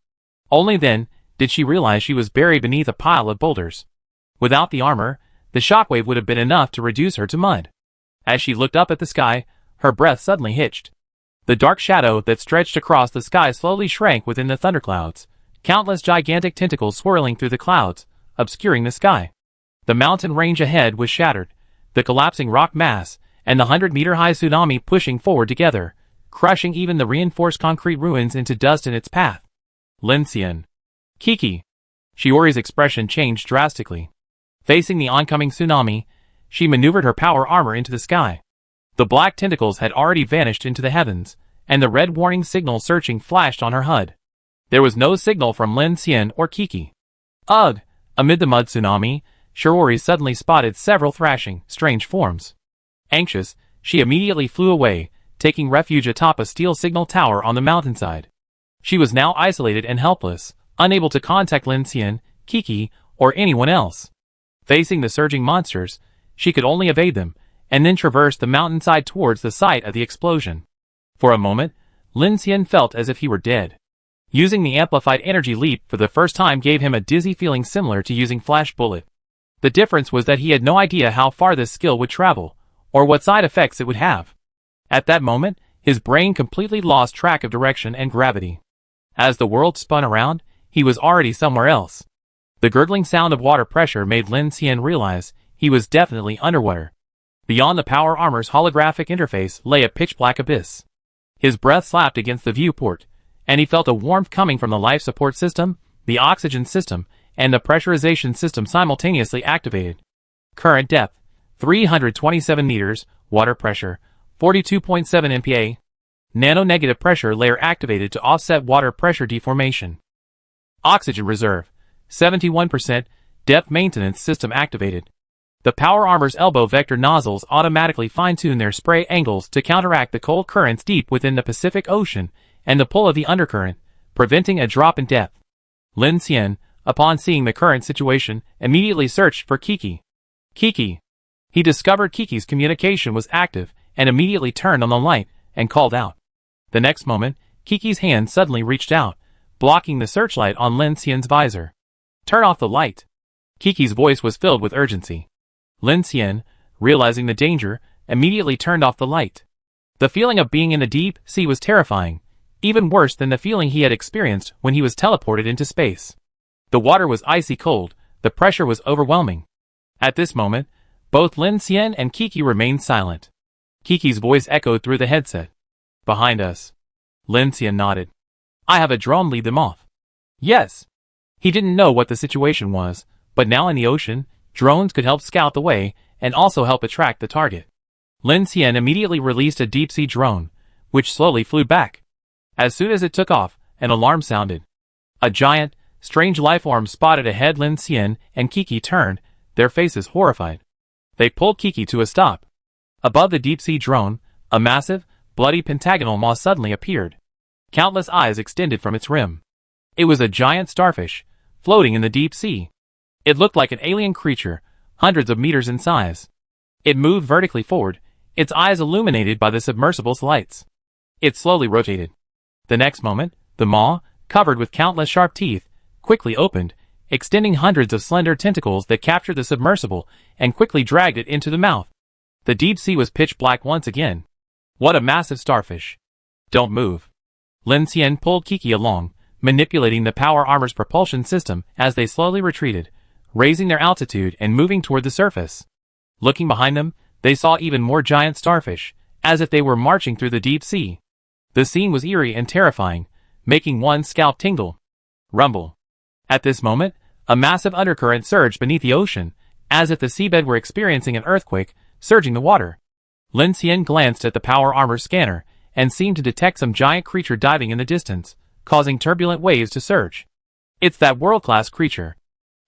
S1: Only then did she realize she was buried beneath a pile of boulders. Without the armor, the shockwave would have been enough to reduce her to mud. As she looked up at the sky, her breath suddenly hitched. The dark shadow that stretched across the sky slowly shrank within the thunderclouds, countless gigantic tentacles swirling through the clouds, obscuring the sky. The mountain range ahead was shattered, the collapsing rock mass and the 100-meter-high tsunami pushing forward together, crushing even the reinforced concrete ruins into dust in its path. Lin Xian. Kiki. Shiori's expression changed drastically. Facing the oncoming tsunami, she maneuvered her power armor into the sky. The black tentacles had already vanished into the heavens, and the red warning signal searching flashed on her HUD. There was no signal from Lin Xian or Kiki. Ugh! Amid the mud tsunami, Shiori suddenly spotted several thrashing, strange forms. Anxious, she immediately flew away, taking refuge atop a steel signal tower on the mountainside. She was now isolated and helpless, unable to contact Lin Xian, Kiki, or anyone else. Facing the surging monsters, she could only evade them, and then traverse the mountainside towards the site of the explosion. For a moment, Lin Xian felt as if he were dead. Using the amplified energy leap for the first time gave him a dizzy feeling similar to using flash bullet. The difference was that he had no idea how far this skill would travel, or what side effects it would have. At that moment, his brain completely lost track of direction and gravity. As the world spun around, he was already somewhere else. The gurgling sound of water pressure made Lin Xian realize he was definitely underwater. Beyond the power armor's holographic interface lay a pitch-black abyss. His breath slapped against the viewport, and he felt a warmth coming from the life support system, the oxygen system, and the pressurization system simultaneously activated. Current depth, 327 meters, water pressure, 42.7 MPa. Nano-negative pressure layer activated to offset water pressure deformation. Oxygen reserve, 71%, depth maintenance system activated. The power armor's elbow vector nozzles automatically fine-tune their spray angles to counteract the cold currents deep within the Pacific Ocean and the pull of the undercurrent, preventing a drop in depth. Lin Xian, upon seeing the current situation, immediately searched for Kiki. Kiki. He discovered Kiki's communication was active and immediately turned on the light and called out. The next moment, Kiki's hand suddenly reached out, blocking the searchlight on Lin Xian's visor. Turn off the light. Kiki's voice was filled with urgency. Lin Xian, realizing the danger, immediately turned off the light. The feeling of being in the deep sea was terrifying, even worse than the feeling he had experienced when he was teleported into space. The water was icy cold, the pressure was overwhelming. At this moment, both Lin Xian and Kiki remained silent. Kiki's voice echoed through the headset. Behind us. Lin Xian nodded. I have a drone lead them off. Yes. He didn't know what the situation was, but now in the ocean, drones could help scout the way and also help attract the target. Lin Xian immediately released a deep-sea drone, which slowly flew back. As soon as it took off, an alarm sounded. A giant, strange lifeform spotted ahead. Lin Xian and Kiki turned, their faces horrified. They pulled Kiki to a stop. Above the deep-sea drone, a massive, bloody pentagonal maw suddenly appeared. Countless eyes extended from its rim. It was a giant starfish, floating in the deep sea. It looked like an alien creature, hundreds of meters in size. It moved vertically forward, its eyes illuminated by the submersible's lights. It slowly rotated. The next moment, the maw, covered with countless sharp teeth, quickly opened, extending hundreds of slender tentacles that captured the submersible and quickly dragged it into the mouth. The deep sea was pitch black once again. What a massive starfish. Don't move. Lin Xian pulled Kiki along, manipulating the power armor's propulsion system as they slowly retreated, raising their altitude and moving toward the surface. Looking behind them, they saw even more giant starfish, as if they were marching through the deep sea. The scene was eerie and terrifying, making one's scalp tingle. Rumble. At this moment, a massive undercurrent surged beneath the ocean, as if the seabed were experiencing an earthquake, surging the water. Lin Xian glanced at the power armor scanner, and seemed to detect some giant creature diving in the distance, causing turbulent waves to surge. It's that world-class creature,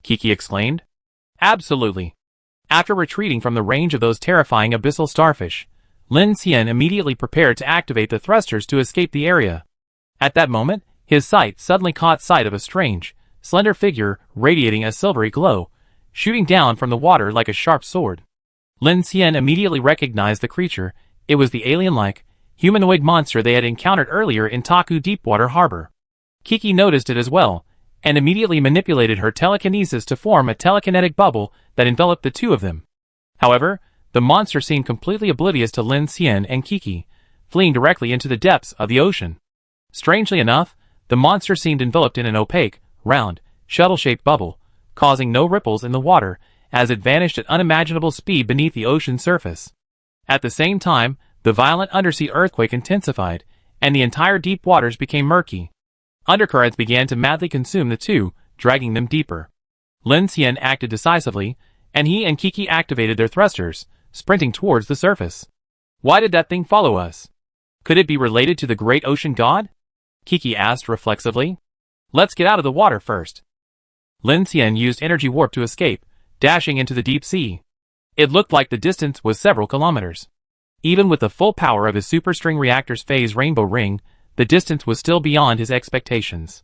S1: Kiki exclaimed. Absolutely. After retreating from the range of those terrifying abyssal starfish, Lin Xian immediately prepared to activate the thrusters to escape the area. At that moment, his sight suddenly caught sight of a strange, slender figure radiating a silvery glow, shooting down from the water like a sharp sword. Lin Xian immediately recognized the creature. It was the alien-like, humanoid monster they had encountered earlier in Taku Deepwater Harbor. Kiki noticed it as well, and immediately manipulated her telekinesis to form a telekinetic bubble that enveloped the two of them. However, the monster seemed completely oblivious to Lin Xian and Kiki, fleeing directly into the depths of the ocean. Strangely enough, the monster seemed enveloped in an opaque, round, shuttle-shaped bubble, causing no ripples in the water as it vanished at unimaginable speed beneath the ocean surface. At the same time, the violent undersea earthquake intensified, and the entire deep waters became murky. Undercurrents began to madly consume the two, dragging them deeper. Lin Xian acted decisively, and he and Kiki activated their thrusters, sprinting towards the surface. Why did that thing follow us? Could it be related to the great ocean god? Kiki asked reflexively. Let's get out of the water first. Lin Xian used energy warp to escape, dashing into the deep sea. It looked like the distance was several kilometers. Even with the full power of his superstring reactor's phase rainbow ring, the distance was still beyond his expectations.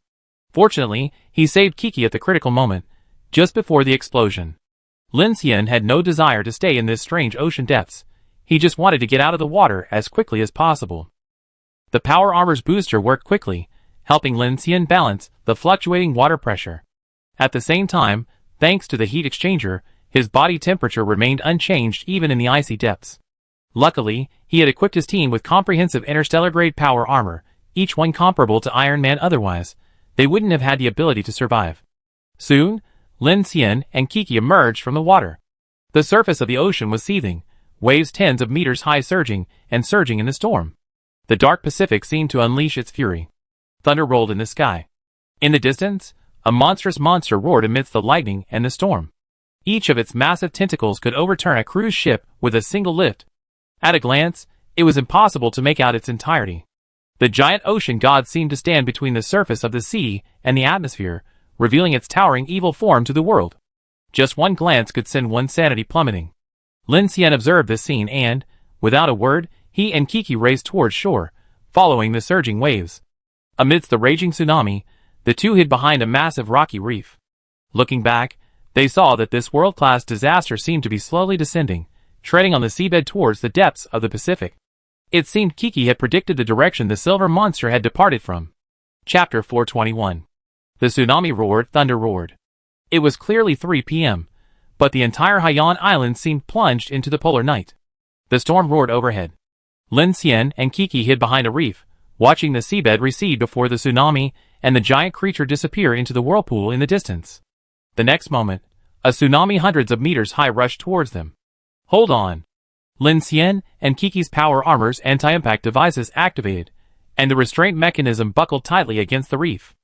S1: Fortunately, he saved Kiki at the critical moment, just before the explosion. Lin Xian had no desire to stay in this strange ocean depths. He just wanted to get out of the water as quickly as possible. The power armor's booster worked quickly, helping Lin Xian balance the fluctuating water pressure. At the same time, thanks to the heat exchanger, His body temperature remained unchanged even in the icy depths. Luckily, he had equipped his team with comprehensive interstellar-grade power armor, each one comparable to Iron Man. Otherwise, they wouldn't have had the ability to survive. Soon, Lin Xian and Kiki emerged from the water. The surface of the ocean was seething, waves tens of meters high surging and surging in the storm. The dark Pacific seemed to unleash its fury. Thunder rolled in the sky. In the distance, a monstrous monster roared amidst the lightning and the storm. Each of its massive tentacles could overturn a cruise ship with a single lift. At a glance, it was impossible to make out its entirety. The giant ocean god seemed to stand between the surface of the sea and the atmosphere, revealing its towering evil form to the world. Just one glance could send one's sanity plummeting. Lin Xian observed this scene and, without a word, he and Kiki raced towards shore, following the surging waves. Amidst the raging tsunami, the two hid behind a massive rocky reef. Looking back, they saw that this world-class disaster seemed to be slowly descending, treading on the seabed towards the depths of the Pacific. It seemed Kiki had predicted the direction the silver monster had departed from. Chapter 421. The tsunami roared, thunder roared. It was clearly 3 p.m., but the entire Haiyan Island seemed plunged into the polar night. The storm roared overhead. Lin Xian and Kiki hid behind a reef, watching the seabed recede before the tsunami and the giant creature disappear into the whirlpool in the distance. The next moment, a tsunami hundreds of meters high rushed towards them. Hold on. Lin Xian and Kiki's power armor's anti-impact devices activated, and the restraint mechanism buckled tightly against the reef.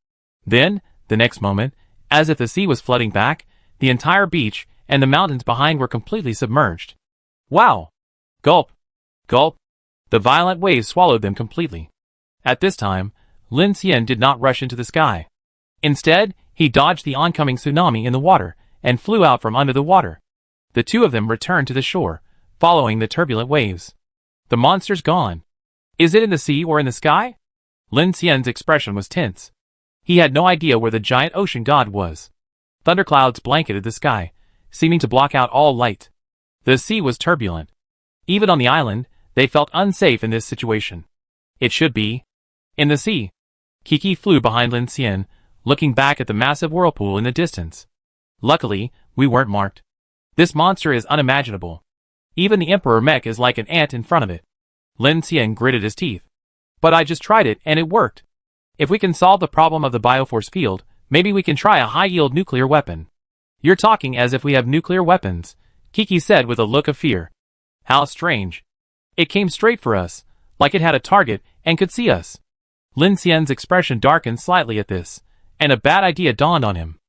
S1: Then, the next moment, as if the sea was flooding back, the entire beach and the mountains behind were completely submerged. Wow! Gulp! Gulp! The violent waves swallowed them completely. At this time, Lin Xian did not rush into the sky. Instead, he dodged the oncoming tsunami in the water and flew out from under the water. The two of them returned to the shore, following the turbulent waves. The monster's gone. Is it in the sea or in the sky? Lin Xian's expression was tense. He had no idea where the giant ocean god was. Thunderclouds blanketed the sky, seeming to block out all light. The sea was turbulent. Even on the island, they felt unsafe in this situation. It should be in the sea. Kiki flew behind Lin Xian, looking back at the massive whirlpool in the distance. Luckily, we weren't marked. This monster is unimaginable. Even the Emperor mech is like an ant in front of it. Lin Xian gritted his teeth. But I just tried it and it worked. If we can solve the problem of the bioforce field, maybe we can try a high-yield nuclear weapon. You're talking as if we have nuclear weapons, Kiki said with a look of fear. How strange. It came straight for us, like it had a target and could see us. Lin Xian's expression darkened slightly at this, and a bad idea dawned on him.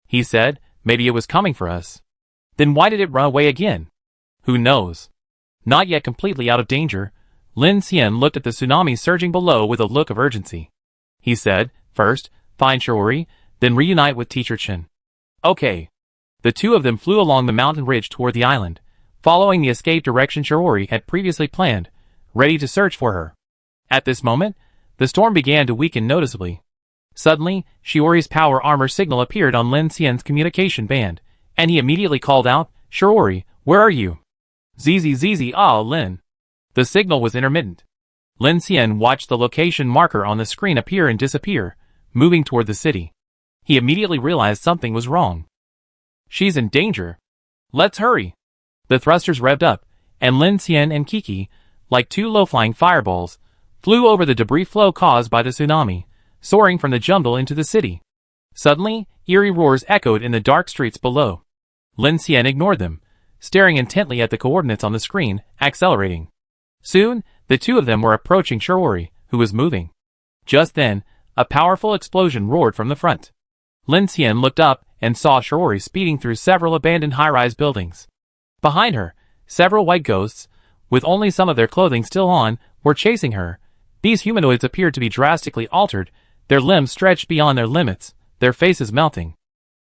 S1: He said, maybe it was coming for us. Then why did it run away again? Who knows? Not yet completely out of danger, Lin Xian looked at the tsunami surging below with a look of urgency. He said, first, find Shiori, then reunite with Teacher Chen. Okay. The two of them flew along the mountain ridge toward the island, following the escape direction Shiori had previously planned, ready to search for her. At this moment, the storm began to weaken noticeably. Suddenly, Shiori's power armor signal appeared on Lin Xian's communication band, and he immediately called out, Shiori, where are you? ZZZZ Lin. The signal was intermittent. Lin Xian watched the location marker on the screen appear and disappear, moving toward the city. He immediately realized something was wrong. She's in danger. Let's hurry. The thrusters revved up, and Lin Xian and Kiki, like two low-flying fireballs, flew over the debris flow caused by the tsunami, soaring from the jungle into the city. Suddenly, eerie roars echoed in the dark streets below. Lin Xian ignored them, staring intently at the coordinates on the screen, accelerating. Soon, the two of them were approaching Shiori, who was moving. Just then, a powerful explosion roared from the front. Lin Xian looked up and saw Shiori speeding through several abandoned high-rise buildings. Behind her, several white ghosts, with only some of their clothing still on, were chasing her. These humanoids appeared to be drastically altered, their limbs stretched beyond their limits, their faces melting.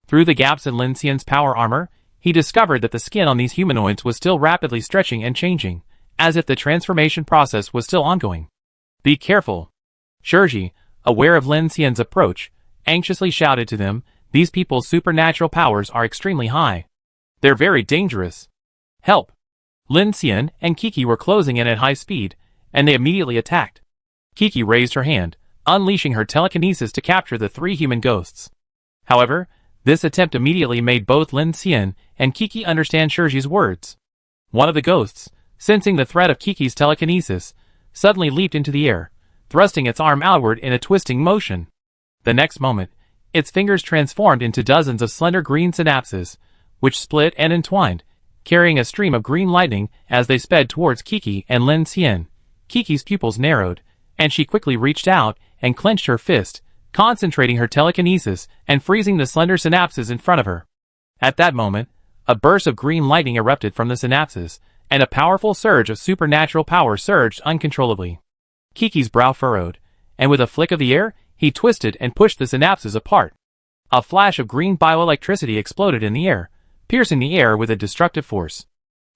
S1: Through the gaps in Lin Xian's power armor, he discovered that the skin on these humanoids was still rapidly stretching and changing, as if the transformation process was still ongoing. Be careful. Shirji, aware of Lin Xian's approach, anxiously shouted to them, these people's supernatural powers are extremely high. They're very dangerous. Help. Lin Xian and Kiki were closing in at high speed, and they immediately attacked. Kiki raised her hand, unleashing her telekinesis to capture the three human ghosts. However, This attempt immediately made both Lin Xian and Kiki understand Shiji's words. One of the ghosts, sensing the threat of Kiki's telekinesis, suddenly leaped into the air, thrusting its arm outward in a twisting motion. The next moment, its fingers transformed into dozens of slender green synapses, which split and entwined, carrying a stream of green lightning as they sped towards Kiki and Lin Xian. Kiki's pupils narrowed, and she quickly reached out and clenched her fist, concentrating her telekinesis and freezing the slender synapses in front of her. At that moment, a burst of green lightning erupted from the synapses, and a powerful surge of supernatural power surged uncontrollably. Kiki's brow furrowed, and with a flick of the air, he twisted and pushed the synapses apart. A flash of green bioelectricity exploded in the air, piercing the air with a destructive force.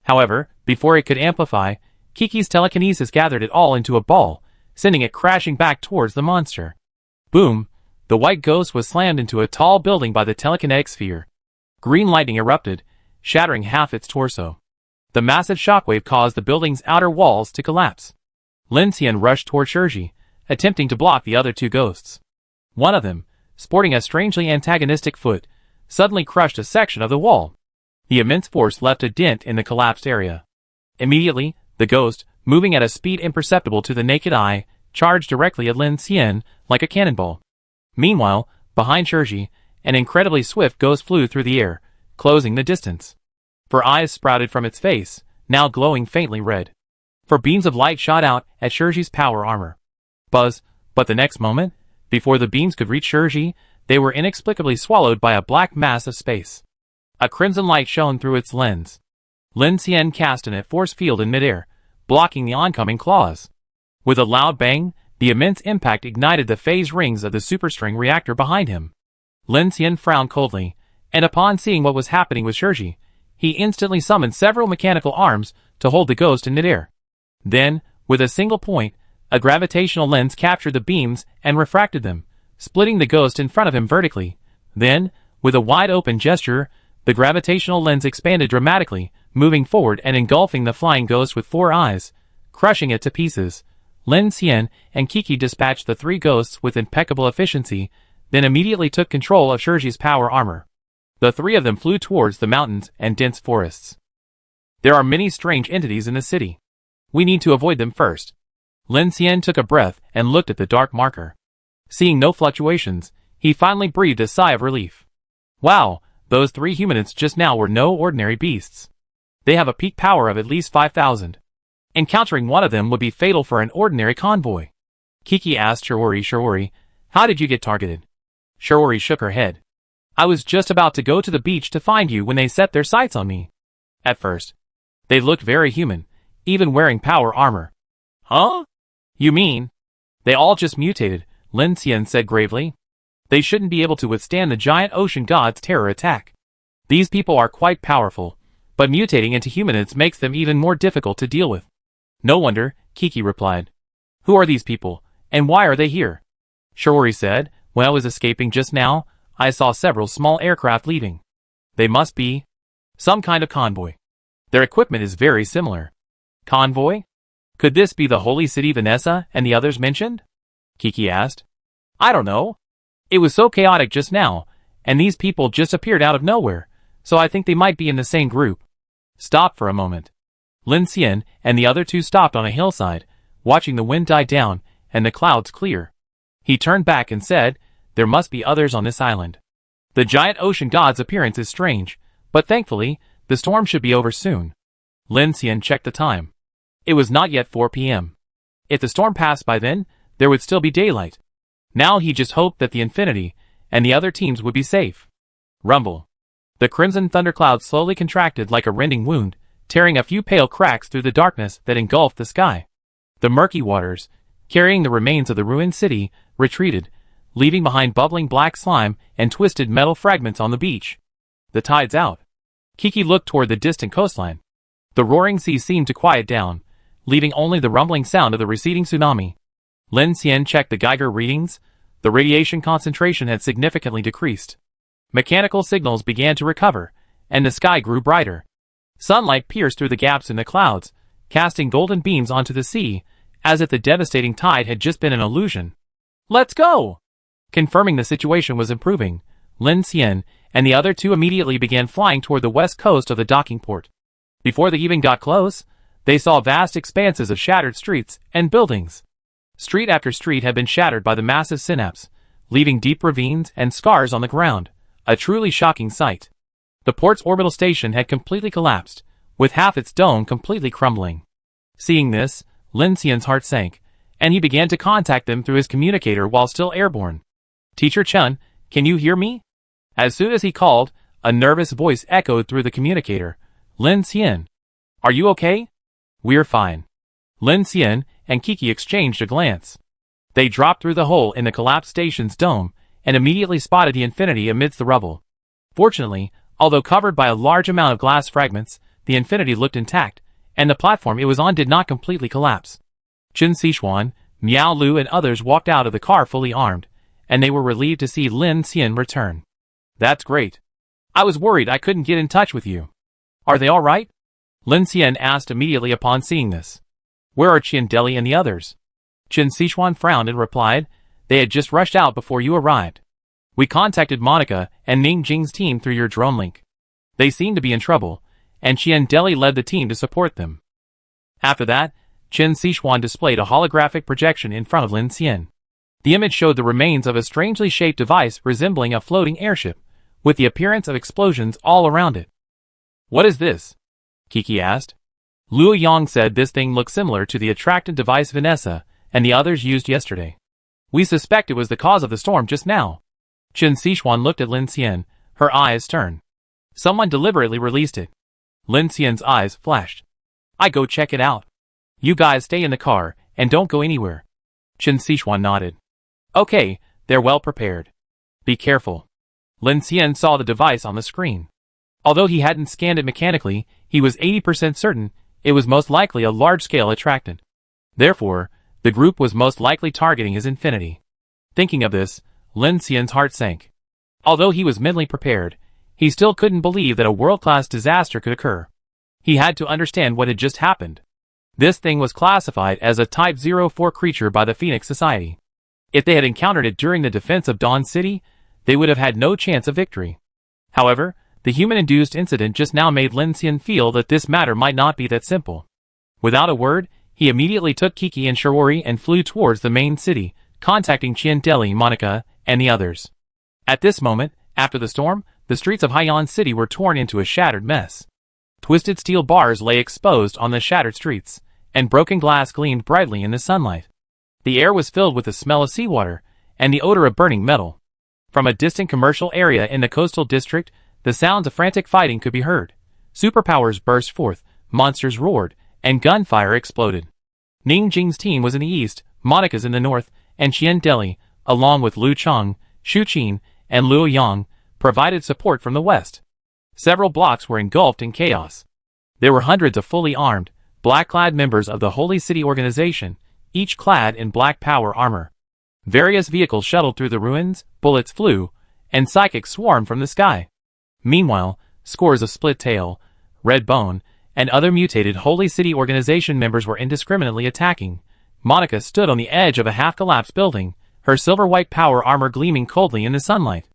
S1: However, before it could amplify, Kiki's telekinesis gathered it all into a ball, sending it crashing back towards the monster. Boom! The white ghost was slammed into a tall building by the telekinetic sphere. Green lightning erupted, shattering half its torso. The massive shockwave caused the building's outer walls to collapse. Lin Xian rushed toward Shiji, attempting to block the other two ghosts. One of them, sporting a strangely antagonistic foot, suddenly crushed a section of the wall. The immense force left a dent in the collapsed area. Immediately, the ghost, moving at a speed imperceptible to the naked eye, charged directly at Lin Xian like a cannonball. Meanwhile, behind Shiji, an incredibly swift ghost flew through the air, closing the distance. For eyes sprouted from its face, now glowing faintly red. For beams of light shot out at Shiji's power armor. Buzz, but the next moment, before the beams could reach Shiji, they were inexplicably swallowed by a black mass of space. A crimson light shone through its lens. Lin Xian cast an force field in midair, blocking the oncoming claws. With a loud bang, the immense impact ignited the phase rings of the superstring reactor behind him. Lin Xian frowned coldly, and upon seeing what was happening with Shiji, he instantly summoned several mechanical arms to hold the ghost in midair. Then, with a single point, a gravitational lens captured the beams and refracted them, splitting the ghost in front of him vertically. Then, with a wide-open gesture, the gravitational lens expanded dramatically, moving forward and engulfing the flying ghost with 4 eyes, crushing it to pieces. Lin Xian and Kiki dispatched the 3 ghosts with impeccable efficiency, then immediately took control of Shiji's power armor. The 3 of them flew towards the mountains and dense forests. There are many strange entities in the city. We need to avoid them first. Lin Xian took a breath and looked at the dark marker. Seeing no fluctuations, he finally breathed a sigh of relief. Wow, those 3 humanoids just now were no ordinary beasts. They have a peak power of at least 5,000. Encountering one of them would be fatal for an ordinary convoy. Kiki asked Shiori, how did you get targeted? Shiori shook her head. I was just about to go to the beach to find you when they set their sights on me. At first, they looked very human, even wearing power armor. Huh? You mean? They all just mutated, Lin Xian said gravely. They shouldn't be able to withstand the giant ocean god's terror attack. These people are quite powerful, but mutating into humanoids makes them even more difficult to deal with. No wonder, Kiki replied. Who are these people, and why are they here? Shiori said, when I was escaping just now, I saw several small aircraft leaving. They must be some kind of convoy. Their equipment is very similar. Convoy? Could this be the holy city Vanessa and the others mentioned? Kiki asked. I don't know. It was so chaotic just now, and these people just appeared out of nowhere, so I think they might be in the same group. Stop for a moment. Lin Xian and the other 2 stopped on a hillside, watching the wind die down and the clouds clear. He turned back and said, there must be others on this island. The giant ocean god's appearance is strange, but thankfully, the storm should be over soon. Lin Xian checked the time. It was not yet 4 p.m. If the storm passed by then, there would still be daylight. Now he just hoped that the Infinity and the other teams would be safe. Rumble. The crimson thundercloud slowly contracted like a rending wound, tearing a few pale cracks through the darkness that engulfed the sky. The murky waters, carrying the remains of the ruined city, retreated, leaving behind bubbling black slime and twisted metal fragments on the beach. The tide's out. Kiki looked toward the distant coastline. The roaring sea seemed to quiet down, leaving only the rumbling sound of the receding tsunami. Lin Xian checked the Geiger readings. The radiation concentration had significantly decreased. Mechanical signals began to recover, and the sky grew brighter. Sunlight pierced through the gaps in the clouds, casting golden beams onto the sea, as if the devastating tide had just been an illusion. Let's go! Confirming the situation was improving, Lin Xian, and the other two immediately began flying toward the west coast of the docking port. Before they even got close, they saw vast expanses of shattered streets and buildings. Street after street had been shattered by the massive synapse, leaving deep ravines and scars on the ground, a truly shocking sight. The port's orbital station had completely collapsed, with half its dome completely crumbling. Seeing this, Lin Xian's heart sank, and he began to contact them through his communicator while still airborne. "Teacher Chen, can you hear me?" As soon as he called, a nervous voice echoed through the communicator. "Lin Xian, are you okay?" "We're fine." Lin Xian and Kiki exchanged a glance. They dropped through the hole in the collapsed station's dome and immediately spotted the Infinity amidst the rubble. Fortunately, although covered by a large amount of glass fragments, the Infinity looked intact, and the platform it was on did not completely collapse. Qin Sichuan, Miao Lu and others walked out of the car fully armed, and they were relieved to see Lin Xian return. "That's great. I was worried I couldn't get in touch with you. Are they all right?" Lin Xian asked immediately upon seeing this. "Where are Qian Deli and the others?" Qin Sichuan frowned and replied, "They had just rushed out before you arrived. We contacted Monica and Ning Jing's team through your drone link. They seemed to be in trouble, and Qian Deli led the team to support them." After that, Qin Sichuan displayed a holographic projection in front of Lin Xian. The image showed the remains of a strangely shaped device resembling a floating airship, with the appearance of explosions all around it. "What is this?" Kiki asked. Luo Yang said this thing looked similar to the attractant device Vanessa and the others used yesterday. "We suspect it was the cause of the storm just now." Qin Sichuan looked at Lin Xian, her eyes turned. "Someone deliberately released it." Lin Xian's eyes flashed. "I go check it out. You guys stay in the car and don't go anywhere." Qin Sichuan nodded. "Okay, they're well prepared. Be careful." Lin Xian saw the device on the screen. Although he hadn't scanned it mechanically, he was 80% certain it was most likely a large-scale attractant. Therefore, the group was most likely targeting his Infinity. Thinking of this, Lin Xian's heart sank. Although he was mentally prepared, he still couldn't believe that a world-class disaster could occur. He had to understand what had just happened. This thing was classified as a Type 04 creature by the Phoenix Society. If they had encountered it during the defense of Dawn City, they would have had no chance of victory. However, the human-induced incident just now made Lin Xian feel that this matter might not be that simple. Without a word, he immediately took Kiki and Shiori and flew towards the main city, contacting Qian Deli, Monica, and the others. At this moment, after the storm, the streets of Haiyan City were torn into a shattered mess. Twisted steel bars lay exposed on the shattered streets, and broken glass gleamed brightly in the sunlight. The air was filled with the smell of seawater and the odor of burning metal. From a distant commercial area in the coastal district, the sounds of frantic fighting could be heard. Superpowers burst forth, monsters roared, and gunfire exploded. Ning Jing's team was in the east, Monica's in the north, and Qian Deli, along with Lu Cheng, Shu Qin, and Luo Yang, provided support from the west. Several blocks were engulfed in chaos. There were hundreds of fully armed, black-clad members of the Holy City Organization, each clad in black power armor. Various vehicles shuttled through the ruins, bullets flew, and psychics swarmed from the sky. Meanwhile, scores of Split Tail, Red Bone, and other mutated Holy City Organization members were indiscriminately attacking. Monica stood on the edge of a half-collapsed building, her silver-white power armor gleaming coldly in the sunlight.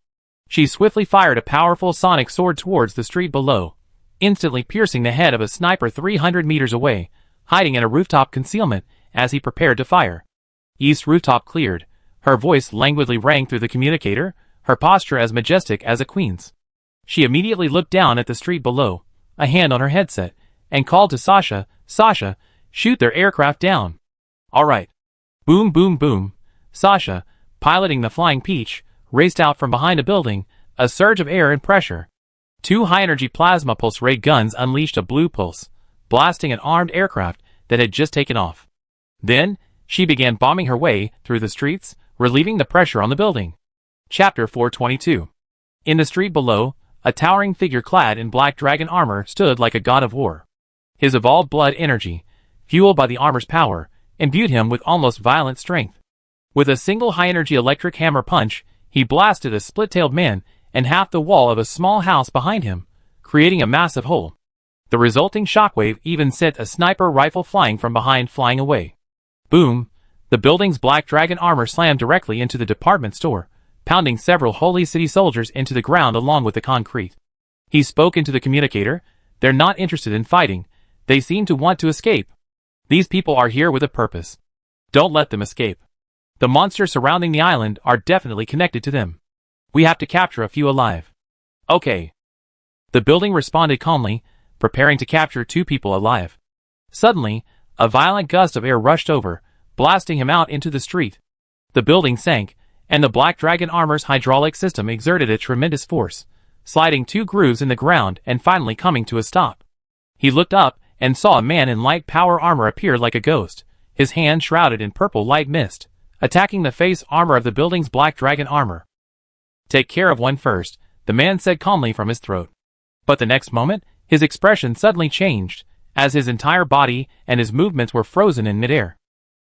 S1: She swiftly fired a powerful sonic sword towards the street below, instantly piercing the head of a sniper 300 meters away, hiding in a rooftop concealment as he prepared to fire. East rooftop cleared. Her voice languidly rang through the communicator, her posture as majestic as a queen's. She immediately looked down at the street below, a hand on her headset, and called to Sasha, "Sasha, shoot their aircraft down." "All right." Boom, boom, boom. Sasha, piloting the Flying Peach, raced out from behind a building, a surge of air and pressure. Two high-energy plasma pulse ray guns unleashed a blue pulse, blasting an armed aircraft that had just taken off. Then, she began bombing her way through the streets, relieving the pressure on the building. Chapter 422. In the street below, a towering figure clad in black dragon armor stood like a god of war. His evolved blood energy, fueled by the armor's power, imbued him with almost violent strength. With a single high-energy electric hammer punch, he blasted a split-tailed man and half the wall of a small house behind him, creating a massive hole. The resulting shockwave even sent a sniper rifle flying from behind flying away. Boom! The building's black dragon armor slammed directly into the department store, pounding several Holy City soldiers into the ground along with the concrete. He spoke into the communicator. They're not interested in fighting. They seem to want to escape. These people are here with a purpose. Don't let them escape. The monsters surrounding the island are definitely connected to them. We have to capture a few alive. Okay. The building responded calmly, preparing to capture 2 people alive. Suddenly, a violent gust of air rushed over, blasting him out into the street. The building sank, and the Black Dragon armor's hydraulic system exerted a tremendous force, sliding 2 grooves in the ground and finally coming to a stop. He looked up and saw a man in light power armor appear like a ghost, his hand shrouded in purple light mist, attacking the face armor of the building's Black Dragon armor. Take care of one first, the man said calmly from his throat. But the next moment, his expression suddenly changed, as his entire body and his movements were frozen in midair.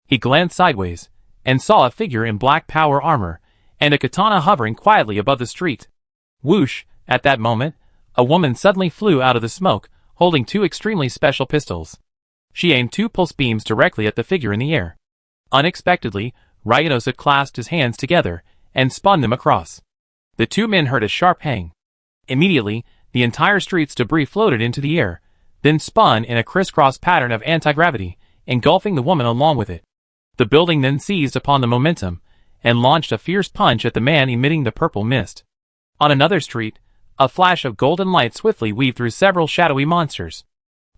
S1: He glanced sideways, and saw a figure in black power armor, and a katana hovering quietly above the street. Whoosh! At that moment, a woman suddenly flew out of the smoke, holding 2 extremely special pistols. She aimed 2 pulse beams directly at the figure in the air. Unexpectedly, Rhinosa clasped his hands together, and spun them across. The 2 men heard a sharp hang. Immediately, the entire street's debris floated into the air, then spun in a crisscross pattern of anti-gravity, engulfing the woman along with it. The building then seized upon the momentum, and launched a fierce punch at the man emitting the purple mist. On another street, a flash of golden light swiftly weaved through several shadowy monsters.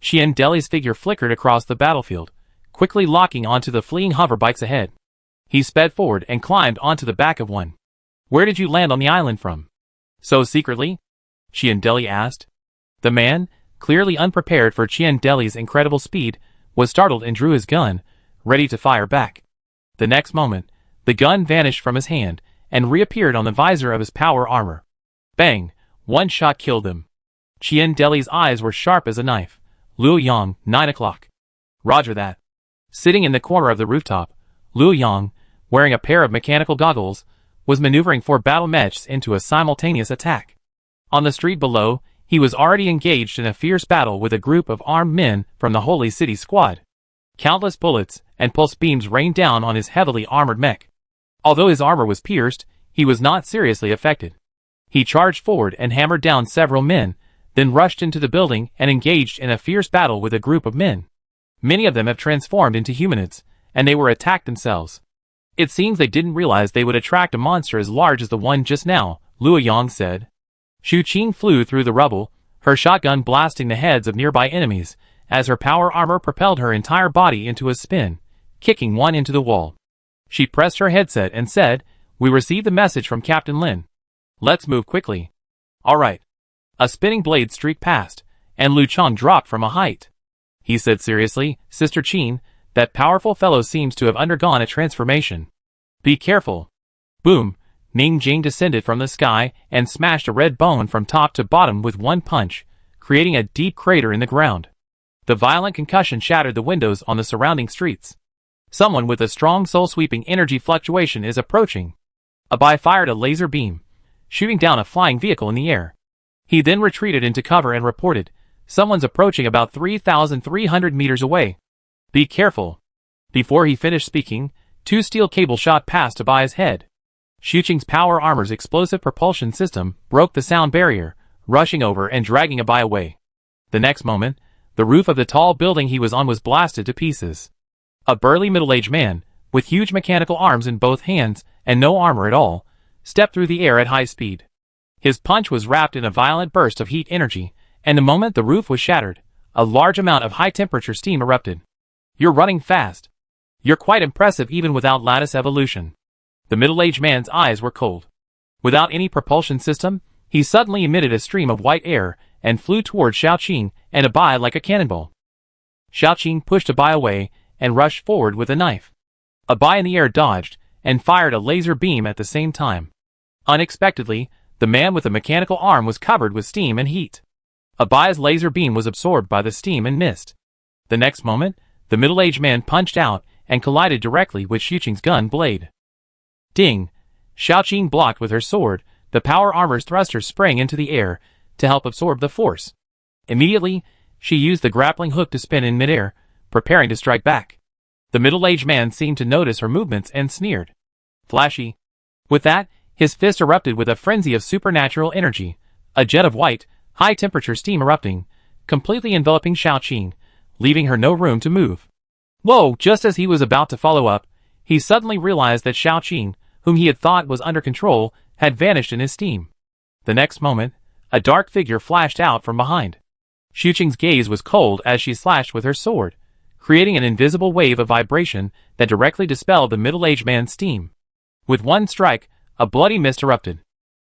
S1: Ciandeli's figure flickered across the battlefield, quickly locking onto the fleeing hoverbikes ahead. He sped forward and climbed onto the back of one. Where did you land on the island from? So secretly? Ciandeli asked. The man, clearly unprepared for Ciandeli's incredible speed, was startled and drew his gun, ready to fire back. The next moment, the gun vanished from his hand, and reappeared on the visor of his power armor. Bang! One shot killed him. Ciandeli's eyes were sharp as a knife. Luo Yang, 9 o'clock. Roger that. Sitting in the corner of the rooftop, Luo Yang, wearing a pair of mechanical goggles, was maneuvering 4 battle mechs into a simultaneous attack. On the street below, he was already engaged in a fierce battle with a group of armed men from the Holy City squad. Countless bullets and pulse beams rained down on his heavily armored mech. Although his armor was pierced, he was not seriously affected. He charged forward and hammered down several men, then rushed into the building and engaged in a fierce battle with a group of men. Many of them have transformed into humanoids, and they were attacked themselves. It seems they didn't realize they would attract a monster as large as the one just now, Luo Yang said. Shu Qing flew through the rubble, her shotgun blasting the heads of nearby enemies, as her power armor propelled her entire body into a spin, kicking one into the wall. She pressed her headset and said, "We received the message from Captain Lin. Let's move quickly." "All right." A spinning blade streaked past, and Lu Chang dropped from a height. He said seriously, "Sister Qin, that powerful fellow seems to have undergone a transformation. Be careful." Boom! Ning Jing descended from the sky and smashed a red bone from top to bottom with one punch, creating a deep crater in the ground. The violent concussion shattered the windows on the surrounding streets. Someone with a strong soul-sweeping energy fluctuation is approaching. Abai fired a laser beam, shooting down a flying vehicle in the air. He then retreated into cover and reported, "Someone's approaching about 3,300 meters away. Be careful." Before he finished speaking, 2 steel cables shot past Abai's head. Shuqing's power armor's explosive propulsion system broke the sound barrier, rushing over and dragging Abai away. The next moment, the roof of the tall building he was on was blasted to pieces. A burly middle-aged man, with huge mechanical arms in both hands and no armor at all, stepped through the air at high speed. His punch was wrapped in a violent burst of heat energy, and the moment the roof was shattered, a large amount of high-temperature steam erupted. "You're running fast. You're quite impressive even without lattice evolution." The middle-aged man's eyes were cold. Without any propulsion system, he suddenly emitted a stream of white air and flew toward Xiaoqing and Abai like a cannonball. Xiaoqing pushed Abai away and rushed forward with a knife. Abai in the air dodged and fired a laser beam at the same time. Unexpectedly, the man with the mechanical arm was covered with steam and heat. Abai's laser beam was absorbed by the steam and mist. The next moment, the middle-aged man punched out and collided directly with Xiaoqing's gun blade. Ding! Xiaoqing blocked with her sword. The power armor's thrusters sprang into the air to help absorb the force. Immediately, she used the grappling hook to spin in midair, preparing to strike back. The middle-aged man seemed to notice her movements and sneered. "Flashy." With that, His fist erupted with a frenzy of supernatural energy, a jet of white, high-temperature steam erupting, completely enveloping Xiaoqing, leaving her no room to move. Whoa! Just as he was about to follow up, he suddenly realized that Xiaoqing, whom he had thought was under control, had vanished in his steam. The next moment, a dark figure flashed out from behind. Xiaoqing's gaze was cold as she slashed with her sword, creating an invisible wave of vibration that directly dispelled the middle-aged man's steam. With one strike, a bloody mist erupted.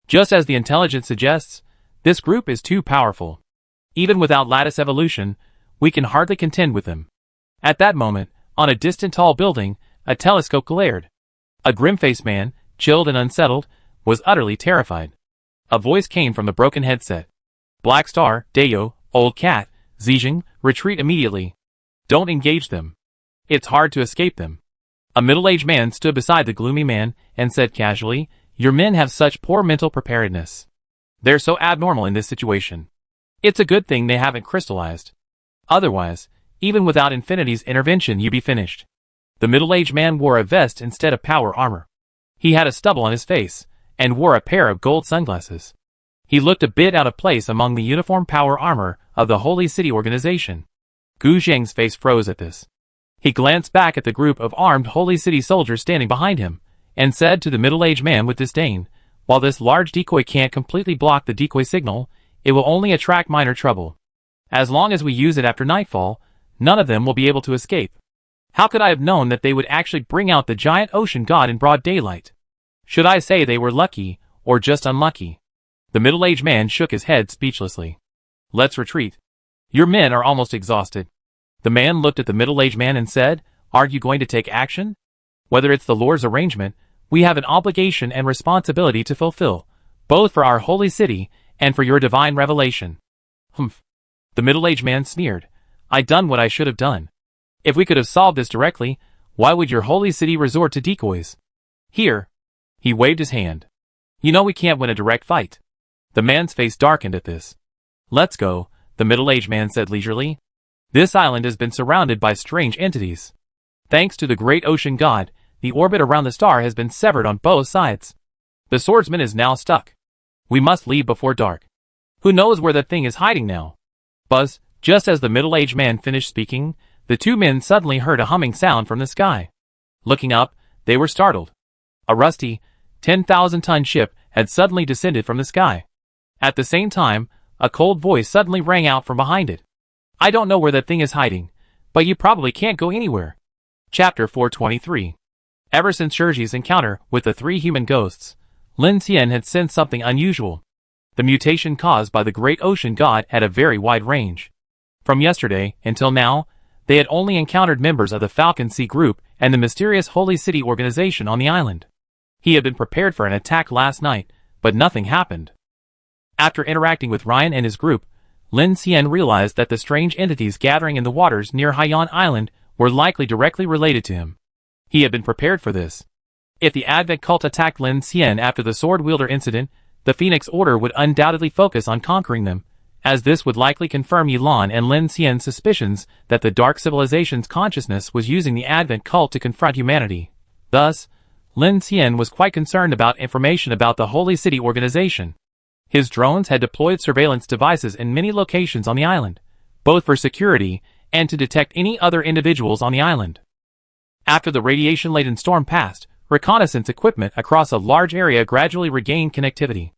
S1: Just as the intelligence suggests, this group is too powerful. Even without lattice evolution, we can hardly contend with them. At that moment, on a distant tall building, a telescope glared. A grim-faced man, chilled and unsettled, was utterly terrified. A voice came from the broken headset. Black Star, Dayo, Old Cat, Zijing, retreat immediately. Don't engage them. It's hard to escape them. A middle-aged man stood beside the gloomy man and said casually, your men have such poor mental preparedness. They're so abnormal in this situation. It's a good thing they haven't crystallized. Otherwise, even without Infinity's intervention you'd be finished. The middle-aged man wore a vest instead of power armor. He had a stubble on his face, and wore a pair of gold sunglasses. He looked a bit out of place among the uniform power armor of the Holy City organization. Gu Zheng's face froze at this. He glanced back at the group of armed Holy City soldiers standing behind him, and said to the middle-aged man with disdain, while this large decoy can't completely block the decoy signal, it will only attract minor trouble. As long as we use it after nightfall, none of them will be able to escape. How could I have known that they would actually bring out the giant ocean god in broad daylight? Should I say they were lucky, or just unlucky? The middle-aged man shook his head speechlessly. Let's retreat. Your men are almost exhausted. The man looked at the middle-aged man and said, aren't you going to take action? Whether it's the Lord's arrangement, we have an obligation and responsibility to fulfill, both for our holy city and for your divine revelation. Humph. The middle-aged man sneered. I done what I should have done. If we could have solved this directly, why would your holy city resort to decoys? Here. He waved his hand. You know we can't win a direct fight. The man's face darkened at this. Let's go, the middle-aged man said leisurely. This island has been surrounded by strange entities. Thanks to the great ocean god, the orbit around the star has been severed on both sides. The swordsman is now stuck. We must leave before dark. Who knows where that thing is hiding now? Buzz, just as the middle-aged man finished speaking, the two men suddenly heard a humming sound from the sky. Looking up, they were startled. A rusty, 10,000-ton ship had suddenly descended from the sky. At the same time, a cold voice suddenly rang out from behind it. I don't know where that thing is hiding, but you probably can't go anywhere. Chapter 423. Ever since Shirji's encounter with the three human ghosts, Lin Xian had sensed something unusual. The mutation caused by the great ocean god had a very wide range. From yesterday until now, they had only encountered members of the Falcon Sea group and the mysterious Holy City organization on the island. He had been prepared for an attack last night, but nothing happened. After interacting with Ryan and his group, Lin Xian realized that the strange entities gathering in the waters near Haiyan Island were likely directly related to him. He had been prepared for this. If the Advent cult attacked Lin Xian after the sword wielder incident, the Phoenix Order would undoubtedly focus on conquering them, as this would likely confirm Yilan and Lin Xian's suspicions that the Dark Civilization's consciousness was using the Advent cult to confront humanity. Thus, Lin Xian was quite concerned about information about the Holy City organization. His drones had deployed surveillance devices in many locations on the island, both for security and to detect any other individuals on the island. After the radiation-laden storm passed, reconnaissance equipment across a large area gradually regained connectivity.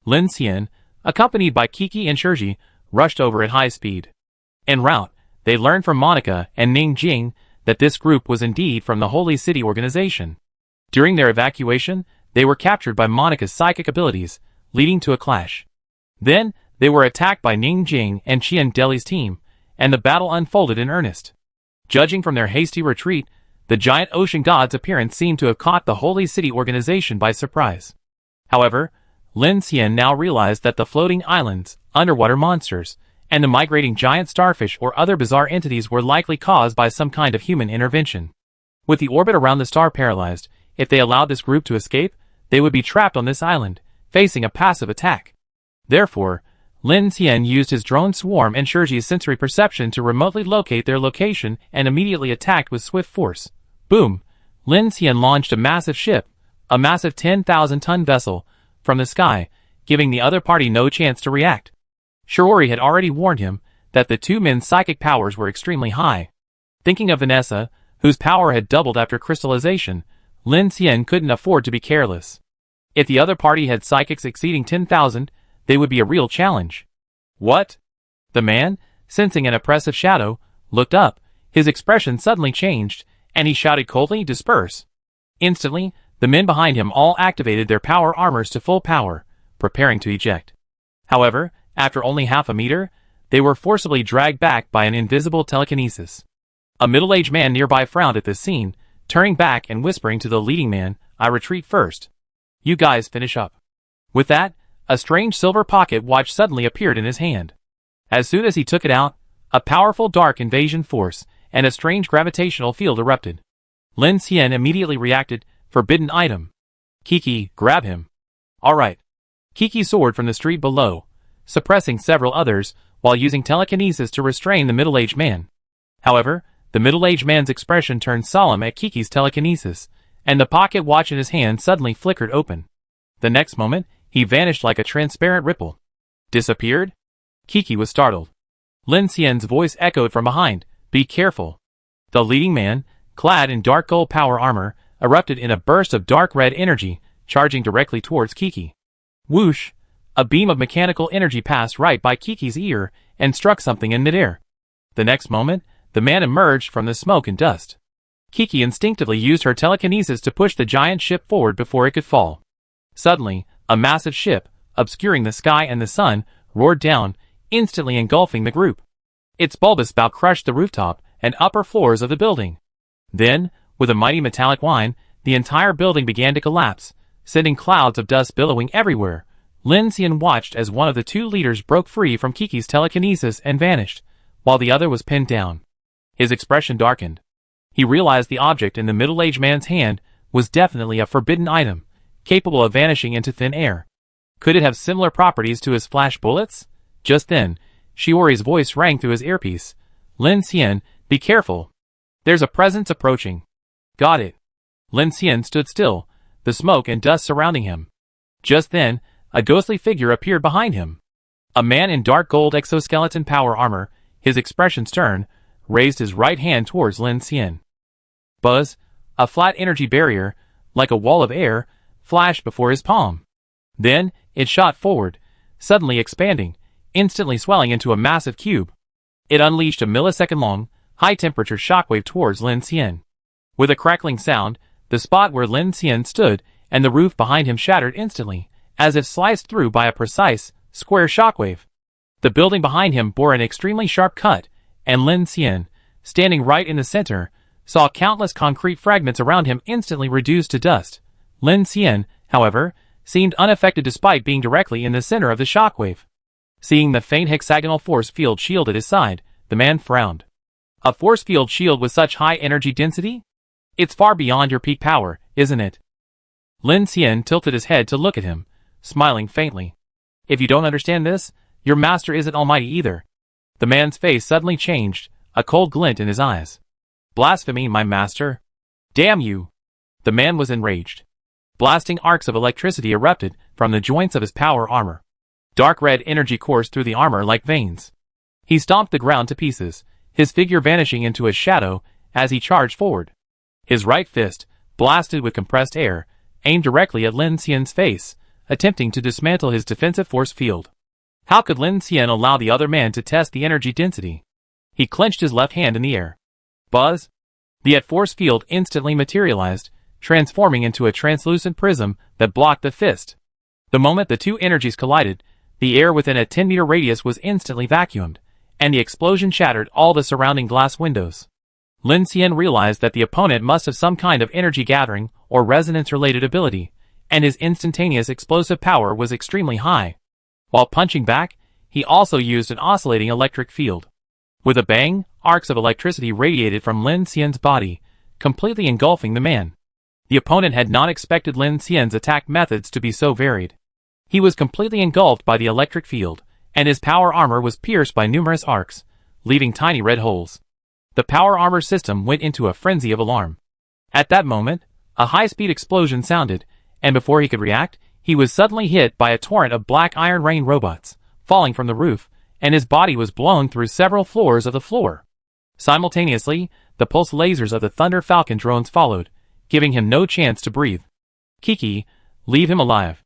S1: Lin Xian, accompanied by Kiki and Shirji, rushed over at high speed. En route, they learned from Monica and Ning Jing that this group was indeed from the Holy City organization. During their evacuation, they were captured by Monica's psychic abilities, leading to a clash. Then, they were attacked by Ning Jing and Qian Deli's team, and the battle unfolded in earnest. Judging from their hasty retreat, the giant ocean god's appearance seemed to have caught the Holy City organization by surprise. However, Lin Xian now realized that the floating islands, underwater monsters, and the migrating giant starfish or other bizarre entities were likely caused by some kind of human intervention. With the orbit around the star paralyzed, if they allowed this group to escape, they would be trapped on this island, facing a passive attack. Therefore, Lin Xian used his drone swarm and Shirji's sensory perception to remotely locate their location and immediately attacked with swift force. Boom! Lin Xian launched a massive ship, a massive 10,000-ton vessel, from the sky, giving the other party no chance to react. Shiori had already warned him that the two men's psychic powers were extremely high. Thinking of Vanessa, whose power had doubled after crystallization, Lin Xian couldn't afford to be careless. If the other party had psychics exceeding 10,000, they would be a real challenge. What? The man, sensing an oppressive shadow, looked up, his expression suddenly changed, and he shouted coldly, "Disperse!" Instantly, the men behind him all activated their power armors to full power, preparing to eject. However, after only half a meter, they were forcibly dragged back by an invisible telekinesis. A middle-aged man nearby frowned at this scene, turning back and whispering to the leading man, "I retreat first. You guys finish up." With that, a strange silver pocket watch suddenly appeared in his hand. As soon as he took it out, a powerful dark invasion force and a strange gravitational field erupted. Lin Xian immediately reacted, "Forbidden item. Kiki, grab him." Alright. Kiki soared from the street below, suppressing several others, while using telekinesis to restrain the middle-aged man. However, the middle-aged man's expression turned solemn at Kiki's telekinesis, and the pocket watch in his hand suddenly flickered open. The next moment, he vanished like a transparent ripple. Disappeared? Kiki was startled. Lin Xian's voice echoed from behind, "Be careful." The leading man, clad in dark gold power armor, erupted in a burst of dark red energy, charging directly towards Kiki. Whoosh! A beam of mechanical energy passed right by Kiki's ear and struck something in midair. The next moment, the man emerged from the smoke and dust. Kiki instinctively used her telekinesis to push the giant ship forward before it could fall. Suddenly, a massive ship, obscuring the sky and the sun, roared down, instantly engulfing the group. Its bulbous bow crushed the rooftop and upper floors of the building. Then, with a mighty metallic whine, the entire building began to collapse, sending clouds of dust billowing everywhere. Lin Xian watched as one of the two leaders broke free from Kiki's telekinesis and vanished, while the other was pinned down. His expression darkened. He realized the object in the middle-aged man's hand was definitely a forbidden item, capable of vanishing into thin air. Could it have similar properties to his flash bullets? Just then, Shiori's voice rang through his earpiece. "Lin Xian, be careful. There's a presence approaching." "Got it." Lin Xian stood still, the smoke and dust surrounding him. Just then, a ghostly figure appeared behind him. A man in dark gold exoskeleton power armor, his expression stern, raised his right hand towards Lin Xian. Buzz, a flat energy barrier, like a wall of air, flashed before his palm. Then, it shot forward, suddenly expanding, instantly swelling into a massive cube. It unleashed a millisecond-long, high-temperature shockwave towards Lin Xian. With a crackling sound, the spot where Lin Xian stood and the roof behind him shattered instantly, as if sliced through by a precise, square shockwave. The building behind him bore an extremely sharp cut, and Lin Xian, standing right in the center, saw countless concrete fragments around him instantly reduced to dust. Lin Xian, however, seemed unaffected despite being directly in the center of the shockwave. Seeing the faint hexagonal force field shield at his side, the man frowned. A force field shield with such high energy density? It's far beyond your peak power, isn't it? Lin Xian tilted his head to look at him, smiling faintly. If you don't understand this, your master isn't almighty either. The man's face suddenly changed, a cold glint in his eyes. Blasphemy, my master. Damn you! The man was enraged. Blasting arcs of electricity erupted from the joints of his power armor. Dark red energy coursed through the armor like veins. He stomped the ground to pieces, his figure vanishing into a shadow as he charged forward. His right fist, blasted with compressed air, aimed directly at Lin Xian's face, attempting to dismantle his defensive force field. How could Lin Xian allow the other man to test the energy density? He clenched his left hand in the air. Buzz! The force field instantly materialized, transforming into a translucent prism that blocked the fist. The moment the two energies collided, the air within a 10-meter radius was instantly vacuumed, and the explosion shattered all the surrounding glass windows. Lin Xian realized that the opponent must have some kind of energy gathering or resonance-related ability, and his instantaneous explosive power was extremely high. While punching back, he also used an oscillating electric field. With a bang, arcs of electricity radiated from Lin Xian's body, completely engulfing the man. The opponent had not expected Lin Xian's attack methods to be so varied. He was completely engulfed by the electric field, and his power armor was pierced by numerous arcs, leaving tiny red holes. The power armor system went into a frenzy of alarm. At that moment, a high-speed explosion sounded, and before he could react, he was suddenly hit by a torrent of black iron rain robots, falling from the roof, and his body was blown through several floors of the floor. Simultaneously, the pulse lasers of the Thunder Falcon drones followed, giving him no chance to breathe. Kiki, leave him alive.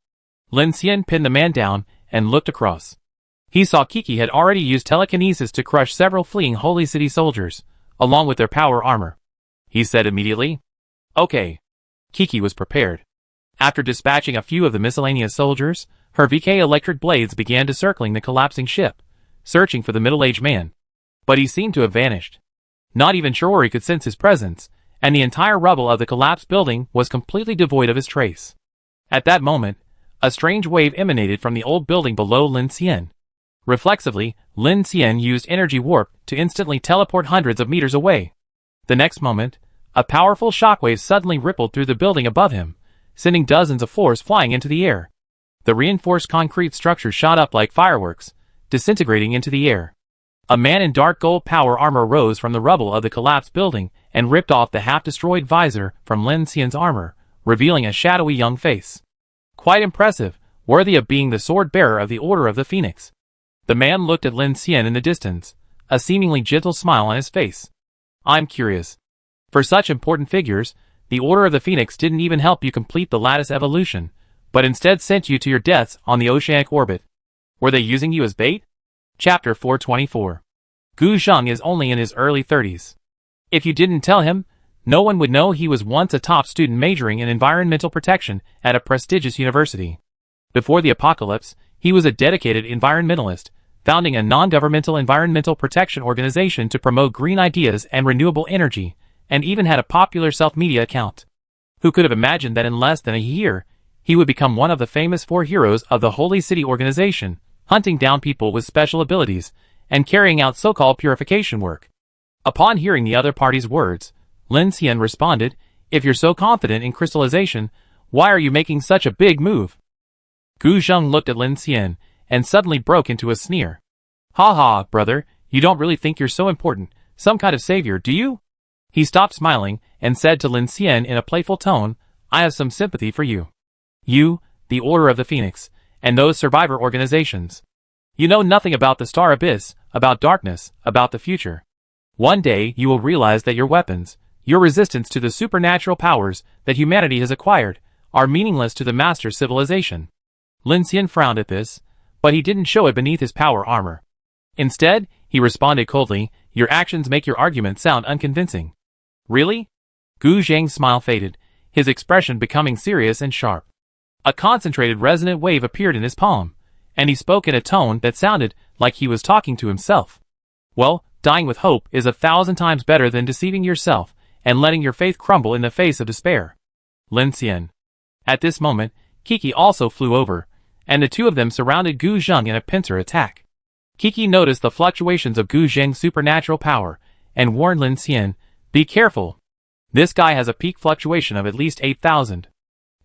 S1: Lin Xian pinned the man down and looked across. He saw Kiki had already used telekinesis to crush several fleeing Holy City soldiers, along with their power armor. He said immediately, "Okay." Kiki was prepared. After dispatching a few of the miscellaneous soldiers, her VK electric blades began to circling the collapsing ship, searching for the middle-aged man. But he seemed to have vanished. Not even Shiori could sense his presence, and the entire rubble of the collapsed building was completely devoid of his trace. At that moment, a strange wave emanated from the old building below Lin Xian. Reflexively, Lin Xian used energy warp to instantly teleport hundreds of meters away. The next moment, a powerful shockwave suddenly rippled through the building above him, sending dozens of floors flying into the air. The reinforced concrete structure shot up like fireworks, disintegrating into the air. A man in dark gold power armor rose from the rubble of the collapsed building and ripped off the half-destroyed visor from Lin Xian's armor, revealing a shadowy young face. Quite impressive, worthy of being the sword-bearer of the Order of the Phoenix. The man looked at Lin Xian in the distance, a seemingly gentle smile on his face. "I'm curious. For such important figures, the Order of the Phoenix didn't even help you complete the lattice evolution, but instead sent you to your deaths on the oceanic orbit. Were they using you as bait?" Chapter 424. Gu Zheng is only in his early 30s. If you didn't tell him, no one would know he was once a top student majoring in environmental protection at a prestigious university. Before the apocalypse, he was a dedicated environmentalist, founding a non-governmental environmental protection organization to promote green ideas and renewable energy, and even had a popular self-media account. Who could have imagined that in less than a year, he would become one of the famous 4 heroes of the Holy City organization, hunting down people with special abilities, and carrying out so-called purification work. Upon hearing the other party's words, Lin Xian responded, "If you're so confident in crystallization, why are you making such a big move?" Gu Zheng looked at Lin Xian, and suddenly broke into a sneer. "Ha ha, brother, you don't really think you're so important, some kind of savior, do you?" He stopped smiling, and said to Lin Xian in a playful tone, "I have some sympathy for you. You, the Order of the Phoenix, and those survivor organizations. You know nothing about the Star Abyss, about darkness, about the future. One day you will realize that your weapons, your resistance to the supernatural powers that humanity has acquired, are meaningless to the master civilization." Lin Xian frowned at this, but he didn't show it beneath his power armor. Instead, he responded coldly, "Your actions make your argument sound unconvincing." "Really?" Gu Zheng's smile faded, his expression becoming serious and sharp. A concentrated resonant wave appeared in his palm, and he spoke in a tone that sounded like he was talking to himself. "Well, dying with hope is 1,000 times better than deceiving yourself and letting your faith crumble in the face of despair." Lin Xian. At this moment, Kiki also flew over, and the two of them surrounded Gu Zheng in a pincer attack. Kiki noticed the fluctuations of Gu Zheng's supernatural power, and warned Lin Xian, "Be careful. This guy has a peak fluctuation of at least 8,000.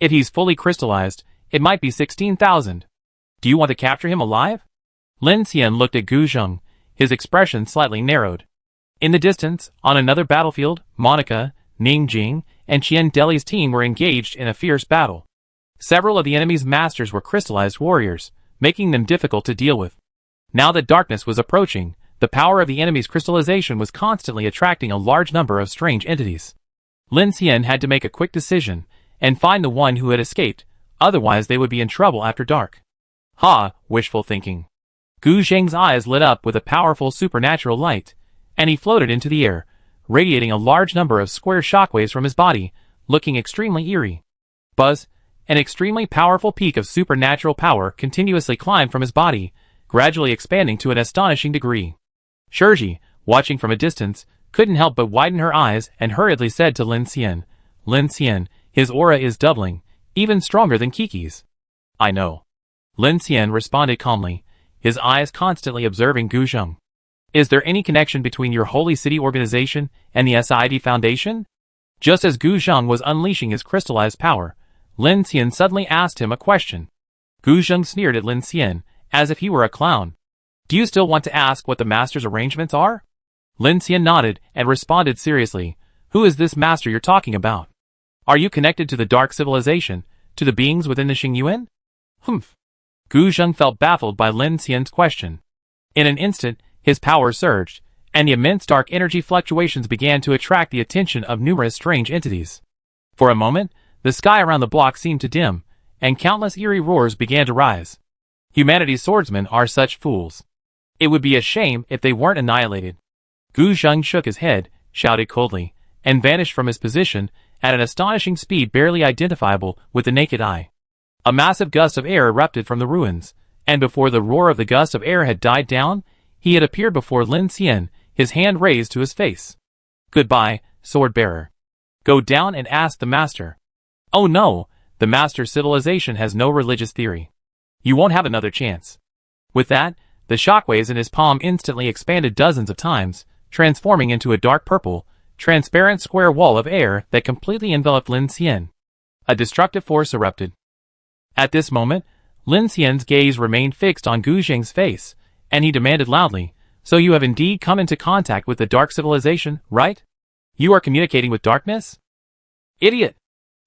S1: If he's fully crystallized, it might be 16,000. Do you want to capture him alive?" Lin Xian looked at Gu Zheng, his expression slightly narrowed. In the distance, on another battlefield, Monica, Ning Jing, and Qian Deli's team were engaged in a fierce battle. Several of the enemy's masters were crystallized warriors, making them difficult to deal with. Now that darkness was approaching, the power of the enemy's crystallization was constantly attracting a large number of strange entities. Lin Xian had to make a quick decision, and find the one who had escaped, otherwise they would be in trouble after dark. Ha, wishful thinking. Gu Zheng's eyes lit up with a powerful supernatural light, and he floated into the air, radiating a large number of square shockwaves from his body, looking extremely eerie. Buzz, an extremely powerful peak of supernatural power continuously climbed from his body, gradually expanding to an astonishing degree. Shirji, watching from a distance, couldn't help but widen her eyes and hurriedly said to Lin Xian, "Lin Xian, his aura is doubling, even stronger than Kiki's." "I know." Lin Xian responded calmly, his eyes constantly observing Gu Zheng. "Is there any connection between your Holy City organization and the SID Foundation?" Just as Gu Zheng was unleashing his crystallized power, Lin Xian suddenly asked him a question. Gu Zheng sneered at Lin Xian, as if he were a clown. "Do you still want to ask what the master's arrangements are?" Lin Xian nodded and responded seriously, "Who is this master you're talking about? Are you connected to the Dark Civilization, to the beings within the Xingyuan? Humph. Gu Zheng felt baffled by Lin Xian's question. In an instant, his power surged, and the immense dark energy fluctuations began to attract the attention of numerous strange entities. For a moment, the sky around the block seemed to dim, and countless eerie roars began to rise. Humanity's swordsmen are such fools. It would be a shame if they weren't annihilated. Gu Zheng shook his head, shouted coldly, and vanished from his position at an astonishing speed barely identifiable with the naked eye. A massive gust of air erupted from the ruins, and before the roar of the gust of air had died down, he had appeared before Lin Xian, his hand raised to his face. "Goodbye, sword-bearer. Go down and ask the master." "Oh no, the master's civilization has no religious theory. You won't have another chance." With that, the shockwaves in his palm instantly expanded dozens of times, transforming into a dark purple, transparent square wall of air that completely enveloped Lin Xian. A destructive force erupted. At this moment, Lin Xian's gaze remained fixed on Gu Zheng's face, and he demanded loudly, "So you have indeed come into contact with the dark civilization, right? You are communicating with darkness?" "Idiot!"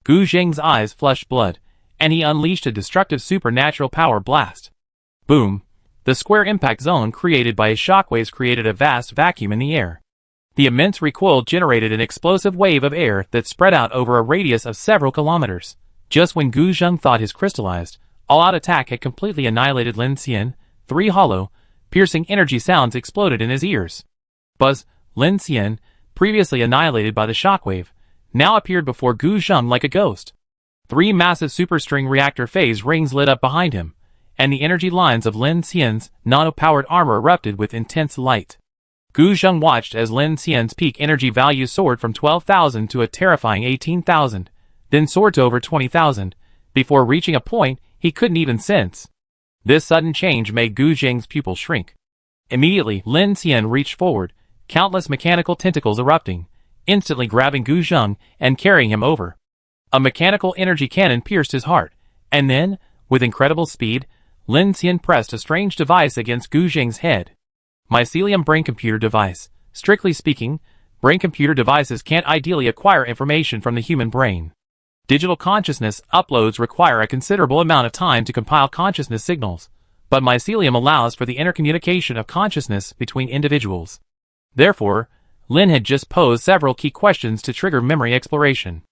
S1: Gu Zheng's eyes flushed blood, and he unleashed a destructive supernatural power blast. Boom! The square impact zone created by his shockwaves created a vast vacuum in the air. The immense recoil generated an explosive wave of air that spread out over a radius of several kilometers. Just when Gu Zheng thought his crystallized, all-out attack had completely annihilated Lin Xian, three hollow, piercing energy sounds exploded in his ears. Buzz! Lin Xian, previously annihilated by the shockwave, now appeared before Gu Zheng like a ghost. Three massive superstring reactor phase rings lit up behind him, and the energy lines of Lin Xian's nano-powered armor erupted with intense light. Gu Zheng watched as Lin Xian's peak energy value soared from 12,000 to a terrifying 18,000, then soared to over 20,000, before reaching a point he couldn't even sense. This sudden change made Gu Zheng's pupils shrink. Immediately, Lin Xian reached forward, countless mechanical tentacles erupting, instantly grabbing Gu Zheng and carrying him over. A mechanical energy cannon pierced his heart, and then, with incredible speed, Lin Xian pressed a strange device against Gu Zheng's head. Mycelium brain-computer device. Strictly speaking, brain-computer devices can't ideally acquire information from the human brain. Digital consciousness uploads require a considerable amount of time to compile consciousness signals, but mycelium allows for the intercommunication of consciousness between individuals. Therefore, Lin had just posed several key questions to trigger memory exploration.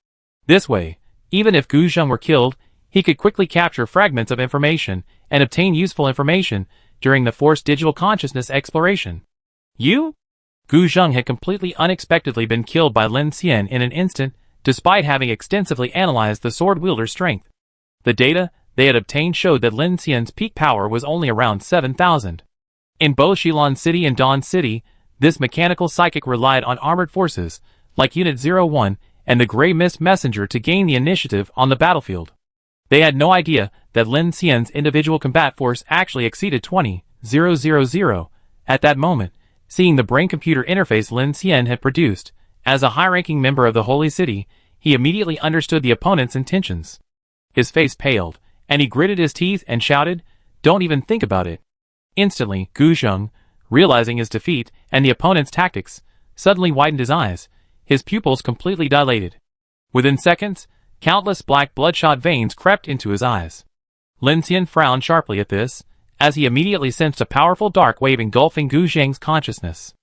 S1: This way, even if Gu Zheng were killed, he could quickly capture fragments of information and obtain useful information during the forced digital consciousness exploration. You? Gu Zheng had completely unexpectedly been killed by Lin Xian in an instant, despite having extensively analyzed the sword wielder's strength. The data they had obtained showed that Lin Xian's peak power was only around 7,000. In both Shilin City and Dawn City, this mechanical psychic relied on armored forces, like Unit 01 and the Grey Mist Messenger to gain the initiative on the battlefield. They had no idea that Lin Xian's individual combat force actually exceeded 20,000 at that moment, seeing the brain-computer interface Lin Xian had produced. As a high-ranking member of the Holy City, he immediately understood the opponent's intentions. His face paled, and he gritted his teeth and shouted, "Don't even think about it." Instantly, Gu Zheng, realizing his defeat and the opponent's tactics, suddenly widened his eyes, his pupils completely dilated. Within seconds, countless black bloodshot veins crept into his eyes. Lin Xian frowned sharply at this, as he immediately sensed a powerful dark wave engulfing Gu Zheng's consciousness.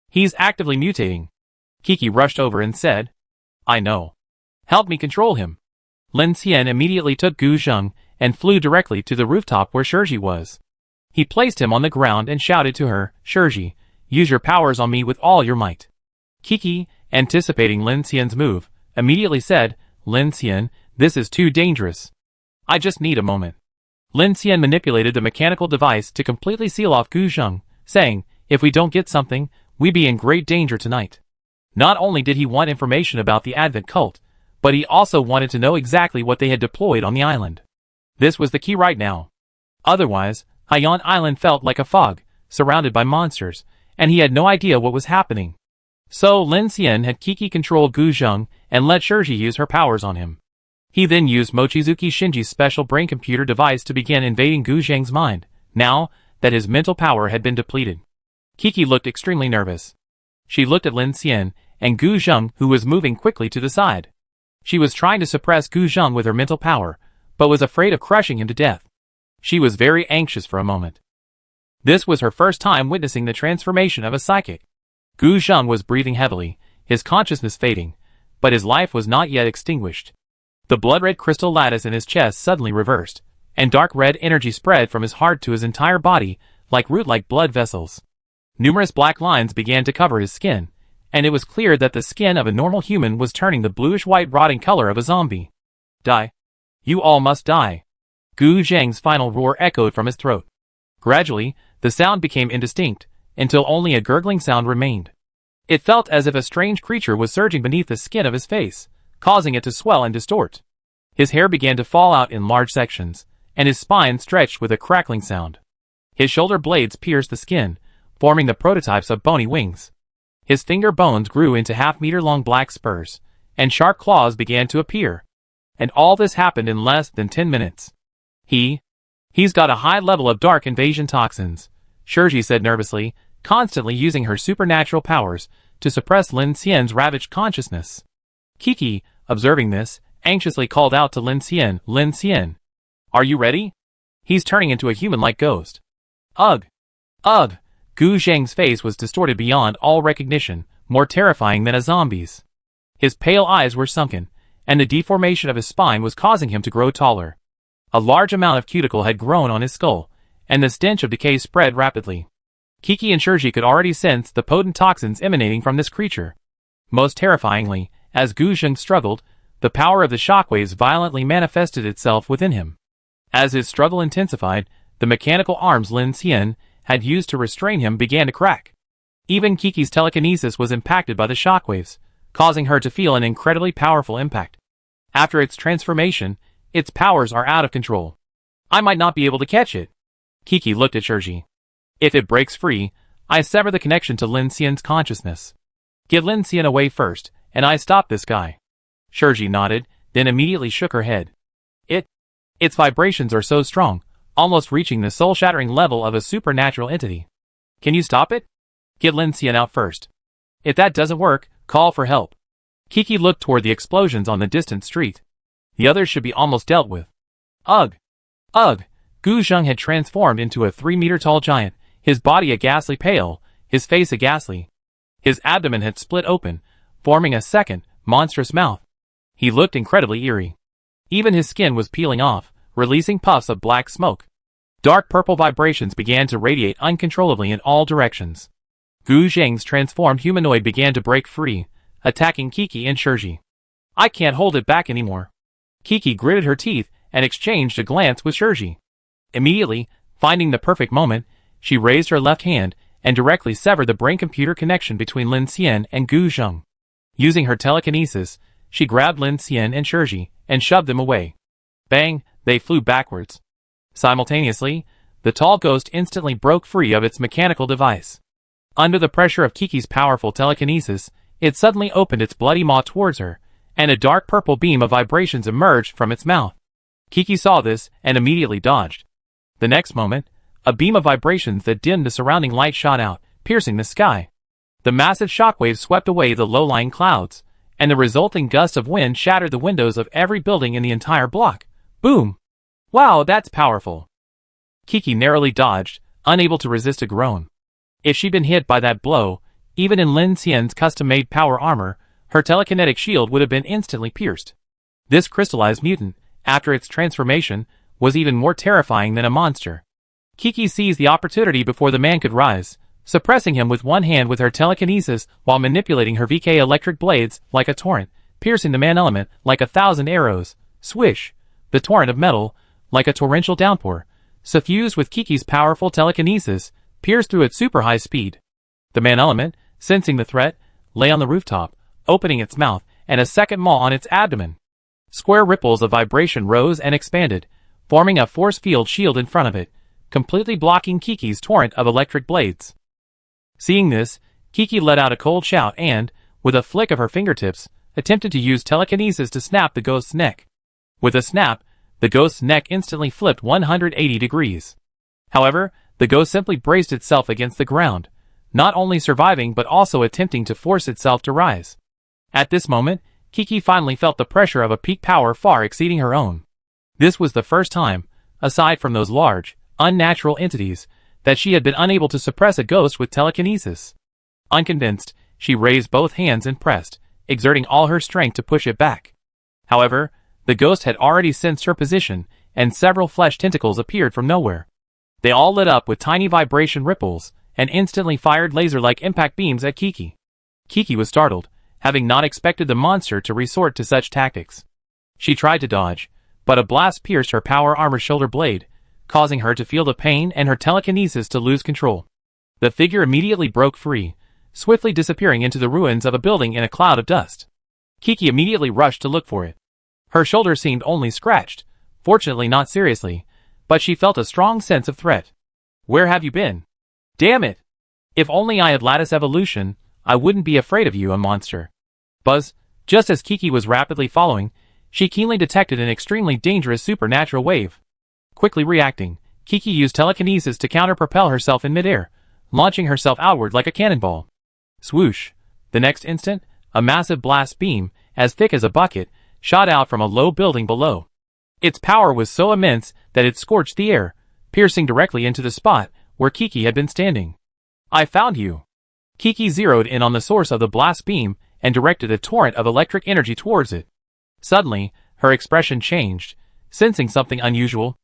S1: "He's actively mutating." Kiki rushed over and said, "I know. Help me control him." Lin Xian immediately took Gu Zheng and flew directly to the rooftop where Shirji was. He placed him on the ground and shouted to her, "Shirji, use your powers on me with all your might." Kiki, anticipating Lin Xian's move, immediately said, "Lin Xian, this is too dangerous. I just need a moment." Lin Xian manipulated the mechanical device to completely seal off Gu Zheng, saying, "If we don't get something, we be in great danger tonight." Not only did he want information about the Advent cult, but he also wanted to know exactly what they had deployed on the island. This was the key right now. Otherwise, Haiyan Island felt like a fog, surrounded by monsters, and he had no idea what was happening. So Lin Xian had Kiki control Gu Zheng and let Shirji use her powers on him. He then used Mochizuki Shinji's special brain-computer device to begin invading Gu Zheng's mind, now that his mental power had been depleted. Kiki looked extremely nervous. She looked at Lin Xian and Gu Zheng, who was moving quickly to the side. She was trying to suppress Gu Zheng with her mental power, but was afraid of crushing him to death. She was very anxious for a moment. This was her first time witnessing the transformation of a psychic. Gu Zheng was breathing heavily, his consciousness fading, but his life was not yet extinguished. The blood-red crystal lattice in his chest suddenly reversed, and dark red energy spread from his heart to his entire body, like root-like blood vessels. Numerous black lines began to cover his skin, and it was clear that the skin of a normal human was turning the bluish-white rotting color of a zombie. Die. You all must die. Gu Zheng's final roar echoed from his throat. Gradually, the sound became indistinct, until only a gurgling sound remained. It felt as if a strange creature was surging beneath the skin of his face, causing it to swell and distort. His hair began to fall out in large sections, and his spine stretched with a crackling sound. His shoulder blades pierced the skin, forming the prototypes of bony wings. His finger bones grew into half-meter-long black spurs, and sharp claws began to appear. And all this happened in less than 10 minutes. He's got a high level of dark invasion toxins, Shirji said nervously, constantly using her supernatural powers to suppress Lin Xian's ravaged consciousness. Kiki, observing this, anxiously called out to Lin Xian, "Lin Xian, are you ready? He's turning into a human-like ghost." Ugh! Ugh! Gu Zheng's face was distorted beyond all recognition, more terrifying than a zombie's. His pale eyes were sunken, and the deformation of his spine was causing him to grow taller. A large amount of cuticle had grown on his skull, and the stench of decay spread rapidly. Kiki and Shirji could already sense the potent toxins emanating from this creature. Most terrifyingly, as Gu Zheng struggled, the power of the shockwaves violently manifested itself within him. As his struggle intensified, the mechanical arms Lin Xian had used to restrain him began to crack. Even Kiki's telekinesis was impacted by the shockwaves, causing her to feel an incredibly powerful impact. After its transformation, its powers are out of control. I might not be able to catch it. Kiki looked at Shirji. If it breaks free, I sever the connection to Lin Xian's consciousness. Get Lin Xian away first, and I stop this guy. Shirji nodded, then immediately shook her head. Its vibrations are so strong, almost reaching the soul-shattering level of a supernatural entity. Can you stop it? Get Lin Xian out first. If that doesn't work, call for help. Kiki looked toward the explosions on the distant street. The others should be almost dealt with. Ugh! Ugh! Gu Zheng had transformed into a 3-meter-tall giant, his body a ghastly pale, his face a ghastly. His abdomen had split open, forming a second, monstrous mouth. He looked incredibly eerie. Even his skin was peeling off, releasing puffs of black smoke. Dark purple vibrations began to radiate uncontrollably in all directions. Gu Zheng's transformed humanoid began to break free, attacking Kiki and Shirji. I can't hold it back anymore. Kiki gritted her teeth and exchanged a glance with Shirji. Immediately, finding the perfect moment, she raised her left hand and directly severed the brain-computer connection between Lin Xian and Gu Zheng. Using her telekinesis, she grabbed Lin Xian and Shirji and shoved them away. Bang! They flew backwards. Simultaneously, the tall ghost instantly broke free of its mechanical device. Under the pressure of Kiki's powerful telekinesis, it suddenly opened its bloody maw towards her, and a dark purple beam of vibrations emerged from its mouth. Kiki saw this and immediately dodged. The next moment, a beam of vibrations that dimmed the surrounding light shot out, piercing the sky. The massive shockwaves swept away the low-lying clouds, and the resulting gust of wind shattered the windows of every building in the entire block. Boom! Wow, that's powerful. Kiki narrowly dodged, unable to resist a groan. If she'd been hit by that blow, even in Lin Xian's custom-made power armor, her telekinetic shield would have been instantly pierced. This crystallized mutant, after its transformation, was even more terrifying than a monster. Kiki seized the opportunity before the man could rise, suppressing him with one hand with her telekinesis while manipulating her VK electric blades like a torrent, piercing the man element like 1,000 arrows. Swish! The torrent of metal, like a torrential downpour, suffused with Kiki's powerful telekinesis, pierced through at super high speed. The man element, sensing the threat, lay on the rooftop, opening its mouth and a second maw on its abdomen. Square ripples of vibration rose and expanded, forming a force field shield in front of it, completely blocking Kiki's torrent of electric blades. Seeing this, Kiki let out a cold shout and, with a flick of her fingertips, attempted to use telekinesis to snap the ghost's neck. With a snap, the ghost's neck instantly flipped 180 degrees. However, the ghost simply braced itself against the ground, not only surviving but also attempting to force itself to rise. At this moment, Kiki finally felt the pressure of a peak power far exceeding her own. This was the first time, aside from those large, unnatural entities, that she had been unable to suppress a ghost with telekinesis. Unconvinced, she raised both hands and pressed, exerting all her strength to push it back. However, the ghost had already sensed her position, and several flesh tentacles appeared from nowhere. They all lit up with tiny vibration ripples, and instantly fired laser-like impact beams at Kiki. Kiki was startled, having not expected the monster to resort to such tactics. She tried to dodge, but a blast pierced her power armor shoulder blade, causing her to feel the pain and her telekinesis to lose control. The figure immediately broke free, swiftly disappearing into the ruins of a building in a cloud of dust. Kiki immediately rushed to look for it. Her shoulder seemed only scratched, fortunately not seriously, but she felt a strong sense of threat. "Where have you been? Damn it! If only I had lattice evolution, I wouldn't be afraid of you, a monster." Buzz, just as Kiki was rapidly following, she keenly detected an extremely dangerous supernatural wave. Quickly reacting, Kiki used telekinesis to counter-propel herself in midair, launching herself outward like a cannonball. Swoosh! The next instant, a massive blast beam, as thick as a bucket, shot out from a low building below. Its power was so immense that it scorched the air, piercing directly into the spot where Kiki had been standing. "I found you!" Kiki zeroed in on the source of the blast beam and directed a torrent of electric energy towards it. Suddenly, her expression changed, sensing something unusual.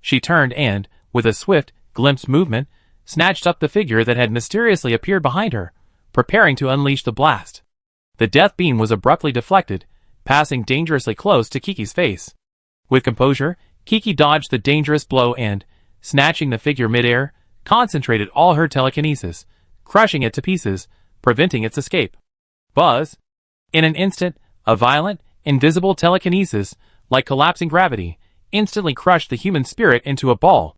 S1: She turned and, with a swift, glimpse movement, snatched up the figure that had mysteriously appeared behind her, preparing to unleash the blast. The death beam was abruptly deflected, passing dangerously close to Kiki's face. With composure, Kiki dodged the dangerous blow and, snatching the figure midair, concentrated all her telekinesis, crushing it to pieces, preventing its escape. Buzz! In an instant, a violent, invisible telekinesis, like collapsing gravity, instantly crushed the human spirit into a ball.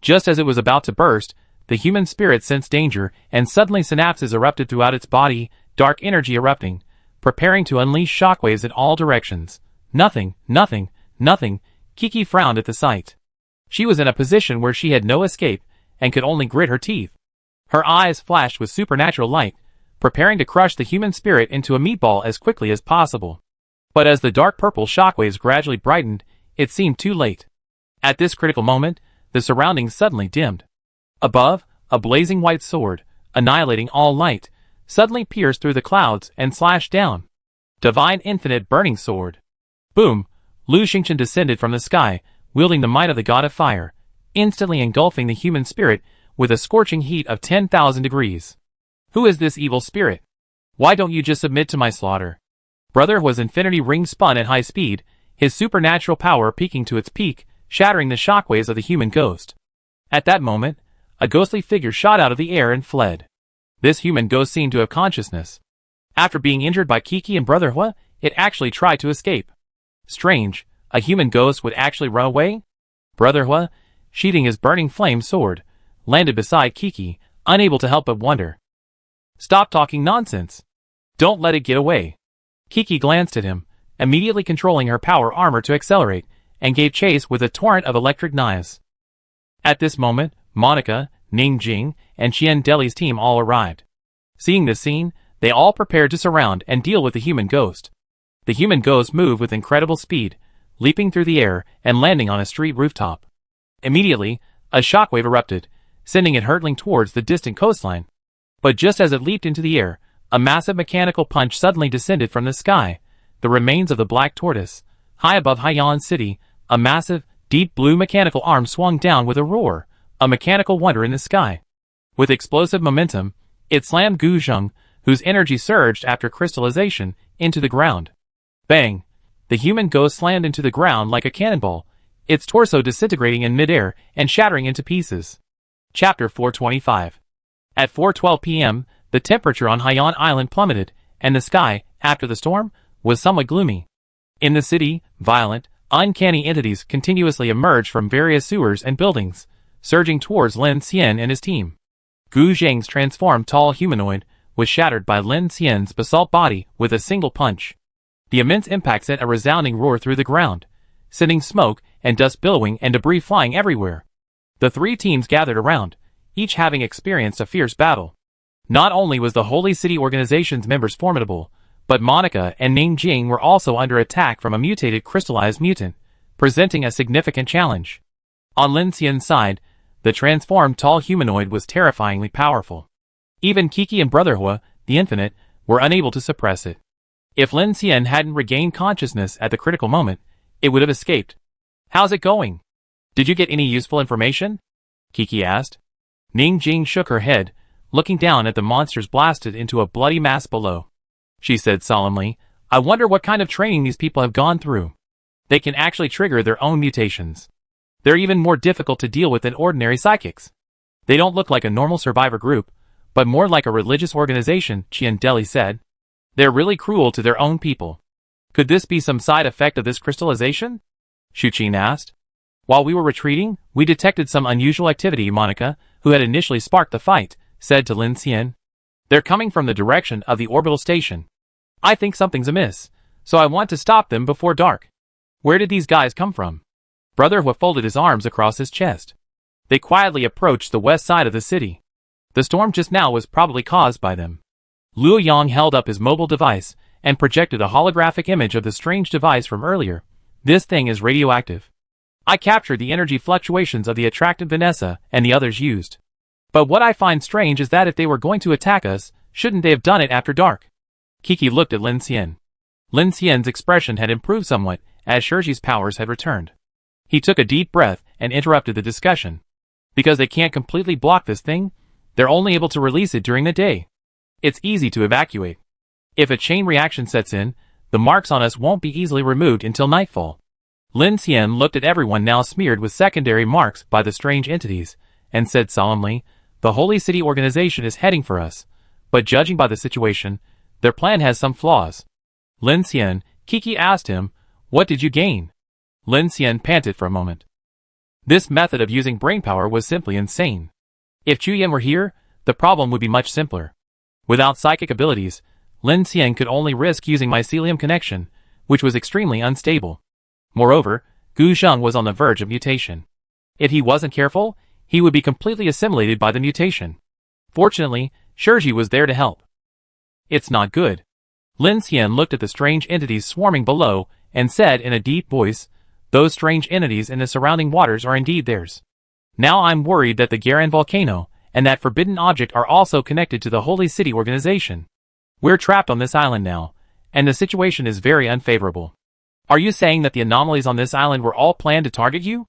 S1: Just as it was about to burst, the human spirit sensed danger, and suddenly synapses erupted throughout its body, dark energy erupting, preparing to unleash shockwaves in all directions. Nothing. Kiki frowned at the sight. She was in a position where she had no escape, and could only grit her teeth. Her eyes flashed with supernatural light, preparing to crush the human spirit into a meatball as quickly as possible. But as the dark purple shockwaves gradually brightened, it seemed too late. At this critical moment, the surroundings suddenly dimmed. Above, a blazing white sword, annihilating all light, suddenly pierced through the clouds and slashed down. Divine Infinite Burning Sword. Boom! Lu Xingchen descended from the sky, wielding the might of the god of fire, instantly engulfing the human spirit with a scorching heat of 10,000 degrees. "Who is this evil spirit? Why don't you just submit to my slaughter?" Brother was Infinity Ring spun at high speed, his supernatural power peaking to its peak, shattering the shockwaves of the human ghost. At that moment, a ghostly figure shot out of the air and fled. This human ghost seemed to have consciousness. After being injured by Kiki and Brother Hua, it actually tried to escape. Strange, a human ghost would actually run away? Brother Hua, sheathing his burning flame sword, landed beside Kiki, unable to help but wonder. "Stop talking nonsense. Don't let it get away." Kiki glanced at him, immediately controlling her power armor to accelerate, and gave chase with a torrent of electric knives. At this moment, Monica, Ning Jing, and Qian Deli's team all arrived. Seeing this scene, they all prepared to surround and deal with the human ghost. The human ghost moved with incredible speed, leaping through the air and landing on a street rooftop. Immediately, a shockwave erupted, sending it hurtling towards the distant coastline. But just as it leaped into the air, a massive mechanical punch suddenly descended from the sky, the remains of the Black Tortoise. High above Haiyan City, a massive, deep blue mechanical arm swung down with a roar, a mechanical wonder in the sky. With explosive momentum, it slammed Gu Zheng, whose energy surged after crystallization, into the ground. Bang! The human ghost slammed into the ground like a cannonball, its torso disintegrating in midair and shattering into pieces. Chapter 425. At 4:12 p.m., the temperature on Haiyan Island plummeted, and the sky, after the storm, was somewhat gloomy. In the city, violent, uncanny entities continuously emerged from various sewers and buildings, surging towards Lin Xian and his team. Gu Zheng's transformed tall humanoid was shattered by Lin Xian's basalt body with a single punch. The immense impact sent a resounding roar through the ground, sending smoke and dust billowing and debris flying everywhere. The three teams gathered around, each having experienced a fierce battle. Not only was the Holy City Organization's members formidable, but Monica and Ning Jing were also under attack from a mutated crystallized mutant, presenting a significant challenge. On Lin Xian's side, the transformed tall humanoid was terrifyingly powerful. Even Kiki and Brother Hua, the Infinite, were unable to suppress it. If Lin Xian hadn't regained consciousness at the critical moment, it would have escaped. "How's it going? Did you get any useful information?" Kiki asked. Ning Jing shook her head, looking down at the monsters blasted into a bloody mass below. She said solemnly, "I wonder what kind of training these people have gone through. They can actually trigger their own mutations. They're even more difficult to deal with than ordinary psychics. They don't look like a normal survivor group, but more like a religious organization," Qian Deli said. "They're really cruel to their own people. Could this be some side effect of this crystallization?" Shu Qin asked. "While we were retreating, we detected some unusual activity," Monica, who had initially sparked the fight, said to Lin Xian. "They're coming from the direction of the orbital station. I think something's amiss, so I want to stop them before dark." "Where did these guys come from?" Brother Hua folded his arms across his chest. "They quietly approached the west side of the city. The storm just now was probably caused by them." Luo Yang held up his mobile device and projected a holographic image of the strange device from earlier. "This thing is radioactive. I captured the energy fluctuations of the attractant Vanessa and the others used. But what I find strange is that if they were going to attack us, shouldn't they have done it after dark?" Kiki looked at Lin Xian. Lin Xian's expression had improved somewhat as Shirji's powers had returned. He took a deep breath and interrupted the discussion. "Because they can't completely block this thing, they're only able to release it during the day. It's easy to evacuate. If a chain reaction sets in, the marks on us won't be easily removed until nightfall." Lin Xian looked at everyone now smeared with secondary marks by the strange entities, and said solemnly, "The Holy City organization is heading for us, but judging by the situation, their plan has some flaws." "Lin Xian," Kiki asked him, "what did you gain?" Lin Xian panted for a moment. This method of using brainpower was simply insane. If Chu Yan were here, the problem would be much simpler. Without psychic abilities, Lin Xian could only risk using mycelium connection, which was extremely unstable. Moreover, Gu Zheng was on the verge of mutation. If he wasn't careful, he would be completely assimilated by the mutation. Fortunately, Shirji was there to help. "It's not good." Lin Xian looked at the strange entities swarming below and said in a deep voice, "Those strange entities in the surrounding waters are indeed theirs. Now I'm worried that the Garan volcano and that forbidden object are also connected to the Holy City organization. We're trapped on this island now, and the situation is very unfavorable." "Are you saying that the anomalies on this island were all planned to target you?"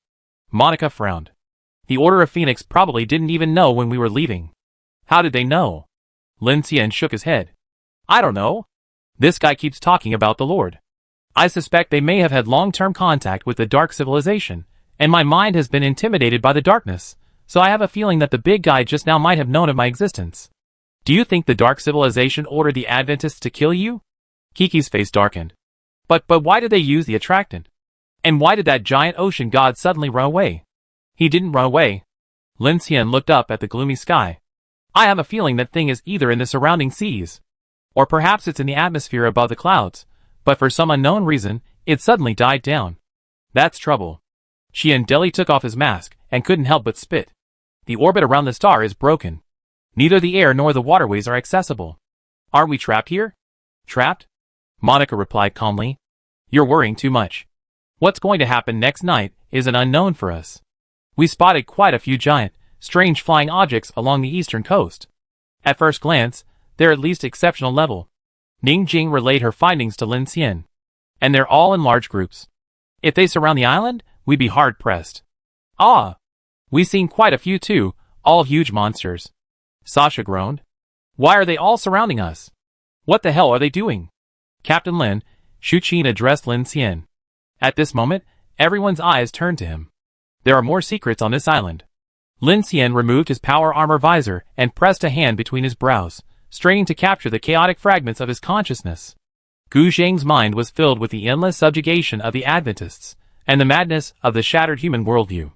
S1: Monica frowned. "The Order of Phoenix probably didn't even know when we were leaving." "How did they know?" Lin Xian shook his head. "I don't know. This guy keeps talking about the Lord. I suspect they may have had long-term contact with the Dark Civilization, and my mind has been intimidated by the darkness, so I have a feeling that the big guy just now might have known of my existence." "Do you think the Dark Civilization ordered the Adventists to kill you?" Kiki's face darkened. But why did they use the attractant? And why did that giant ocean god suddenly run away?" "He didn't run away." Lin Xian looked up at the gloomy sky. "I have a feeling that thing is either in the surrounding seas, or perhaps it's in the atmosphere above the clouds, but for some unknown reason, it suddenly died down. That's trouble." Qian Deli took off his mask and couldn't help but spit. "The orbit around the star is broken. Neither the air nor the waterways are accessible. Aren't we trapped here?" "Trapped?" Monica replied calmly. "You're worrying too much. What's going to happen next night is an unknown for us. We spotted quite a few giant, strange flying objects along the eastern coast. At first glance, they're at least exceptional level." Ning Jing relayed her findings to Lin Xian. "And they're all in large groups. If they surround the island, we'd be hard-pressed." "Ah! We've seen quite a few too, all huge monsters." Sasha groaned. "Why are they all surrounding us? What the hell are they doing?" "Captain Lin," Shu Qin addressed Lin Xian. At this moment, everyone's eyes turned to him. "There are more secrets on this island." Lin Xian removed his power armor visor and pressed a hand between his brows, straining to capture the chaotic fragments of his consciousness. Gu Zheng's mind was filled with the endless subjugation of the Adventists, and the madness of the shattered human worldview.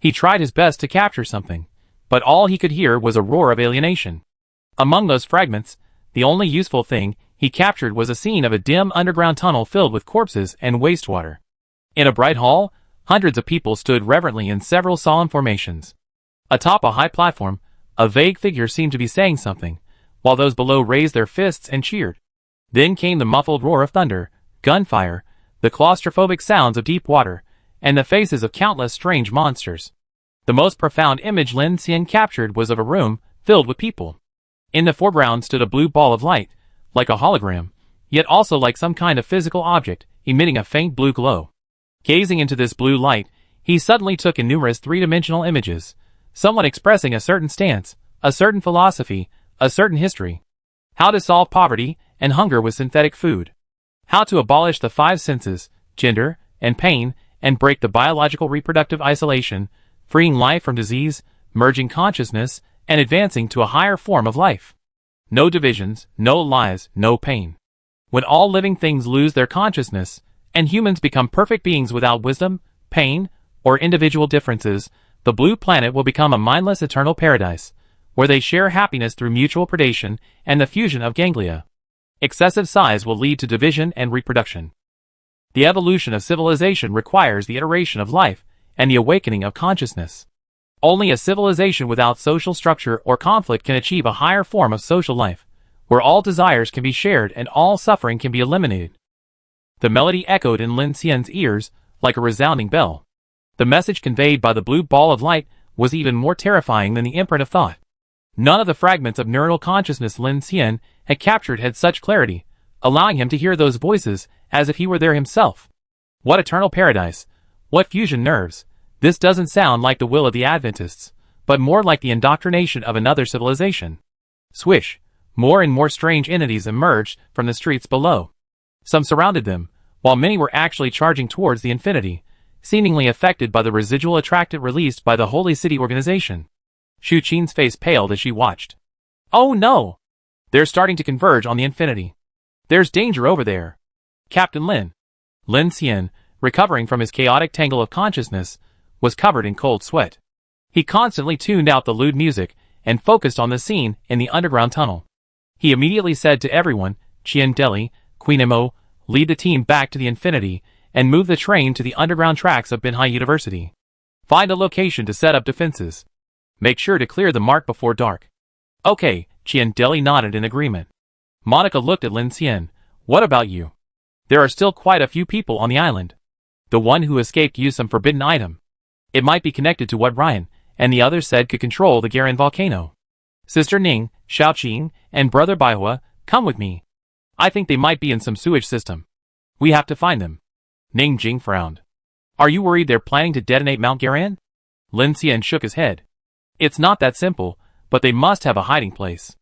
S1: He tried his best to capture something, but all he could hear was a roar of alienation. Among those fragments, the only useful thing he captured was a scene of a dim underground tunnel filled with corpses and wastewater. In a bright hall, hundreds of people stood reverently in several solemn formations. Atop a high platform, a vague figure seemed to be saying something, while those below raised their fists and cheered. Then came the muffled roar of thunder, gunfire, the claustrophobic sounds of deep water, and the faces of countless strange monsters. The most profound image Lin Xian captured was of a room filled with people. In the foreground stood a blue ball of light, like a hologram, yet also like some kind of physical object, emitting a faint blue glow. Gazing into this blue light, he suddenly took in numerous three-dimensional images, somewhat expressing a certain stance, a certain philosophy, a certain history. How to solve poverty and hunger with synthetic food. How to abolish the five senses, gender, and pain, and break the biological reproductive isolation, freeing life from disease, merging consciousness, and advancing to a higher form of life. No divisions, no lies, no pain. When all living things lose their consciousness, and humans become perfect beings without wisdom, pain, or individual differences, the blue planet will become a mindless eternal paradise, where they share happiness through mutual predation and the fusion of ganglia. Excessive size will lead to division and reproduction. The evolution of civilization requires the iteration of life and the awakening of consciousness. Only a civilization without social structure or conflict can achieve a higher form of social life, where all desires can be shared and all suffering can be eliminated. The melody echoed in Lin Xian's ears like a resounding bell. The message conveyed by the blue ball of light was even more terrifying than the imprint of thought. None of the fragments of neural consciousness Lin Xian had captured had such clarity, allowing him to hear those voices as if he were there himself. What eternal paradise! What fusion nerves! This doesn't sound like the will of the Adventists, but more like the indoctrination of another civilization. Swish! More and more strange entities emerged from the streets below. Some surrounded them, while many were actually charging towards the infinity, seemingly affected by the residual attractant released by the Holy City organization. Shu Qin's face paled as she watched. Oh no! They're starting to converge on the infinity. There's danger over there. Captain Lin. Lin Xian, recovering from his chaotic tangle of consciousness, was covered in cold sweat. He constantly tuned out the lewd music and focused on the scene in the underground tunnel. He immediately said to everyone, Qian Deli, Queen Mo, lead the team back to the infinity and move the train to the underground tracks of Binhai University. Find a location to set up defenses. Make sure to clear the mark before dark. Okay, Qian Deli nodded in agreement. Monica looked at Lin Xian. What about you? There are still quite a few people on the island. The one who escaped used some forbidden item. It might be connected to what Ryan and the others said could control the Garan volcano. Sister Ning, Xiaoqing, and Brother Baihua, come with me. I think they might be in some sewage system. We have to find them. Ning Jing frowned. Are you worried they're planning to detonate Mount Garan? Lin Xian shook his head. It's not that simple, but they must have a hiding place.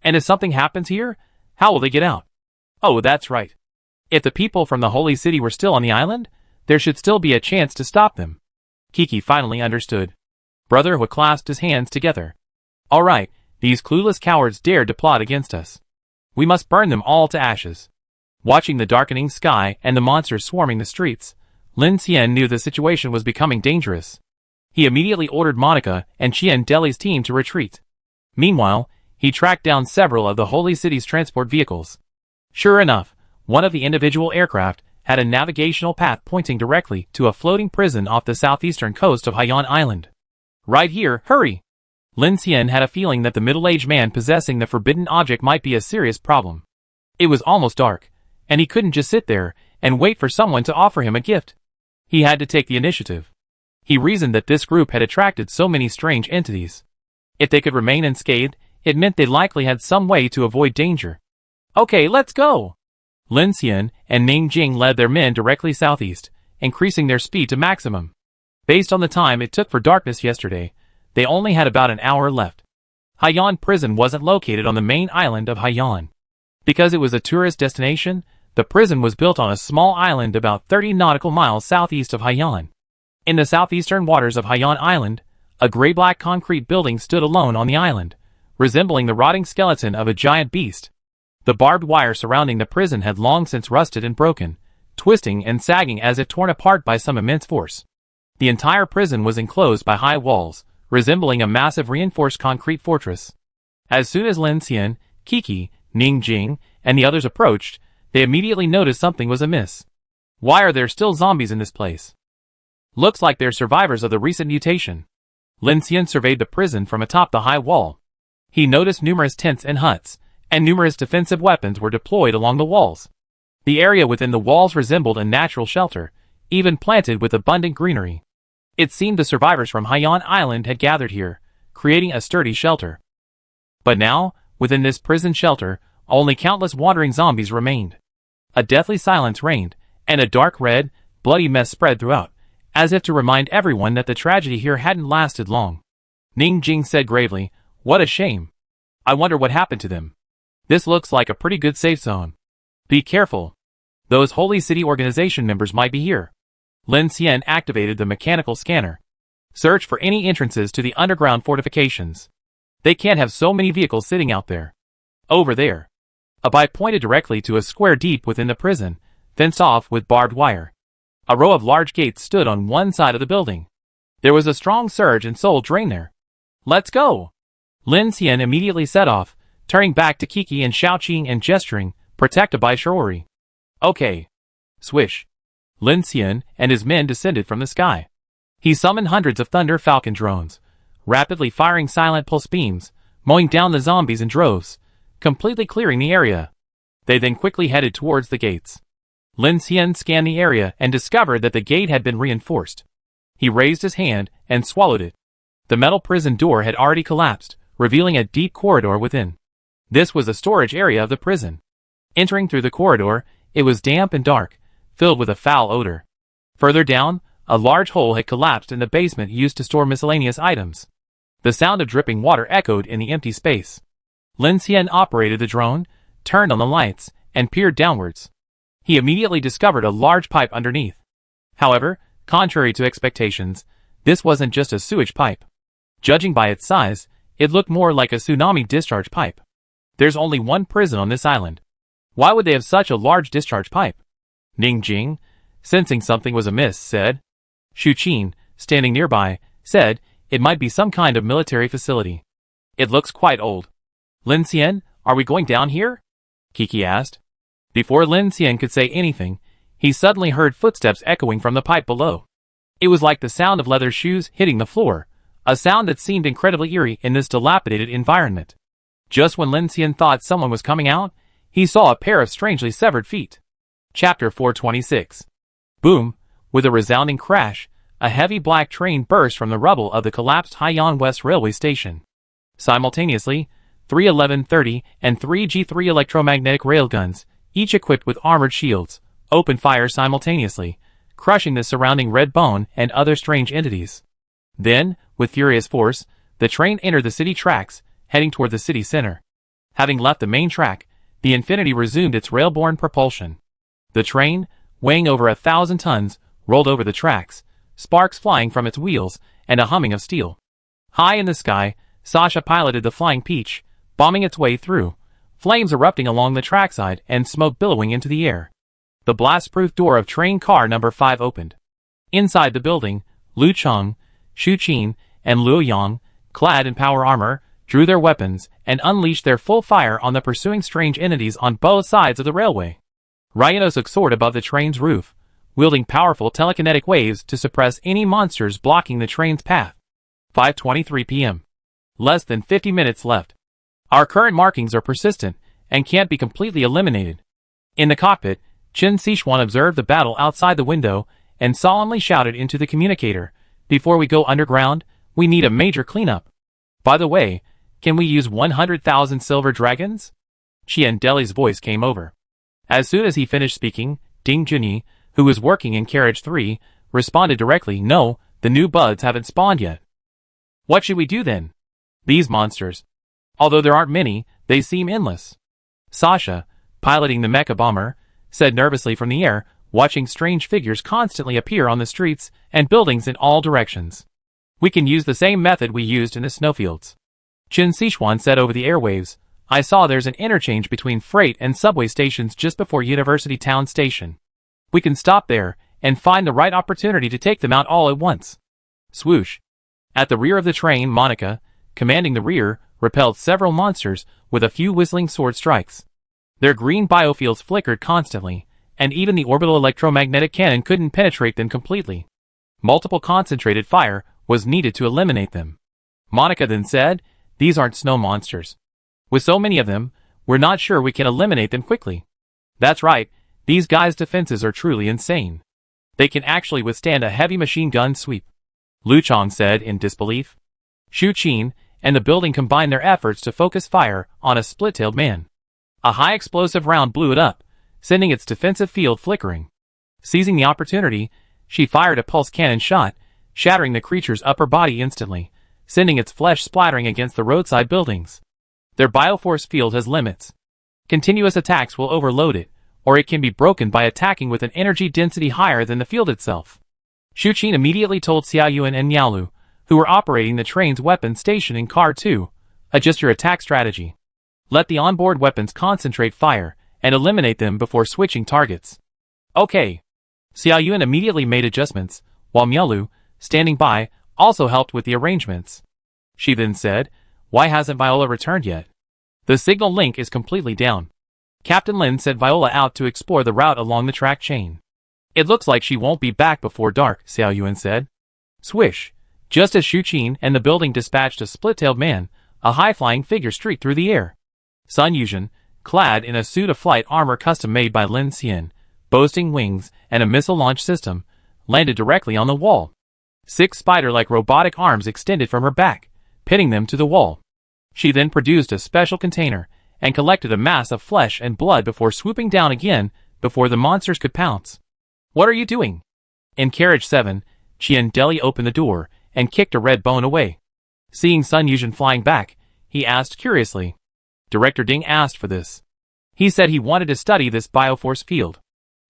S1: And if something happens here, how will they get out? Oh, that's right. If the people from the Holy City were still on the island, there should still be a chance to stop them. Kiki finally understood. Brother Hua clasped his hands together. All right, these clueless cowards dared to plot against us. We must burn them all to ashes. Watching the darkening sky and the monsters swarming the streets, Lin Xian knew the situation was becoming dangerous. He immediately ordered Monica and Qian Deli's team to retreat. Meanwhile, he tracked down several of the Holy City's transport vehicles. Sure enough, one of the individual aircraft had a navigational path pointing directly to a floating prison off the southeastern coast of Haiyan Island. Right here, hurry! Lin Xian had a feeling that the middle-aged man possessing the forbidden object might be a serious problem. It was almost dark, and he couldn't just sit there and wait for someone to offer him a gift. He had to take the initiative. He reasoned that this group had attracted so many strange entities. If they could remain unscathed, it meant they likely had some way to avoid danger. Okay, let's go! Lin Xian and Ning Jing led their men directly southeast, increasing their speed to maximum. Based on the time it took for darkness yesterday, they only had about an hour left. Haiyan Prison wasn't located on the main island of Haiyan. Because it was a tourist destination, the prison was built on a small island about 30 nautical miles southeast of Haiyan. In the southeastern waters of Haiyan Island, a gray-black concrete building stood alone on the island, resembling the rotting skeleton of a giant beast. The barbed wire surrounding the prison had long since rusted and broken, twisting and sagging as if torn apart by some immense force. The entire prison was enclosed by high walls, resembling a massive reinforced concrete fortress. As soon as Lin Xian, Kiki, Ning Jing, and the others approached, they immediately noticed something was amiss. Why are there still zombies in this place? Looks like they're survivors of the recent mutation. Lin Xian surveyed the prison from atop the high wall. He noticed numerous tents and huts, and numerous defensive weapons were deployed along the walls. The area within the walls resembled a natural shelter, even planted with abundant greenery. It seemed the survivors from Haiyan Island had gathered here, creating a sturdy shelter. But now, within this prison shelter, only countless wandering zombies remained. A deathly silence reigned, and a dark red, bloody mess spread throughout, as if to remind everyone that the tragedy here hadn't lasted long. Ning Jing said gravely, "What a shame. I wonder what happened to them. This looks like a pretty good safe zone. Be careful. Those Holy City Organization members might be here." Lin Xian activated the mechanical scanner. "Search for any entrances to the underground fortifications. They can't have so many vehicles sitting out there. Over there." A Bai pointed directly to a square deep within the prison, fenced off with barbed wire. A row of large gates stood on one side of the building. There was a strong surge and soul drain there. "Let's go!" Lin Xian immediately set off, turning back to Kiki and Xiaoqing and gesturing, "Protected by Shiori." "Okay." Swish. Lin Xian and his men descended from the sky. He summoned hundreds of Thunder Falcon drones, rapidly firing silent pulse beams, mowing down the zombies in droves, completely clearing the area. They then quickly headed towards the gates. Lin Xian scanned the area and discovered that the gate had been reinforced. He raised his hand and swallowed it. The metal prison door had already collapsed, revealing a deep corridor within. This was the storage area of the prison. Entering through the corridor, it was damp and dark, filled with a foul odor. Further down, a large hole had collapsed in the basement used to store miscellaneous items. The sound of dripping water echoed in the empty space. Lin Xian operated the drone, turned on the lights, and peered downwards. He immediately discovered a large pipe underneath. However, contrary to expectations, this wasn't just a sewage pipe. Judging by its size, it looked more like a tsunami discharge pipe. There's only one prison on this island. Why would they have such a large discharge pipe? Ning Jing, sensing something was amiss, said. Xu Qin, standing nearby, said, "It might be some kind of military facility. It looks quite old." "Lin Xian, are we going down here?" Kiki asked. Before Lin Xian could say anything, he suddenly heard footsteps echoing from the pipe below. It was like the sound of leather shoes hitting the floor, a sound that seemed incredibly eerie in this dilapidated environment. Just when Lin Xian thought someone was coming out, he saw a pair of strangely severed feet. Chapter 426. Boom! With a resounding crash, a heavy black train burst from the rubble of the collapsed Haiyan West Railway Station. Simultaneously, 311-30 and 3 G3 electromagnetic railguns, each equipped with armored shields, opened fire simultaneously, crushing the surrounding red bone and other strange entities. Then, with furious force, the train entered the city tracks, heading toward the city center. Having left the main track, the Infinity resumed its rail-borne propulsion. The train, weighing over 1,000 tons, rolled over the tracks, sparks flying from its wheels, and a humming of steel. High in the sky, Sasha piloted the Flying Peach, bombing its way through, flames erupting along the trackside and smoke billowing into the air. The blast-proof door of train car number 5 opened. Inside the building, Lu Cheng, Xu Qin, and Luo Yang, clad in power armor, drew their weapons and unleashed their full fire on the pursuing strange entities on both sides of the railway. Ryanosuk soared above the train's roof, wielding powerful telekinetic waves to suppress any monsters blocking the train's path. 5:23 p.m. Less than 50 minutes left. Our current markings are persistent and can't be completely eliminated. In the cockpit, Chen Sichuan observed the battle outside the window and solemnly shouted into the communicator, "Before we go underground, we need a major cleanup. By the way, can we use 100,000 silver dragons?" Qian Deli's voice came over. As soon as he finished speaking, Ding Junyi, who was working in Carriage 3, responded directly, "No, the new buds haven't spawned yet." "What should we do then?" "These monsters. Although there aren't many, they seem endless." Sasha, piloting the mecha bomber, said nervously from the air, watching strange figures constantly appear on the streets and buildings in all directions. "We can use the same method we used in the snowfields." Chen Sichuan said over the airwaves, "I saw there's an interchange between freight and subway stations just before University Town Station. We can stop there and find the right opportunity to take them out all at once." Swoosh. At the rear of the train, Monica, commanding the rear, repelled several monsters with a few whistling sword strikes. Their green biofields flickered constantly, and even the orbital electromagnetic cannon couldn't penetrate them completely. Multiple concentrated fire was needed to eliminate them. Monica then said, "These aren't snow monsters. With so many of them, we're not sure we can eliminate them quickly." "That's right, these guys' defenses are truly insane. They can actually withstand a heavy machine gun sweep. Lu Chong said in disbelief. Shu Qin and the building combined their efforts to focus fire on a split-tailed man. A high explosive round blew it up, sending its defensive field flickering. Seizing the opportunity, she fired a pulse cannon shot, shattering the creature's upper body instantly, sending its flesh splattering against the roadside buildings. Their bioforce field has limits. Continuous attacks will overload it, or it can be broken by attacking with an energy density higher than the field itself. Shu Qin immediately told Xia Yuan and Miaolu, who were operating the train's weapon station in Car 2, adjust your attack strategy. Let the onboard weapons concentrate fire, and eliminate them before switching targets. Okay. Xia Yuan immediately made adjustments, while Miaolu, standing by, also helped with the arrangements. She then said, why hasn't Viola returned yet? The signal link is completely down. Captain Lin sent Viola out to explore the route along the track chain. It looks like she won't be back before dark, Xiao Yuan said. Swish. Just as Shu Qin and the building dispatched a split-tailed man, a high-flying figure streaked through the air. Sun Yuzhen, clad in a suit of flight armor custom-made by Lin Xian, boasting wings and a missile launch system, landed directly on the wall. 6 spider-like robotic arms extended from her back, pinning them to the wall. She then produced a special container and collected a mass of flesh and blood before swooping down again before the monsters could pounce. What are you doing? In Carriage 7, Qian Deli opened the door and kicked a red bone away. Seeing Sun Yuzhen flying back, he asked curiously. Director Ding asked for this. He said he wanted to study this bioforce field.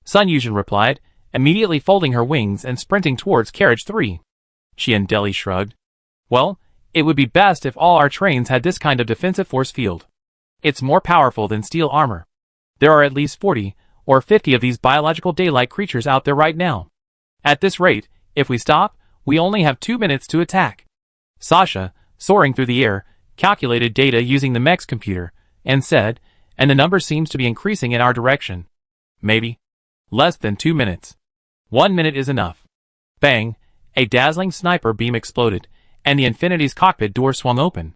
S1: Sun Yuzhen replied, immediately folding her wings and sprinting towards Carriage 3. Qian Deli shrugged. Well, it would be best if all our trains had this kind of defensive force field. It's more powerful than steel armor. There are at least 40 or 50 of these biological daylight creatures out there right now. At this rate, if we stop, we only have 2 minutes to attack. Sasha, soaring through the air, calculated data using the mech's computer, and said, and the number seems to be increasing in our direction. Maybe. Less than 2 minutes. 1 minute is enough. Bang, a dazzling sniper beam exploded, and the Infinity's cockpit door swung open.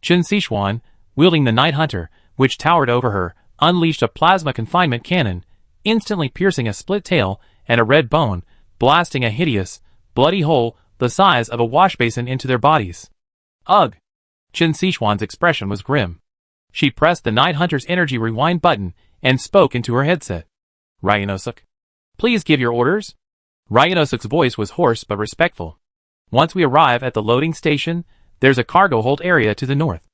S1: Chen Sichuan, wielding the Night Hunter, which towered over her, unleashed a plasma confinement cannon, instantly piercing a split tail and a red bone, blasting a hideous, bloody hole the size of a wash basin into their bodies. Ugh! Chen Sichuan's expression was grim. She pressed the Night Hunter's energy rewind button and spoke into her headset. Ryanosuk, please give your orders. Ryanosuk's voice was hoarse but respectful. Once we arrive at the loading station, there's a cargo hold area to the north.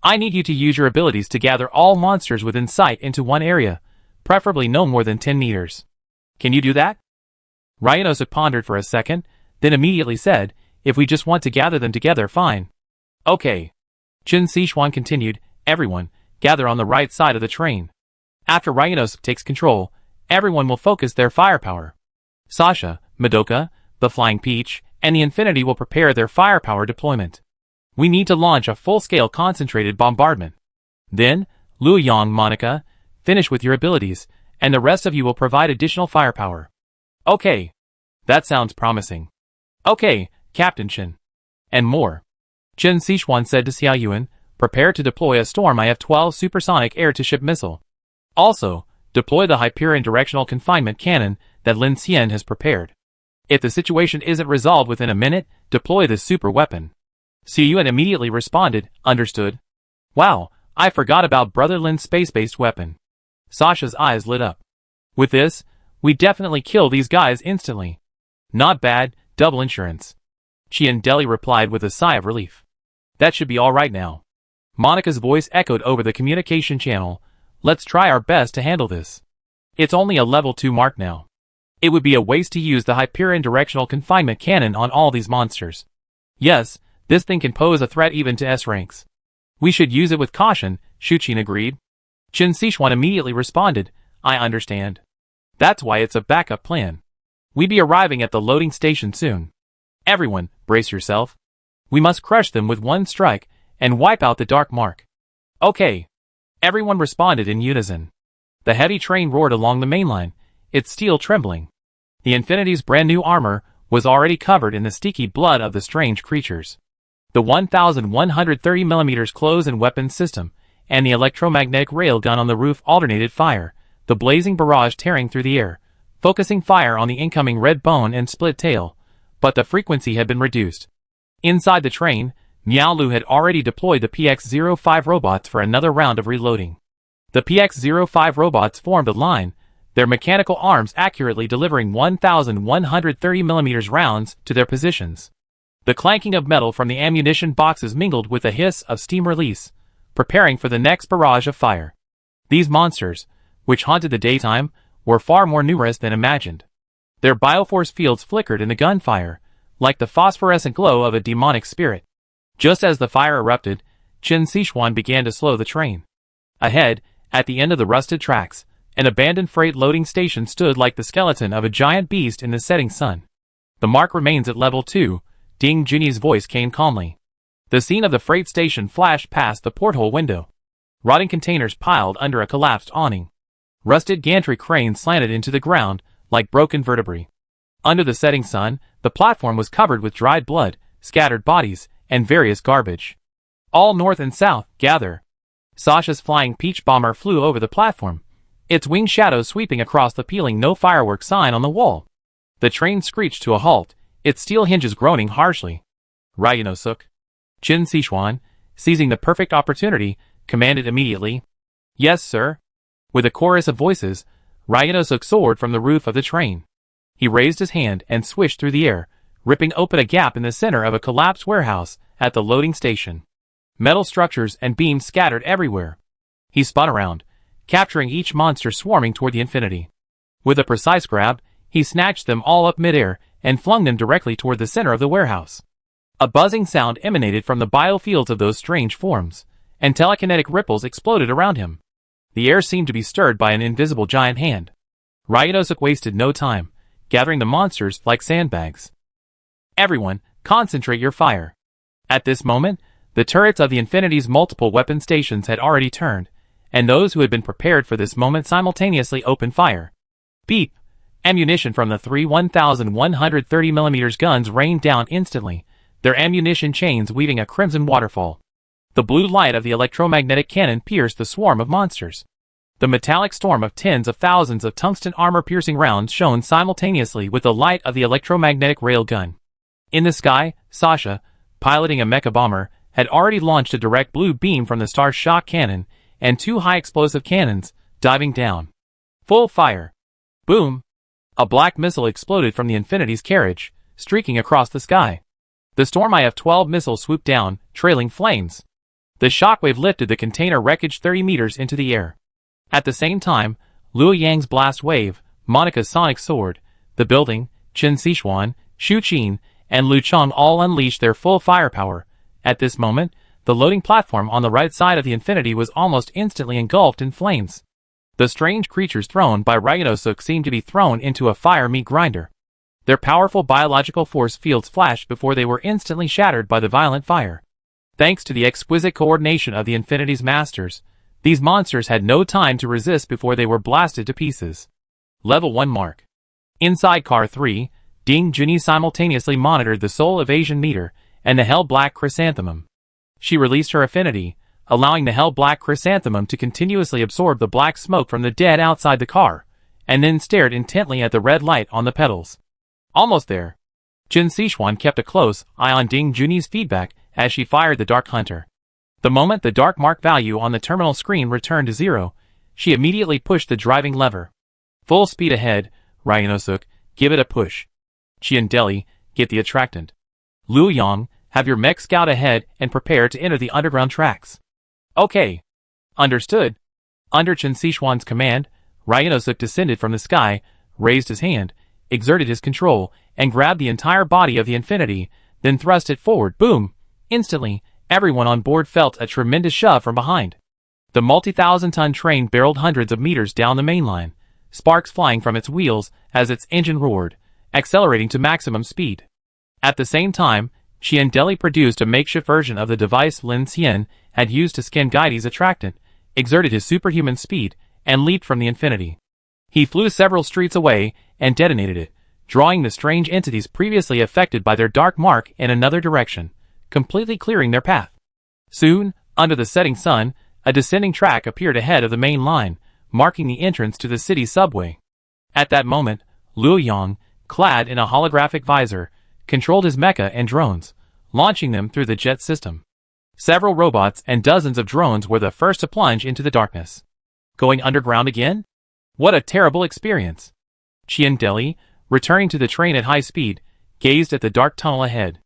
S1: I need you to use your abilities to gather all monsters within sight into one area, preferably no more than 10 meters. Can you do that? Ryanosuk pondered for a second, then immediately said, if we just want to gather them together, fine. Okay. Chen Sichuan continued, everyone, gather on the right side of the train. After Ryanosuk takes control, everyone will focus their firepower. Sasha, Madoka, the Flying Peach, and the Infinity will prepare their firepower deployment. We need to launch a full-scale concentrated bombardment. Then, Lu Yang, Monica, finish with your abilities, and the rest of you will provide additional firepower. Okay. That sounds promising. Okay, Captain Chen. And more. Chen Sichuan said to Xia Yuan, prepare to deploy a Storm IF-12 supersonic air-to-ship missile. Also, deploy the Hyperion directional confinement cannon that Lin Xian has prepared. If the situation isn't resolved within a minute, deploy this super weapon. Xia Yuan immediately responded, understood. Wow, I forgot about Brother Lin's space-based weapon. Sasha's eyes lit up. With this, we definitely kill these guys instantly. Not bad, double insurance. Qian Deli replied with a sigh of relief. That should be all right now. Monica's voice echoed over the communication channel. Let's try our best to handle this. It's only a level 2 mark now. It would be a waste to use the Hyperion directional confinement cannon on all these monsters. Yes, this thing can pose a threat even to S ranks. We should use it with caution, Shu Qin agreed. Chen Sichuan immediately responded, I understand. That's why it's a backup plan. We be arriving at the loading station soon. Everyone, brace yourself. We must crush them with one strike and wipe out the Dark Mark. Okay. Everyone responded in unison. The heavy train roared along the main line, its steel trembling. The Infinity's brand new armor was already covered in the sticky blood of the strange creatures. The 1,130mm close and weapons system and the electromagnetic railgun on the roof alternated fire, the blazing barrage tearing through the air, focusing fire on the incoming red bone and split tail, but the frequency had been reduced. Inside the train, Miaolu had already deployed the PX-05 robots for another round of reloading. The PX-05 robots formed a line, their mechanical arms accurately delivering 1,130mm rounds to their positions. The clanking of metal from the ammunition boxes mingled with the hiss of steam release, preparing for the next barrage of fire. These monsters, which haunted the daytime, were far more numerous than imagined. Their bioforce fields flickered in the gunfire, like the phosphorescent glow of a demonic spirit. Just as the fire erupted, Qin Sichuan began to slow the train. Ahead, at the end of the rusted tracks, an abandoned freight loading station stood like the skeleton of a giant beast in the setting sun. The mark remains at level 2, Ding Junyi's voice came calmly. The scene of the freight station flashed past the porthole window. Rotting containers piled under a collapsed awning. Rusted gantry cranes slanted into the ground, like broken vertebrae. Under the setting sun, the platform was covered with dried blood, scattered bodies, and various garbage. All north and south, gather. Sasha's flying peach bomber flew over the platform, its winged shadows sweeping across the peeling no fireworks sign on the wall. The train screeched to a halt, its steel hinges groaning harshly. Ryanosuk. Qin Sichuan, seizing the perfect opportunity, commanded immediately. Yes, sir. With a chorus of voices, Ryanosuk soared from the roof of the train. He raised his hand and swished through the air, ripping open a gap in the center of a collapsed warehouse at the loading station. Metal structures and beams scattered everywhere. He spun around, capturing each monster swarming toward the infinity. With a precise grab, he snatched them all up midair and flung them directly toward the center of the warehouse. A buzzing sound emanated from the biofields of those strange forms, and telekinetic ripples exploded around him. The air seemed to be stirred by an invisible giant hand. Ryanosuk wasted no time, gathering the monsters like sandbags. Everyone, concentrate your fire. At this moment, the turrets of the Infinity's multiple weapon stations had already turned, and those who had been prepared for this moment simultaneously opened fire. Beep! Ammunition from the three 1,130mm guns rained down instantly, their ammunition chains weaving a crimson waterfall. The blue light of the electromagnetic cannon pierced the swarm of monsters. The metallic storm of tens of thousands of tungsten armor-piercing rounds shone simultaneously with the light of the electromagnetic railgun. In the sky, Sasha, piloting a mecha bomber, had already launched a direct blue beam from the Star Shock cannon and two high-explosive cannons, diving down. Full fire. Boom! A black missile exploded from the Infinity's carriage, streaking across the sky. The Storm IF-12 missile swooped down, trailing flames. The shockwave lifted the container wreckage 30 meters into the air. At the same time, Luo Yang's blast wave, Monica's sonic sword, the building, Qin Sichuan, Xu Qin, and Lu Cheng all unleashed their full firepower. At this moment, the loading platform on the right side of the Infinity was almost instantly engulfed in flames. The strange creatures thrown by Ryanosuk seemed to be thrown into a fire meat grinder. Their powerful biological force fields flashed before they were instantly shattered by the violent fire. Thanks to the exquisite coordination of the Infinity's masters, these monsters had no time to resist before they were blasted to pieces. Level 1 mark. Inside Car 3, Ding Junyi simultaneously monitored the soul evasion meter and the hell-black chrysanthemum. She released her affinity, allowing the hell-black chrysanthemum to continuously absorb the black smoke from the dead outside the car, and then stared intently at the red light on the pedals. Almost there. Qin Sichuan kept a close eye on Ding Junyi's feedback as she fired the Dark Hunter. The moment the dark mark value on the terminal screen returned to 0, she immediately pushed the driving lever. Full speed ahead, Ryanosuk, give it a push. Qiandeli, get the attractant. Luo Yang, have your mech scout ahead and prepare to enter the underground tracks. Okay. Understood. Under Qin Sichuan's command, Ryanosuk descended from the sky, raised his hand, exerted his control, and grabbed the entire body of the Infinity, then thrust it forward. Boom! Instantly, everyone on board felt a tremendous shove from behind. The multi-thousand-ton train barreled hundreds of meters down the main line, sparks flying from its wheels as its engine roared, accelerating to maximum speed. At the same time, Qiandeli produced a makeshift version of the device Lin Xian had used to scan Guide's attractant, exerted his superhuman speed, and leaped from the Infinity. He flew several streets away and detonated it, drawing the strange entities previously affected by their dark mark in another direction, completely clearing their path. Soon, under the setting sun, a descending track appeared ahead of the main line, marking the entrance to the city subway. At that moment, Luo Yang, clad in a holographic visor, controlled his mecha and drones, launching them through the jet system. Several robots and dozens of drones were the first to plunge into the darkness. Going underground again? What a terrible experience. Qian Deli, returning to the train at high speed, gazed at the dark tunnel ahead.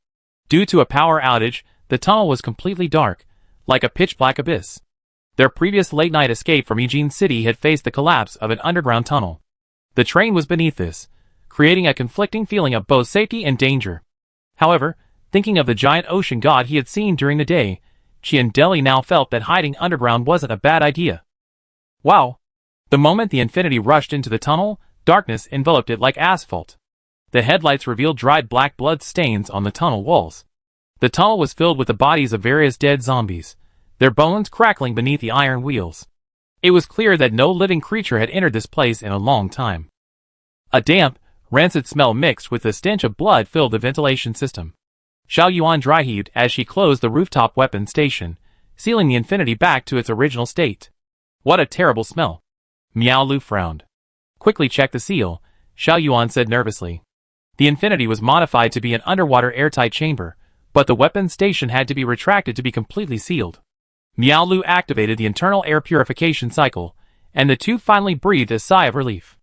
S1: Due to a power outage, the tunnel was completely dark, like a pitch-black abyss. Their previous late-night escape from Eugene City had faced the collapse of an underground tunnel. The train was beneath this, creating a conflicting feeling of both safety and danger. However, thinking of the giant ocean god he had seen during the day, Qian Deli now felt that hiding underground wasn't a bad idea. Wow! The moment the Infinity rushed into the tunnel, darkness enveloped it like asphalt. The headlights revealed dried black blood stains on the tunnel walls. The tunnel was filled with the bodies of various dead zombies, their bones crackling beneath the iron wheels. It was clear that no living creature had entered this place in a long time. A damp, rancid smell mixed with the stench of blood filled the ventilation system. Xiao Yuan dry-heaved as she closed the rooftop weapon station, sealing the Infinity back to its original state. What a terrible smell. Miao Lu frowned. Quickly check the seal, Xiao Yuan said nervously. The Infinity was modified to be an underwater airtight chamber, but the weapon station had to be retracted to be completely sealed. Miao Lu activated the internal air purification cycle, and the two finally breathed a sigh of relief.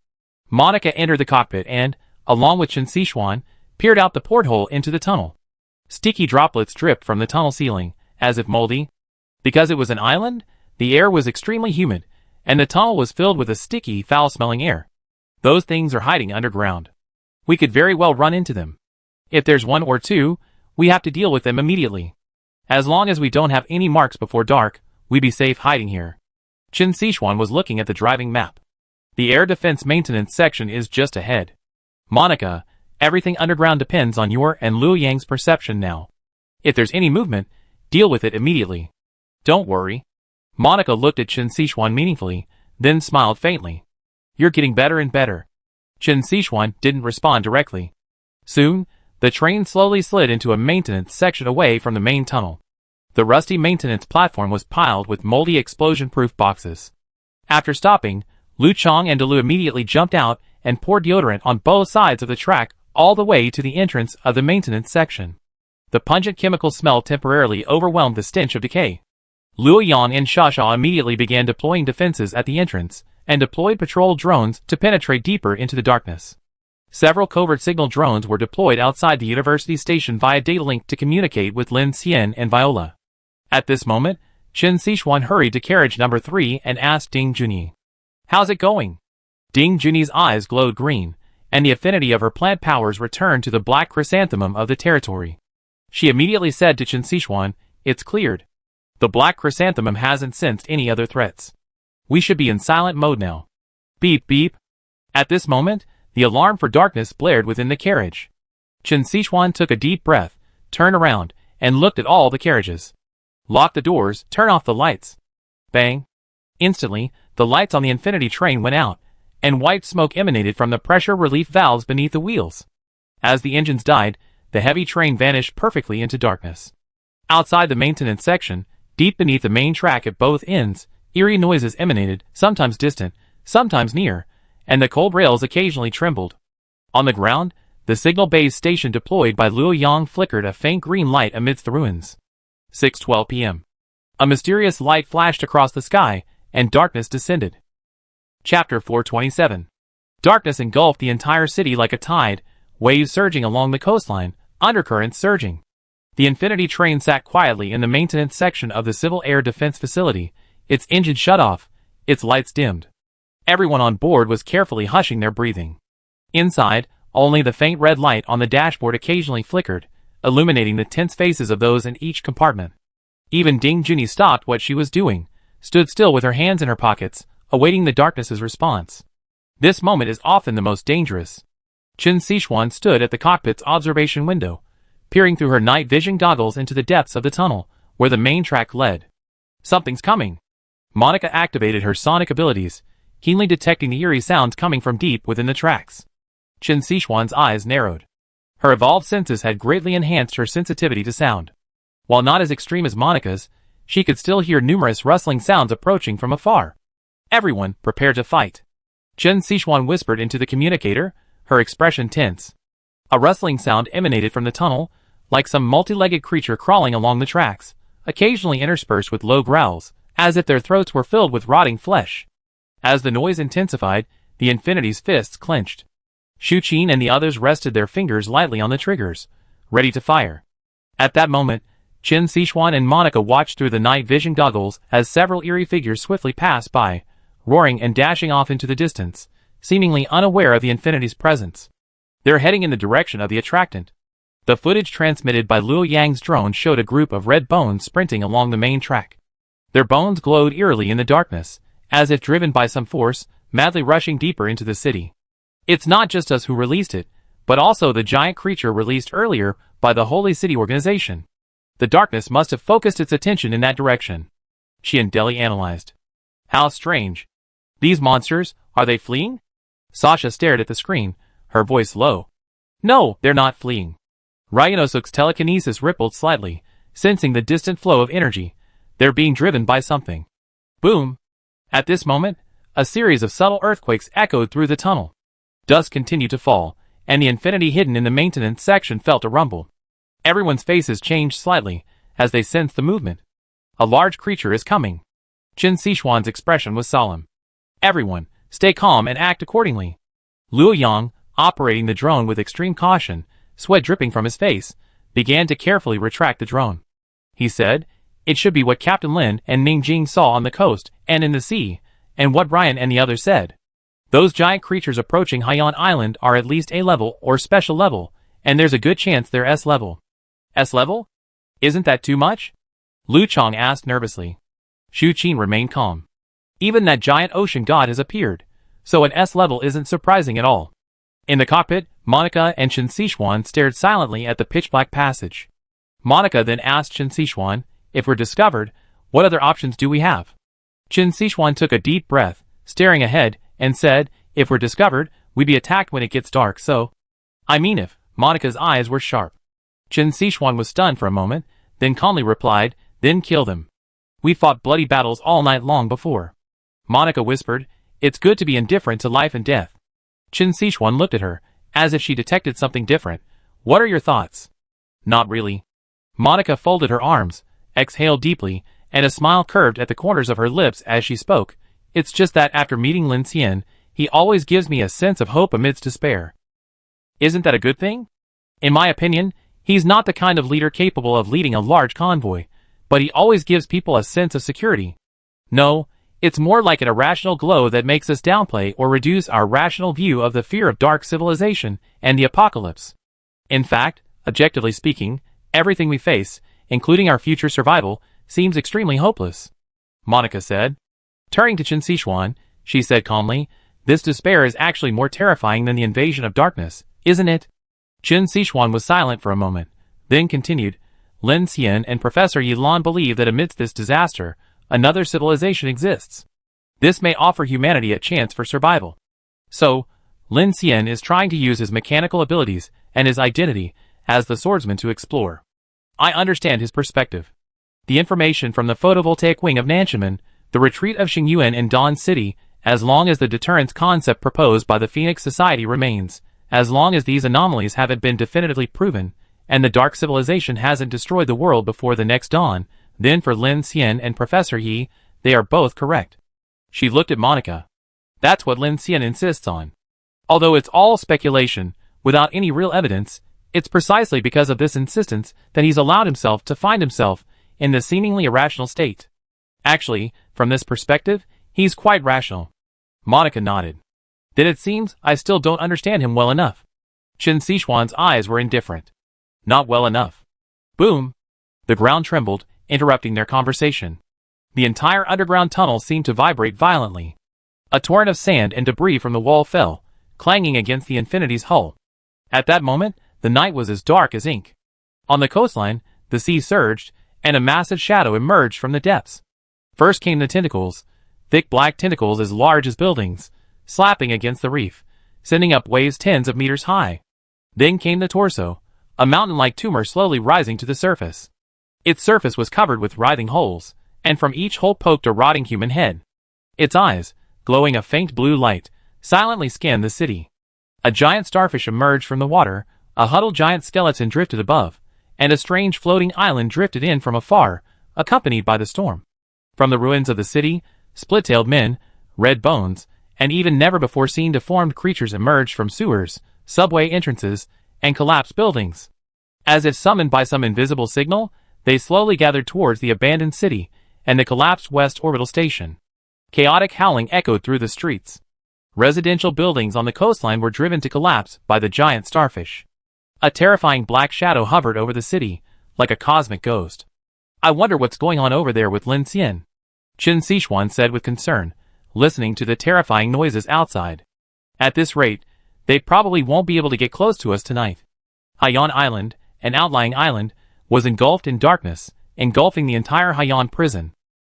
S1: Monica entered the cockpit and, along with Chen Sichuan, peered out the porthole into the tunnel. Sticky droplets dripped from the tunnel ceiling, as if moldy. Because it was an island, the air was extremely humid, and the tunnel was filled with a sticky, foul-smelling air. Those things are hiding underground. We could very well run into them. If there's one or two, we have to deal with them immediately. As long as we don't have any marks before dark, we'd be safe hiding here. Chen Sichuan was looking at the driving map. The air defense maintenance section is just ahead. Monica, everything underground depends on your and Luo Yang's perception now. If there's any movement, deal with it immediately. Don't worry. Monica looked at Chen Sichuan meaningfully, then smiled faintly. You're getting better and better. Chen Sichuan didn't respond directly. Soon, the train slowly slid into a maintenance section away from the main tunnel. The rusty maintenance platform was piled with moldy explosion-proof boxes. After stopping, Lu Chong and Delu immediately jumped out and poured deodorant on both sides of the track all the way to the entrance of the maintenance section. The pungent chemical smell temporarily overwhelmed the stench of decay. Luo Yang and Shasha immediately began deploying defenses at the entrance, and deployed patrol drones to penetrate deeper into the darkness. Several covert signal drones were deployed outside the university station via data link to communicate with Lin Xian and Viola. At this moment, Chen Sichuan hurried to carriage number 3 and asked Ding Junyi, "How's it going?" Ding Junyi's eyes glowed green, and the affinity of her plant powers returned to the black chrysanthemum of the territory. She immediately said to Chen Sichuan, "It's cleared. The black chrysanthemum hasn't sensed any other threats. We should be in silent mode now." Beep beep. At this moment, the alarm for darkness blared within the carriage. Chen Sichuan took a deep breath, turned around, and looked at all the carriages. Lock the doors, turn off the lights. Bang. Instantly, the lights on the Infinity train went out, and white smoke emanated from the pressure relief valves beneath the wheels. As the engines died, the heavy train vanished perfectly into darkness. Outside the maintenance section, deep beneath the main track at both ends, eerie noises emanated, sometimes distant, sometimes near, and the cold rails occasionally trembled. On the ground, the signal base station deployed by Luo Yang flickered a faint green light amidst the ruins. 6:12 p.m. A mysterious light flashed across the sky, and darkness descended. Chapter 427. Darkness engulfed the entire city like a tide, waves surging along the coastline, undercurrents surging. The Infinity train sat quietly in the maintenance section of the Civil Air Defense Facility, its engine shut off, its lights dimmed. Everyone on board was carefully hushing their breathing. Inside, only the faint red light on the dashboard occasionally flickered, illuminating the tense faces of those in each compartment. Even Ding Junyi stopped what she was doing, stood still with her hands in her pockets, awaiting the darkness's response. This moment is often the most dangerous. Chen Sichuan stood at the cockpit's observation window, peering through her night vision goggles into the depths of the tunnel, where the main track led. Something's coming. Monica activated her sonic abilities, keenly detecting the eerie sounds coming from deep within the tracks. Chen Sichuan's eyes narrowed. Her evolved senses had greatly enhanced her sensitivity to sound. While not as extreme as Monica's, she could still hear numerous rustling sounds approaching from afar. Everyone, prepare to fight. Chen Sichuan whispered into the communicator, her expression tense. A rustling sound emanated from the tunnel, like some multi-legged creature crawling along the tracks, occasionally interspersed with low growls, as if their throats were filled with rotting flesh. As the noise intensified, the Infinity's fists clenched. Shu Qin and the others rested their fingers lightly on the triggers, ready to fire. At that moment, Qin Sichuan and Monica watched through the night vision goggles as several eerie figures swiftly passed by, roaring and dashing off into the distance, seemingly unaware of the Infinity's presence. They're heading in the direction of the attractant. The footage transmitted by Luo Yang's drone showed a group of red bones sprinting along the main track. Their bones glowed eerily in the darkness, as if driven by some force, madly rushing deeper into the city. It's not just us who released it, but also the giant creature released earlier by the Holy City Organization. The darkness must have focused its attention in that direction. Xiandeli analyzed. How strange. These monsters, are they fleeing? Sasha stared at the screen, her voice low. No, they're not fleeing. Ryanosuk's telekinesis rippled slightly, sensing the distant flow of energy. They're being driven by something. Boom! At this moment, a series of subtle earthquakes echoed through the tunnel. Dusk continued to fall, and the Infinity hidden in the maintenance section felt a rumble. Everyone's faces changed slightly, as they sensed the movement. A large creature is coming. Qin Sichuan's expression was solemn. Everyone, stay calm and act accordingly. Luo Yang, operating the drone with extreme caution, sweat dripping from his face, began to carefully retract the drone. He said, it should be what Captain Lin and Ning Jing saw on the coast and in the sea, and what Ryan and the others said. Those giant creatures approaching Haiyan Island are at least A level or special level, and there's a good chance they're S level. S level? Isn't that too much? Lu Chong asked nervously. Shu Qin remained calm. Even that giant ocean god has appeared, so an S level isn't surprising at all. In the cockpit, Monica and Qin Sichuan stared silently at the pitch-black passage. Monica then asked Qin Sichuan, if we're discovered, what other options do we have? Qin Sichuan took a deep breath, staring ahead, and said, if we're discovered, we'd be attacked when it gets dark, so... I mean if. Monica's eyes were sharp. Qin Sichuan was stunned for a moment, then calmly replied, then kill them. We fought bloody battles all night long before. Monica whispered, it's good to be indifferent to life and death. Qin Sichuan looked at her, as if she detected something different. What are your thoughts? Not really. Monica folded her arms, exhaled deeply, and a smile curved at the corners of her lips as she spoke. It's just that after meeting Lin Xian, he always gives me a sense of hope amidst despair. Isn't that a good thing? In my opinion, he's not the kind of leader capable of leading a large convoy, but he always gives people a sense of security. No, it's more like an irrational glow that makes us downplay or reduce our rational view of the fear of dark civilization and the apocalypse. In fact, objectively speaking, everything we face, including our future survival, seems extremely hopeless. Monica said. Turning to Qin Sichuan, she said calmly, this despair is actually more terrifying than the invasion of darkness, isn't it? Qin Sichuan was silent for a moment, then continued, Lin Xian and Professor Yilan believe that amidst this disaster, another civilization exists. This may offer humanity a chance for survival. So, Lin Xian is trying to use his mechanical abilities and his identity as the swordsman to explore. I understand his perspective. The information from the photovoltaic wing of Nanshimen, the retreat of Xingyuan in Dawn City, as long as the deterrence concept proposed by the Phoenix Society remains, as long as these anomalies haven't been definitively proven, and the dark civilization hasn't destroyed the world before the next dawn, then for Lin Xian and Professor Yi, they are both correct. She looked at Monica. That's what Lin Xian insists on. Although it's all speculation, without any real evidence, it's precisely because of this insistence that he's allowed himself to find himself in this seemingly irrational state. Actually, from this perspective, he's quite rational. Monica nodded. Then it seems I still don't understand him well enough. Qin Sichuan's eyes were indifferent. Not well enough. Boom! The ground trembled, interrupting their conversation. The entire underground tunnel seemed to vibrate violently. A torrent of sand and debris from the wall fell, clanging against the Infinity's hull. At that moment, the night was as dark as ink. On the coastline, the sea surged, and a massive shadow emerged from the depths. First came the tentacles, thick black tentacles as large as buildings, slapping against the reef, sending up waves tens of meters high. Then came the torso, a mountain-like tumor slowly rising to the surface. Its surface was covered with writhing holes, and from each hole poked a rotting human head. Its eyes, glowing a faint blue light, silently scanned the city. A giant starfish emerged from the water, a huddled giant skeleton drifted above, and a strange floating island drifted in from afar, accompanied by the storm. From the ruins of the city, split-tailed men, red bones, and even never-before-seen deformed creatures emerged from sewers, subway entrances, and collapsed buildings. As if summoned by some invisible signal, they slowly gathered towards the abandoned city and the collapsed West Orbital Station. Chaotic howling echoed through the streets. Residential buildings on the coastline were driven to collapse by the giant starfish. A terrifying black shadow hovered over the city, like a cosmic ghost. "I wonder what's going on over there with Lin Xian," Chen Sichuan said with concern, listening to the terrifying noises outside. "At this rate, they probably won't be able to get close to us tonight." Haiyan Island, an outlying island, was engulfed in darkness, engulfing the entire Haiyan prison.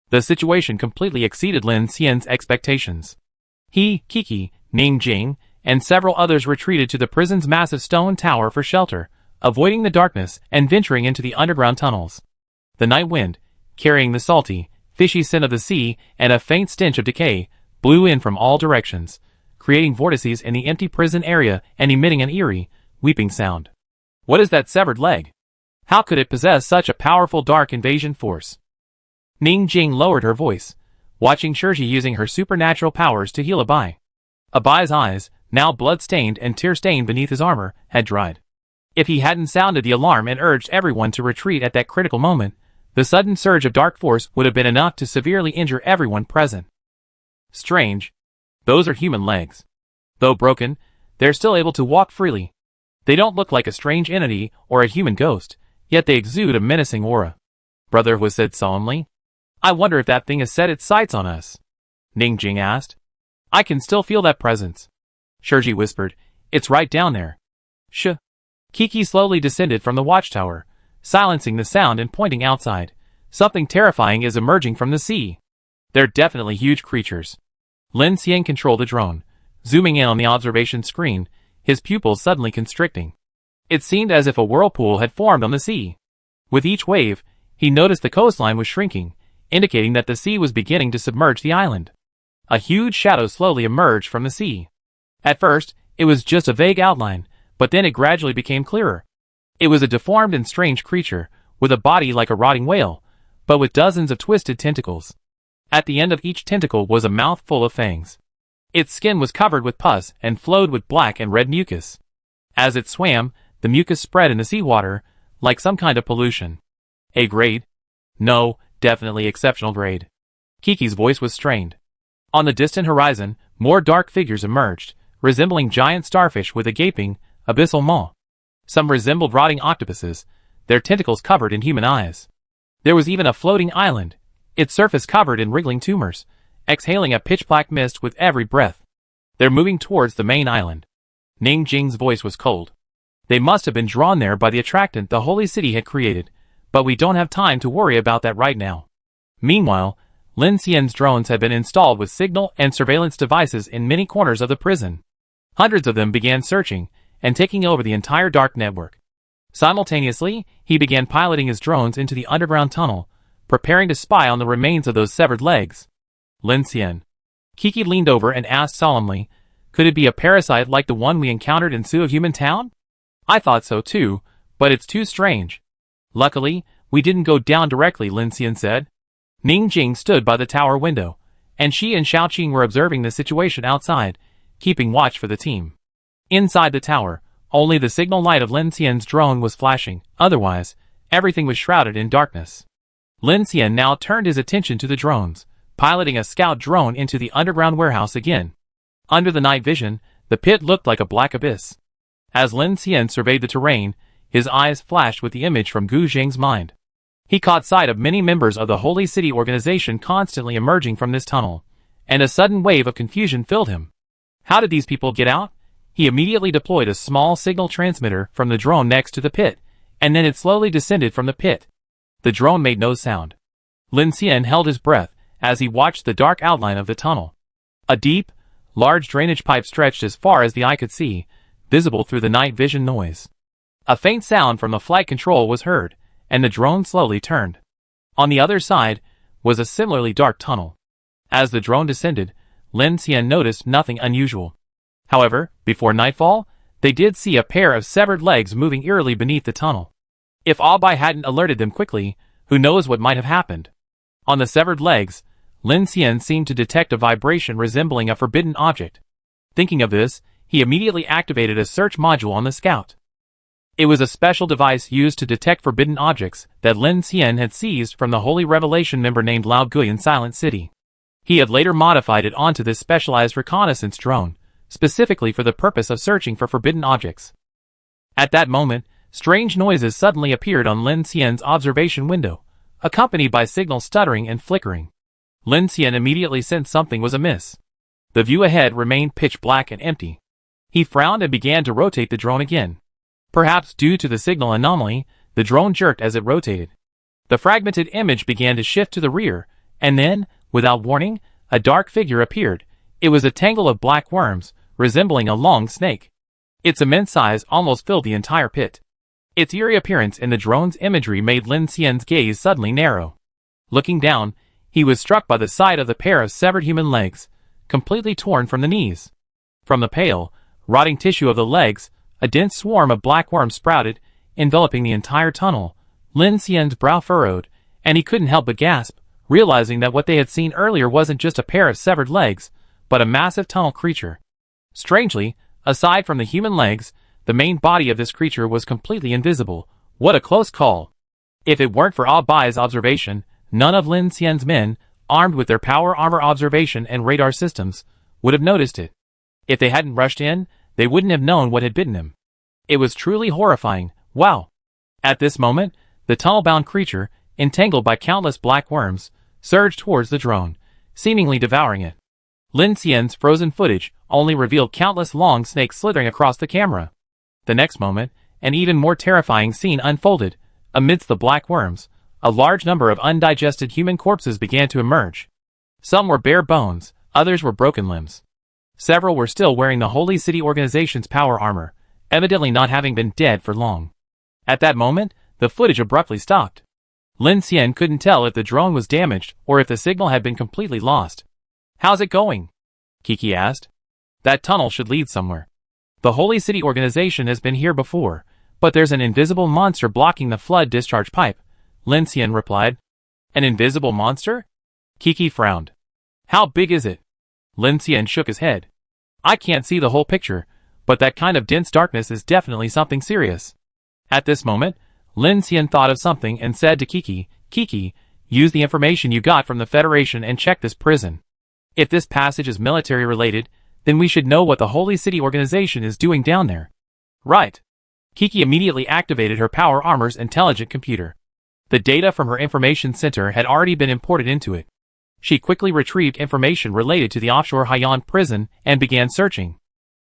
S1: The situation completely exceeded Lin Xian's expectations. He, Kiki, Ning Jing, and several others retreated to the prison's massive stone tower for shelter, avoiding the darkness and venturing into the underground tunnels. The night wind, carrying the salty, fishy scent of the sea and a faint stench of decay, blew in from all directions, creating vortices in the empty prison area and emitting an eerie, weeping sound. "What is that severed leg? How could it possess such a powerful dark invasion force?" Ning Jing lowered her voice, watching Shirji using her supernatural powers to heal Abai. Abai's eyes, now blood-stained and tear-stained beneath his armor, had dried. If he hadn't sounded the alarm and urged everyone to retreat at that critical moment, the sudden surge of dark force would have been enough to severely injure everyone present. Strange. Those are human legs. Though broken, they're still able to walk freely. They don't look like a strange entity or a human ghost, yet they exude a menacing aura. Brother Hu said solemnly. "I wonder if that thing has set its sights on us?" Ning Jing asked. "I can still feel that presence," Shirji whispered. "It's right down there." Shh. Kiki slowly descended from the watchtower, silencing the sound and pointing outside. "Something terrifying is emerging from the sea. They're definitely huge creatures." Lin Xian controlled the drone, zooming in on the observation screen, his pupils suddenly constricting. It seemed as if a whirlpool had formed on the sea. With each wave, he noticed the coastline was shrinking, indicating that the sea was beginning to submerge the island. A huge shadow slowly emerged from the sea. At first, it was just a vague outline, but then it gradually became clearer. It was a deformed and strange creature, with a body like a rotting whale, but with dozens of twisted tentacles. At the end of each tentacle was a mouth full of fangs. Its skin was covered with pus and flowed with black and red mucus. As it swam, the mucus spread in the seawater, like some kind of pollution. "A grade?" "No, definitely exceptional grade." Kiki's voice was strained. On the distant horizon, more dark figures emerged, resembling giant starfish with a gaping, abyssal maw. Some resembled rotting octopuses, their tentacles covered in human eyes. There was even a floating island, its surface covered in wriggling tumors, exhaling a pitch-black mist with every breath. "They're moving towards the main island." Ning Jing's voice was cold. "They must have been drawn there by the attractant the holy city had created, but we don't have time to worry about that right now." Meanwhile, Lin Xian's drones had been installed with signal and surveillance devices in many corners of the prison. Hundreds of them began searching and taking over the entire dark network. Simultaneously, he began piloting his drones into the underground tunnel, preparing to spy on the remains of those severed legs. "Lin Xian." Kiki leaned over and asked solemnly, "Could it be a parasite like the one we encountered in Human Town?" "I thought so too, but it's too strange." "Luckily, we didn't go down directly," Lin Xian said. Ning Jing stood by the tower window, and she and Xiaoqing were observing the situation outside, keeping watch for the team. Inside the tower, only the signal light of Lin Xian's drone was flashing, otherwise, everything was shrouded in darkness. Lin Xian now turned his attention to the drones, piloting a scout drone into the underground warehouse again. Under the night vision, the pit looked like a black abyss. As Lin Xian surveyed the terrain, his eyes flashed with the image from Gu Zheng's mind. He caught sight of many members of the Holy City organization constantly emerging from this tunnel, and a sudden wave of confusion filled him. How did these people get out? He immediately deployed a small signal transmitter from the drone next to the pit, and then it slowly descended from the pit. The drone made no sound. Lin Xian held his breath as he watched the dark outline of the tunnel. A deep, large drainage pipe stretched as far as the eye could see, visible through the night vision noise. A faint sound from the flight control was heard, and the drone slowly turned. On the other side was a similarly dark tunnel. As the drone descended, Lin Xian noticed nothing unusual. However, before nightfall, they did see a pair of severed legs moving eerily beneath the tunnel. If Abai hadn't alerted them quickly, who knows what might have happened. On the severed legs, Lin Xian seemed to detect a vibration resembling a forbidden object. Thinking of this, he immediately activated a search module on the Scout. It was a special device used to detect forbidden objects that Lin Xian had seized from the Holy Revelation member named Lao Gui in Silent City. He had later modified it onto this specialized reconnaissance drone, specifically for the purpose of searching for forbidden objects. At that moment, strange noises suddenly appeared on Lin Xian's observation window, accompanied by signals stuttering and flickering. Lin Xian immediately sensed something was amiss. The view ahead remained pitch black and empty. He frowned and began to rotate the drone again. Perhaps due to the signal anomaly, the drone jerked as it rotated. The fragmented image began to shift to the rear, and then, without warning, a dark figure appeared. It was a tangle of black worms, resembling a long snake. Its immense size almost filled the entire pit. Its eerie appearance in the drone's imagery made Lin Xian's gaze suddenly narrow. Looking down, he was struck by the sight of the pair of severed human legs, completely torn from the knees. From the pale, rotting tissue of the legs, a dense swarm of black worms sprouted, enveloping the entire tunnel. Lin Xian's brow furrowed, and he couldn't help but gasp, realizing that what they had seen earlier wasn't just a pair of severed legs, but a massive tunnel creature. Strangely, aside from the human legs, the main body of this creature was completely invisible. What a close call! If it weren't for Ah Bai's observation, none of Lin Xian's men, armed with their power armor observation and radar systems, would have noticed it. If they hadn't rushed in, they wouldn't have known what had bitten them. It was truly horrifying. Wow! At this moment, the tunnel-bound creature, entangled by countless black worms, surged towards the drone, seemingly devouring it. Lin Xian's frozen footage only revealed countless long snakes slithering across the camera. The next moment, an even more terrifying scene unfolded. Amidst the black worms, a large number of undigested human corpses began to emerge. Some were bare bones, others were broken limbs. Several were still wearing the Holy City Organization's power armor, evidently not having been dead for long. At that moment, the footage abruptly stopped. Lin Xian couldn't tell if the drone was damaged or if the signal had been completely lost. "How's it going?" Kiki asked. "That tunnel should lead somewhere. The Holy City Organization has been here before, but there's an invisible monster blocking the flood discharge pipe," Lin Xian replied. "An invisible monster?" Kiki frowned. "How big is it?" Lin Xian shook his head. "I can't see the whole picture, but that kind of dense darkness is definitely something serious." At this moment, Lin Xian thought of something and said to Kiki, "Kiki, use the information you got from the Federation and check this prison. If this passage is military related, then we should know what the Holy City Organization is doing down there." "Right." Kiki immediately activated her power armor's intelligent computer. The data from her information center had already been imported into it. She quickly retrieved information related to the offshore Haiyan prison and began searching.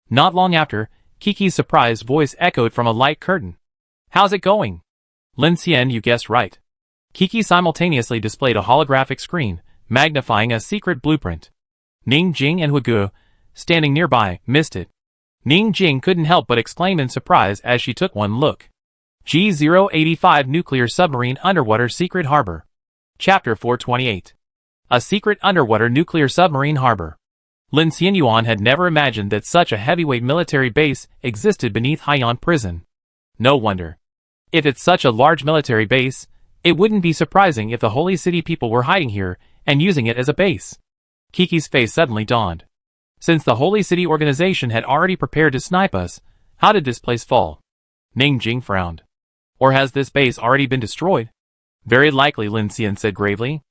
S1: Not long after, Kiki's surprised voice echoed from a light curtain. "How's it going?" "Lin Xian, you guessed right." Kiki simultaneously displayed a holographic screen, magnifying a secret blueprint. Ning Jing and Hugu, standing nearby, missed it. Ning Jing couldn't help but exclaim in surprise as she took one look. G-085 Nuclear Submarine Underwater Secret Harbor. Chapter 428. A secret underwater nuclear submarine harbor. Lin Xianyuan had never imagined that such a heavyweight military base existed beneath Haiyan prison. No wonder. If it's such a large military base, it wouldn't be surprising if the Holy City people were hiding here and using it as a base. Kiki's face suddenly dawned. Since the Holy City Organization had already prepared to snipe us, how did this place fall? Ning Jing frowned. Or has this base already been destroyed? Very likely, Lin Xian said gravely.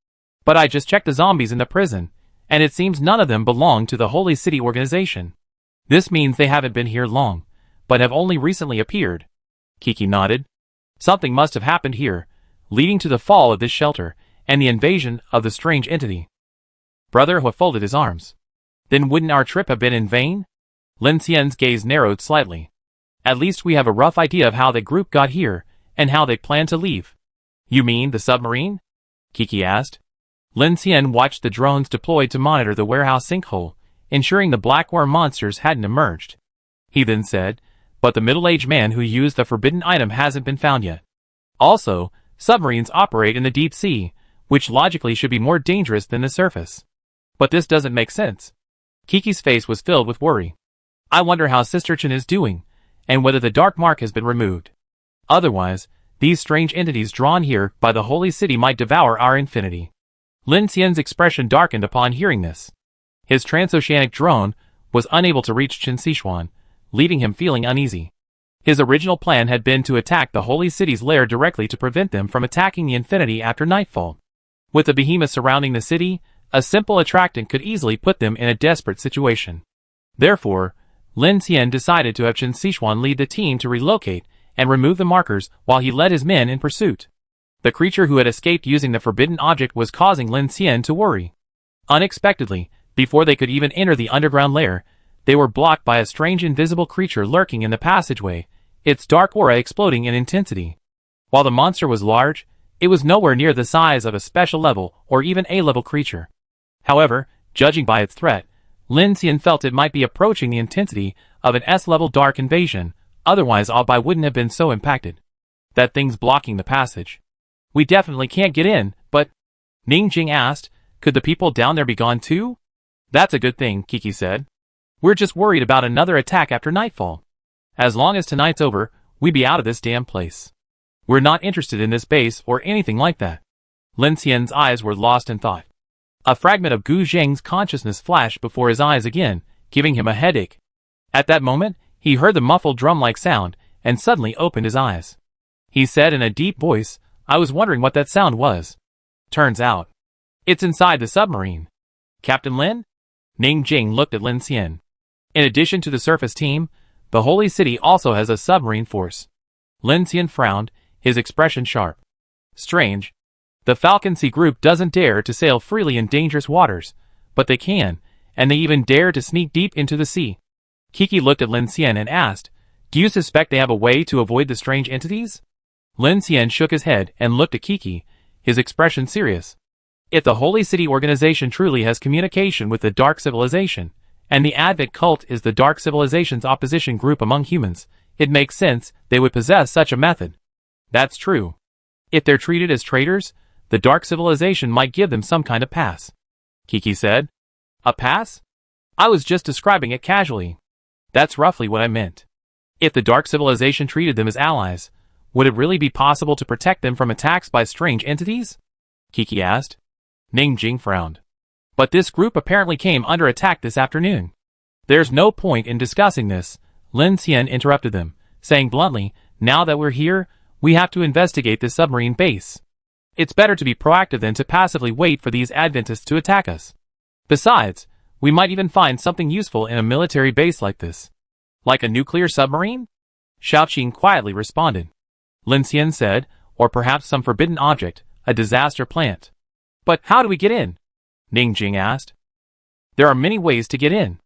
S1: But I just checked the zombies in the prison, and it seems none of them belong to the Holy City Organization. This means they haven't been here long, but have only recently appeared. Kiki nodded. Something must have happened here, leading to the fall of this shelter, and the invasion of the strange entity. Brother Hua folded his arms. Then wouldn't our trip have been in vain? Lin Xian's gaze narrowed slightly. At least we have a rough idea of how the group got here, and how they plan to leave. You mean the submarine? Kiki asked. Lin Xian watched the drones deployed to monitor the warehouse sinkhole, ensuring the blackworm monsters hadn't emerged. He then said, but the middle-aged man who used the forbidden item hasn't been found yet. Also, submarines operate in the deep sea, which logically should be more dangerous than the surface. But this doesn't make sense. Kiki's face was filled with worry. I wonder how Sister Chen is doing, and whether the dark mark has been removed. Otherwise, these strange entities drawn here by the holy city might devour our infinity. Lin Xian's expression darkened upon hearing this. His transoceanic drone was unable to reach Qin Sichuan, leaving him feeling uneasy. His original plan had been to attack the holy city's lair directly to prevent them from attacking the infinity after nightfall. With the behemoth surrounding the city, a simple attractant could easily put them in a desperate situation. Therefore, Lin Xian decided to have Qin Sichuan lead the team to relocate and remove the markers while he led his men in pursuit. The creature who had escaped using the forbidden object was causing Lin Xian to worry. Unexpectedly, before they could even enter the underground lair, they were blocked by a strange invisible creature lurking in the passageway, its dark aura exploding in intensity. While the monster was large, it was nowhere near the size of a special level or even A-level creature. However, judging by its threat, Lin Xian felt it might be approaching the intensity of an S-level dark invasion, otherwise Abai wouldn't have been so impacted. That thing's blocking the passage. We definitely can't get in, but... Ning Jing asked, could the people down there be gone too? That's a good thing, Kiki said. We're just worried about another attack after nightfall. As long as tonight's over, we'd be out of this damn place. We're not interested in this base or anything like that. Lin Xian's eyes were lost in thought. A fragment of Gu Zheng's consciousness flashed before his eyes again, giving him a headache. At that moment, he heard the muffled drum-like sound, and suddenly opened his eyes. He said in a deep voice, I was wondering what that sound was. Turns out, it's inside the submarine. Captain Lin? Ning Jing looked at Lin Xian. In addition to the surface team, the Holy City also has a submarine force. Lin Xian frowned, his expression sharp. Strange. The Falcon Sea group doesn't dare to sail freely in dangerous waters, but they can, and they even dare to sneak deep into the sea. Kiki looked at Lin Xian and asked, do you suspect they have a way to avoid the strange entities? Lin Xian shook his head and looked at Kiki, his expression serious. If the Holy City organization truly has communication with the Dark Civilization, and the Advent cult is the Dark Civilization's opposition group among humans, it makes sense they would possess such a method. That's true. If they're treated as traitors, the Dark Civilization might give them some kind of pass. Kiki said. A pass? I was just describing it casually. That's roughly what I meant. If the Dark Civilization treated them as allies, would it really be possible to protect them from attacks by strange entities? Kiki asked. Ning Jing frowned. But this group apparently came under attack this afternoon. There's no point in discussing this, Lin Xian interrupted them, saying bluntly, now that we're here, we have to investigate this submarine base. It's better to be proactive than to passively wait for these Adventists to attack us. Besides, we might even find something useful in a military base like this. Like a nuclear submarine? Xiaoqing quietly responded. Lin Xian said, or perhaps some forbidden object, a disaster plant. But how do we get in? Ning Jing asked. There are many ways to get in.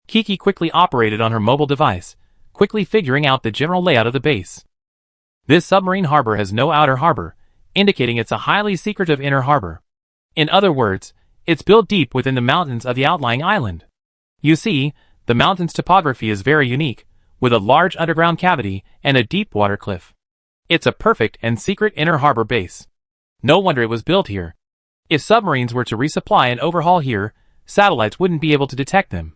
S1: Kiki quickly operated on her mobile device, quickly figuring out the general layout of the base. This submarine harbor has no outer harbor, indicating it's a highly secretive inner harbor. In other words, it's built deep within the mountains of the outlying island. You see, the mountain's topography is very unique, with a large underground cavity and a deep water cliff. It's a perfect and secret inner harbor base. No wonder it was built here. If submarines were to resupply and overhaul here, satellites wouldn't be able to detect them.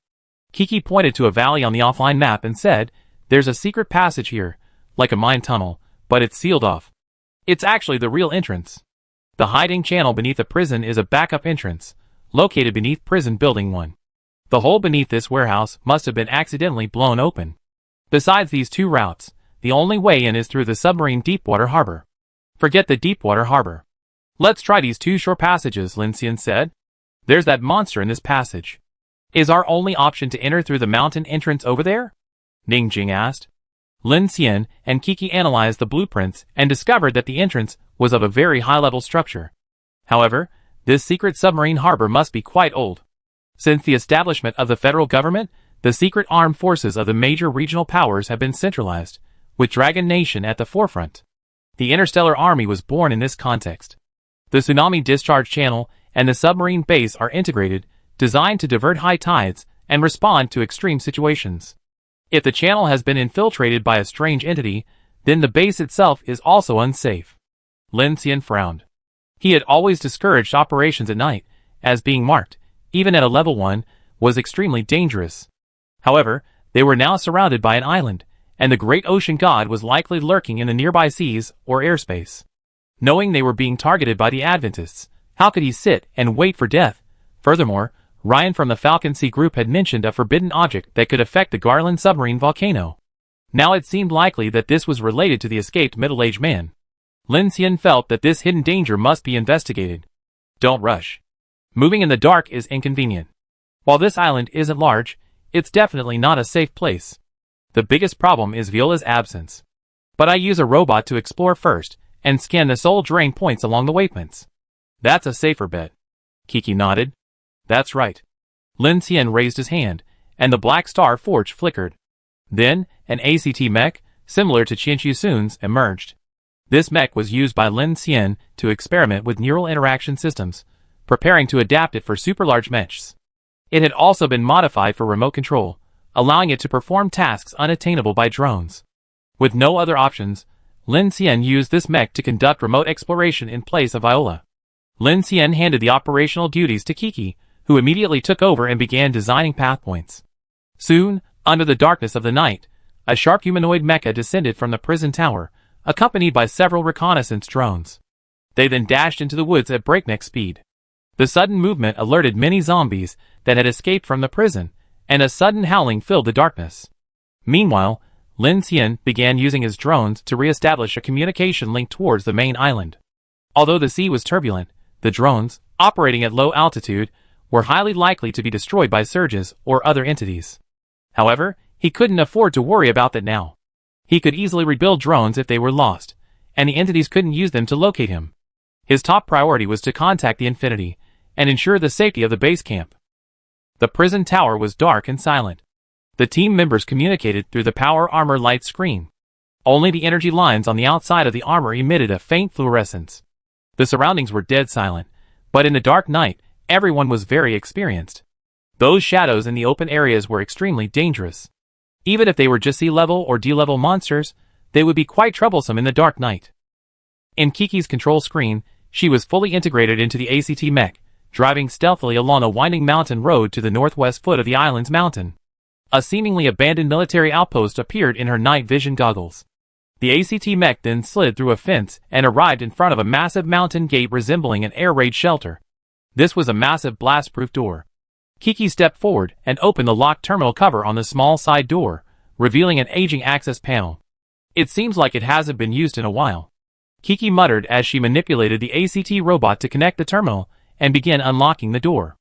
S1: Kiki pointed to a valley on the offline map and said, there's a secret passage here, like a mine tunnel, but it's sealed off. It's actually the real entrance. The hiding channel beneath the prison is a backup entrance, located beneath Prison Building 1. The hole beneath this warehouse must have been accidentally blown open. Besides these two routes, the only way in is through the submarine deepwater harbor. Forget the deepwater harbor. Let's try these two shore passages, Lin Xian said. There's that monster in this passage. Is our only option to enter through the mountain entrance over there? Ning Jing asked. Lin Xian and Kiki analyzed the blueprints and discovered that the entrance was of a very high-level structure. However, this secret submarine harbor must be quite old. Since the establishment of the federal government, the secret armed forces of the major regional powers have been centralized, with Dragon Nation at the forefront. The Interstellar Army was born in this context. The tsunami discharge channel and the submarine base are integrated, designed to divert high tides and respond to extreme situations. If the channel has been infiltrated by a strange entity, then the base itself is also unsafe. Lin Xian frowned. He had always discouraged operations at night, as being marked, even at a level 1, was extremely dangerous. However, They were now surrounded by an island, and the great ocean god was likely lurking in the nearby seas or airspace. Knowing they were being targeted by the Adventists, how could he sit and wait for death? Furthermore, Ryan from the Falcon Sea group had mentioned a forbidden object that could affect the Garland submarine volcano. Now it seemed likely that this was related to the escaped middle-aged man. Lin Xian felt that this hidden danger must be investigated. Don't rush. Moving in the dark is inconvenient. While this island isn't large, it's definitely not a safe place. The biggest problem is Viola's absence. But I use a robot to explore first, and scan the soul drain points along the waypoints. That's a safer bet. Kiki nodded. That's right. Lin Xian raised his hand, and the black star forge flickered. Then, an ACT mech, similar to Qian Xusun's, emerged. This mech was used by Lin Xian to experiment with neural interaction systems, preparing to adapt it for super-large mechs. It had also been modified for remote control, allowing it to perform tasks unattainable by drones. With no other options, Lin Xian used this mech to conduct remote exploration in place of Viola. Lin Xian handed the operational duties to Kiki, who immediately took over and began designing path points. Soon, under the darkness of the night, a sharp humanoid mecha descended from the prison tower, accompanied by several reconnaissance drones. They then dashed into the woods at breakneck speed. The sudden movement alerted many zombies that had escaped from the prison, and a sudden howling filled the darkness. Meanwhile, Lin Xian began using his drones to re-establish a communication link towards the main island. Although the sea was turbulent, the drones, operating at low altitude, were highly likely to be destroyed by surges or other entities. However, he couldn't afford to worry about that now. He could easily rebuild drones if they were lost, and the entities couldn't use them to locate him. His top priority was to contact the Infinity and ensure the safety of the base camp. The prison tower was dark and silent. The team members communicated through the power armor light screen. Only the energy lines on the outside of the armor emitted a faint fluorescence. The surroundings were dead silent, but in the dark night, everyone was very experienced. Those shadows in the open areas were extremely dangerous. Even if they were just sea-level or D-level monsters, they would be quite troublesome in the dark night. In Kiki's control screen, she was fully integrated into the ACT mech, driving stealthily along a winding mountain road to the northwest foot of the island's mountain. A seemingly abandoned military outpost appeared in her night vision goggles. The ACT mech then slid through a fence and arrived in front of a massive mountain gate resembling an air raid shelter. This was a massive blast-proof door. Kiki stepped forward and opened the locked terminal cover on the small side door, revealing an aging access panel. It seems like it hasn't been used in a while. Kiki muttered as she manipulated the ACT robot to connect the terminal and began unlocking the door.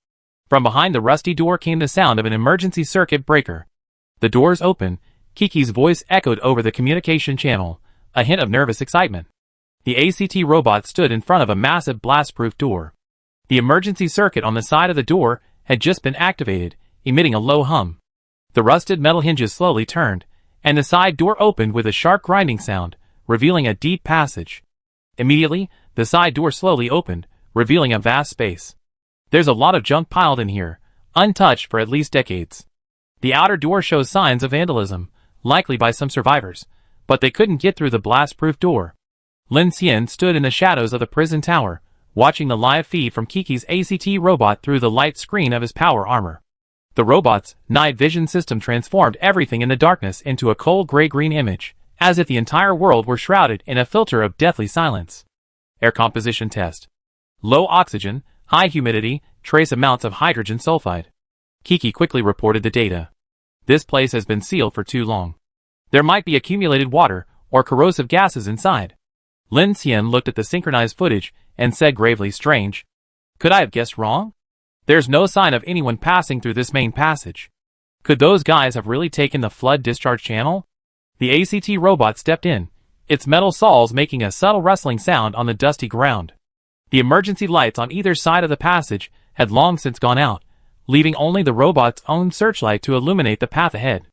S1: From behind the rusty door came the sound of an emergency circuit breaker. The doors opened. Kiki's voice echoed over the communication channel, a hint of nervous excitement. The ACT robot stood in front of a massive blast-proof door. The emergency circuit on the side of the door had just been activated, emitting a low hum. The rusted metal hinges slowly turned, and the side door opened with a sharp grinding sound, revealing a deep passage. Immediately, the side door slowly opened, revealing a vast space. There's a lot of junk piled in here, untouched for at least decades. The outer door shows signs of vandalism, likely by some survivors, but they couldn't get through the blast-proof door. Lin Xian stood in the shadows of the prison tower, watching the live feed from Kiki's ACT robot through the light screen of his power armor. The robot's night vision system transformed everything in the darkness into a cold gray-green image, as if the entire world were shrouded in a filter of deathly silence. Air composition test. Low oxygen, high humidity, trace amounts of hydrogen sulfide. Kiki quickly reported the data. This place has been sealed for too long. There might be accumulated water or corrosive gases inside. Lin Xian looked at the synchronized footage and said gravely, strange. Could I have guessed wrong? There's no sign of anyone passing through this main passage. Could those guys have really taken the flood discharge channel? The ACT robot stepped in, its metal saws making a subtle rustling sound on the dusty ground. The emergency lights on either side of the passage had long since gone out, leaving only the robot's own searchlight to illuminate the path ahead.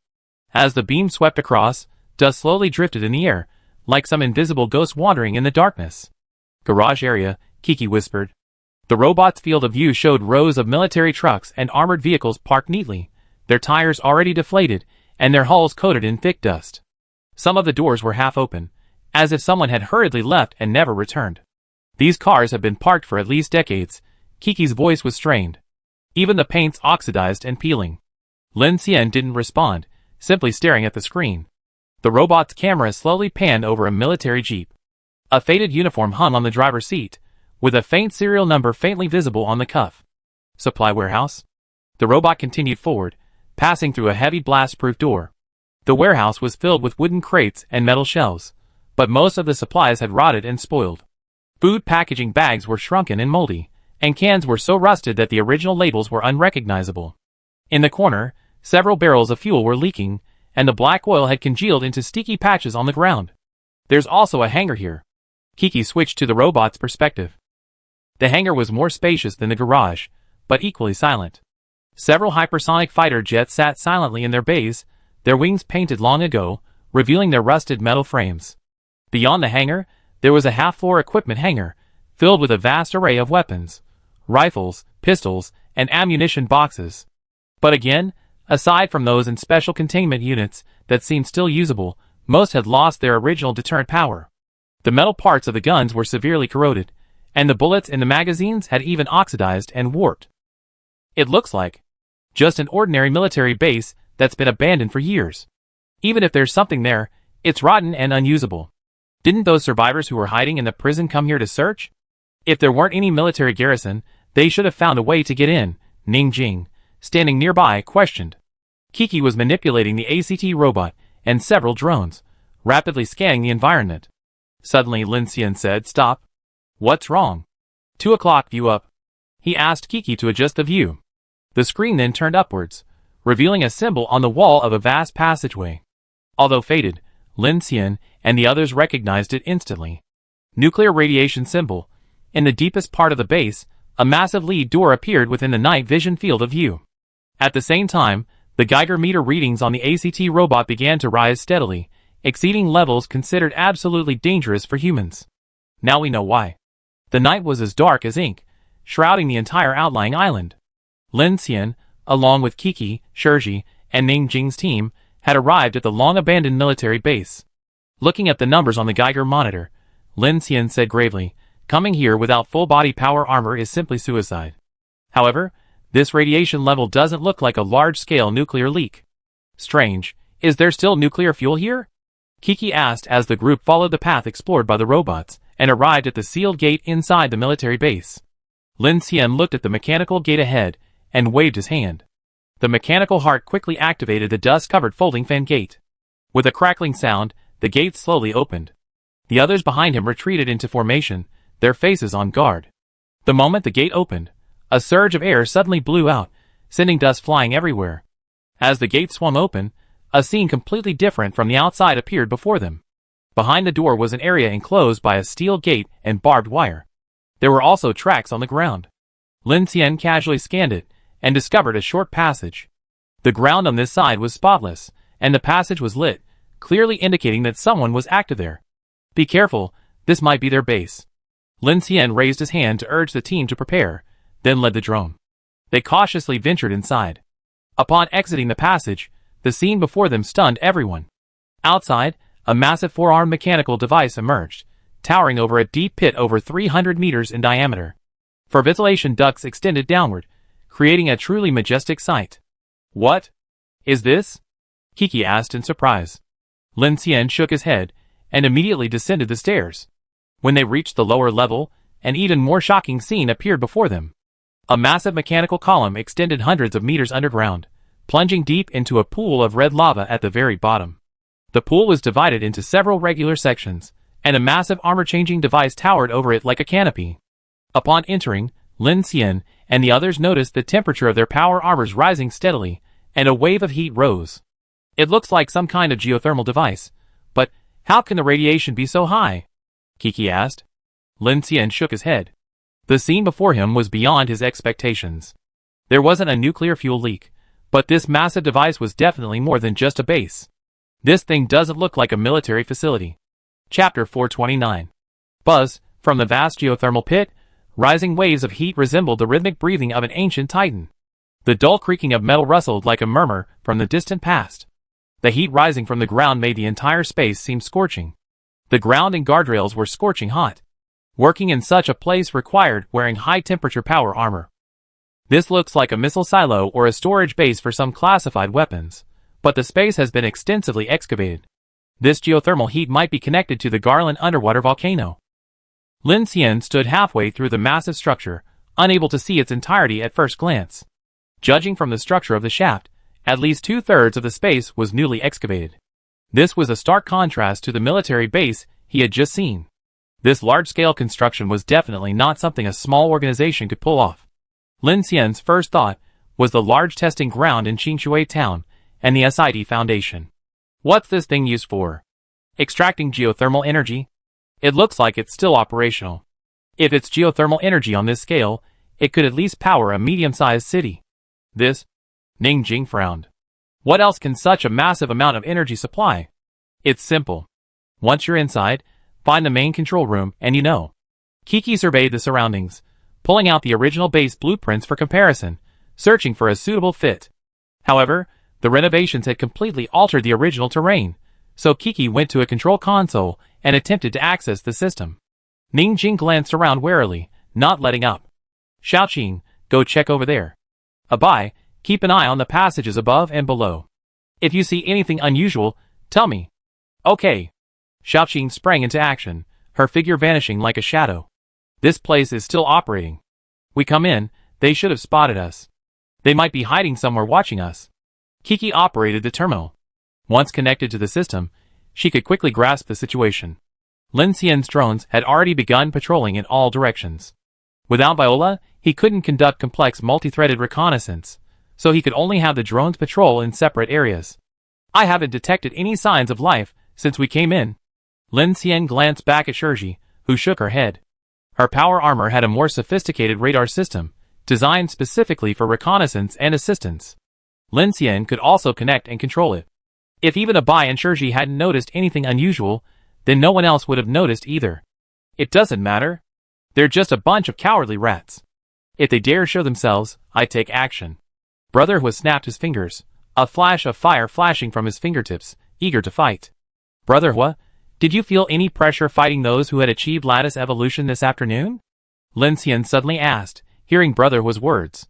S1: As the beam swept across, dust slowly drifted in the air, like some invisible ghost wandering in the darkness. Garage area, Kiki whispered. The robot's field of view showed rows of military trucks and armored vehicles parked neatly, their tires already deflated, and their hulls coated in thick dust. Some of the doors were half open, as if someone had hurriedly left and never returned. These cars have been parked for at least decades. Kiki's voice was strained. Even the paint's oxidized and peeling. Lin Xian didn't respond, simply staring at the screen. The robot's camera slowly panned over a military jeep. A faded uniform hung on the driver's seat, with a faint serial number faintly visible on the cuff. Supply warehouse? The robot continued forward, passing through a heavy blast-proof door. The warehouse was filled with wooden crates and metal shelves, but most of the supplies had rotted and spoiled. Food packaging bags were shrunken and moldy, and cans were so rusted that the original labels were unrecognizable. In the corner, several barrels of fuel were leaking, and the black oil had congealed into sticky patches on the ground. There's also a hangar here. Kiki switched to the robot's perspective. The hangar was more spacious than the garage, but equally silent. Several hypersonic fighter jets sat silently in their bays, their wings painted long ago, revealing their rusted metal frames. Beyond the hangar, there was a half-floor equipment hangar, filled with a vast array of weapons, rifles, pistols, and ammunition boxes. But again, aside from those in special containment units that seemed still usable, most had lost their original deterrent power. The metal parts of the guns were severely corroded, and the bullets in the magazines had even oxidized and warped. It looks like just an ordinary military base that's been abandoned for years. Even if there's something there, it's rotten and unusable. Didn't those survivors who were hiding in the prison come here to search? If there weren't any military garrison, they should have found a way to get in, Ning Jing, standing nearby, questioned. Kiki was manipulating the ACT robot and several drones, rapidly scanning the environment. Suddenly Lin Xian said, "Stop. What's wrong?" 2 o'clock view up. He asked Kiki to adjust the view. The screen then turned upwards, revealing a symbol on the wall of a vast passageway. Although faded, Lin Xian and the others recognized it instantly. Nuclear radiation symbol. In the deepest part of the base, a massive lead door appeared within the night vision field of view. At the same time, the Geiger meter readings on the ACT robot began to rise steadily, exceeding levels considered absolutely dangerous for humans. Now we know why. The night was as dark as ink, shrouding the entire outlying island. Lin Xian, along with Kiki, Shirji, and Ning Jing's team, had arrived at the long-abandoned military base. Looking at the numbers on the Geiger monitor, Lin Xian said gravely, "Coming here without full-body power armor is simply suicide. However, this radiation level doesn't look like a large-scale nuclear leak. Strange, is there still nuclear fuel here?" Kiki asked as the group followed the path explored by the robots and arrived at the sealed gate inside the military base. Lin Xian looked at the mechanical gate ahead and waved his hand. The mechanical heart quickly activated the dust-covered folding fan gate. With a crackling sound, the gate slowly opened. The others behind him retreated into formation, their faces on guard. The moment the gate opened, a surge of air suddenly blew out, sending dust flying everywhere. As the gate swung open, a scene completely different from the outside appeared before them. Behind the door was an area enclosed by a steel gate and barbed wire. There were also tracks on the ground. Lin Xian casually scanned it and discovered a short passage. The ground on this side was spotless, and the passage was lit, clearly indicating that someone was active there. "Be careful, this might be their base." Lin Xian raised his hand to urge the team to prepare, then led the drone. They cautiously ventured inside. Upon exiting the passage, the scene before them stunned everyone. Outside, a massive four-armed mechanical device emerged, towering over a deep pit over 300 meters in diameter. For ventilation ducts extended downward, creating a truly majestic sight. "What is this?" Kiki asked in surprise. Lin Xian shook his head and immediately descended the stairs. When they reached the lower level, an even more shocking scene appeared before them. A massive mechanical column extended hundreds of meters underground, plunging deep into a pool of red lava at the very bottom. The pool was divided into several regular sections, and a massive armor-changing device towered over it like a canopy. Upon entering, Lin Xian and the others noticed the temperature of their power armors rising steadily, and a wave of heat rose. "It looks like some kind of geothermal device, but how can the radiation be so high?" Kiki asked. Lin Xian shook his head. The scene before him was beyond his expectations. There wasn't a nuclear fuel leak, but this massive device was definitely more than just a base. "This thing doesn't look like a military facility." Chapter 429. Buzz, from the vast geothermal pit, rising waves of heat resembled the rhythmic breathing of an ancient titan. The dull creaking of metal rustled like a murmur from the distant past. The heat rising from the ground made the entire space seem scorching. The ground and guardrails were scorching hot. Working in such a place required wearing high-temperature power armor. "This looks like a missile silo or a storage base for some classified weapons, but the space has been extensively excavated. This geothermal heat might be connected to the Garland underwater volcano. Lin Xian stood halfway through the massive structure, unable to see its entirety at first glance. Judging from the structure of the shaft, at least 2/3 of the space was newly excavated. This was a stark contrast to the military base he had just seen. This large-scale construction was definitely not something a small organization could pull off. Lin Xian's first thought was the large testing ground in Qingshui town and the SID Foundation. What's this thing used for? Extracting geothermal energy? It looks like it's still operational. If it's geothermal energy on this scale, it could at least power a medium-sized city. This? Ning Jing frowned. What else can such a massive amount of energy supply? It's simple. Once you're inside, find the main control room and you know. Kiki surveyed the surroundings, pulling out the original base blueprints for comparison, searching for a suitable fit. However, the renovations had completely altered the original terrain, so Kiki went to a control console and attempted to access the system. Ning Jing glanced around warily, not letting up. Xiaoqing, go check over there. Abai, keep an eye on the passages above and below. If you see anything unusual, tell me. Okay. Xiaoqing sprang into action, her figure vanishing like a shadow. This place is still operating. We come in, they should have spotted us. They might be hiding somewhere watching us. Kiki operated the terminal. Once connected to the system, she could quickly grasp the situation. Lin Xian's drones had already begun patrolling in all directions. Without Viola, he couldn't conduct complex multi-threaded reconnaissance, so he could only have the drones patrol in separate areas. I haven't detected any signs of life since we came in. Lin Xian glanced back at Shirji, who shook her head. Her power armor had a more sophisticated radar system, designed specifically for reconnaissance and assistance. Lin Xian could also connect and control it. If even Abai and Shirji hadn't noticed anything unusual, then no one else would have noticed either. It doesn't matter. They're just a bunch of cowardly rats. If they dare show themselves, I take action. Brother Hua snapped his fingers, a flash of fire flashing from his fingertips, eager to fight. Brother Hua, did you feel any pressure fighting those who had achieved lattice evolution this afternoon? Lin Xian suddenly asked, hearing Brother Hua's words.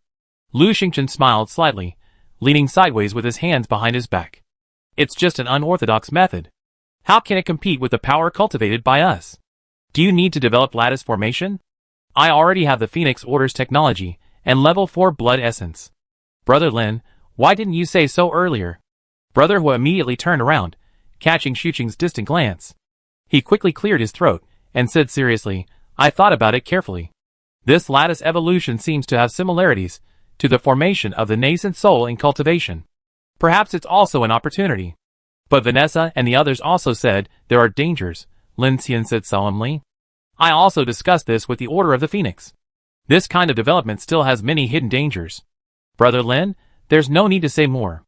S1: Lu Xingchen smiled slightly, leaning sideways with his hands behind his back. It's just an unorthodox method. How can it compete with the power cultivated by us? Do you need to develop lattice formation? I already have the Phoenix Order's technology and level 4 blood essence. Brother Lin, why didn't you say so earlier? Brother Hua immediately turned around, catching Xuqing's distant glance. He quickly cleared his throat and said seriously, I thought about it carefully. This lattice evolution seems to have similarities to the formation of the nascent soul in cultivation. Perhaps it's also an opportunity. But Vanessa and the others also said there are dangers, Lin Xian said solemnly. I also discussed this with the Order of the Phoenix. This kind of development still has many hidden dangers. Brother Lin, there's no need to say more.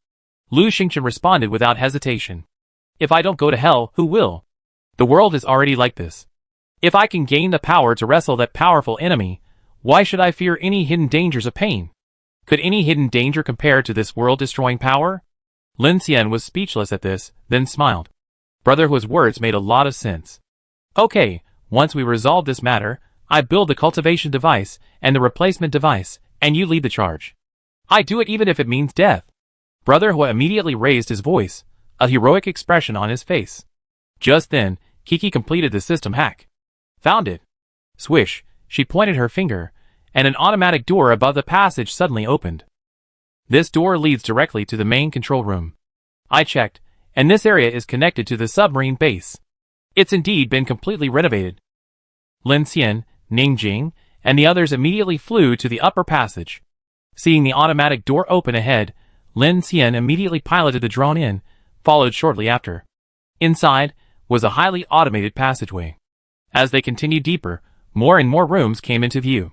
S1: Lu Xingchen responded without hesitation. If I don't go to hell, who will? The world is already like this. If I can gain the power to wrestle that powerful enemy, why should I fear any hidden dangers of pain? Could any hidden danger compare to this world-destroying power? Lin Xian was speechless at this, then smiled. Brother Hua's words made a lot of sense. Okay, once we resolve this matter, I build the cultivation device and the replacement device, and you lead the charge. I do it even if it means death. Brother Hua immediately raised his voice, a heroic expression on his face. Just then, Kiki completed the system hack. Found it. Swish, she pointed her finger, and an automatic door above the passage suddenly opened. This door leads directly to the main control room. I checked, and this area is connected to the submarine base. It's indeed been completely renovated. Lin Xian, Ning Jing, and the others immediately flew to the upper passage. Seeing the automatic door open ahead, Lin Xian immediately piloted the drone in, followed shortly after. Inside was a highly automated passageway. As they continued deeper, more and more rooms came into view.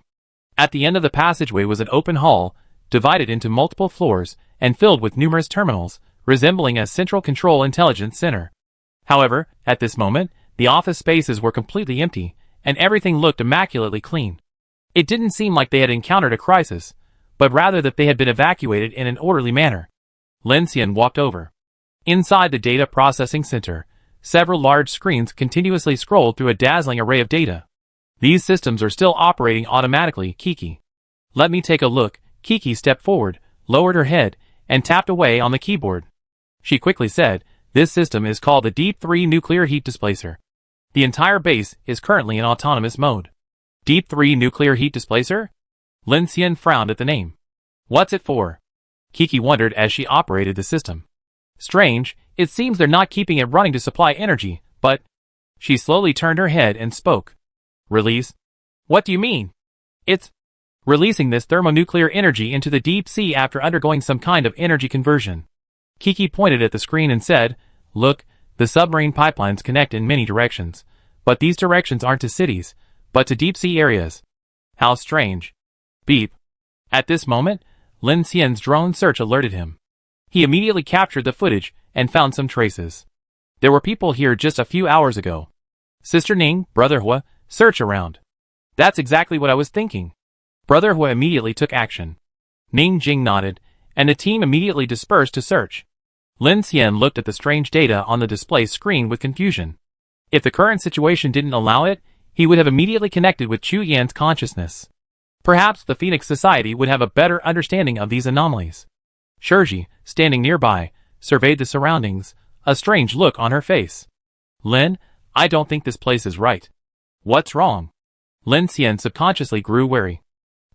S1: At the end of the passageway was an open hall, divided into multiple floors and filled with numerous terminals, resembling a central control intelligence center. However, at this moment, the office spaces were completely empty, and everything looked immaculately clean. It didn't seem like they had encountered a crisis, but rather that they had been evacuated in an orderly manner. Lin Xian walked over. Inside the data processing center, several large screens continuously scrolled through a dazzling array of data. These systems are still operating automatically, Kiki. Let me take a look. Kiki stepped forward, lowered her head, and tapped away on the keyboard. She quickly said, "This system is called the Deep 3 Nuclear Heat Displacer. The entire base is currently in autonomous mode." Deep 3 Nuclear Heat Displacer? Lin Xian frowned at the name. What's it for? Kiki wondered as she operated the system. Strange, it seems they're not keeping it running to supply energy, but... She slowly turned her head and spoke. Release? What do you mean? It's releasing this thermonuclear energy into the deep sea after undergoing some kind of energy conversion. Kiki pointed at the screen and said, "Look, the submarine pipelines connect in many directions, but these directions aren't to cities, but to deep sea areas. How strange." Beep. At this moment, Lin Xian's drone search alerted him. He immediately captured the footage and found some traces. There were people here just a few hours ago. Sister Ning, Brother Hua, search around. That's exactly what I was thinking. Brother Hua immediately took action. Ning Jing nodded, and the team immediately dispersed to search. Lin Xian looked at the strange data on the display screen with confusion. If the current situation didn't allow it, he would have immediately connected with Chu Yan's consciousness. Perhaps the Phoenix Society would have a better understanding of these anomalies. Shirji, standing nearby, surveyed the surroundings, a strange look on her face. Lin, I don't think this place is right. What's wrong? Lin Xian subconsciously grew wary.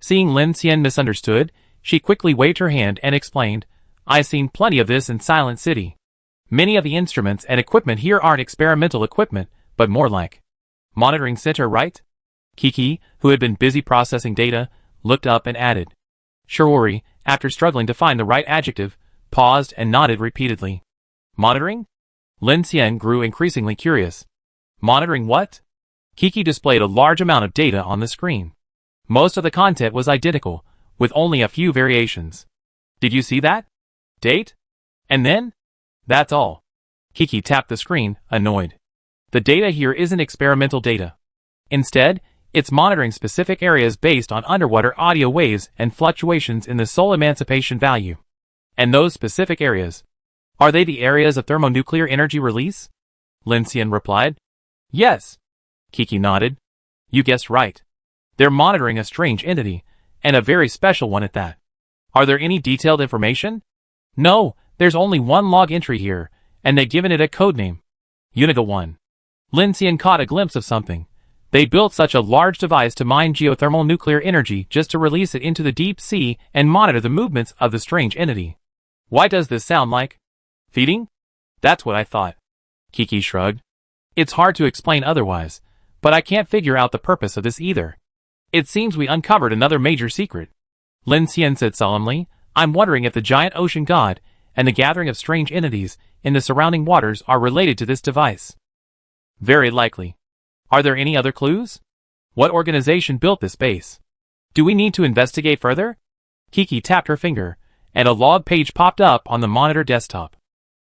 S1: Seeing Lin Xian misunderstood, she quickly waved her hand and explained, I've seen plenty of this in Silent City. Many of the instruments and equipment here aren't experimental equipment, but more like monitoring center, right? Kiki, who had been busy processing data, looked up and added. Shiori, after struggling to find the right adjective, paused and nodded repeatedly. Monitoring? Lin Xian grew increasingly curious. Monitoring what? Kiki displayed a large amount of data on the screen. Most of the content was identical, with only a few variations. Did you see that? Date? And then? That's all. Kiki tapped the screen, annoyed. The data here isn't experimental data. Instead, it's monitoring specific areas based on underwater audio waves and fluctuations in the soul emancipation value. And those specific areas, are they the areas of thermonuclear energy release? Lin Xian replied. Yes. Kiki nodded. You guessed right. They're monitoring a strange entity, and a very special one at that. Are there any detailed information? No, there's only one log entry here, and they've given it a codename. Uniga 1. Lin Xian caught a glimpse of something. They built such a large device to mine geothermal nuclear energy just to release it into the deep sea and monitor the movements of the strange entity. Why does this sound like feeding? That's what I thought. Kiki shrugged. It's hard to explain otherwise, but I can't figure out the purpose of this either. It seems we uncovered another major secret. Lin Xian said solemnly, I'm wondering if the giant ocean god and the gathering of strange entities in the surrounding waters are related to this device. Very likely. Are there any other clues? What organization built this base? Do we need to investigate further? Kiki tapped her finger, and a log page popped up on the monitor desktop.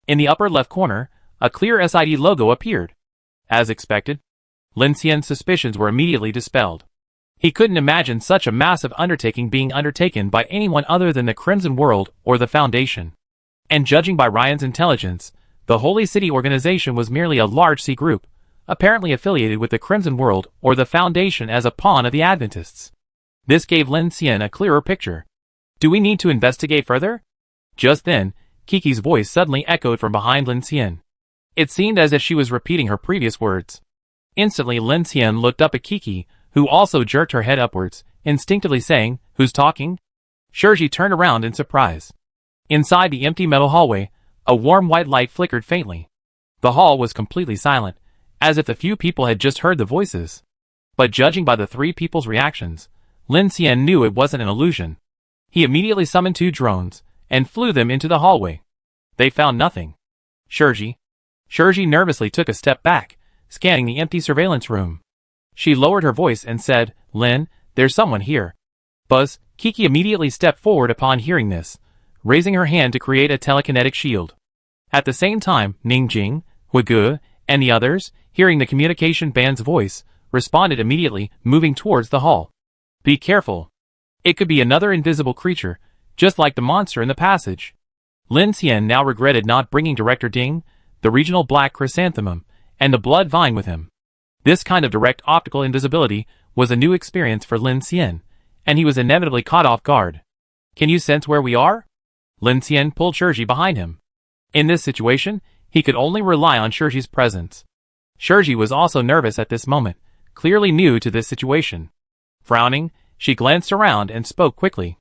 S1: In the upper left corner, a clear SID logo appeared. As expected, Lin Xian's suspicions were immediately dispelled. He couldn't imagine such a massive undertaking being undertaken by anyone other than the Crimson World or the Foundation. And judging by Ryan's intelligence, the Holy City organization was merely a large C group, apparently affiliated with the Crimson World or the Foundation as a pawn of the Adventists. This gave Lin Xian a clearer picture. Do we need to investigate further? Just then, Kiki's voice suddenly echoed from behind Lin Xian. It seemed as if she was repeating her previous words. Instantly Lin Xian looked up at Kiki, who also jerked her head upwards, instinctively saying, Who's talking? Shirji turned around in surprise. Inside the empty metal hallway, a warm white light flickered faintly. The hall was completely silent, as if the few people had just heard the voices. But judging by the three people's reactions, Lin Xian knew it wasn't an illusion. He immediately summoned 2 drones, and flew them into the hallway. They found nothing. Shirji nervously took a step back, scanning the empty surveillance room. She lowered her voice and said, Lin, there's someone here. Buzz, Kiki immediately stepped forward upon hearing this, raising her hand to create a telekinetic shield. At the same time, Ning Jing, Huigu, and the others, hearing the communication band's voice, responded immediately, moving towards the hall. Be careful. It could be another invisible creature, just like the monster in the passage. Lin Xian now regretted not bringing Director Ding, the regional black chrysanthemum, and the blood vine with him. This kind of direct optical invisibility was a new experience for Lin Xian, and he was inevitably caught off guard. Can you sense where we are? Lin Xian pulled Shirji behind him. In this situation, he could only rely on Shirji's presence. Shirji was also nervous at this moment, clearly new to this situation. Frowning, she glanced around and spoke quickly.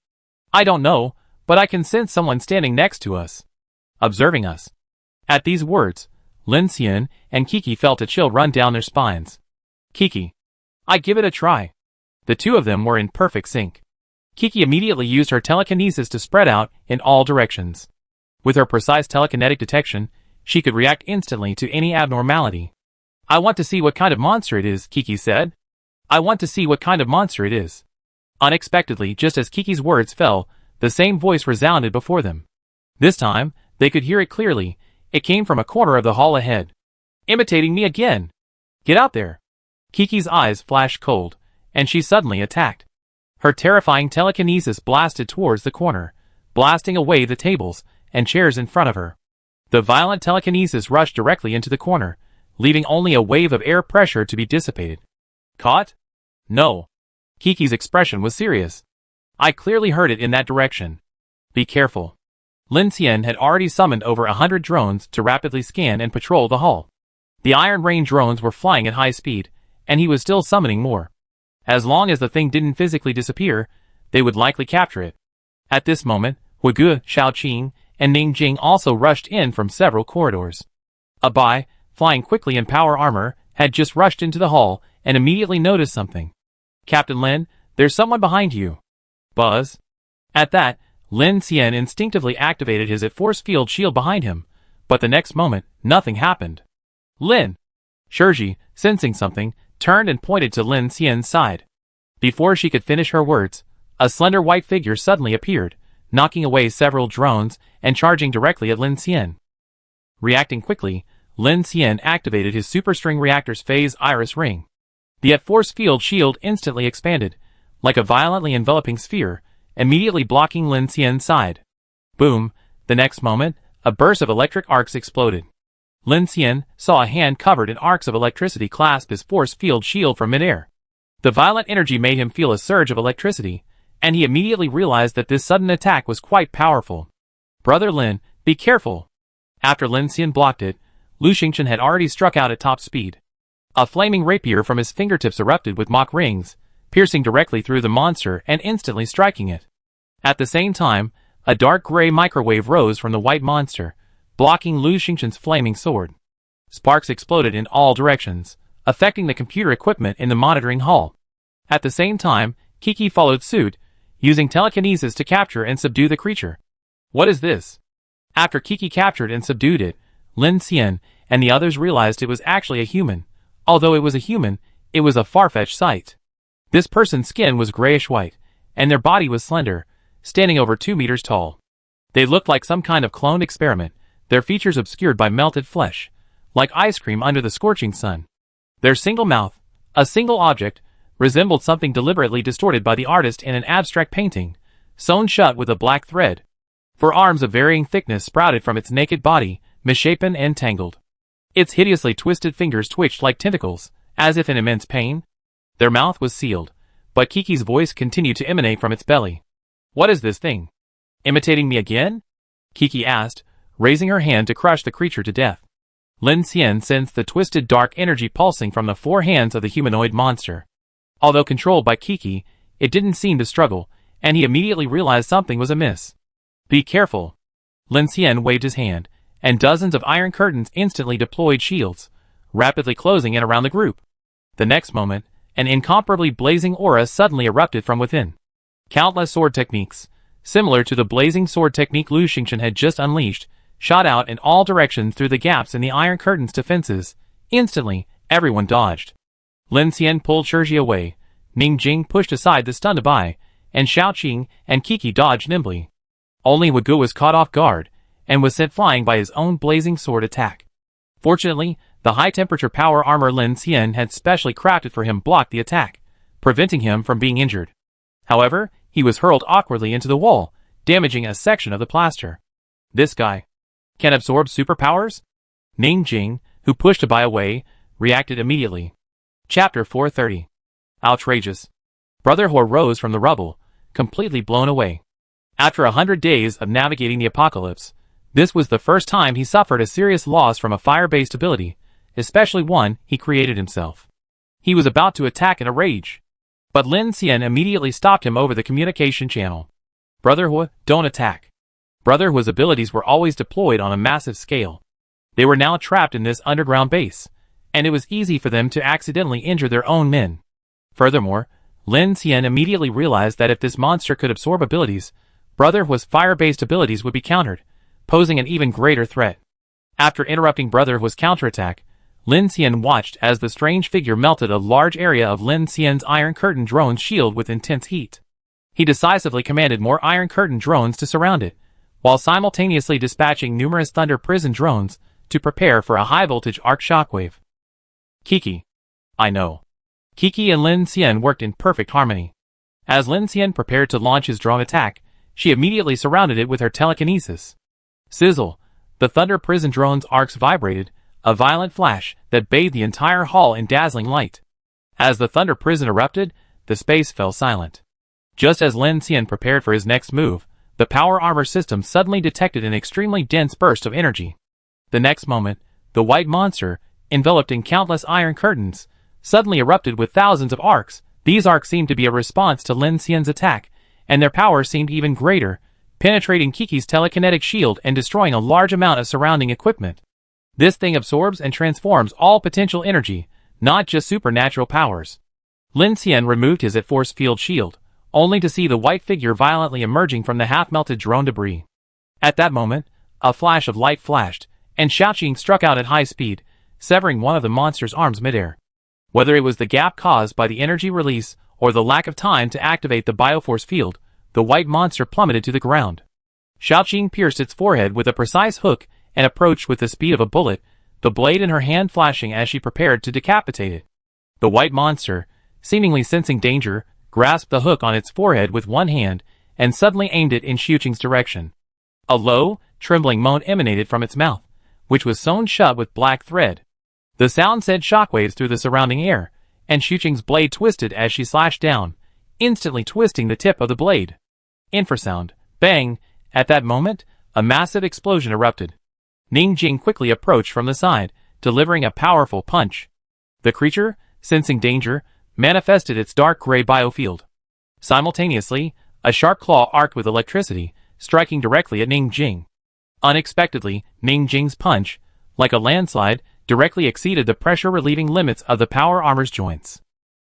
S1: I don't know, but I can sense someone standing next to us. Observing us. At these words, Lin Xian and Kiki felt a chill run down their spines. Kiki. I give it a try. The two of them were in perfect sync. Kiki immediately used her telekinesis to spread out in all directions. With her precise telekinetic detection, she could react instantly to any abnormality. I want to see what kind of monster it is, Kiki said. I want to see what kind of monster it is. Unexpectedly, just as Kiki's words fell, the same voice resounded before them. This time, they could hear it clearly. It came from a corner of the hall ahead. Imitating me again. Get out there. Kiki's eyes flashed cold, and she suddenly attacked. Her terrifying telekinesis blasted towards the corner, blasting away the tables and chairs in front of her. The violent telekinesis rushed directly into the corner, leaving only a wave of air pressure to be dissipated. Caught? No. Kiki's expression was serious. I clearly heard it in that direction. Be careful. Lin Xian had already summoned over 100 drones to rapidly scan and patrol the hall. The Iron Rain drones were flying at high speed, and he was still summoning more. As long as the thing didn't physically disappear, they would likely capture it. At this moment, Hu Ge, Xiaoqing, and Ning Jing also rushed in from several corridors. Abai, flying quickly in power armor, had just rushed into the hall and immediately noticed something. Captain Lin, there's someone behind you. Buzz. At that, Lin Xian instinctively activated his force field shield behind him, but the next moment, nothing happened. Lin. Shirji, sensing something, turned and pointed to Lin Xian's side. Before she could finish her words, a slender white figure suddenly appeared, knocking away several drones and charging directly at Lin Xian. Reacting quickly, Lin Xian activated his superstring reactor's phase iris ring. The force field shield instantly expanded, like a violently enveloping sphere, immediately blocking Lin Xian's side. Boom! The next moment, a burst of electric arcs exploded. Lin Xian saw a hand covered in arcs of electricity clasp his force field shield from midair. The violent energy made him feel a surge of electricity, and he immediately realized that this sudden attack was quite powerful. Brother Lin, be careful! After Lin Xian blocked it, Lu Xingchen had already struck out at top speed. A flaming rapier from his fingertips erupted with mach rings, piercing directly through the monster and instantly striking it. At the same time, a dark gray microwave rose from the white monster, blocking Lu Xingchen's flaming sword. Sparks exploded in all directions, affecting the computer equipment in the monitoring hall. At the same time, Kiki followed suit, using telekinesis to capture and subdue the creature. What is this? After Kiki captured and subdued it, Lin Xian and the others realized it was actually a human. Although it was a human, it was a far-fetched sight. This person's skin was grayish-white, and their body was slender, standing over 2 meters tall. They looked like some kind of cloned experiment, their features obscured by melted flesh, like ice cream under the scorching sun. Their single mouth, a single object, resembled something deliberately distorted by the artist in an abstract painting, sewn shut with a black thread. Forearms of varying thickness sprouted from its naked body, misshapen and tangled. Its hideously twisted fingers twitched like tentacles, as if in immense pain. Their mouth was sealed, but Kiki's voice continued to emanate from its belly. What is this thing? Imitating me again? Kiki asked, raising her hand to crush the creature to death. Lin Xian sensed the twisted dark energy pulsing from the 4 hands of the humanoid monster. Although controlled by Kiki, it didn't seem to struggle, and he immediately realized something was amiss. Be careful. Lin Xian waved his hand, and dozens of iron curtains instantly deployed shields, rapidly closing in around the group. The next moment, an incomparably blazing aura suddenly erupted from within. Countless sword techniques, similar to the blazing sword technique Lu Xingchen had just unleashed, shot out in all directions through the gaps in the iron curtain's defenses. Instantly, everyone dodged. Lin Xian pulled Shirji away, Ning Jing pushed aside the stunned Abai, and Xiaoqing and Kiki dodged nimbly. Only Hu Ge was caught off guard, and was sent flying by his own blazing sword attack. Fortunately, the high-temperature power armor Lin Xian had specially crafted for him blocked the attack, preventing him from being injured. However, he was hurled awkwardly into the wall, damaging a section of the plaster. This guy can absorb superpowers? Ning Jing, who pushed Abai away, reacted immediately. Chapter 430. Outrageous. Brother Hor rose from the rubble, completely blown away. After 100 days of navigating the apocalypse, This was the first time he suffered a serious loss from a fire-based ability, especially one he created himself. He was about to attack in a rage, but Lin Xian immediately stopped him over the communication channel. Brotherhood, don't attack. Brotherhood's abilities were always deployed on a massive scale. They were now trapped in this underground base, and it was easy for them to accidentally injure their own men. Furthermore, Lin Xian immediately realized that if this monster could absorb abilities, Brotherhood's fire-based abilities would be countered, posing an even greater threat. After interrupting Brotherhood's counterattack, Lin Xian watched as the strange figure melted a large area of Lin Xian's Iron Curtain drone's shield with intense heat. He decisively commanded more Iron Curtain drones to surround it, while simultaneously dispatching numerous Thunder Prison drones to prepare for a high-voltage arc shockwave. Kiki. I know. Kiki and Lin Xian worked in perfect harmony. As Lin Xian prepared to launch his drone attack, she immediately surrounded it with her telekinesis. Sizzle. The Thunder Prison drone's arcs vibrated, a violent flash that bathed the entire hall in dazzling light. As the Thunder Prison erupted, the space fell silent. Just as Lin Xian prepared for his next move, the power armor system suddenly detected an extremely dense burst of energy. The next moment, the white monster, enveloped in countless iron curtains, suddenly erupted with thousands of arcs. These arcs seemed to be a response to Lin Xian's attack, and their power seemed even greater, penetrating Kiki's telekinetic shield and destroying a large amount of surrounding equipment. This thing absorbs and transforms all potential energy, not just supernatural powers. Lin Xian removed his force field shield, only to see the white figure violently emerging from the half-melted drone debris. At that moment, a flash of light flashed, and Xiaoqing struck out at high speed, severing one of the monster's arms midair. Whether it was the gap caused by the energy release or the lack of time to activate the bioforce field, the white monster plummeted to the ground. Xiaoqing pierced its forehead with a precise hook and approached with the speed of a bullet, the blade in her hand flashing as she prepared to decapitate it. The white monster, seemingly sensing danger, grasped the hook on its forehead with one hand and suddenly aimed it in Xiaoqing's direction. A low, trembling moan emanated from its mouth, which was sewn shut with black thread. The sound sent shockwaves through the surrounding air, and Xiaoqing's blade twisted as she slashed down, instantly twisting the tip of the blade. Infrasound. Bang! At that moment, a massive explosion erupted. Ning Jing quickly approached from the side, delivering a powerful punch. The creature, sensing danger, manifested its dark gray biofield. Simultaneously, a sharp claw arced with electricity, striking directly at Ning Jing. Unexpectedly, Ning Jing's punch, like a landslide, directly exceeded the pressure-relieving limits of the power armor's joints.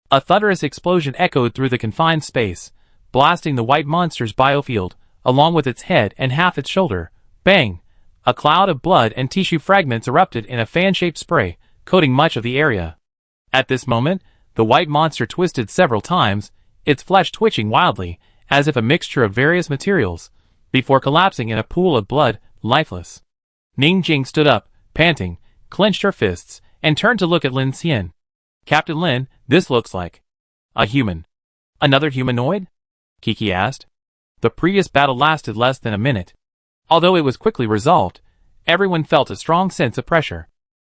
S1: A thunderous explosion echoed through the confined space, blasting the white monster's biofield, along with its head and half its shoulder. Bang! A cloud of blood and tissue fragments erupted in a fan-shaped spray, coating much of the area. At this moment, the white monster twisted several times, its flesh twitching wildly, as if a mixture of various materials, before collapsing in a pool of blood, lifeless. Ning Jing stood up, panting, clenched her fists, and turned to look at Lin Xian. Captain Lin, this looks like a human. Another humanoid? Kiki asked. The previous battle lasted less than a minute. Although it was quickly resolved, everyone felt a strong sense of pressure.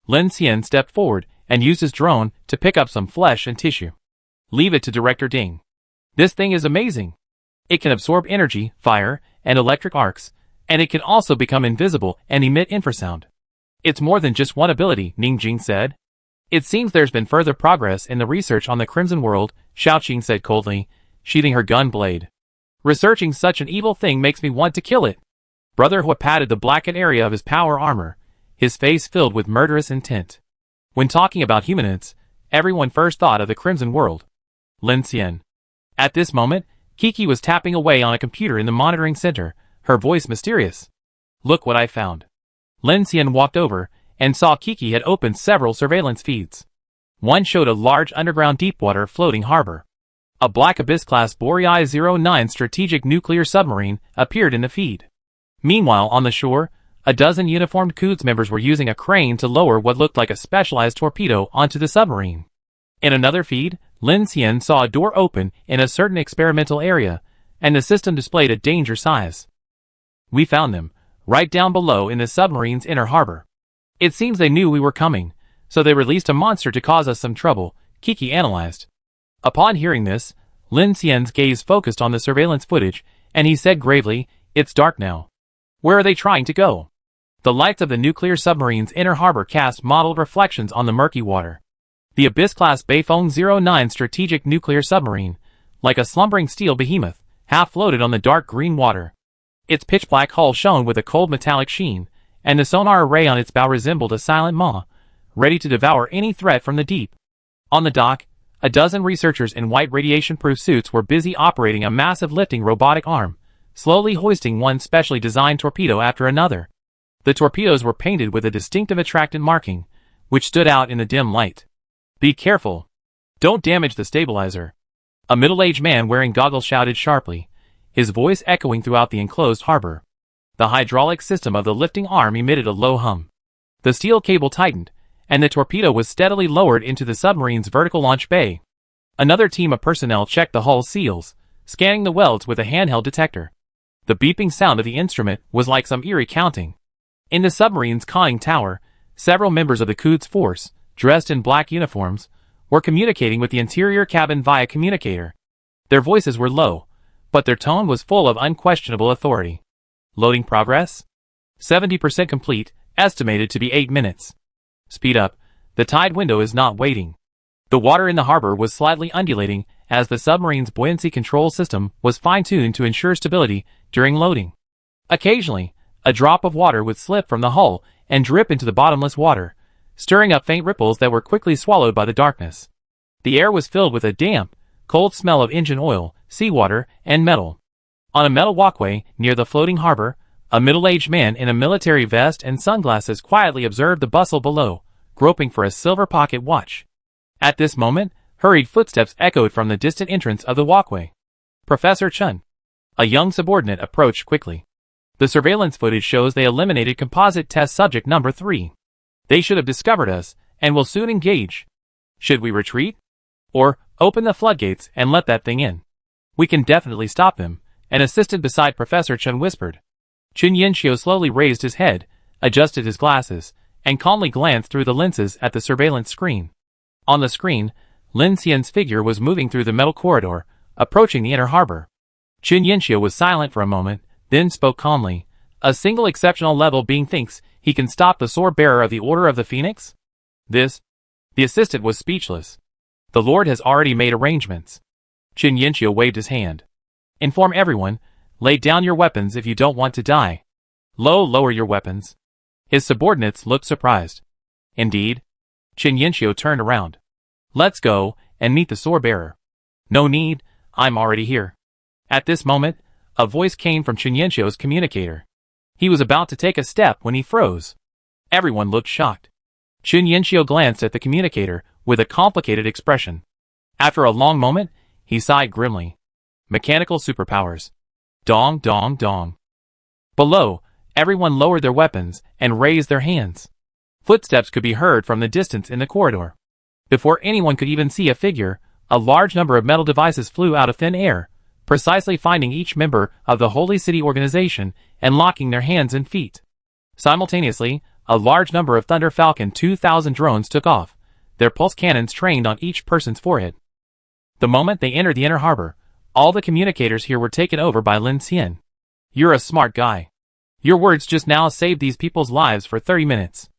S1: Lin Xian stepped forward and used his drone to pick up some flesh and tissue. Leave it to Director Ding. This thing is amazing. It can absorb energy, fire, and electric arcs, and it can also become invisible and emit infrasound. It's more than just one ability, Ning Jing said. It seems there's been further progress in the research on the Crimson World, Xiaoqing said coldly, sheathing her gun blade. Researching such an evil thing makes me want to kill it. Brotherhood patted the blackened area of his power armor, his face filled with murderous intent. When talking about humanoids, everyone first thought of the Crimson World. Lin Xian. At this moment, Kiki was tapping away on a computer in the monitoring center, her voice mysterious. Look what I found. Lin Xian walked over and saw Kiki had opened several surveillance feeds. One showed a large underground deepwater floating harbor. A Black Abyss-class Boreai-09 strategic nuclear submarine appeared in the feed. Meanwhile, on the shore, a dozen uniformed Quds members were using a crane to lower what looked like a specialized torpedo onto the submarine. In another feed, Lin Xian saw a door open in a certain experimental area, and the system displayed a danger size. We found them, right down below in the submarine's inner harbor. It seems they knew we were coming, so they released a monster to cause us some trouble, Kiki analyzed. Upon hearing this, Lin Xian's gaze focused on the surveillance footage, and he said gravely, it's dark now. Where are they trying to go? The lights of the nuclear submarine's inner harbor cast mottled reflections on the murky water. The Abyss-class Beifeng 09 strategic nuclear submarine, like a slumbering steel behemoth, half floated on the dark green water. Its pitch-black hull shone with a cold metallic sheen, and the sonar array on its bow resembled a silent maw, ready to devour any threat from the deep. On the dock, a dozen researchers in white radiation-proof suits were busy operating a massive lifting robotic arm, slowly hoisting one specially designed torpedo after another. The torpedoes were painted with a distinctive attractant marking, which stood out in the dim light. "Be careful. Don't damage the stabilizer," a middle-aged man wearing goggles shouted sharply, his voice echoing throughout the enclosed harbor. The hydraulic system of the lifting arm emitted a low hum. The steel cable tightened, and the torpedo was steadily lowered into the submarine's vertical launch bay. Another team of personnel checked the hull seals, scanning the welds with a handheld detector. The beeping sound of the instrument was like some eerie counting. In the submarine's conning tower, several members of the Quds force, dressed in black uniforms, were communicating with the interior cabin via communicator. Their voices were low, but their tone was full of unquestionable authority. "Loading progress? 70% complete, estimated to be 8 minutes. Speed up, the tide window is not waiting." The water in the harbor was slightly undulating as the submarine's buoyancy control system was fine-tuned to ensure stability during loading. Occasionally, a drop of water would slip from the hull and drip into the bottomless water, stirring up faint ripples that were quickly swallowed by the darkness. The air was filled with a damp, cold smell of engine oil, seawater, and metal. On a metal walkway near the floating harbor, a middle-aged man in a military vest and sunglasses quietly observed the bustle below, groping for a silver pocket watch. At this moment, hurried footsteps echoed from the distant entrance of the walkway. "Professor Chun." A young subordinate approached quickly. "The surveillance footage shows they eliminated composite test subject number 3. They should have discovered us, and will soon engage. Should we retreat? Or open the floodgates and let that thing in? We can definitely stop them," an assistant beside Professor Chun whispered. Chun Yinxiu slowly raised his head, adjusted his glasses, and calmly glanced through the lenses at the surveillance screen. On the screen, Lin Xian's figure was moving through the metal corridor, approaching the inner harbor. Chun Yinxiu was silent for a moment, then spoke calmly. "A single exceptional level being thinks he can stop the sword bearer of the Order of the Phoenix? This?" The assistant was speechless. "The Lord has already made arrangements." Chun Yinxiu waved his hand. "Inform everyone, lay down your weapons if you don't want to die. Lower your weapons." His subordinates looked surprised. "Indeed?" Chun Yinxiu turned around. "Let's go and meet the sword bearer." "No need, I'm already here." At this moment, a voice came from Chun Yinxiu's communicator. He was about to take a step when he froze. Everyone looked shocked. Chun Yinxiu glanced at the communicator with a complicated expression. After a long moment, he sighed grimly. "Mechanical superpowers. Dong, dong, dong." Below, everyone lowered their weapons and raised their hands. Footsteps could be heard from the distance in the corridor. Before anyone could even see a figure, a large number of metal devices flew out of thin air, precisely finding each member of the Holy City organization and locking their hands and feet. Simultaneously, a large number of Thunder Falcon 2000 drones took off, their pulse cannons trained on each person's forehead. The moment they entered the inner harbor, all the communicators here were taken over by Lin Xian. "You're a smart guy. Your words just now saved these people's lives for 30 minutes.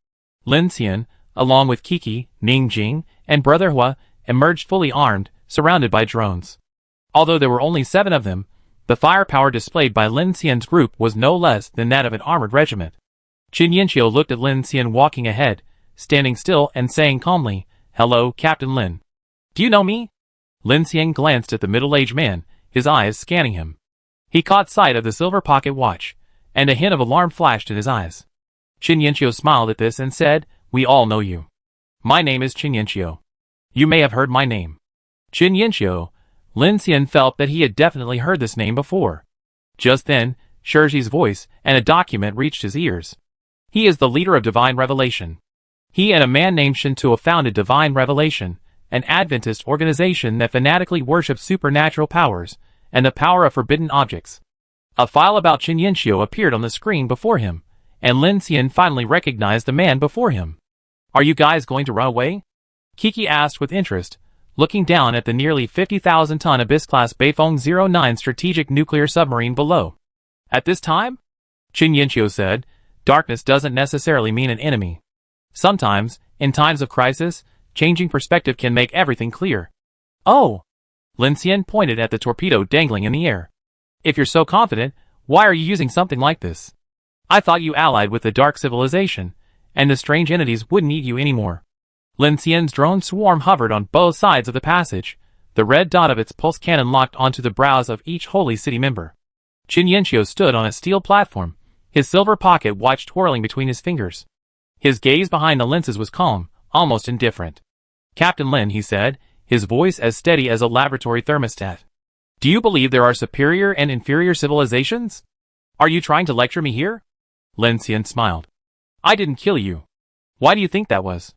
S1: Lin Xian, along with Kiki, Ning Jing, and Brother Hua, emerged fully armed, surrounded by drones. Although there were only 7 of them, the firepower displayed by Lin Xian's group was no less than that of an armored regiment. Chun Yinxiu looked at Lin Xian walking ahead, standing still and saying calmly, "Hello, Captain Lin. Do you know me?" Lin Xian glanced at the middle-aged man, his eyes scanning him. He caught sight of the silver pocket watch, and a hint of alarm flashed in his eyes. Chun Yinxiu smiled at this and said, "We all know you. My name is Chun Yinxiu. You may have heard my name." Chun Yinxiu. Lin Xian felt that he had definitely heard this name before. Just then, Shirji's voice and a document reached his ears. "He is the leader of Divine Revelation. He and a man named Shintua founded Divine Revelation, an Adventist organization that fanatically worships supernatural powers and the power of forbidden objects." A file about Chun Yinxiu appeared on the screen before him, and Lin Xian finally recognized the man before him. "Are you guys going to run away?" Kiki asked with interest, looking down at the nearly 50,000-ton Abyss-class Beifeng 09 strategic nuclear submarine below. "At this time?" Chun Yinxiu said, Darkness doesn't necessarily mean an enemy. Sometimes, in times of crisis, changing perspective can make everything clear. Oh! Lin Xian pointed at the torpedo dangling in the air. If you're so confident, why are you using something like this? I thought you allied with the dark civilization, and the strange entities wouldn't eat you anymore. Lin Xian's drone swarm hovered on both sides of the passage, the red dot of its pulse cannon locked onto the brows of each Holy City member. Qin Yanxiu stood on a steel platform, his silver pocket watch twirling between his fingers. His gaze behind the lenses was calm, almost indifferent. Captain Lin, he said, his voice as steady as a laboratory thermostat. Do you believe there are superior and inferior civilizations? Are you trying to lecture me here? Lin Xian smiled. I didn't kill you. Why do you think that was?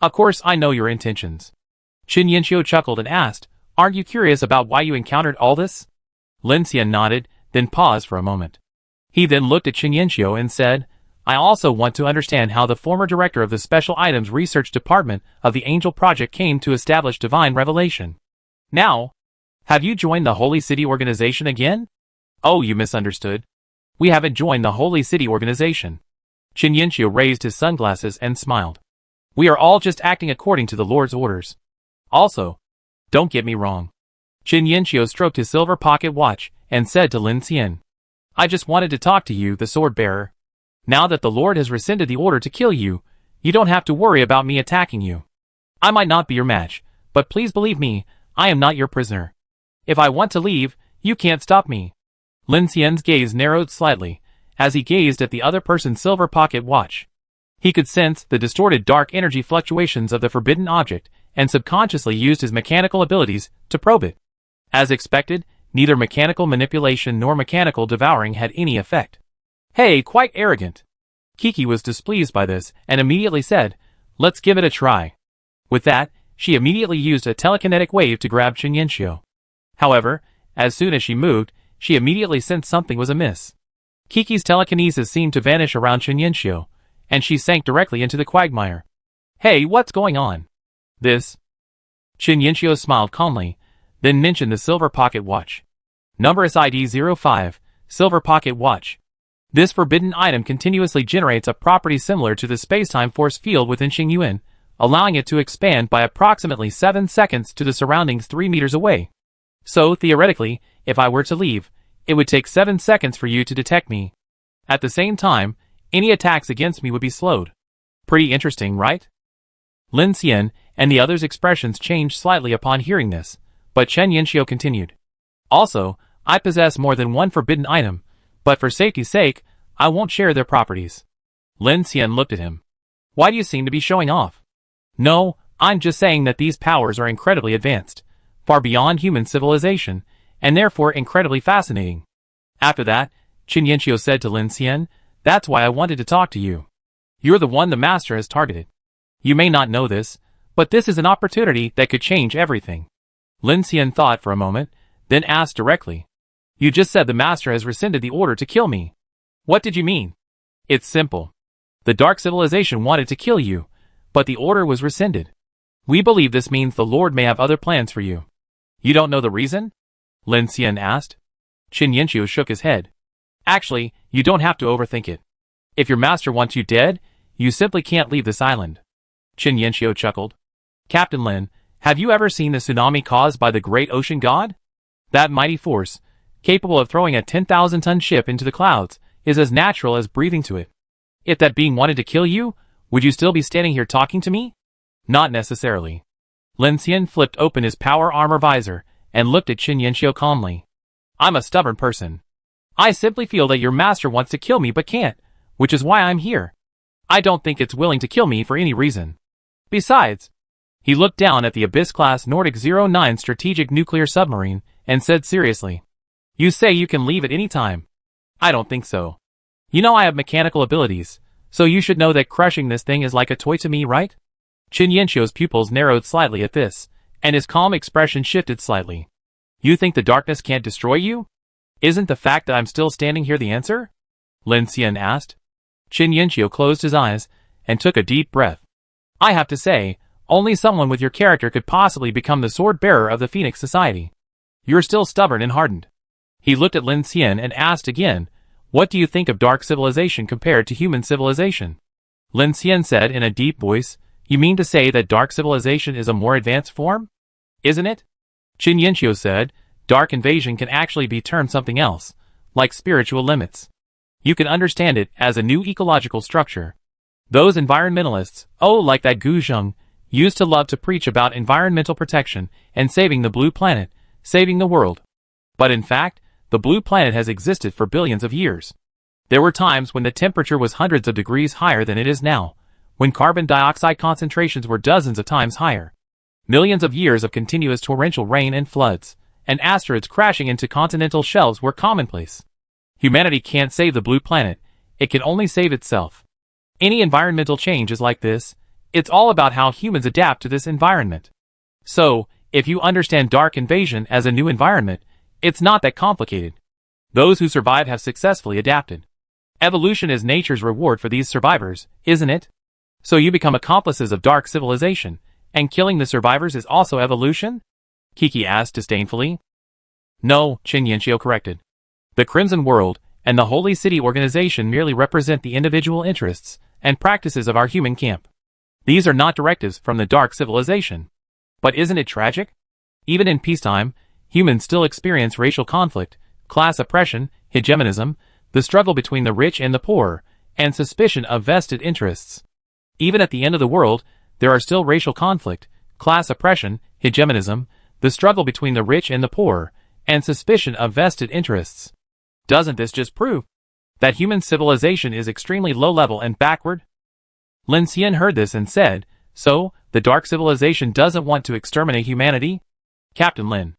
S1: Of course I know your intentions. Qin Yanxiu chuckled and asked, aren't you curious about why you encountered all this? Lin Xian nodded, then paused for a moment. He then looked at Qin Yanxiu and said, I also want to understand how the former director of the Special Items Research Department of the Angel Project came to establish divine revelation. Now, have you joined the Holy City Organization again? Oh, you misunderstood. We haven't joined the Holy City Organization. Qin Yanxiu raised his sunglasses and smiled. We are all just acting according to the Lord's orders. Also, don't get me wrong. Qin Yanxiu stroked his silver pocket watch and said to Lin Xian, I just wanted to talk to you, the sword bearer. Now that the Lord has rescinded the order to kill you, you don't have to worry about me attacking you. I might not be your match, but please believe me, I am not your prisoner. If I want to leave, you can't stop me. Lin Xian's gaze narrowed slightly, as he gazed at the other person's silver pocket watch. He could sense the distorted dark energy fluctuations of the forbidden object, and subconsciously used his mechanical abilities to probe it. As expected, neither mechanical manipulation nor mechanical devouring had any effect. Hey, quite arrogant. Kiki was displeased by this and immediately said, let's give it a try. With that, she immediately used a telekinetic wave to grab Qin Yanxiu. However, as soon as she moved, she immediately sensed something was amiss. Kiki's telekinesis seemed to vanish around Qin Yanxiu, and she sank directly into the quagmire. Hey, what's going on? This? Qin Yanxiu smiled calmly, then mentioned the silver pocket watch. Number SID 05, silver pocket watch. This forbidden item continuously generates a property similar to the spacetime force field within Xingyuan, allowing it to expand by approximately 7 seconds to the surroundings 3 meters away. So, theoretically, if I were to leave, it would take 7 seconds for you to detect me. At the same time, any attacks against me would be slowed. Pretty interesting, right? Lin Xian and the others' expressions changed slightly upon hearing this, but Qin Yanxiu continued. Also, I possess more than one forbidden item, but for safety's sake, I won't share their properties. Lin Xian looked at him. Why do you seem to be showing off? No, I'm just saying that these powers are incredibly advanced, far beyond human civilization, and therefore incredibly fascinating. After that, Qin Yanxiu said to Lin Xian, that's why I wanted to talk to you. You're the one the master has targeted. You may not know this, but this is an opportunity that could change everything. Lin Xian thought for a moment, then asked directly. You just said the master has rescinded the order to kill me. What did you mean? It's simple. The dark civilization wanted to kill you, but the order was rescinded. We believe this means the Lord may have other plans for you. You don't know the reason? Lin Xian asked. Qin Yanxiu shook his head. Actually, you don't have to overthink it. If your master wants you dead, you simply can't leave this island. Qin Yanxiu chuckled. Captain Lin, have you ever seen the tsunami caused by the great ocean god? That mighty force, capable of throwing a 10,000-ton ship into the clouds, is as natural as breathing to it. If that being wanted to kill you, would you still be standing here talking to me? Not necessarily. Lin Xian flipped open his power armor visor and looked at Qin Yanxiu calmly. I'm a stubborn person. I simply feel that your master wants to kill me but can't, which is why I'm here. I don't think it's willing to kill me for any reason. Besides, he looked down at the Abyss-class Nordic 09 strategic nuclear submarine and said seriously. You say you can leave at any time. I don't think so. You know I have mechanical abilities, so you should know that crushing this thing is like a toy to me, right? Qin Yanxiu's pupils narrowed slightly at this, and his calm expression shifted slightly. You think the darkness can't destroy you? Isn't the fact that I'm still standing here the answer? Lin Xian asked. Qin Yanxiu closed his eyes and took a deep breath. I have to say, only someone with your character could possibly become the sword bearer of the Phoenix Society. You're still stubborn and hardened. He looked at Lin Xian and asked again, What do you think of dark civilization compared to human civilization? Lin Xian said in a deep voice, you mean to say that dark civilization is a more advanced form? Isn't it? Qin Yanqiu said, dark invasion can actually be termed something else, like spiritual limits. You can understand it as a new ecological structure. Those environmentalists, like that Gu Zheng, used to love to preach about environmental protection and saving the blue planet, saving the world. But in fact, the blue planet has existed for billions of years. There were times when the temperature was hundreds of degrees higher than it is now, when carbon dioxide concentrations were dozens of times higher. Millions of years of continuous torrential rain and floods, and asteroids crashing into continental shelves were commonplace. Humanity can't save the blue planet, it can only save itself. Any environmental change is like this, it's all about how humans adapt to this environment. So, if you understand dark invasion as a new environment, it's not that complicated. Those who survive have successfully adapted. Evolution is nature's reward for these survivors, isn't it? So you become accomplices of dark civilization, and killing the survivors is also evolution? Kiki asked disdainfully. No, Qin Yanqiu corrected. The Crimson World and the Holy City organization merely represent the individual interests and practices of our human camp. These are not directives from the dark civilization. But isn't it tragic? Even in peacetime, humans still experience racial conflict, class oppression, hegemonism, the struggle between the rich and the poor, and suspicion of vested interests. Even at the end of the world, there are still racial conflict, class oppression, hegemonism, the struggle between the rich and the poor, and suspicion of vested interests. Doesn't this just prove that human civilization is extremely low-level and backward? Lin Xian heard this and said, so, the dark civilization doesn't want to exterminate humanity? Captain Lin.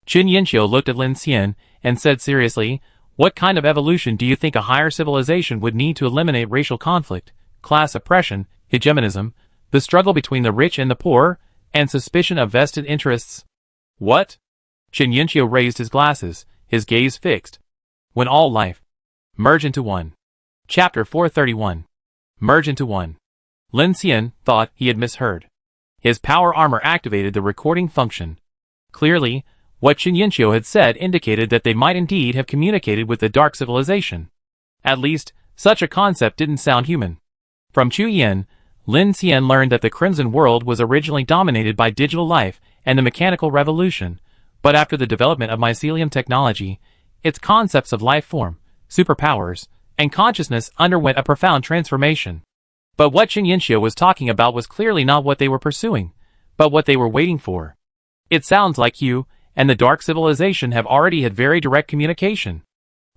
S1: Qin Yanqiu looked at Lin Xian and said seriously, what kind of evolution do you think a higher civilization would need to eliminate racial conflict, class oppression, hegemonism, the struggle between the rich and the poor, and suspicion of vested interests? What? Qin Yanqiu raised his glasses, his gaze fixed. When all life merge into one. Chapter 431. Merge into one. Lin Xian thought he had misheard. His power armor activated the recording function. Clearly, what Qin Yanqiu had said indicated that they might indeed have communicated with the dark civilization. At least, such a concept didn't sound human. From Chu Yin, Lin Xian learned that the Crimson World was originally dominated by digital life and the mechanical revolution, but after the development of mycelium technology, its concepts of life form, superpowers, and consciousness underwent a profound transformation. But what Qin Yanqiu was talking about was clearly not what they were pursuing, but what they were waiting for. It sounds like you and the dark civilization have already had very direct communication.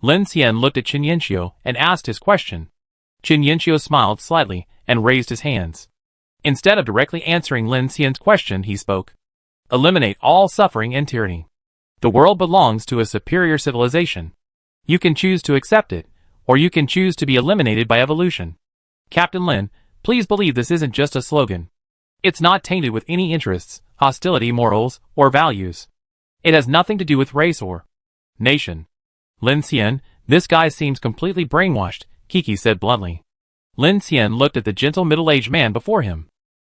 S1: Lin Xian looked at Qin Yanqiu and asked his question. Qin Yanqiu smiled slightly and raised his hands. Instead of directly answering Lin Xian's question, he spoke. Eliminate all suffering and tyranny. The world belongs to a superior civilization. You can choose to accept it, or you can choose to be eliminated by evolution. Captain Lin, please believe this isn't just a slogan. It's not tainted with any interests, hostility, morals, or values. It has nothing to do with race or nation. Lin Xian, this guy seems completely brainwashed, Kiki said bluntly. Lin Xian looked at the gentle middle-aged man before him.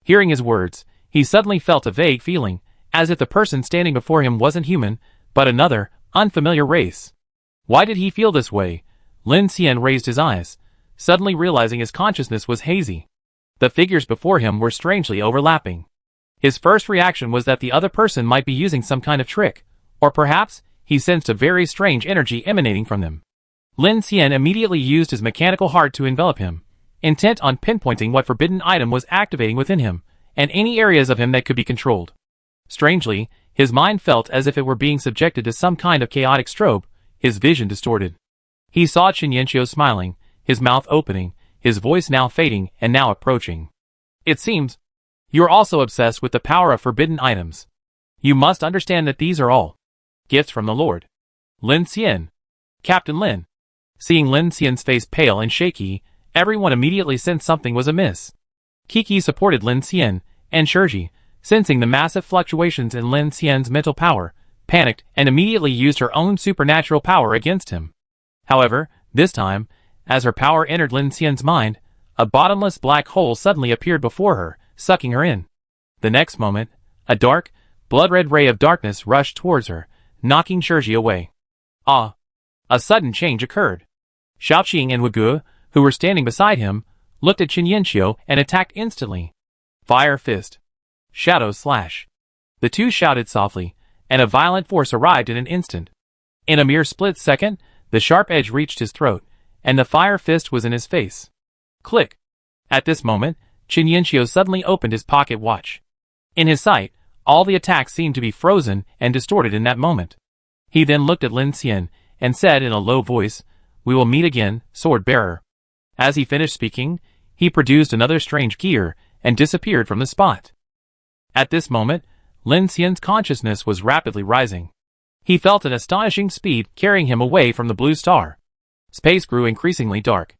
S1: Hearing his words, he suddenly felt a vague feeling, as if the person standing before him wasn't human, but another, unfamiliar race. Why did he feel this way? Lin Xian raised his eyes, suddenly realizing his consciousness was hazy. The figures before him were strangely overlapping. His first reaction was that the other person might be using some kind of trick, or perhaps, he sensed a very strange energy emanating from them. Lin Xian immediately used his mechanical heart to envelop him, intent on pinpointing what forbidden item was activating within him, and any areas of him that could be controlled. Strangely, his mind felt as if it were being subjected to some kind of chaotic strobe, his vision distorted. He saw Qin Yanqiu smiling, his mouth opening, his voice now fading and now approaching. It seems you're also obsessed with the power of forbidden items. You must understand that these are all gifts from the Lord. Lin Xian. Captain Lin. Seeing Lin Xian's face pale and shaky, everyone immediately sensed something was amiss. Kiki supported Lin Xian, and Shirji, sensing the massive fluctuations in Lin Xian's mental power, panicked and immediately used her own supernatural power against him. However, this time, as her power entered Lin Xian's mind, a bottomless black hole suddenly appeared before her, sucking her in. The next moment, a dark, blood-red ray of darkness rushed towards her, knocking Shirji away. Ah! A sudden change occurred. Xiaoqing and Wuge, who were standing beside him, looked at Qin Yanxiu and attacked instantly. Fire Fist. Shadow Slash. The two shouted softly, and a violent force arrived in an instant. In a mere split second, the sharp edge reached his throat, and the fire fist was in his face. Click. At this moment, Qin Yanxiu suddenly opened his pocket watch. In his sight, all the attacks seemed to be frozen and distorted in that moment. He then looked at Lin Xian and said in a low voice, "We will meet again, sword bearer." As he finished speaking, he produced another strange gear and disappeared from the spot. At this moment, Lin Xian's consciousness was rapidly rising. He felt an astonishing speed carrying him away from the blue star. Space grew increasingly dark.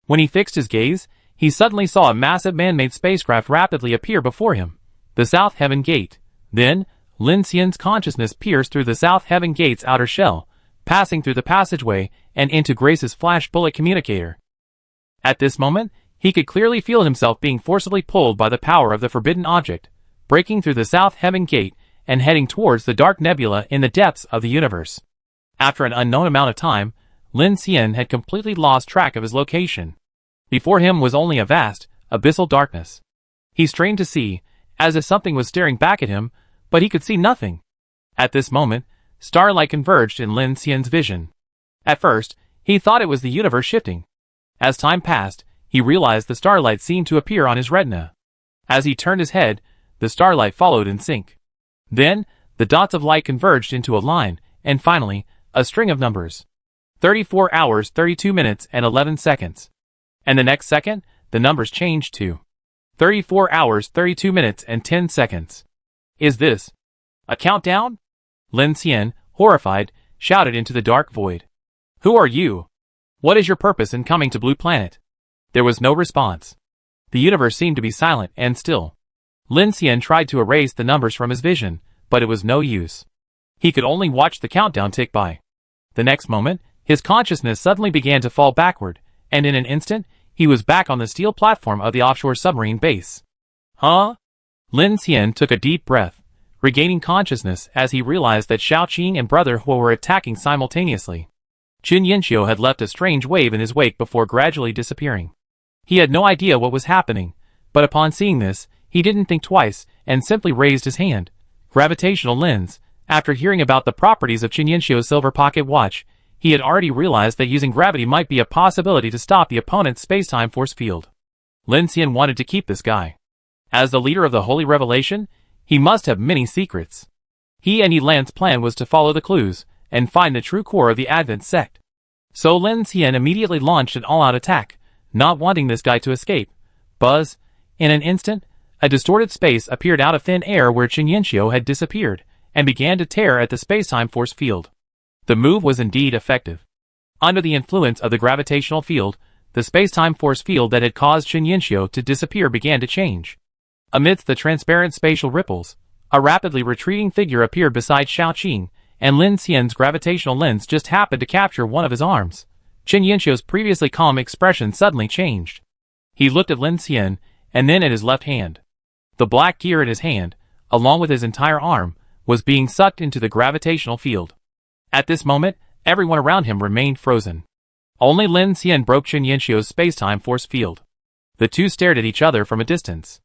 S1: When he fixed his gaze, he suddenly saw a massive man-made spacecraft rapidly appear before him. The South Heaven Gate. Then, Lin Xian's consciousness pierced through the South Heaven Gate's outer shell, passing through the passageway and into Grace's flash bullet communicator. At this moment, he could clearly feel himself being forcibly pulled by the power of the forbidden object, breaking through the South Heaven Gate and heading towards the dark nebula in the depths of the universe. After an unknown amount of time, Lin Xian had completely lost track of his location. Before him was only a vast, abyssal darkness. He strained to see, as if something was staring back at him, but he could see nothing. At this moment, starlight converged in Lin Xian's vision. At first, he thought it was the universe shifting. As time passed, he realized the starlight seemed to appear on his retina. As he turned his head, the starlight followed in sync. Then, the dots of light converged into a line, and finally, a string of numbers. 34 hours 32 minutes and 11 seconds. And the next second, the numbers changed to 34 hours 32 minutes and 10 seconds. Is this a countdown? Lin Xian, horrified, shouted into the dark void. Who are you? What is your purpose in coming to Blue Planet? There was no response. The universe seemed to be silent and still. Lin Xian tried to erase the numbers from his vision, but it was no use. He could only watch the countdown tick by. The next moment, his consciousness suddenly began to fall backward, and in an instant, he was back on the steel platform of the offshore submarine base. Huh? Lin Xian took a deep breath, regaining consciousness as he realized that Xiaoqing and Brother Huo were attacking simultaneously. Qin Yanxiu had left a strange wave in his wake before gradually disappearing. He had no idea what was happening, but upon seeing this, he didn't think twice and simply raised his hand. Gravitational lens. After hearing about the properties of Qin Yanxiu's silver pocket watch, he had already realized that using gravity might be a possibility to stop the opponent's space-time force field. Lin Xian wanted to keep this guy. As the leader of the Holy Revelation, he must have many secrets. He and Yi Lan's plan was to follow the clues and find the true core of the Advent sect. So Lin Xian immediately launched an all-out attack, not wanting this guy to escape. Buzz! In an instant, a distorted space appeared out of thin air where Qin Yanxiu had disappeared, and began to tear at the space-time force field. The move was indeed effective. Under the influence of the gravitational field, the space-time force field that had caused Qin Yanxiu to disappear began to change. Amidst the transparent spatial ripples, a rapidly retreating figure appeared beside Xiaoqing, and Lin Xian's gravitational lens just happened to capture one of his arms. Qin Yanxiu's previously calm expression suddenly changed. He looked at Lin Xian, and then at his left hand. The black gear in his hand, along with his entire arm, was being sucked into the gravitational field. At this moment, everyone around him remained frozen. Only Lin Xian broke Qin Yanxiu's space-time force field. The two stared at each other from a distance.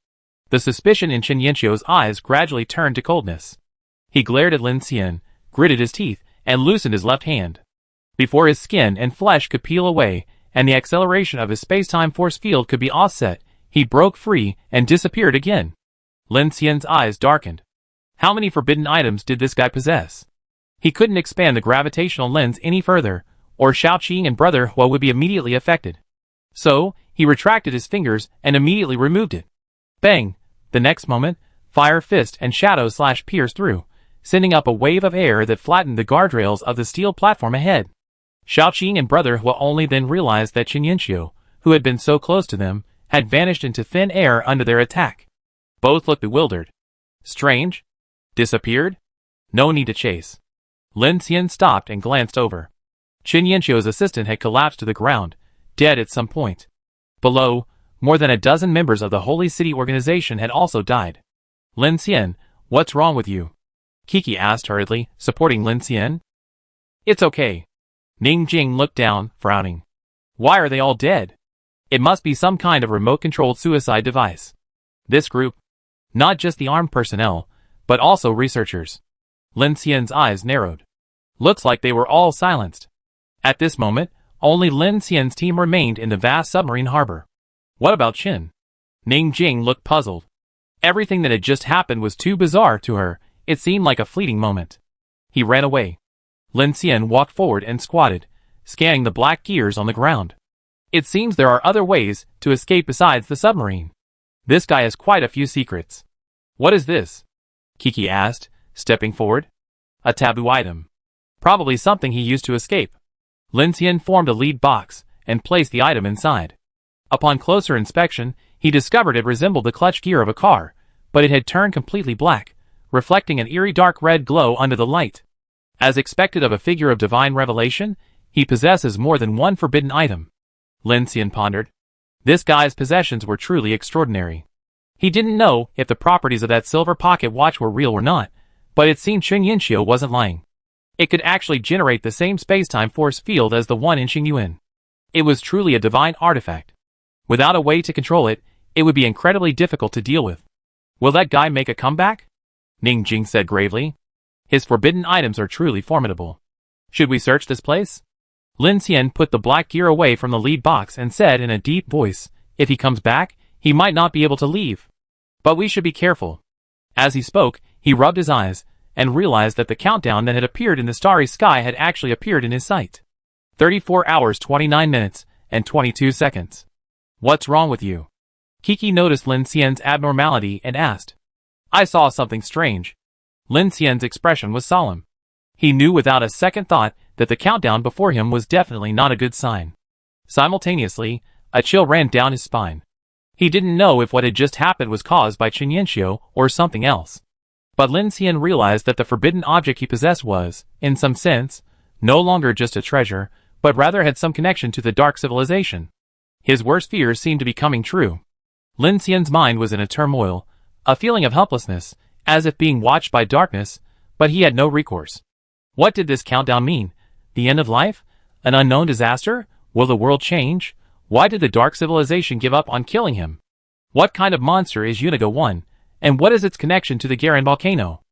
S1: The suspicion in Qin Yanxiu's eyes gradually turned to coldness. He glared at Lin Xian, gritted his teeth, and loosened his left hand. Before his skin and flesh could peel away, and the acceleration of his space-time force field could be offset, he broke free and disappeared again. Lin Xian's eyes darkened. How many forbidden items did this guy possess? He couldn't expand the gravitational lens any further, or Xiaoqing and Brother Huo would be immediately affected. So, he retracted his fingers and immediately removed it. Bang! The next moment, Fire Fist and Shadow Slash pierced through, sending up a wave of air that flattened the guardrails of the steel platform ahead. Xiaoqing and Brother Huo only then realized that Qin Yanxiu, who had been so close to them, had vanished into thin air under their attack. Both looked bewildered. Strange? Disappeared? No need to chase. Lin Xian stopped and glanced over. Qin Yanxiu's assistant had collapsed to the ground, dead at some point. Below, more than a dozen members of the Holy City organization had also died. Lin Xian, what's wrong with you? Kiki asked hurriedly, supporting Lin Xian. It's okay. Ning Jing looked down, frowning. Why are they all dead? It must be some kind of remote-controlled suicide device. This group, not just the armed personnel, but also researchers. Lin Xian's eyes narrowed. Looks like they were all silenced. At this moment, only Lin Xian's team remained in the vast submarine harbor. What about Qin? Ning Jing looked puzzled. Everything that had just happened was too bizarre to her. It seemed like a fleeting moment. He ran away. Lin Xian walked forward and squatted, scanning the black gears on the ground. It seems there are other ways to escape besides the submarine. This guy has quite a few secrets. What is this? Kiki asked, stepping forward. A taboo item. Probably something he used to escape. Lin Xian formed a lead box and placed the item inside. Upon closer inspection, he discovered it resembled the clutch gear of a car, but it had turned completely black, reflecting an eerie dark red glow under the light. As expected of a figure of divine revelation, he possesses more than one forbidden item. Lin Xian pondered. This guy's possessions were truly extraordinary. He didn't know if the properties of that silver pocket watch were real or not, but it seemed Qin Yanxiu wasn't lying. It could actually generate the same space-time force field as the one in Xingyuan. It was truly a divine artifact. Without a way to control it, it would be incredibly difficult to deal with. Will that guy make a comeback? Ning Jing said gravely. His forbidden items are truly formidable. Should we search this place? Lin Xian put the black gear away from the lead box and said in a deep voice, if he comes back, he might not be able to leave. But we should be careful. As he spoke, he rubbed his eyes, and realized that the countdown that had appeared in the starry sky had actually appeared in his sight. 34 hours 29 minutes, and 22 seconds. What's wrong with you? Kiki noticed Lin Xian's abnormality and asked. I saw something strange. Lin Xian's expression was solemn. He knew without a second thought that the countdown before him was definitely not a good sign. Simultaneously, a chill ran down his spine. He didn't know if what had just happened was caused by Qin Yanxiu or something else. But Lin Xian realized that the forbidden object he possessed was, in some sense, no longer just a treasure, but rather had some connection to the dark civilization. His worst fears seemed to be coming true. Lin Xian's mind was in a turmoil, a feeling of helplessness, as if being watched by darkness, but he had no recourse. What did this countdown mean? The end of life? An unknown disaster? Will the world change? Why did the dark civilization give up on killing him? What kind of monster is Uniga 1, and what is its connection to the Garan volcano?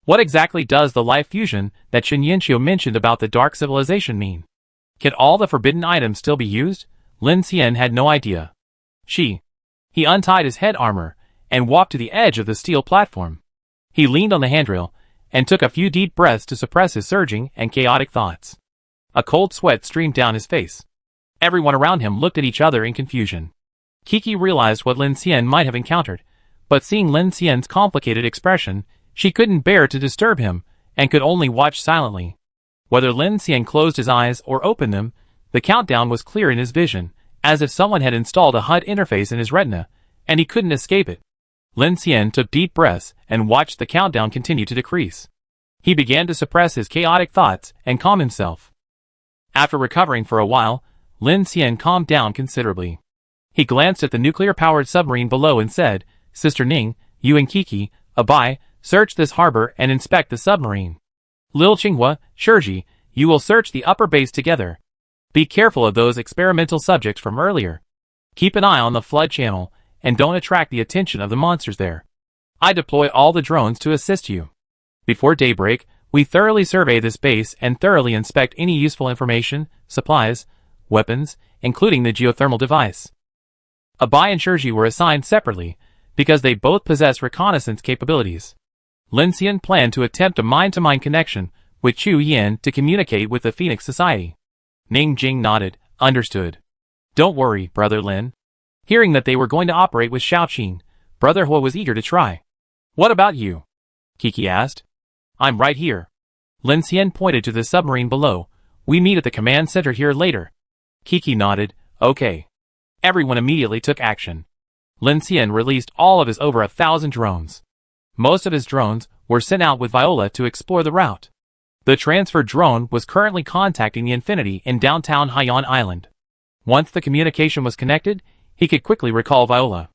S1: What exactly does the life fusion that Qin Yanxiu mentioned about the dark civilization mean? Can all the forbidden items still be used? Lin Xian had no idea. He untied his head armor and walked to the edge of the steel platform. He leaned on the handrail and took a few deep breaths to suppress his surging and chaotic thoughts. A cold sweat streamed down his face. Everyone around him looked at each other in confusion. Kiki realized what Lin Xian might have encountered, but seeing Lin Xian's complicated expression, she couldn't bear to disturb him and could only watch silently. Whether Lin Xian closed his eyes or opened them, the countdown was clear in his vision, as if someone had installed a HUD interface in his retina, and he couldn't escape it. Lin Xian took deep breaths and watched the countdown continue to decrease. He began to suppress his chaotic thoughts and calm himself. After recovering for a while, Lin Xian calmed down considerably. He glanced at the nuclear-powered submarine below and said, Sister Ning, you and Kiki, Abai, search this harbor and inspect the submarine. Lil Qinghua, Shiji, you will search the upper base together. Be careful of those experimental subjects from earlier. Keep an eye on the flood channel, and don't attract the attention of the monsters there. I deploy all the drones to assist you. Before daybreak, we thoroughly survey this base and thoroughly inspect any useful information, supplies, weapons, including the geothermal device. Abai and Shiji were assigned separately, because they both possess reconnaissance capabilities. Lin Xian planned to attempt a mind-to-mind connection with Chu Yan to communicate with the Phoenix Society. Ning Jing nodded, understood. Don't worry, Brother Lin. Hearing that they were going to operate with Shaoqin, Brother Hua was eager to try. What about you? Kiki asked. I'm right here. Lin Xian pointed to the submarine below. We meet at the command center here later. Kiki nodded, okay. Everyone immediately took action. Lin Xian released all of his over 1,000 drones. Most of his drones were sent out with Viola to explore the route. The transferred drone was currently contacting the Infinity in downtown Haiyan Island. Once the communication was connected, he could quickly recall Viola.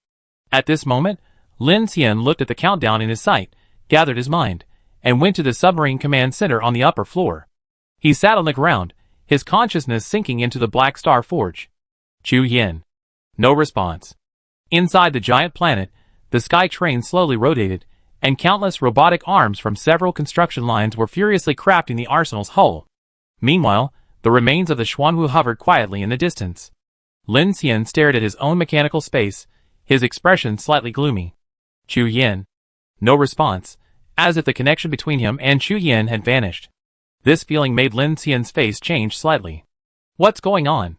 S1: At this moment, Lin Xian looked at the countdown in his sight, gathered his mind, and went to the submarine command center on the upper floor. He sat on the ground, his consciousness sinking into the Black Star Forge. Chu Yin. No response. Inside the giant planet, the sky train slowly rotated, and countless robotic arms from several construction lines were furiously crafting the arsenal's hull. Meanwhile, the remains of the Xuanwu hovered quietly in the distance. Lin Xian stared at his own mechanical space, his expression slightly gloomy. Chu Yin. No response, as if the connection between him and Chu Yin had vanished. This feeling made Lin Xian's face change slightly. What's going on?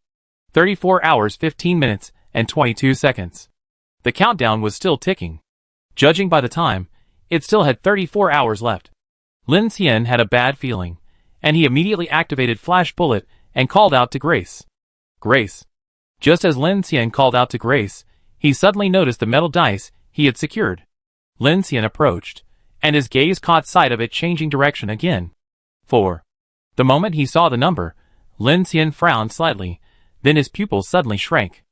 S1: 34 hours 15 minutes and 22 seconds. The countdown was still ticking. Judging by the time, it still had 34 hours left. Lin Xian had a bad feeling, and he immediately activated Flash Bullet and called out to Grace. Grace. Just as Lin Xian called out to Grace, he suddenly noticed the metal dice he had secured. Lin Xian approached, and his gaze caught sight of it changing direction again. 4. The moment he saw the number, Lin Xian frowned slightly, then his pupils suddenly shrank.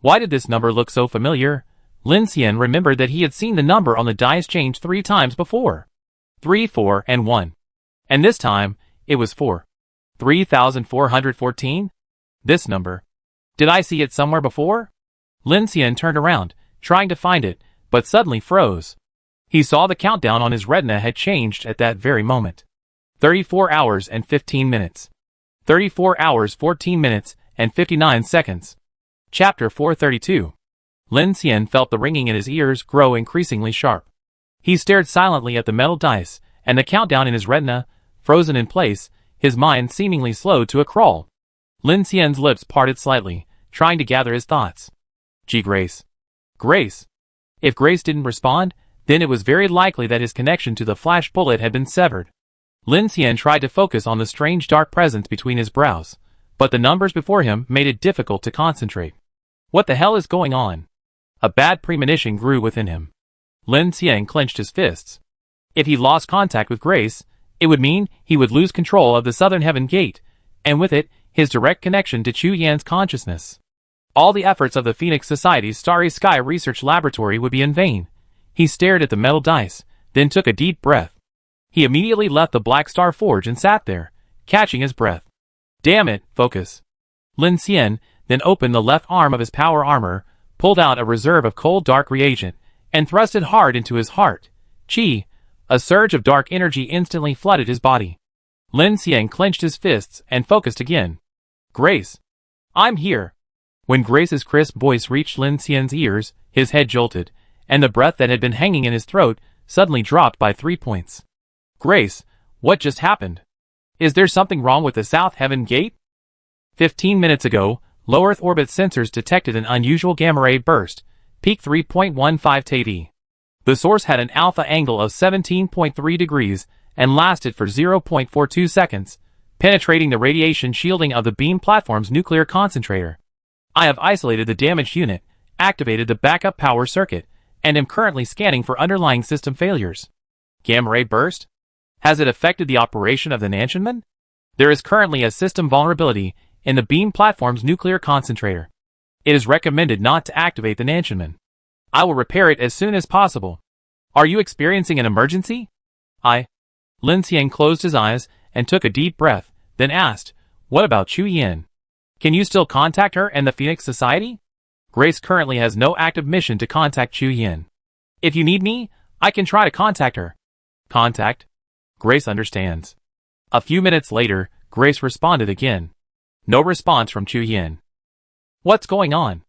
S1: Why did this number look so familiar? Lin Xian remembered that he had seen the number on the dice change 3 times before. 3, 4, and 1. And this time, it was 4. 3,414? This number. Did I see it somewhere before? Lin Xian turned around, trying to find it, but suddenly froze. He saw the countdown on his retina had changed at that very moment. 34 hours and 15 minutes. 34 hours 14 minutes and 59 seconds. Chapter 432. Lin Xian felt the ringing in his ears grow increasingly sharp. He stared silently at the metal dice, and the countdown in his retina, frozen in place, his mind seemingly slowed to a crawl. Lin Xian's lips parted slightly, trying to gather his thoughts. Gee, Grace. Grace. If Grace didn't respond, then it was very likely that his connection to the Flash Bullet had been severed. Lin Xian tried to focus on the strange dark presence between his brows, but the numbers before him made it difficult to concentrate. What the hell is going on? A bad premonition grew within him. Lin Xian clenched his fists. If he lost contact with Grace, it would mean he would lose control of the Southern Heaven Gate, and with it, his direct connection to Chu Yan's consciousness. All the efforts of the Phoenix Society's Starry Sky Research Laboratory would be in vain. He stared at the metal dice, then took a deep breath. He immediately left the Black Star Forge and sat there, catching his breath. Damn it, focus. Lin Xian then opened the left arm of his power armor, pulled out a reserve of cold dark reagent, and thrust it hard into his heart. Chi. A surge of dark energy instantly flooded his body. Lin Xian clenched his fists and focused again. Grace. I'm here. When Grace's crisp voice reached Lin Xian's ears, his head jolted, and the breath that had been hanging in his throat suddenly dropped by 3 points. Grace, what just happened? Is there something wrong with the South Heaven Gate? 15 minutes ago, low Earth orbit sensors detected an unusual gamma ray burst, peak 3.15 TeV. The source had an alpha angle of 17.3 degrees and lasted for 0.42 seconds, penetrating the radiation shielding of the beam platform's nuclear concentrator. I have isolated the damaged unit, activated the backup power circuit, and am currently scanning for underlying system failures. Gamma ray burst? Has it affected the operation of the Nanshanman? There is currently a system vulnerability in the beam platform's nuclear concentrator. It is recommended not to activate the Nanshanman. I will repair it as soon as possible. Are you experiencing an emergency? Lin Xian closed his eyes and took a deep breath, then asked, what about Chu Yin? Can you still contact her and the Phoenix Society? Grace currently has no active mission to contact Chu Yin. If you need me, I can try to contact her. Contact? Grace understands. A few minutes later, Grace responded again. No response from Chu Yin. What's going on?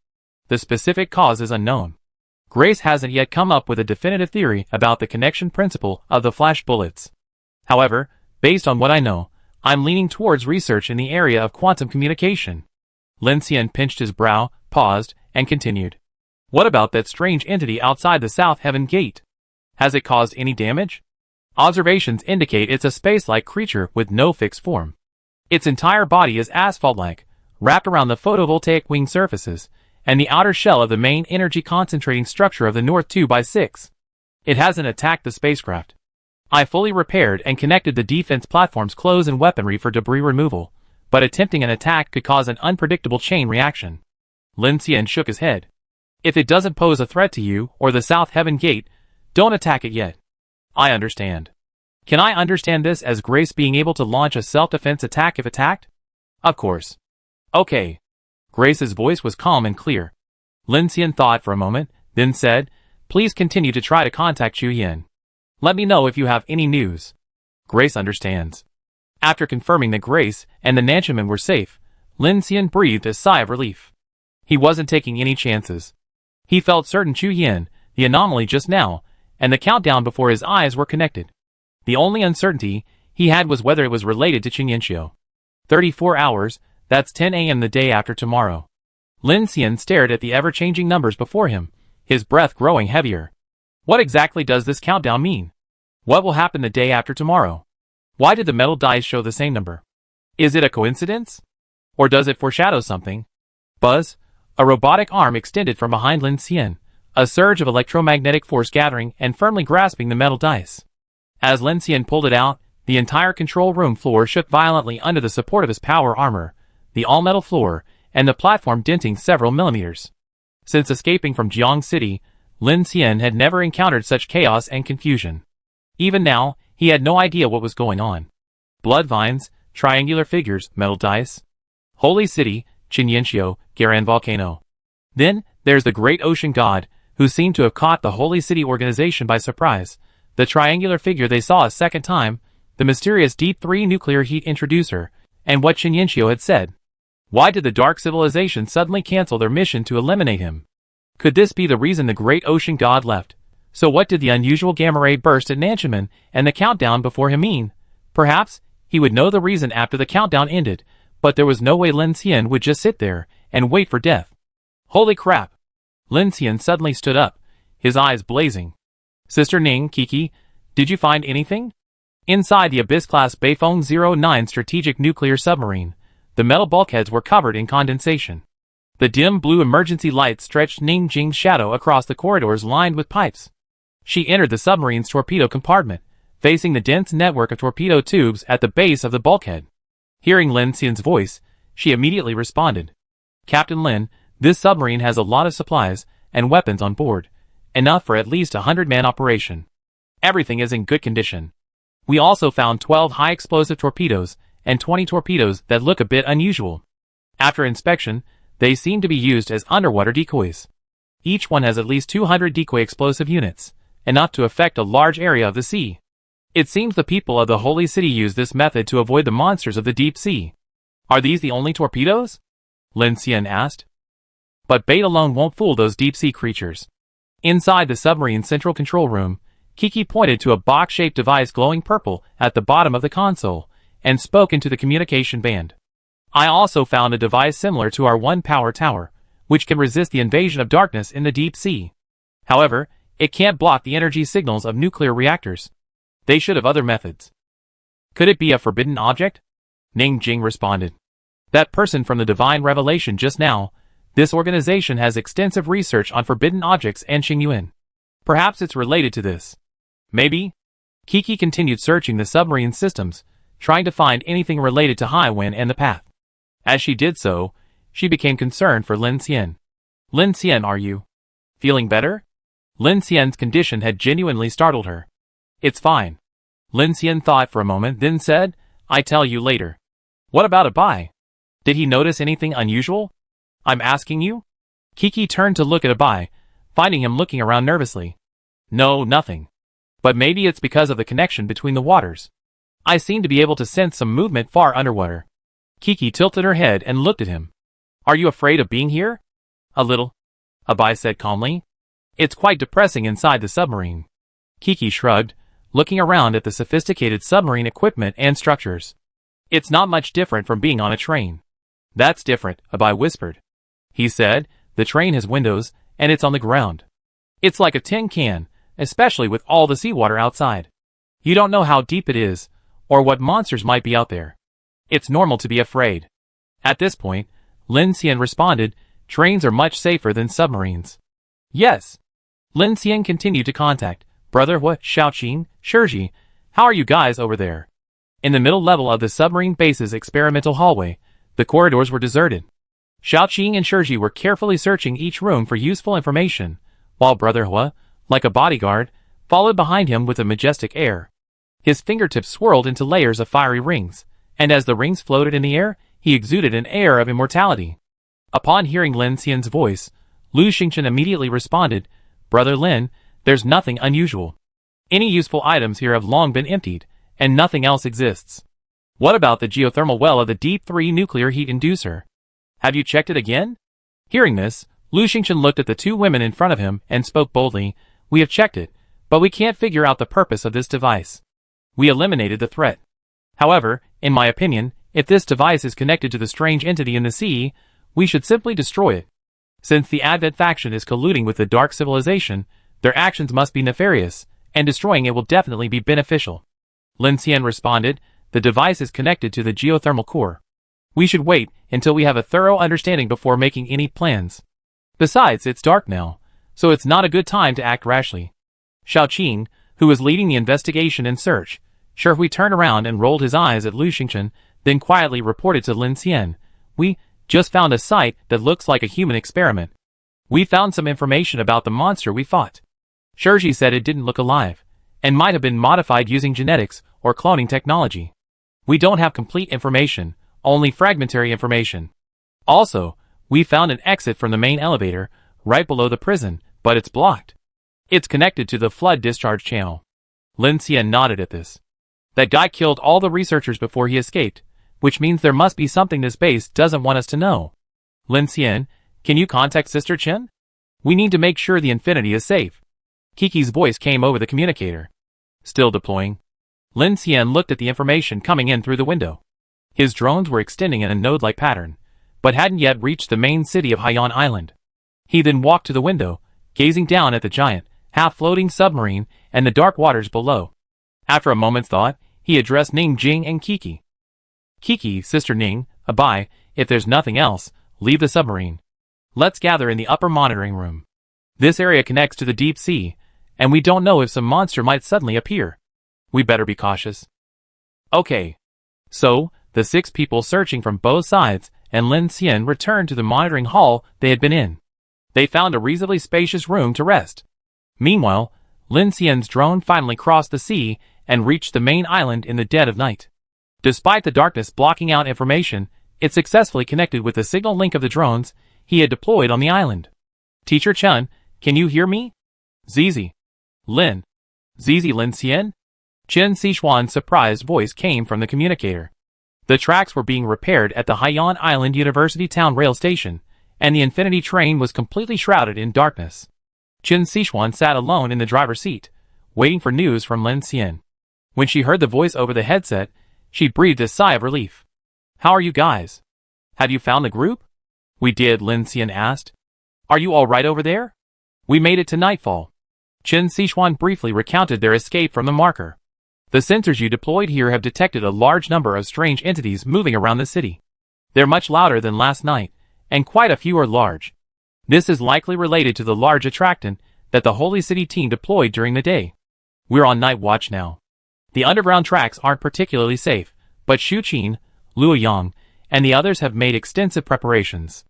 S1: The specific cause is unknown. Grace hasn't yet come up with a definitive theory about the connection principle of the flash bullets. However, based on what I know, I'm leaning towards research in the area of quantum communication. Lin Xian pinched his brow, paused, and continued. What about that strange entity outside the South Heaven Gate? Has it caused any damage? Observations indicate it's a space-like creature with no fixed form. Its entire body is asphalt-like, wrapped around the photovoltaic wing surfaces, and the outer shell of the main energy-concentrating structure of the North 2x6. It hasn't attacked the spacecraft. I fully repaired and connected the defense platform's clothes and weaponry for debris removal, but attempting an attack could cause an unpredictable chain reaction. Lin Xian shook his head. If it doesn't pose a threat to you or the South Heaven Gate, don't attack it yet. I understand. Can I understand this as Grace being able to launch a self-defense attack if attacked? Of course. Okay. Grace's voice was calm and clear. Lin Xian thought for a moment, then said, "Please continue to try to contact Chu Yin. Let me know if you have any news." Grace understands. After confirming that Grace and the Nanchumen were safe, Lin Xian breathed a sigh of relief. He wasn't taking any chances. He felt certain Chu Yin, the anomaly just now, and the countdown before his eyes were connected. The only uncertainty he had was whether it was related to Qingyanxiu. 34 hours, that's 10 a.m. the day after tomorrow. Lin Xian stared at the ever-changing numbers before him, his breath growing heavier. What exactly does this countdown mean? What will happen the day after tomorrow? Why did the metal dice show the same number? Is it a coincidence? Or does it foreshadow something? Buzz, a robotic arm extended from behind Lin Xian, a surge of electromagnetic force gathering and firmly grasping the metal dice. As Lin Xian pulled it out, the entire control room floor shook violently under the support of his power armor, the all-metal floor, and the platform denting several millimeters. Since escaping from Jiang City, Lin Xian had never encountered such chaos and confusion. Even now, he had no idea what was going on. Blood vines, triangular figures, metal dice. Holy City, Qingyanxiu, Garan Volcano. Then, there's the great ocean god, who seemed to have caught the Holy City organization by surprise, the triangular figure they saw a second time, the mysterious Deep 3 nuclear heat introducer, and what Qingyanxiu had said. Why did the Dark Civilization suddenly cancel their mission to eliminate him? Could this be the reason the great ocean god left? So what did the unusual gamma ray burst at Nanchumen and the countdown before him mean? Perhaps he would know the reason after the countdown ended, but there was no way Lin Xian would just sit there and wait for death. Holy crap! Lin Xian suddenly stood up, his eyes blazing. Sister Ning, Kiki, did you find anything? Inside the Abyss-class Beifeng 09 strategic nuclear submarine, the metal bulkheads were covered in condensation. The dim blue emergency light stretched Ning Jing's shadow across the corridors lined with pipes. She entered the submarine's torpedo compartment, facing the dense network of torpedo tubes at the base of the bulkhead. Hearing Lin Xian's voice, she immediately responded. Captain Lin, this submarine has a lot of supplies and weapons on board, enough for at least a 100-man operation. Everything is in good condition. We also found 12 high-explosive torpedoes and 20 torpedoes that look a bit unusual. After inspection, they seem to be used as underwater decoys. Each one has at least 200 decoy explosive units, enough to affect a large area of the sea. It seems the people of the Holy City use this method to avoid the monsters of the deep sea. Are these the only torpedoes? Lin Xian asked. But bait alone won't fool those deep-sea creatures. Inside the submarine's central control room, Kiki pointed to a box-shaped device glowing purple at the bottom of the console, and spoke into the communication band. I also found a device similar to our one power tower, which can resist the invasion of darkness in the deep sea. However, it can't block the energy signals of nuclear reactors. They should have other methods. Could it be a forbidden object? Ning Jing responded. That person from the divine revelation just now. This organization has extensive research on forbidden objects and Qingyuan. Perhaps it's related to this. Maybe? Kiki continued searching the submarine systems, trying to find anything related to Haiwen and the path. As she did so, she became concerned for Lin Xian. Lin Xian, are you feeling better? Lin Xian's condition had genuinely startled her. It's fine. Lin Xian thought for a moment, then said, I tell you later. What about Abai? Did he notice anything unusual? I'm asking you? Kiki turned to look at Abai, finding him looking around nervously. No, nothing. But maybe it's because of the connection between the waters. I seem to be able to sense some movement far underwater. Kiki tilted her head and looked at him. Are you afraid of being here? A little, Abai said calmly. It's quite depressing inside the submarine. Kiki shrugged, looking around at the sophisticated submarine equipment and structures. It's not much different from being on a train. That's different, Abai whispered. He said, the train has windows, and it's on the ground. It's like a tin can, especially with all the seawater outside. You don't know how deep it is, or what monsters might be out there. It's normal to be afraid. At this point, Lin Xian responded, trains are much safer than submarines. Yes. Lin Xian continued to contact Brother Hua, Xiaoqing, Shiji. How are you guys over there? In the middle level of the submarine base's experimental hallway, the corridors were deserted. Xiaoqing and Shiji were carefully searching each room for useful information, while Brother Hua, like a bodyguard, followed behind him with a majestic air. His fingertips swirled into layers of fiery rings, and as the rings floated in the air, he exuded an air of immortality. Upon hearing Lin Xian's voice, Lu Xingchen immediately responded, "Brother Lin, there's nothing unusual. Any useful items here have long been emptied, and nothing else exists. What about the geothermal well of the Deep 3 nuclear heat inducer? Have you checked it again?" Hearing this, Lu Xingchen looked at the two women in front of him and spoke boldly, "We have checked it, but we can't figure out the purpose of this device. We eliminated the threat. However, in my opinion, if this device is connected to the strange entity in the sea, we should simply destroy it. Since the Advent faction is colluding with the Dark Civilization, their actions must be nefarious, and destroying it will definitely be beneficial." Lin Xian responded, "The device is connected to the geothermal core. We should wait until we have a thorough understanding before making any plans. Besides, it's dark now, so it's not a good time to act rashly." Xiao Qing, who was leading the investigation and search, sharply turned around and rolled his eyes at Lu Xingchen, then quietly reported to Lin Xian, "We just found a site that looks like a human experiment. We found some information about the monster we fought. Shirji said it didn't look alive, and might have been modified using genetics or cloning technology. We don't have complete information, only fragmentary information. Also, we found an exit from the main elevator, right below the prison, but it's blocked. It's connected to the flood discharge channel." Lin Xian nodded at this. "That guy killed all the researchers before he escaped, which means there must be something this base doesn't want us to know. Lin Xian, can you contact Sister Chen? We need to make sure the Infinity is safe." Kiki's voice came over the communicator. "Still deploying." Lin Xian looked at the information coming in through the window. His drones were extending in a node-like pattern, but hadn't yet reached the main city of Haiyan Island. He then walked to the window, gazing down at the giant, half-floating submarine and the dark waters below. After a moment's thought, he addressed Ning Jing and Kiki. "Kiki, Sister Ning, Abai, if there's nothing else, leave the submarine. Let's gather in the upper monitoring room. This area connects to the deep sea, and we don't know if some monster might suddenly appear. We better be cautious." "Okay." So, the 6 people searching from both sides and Lin Xian returned to the monitoring hall they had been in. They found a reasonably spacious room to rest. Meanwhile, Lin Xian's drone finally crossed the sea and reached the main island in the dead of night. Despite the darkness blocking out information, it successfully connected with the signal link of the drones he had deployed on the island. "Teacher Chen, can you hear me?" "Zizi." "Lin." "Zizi Lin Xian?" Chen Sichuan's surprised voice came from the communicator. The tracks were being repaired at the Haiyan Island University Town Rail Station, and the Infinity train was completely shrouded in darkness. Chen Sichuan sat alone in the driver's seat, waiting for news from Lin Xian. When she heard the voice over the headset, she breathed a sigh of relief. "How are you guys? Have you found the group?" "We did," Lin Xian asked. "Are you all right over there?" "We made it to nightfall." Chen Sichuan briefly recounted their escape from the marker. "The sensors you deployed here have detected a large number of strange entities moving around the city. They're much louder than last night, and quite a few are large. This is likely related to the large attractant that the Holy City team deployed during the day. We're on night watch now. The underground tracks aren't particularly safe, but Xu Qin, Luo Yang, and the others have made extensive preparations.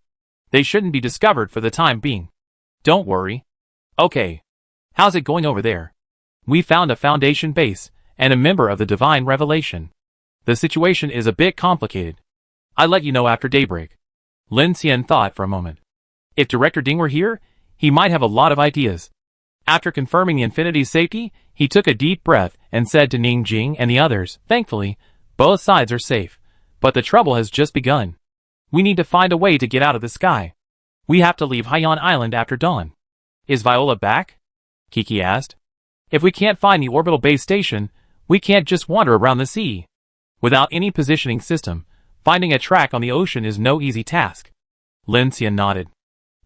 S1: They shouldn't be discovered for the time being. Don't worry." "Okay. How's it going over there?" "We found a Foundation base and a member of the Divine Revelation. The situation is a bit complicated. I'll let you know after daybreak." Lin Xian thought for a moment. If Director Ding were here, he might have a lot of ideas. After confirming the Infinity's safety, he took a deep breath and said to Ning Jing and the others, "Thankfully, both sides are safe, but the trouble has just begun. We need to find a way to get out of the sky. We have to leave Haiyan Island after dawn." "Is Viola back?" Kiki asked. "If we can't find the orbital base station, we can't just wander around the sea. Without any positioning system, finding a track on the ocean is no easy task." Lin Xian nodded.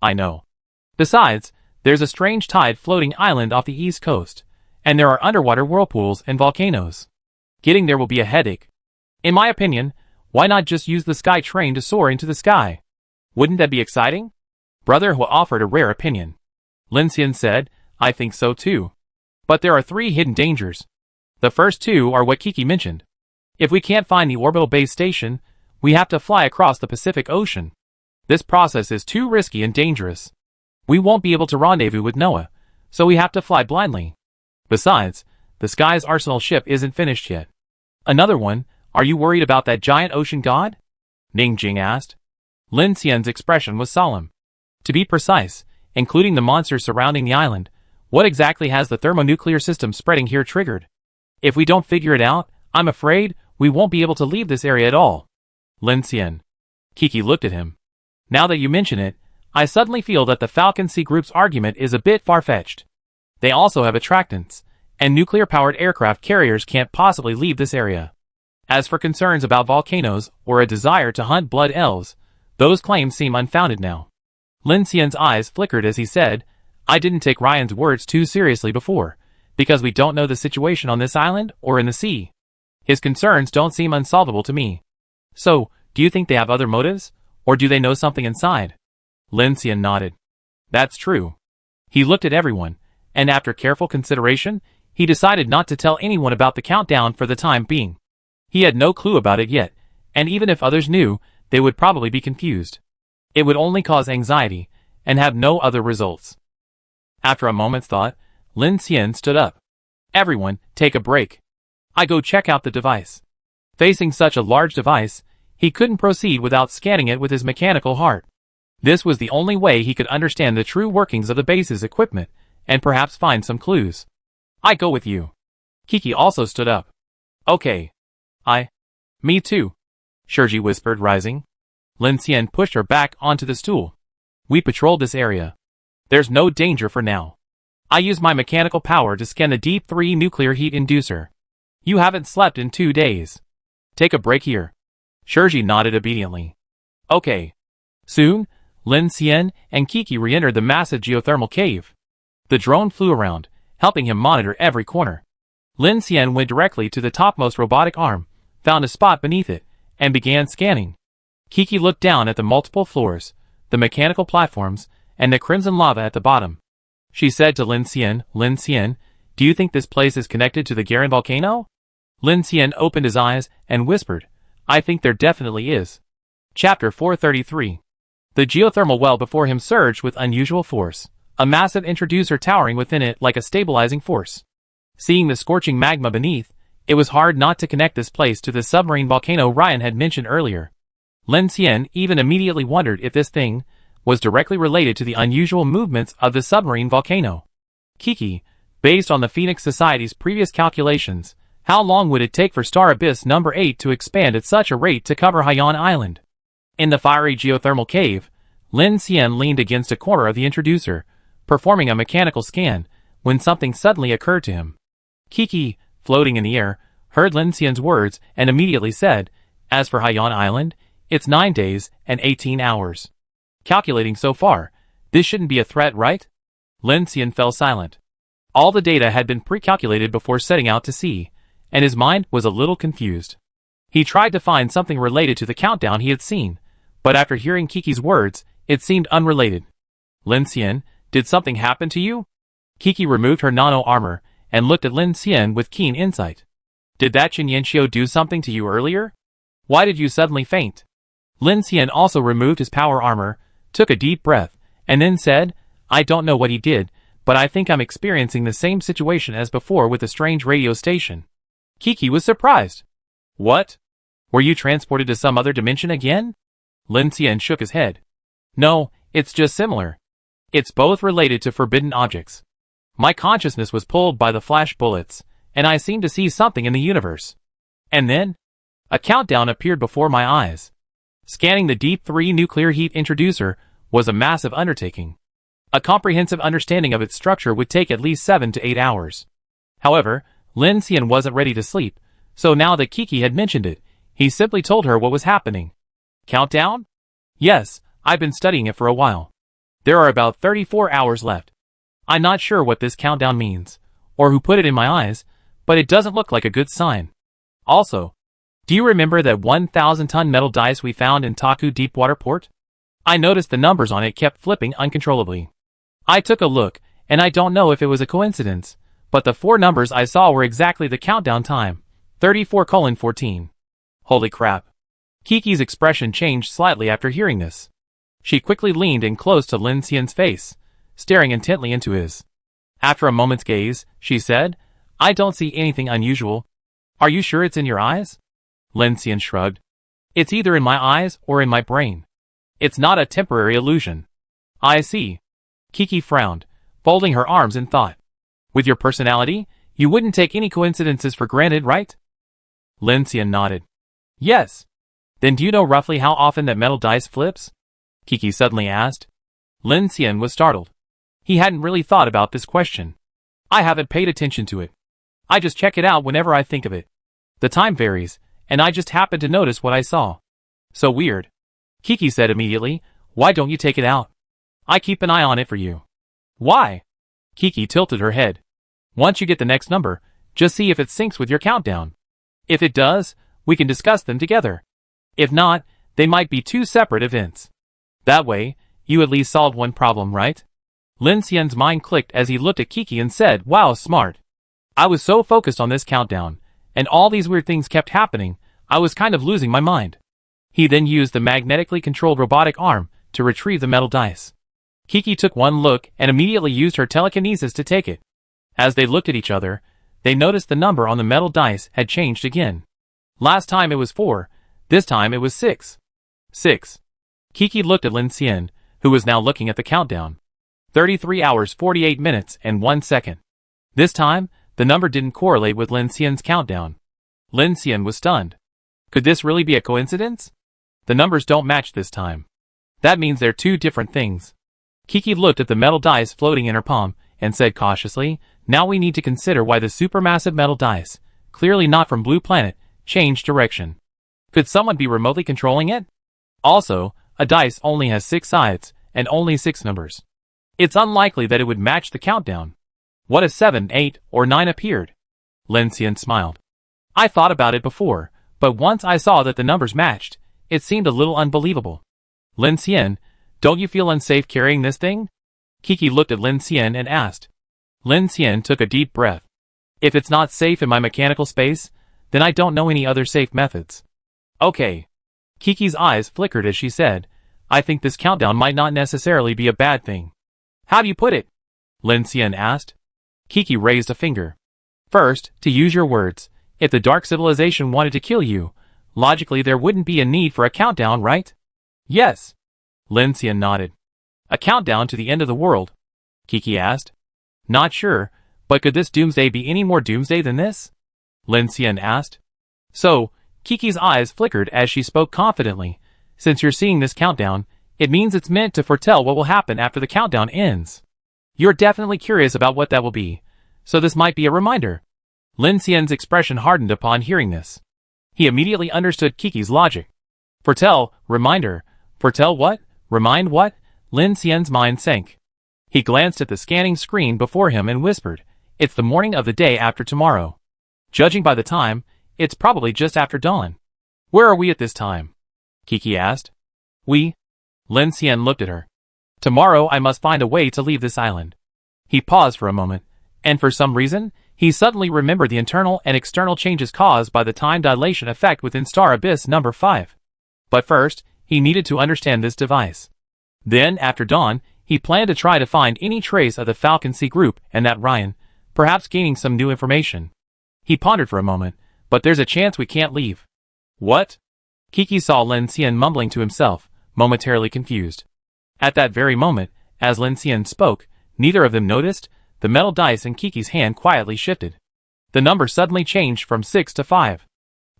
S1: "I know. Besides, there's a strange tide-floating island off the east coast, and there are underwater whirlpools and volcanoes. Getting there will be a headache. In my opinion, why not just use the sky train to soar into the sky? Wouldn't that be exciting?" Brother Hu offered a rare opinion. Lin Xian said, "I think so too. But there are 3 hidden dangers. The first 2 are what Kiki mentioned. If we can't find the orbital base station, we have to fly across the Pacific Ocean. This process is too risky and dangerous. We won't be able to rendezvous with Noah, so we have to fly blindly. Besides, the Sky's Arsenal ship isn't finished yet." "Another one, are you worried about that giant ocean god?" Ning Jing asked. Lin Xian's expression was solemn. To be precise, including the monsters surrounding the island, what exactly has the thermonuclear system spreading here triggered? If we don't figure it out, I'm afraid we won't be able to leave this area at all. Lin Xian. Kiki looked at him. Now that you mention it, I suddenly feel that the Falcon Sea Group's argument is a bit far-fetched. They also have attractants, and nuclear-powered aircraft carriers can't possibly leave this area. As for concerns about volcanoes or a desire to hunt blood elves, those claims seem unfounded now. Lin Xian's eyes flickered as he said, I didn't take Ryan's words too seriously before, because we don't know the situation on this island or in the sea. His concerns don't seem unsolvable to me. So, do you think they have other motives, or do they know something inside? Lin Xian nodded. That's true. He looked at everyone, and after careful consideration, he decided not to tell anyone about the countdown for the time being. He had no clue about it yet, and even if others knew, they would probably be confused. It would only cause anxiety, and have no other results. After a moment's thought, Lin Xian stood up. Everyone, take a break. I go check out the device. Facing such a large device, he couldn't proceed without scanning it with his mechanical heart. This was the only way he could understand the true workings of the base's equipment, and perhaps find some clues. I go with you. Kiki also stood up. Okay. Me too. Shirji whispered, rising. Lin Xian pushed her back onto the stool. We patrolled this area. There's no danger for now. I use my mechanical power to scan the Deep 3 nuclear heat inducer. You haven't slept in 2 days. Take a break here. Shirji nodded obediently. Okay. Soon, Lin Xian and Kiki re-entered the massive geothermal cave. The drone flew around, helping him monitor every corner. Lin Xian went directly to the topmost robotic arm, found a spot beneath it, and began scanning. Kiki looked down at the multiple floors, the mechanical platforms, and the crimson lava at the bottom. She said to Lin Xian, do you think this place is connected to the Garen volcano? Lin Xian opened his eyes and whispered, I think there definitely is. Chapter 433. The geothermal well before him surged with unusual force, a massive introducer towering within it like a stabilizing force. Seeing the scorching magma beneath, it was hard not to connect this place to the submarine volcano Ryan had mentioned earlier. Lin Xian even immediately wondered if this thing was directly related to the unusual movements of the submarine volcano. Kiki, based on the Phoenix Society's previous calculations, how long would it take for Star Abyss number 8 to expand at such a rate to cover Haiyan Island? In the fiery geothermal cave, Lin Xian leaned against a corner of the introducer, performing a mechanical scan, when something suddenly occurred to him. Kiki, floating in the air, heard Lin Xian's words and immediately said, as for Haiyan Island, it's 9 days and 18 hours. Calculating so far, this shouldn't be a threat, right? Lin Xian fell silent. All the data had been pre-calculated before setting out to sea, and his mind was a little confused. He tried to find something related to the countdown he had seen, but after hearing Kiki's words, it seemed unrelated. Lin Xian, did something happen to you? Kiki removed her nano-armor and looked at Lin Xian with keen insight. Did that Chinyanshio do something to you earlier? Why did you suddenly faint? Lin Xian also removed his power armor, took a deep breath, and then said, I don't know what he did, but I think I'm experiencing the same situation as before with the strange radio station. Kiki was surprised. What? Were you transported to some other dimension again? Lin Xian shook his head. No, it's just similar. It's both related to forbidden objects. My consciousness was pulled by the flash bullets, and I seemed to see something in the universe. And then, a countdown appeared before my eyes. Scanning the Deep 3 nuclear heat introducer was a massive undertaking. A comprehensive understanding of its structure would take at least 7 to 8 hours. However, Lin Xian wasn't ready to sleep, so now that Kiki had mentioned it, he simply told her what was happening. Countdown? Yes, I've been studying it for a while. There are about 34 hours left. I'm not sure what this countdown means, or who put it in my eyes, but it doesn't look like a good sign. Also, do you remember that 1,000-ton metal dice we found in Taku Deepwater Port? I noticed the numbers on it kept flipping uncontrollably. I took a look, and I don't know if it was a coincidence, but the 4 numbers I saw were exactly the countdown time, 34:14. Holy crap. Kiki's expression changed slightly after hearing this. She quickly leaned in close to Lin Xian's face, staring intently into his. After a moment's gaze, she said, I don't see anything unusual. Are you sure it's in your eyes? Lin Xian shrugged. It's either in my eyes or in my brain. It's not a temporary illusion. I see. Kiki frowned, folding her arms in thought. With your personality, you wouldn't take any coincidences for granted, right? Lin Xian nodded. Yes. Then do you know roughly how often that metal dice flips? Kiki suddenly asked. Lin Xian was startled. He hadn't really thought about this question. I haven't paid attention to it. I just check it out whenever I think of it. The time varies, and I just happened to notice what I saw. So weird. Kiki said immediately, why don't you take it out? I keep an eye on it for you. Why? Kiki tilted her head. Once you get the next number, just see if it syncs with your countdown. If it does, we can discuss them together. If not, they might be two separate events. That way, you at least solved one problem, right? Lin Xian's mind clicked as he looked at Kiki and said, wow, smart. I was so focused on this countdown, and all these weird things kept happening, I was kind of losing my mind. He then used the magnetically controlled robotic arm to retrieve the metal dice. Kiki took one look and immediately used her telekinesis to take it. As they looked at each other, they noticed the number on the metal dice had changed again. Last time it was 4, this time it was 6. 6. Kiki looked at Lin Xian, who was now looking at the countdown. 33 hours 48 minutes and 1 second. This time, the number didn't correlate with Lin Xian's countdown. Lin Xian was stunned. Could this really be a coincidence? The numbers don't match this time. That means they're two different things. Kiki looked at the metal dice floating in her palm and said cautiously, now we need to consider why the supermassive metal dice, clearly not from Blue Planet, changed direction. Could someone be remotely controlling it? Also, a dice only has 6 sides and only 6 numbers. It's unlikely that it would match the countdown. What if 7, 8, or 9 appeared? Lin Xian smiled. I thought about it before, but once I saw that the numbers matched, it seemed a little unbelievable. Lin Xian, don't you feel unsafe carrying this thing? Kiki looked at Lin Xian and asked. Lin Xian took a deep breath. If it's not safe in my mechanical space, then I don't know any other safe methods. Okay. Kiki's eyes flickered as she said, I think this countdown might not necessarily be a bad thing. How do you put it? Lin Xian asked. Kiki raised a finger. First, to use your words, if the Dark Civilization wanted to kill you, logically there wouldn't be a need for a countdown, right? Yes. Lin Xian nodded. A countdown to the end of the world? Kiki asked. Not sure, but could this Doomsday be any more Doomsday than this? Lin Xian asked. So, Kiki's eyes flickered as she spoke confidently. Since you're seeing this countdown, it means it's meant to foretell what will happen after the countdown ends. You're definitely curious about what that will be, so this might be a reminder. Lin Xian's expression hardened upon hearing this. He immediately understood Kiki's logic. Foretell, reminder. Foretell what? Remind what? Lin Xian's mind sank. He glanced at the scanning screen before him and whispered, it's the morning of the day after tomorrow. Judging by the time, it's probably just after dawn. Where are we at this time? Kiki asked. We? Lin Xian looked at her. Tomorrow I must find a way to leave this island. He paused for a moment, and for some reason, he suddenly remembered the internal and external changes caused by the time dilation effect within Star Abyss number 5. But first, he needed to understand this device. Then, after dawn, he planned to try to find any trace of the Falcon Sea group and that Ryan, perhaps gaining some new information. He pondered for a moment, but there's a chance we can't leave. What? Kiki saw Lin Xian mumbling to himself, momentarily confused. At that very moment, as Lin Xian spoke, neither of them noticed, the metal dice in Kiki's hand quietly shifted. The number suddenly changed from 6 to 5.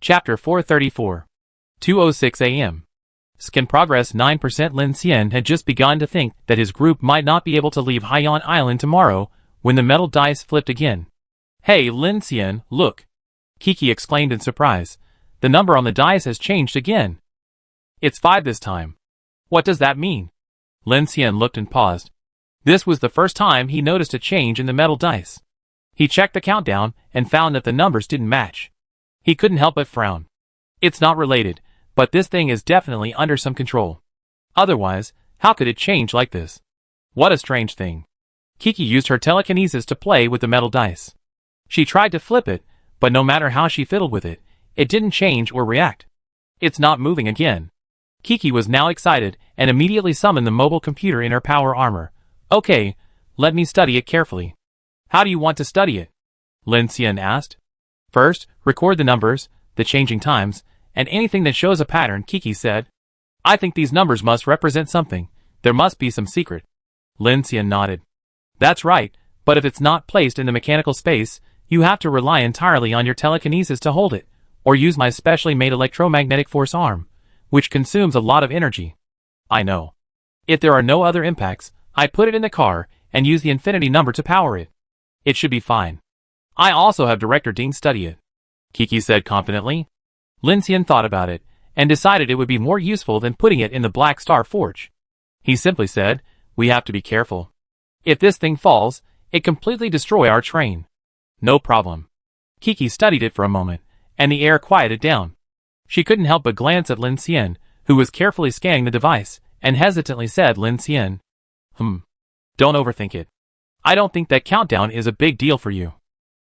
S1: Chapter 434. 2:06 a.m. Scan progress 9%. Lin Xian had just begun to think that his group might not be able to leave Haiyan Island tomorrow, when the metal dice flipped again. Hey Lin Xian, look! Kiki exclaimed in surprise. The number on the dice has changed again. It's 5 this time. What does that mean? Lin Xian looked and paused. This was the first time he noticed a change in the metal dice. He checked the countdown and found that the numbers didn't match. He couldn't help but frown. It's not related, but this thing is definitely under some control. Otherwise, how could it change like this? What a strange thing. Kiki used her telekinesis to play with the metal dice. She tried to flip it, but no matter how she fiddled with it, it didn't change or react. It's not moving again. Kiki was now excited and immediately summoned the mobile computer in her power armor. Okay, let me study it carefully. How do you want to study it? Lin Xian asked. First, record the numbers, the changing times, and anything that shows a pattern, Kiki said. I think these numbers must represent something. There must be some secret. Lin Xian nodded. That's right, but if it's not placed in the mechanical space, you have to rely entirely on your telekinesis to hold it, or use my specially made electromagnetic force arm, which consumes a lot of energy. I know. If there are no other impacts, I put it in the car and use the infinity number to power it. It should be fine. I also have Director Dean study it, Kiki said confidently. Lin Xian thought about it and decided it would be more useful than putting it in the Black Star Forge. He simply said, we have to be careful. If this thing falls, it completely destroy our train. No problem. Kiki studied it for a moment, and the air quieted down. She couldn't help but glance at Lin Xian, who was carefully scanning the device, and hesitantly said, Lin Xian. Don't overthink it. I don't think that countdown is a big deal for you.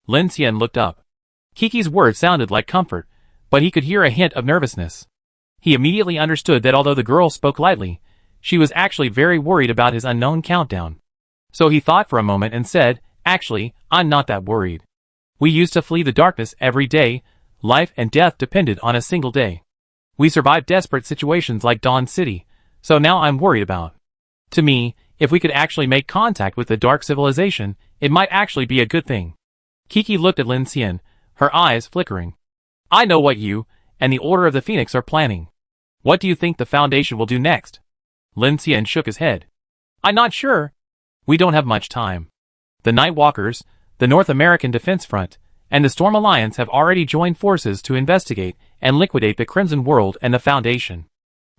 S1: Lin Xian looked up. Kiki's words sounded like comfort, but he could hear a hint of nervousness. He immediately understood that although the girl spoke lightly, she was actually very worried about his unknown countdown. So he thought for a moment and said, actually, I'm not that worried. We used to flee the darkness every day. Life and death depended on a single day. We survived desperate situations like Dawn City, so now I'm worried about. To me, if we could actually make contact with the dark civilization, it might actually be a good thing. Kiki looked at Lin Xian, her eyes flickering. I know what you and the Order of the Phoenix are planning. What do you think the Foundation will do next? Lin Xian shook his head. I'm not sure. We don't have much time. The Nightwalkers, the North American Defense Front, and the Storm Alliance have already joined forces to investigate and liquidate the Crimson World and the Foundation.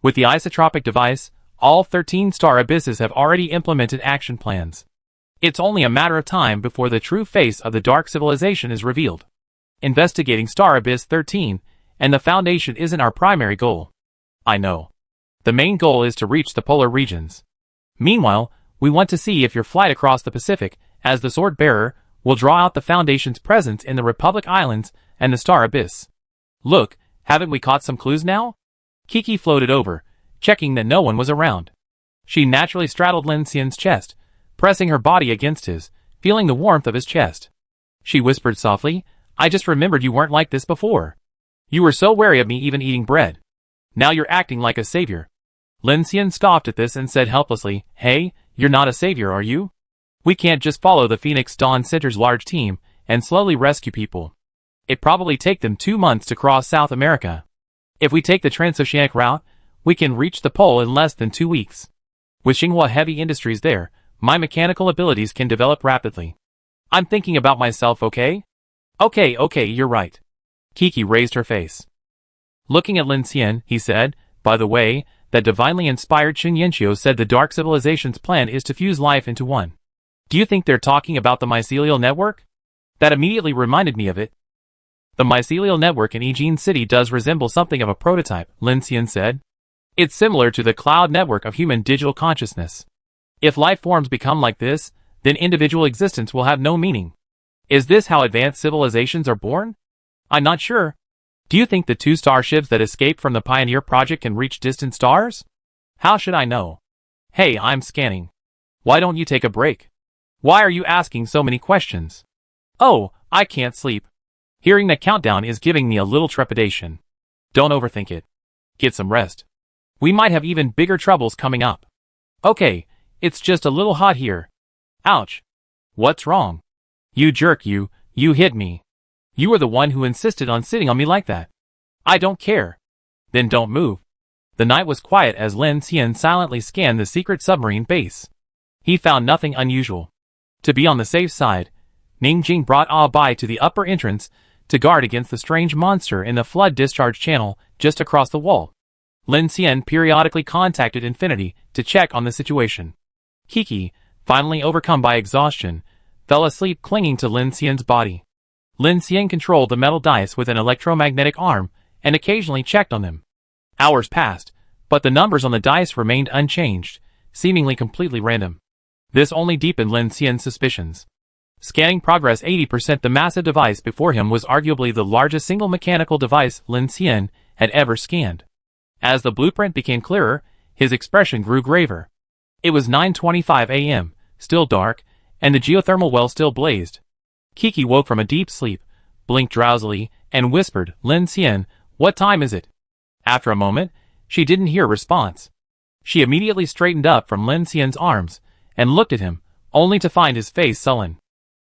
S1: With the isotropic device, all 13 star abysses have already implemented action plans. It's only a matter of time before the true face of the dark civilization is revealed. Investigating Star Abyss 13 and the Foundation isn't our primary goal. I know. The main goal is to reach the polar regions. Meanwhile, we want to see if your flight across the Pacific as the Sword Bearer will draw out the Foundation's presence in the Republic Islands and the Star Abyss. Look, haven't we caught some clues now? Kiki floated over, checking that no one was around. She naturally straddled Lin Xian's chest, pressing her body against his, feeling the warmth of his chest. She whispered softly, I just remembered you weren't like this before. You were so wary of me even eating bread. Now you're acting like a savior. Lin Xian scoffed at this and said helplessly, Hey, you're not a savior, are you? We can't just follow the Phoenix Dawn Center's large team and slowly rescue people. It'd probably take them 2 months to cross South America. If we take the transoceanic route, we can reach the pole in less than 2 weeks. With Xinhua Heavy Industries there, my mechanical abilities can develop rapidly. I'm thinking about myself, okay? Okay, you're right. Kiki raised her face. Looking at Lin Xian, he said, by the way, that divinely inspired Qin Yanqiu said the Dark Civilization's plan is to fuse life into one. Do you think they're talking about the mycelial network? That immediately reminded me of it. The mycelial network in Yijin City does resemble something of a prototype, Lin Xian said. It's similar to the cloud network of human digital consciousness. If life forms become like this, then individual existence will have no meaning. Is this how advanced civilizations are born? I'm not sure. Do you think the 2 starships that escaped from the Pioneer Project can reach distant stars? How should I know? Hey, I'm scanning. Why don't you take a break? Why are you asking so many questions? Oh, I can't sleep. Hearing the countdown is giving me a little trepidation. Don't overthink it. Get some rest. We might have even bigger troubles coming up. Okay, it's just a little hot here. Ouch. What's wrong? You jerk, you hit me. You were the one who insisted on sitting on me like that. I don't care. Then don't move. The night was quiet as Lin Xian silently scanned the secret submarine base. He found nothing unusual. To be on the safe side, Ning Jing brought Ah Bai to the upper entrance to guard against the strange monster in the flood discharge channel just across the wall. Lin Xian periodically contacted Infinity to check on the situation. Kiki, finally overcome by exhaustion, fell asleep clinging to Lin Xian's body. Lin Xian controlled the metal dice with an electromagnetic arm and occasionally checked on them. Hours passed, but the numbers on the dice remained unchanged, seemingly completely random. This only deepened Lin Xian's suspicions. Scanning progress 80%. The massive device before him was arguably the largest single mechanical device Lin Xian had ever scanned. As the blueprint became clearer, his expression grew graver. It was 9:25 a.m., still dark, and the geothermal well still blazed. Kiki woke from a deep sleep, blinked drowsily, and whispered, Lin Xian, what time is it? After a moment, She didn't hear a response. She immediately straightened up from Lin Xian's arms and looked at him, only to find his face sullen.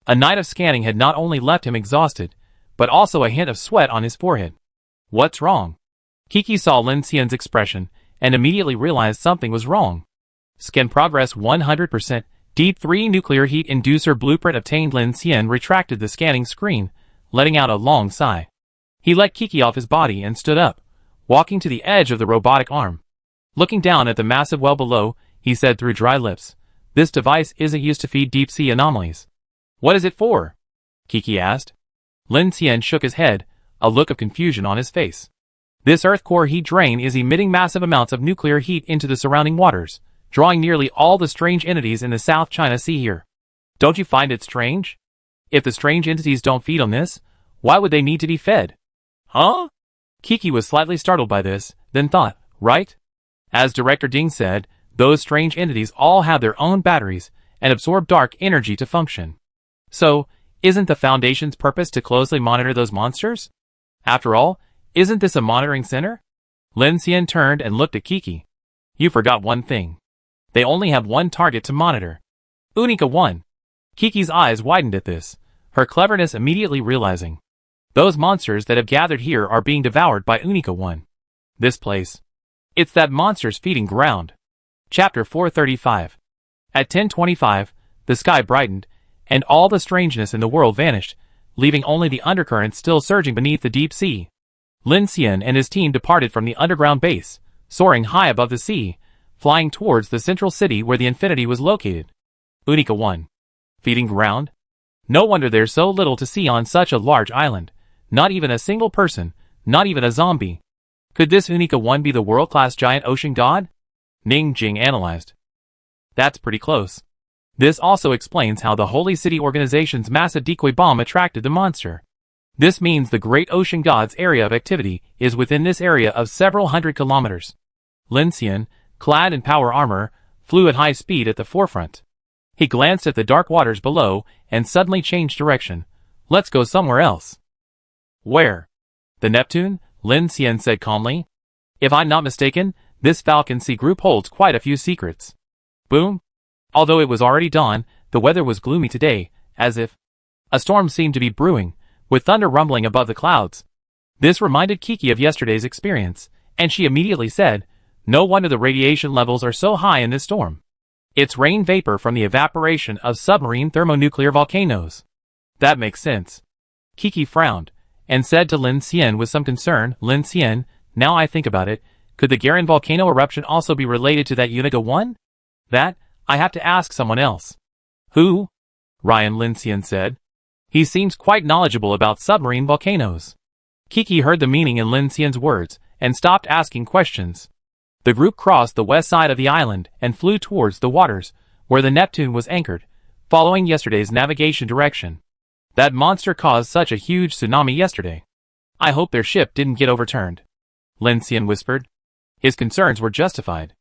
S1: A night of scanning had not only left him exhausted, but also a hint of sweat on his forehead. What's wrong? Kiki saw Lin Xian's expression and immediately realized something was wrong. Scan progress 100%. Deep 3 nuclear heat inducer blueprint obtained. Lin Xian retracted the scanning screen, letting out a long sigh. He let Kiki off his body and stood up, walking to the edge of the robotic arm. Looking down at the massive well below, he said through dry lips, "This device isn't used to feed deep-sea anomalies." "What is it for?" Kiki asked. Lin Xian shook his head, a look of confusion on his face. "This Earth core heat drain is emitting massive amounts of nuclear heat into the surrounding waters, drawing nearly all the strange entities in the South China Sea here. Don't you find it strange? If the strange entities don't feed on this, why would they need to be fed?" "Huh?" Kiki was slightly startled by this, then thought, "Right? As Director Ding said, those strange entities all have their own batteries and absorb dark energy to function. So, isn't the Foundation's purpose to closely monitor those monsters? After all, isn't this a monitoring center?" Lin Xian turned and looked at Kiki. "You forgot one thing. They only have one target to monitor. Unica 1. Kiki's eyes widened at this, her cleverness immediately realizing. Those monsters that have gathered here are being devoured by Unica 1. This place. It's that monster's feeding ground. Chapter 435. At 10:25, the sky brightened, and all the strangeness in the world vanished, leaving only the undercurrent still surging beneath the deep sea. Lin Xian and his team departed from the underground base, soaring high above the sea, flying towards the central city where the Infinity was located. Unica 1. Feeding ground? No wonder there's so little to see on such a large island. Not even a single person, not even a zombie. Could this Unica 1 be the world-class giant ocean god? Ning Jing analyzed. That's pretty close. This also explains how the Holy City Organization's massive decoy bomb attracted the monster. This means the great ocean god's area of activity is within this area of several hundred kilometers. Lin Xian, clad in power armor, flew at high speed at the forefront. He glanced at the dark waters below and suddenly changed direction. "Let's go somewhere else." "Where?" "The Neptune," Lin Xian said calmly. "If I'm not mistaken, this Falcon Sea group holds quite a few secrets." Boom. Although it was already dawn, the weather was gloomy today, as if a storm seemed to be brewing, with thunder rumbling above the clouds. This reminded Kiki of yesterday's experience, and she immediately said, "No wonder the radiation levels are so high in this storm. It's rain vapor from the evaporation of submarine thermonuclear volcanoes." "That makes sense." Kiki frowned, and said to Lin Xian with some concern, "Lin Xian, now I think about it, could the Garin volcano eruption also be related to that Unica 1? That, I have to ask someone else." "Who?" Ryan, Lin Xian said. "He seems quite knowledgeable about submarine volcanoes." Kiki heard the meaning in Lin Xian's words, and stopped asking questions. The group crossed the west side of the island and flew towards the waters, where the Neptune was anchored, following yesterday's navigation direction. That monster caused such a huge tsunami yesterday. "I hope their ship didn't get overturned," Lin Xian whispered. His concerns were justified.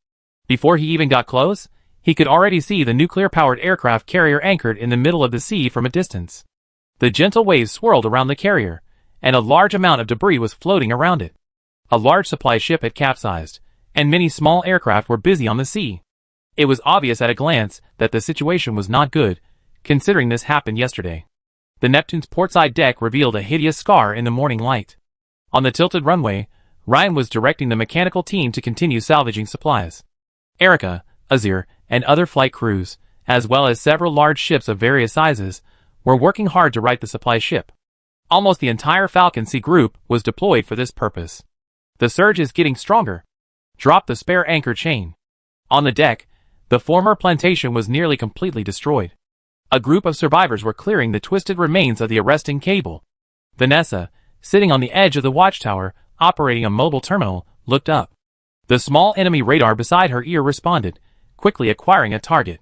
S1: Before he even got close, he could already see the nuclear-powered aircraft carrier anchored in the middle of the sea from a distance. The gentle waves swirled around the carrier, and a large amount of debris was floating around it. A large supply ship had capsized, and many small aircraft were busy on the sea. It was obvious at a glance that the situation was not good, considering this happened yesterday. The Neptune's portside deck revealed a hideous scar in the morning light. On the tilted runway, Ryan was directing the mechanical team to continue salvaging supplies. Erica, Azir, and other flight crews, as well as several large ships of various sizes, were working hard to right the supply ship. Almost the entire Falcon Sea group was deployed for this purpose. The surge is getting stronger. Drop the spare anchor chain. On the deck, the former plantation was nearly completely destroyed. A group of survivors were clearing the twisted remains of the arresting cable. Vanessa, sitting on the edge of the watchtower, operating a mobile terminal, looked up. The small enemy radar beside her ear responded, quickly acquiring a target.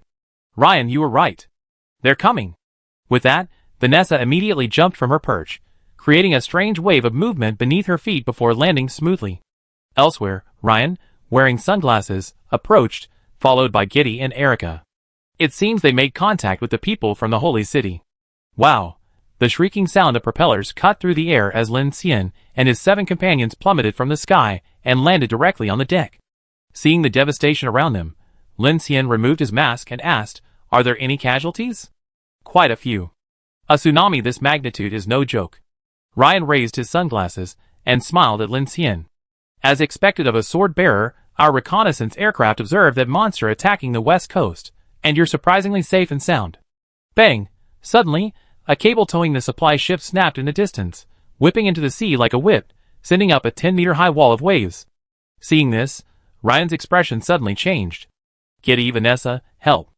S1: "Ryan, you were right. They're coming." With that, Vanessa immediately jumped from her perch, creating a strange wave of movement beneath her feet before landing smoothly. Elsewhere, Ryan, wearing sunglasses, approached, followed by Giddy and Erica. It seems they made contact with the people from the Holy City. "Wow, The shrieking sound of propellers cut through the air as Lin Xian and his 7 companions plummeted from the sky and landed directly on the deck. Seeing the devastation around them, Lin Xian removed his mask and asked, "Are there any casualties?" "Quite a few. A tsunami this magnitude is no joke." Ryan raised his sunglasses and smiled at Lin Xian. "As expected of a sword-bearer, our reconnaissance aircraft observed that monster attacking the west coast, and you're surprisingly safe and sound." Bang! Suddenly, a cable towing the supply ship snapped in the distance, whipping into the sea like a whip, sending up a 10-meter-high wall of waves. Seeing this, Ryan's expression suddenly changed. "Kitty, Vanessa, help."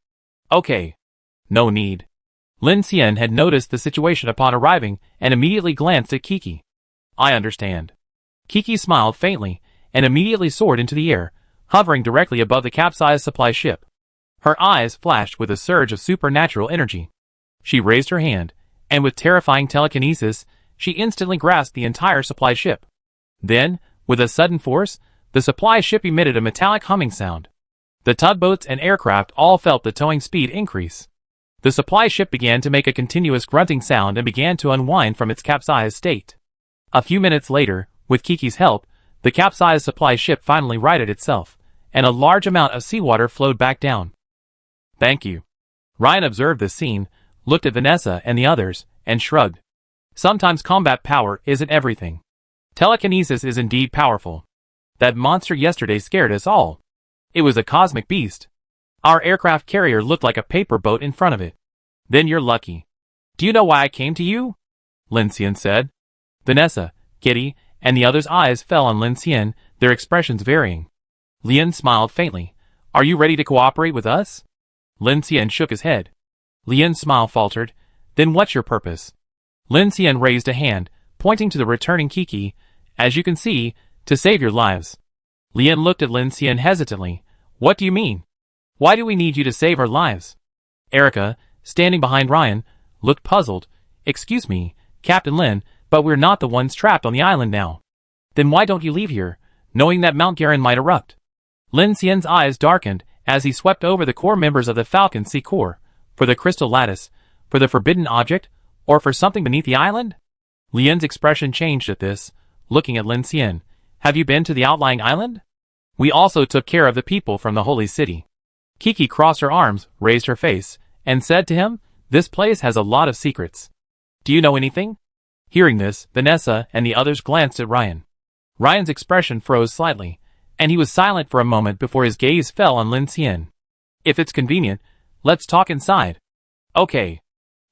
S1: "Okay. No need." Lin Xian had noticed the situation upon arriving and immediately glanced at Kiki. "I understand." Kiki smiled faintly and immediately soared into the air, hovering directly above the capsized supply ship. Her eyes flashed with a surge of supernatural energy. She raised her hand, and with terrifying telekinesis, she instantly grasped the entire supply ship. Then, with a sudden force, the supply ship emitted a metallic humming sound. The tugboats and aircraft all felt the towing speed increase. The supply ship began to make a continuous grunting sound and began to unwind from its capsized state. A few minutes later, with Kiki's help, the capsized supply ship finally righted itself, and a large amount of seawater flowed back down. "Thank you." Ryan observed this scene, looked at Vanessa and the others, and shrugged. Sometimes combat power isn't everything. Telekinesis is indeed powerful. That monster yesterday scared us all. It was a cosmic beast. Our aircraft carrier looked like a paper boat in front of it. "Then you're lucky." "Do you know why I came to you?" Lin Xian said. Vanessa, Kitty, and the others' eyes fell on Lin Xian, their expressions varying. Lien smiled faintly. "Are you ready to cooperate with us?" Lin Xian shook his head. Lien's smile faltered. "Then what's your purpose?" Lin Xian raised a hand, pointing to the returning Kiki. "As you can see, to save your lives." Lien looked at Lin Xian hesitantly. "What do you mean? Why do we need you to save our lives?" Erica, standing behind Ryan, looked puzzled. "Excuse me, Captain Lin, but we're not the ones trapped on the island now." "Then why don't you leave here, knowing that Mount Garen might erupt?" Lin Xian's eyes darkened as he swept over the core members of the Falcon Sea Corps. For the crystal lattice, for the forbidden object, or for something beneath the island? Lien's expression changed at this, looking at Lin Xian. "Have you been to the outlying island?" "We also took care of the people from the holy city." Kiki crossed her arms, raised her face, and said to him, "This place has a lot of secrets. Do you know anything?" Hearing this, Vanessa and the others glanced at Ryan. Ryan's expression froze slightly, and he was silent for a moment before his gaze fell on Lin Xian. "If it's convenient, let's talk inside." "Okay."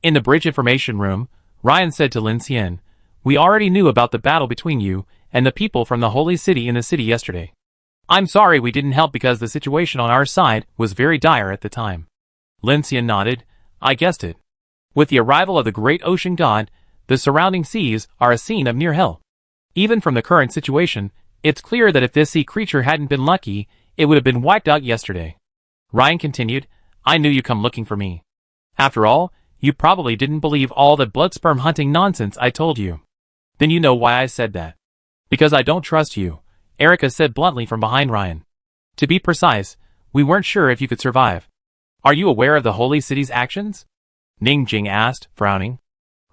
S1: In the bridge information room, Ryan said to Lin Xian, "We already knew about the battle between you and the people from the holy city in the city yesterday. I'm sorry we didn't help because the situation on our side was very dire at the time." Lin Xian nodded. "I guessed it. With the arrival of the great ocean god, the surrounding seas are a scene of near hell. Even from the current situation, it's clear that if this sea creature hadn't been lucky, it would have been wiped out yesterday." Ryan continued, "I knew you'd come looking for me. After all, you probably didn't believe all that blood sperm hunting nonsense I told you." "Then you know why I said that." "Because I don't trust you," Erica said bluntly from behind Ryan. "To be precise, we weren't sure if you could survive." "Are you aware of the holy city's actions?" Ning Jing asked, frowning.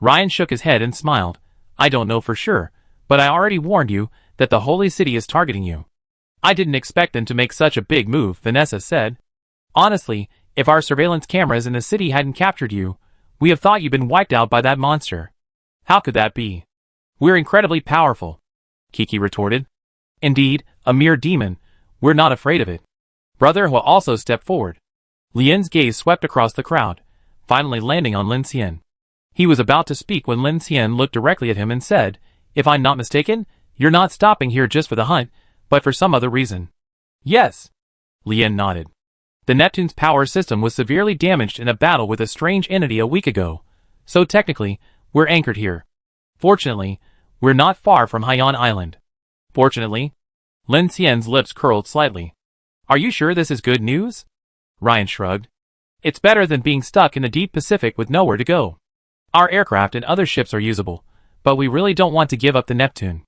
S1: Ryan shook his head and smiled. "I don't know for sure, but I already warned you that the holy city is targeting you." "I didn't expect them to make such a big move," Vanessa said. "Honestly, if our surveillance cameras in the city hadn't captured you, we have thought you'd been wiped out by that monster." "How could that be?" "We're incredibly powerful," Kiki retorted. "Indeed, a mere demon. We're not afraid of it." Brother Hua also stepped forward. Lien's gaze swept across the crowd, finally landing on Lin Xian. He was about to speak when Lin Xian looked directly at him and said, "If I'm not mistaken, you're not stopping here just for the hunt, but for some other reason." "Yes." Lien nodded. "The Neptune's power system was severely damaged in a battle with a strange entity a week ago, so technically, we're anchored here. Fortunately, we're not far from Haiyan Island." "Fortunately?" Lin Xian's lips curled slightly. "Are you sure this is good news?" Ryan shrugged. "It's better than being stuck in the deep Pacific with nowhere to go. Our aircraft and other ships are usable, but we really don't want to give up the Neptune."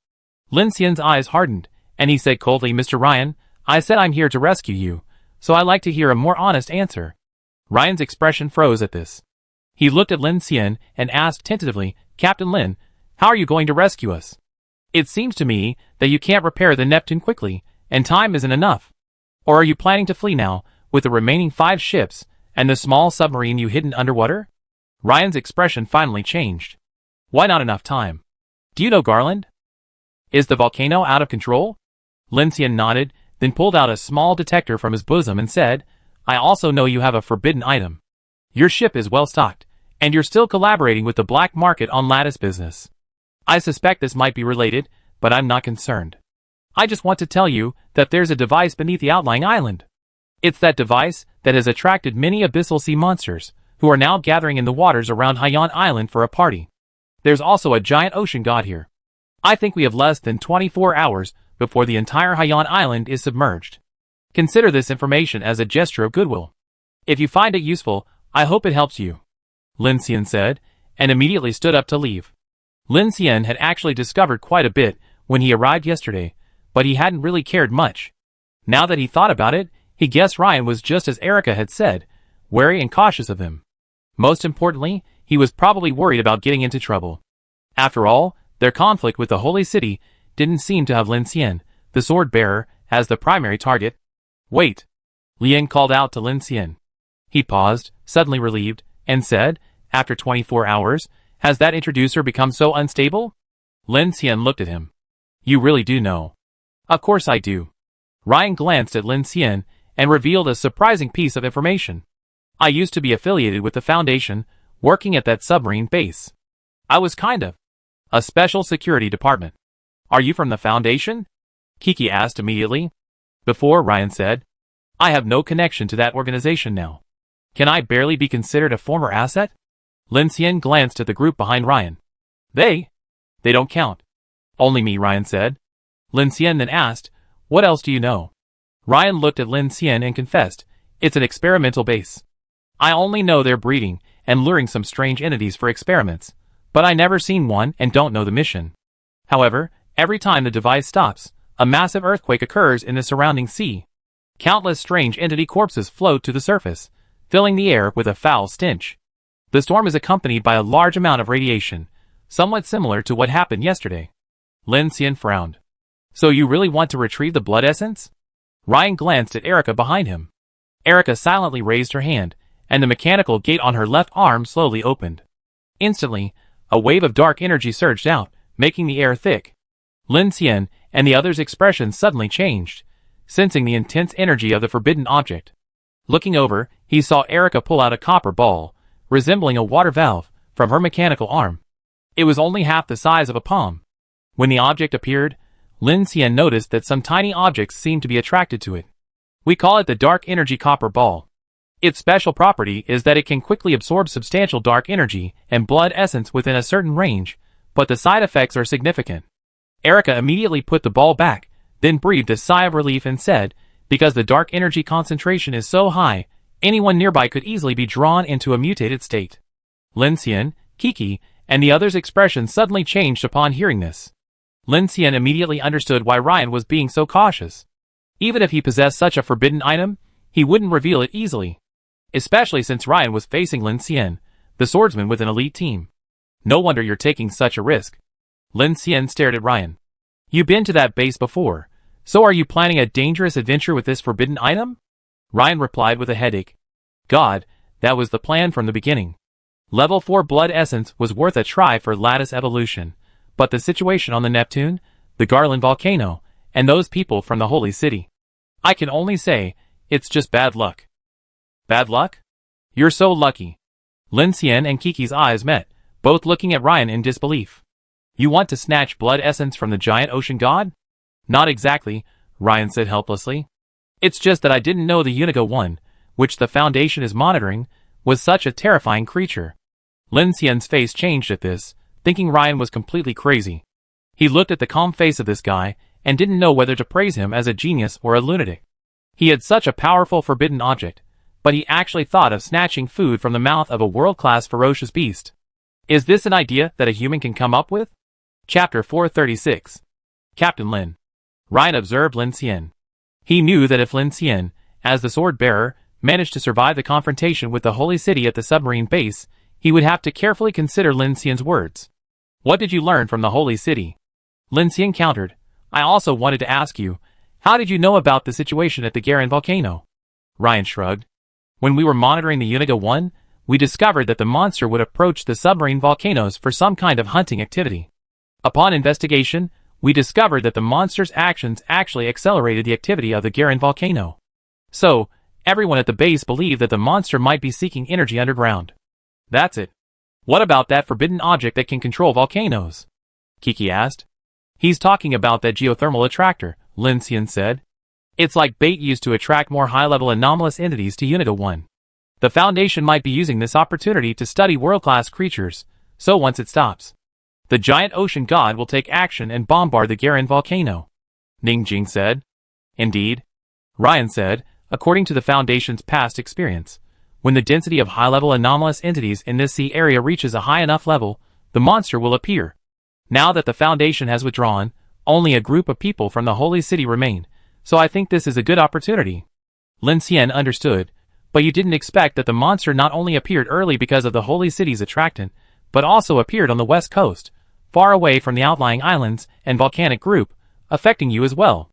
S1: Lin Xian's eyes hardened, and he said coldly, "Mr. Ryan, I said I'm here to rescue you, so I'd like to hear a more honest answer." Ryan's expression froze at this. He looked at Lin Xian and asked tentatively, Captain Lin, how are you going to rescue us? It seems to me that you can't repair the Neptune quickly, and time isn't enough. Or are you planning to flee now, with the remaining 5 ships, and the small submarine you hidden underwater? Ryan's expression finally changed. Why not enough time? Do you know Garland? Is the volcano out of control? Lin Xian nodded, then pulled out a small detector from his bosom and said, I also know you have a forbidden item. Your ship is well stocked, and you're still collaborating with the black market on lattice business. I suspect this might be related, but I'm not concerned. I just want to tell you that there's a device beneath the outlying island. It's that device that has attracted many abyssal sea monsters, who are now gathering in the waters around Haiyan Island for a party. There's also a giant ocean god here. I think we have less than 24 hours before the entire Haiyan Island is submerged. Consider this information as a gesture of goodwill. If you find it useful, I hope it helps you. Lin Xian said, and immediately stood up to leave. Lin Xian had actually discovered quite a bit when he arrived yesterday, but he hadn't really cared much. Now that he thought about it, he guessed Ryan was just as Erica had said, wary and cautious of him. Most importantly, he was probably worried about getting into trouble. After all, their conflict with the Holy City didn't seem to have Lin Xian, the sword-bearer, as the primary target. Wait! Lian called out to Lin Xian. He paused, suddenly relieved, and said, after 24 hours, has that introducer become so unstable? Lin Xian looked at him. You really do know. Of course I do. Ryan glanced at Lin Xian and revealed a surprising piece of information. I used to be affiliated with the Foundation, working at that submarine base. I was kind of a special security department. Are you from the Foundation? Kiki asked immediately. Before, Ryan said, I have no connection to that organization now. Can I barely be considered a former asset? Lin Xian glanced at the group behind Ryan. They don't count. Only me, Ryan said. Lin Xian then asked, what else do you know? Ryan looked at Lin Xian and confessed, it's an experimental base. I only know they're breeding and luring some strange entities for experiments, but I never seen one and don't know the mission. However, every time the device stops, a massive earthquake occurs in the surrounding sea. Countless strange entity corpses float to the surface, filling the air with a foul stench. The storm is accompanied by a large amount of radiation, somewhat similar to what happened yesterday. Lin Xian frowned. So you really want to retrieve the blood essence? Ryan glanced at Erica behind him. Erica silently raised her hand, and the mechanical gate on her left arm slowly opened. Instantly, a wave of dark energy surged out, making the air thick. Lin Xian and the other's expression suddenly changed, sensing the intense energy of the forbidden object. Looking over, he saw Erica pull out a copper ball, resembling a water valve, from her mechanical arm. It was only half the size of a palm. When the object appeared, Lin Xian noticed that some tiny objects seemed to be attracted to it. We call it the dark energy copper ball. Its special property is that it can quickly absorb substantial dark energy and blood essence within a certain range, but the side effects are significant. Erica immediately put the ball back, then breathed a sigh of relief and said, because the dark energy concentration is so high, anyone nearby could easily be drawn into a mutated state. Lin Xian, Kiki, and the other's expression suddenly changed upon hearing this. Lin Xian immediately understood why Ryan was being so cautious. Even if he possessed such a forbidden item, he wouldn't reveal it easily. Especially since Ryan was facing Lin Xian, the swordsman with an elite team. No wonder you're taking such a risk. Lin Xian stared at Ryan. You've been to that base before, so are you planning a dangerous adventure with this forbidden item? Ryan replied with a headache. God, that was the plan from the beginning. Level 4 blood essence was worth a try for lattice evolution, but the situation on the Neptune, the Garland volcano, and those people from the Holy City. I can only say, it's just bad luck. Bad luck? You're so lucky. Lin Xian and Kiki's eyes met, both looking at Ryan in disbelief. You want to snatch blood essence from the giant ocean god? Not exactly, Ryan said helplessly. It's just that I didn't know the Unico 1, which the Foundation is monitoring, was such a terrifying creature. Lin Xian's face changed at this, thinking Ryan was completely crazy. He looked at the calm face of this guy, and didn't know whether to praise him as a genius or a lunatic. He had such a powerful forbidden object, but he actually thought of snatching food from the mouth of a world-class ferocious beast. Is this an idea that a human can come up with? Chapter 436. Captain Lin. Ryan observed Lin Xian. He knew that if Lin Xian, as the sword-bearer, managed to survive the confrontation with the Holy City at the submarine base, He would have to carefully consider Lin Xian's words. What did you learn from the Holy City? Lin Xian countered. I also wanted to ask you, how did you know about the situation at the Garin volcano? Ryan shrugged. When we were monitoring the Uniga 1, we discovered that the monster would approach the submarine volcanoes for some kind of hunting activity. Upon investigation, we discovered that the monster's actions actually accelerated the activity of the Garin volcano. So, everyone at the base believed that the monster might be seeking energy underground. That's it. What about that forbidden object that can control volcanoes? Kiki asked. He's talking about that geothermal attractor, Lin Xian said. It's like bait used to attract more high-level anomalous entities to Uniga 1. The Foundation might be using this opportunity to study world-class creatures, so once it stops, the giant ocean god will take action and bombard the Garin volcano. Ning Jing said. Indeed. Ryan said, according to the Foundation's past experience, when the density of high-level anomalous entities in this sea area reaches a high enough level, the monster will appear. Now that the Foundation has withdrawn, only a group of people from the Holy City remain, so I think this is a good opportunity. Lin Xian understood, but you didn't expect that the monster not only appeared early because of the Holy City's attractant, but also appeared on the west coast, far away from the outlying islands and volcanic group, affecting you as well.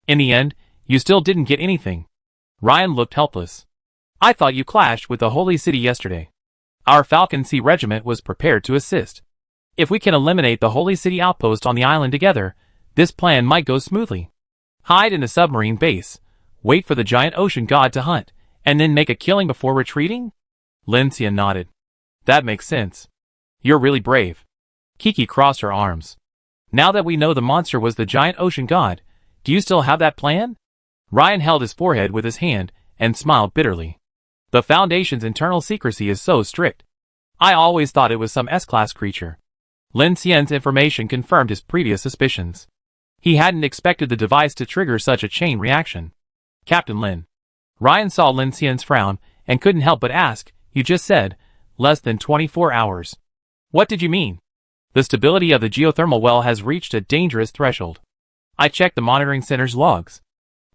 S1: In the end, you still didn't get anything. Ryan looked helpless. I thought you clashed with the Holy City yesterday. Our Falcon Sea Regiment was prepared to assist. If we can eliminate the Holy City outpost on the island together, this plan might go smoothly. Hide in the submarine base, wait for the giant ocean god to hunt, and then make a killing before retreating? Lin Xian nodded. That makes sense. You're really brave. Kiki crossed her arms. Now that we know the monster was the giant ocean god, do you still have that plan? Ryan held his forehead with his hand and smiled bitterly. The Foundation's internal secrecy is so strict. I always thought it was some S-class creature. Lin Xian's information confirmed his previous suspicions. He hadn't expected the device to trigger such a chain reaction. Captain Lin. Ryan saw Lin Xian's frown and couldn't help but ask, you just said, less than 24 hours. What did you mean? The stability of the geothermal well has reached a dangerous threshold. I checked the monitoring center's logs.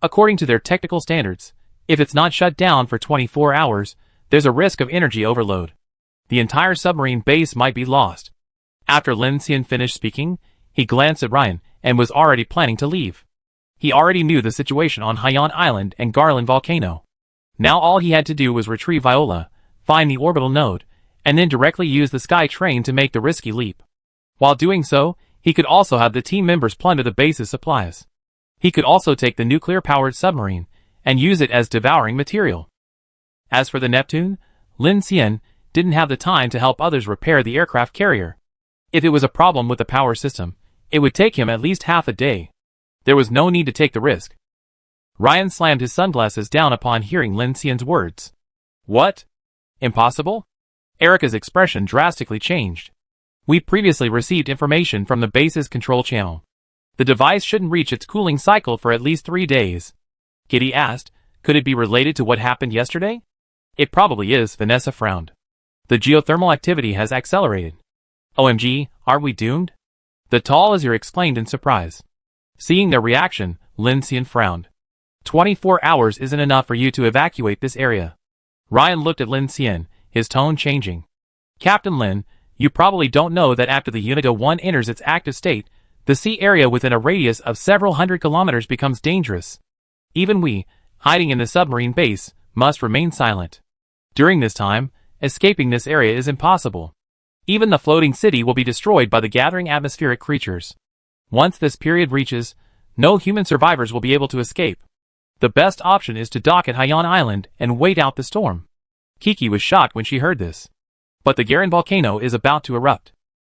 S1: According to their technical standards, if it's not shut down for 24 hours, there's a risk of energy overload. The entire submarine base might be lost. After Lin Xian finished speaking, he glanced at Ryan and was already planning to leave. He already knew the situation on Haiyan Island and Garland Volcano. Now all he had to do was retrieve Viola, find the orbital node, and then directly use the sky train to make the risky leap. While doing so, he could also have the team members plunder the base's supplies. He could also take the nuclear-powered submarine and use it as devouring material. As for the Neptune, Lin Xian didn't have the time to help others repair the aircraft carrier. If it was a problem with the power system, it would take him at least half a day. There was no need to take the risk. Ryan slammed his sunglasses down upon hearing Lin Xian's words. What? Impossible? Erica's expression drastically changed. We previously received information from the base's control channel. The device shouldn't reach its cooling cycle for at least 3 days. Kitty asked, could it be related to what happened yesterday? It probably is, Vanessa frowned. The geothermal activity has accelerated. OMG, aren't we doomed? The tall Azir exclaimed in surprise. Seeing their reaction, Lin Xian frowned. 24 hours isn't enough for you to evacuate this area. Ryan looked at Lin Xian, his tone changing. Captain Lin, you probably don't know that after the Uniga 1 enters its active state, the sea area within a radius of several hundred kilometers becomes dangerous. Even we, hiding in the submarine base, must remain silent. During this time, escaping this area is impossible. Even the floating city will be destroyed by the gathering atmospheric creatures. Once this period reaches, no human survivors will be able to escape. The best option is to dock at Haiyan Island and wait out the storm. Kiki was shocked when she heard this. But the Garin volcano is about to erupt.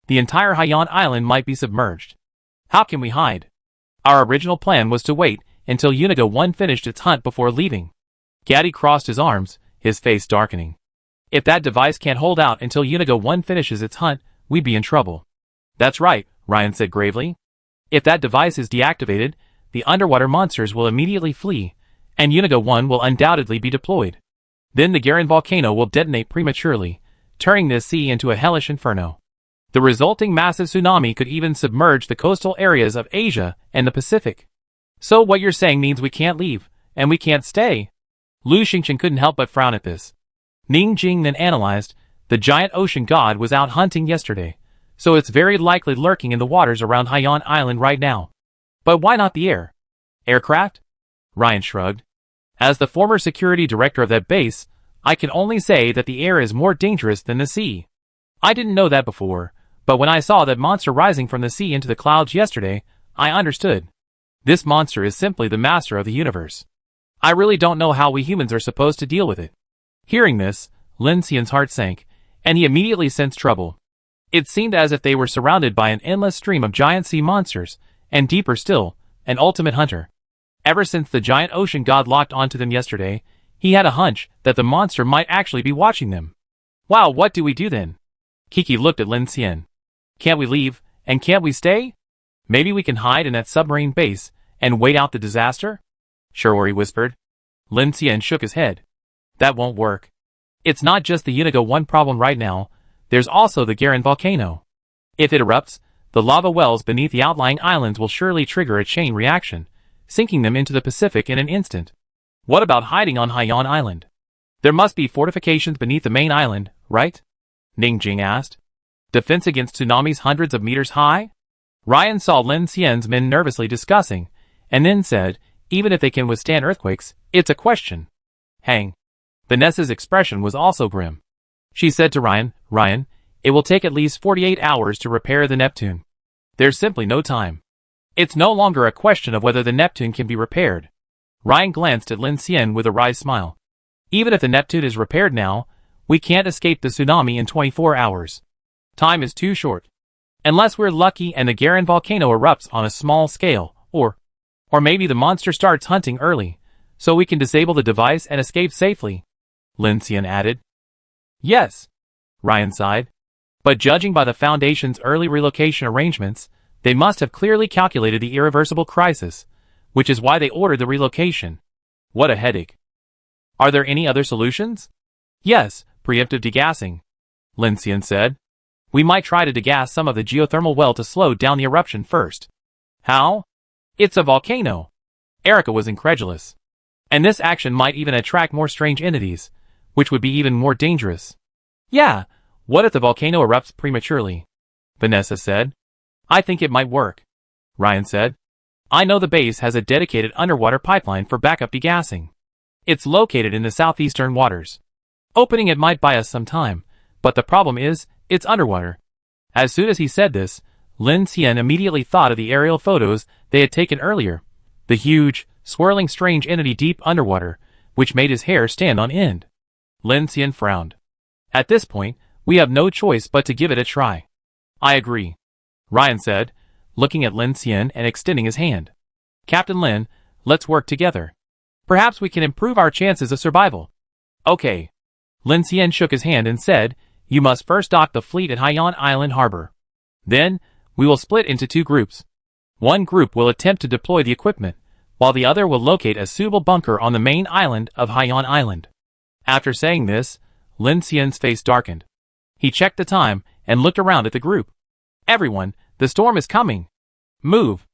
S1: The entire Haiyan Island might be submerged. How can we hide? Our original plan was to wait until Uniga 1 finished its hunt before leaving. Gaddy crossed his arms, his face darkening. If that device can't hold out until Uniga 1 finishes its hunt, we'd be in trouble. That's right, Ryan said gravely. If that device is deactivated, the underwater monsters will immediately flee, and Uniga 1 will undoubtedly be deployed. Then the Garin volcano will detonate prematurely, turning this sea into a hellish inferno. The resulting massive tsunami could even submerge the coastal areas of Asia and the Pacific. So what you're saying means we can't leave, and we can't stay? Lu Xingchen couldn't help but frown at this. Ning Jing then analyzed, The giant ocean god was out hunting yesterday, so it's very likely lurking in the waters around Haiyan Island right now. But why not the air? Aircraft? Ryan shrugged. As the former security director of that base, I can only say that the air is more dangerous than the sea. I didn't know that before, but when I saw that monster rising from the sea into the clouds yesterday, I understood. This monster is simply the master of the universe. I really don't know how we humans are supposed to deal with it. Hearing this, Lin Xian's heart sank, and he immediately sensed trouble. It seemed as if they were surrounded by an endless stream of giant sea monsters, and deeper still, an ultimate hunter. Ever since the giant ocean god locked onto them yesterday, he had a hunch that the monster might actually be watching them. Wow, what do we do then? Kiki looked at Lin Xian. Can't we leave, and can't we stay? Maybe we can hide in that submarine base, and wait out the disaster? Sure, he whispered. Lin Xian shook his head. That won't work. It's not just the Unigo 1 problem right now, there's also the Garin volcano. If it erupts, the lava wells beneath the outlying islands will surely trigger a chain reaction, sinking them into the Pacific in an instant. What about hiding on Haiyan Island? There must be fortifications beneath the main island, right? Ning Jing asked. Defense against tsunamis hundreds of meters high? Ryan saw Lin Xian's men nervously discussing, and then said, even if they can withstand earthquakes, it's a question. Hang. Vanessa's expression was also grim. She said to Ryan, Ryan, it will take at least 48 hours to repair the Neptune. There's simply no time. It's no longer a question of whether the Neptune can be repaired. Ryan glanced at Lin Xian with a wry smile. Even if the Neptune is repaired now, we can't escape the tsunami in 24 hours. Time is too short. Unless we're lucky and the Garin volcano erupts on a small scale, or maybe the monster starts hunting early, so we can disable the device and escape safely, Lin Xian added. Yes, Ryan sighed. But judging by the Foundation's early relocation arrangements, they must have clearly calculated the irreversible crisis, which is why they ordered the relocation. What a headache. Are there any other solutions? Yes, preemptive degassing, Lin Xian said. We might try to degas some of the geothermal well to slow down the eruption first. How? It's a volcano. Erica was incredulous. And this action might even attract more strange entities, which would be even more dangerous. Yeah, what if the volcano erupts prematurely? Vanessa said. I think it might work, Ryan said. I know the base has a dedicated underwater pipeline for backup degassing. It's located in the southeastern waters. Opening it might buy us some time, but the problem is, it's underwater. As soon as he said this, Lin Xian immediately thought of the aerial photos they had taken earlier, the huge, swirling strange entity deep underwater, which made his hair stand on end. Lin Xian frowned. At this point, we have no choice but to give it a try. I agree, Ryan said, looking at Lin Xian and extending his hand. Captain Lin, let's work together. Perhaps we can improve our chances of survival. Okay. Lin Xian shook his hand and said, you must first dock the fleet at Haiyan Island Harbor. Then, we will split into two groups. One group will attempt to deploy the equipment, while the other will locate a suitable bunker on the main island of Haiyan Island. After saying this, Lin Xian's face darkened. He checked the time and looked around at the group. Everyone, the storm is coming. Move.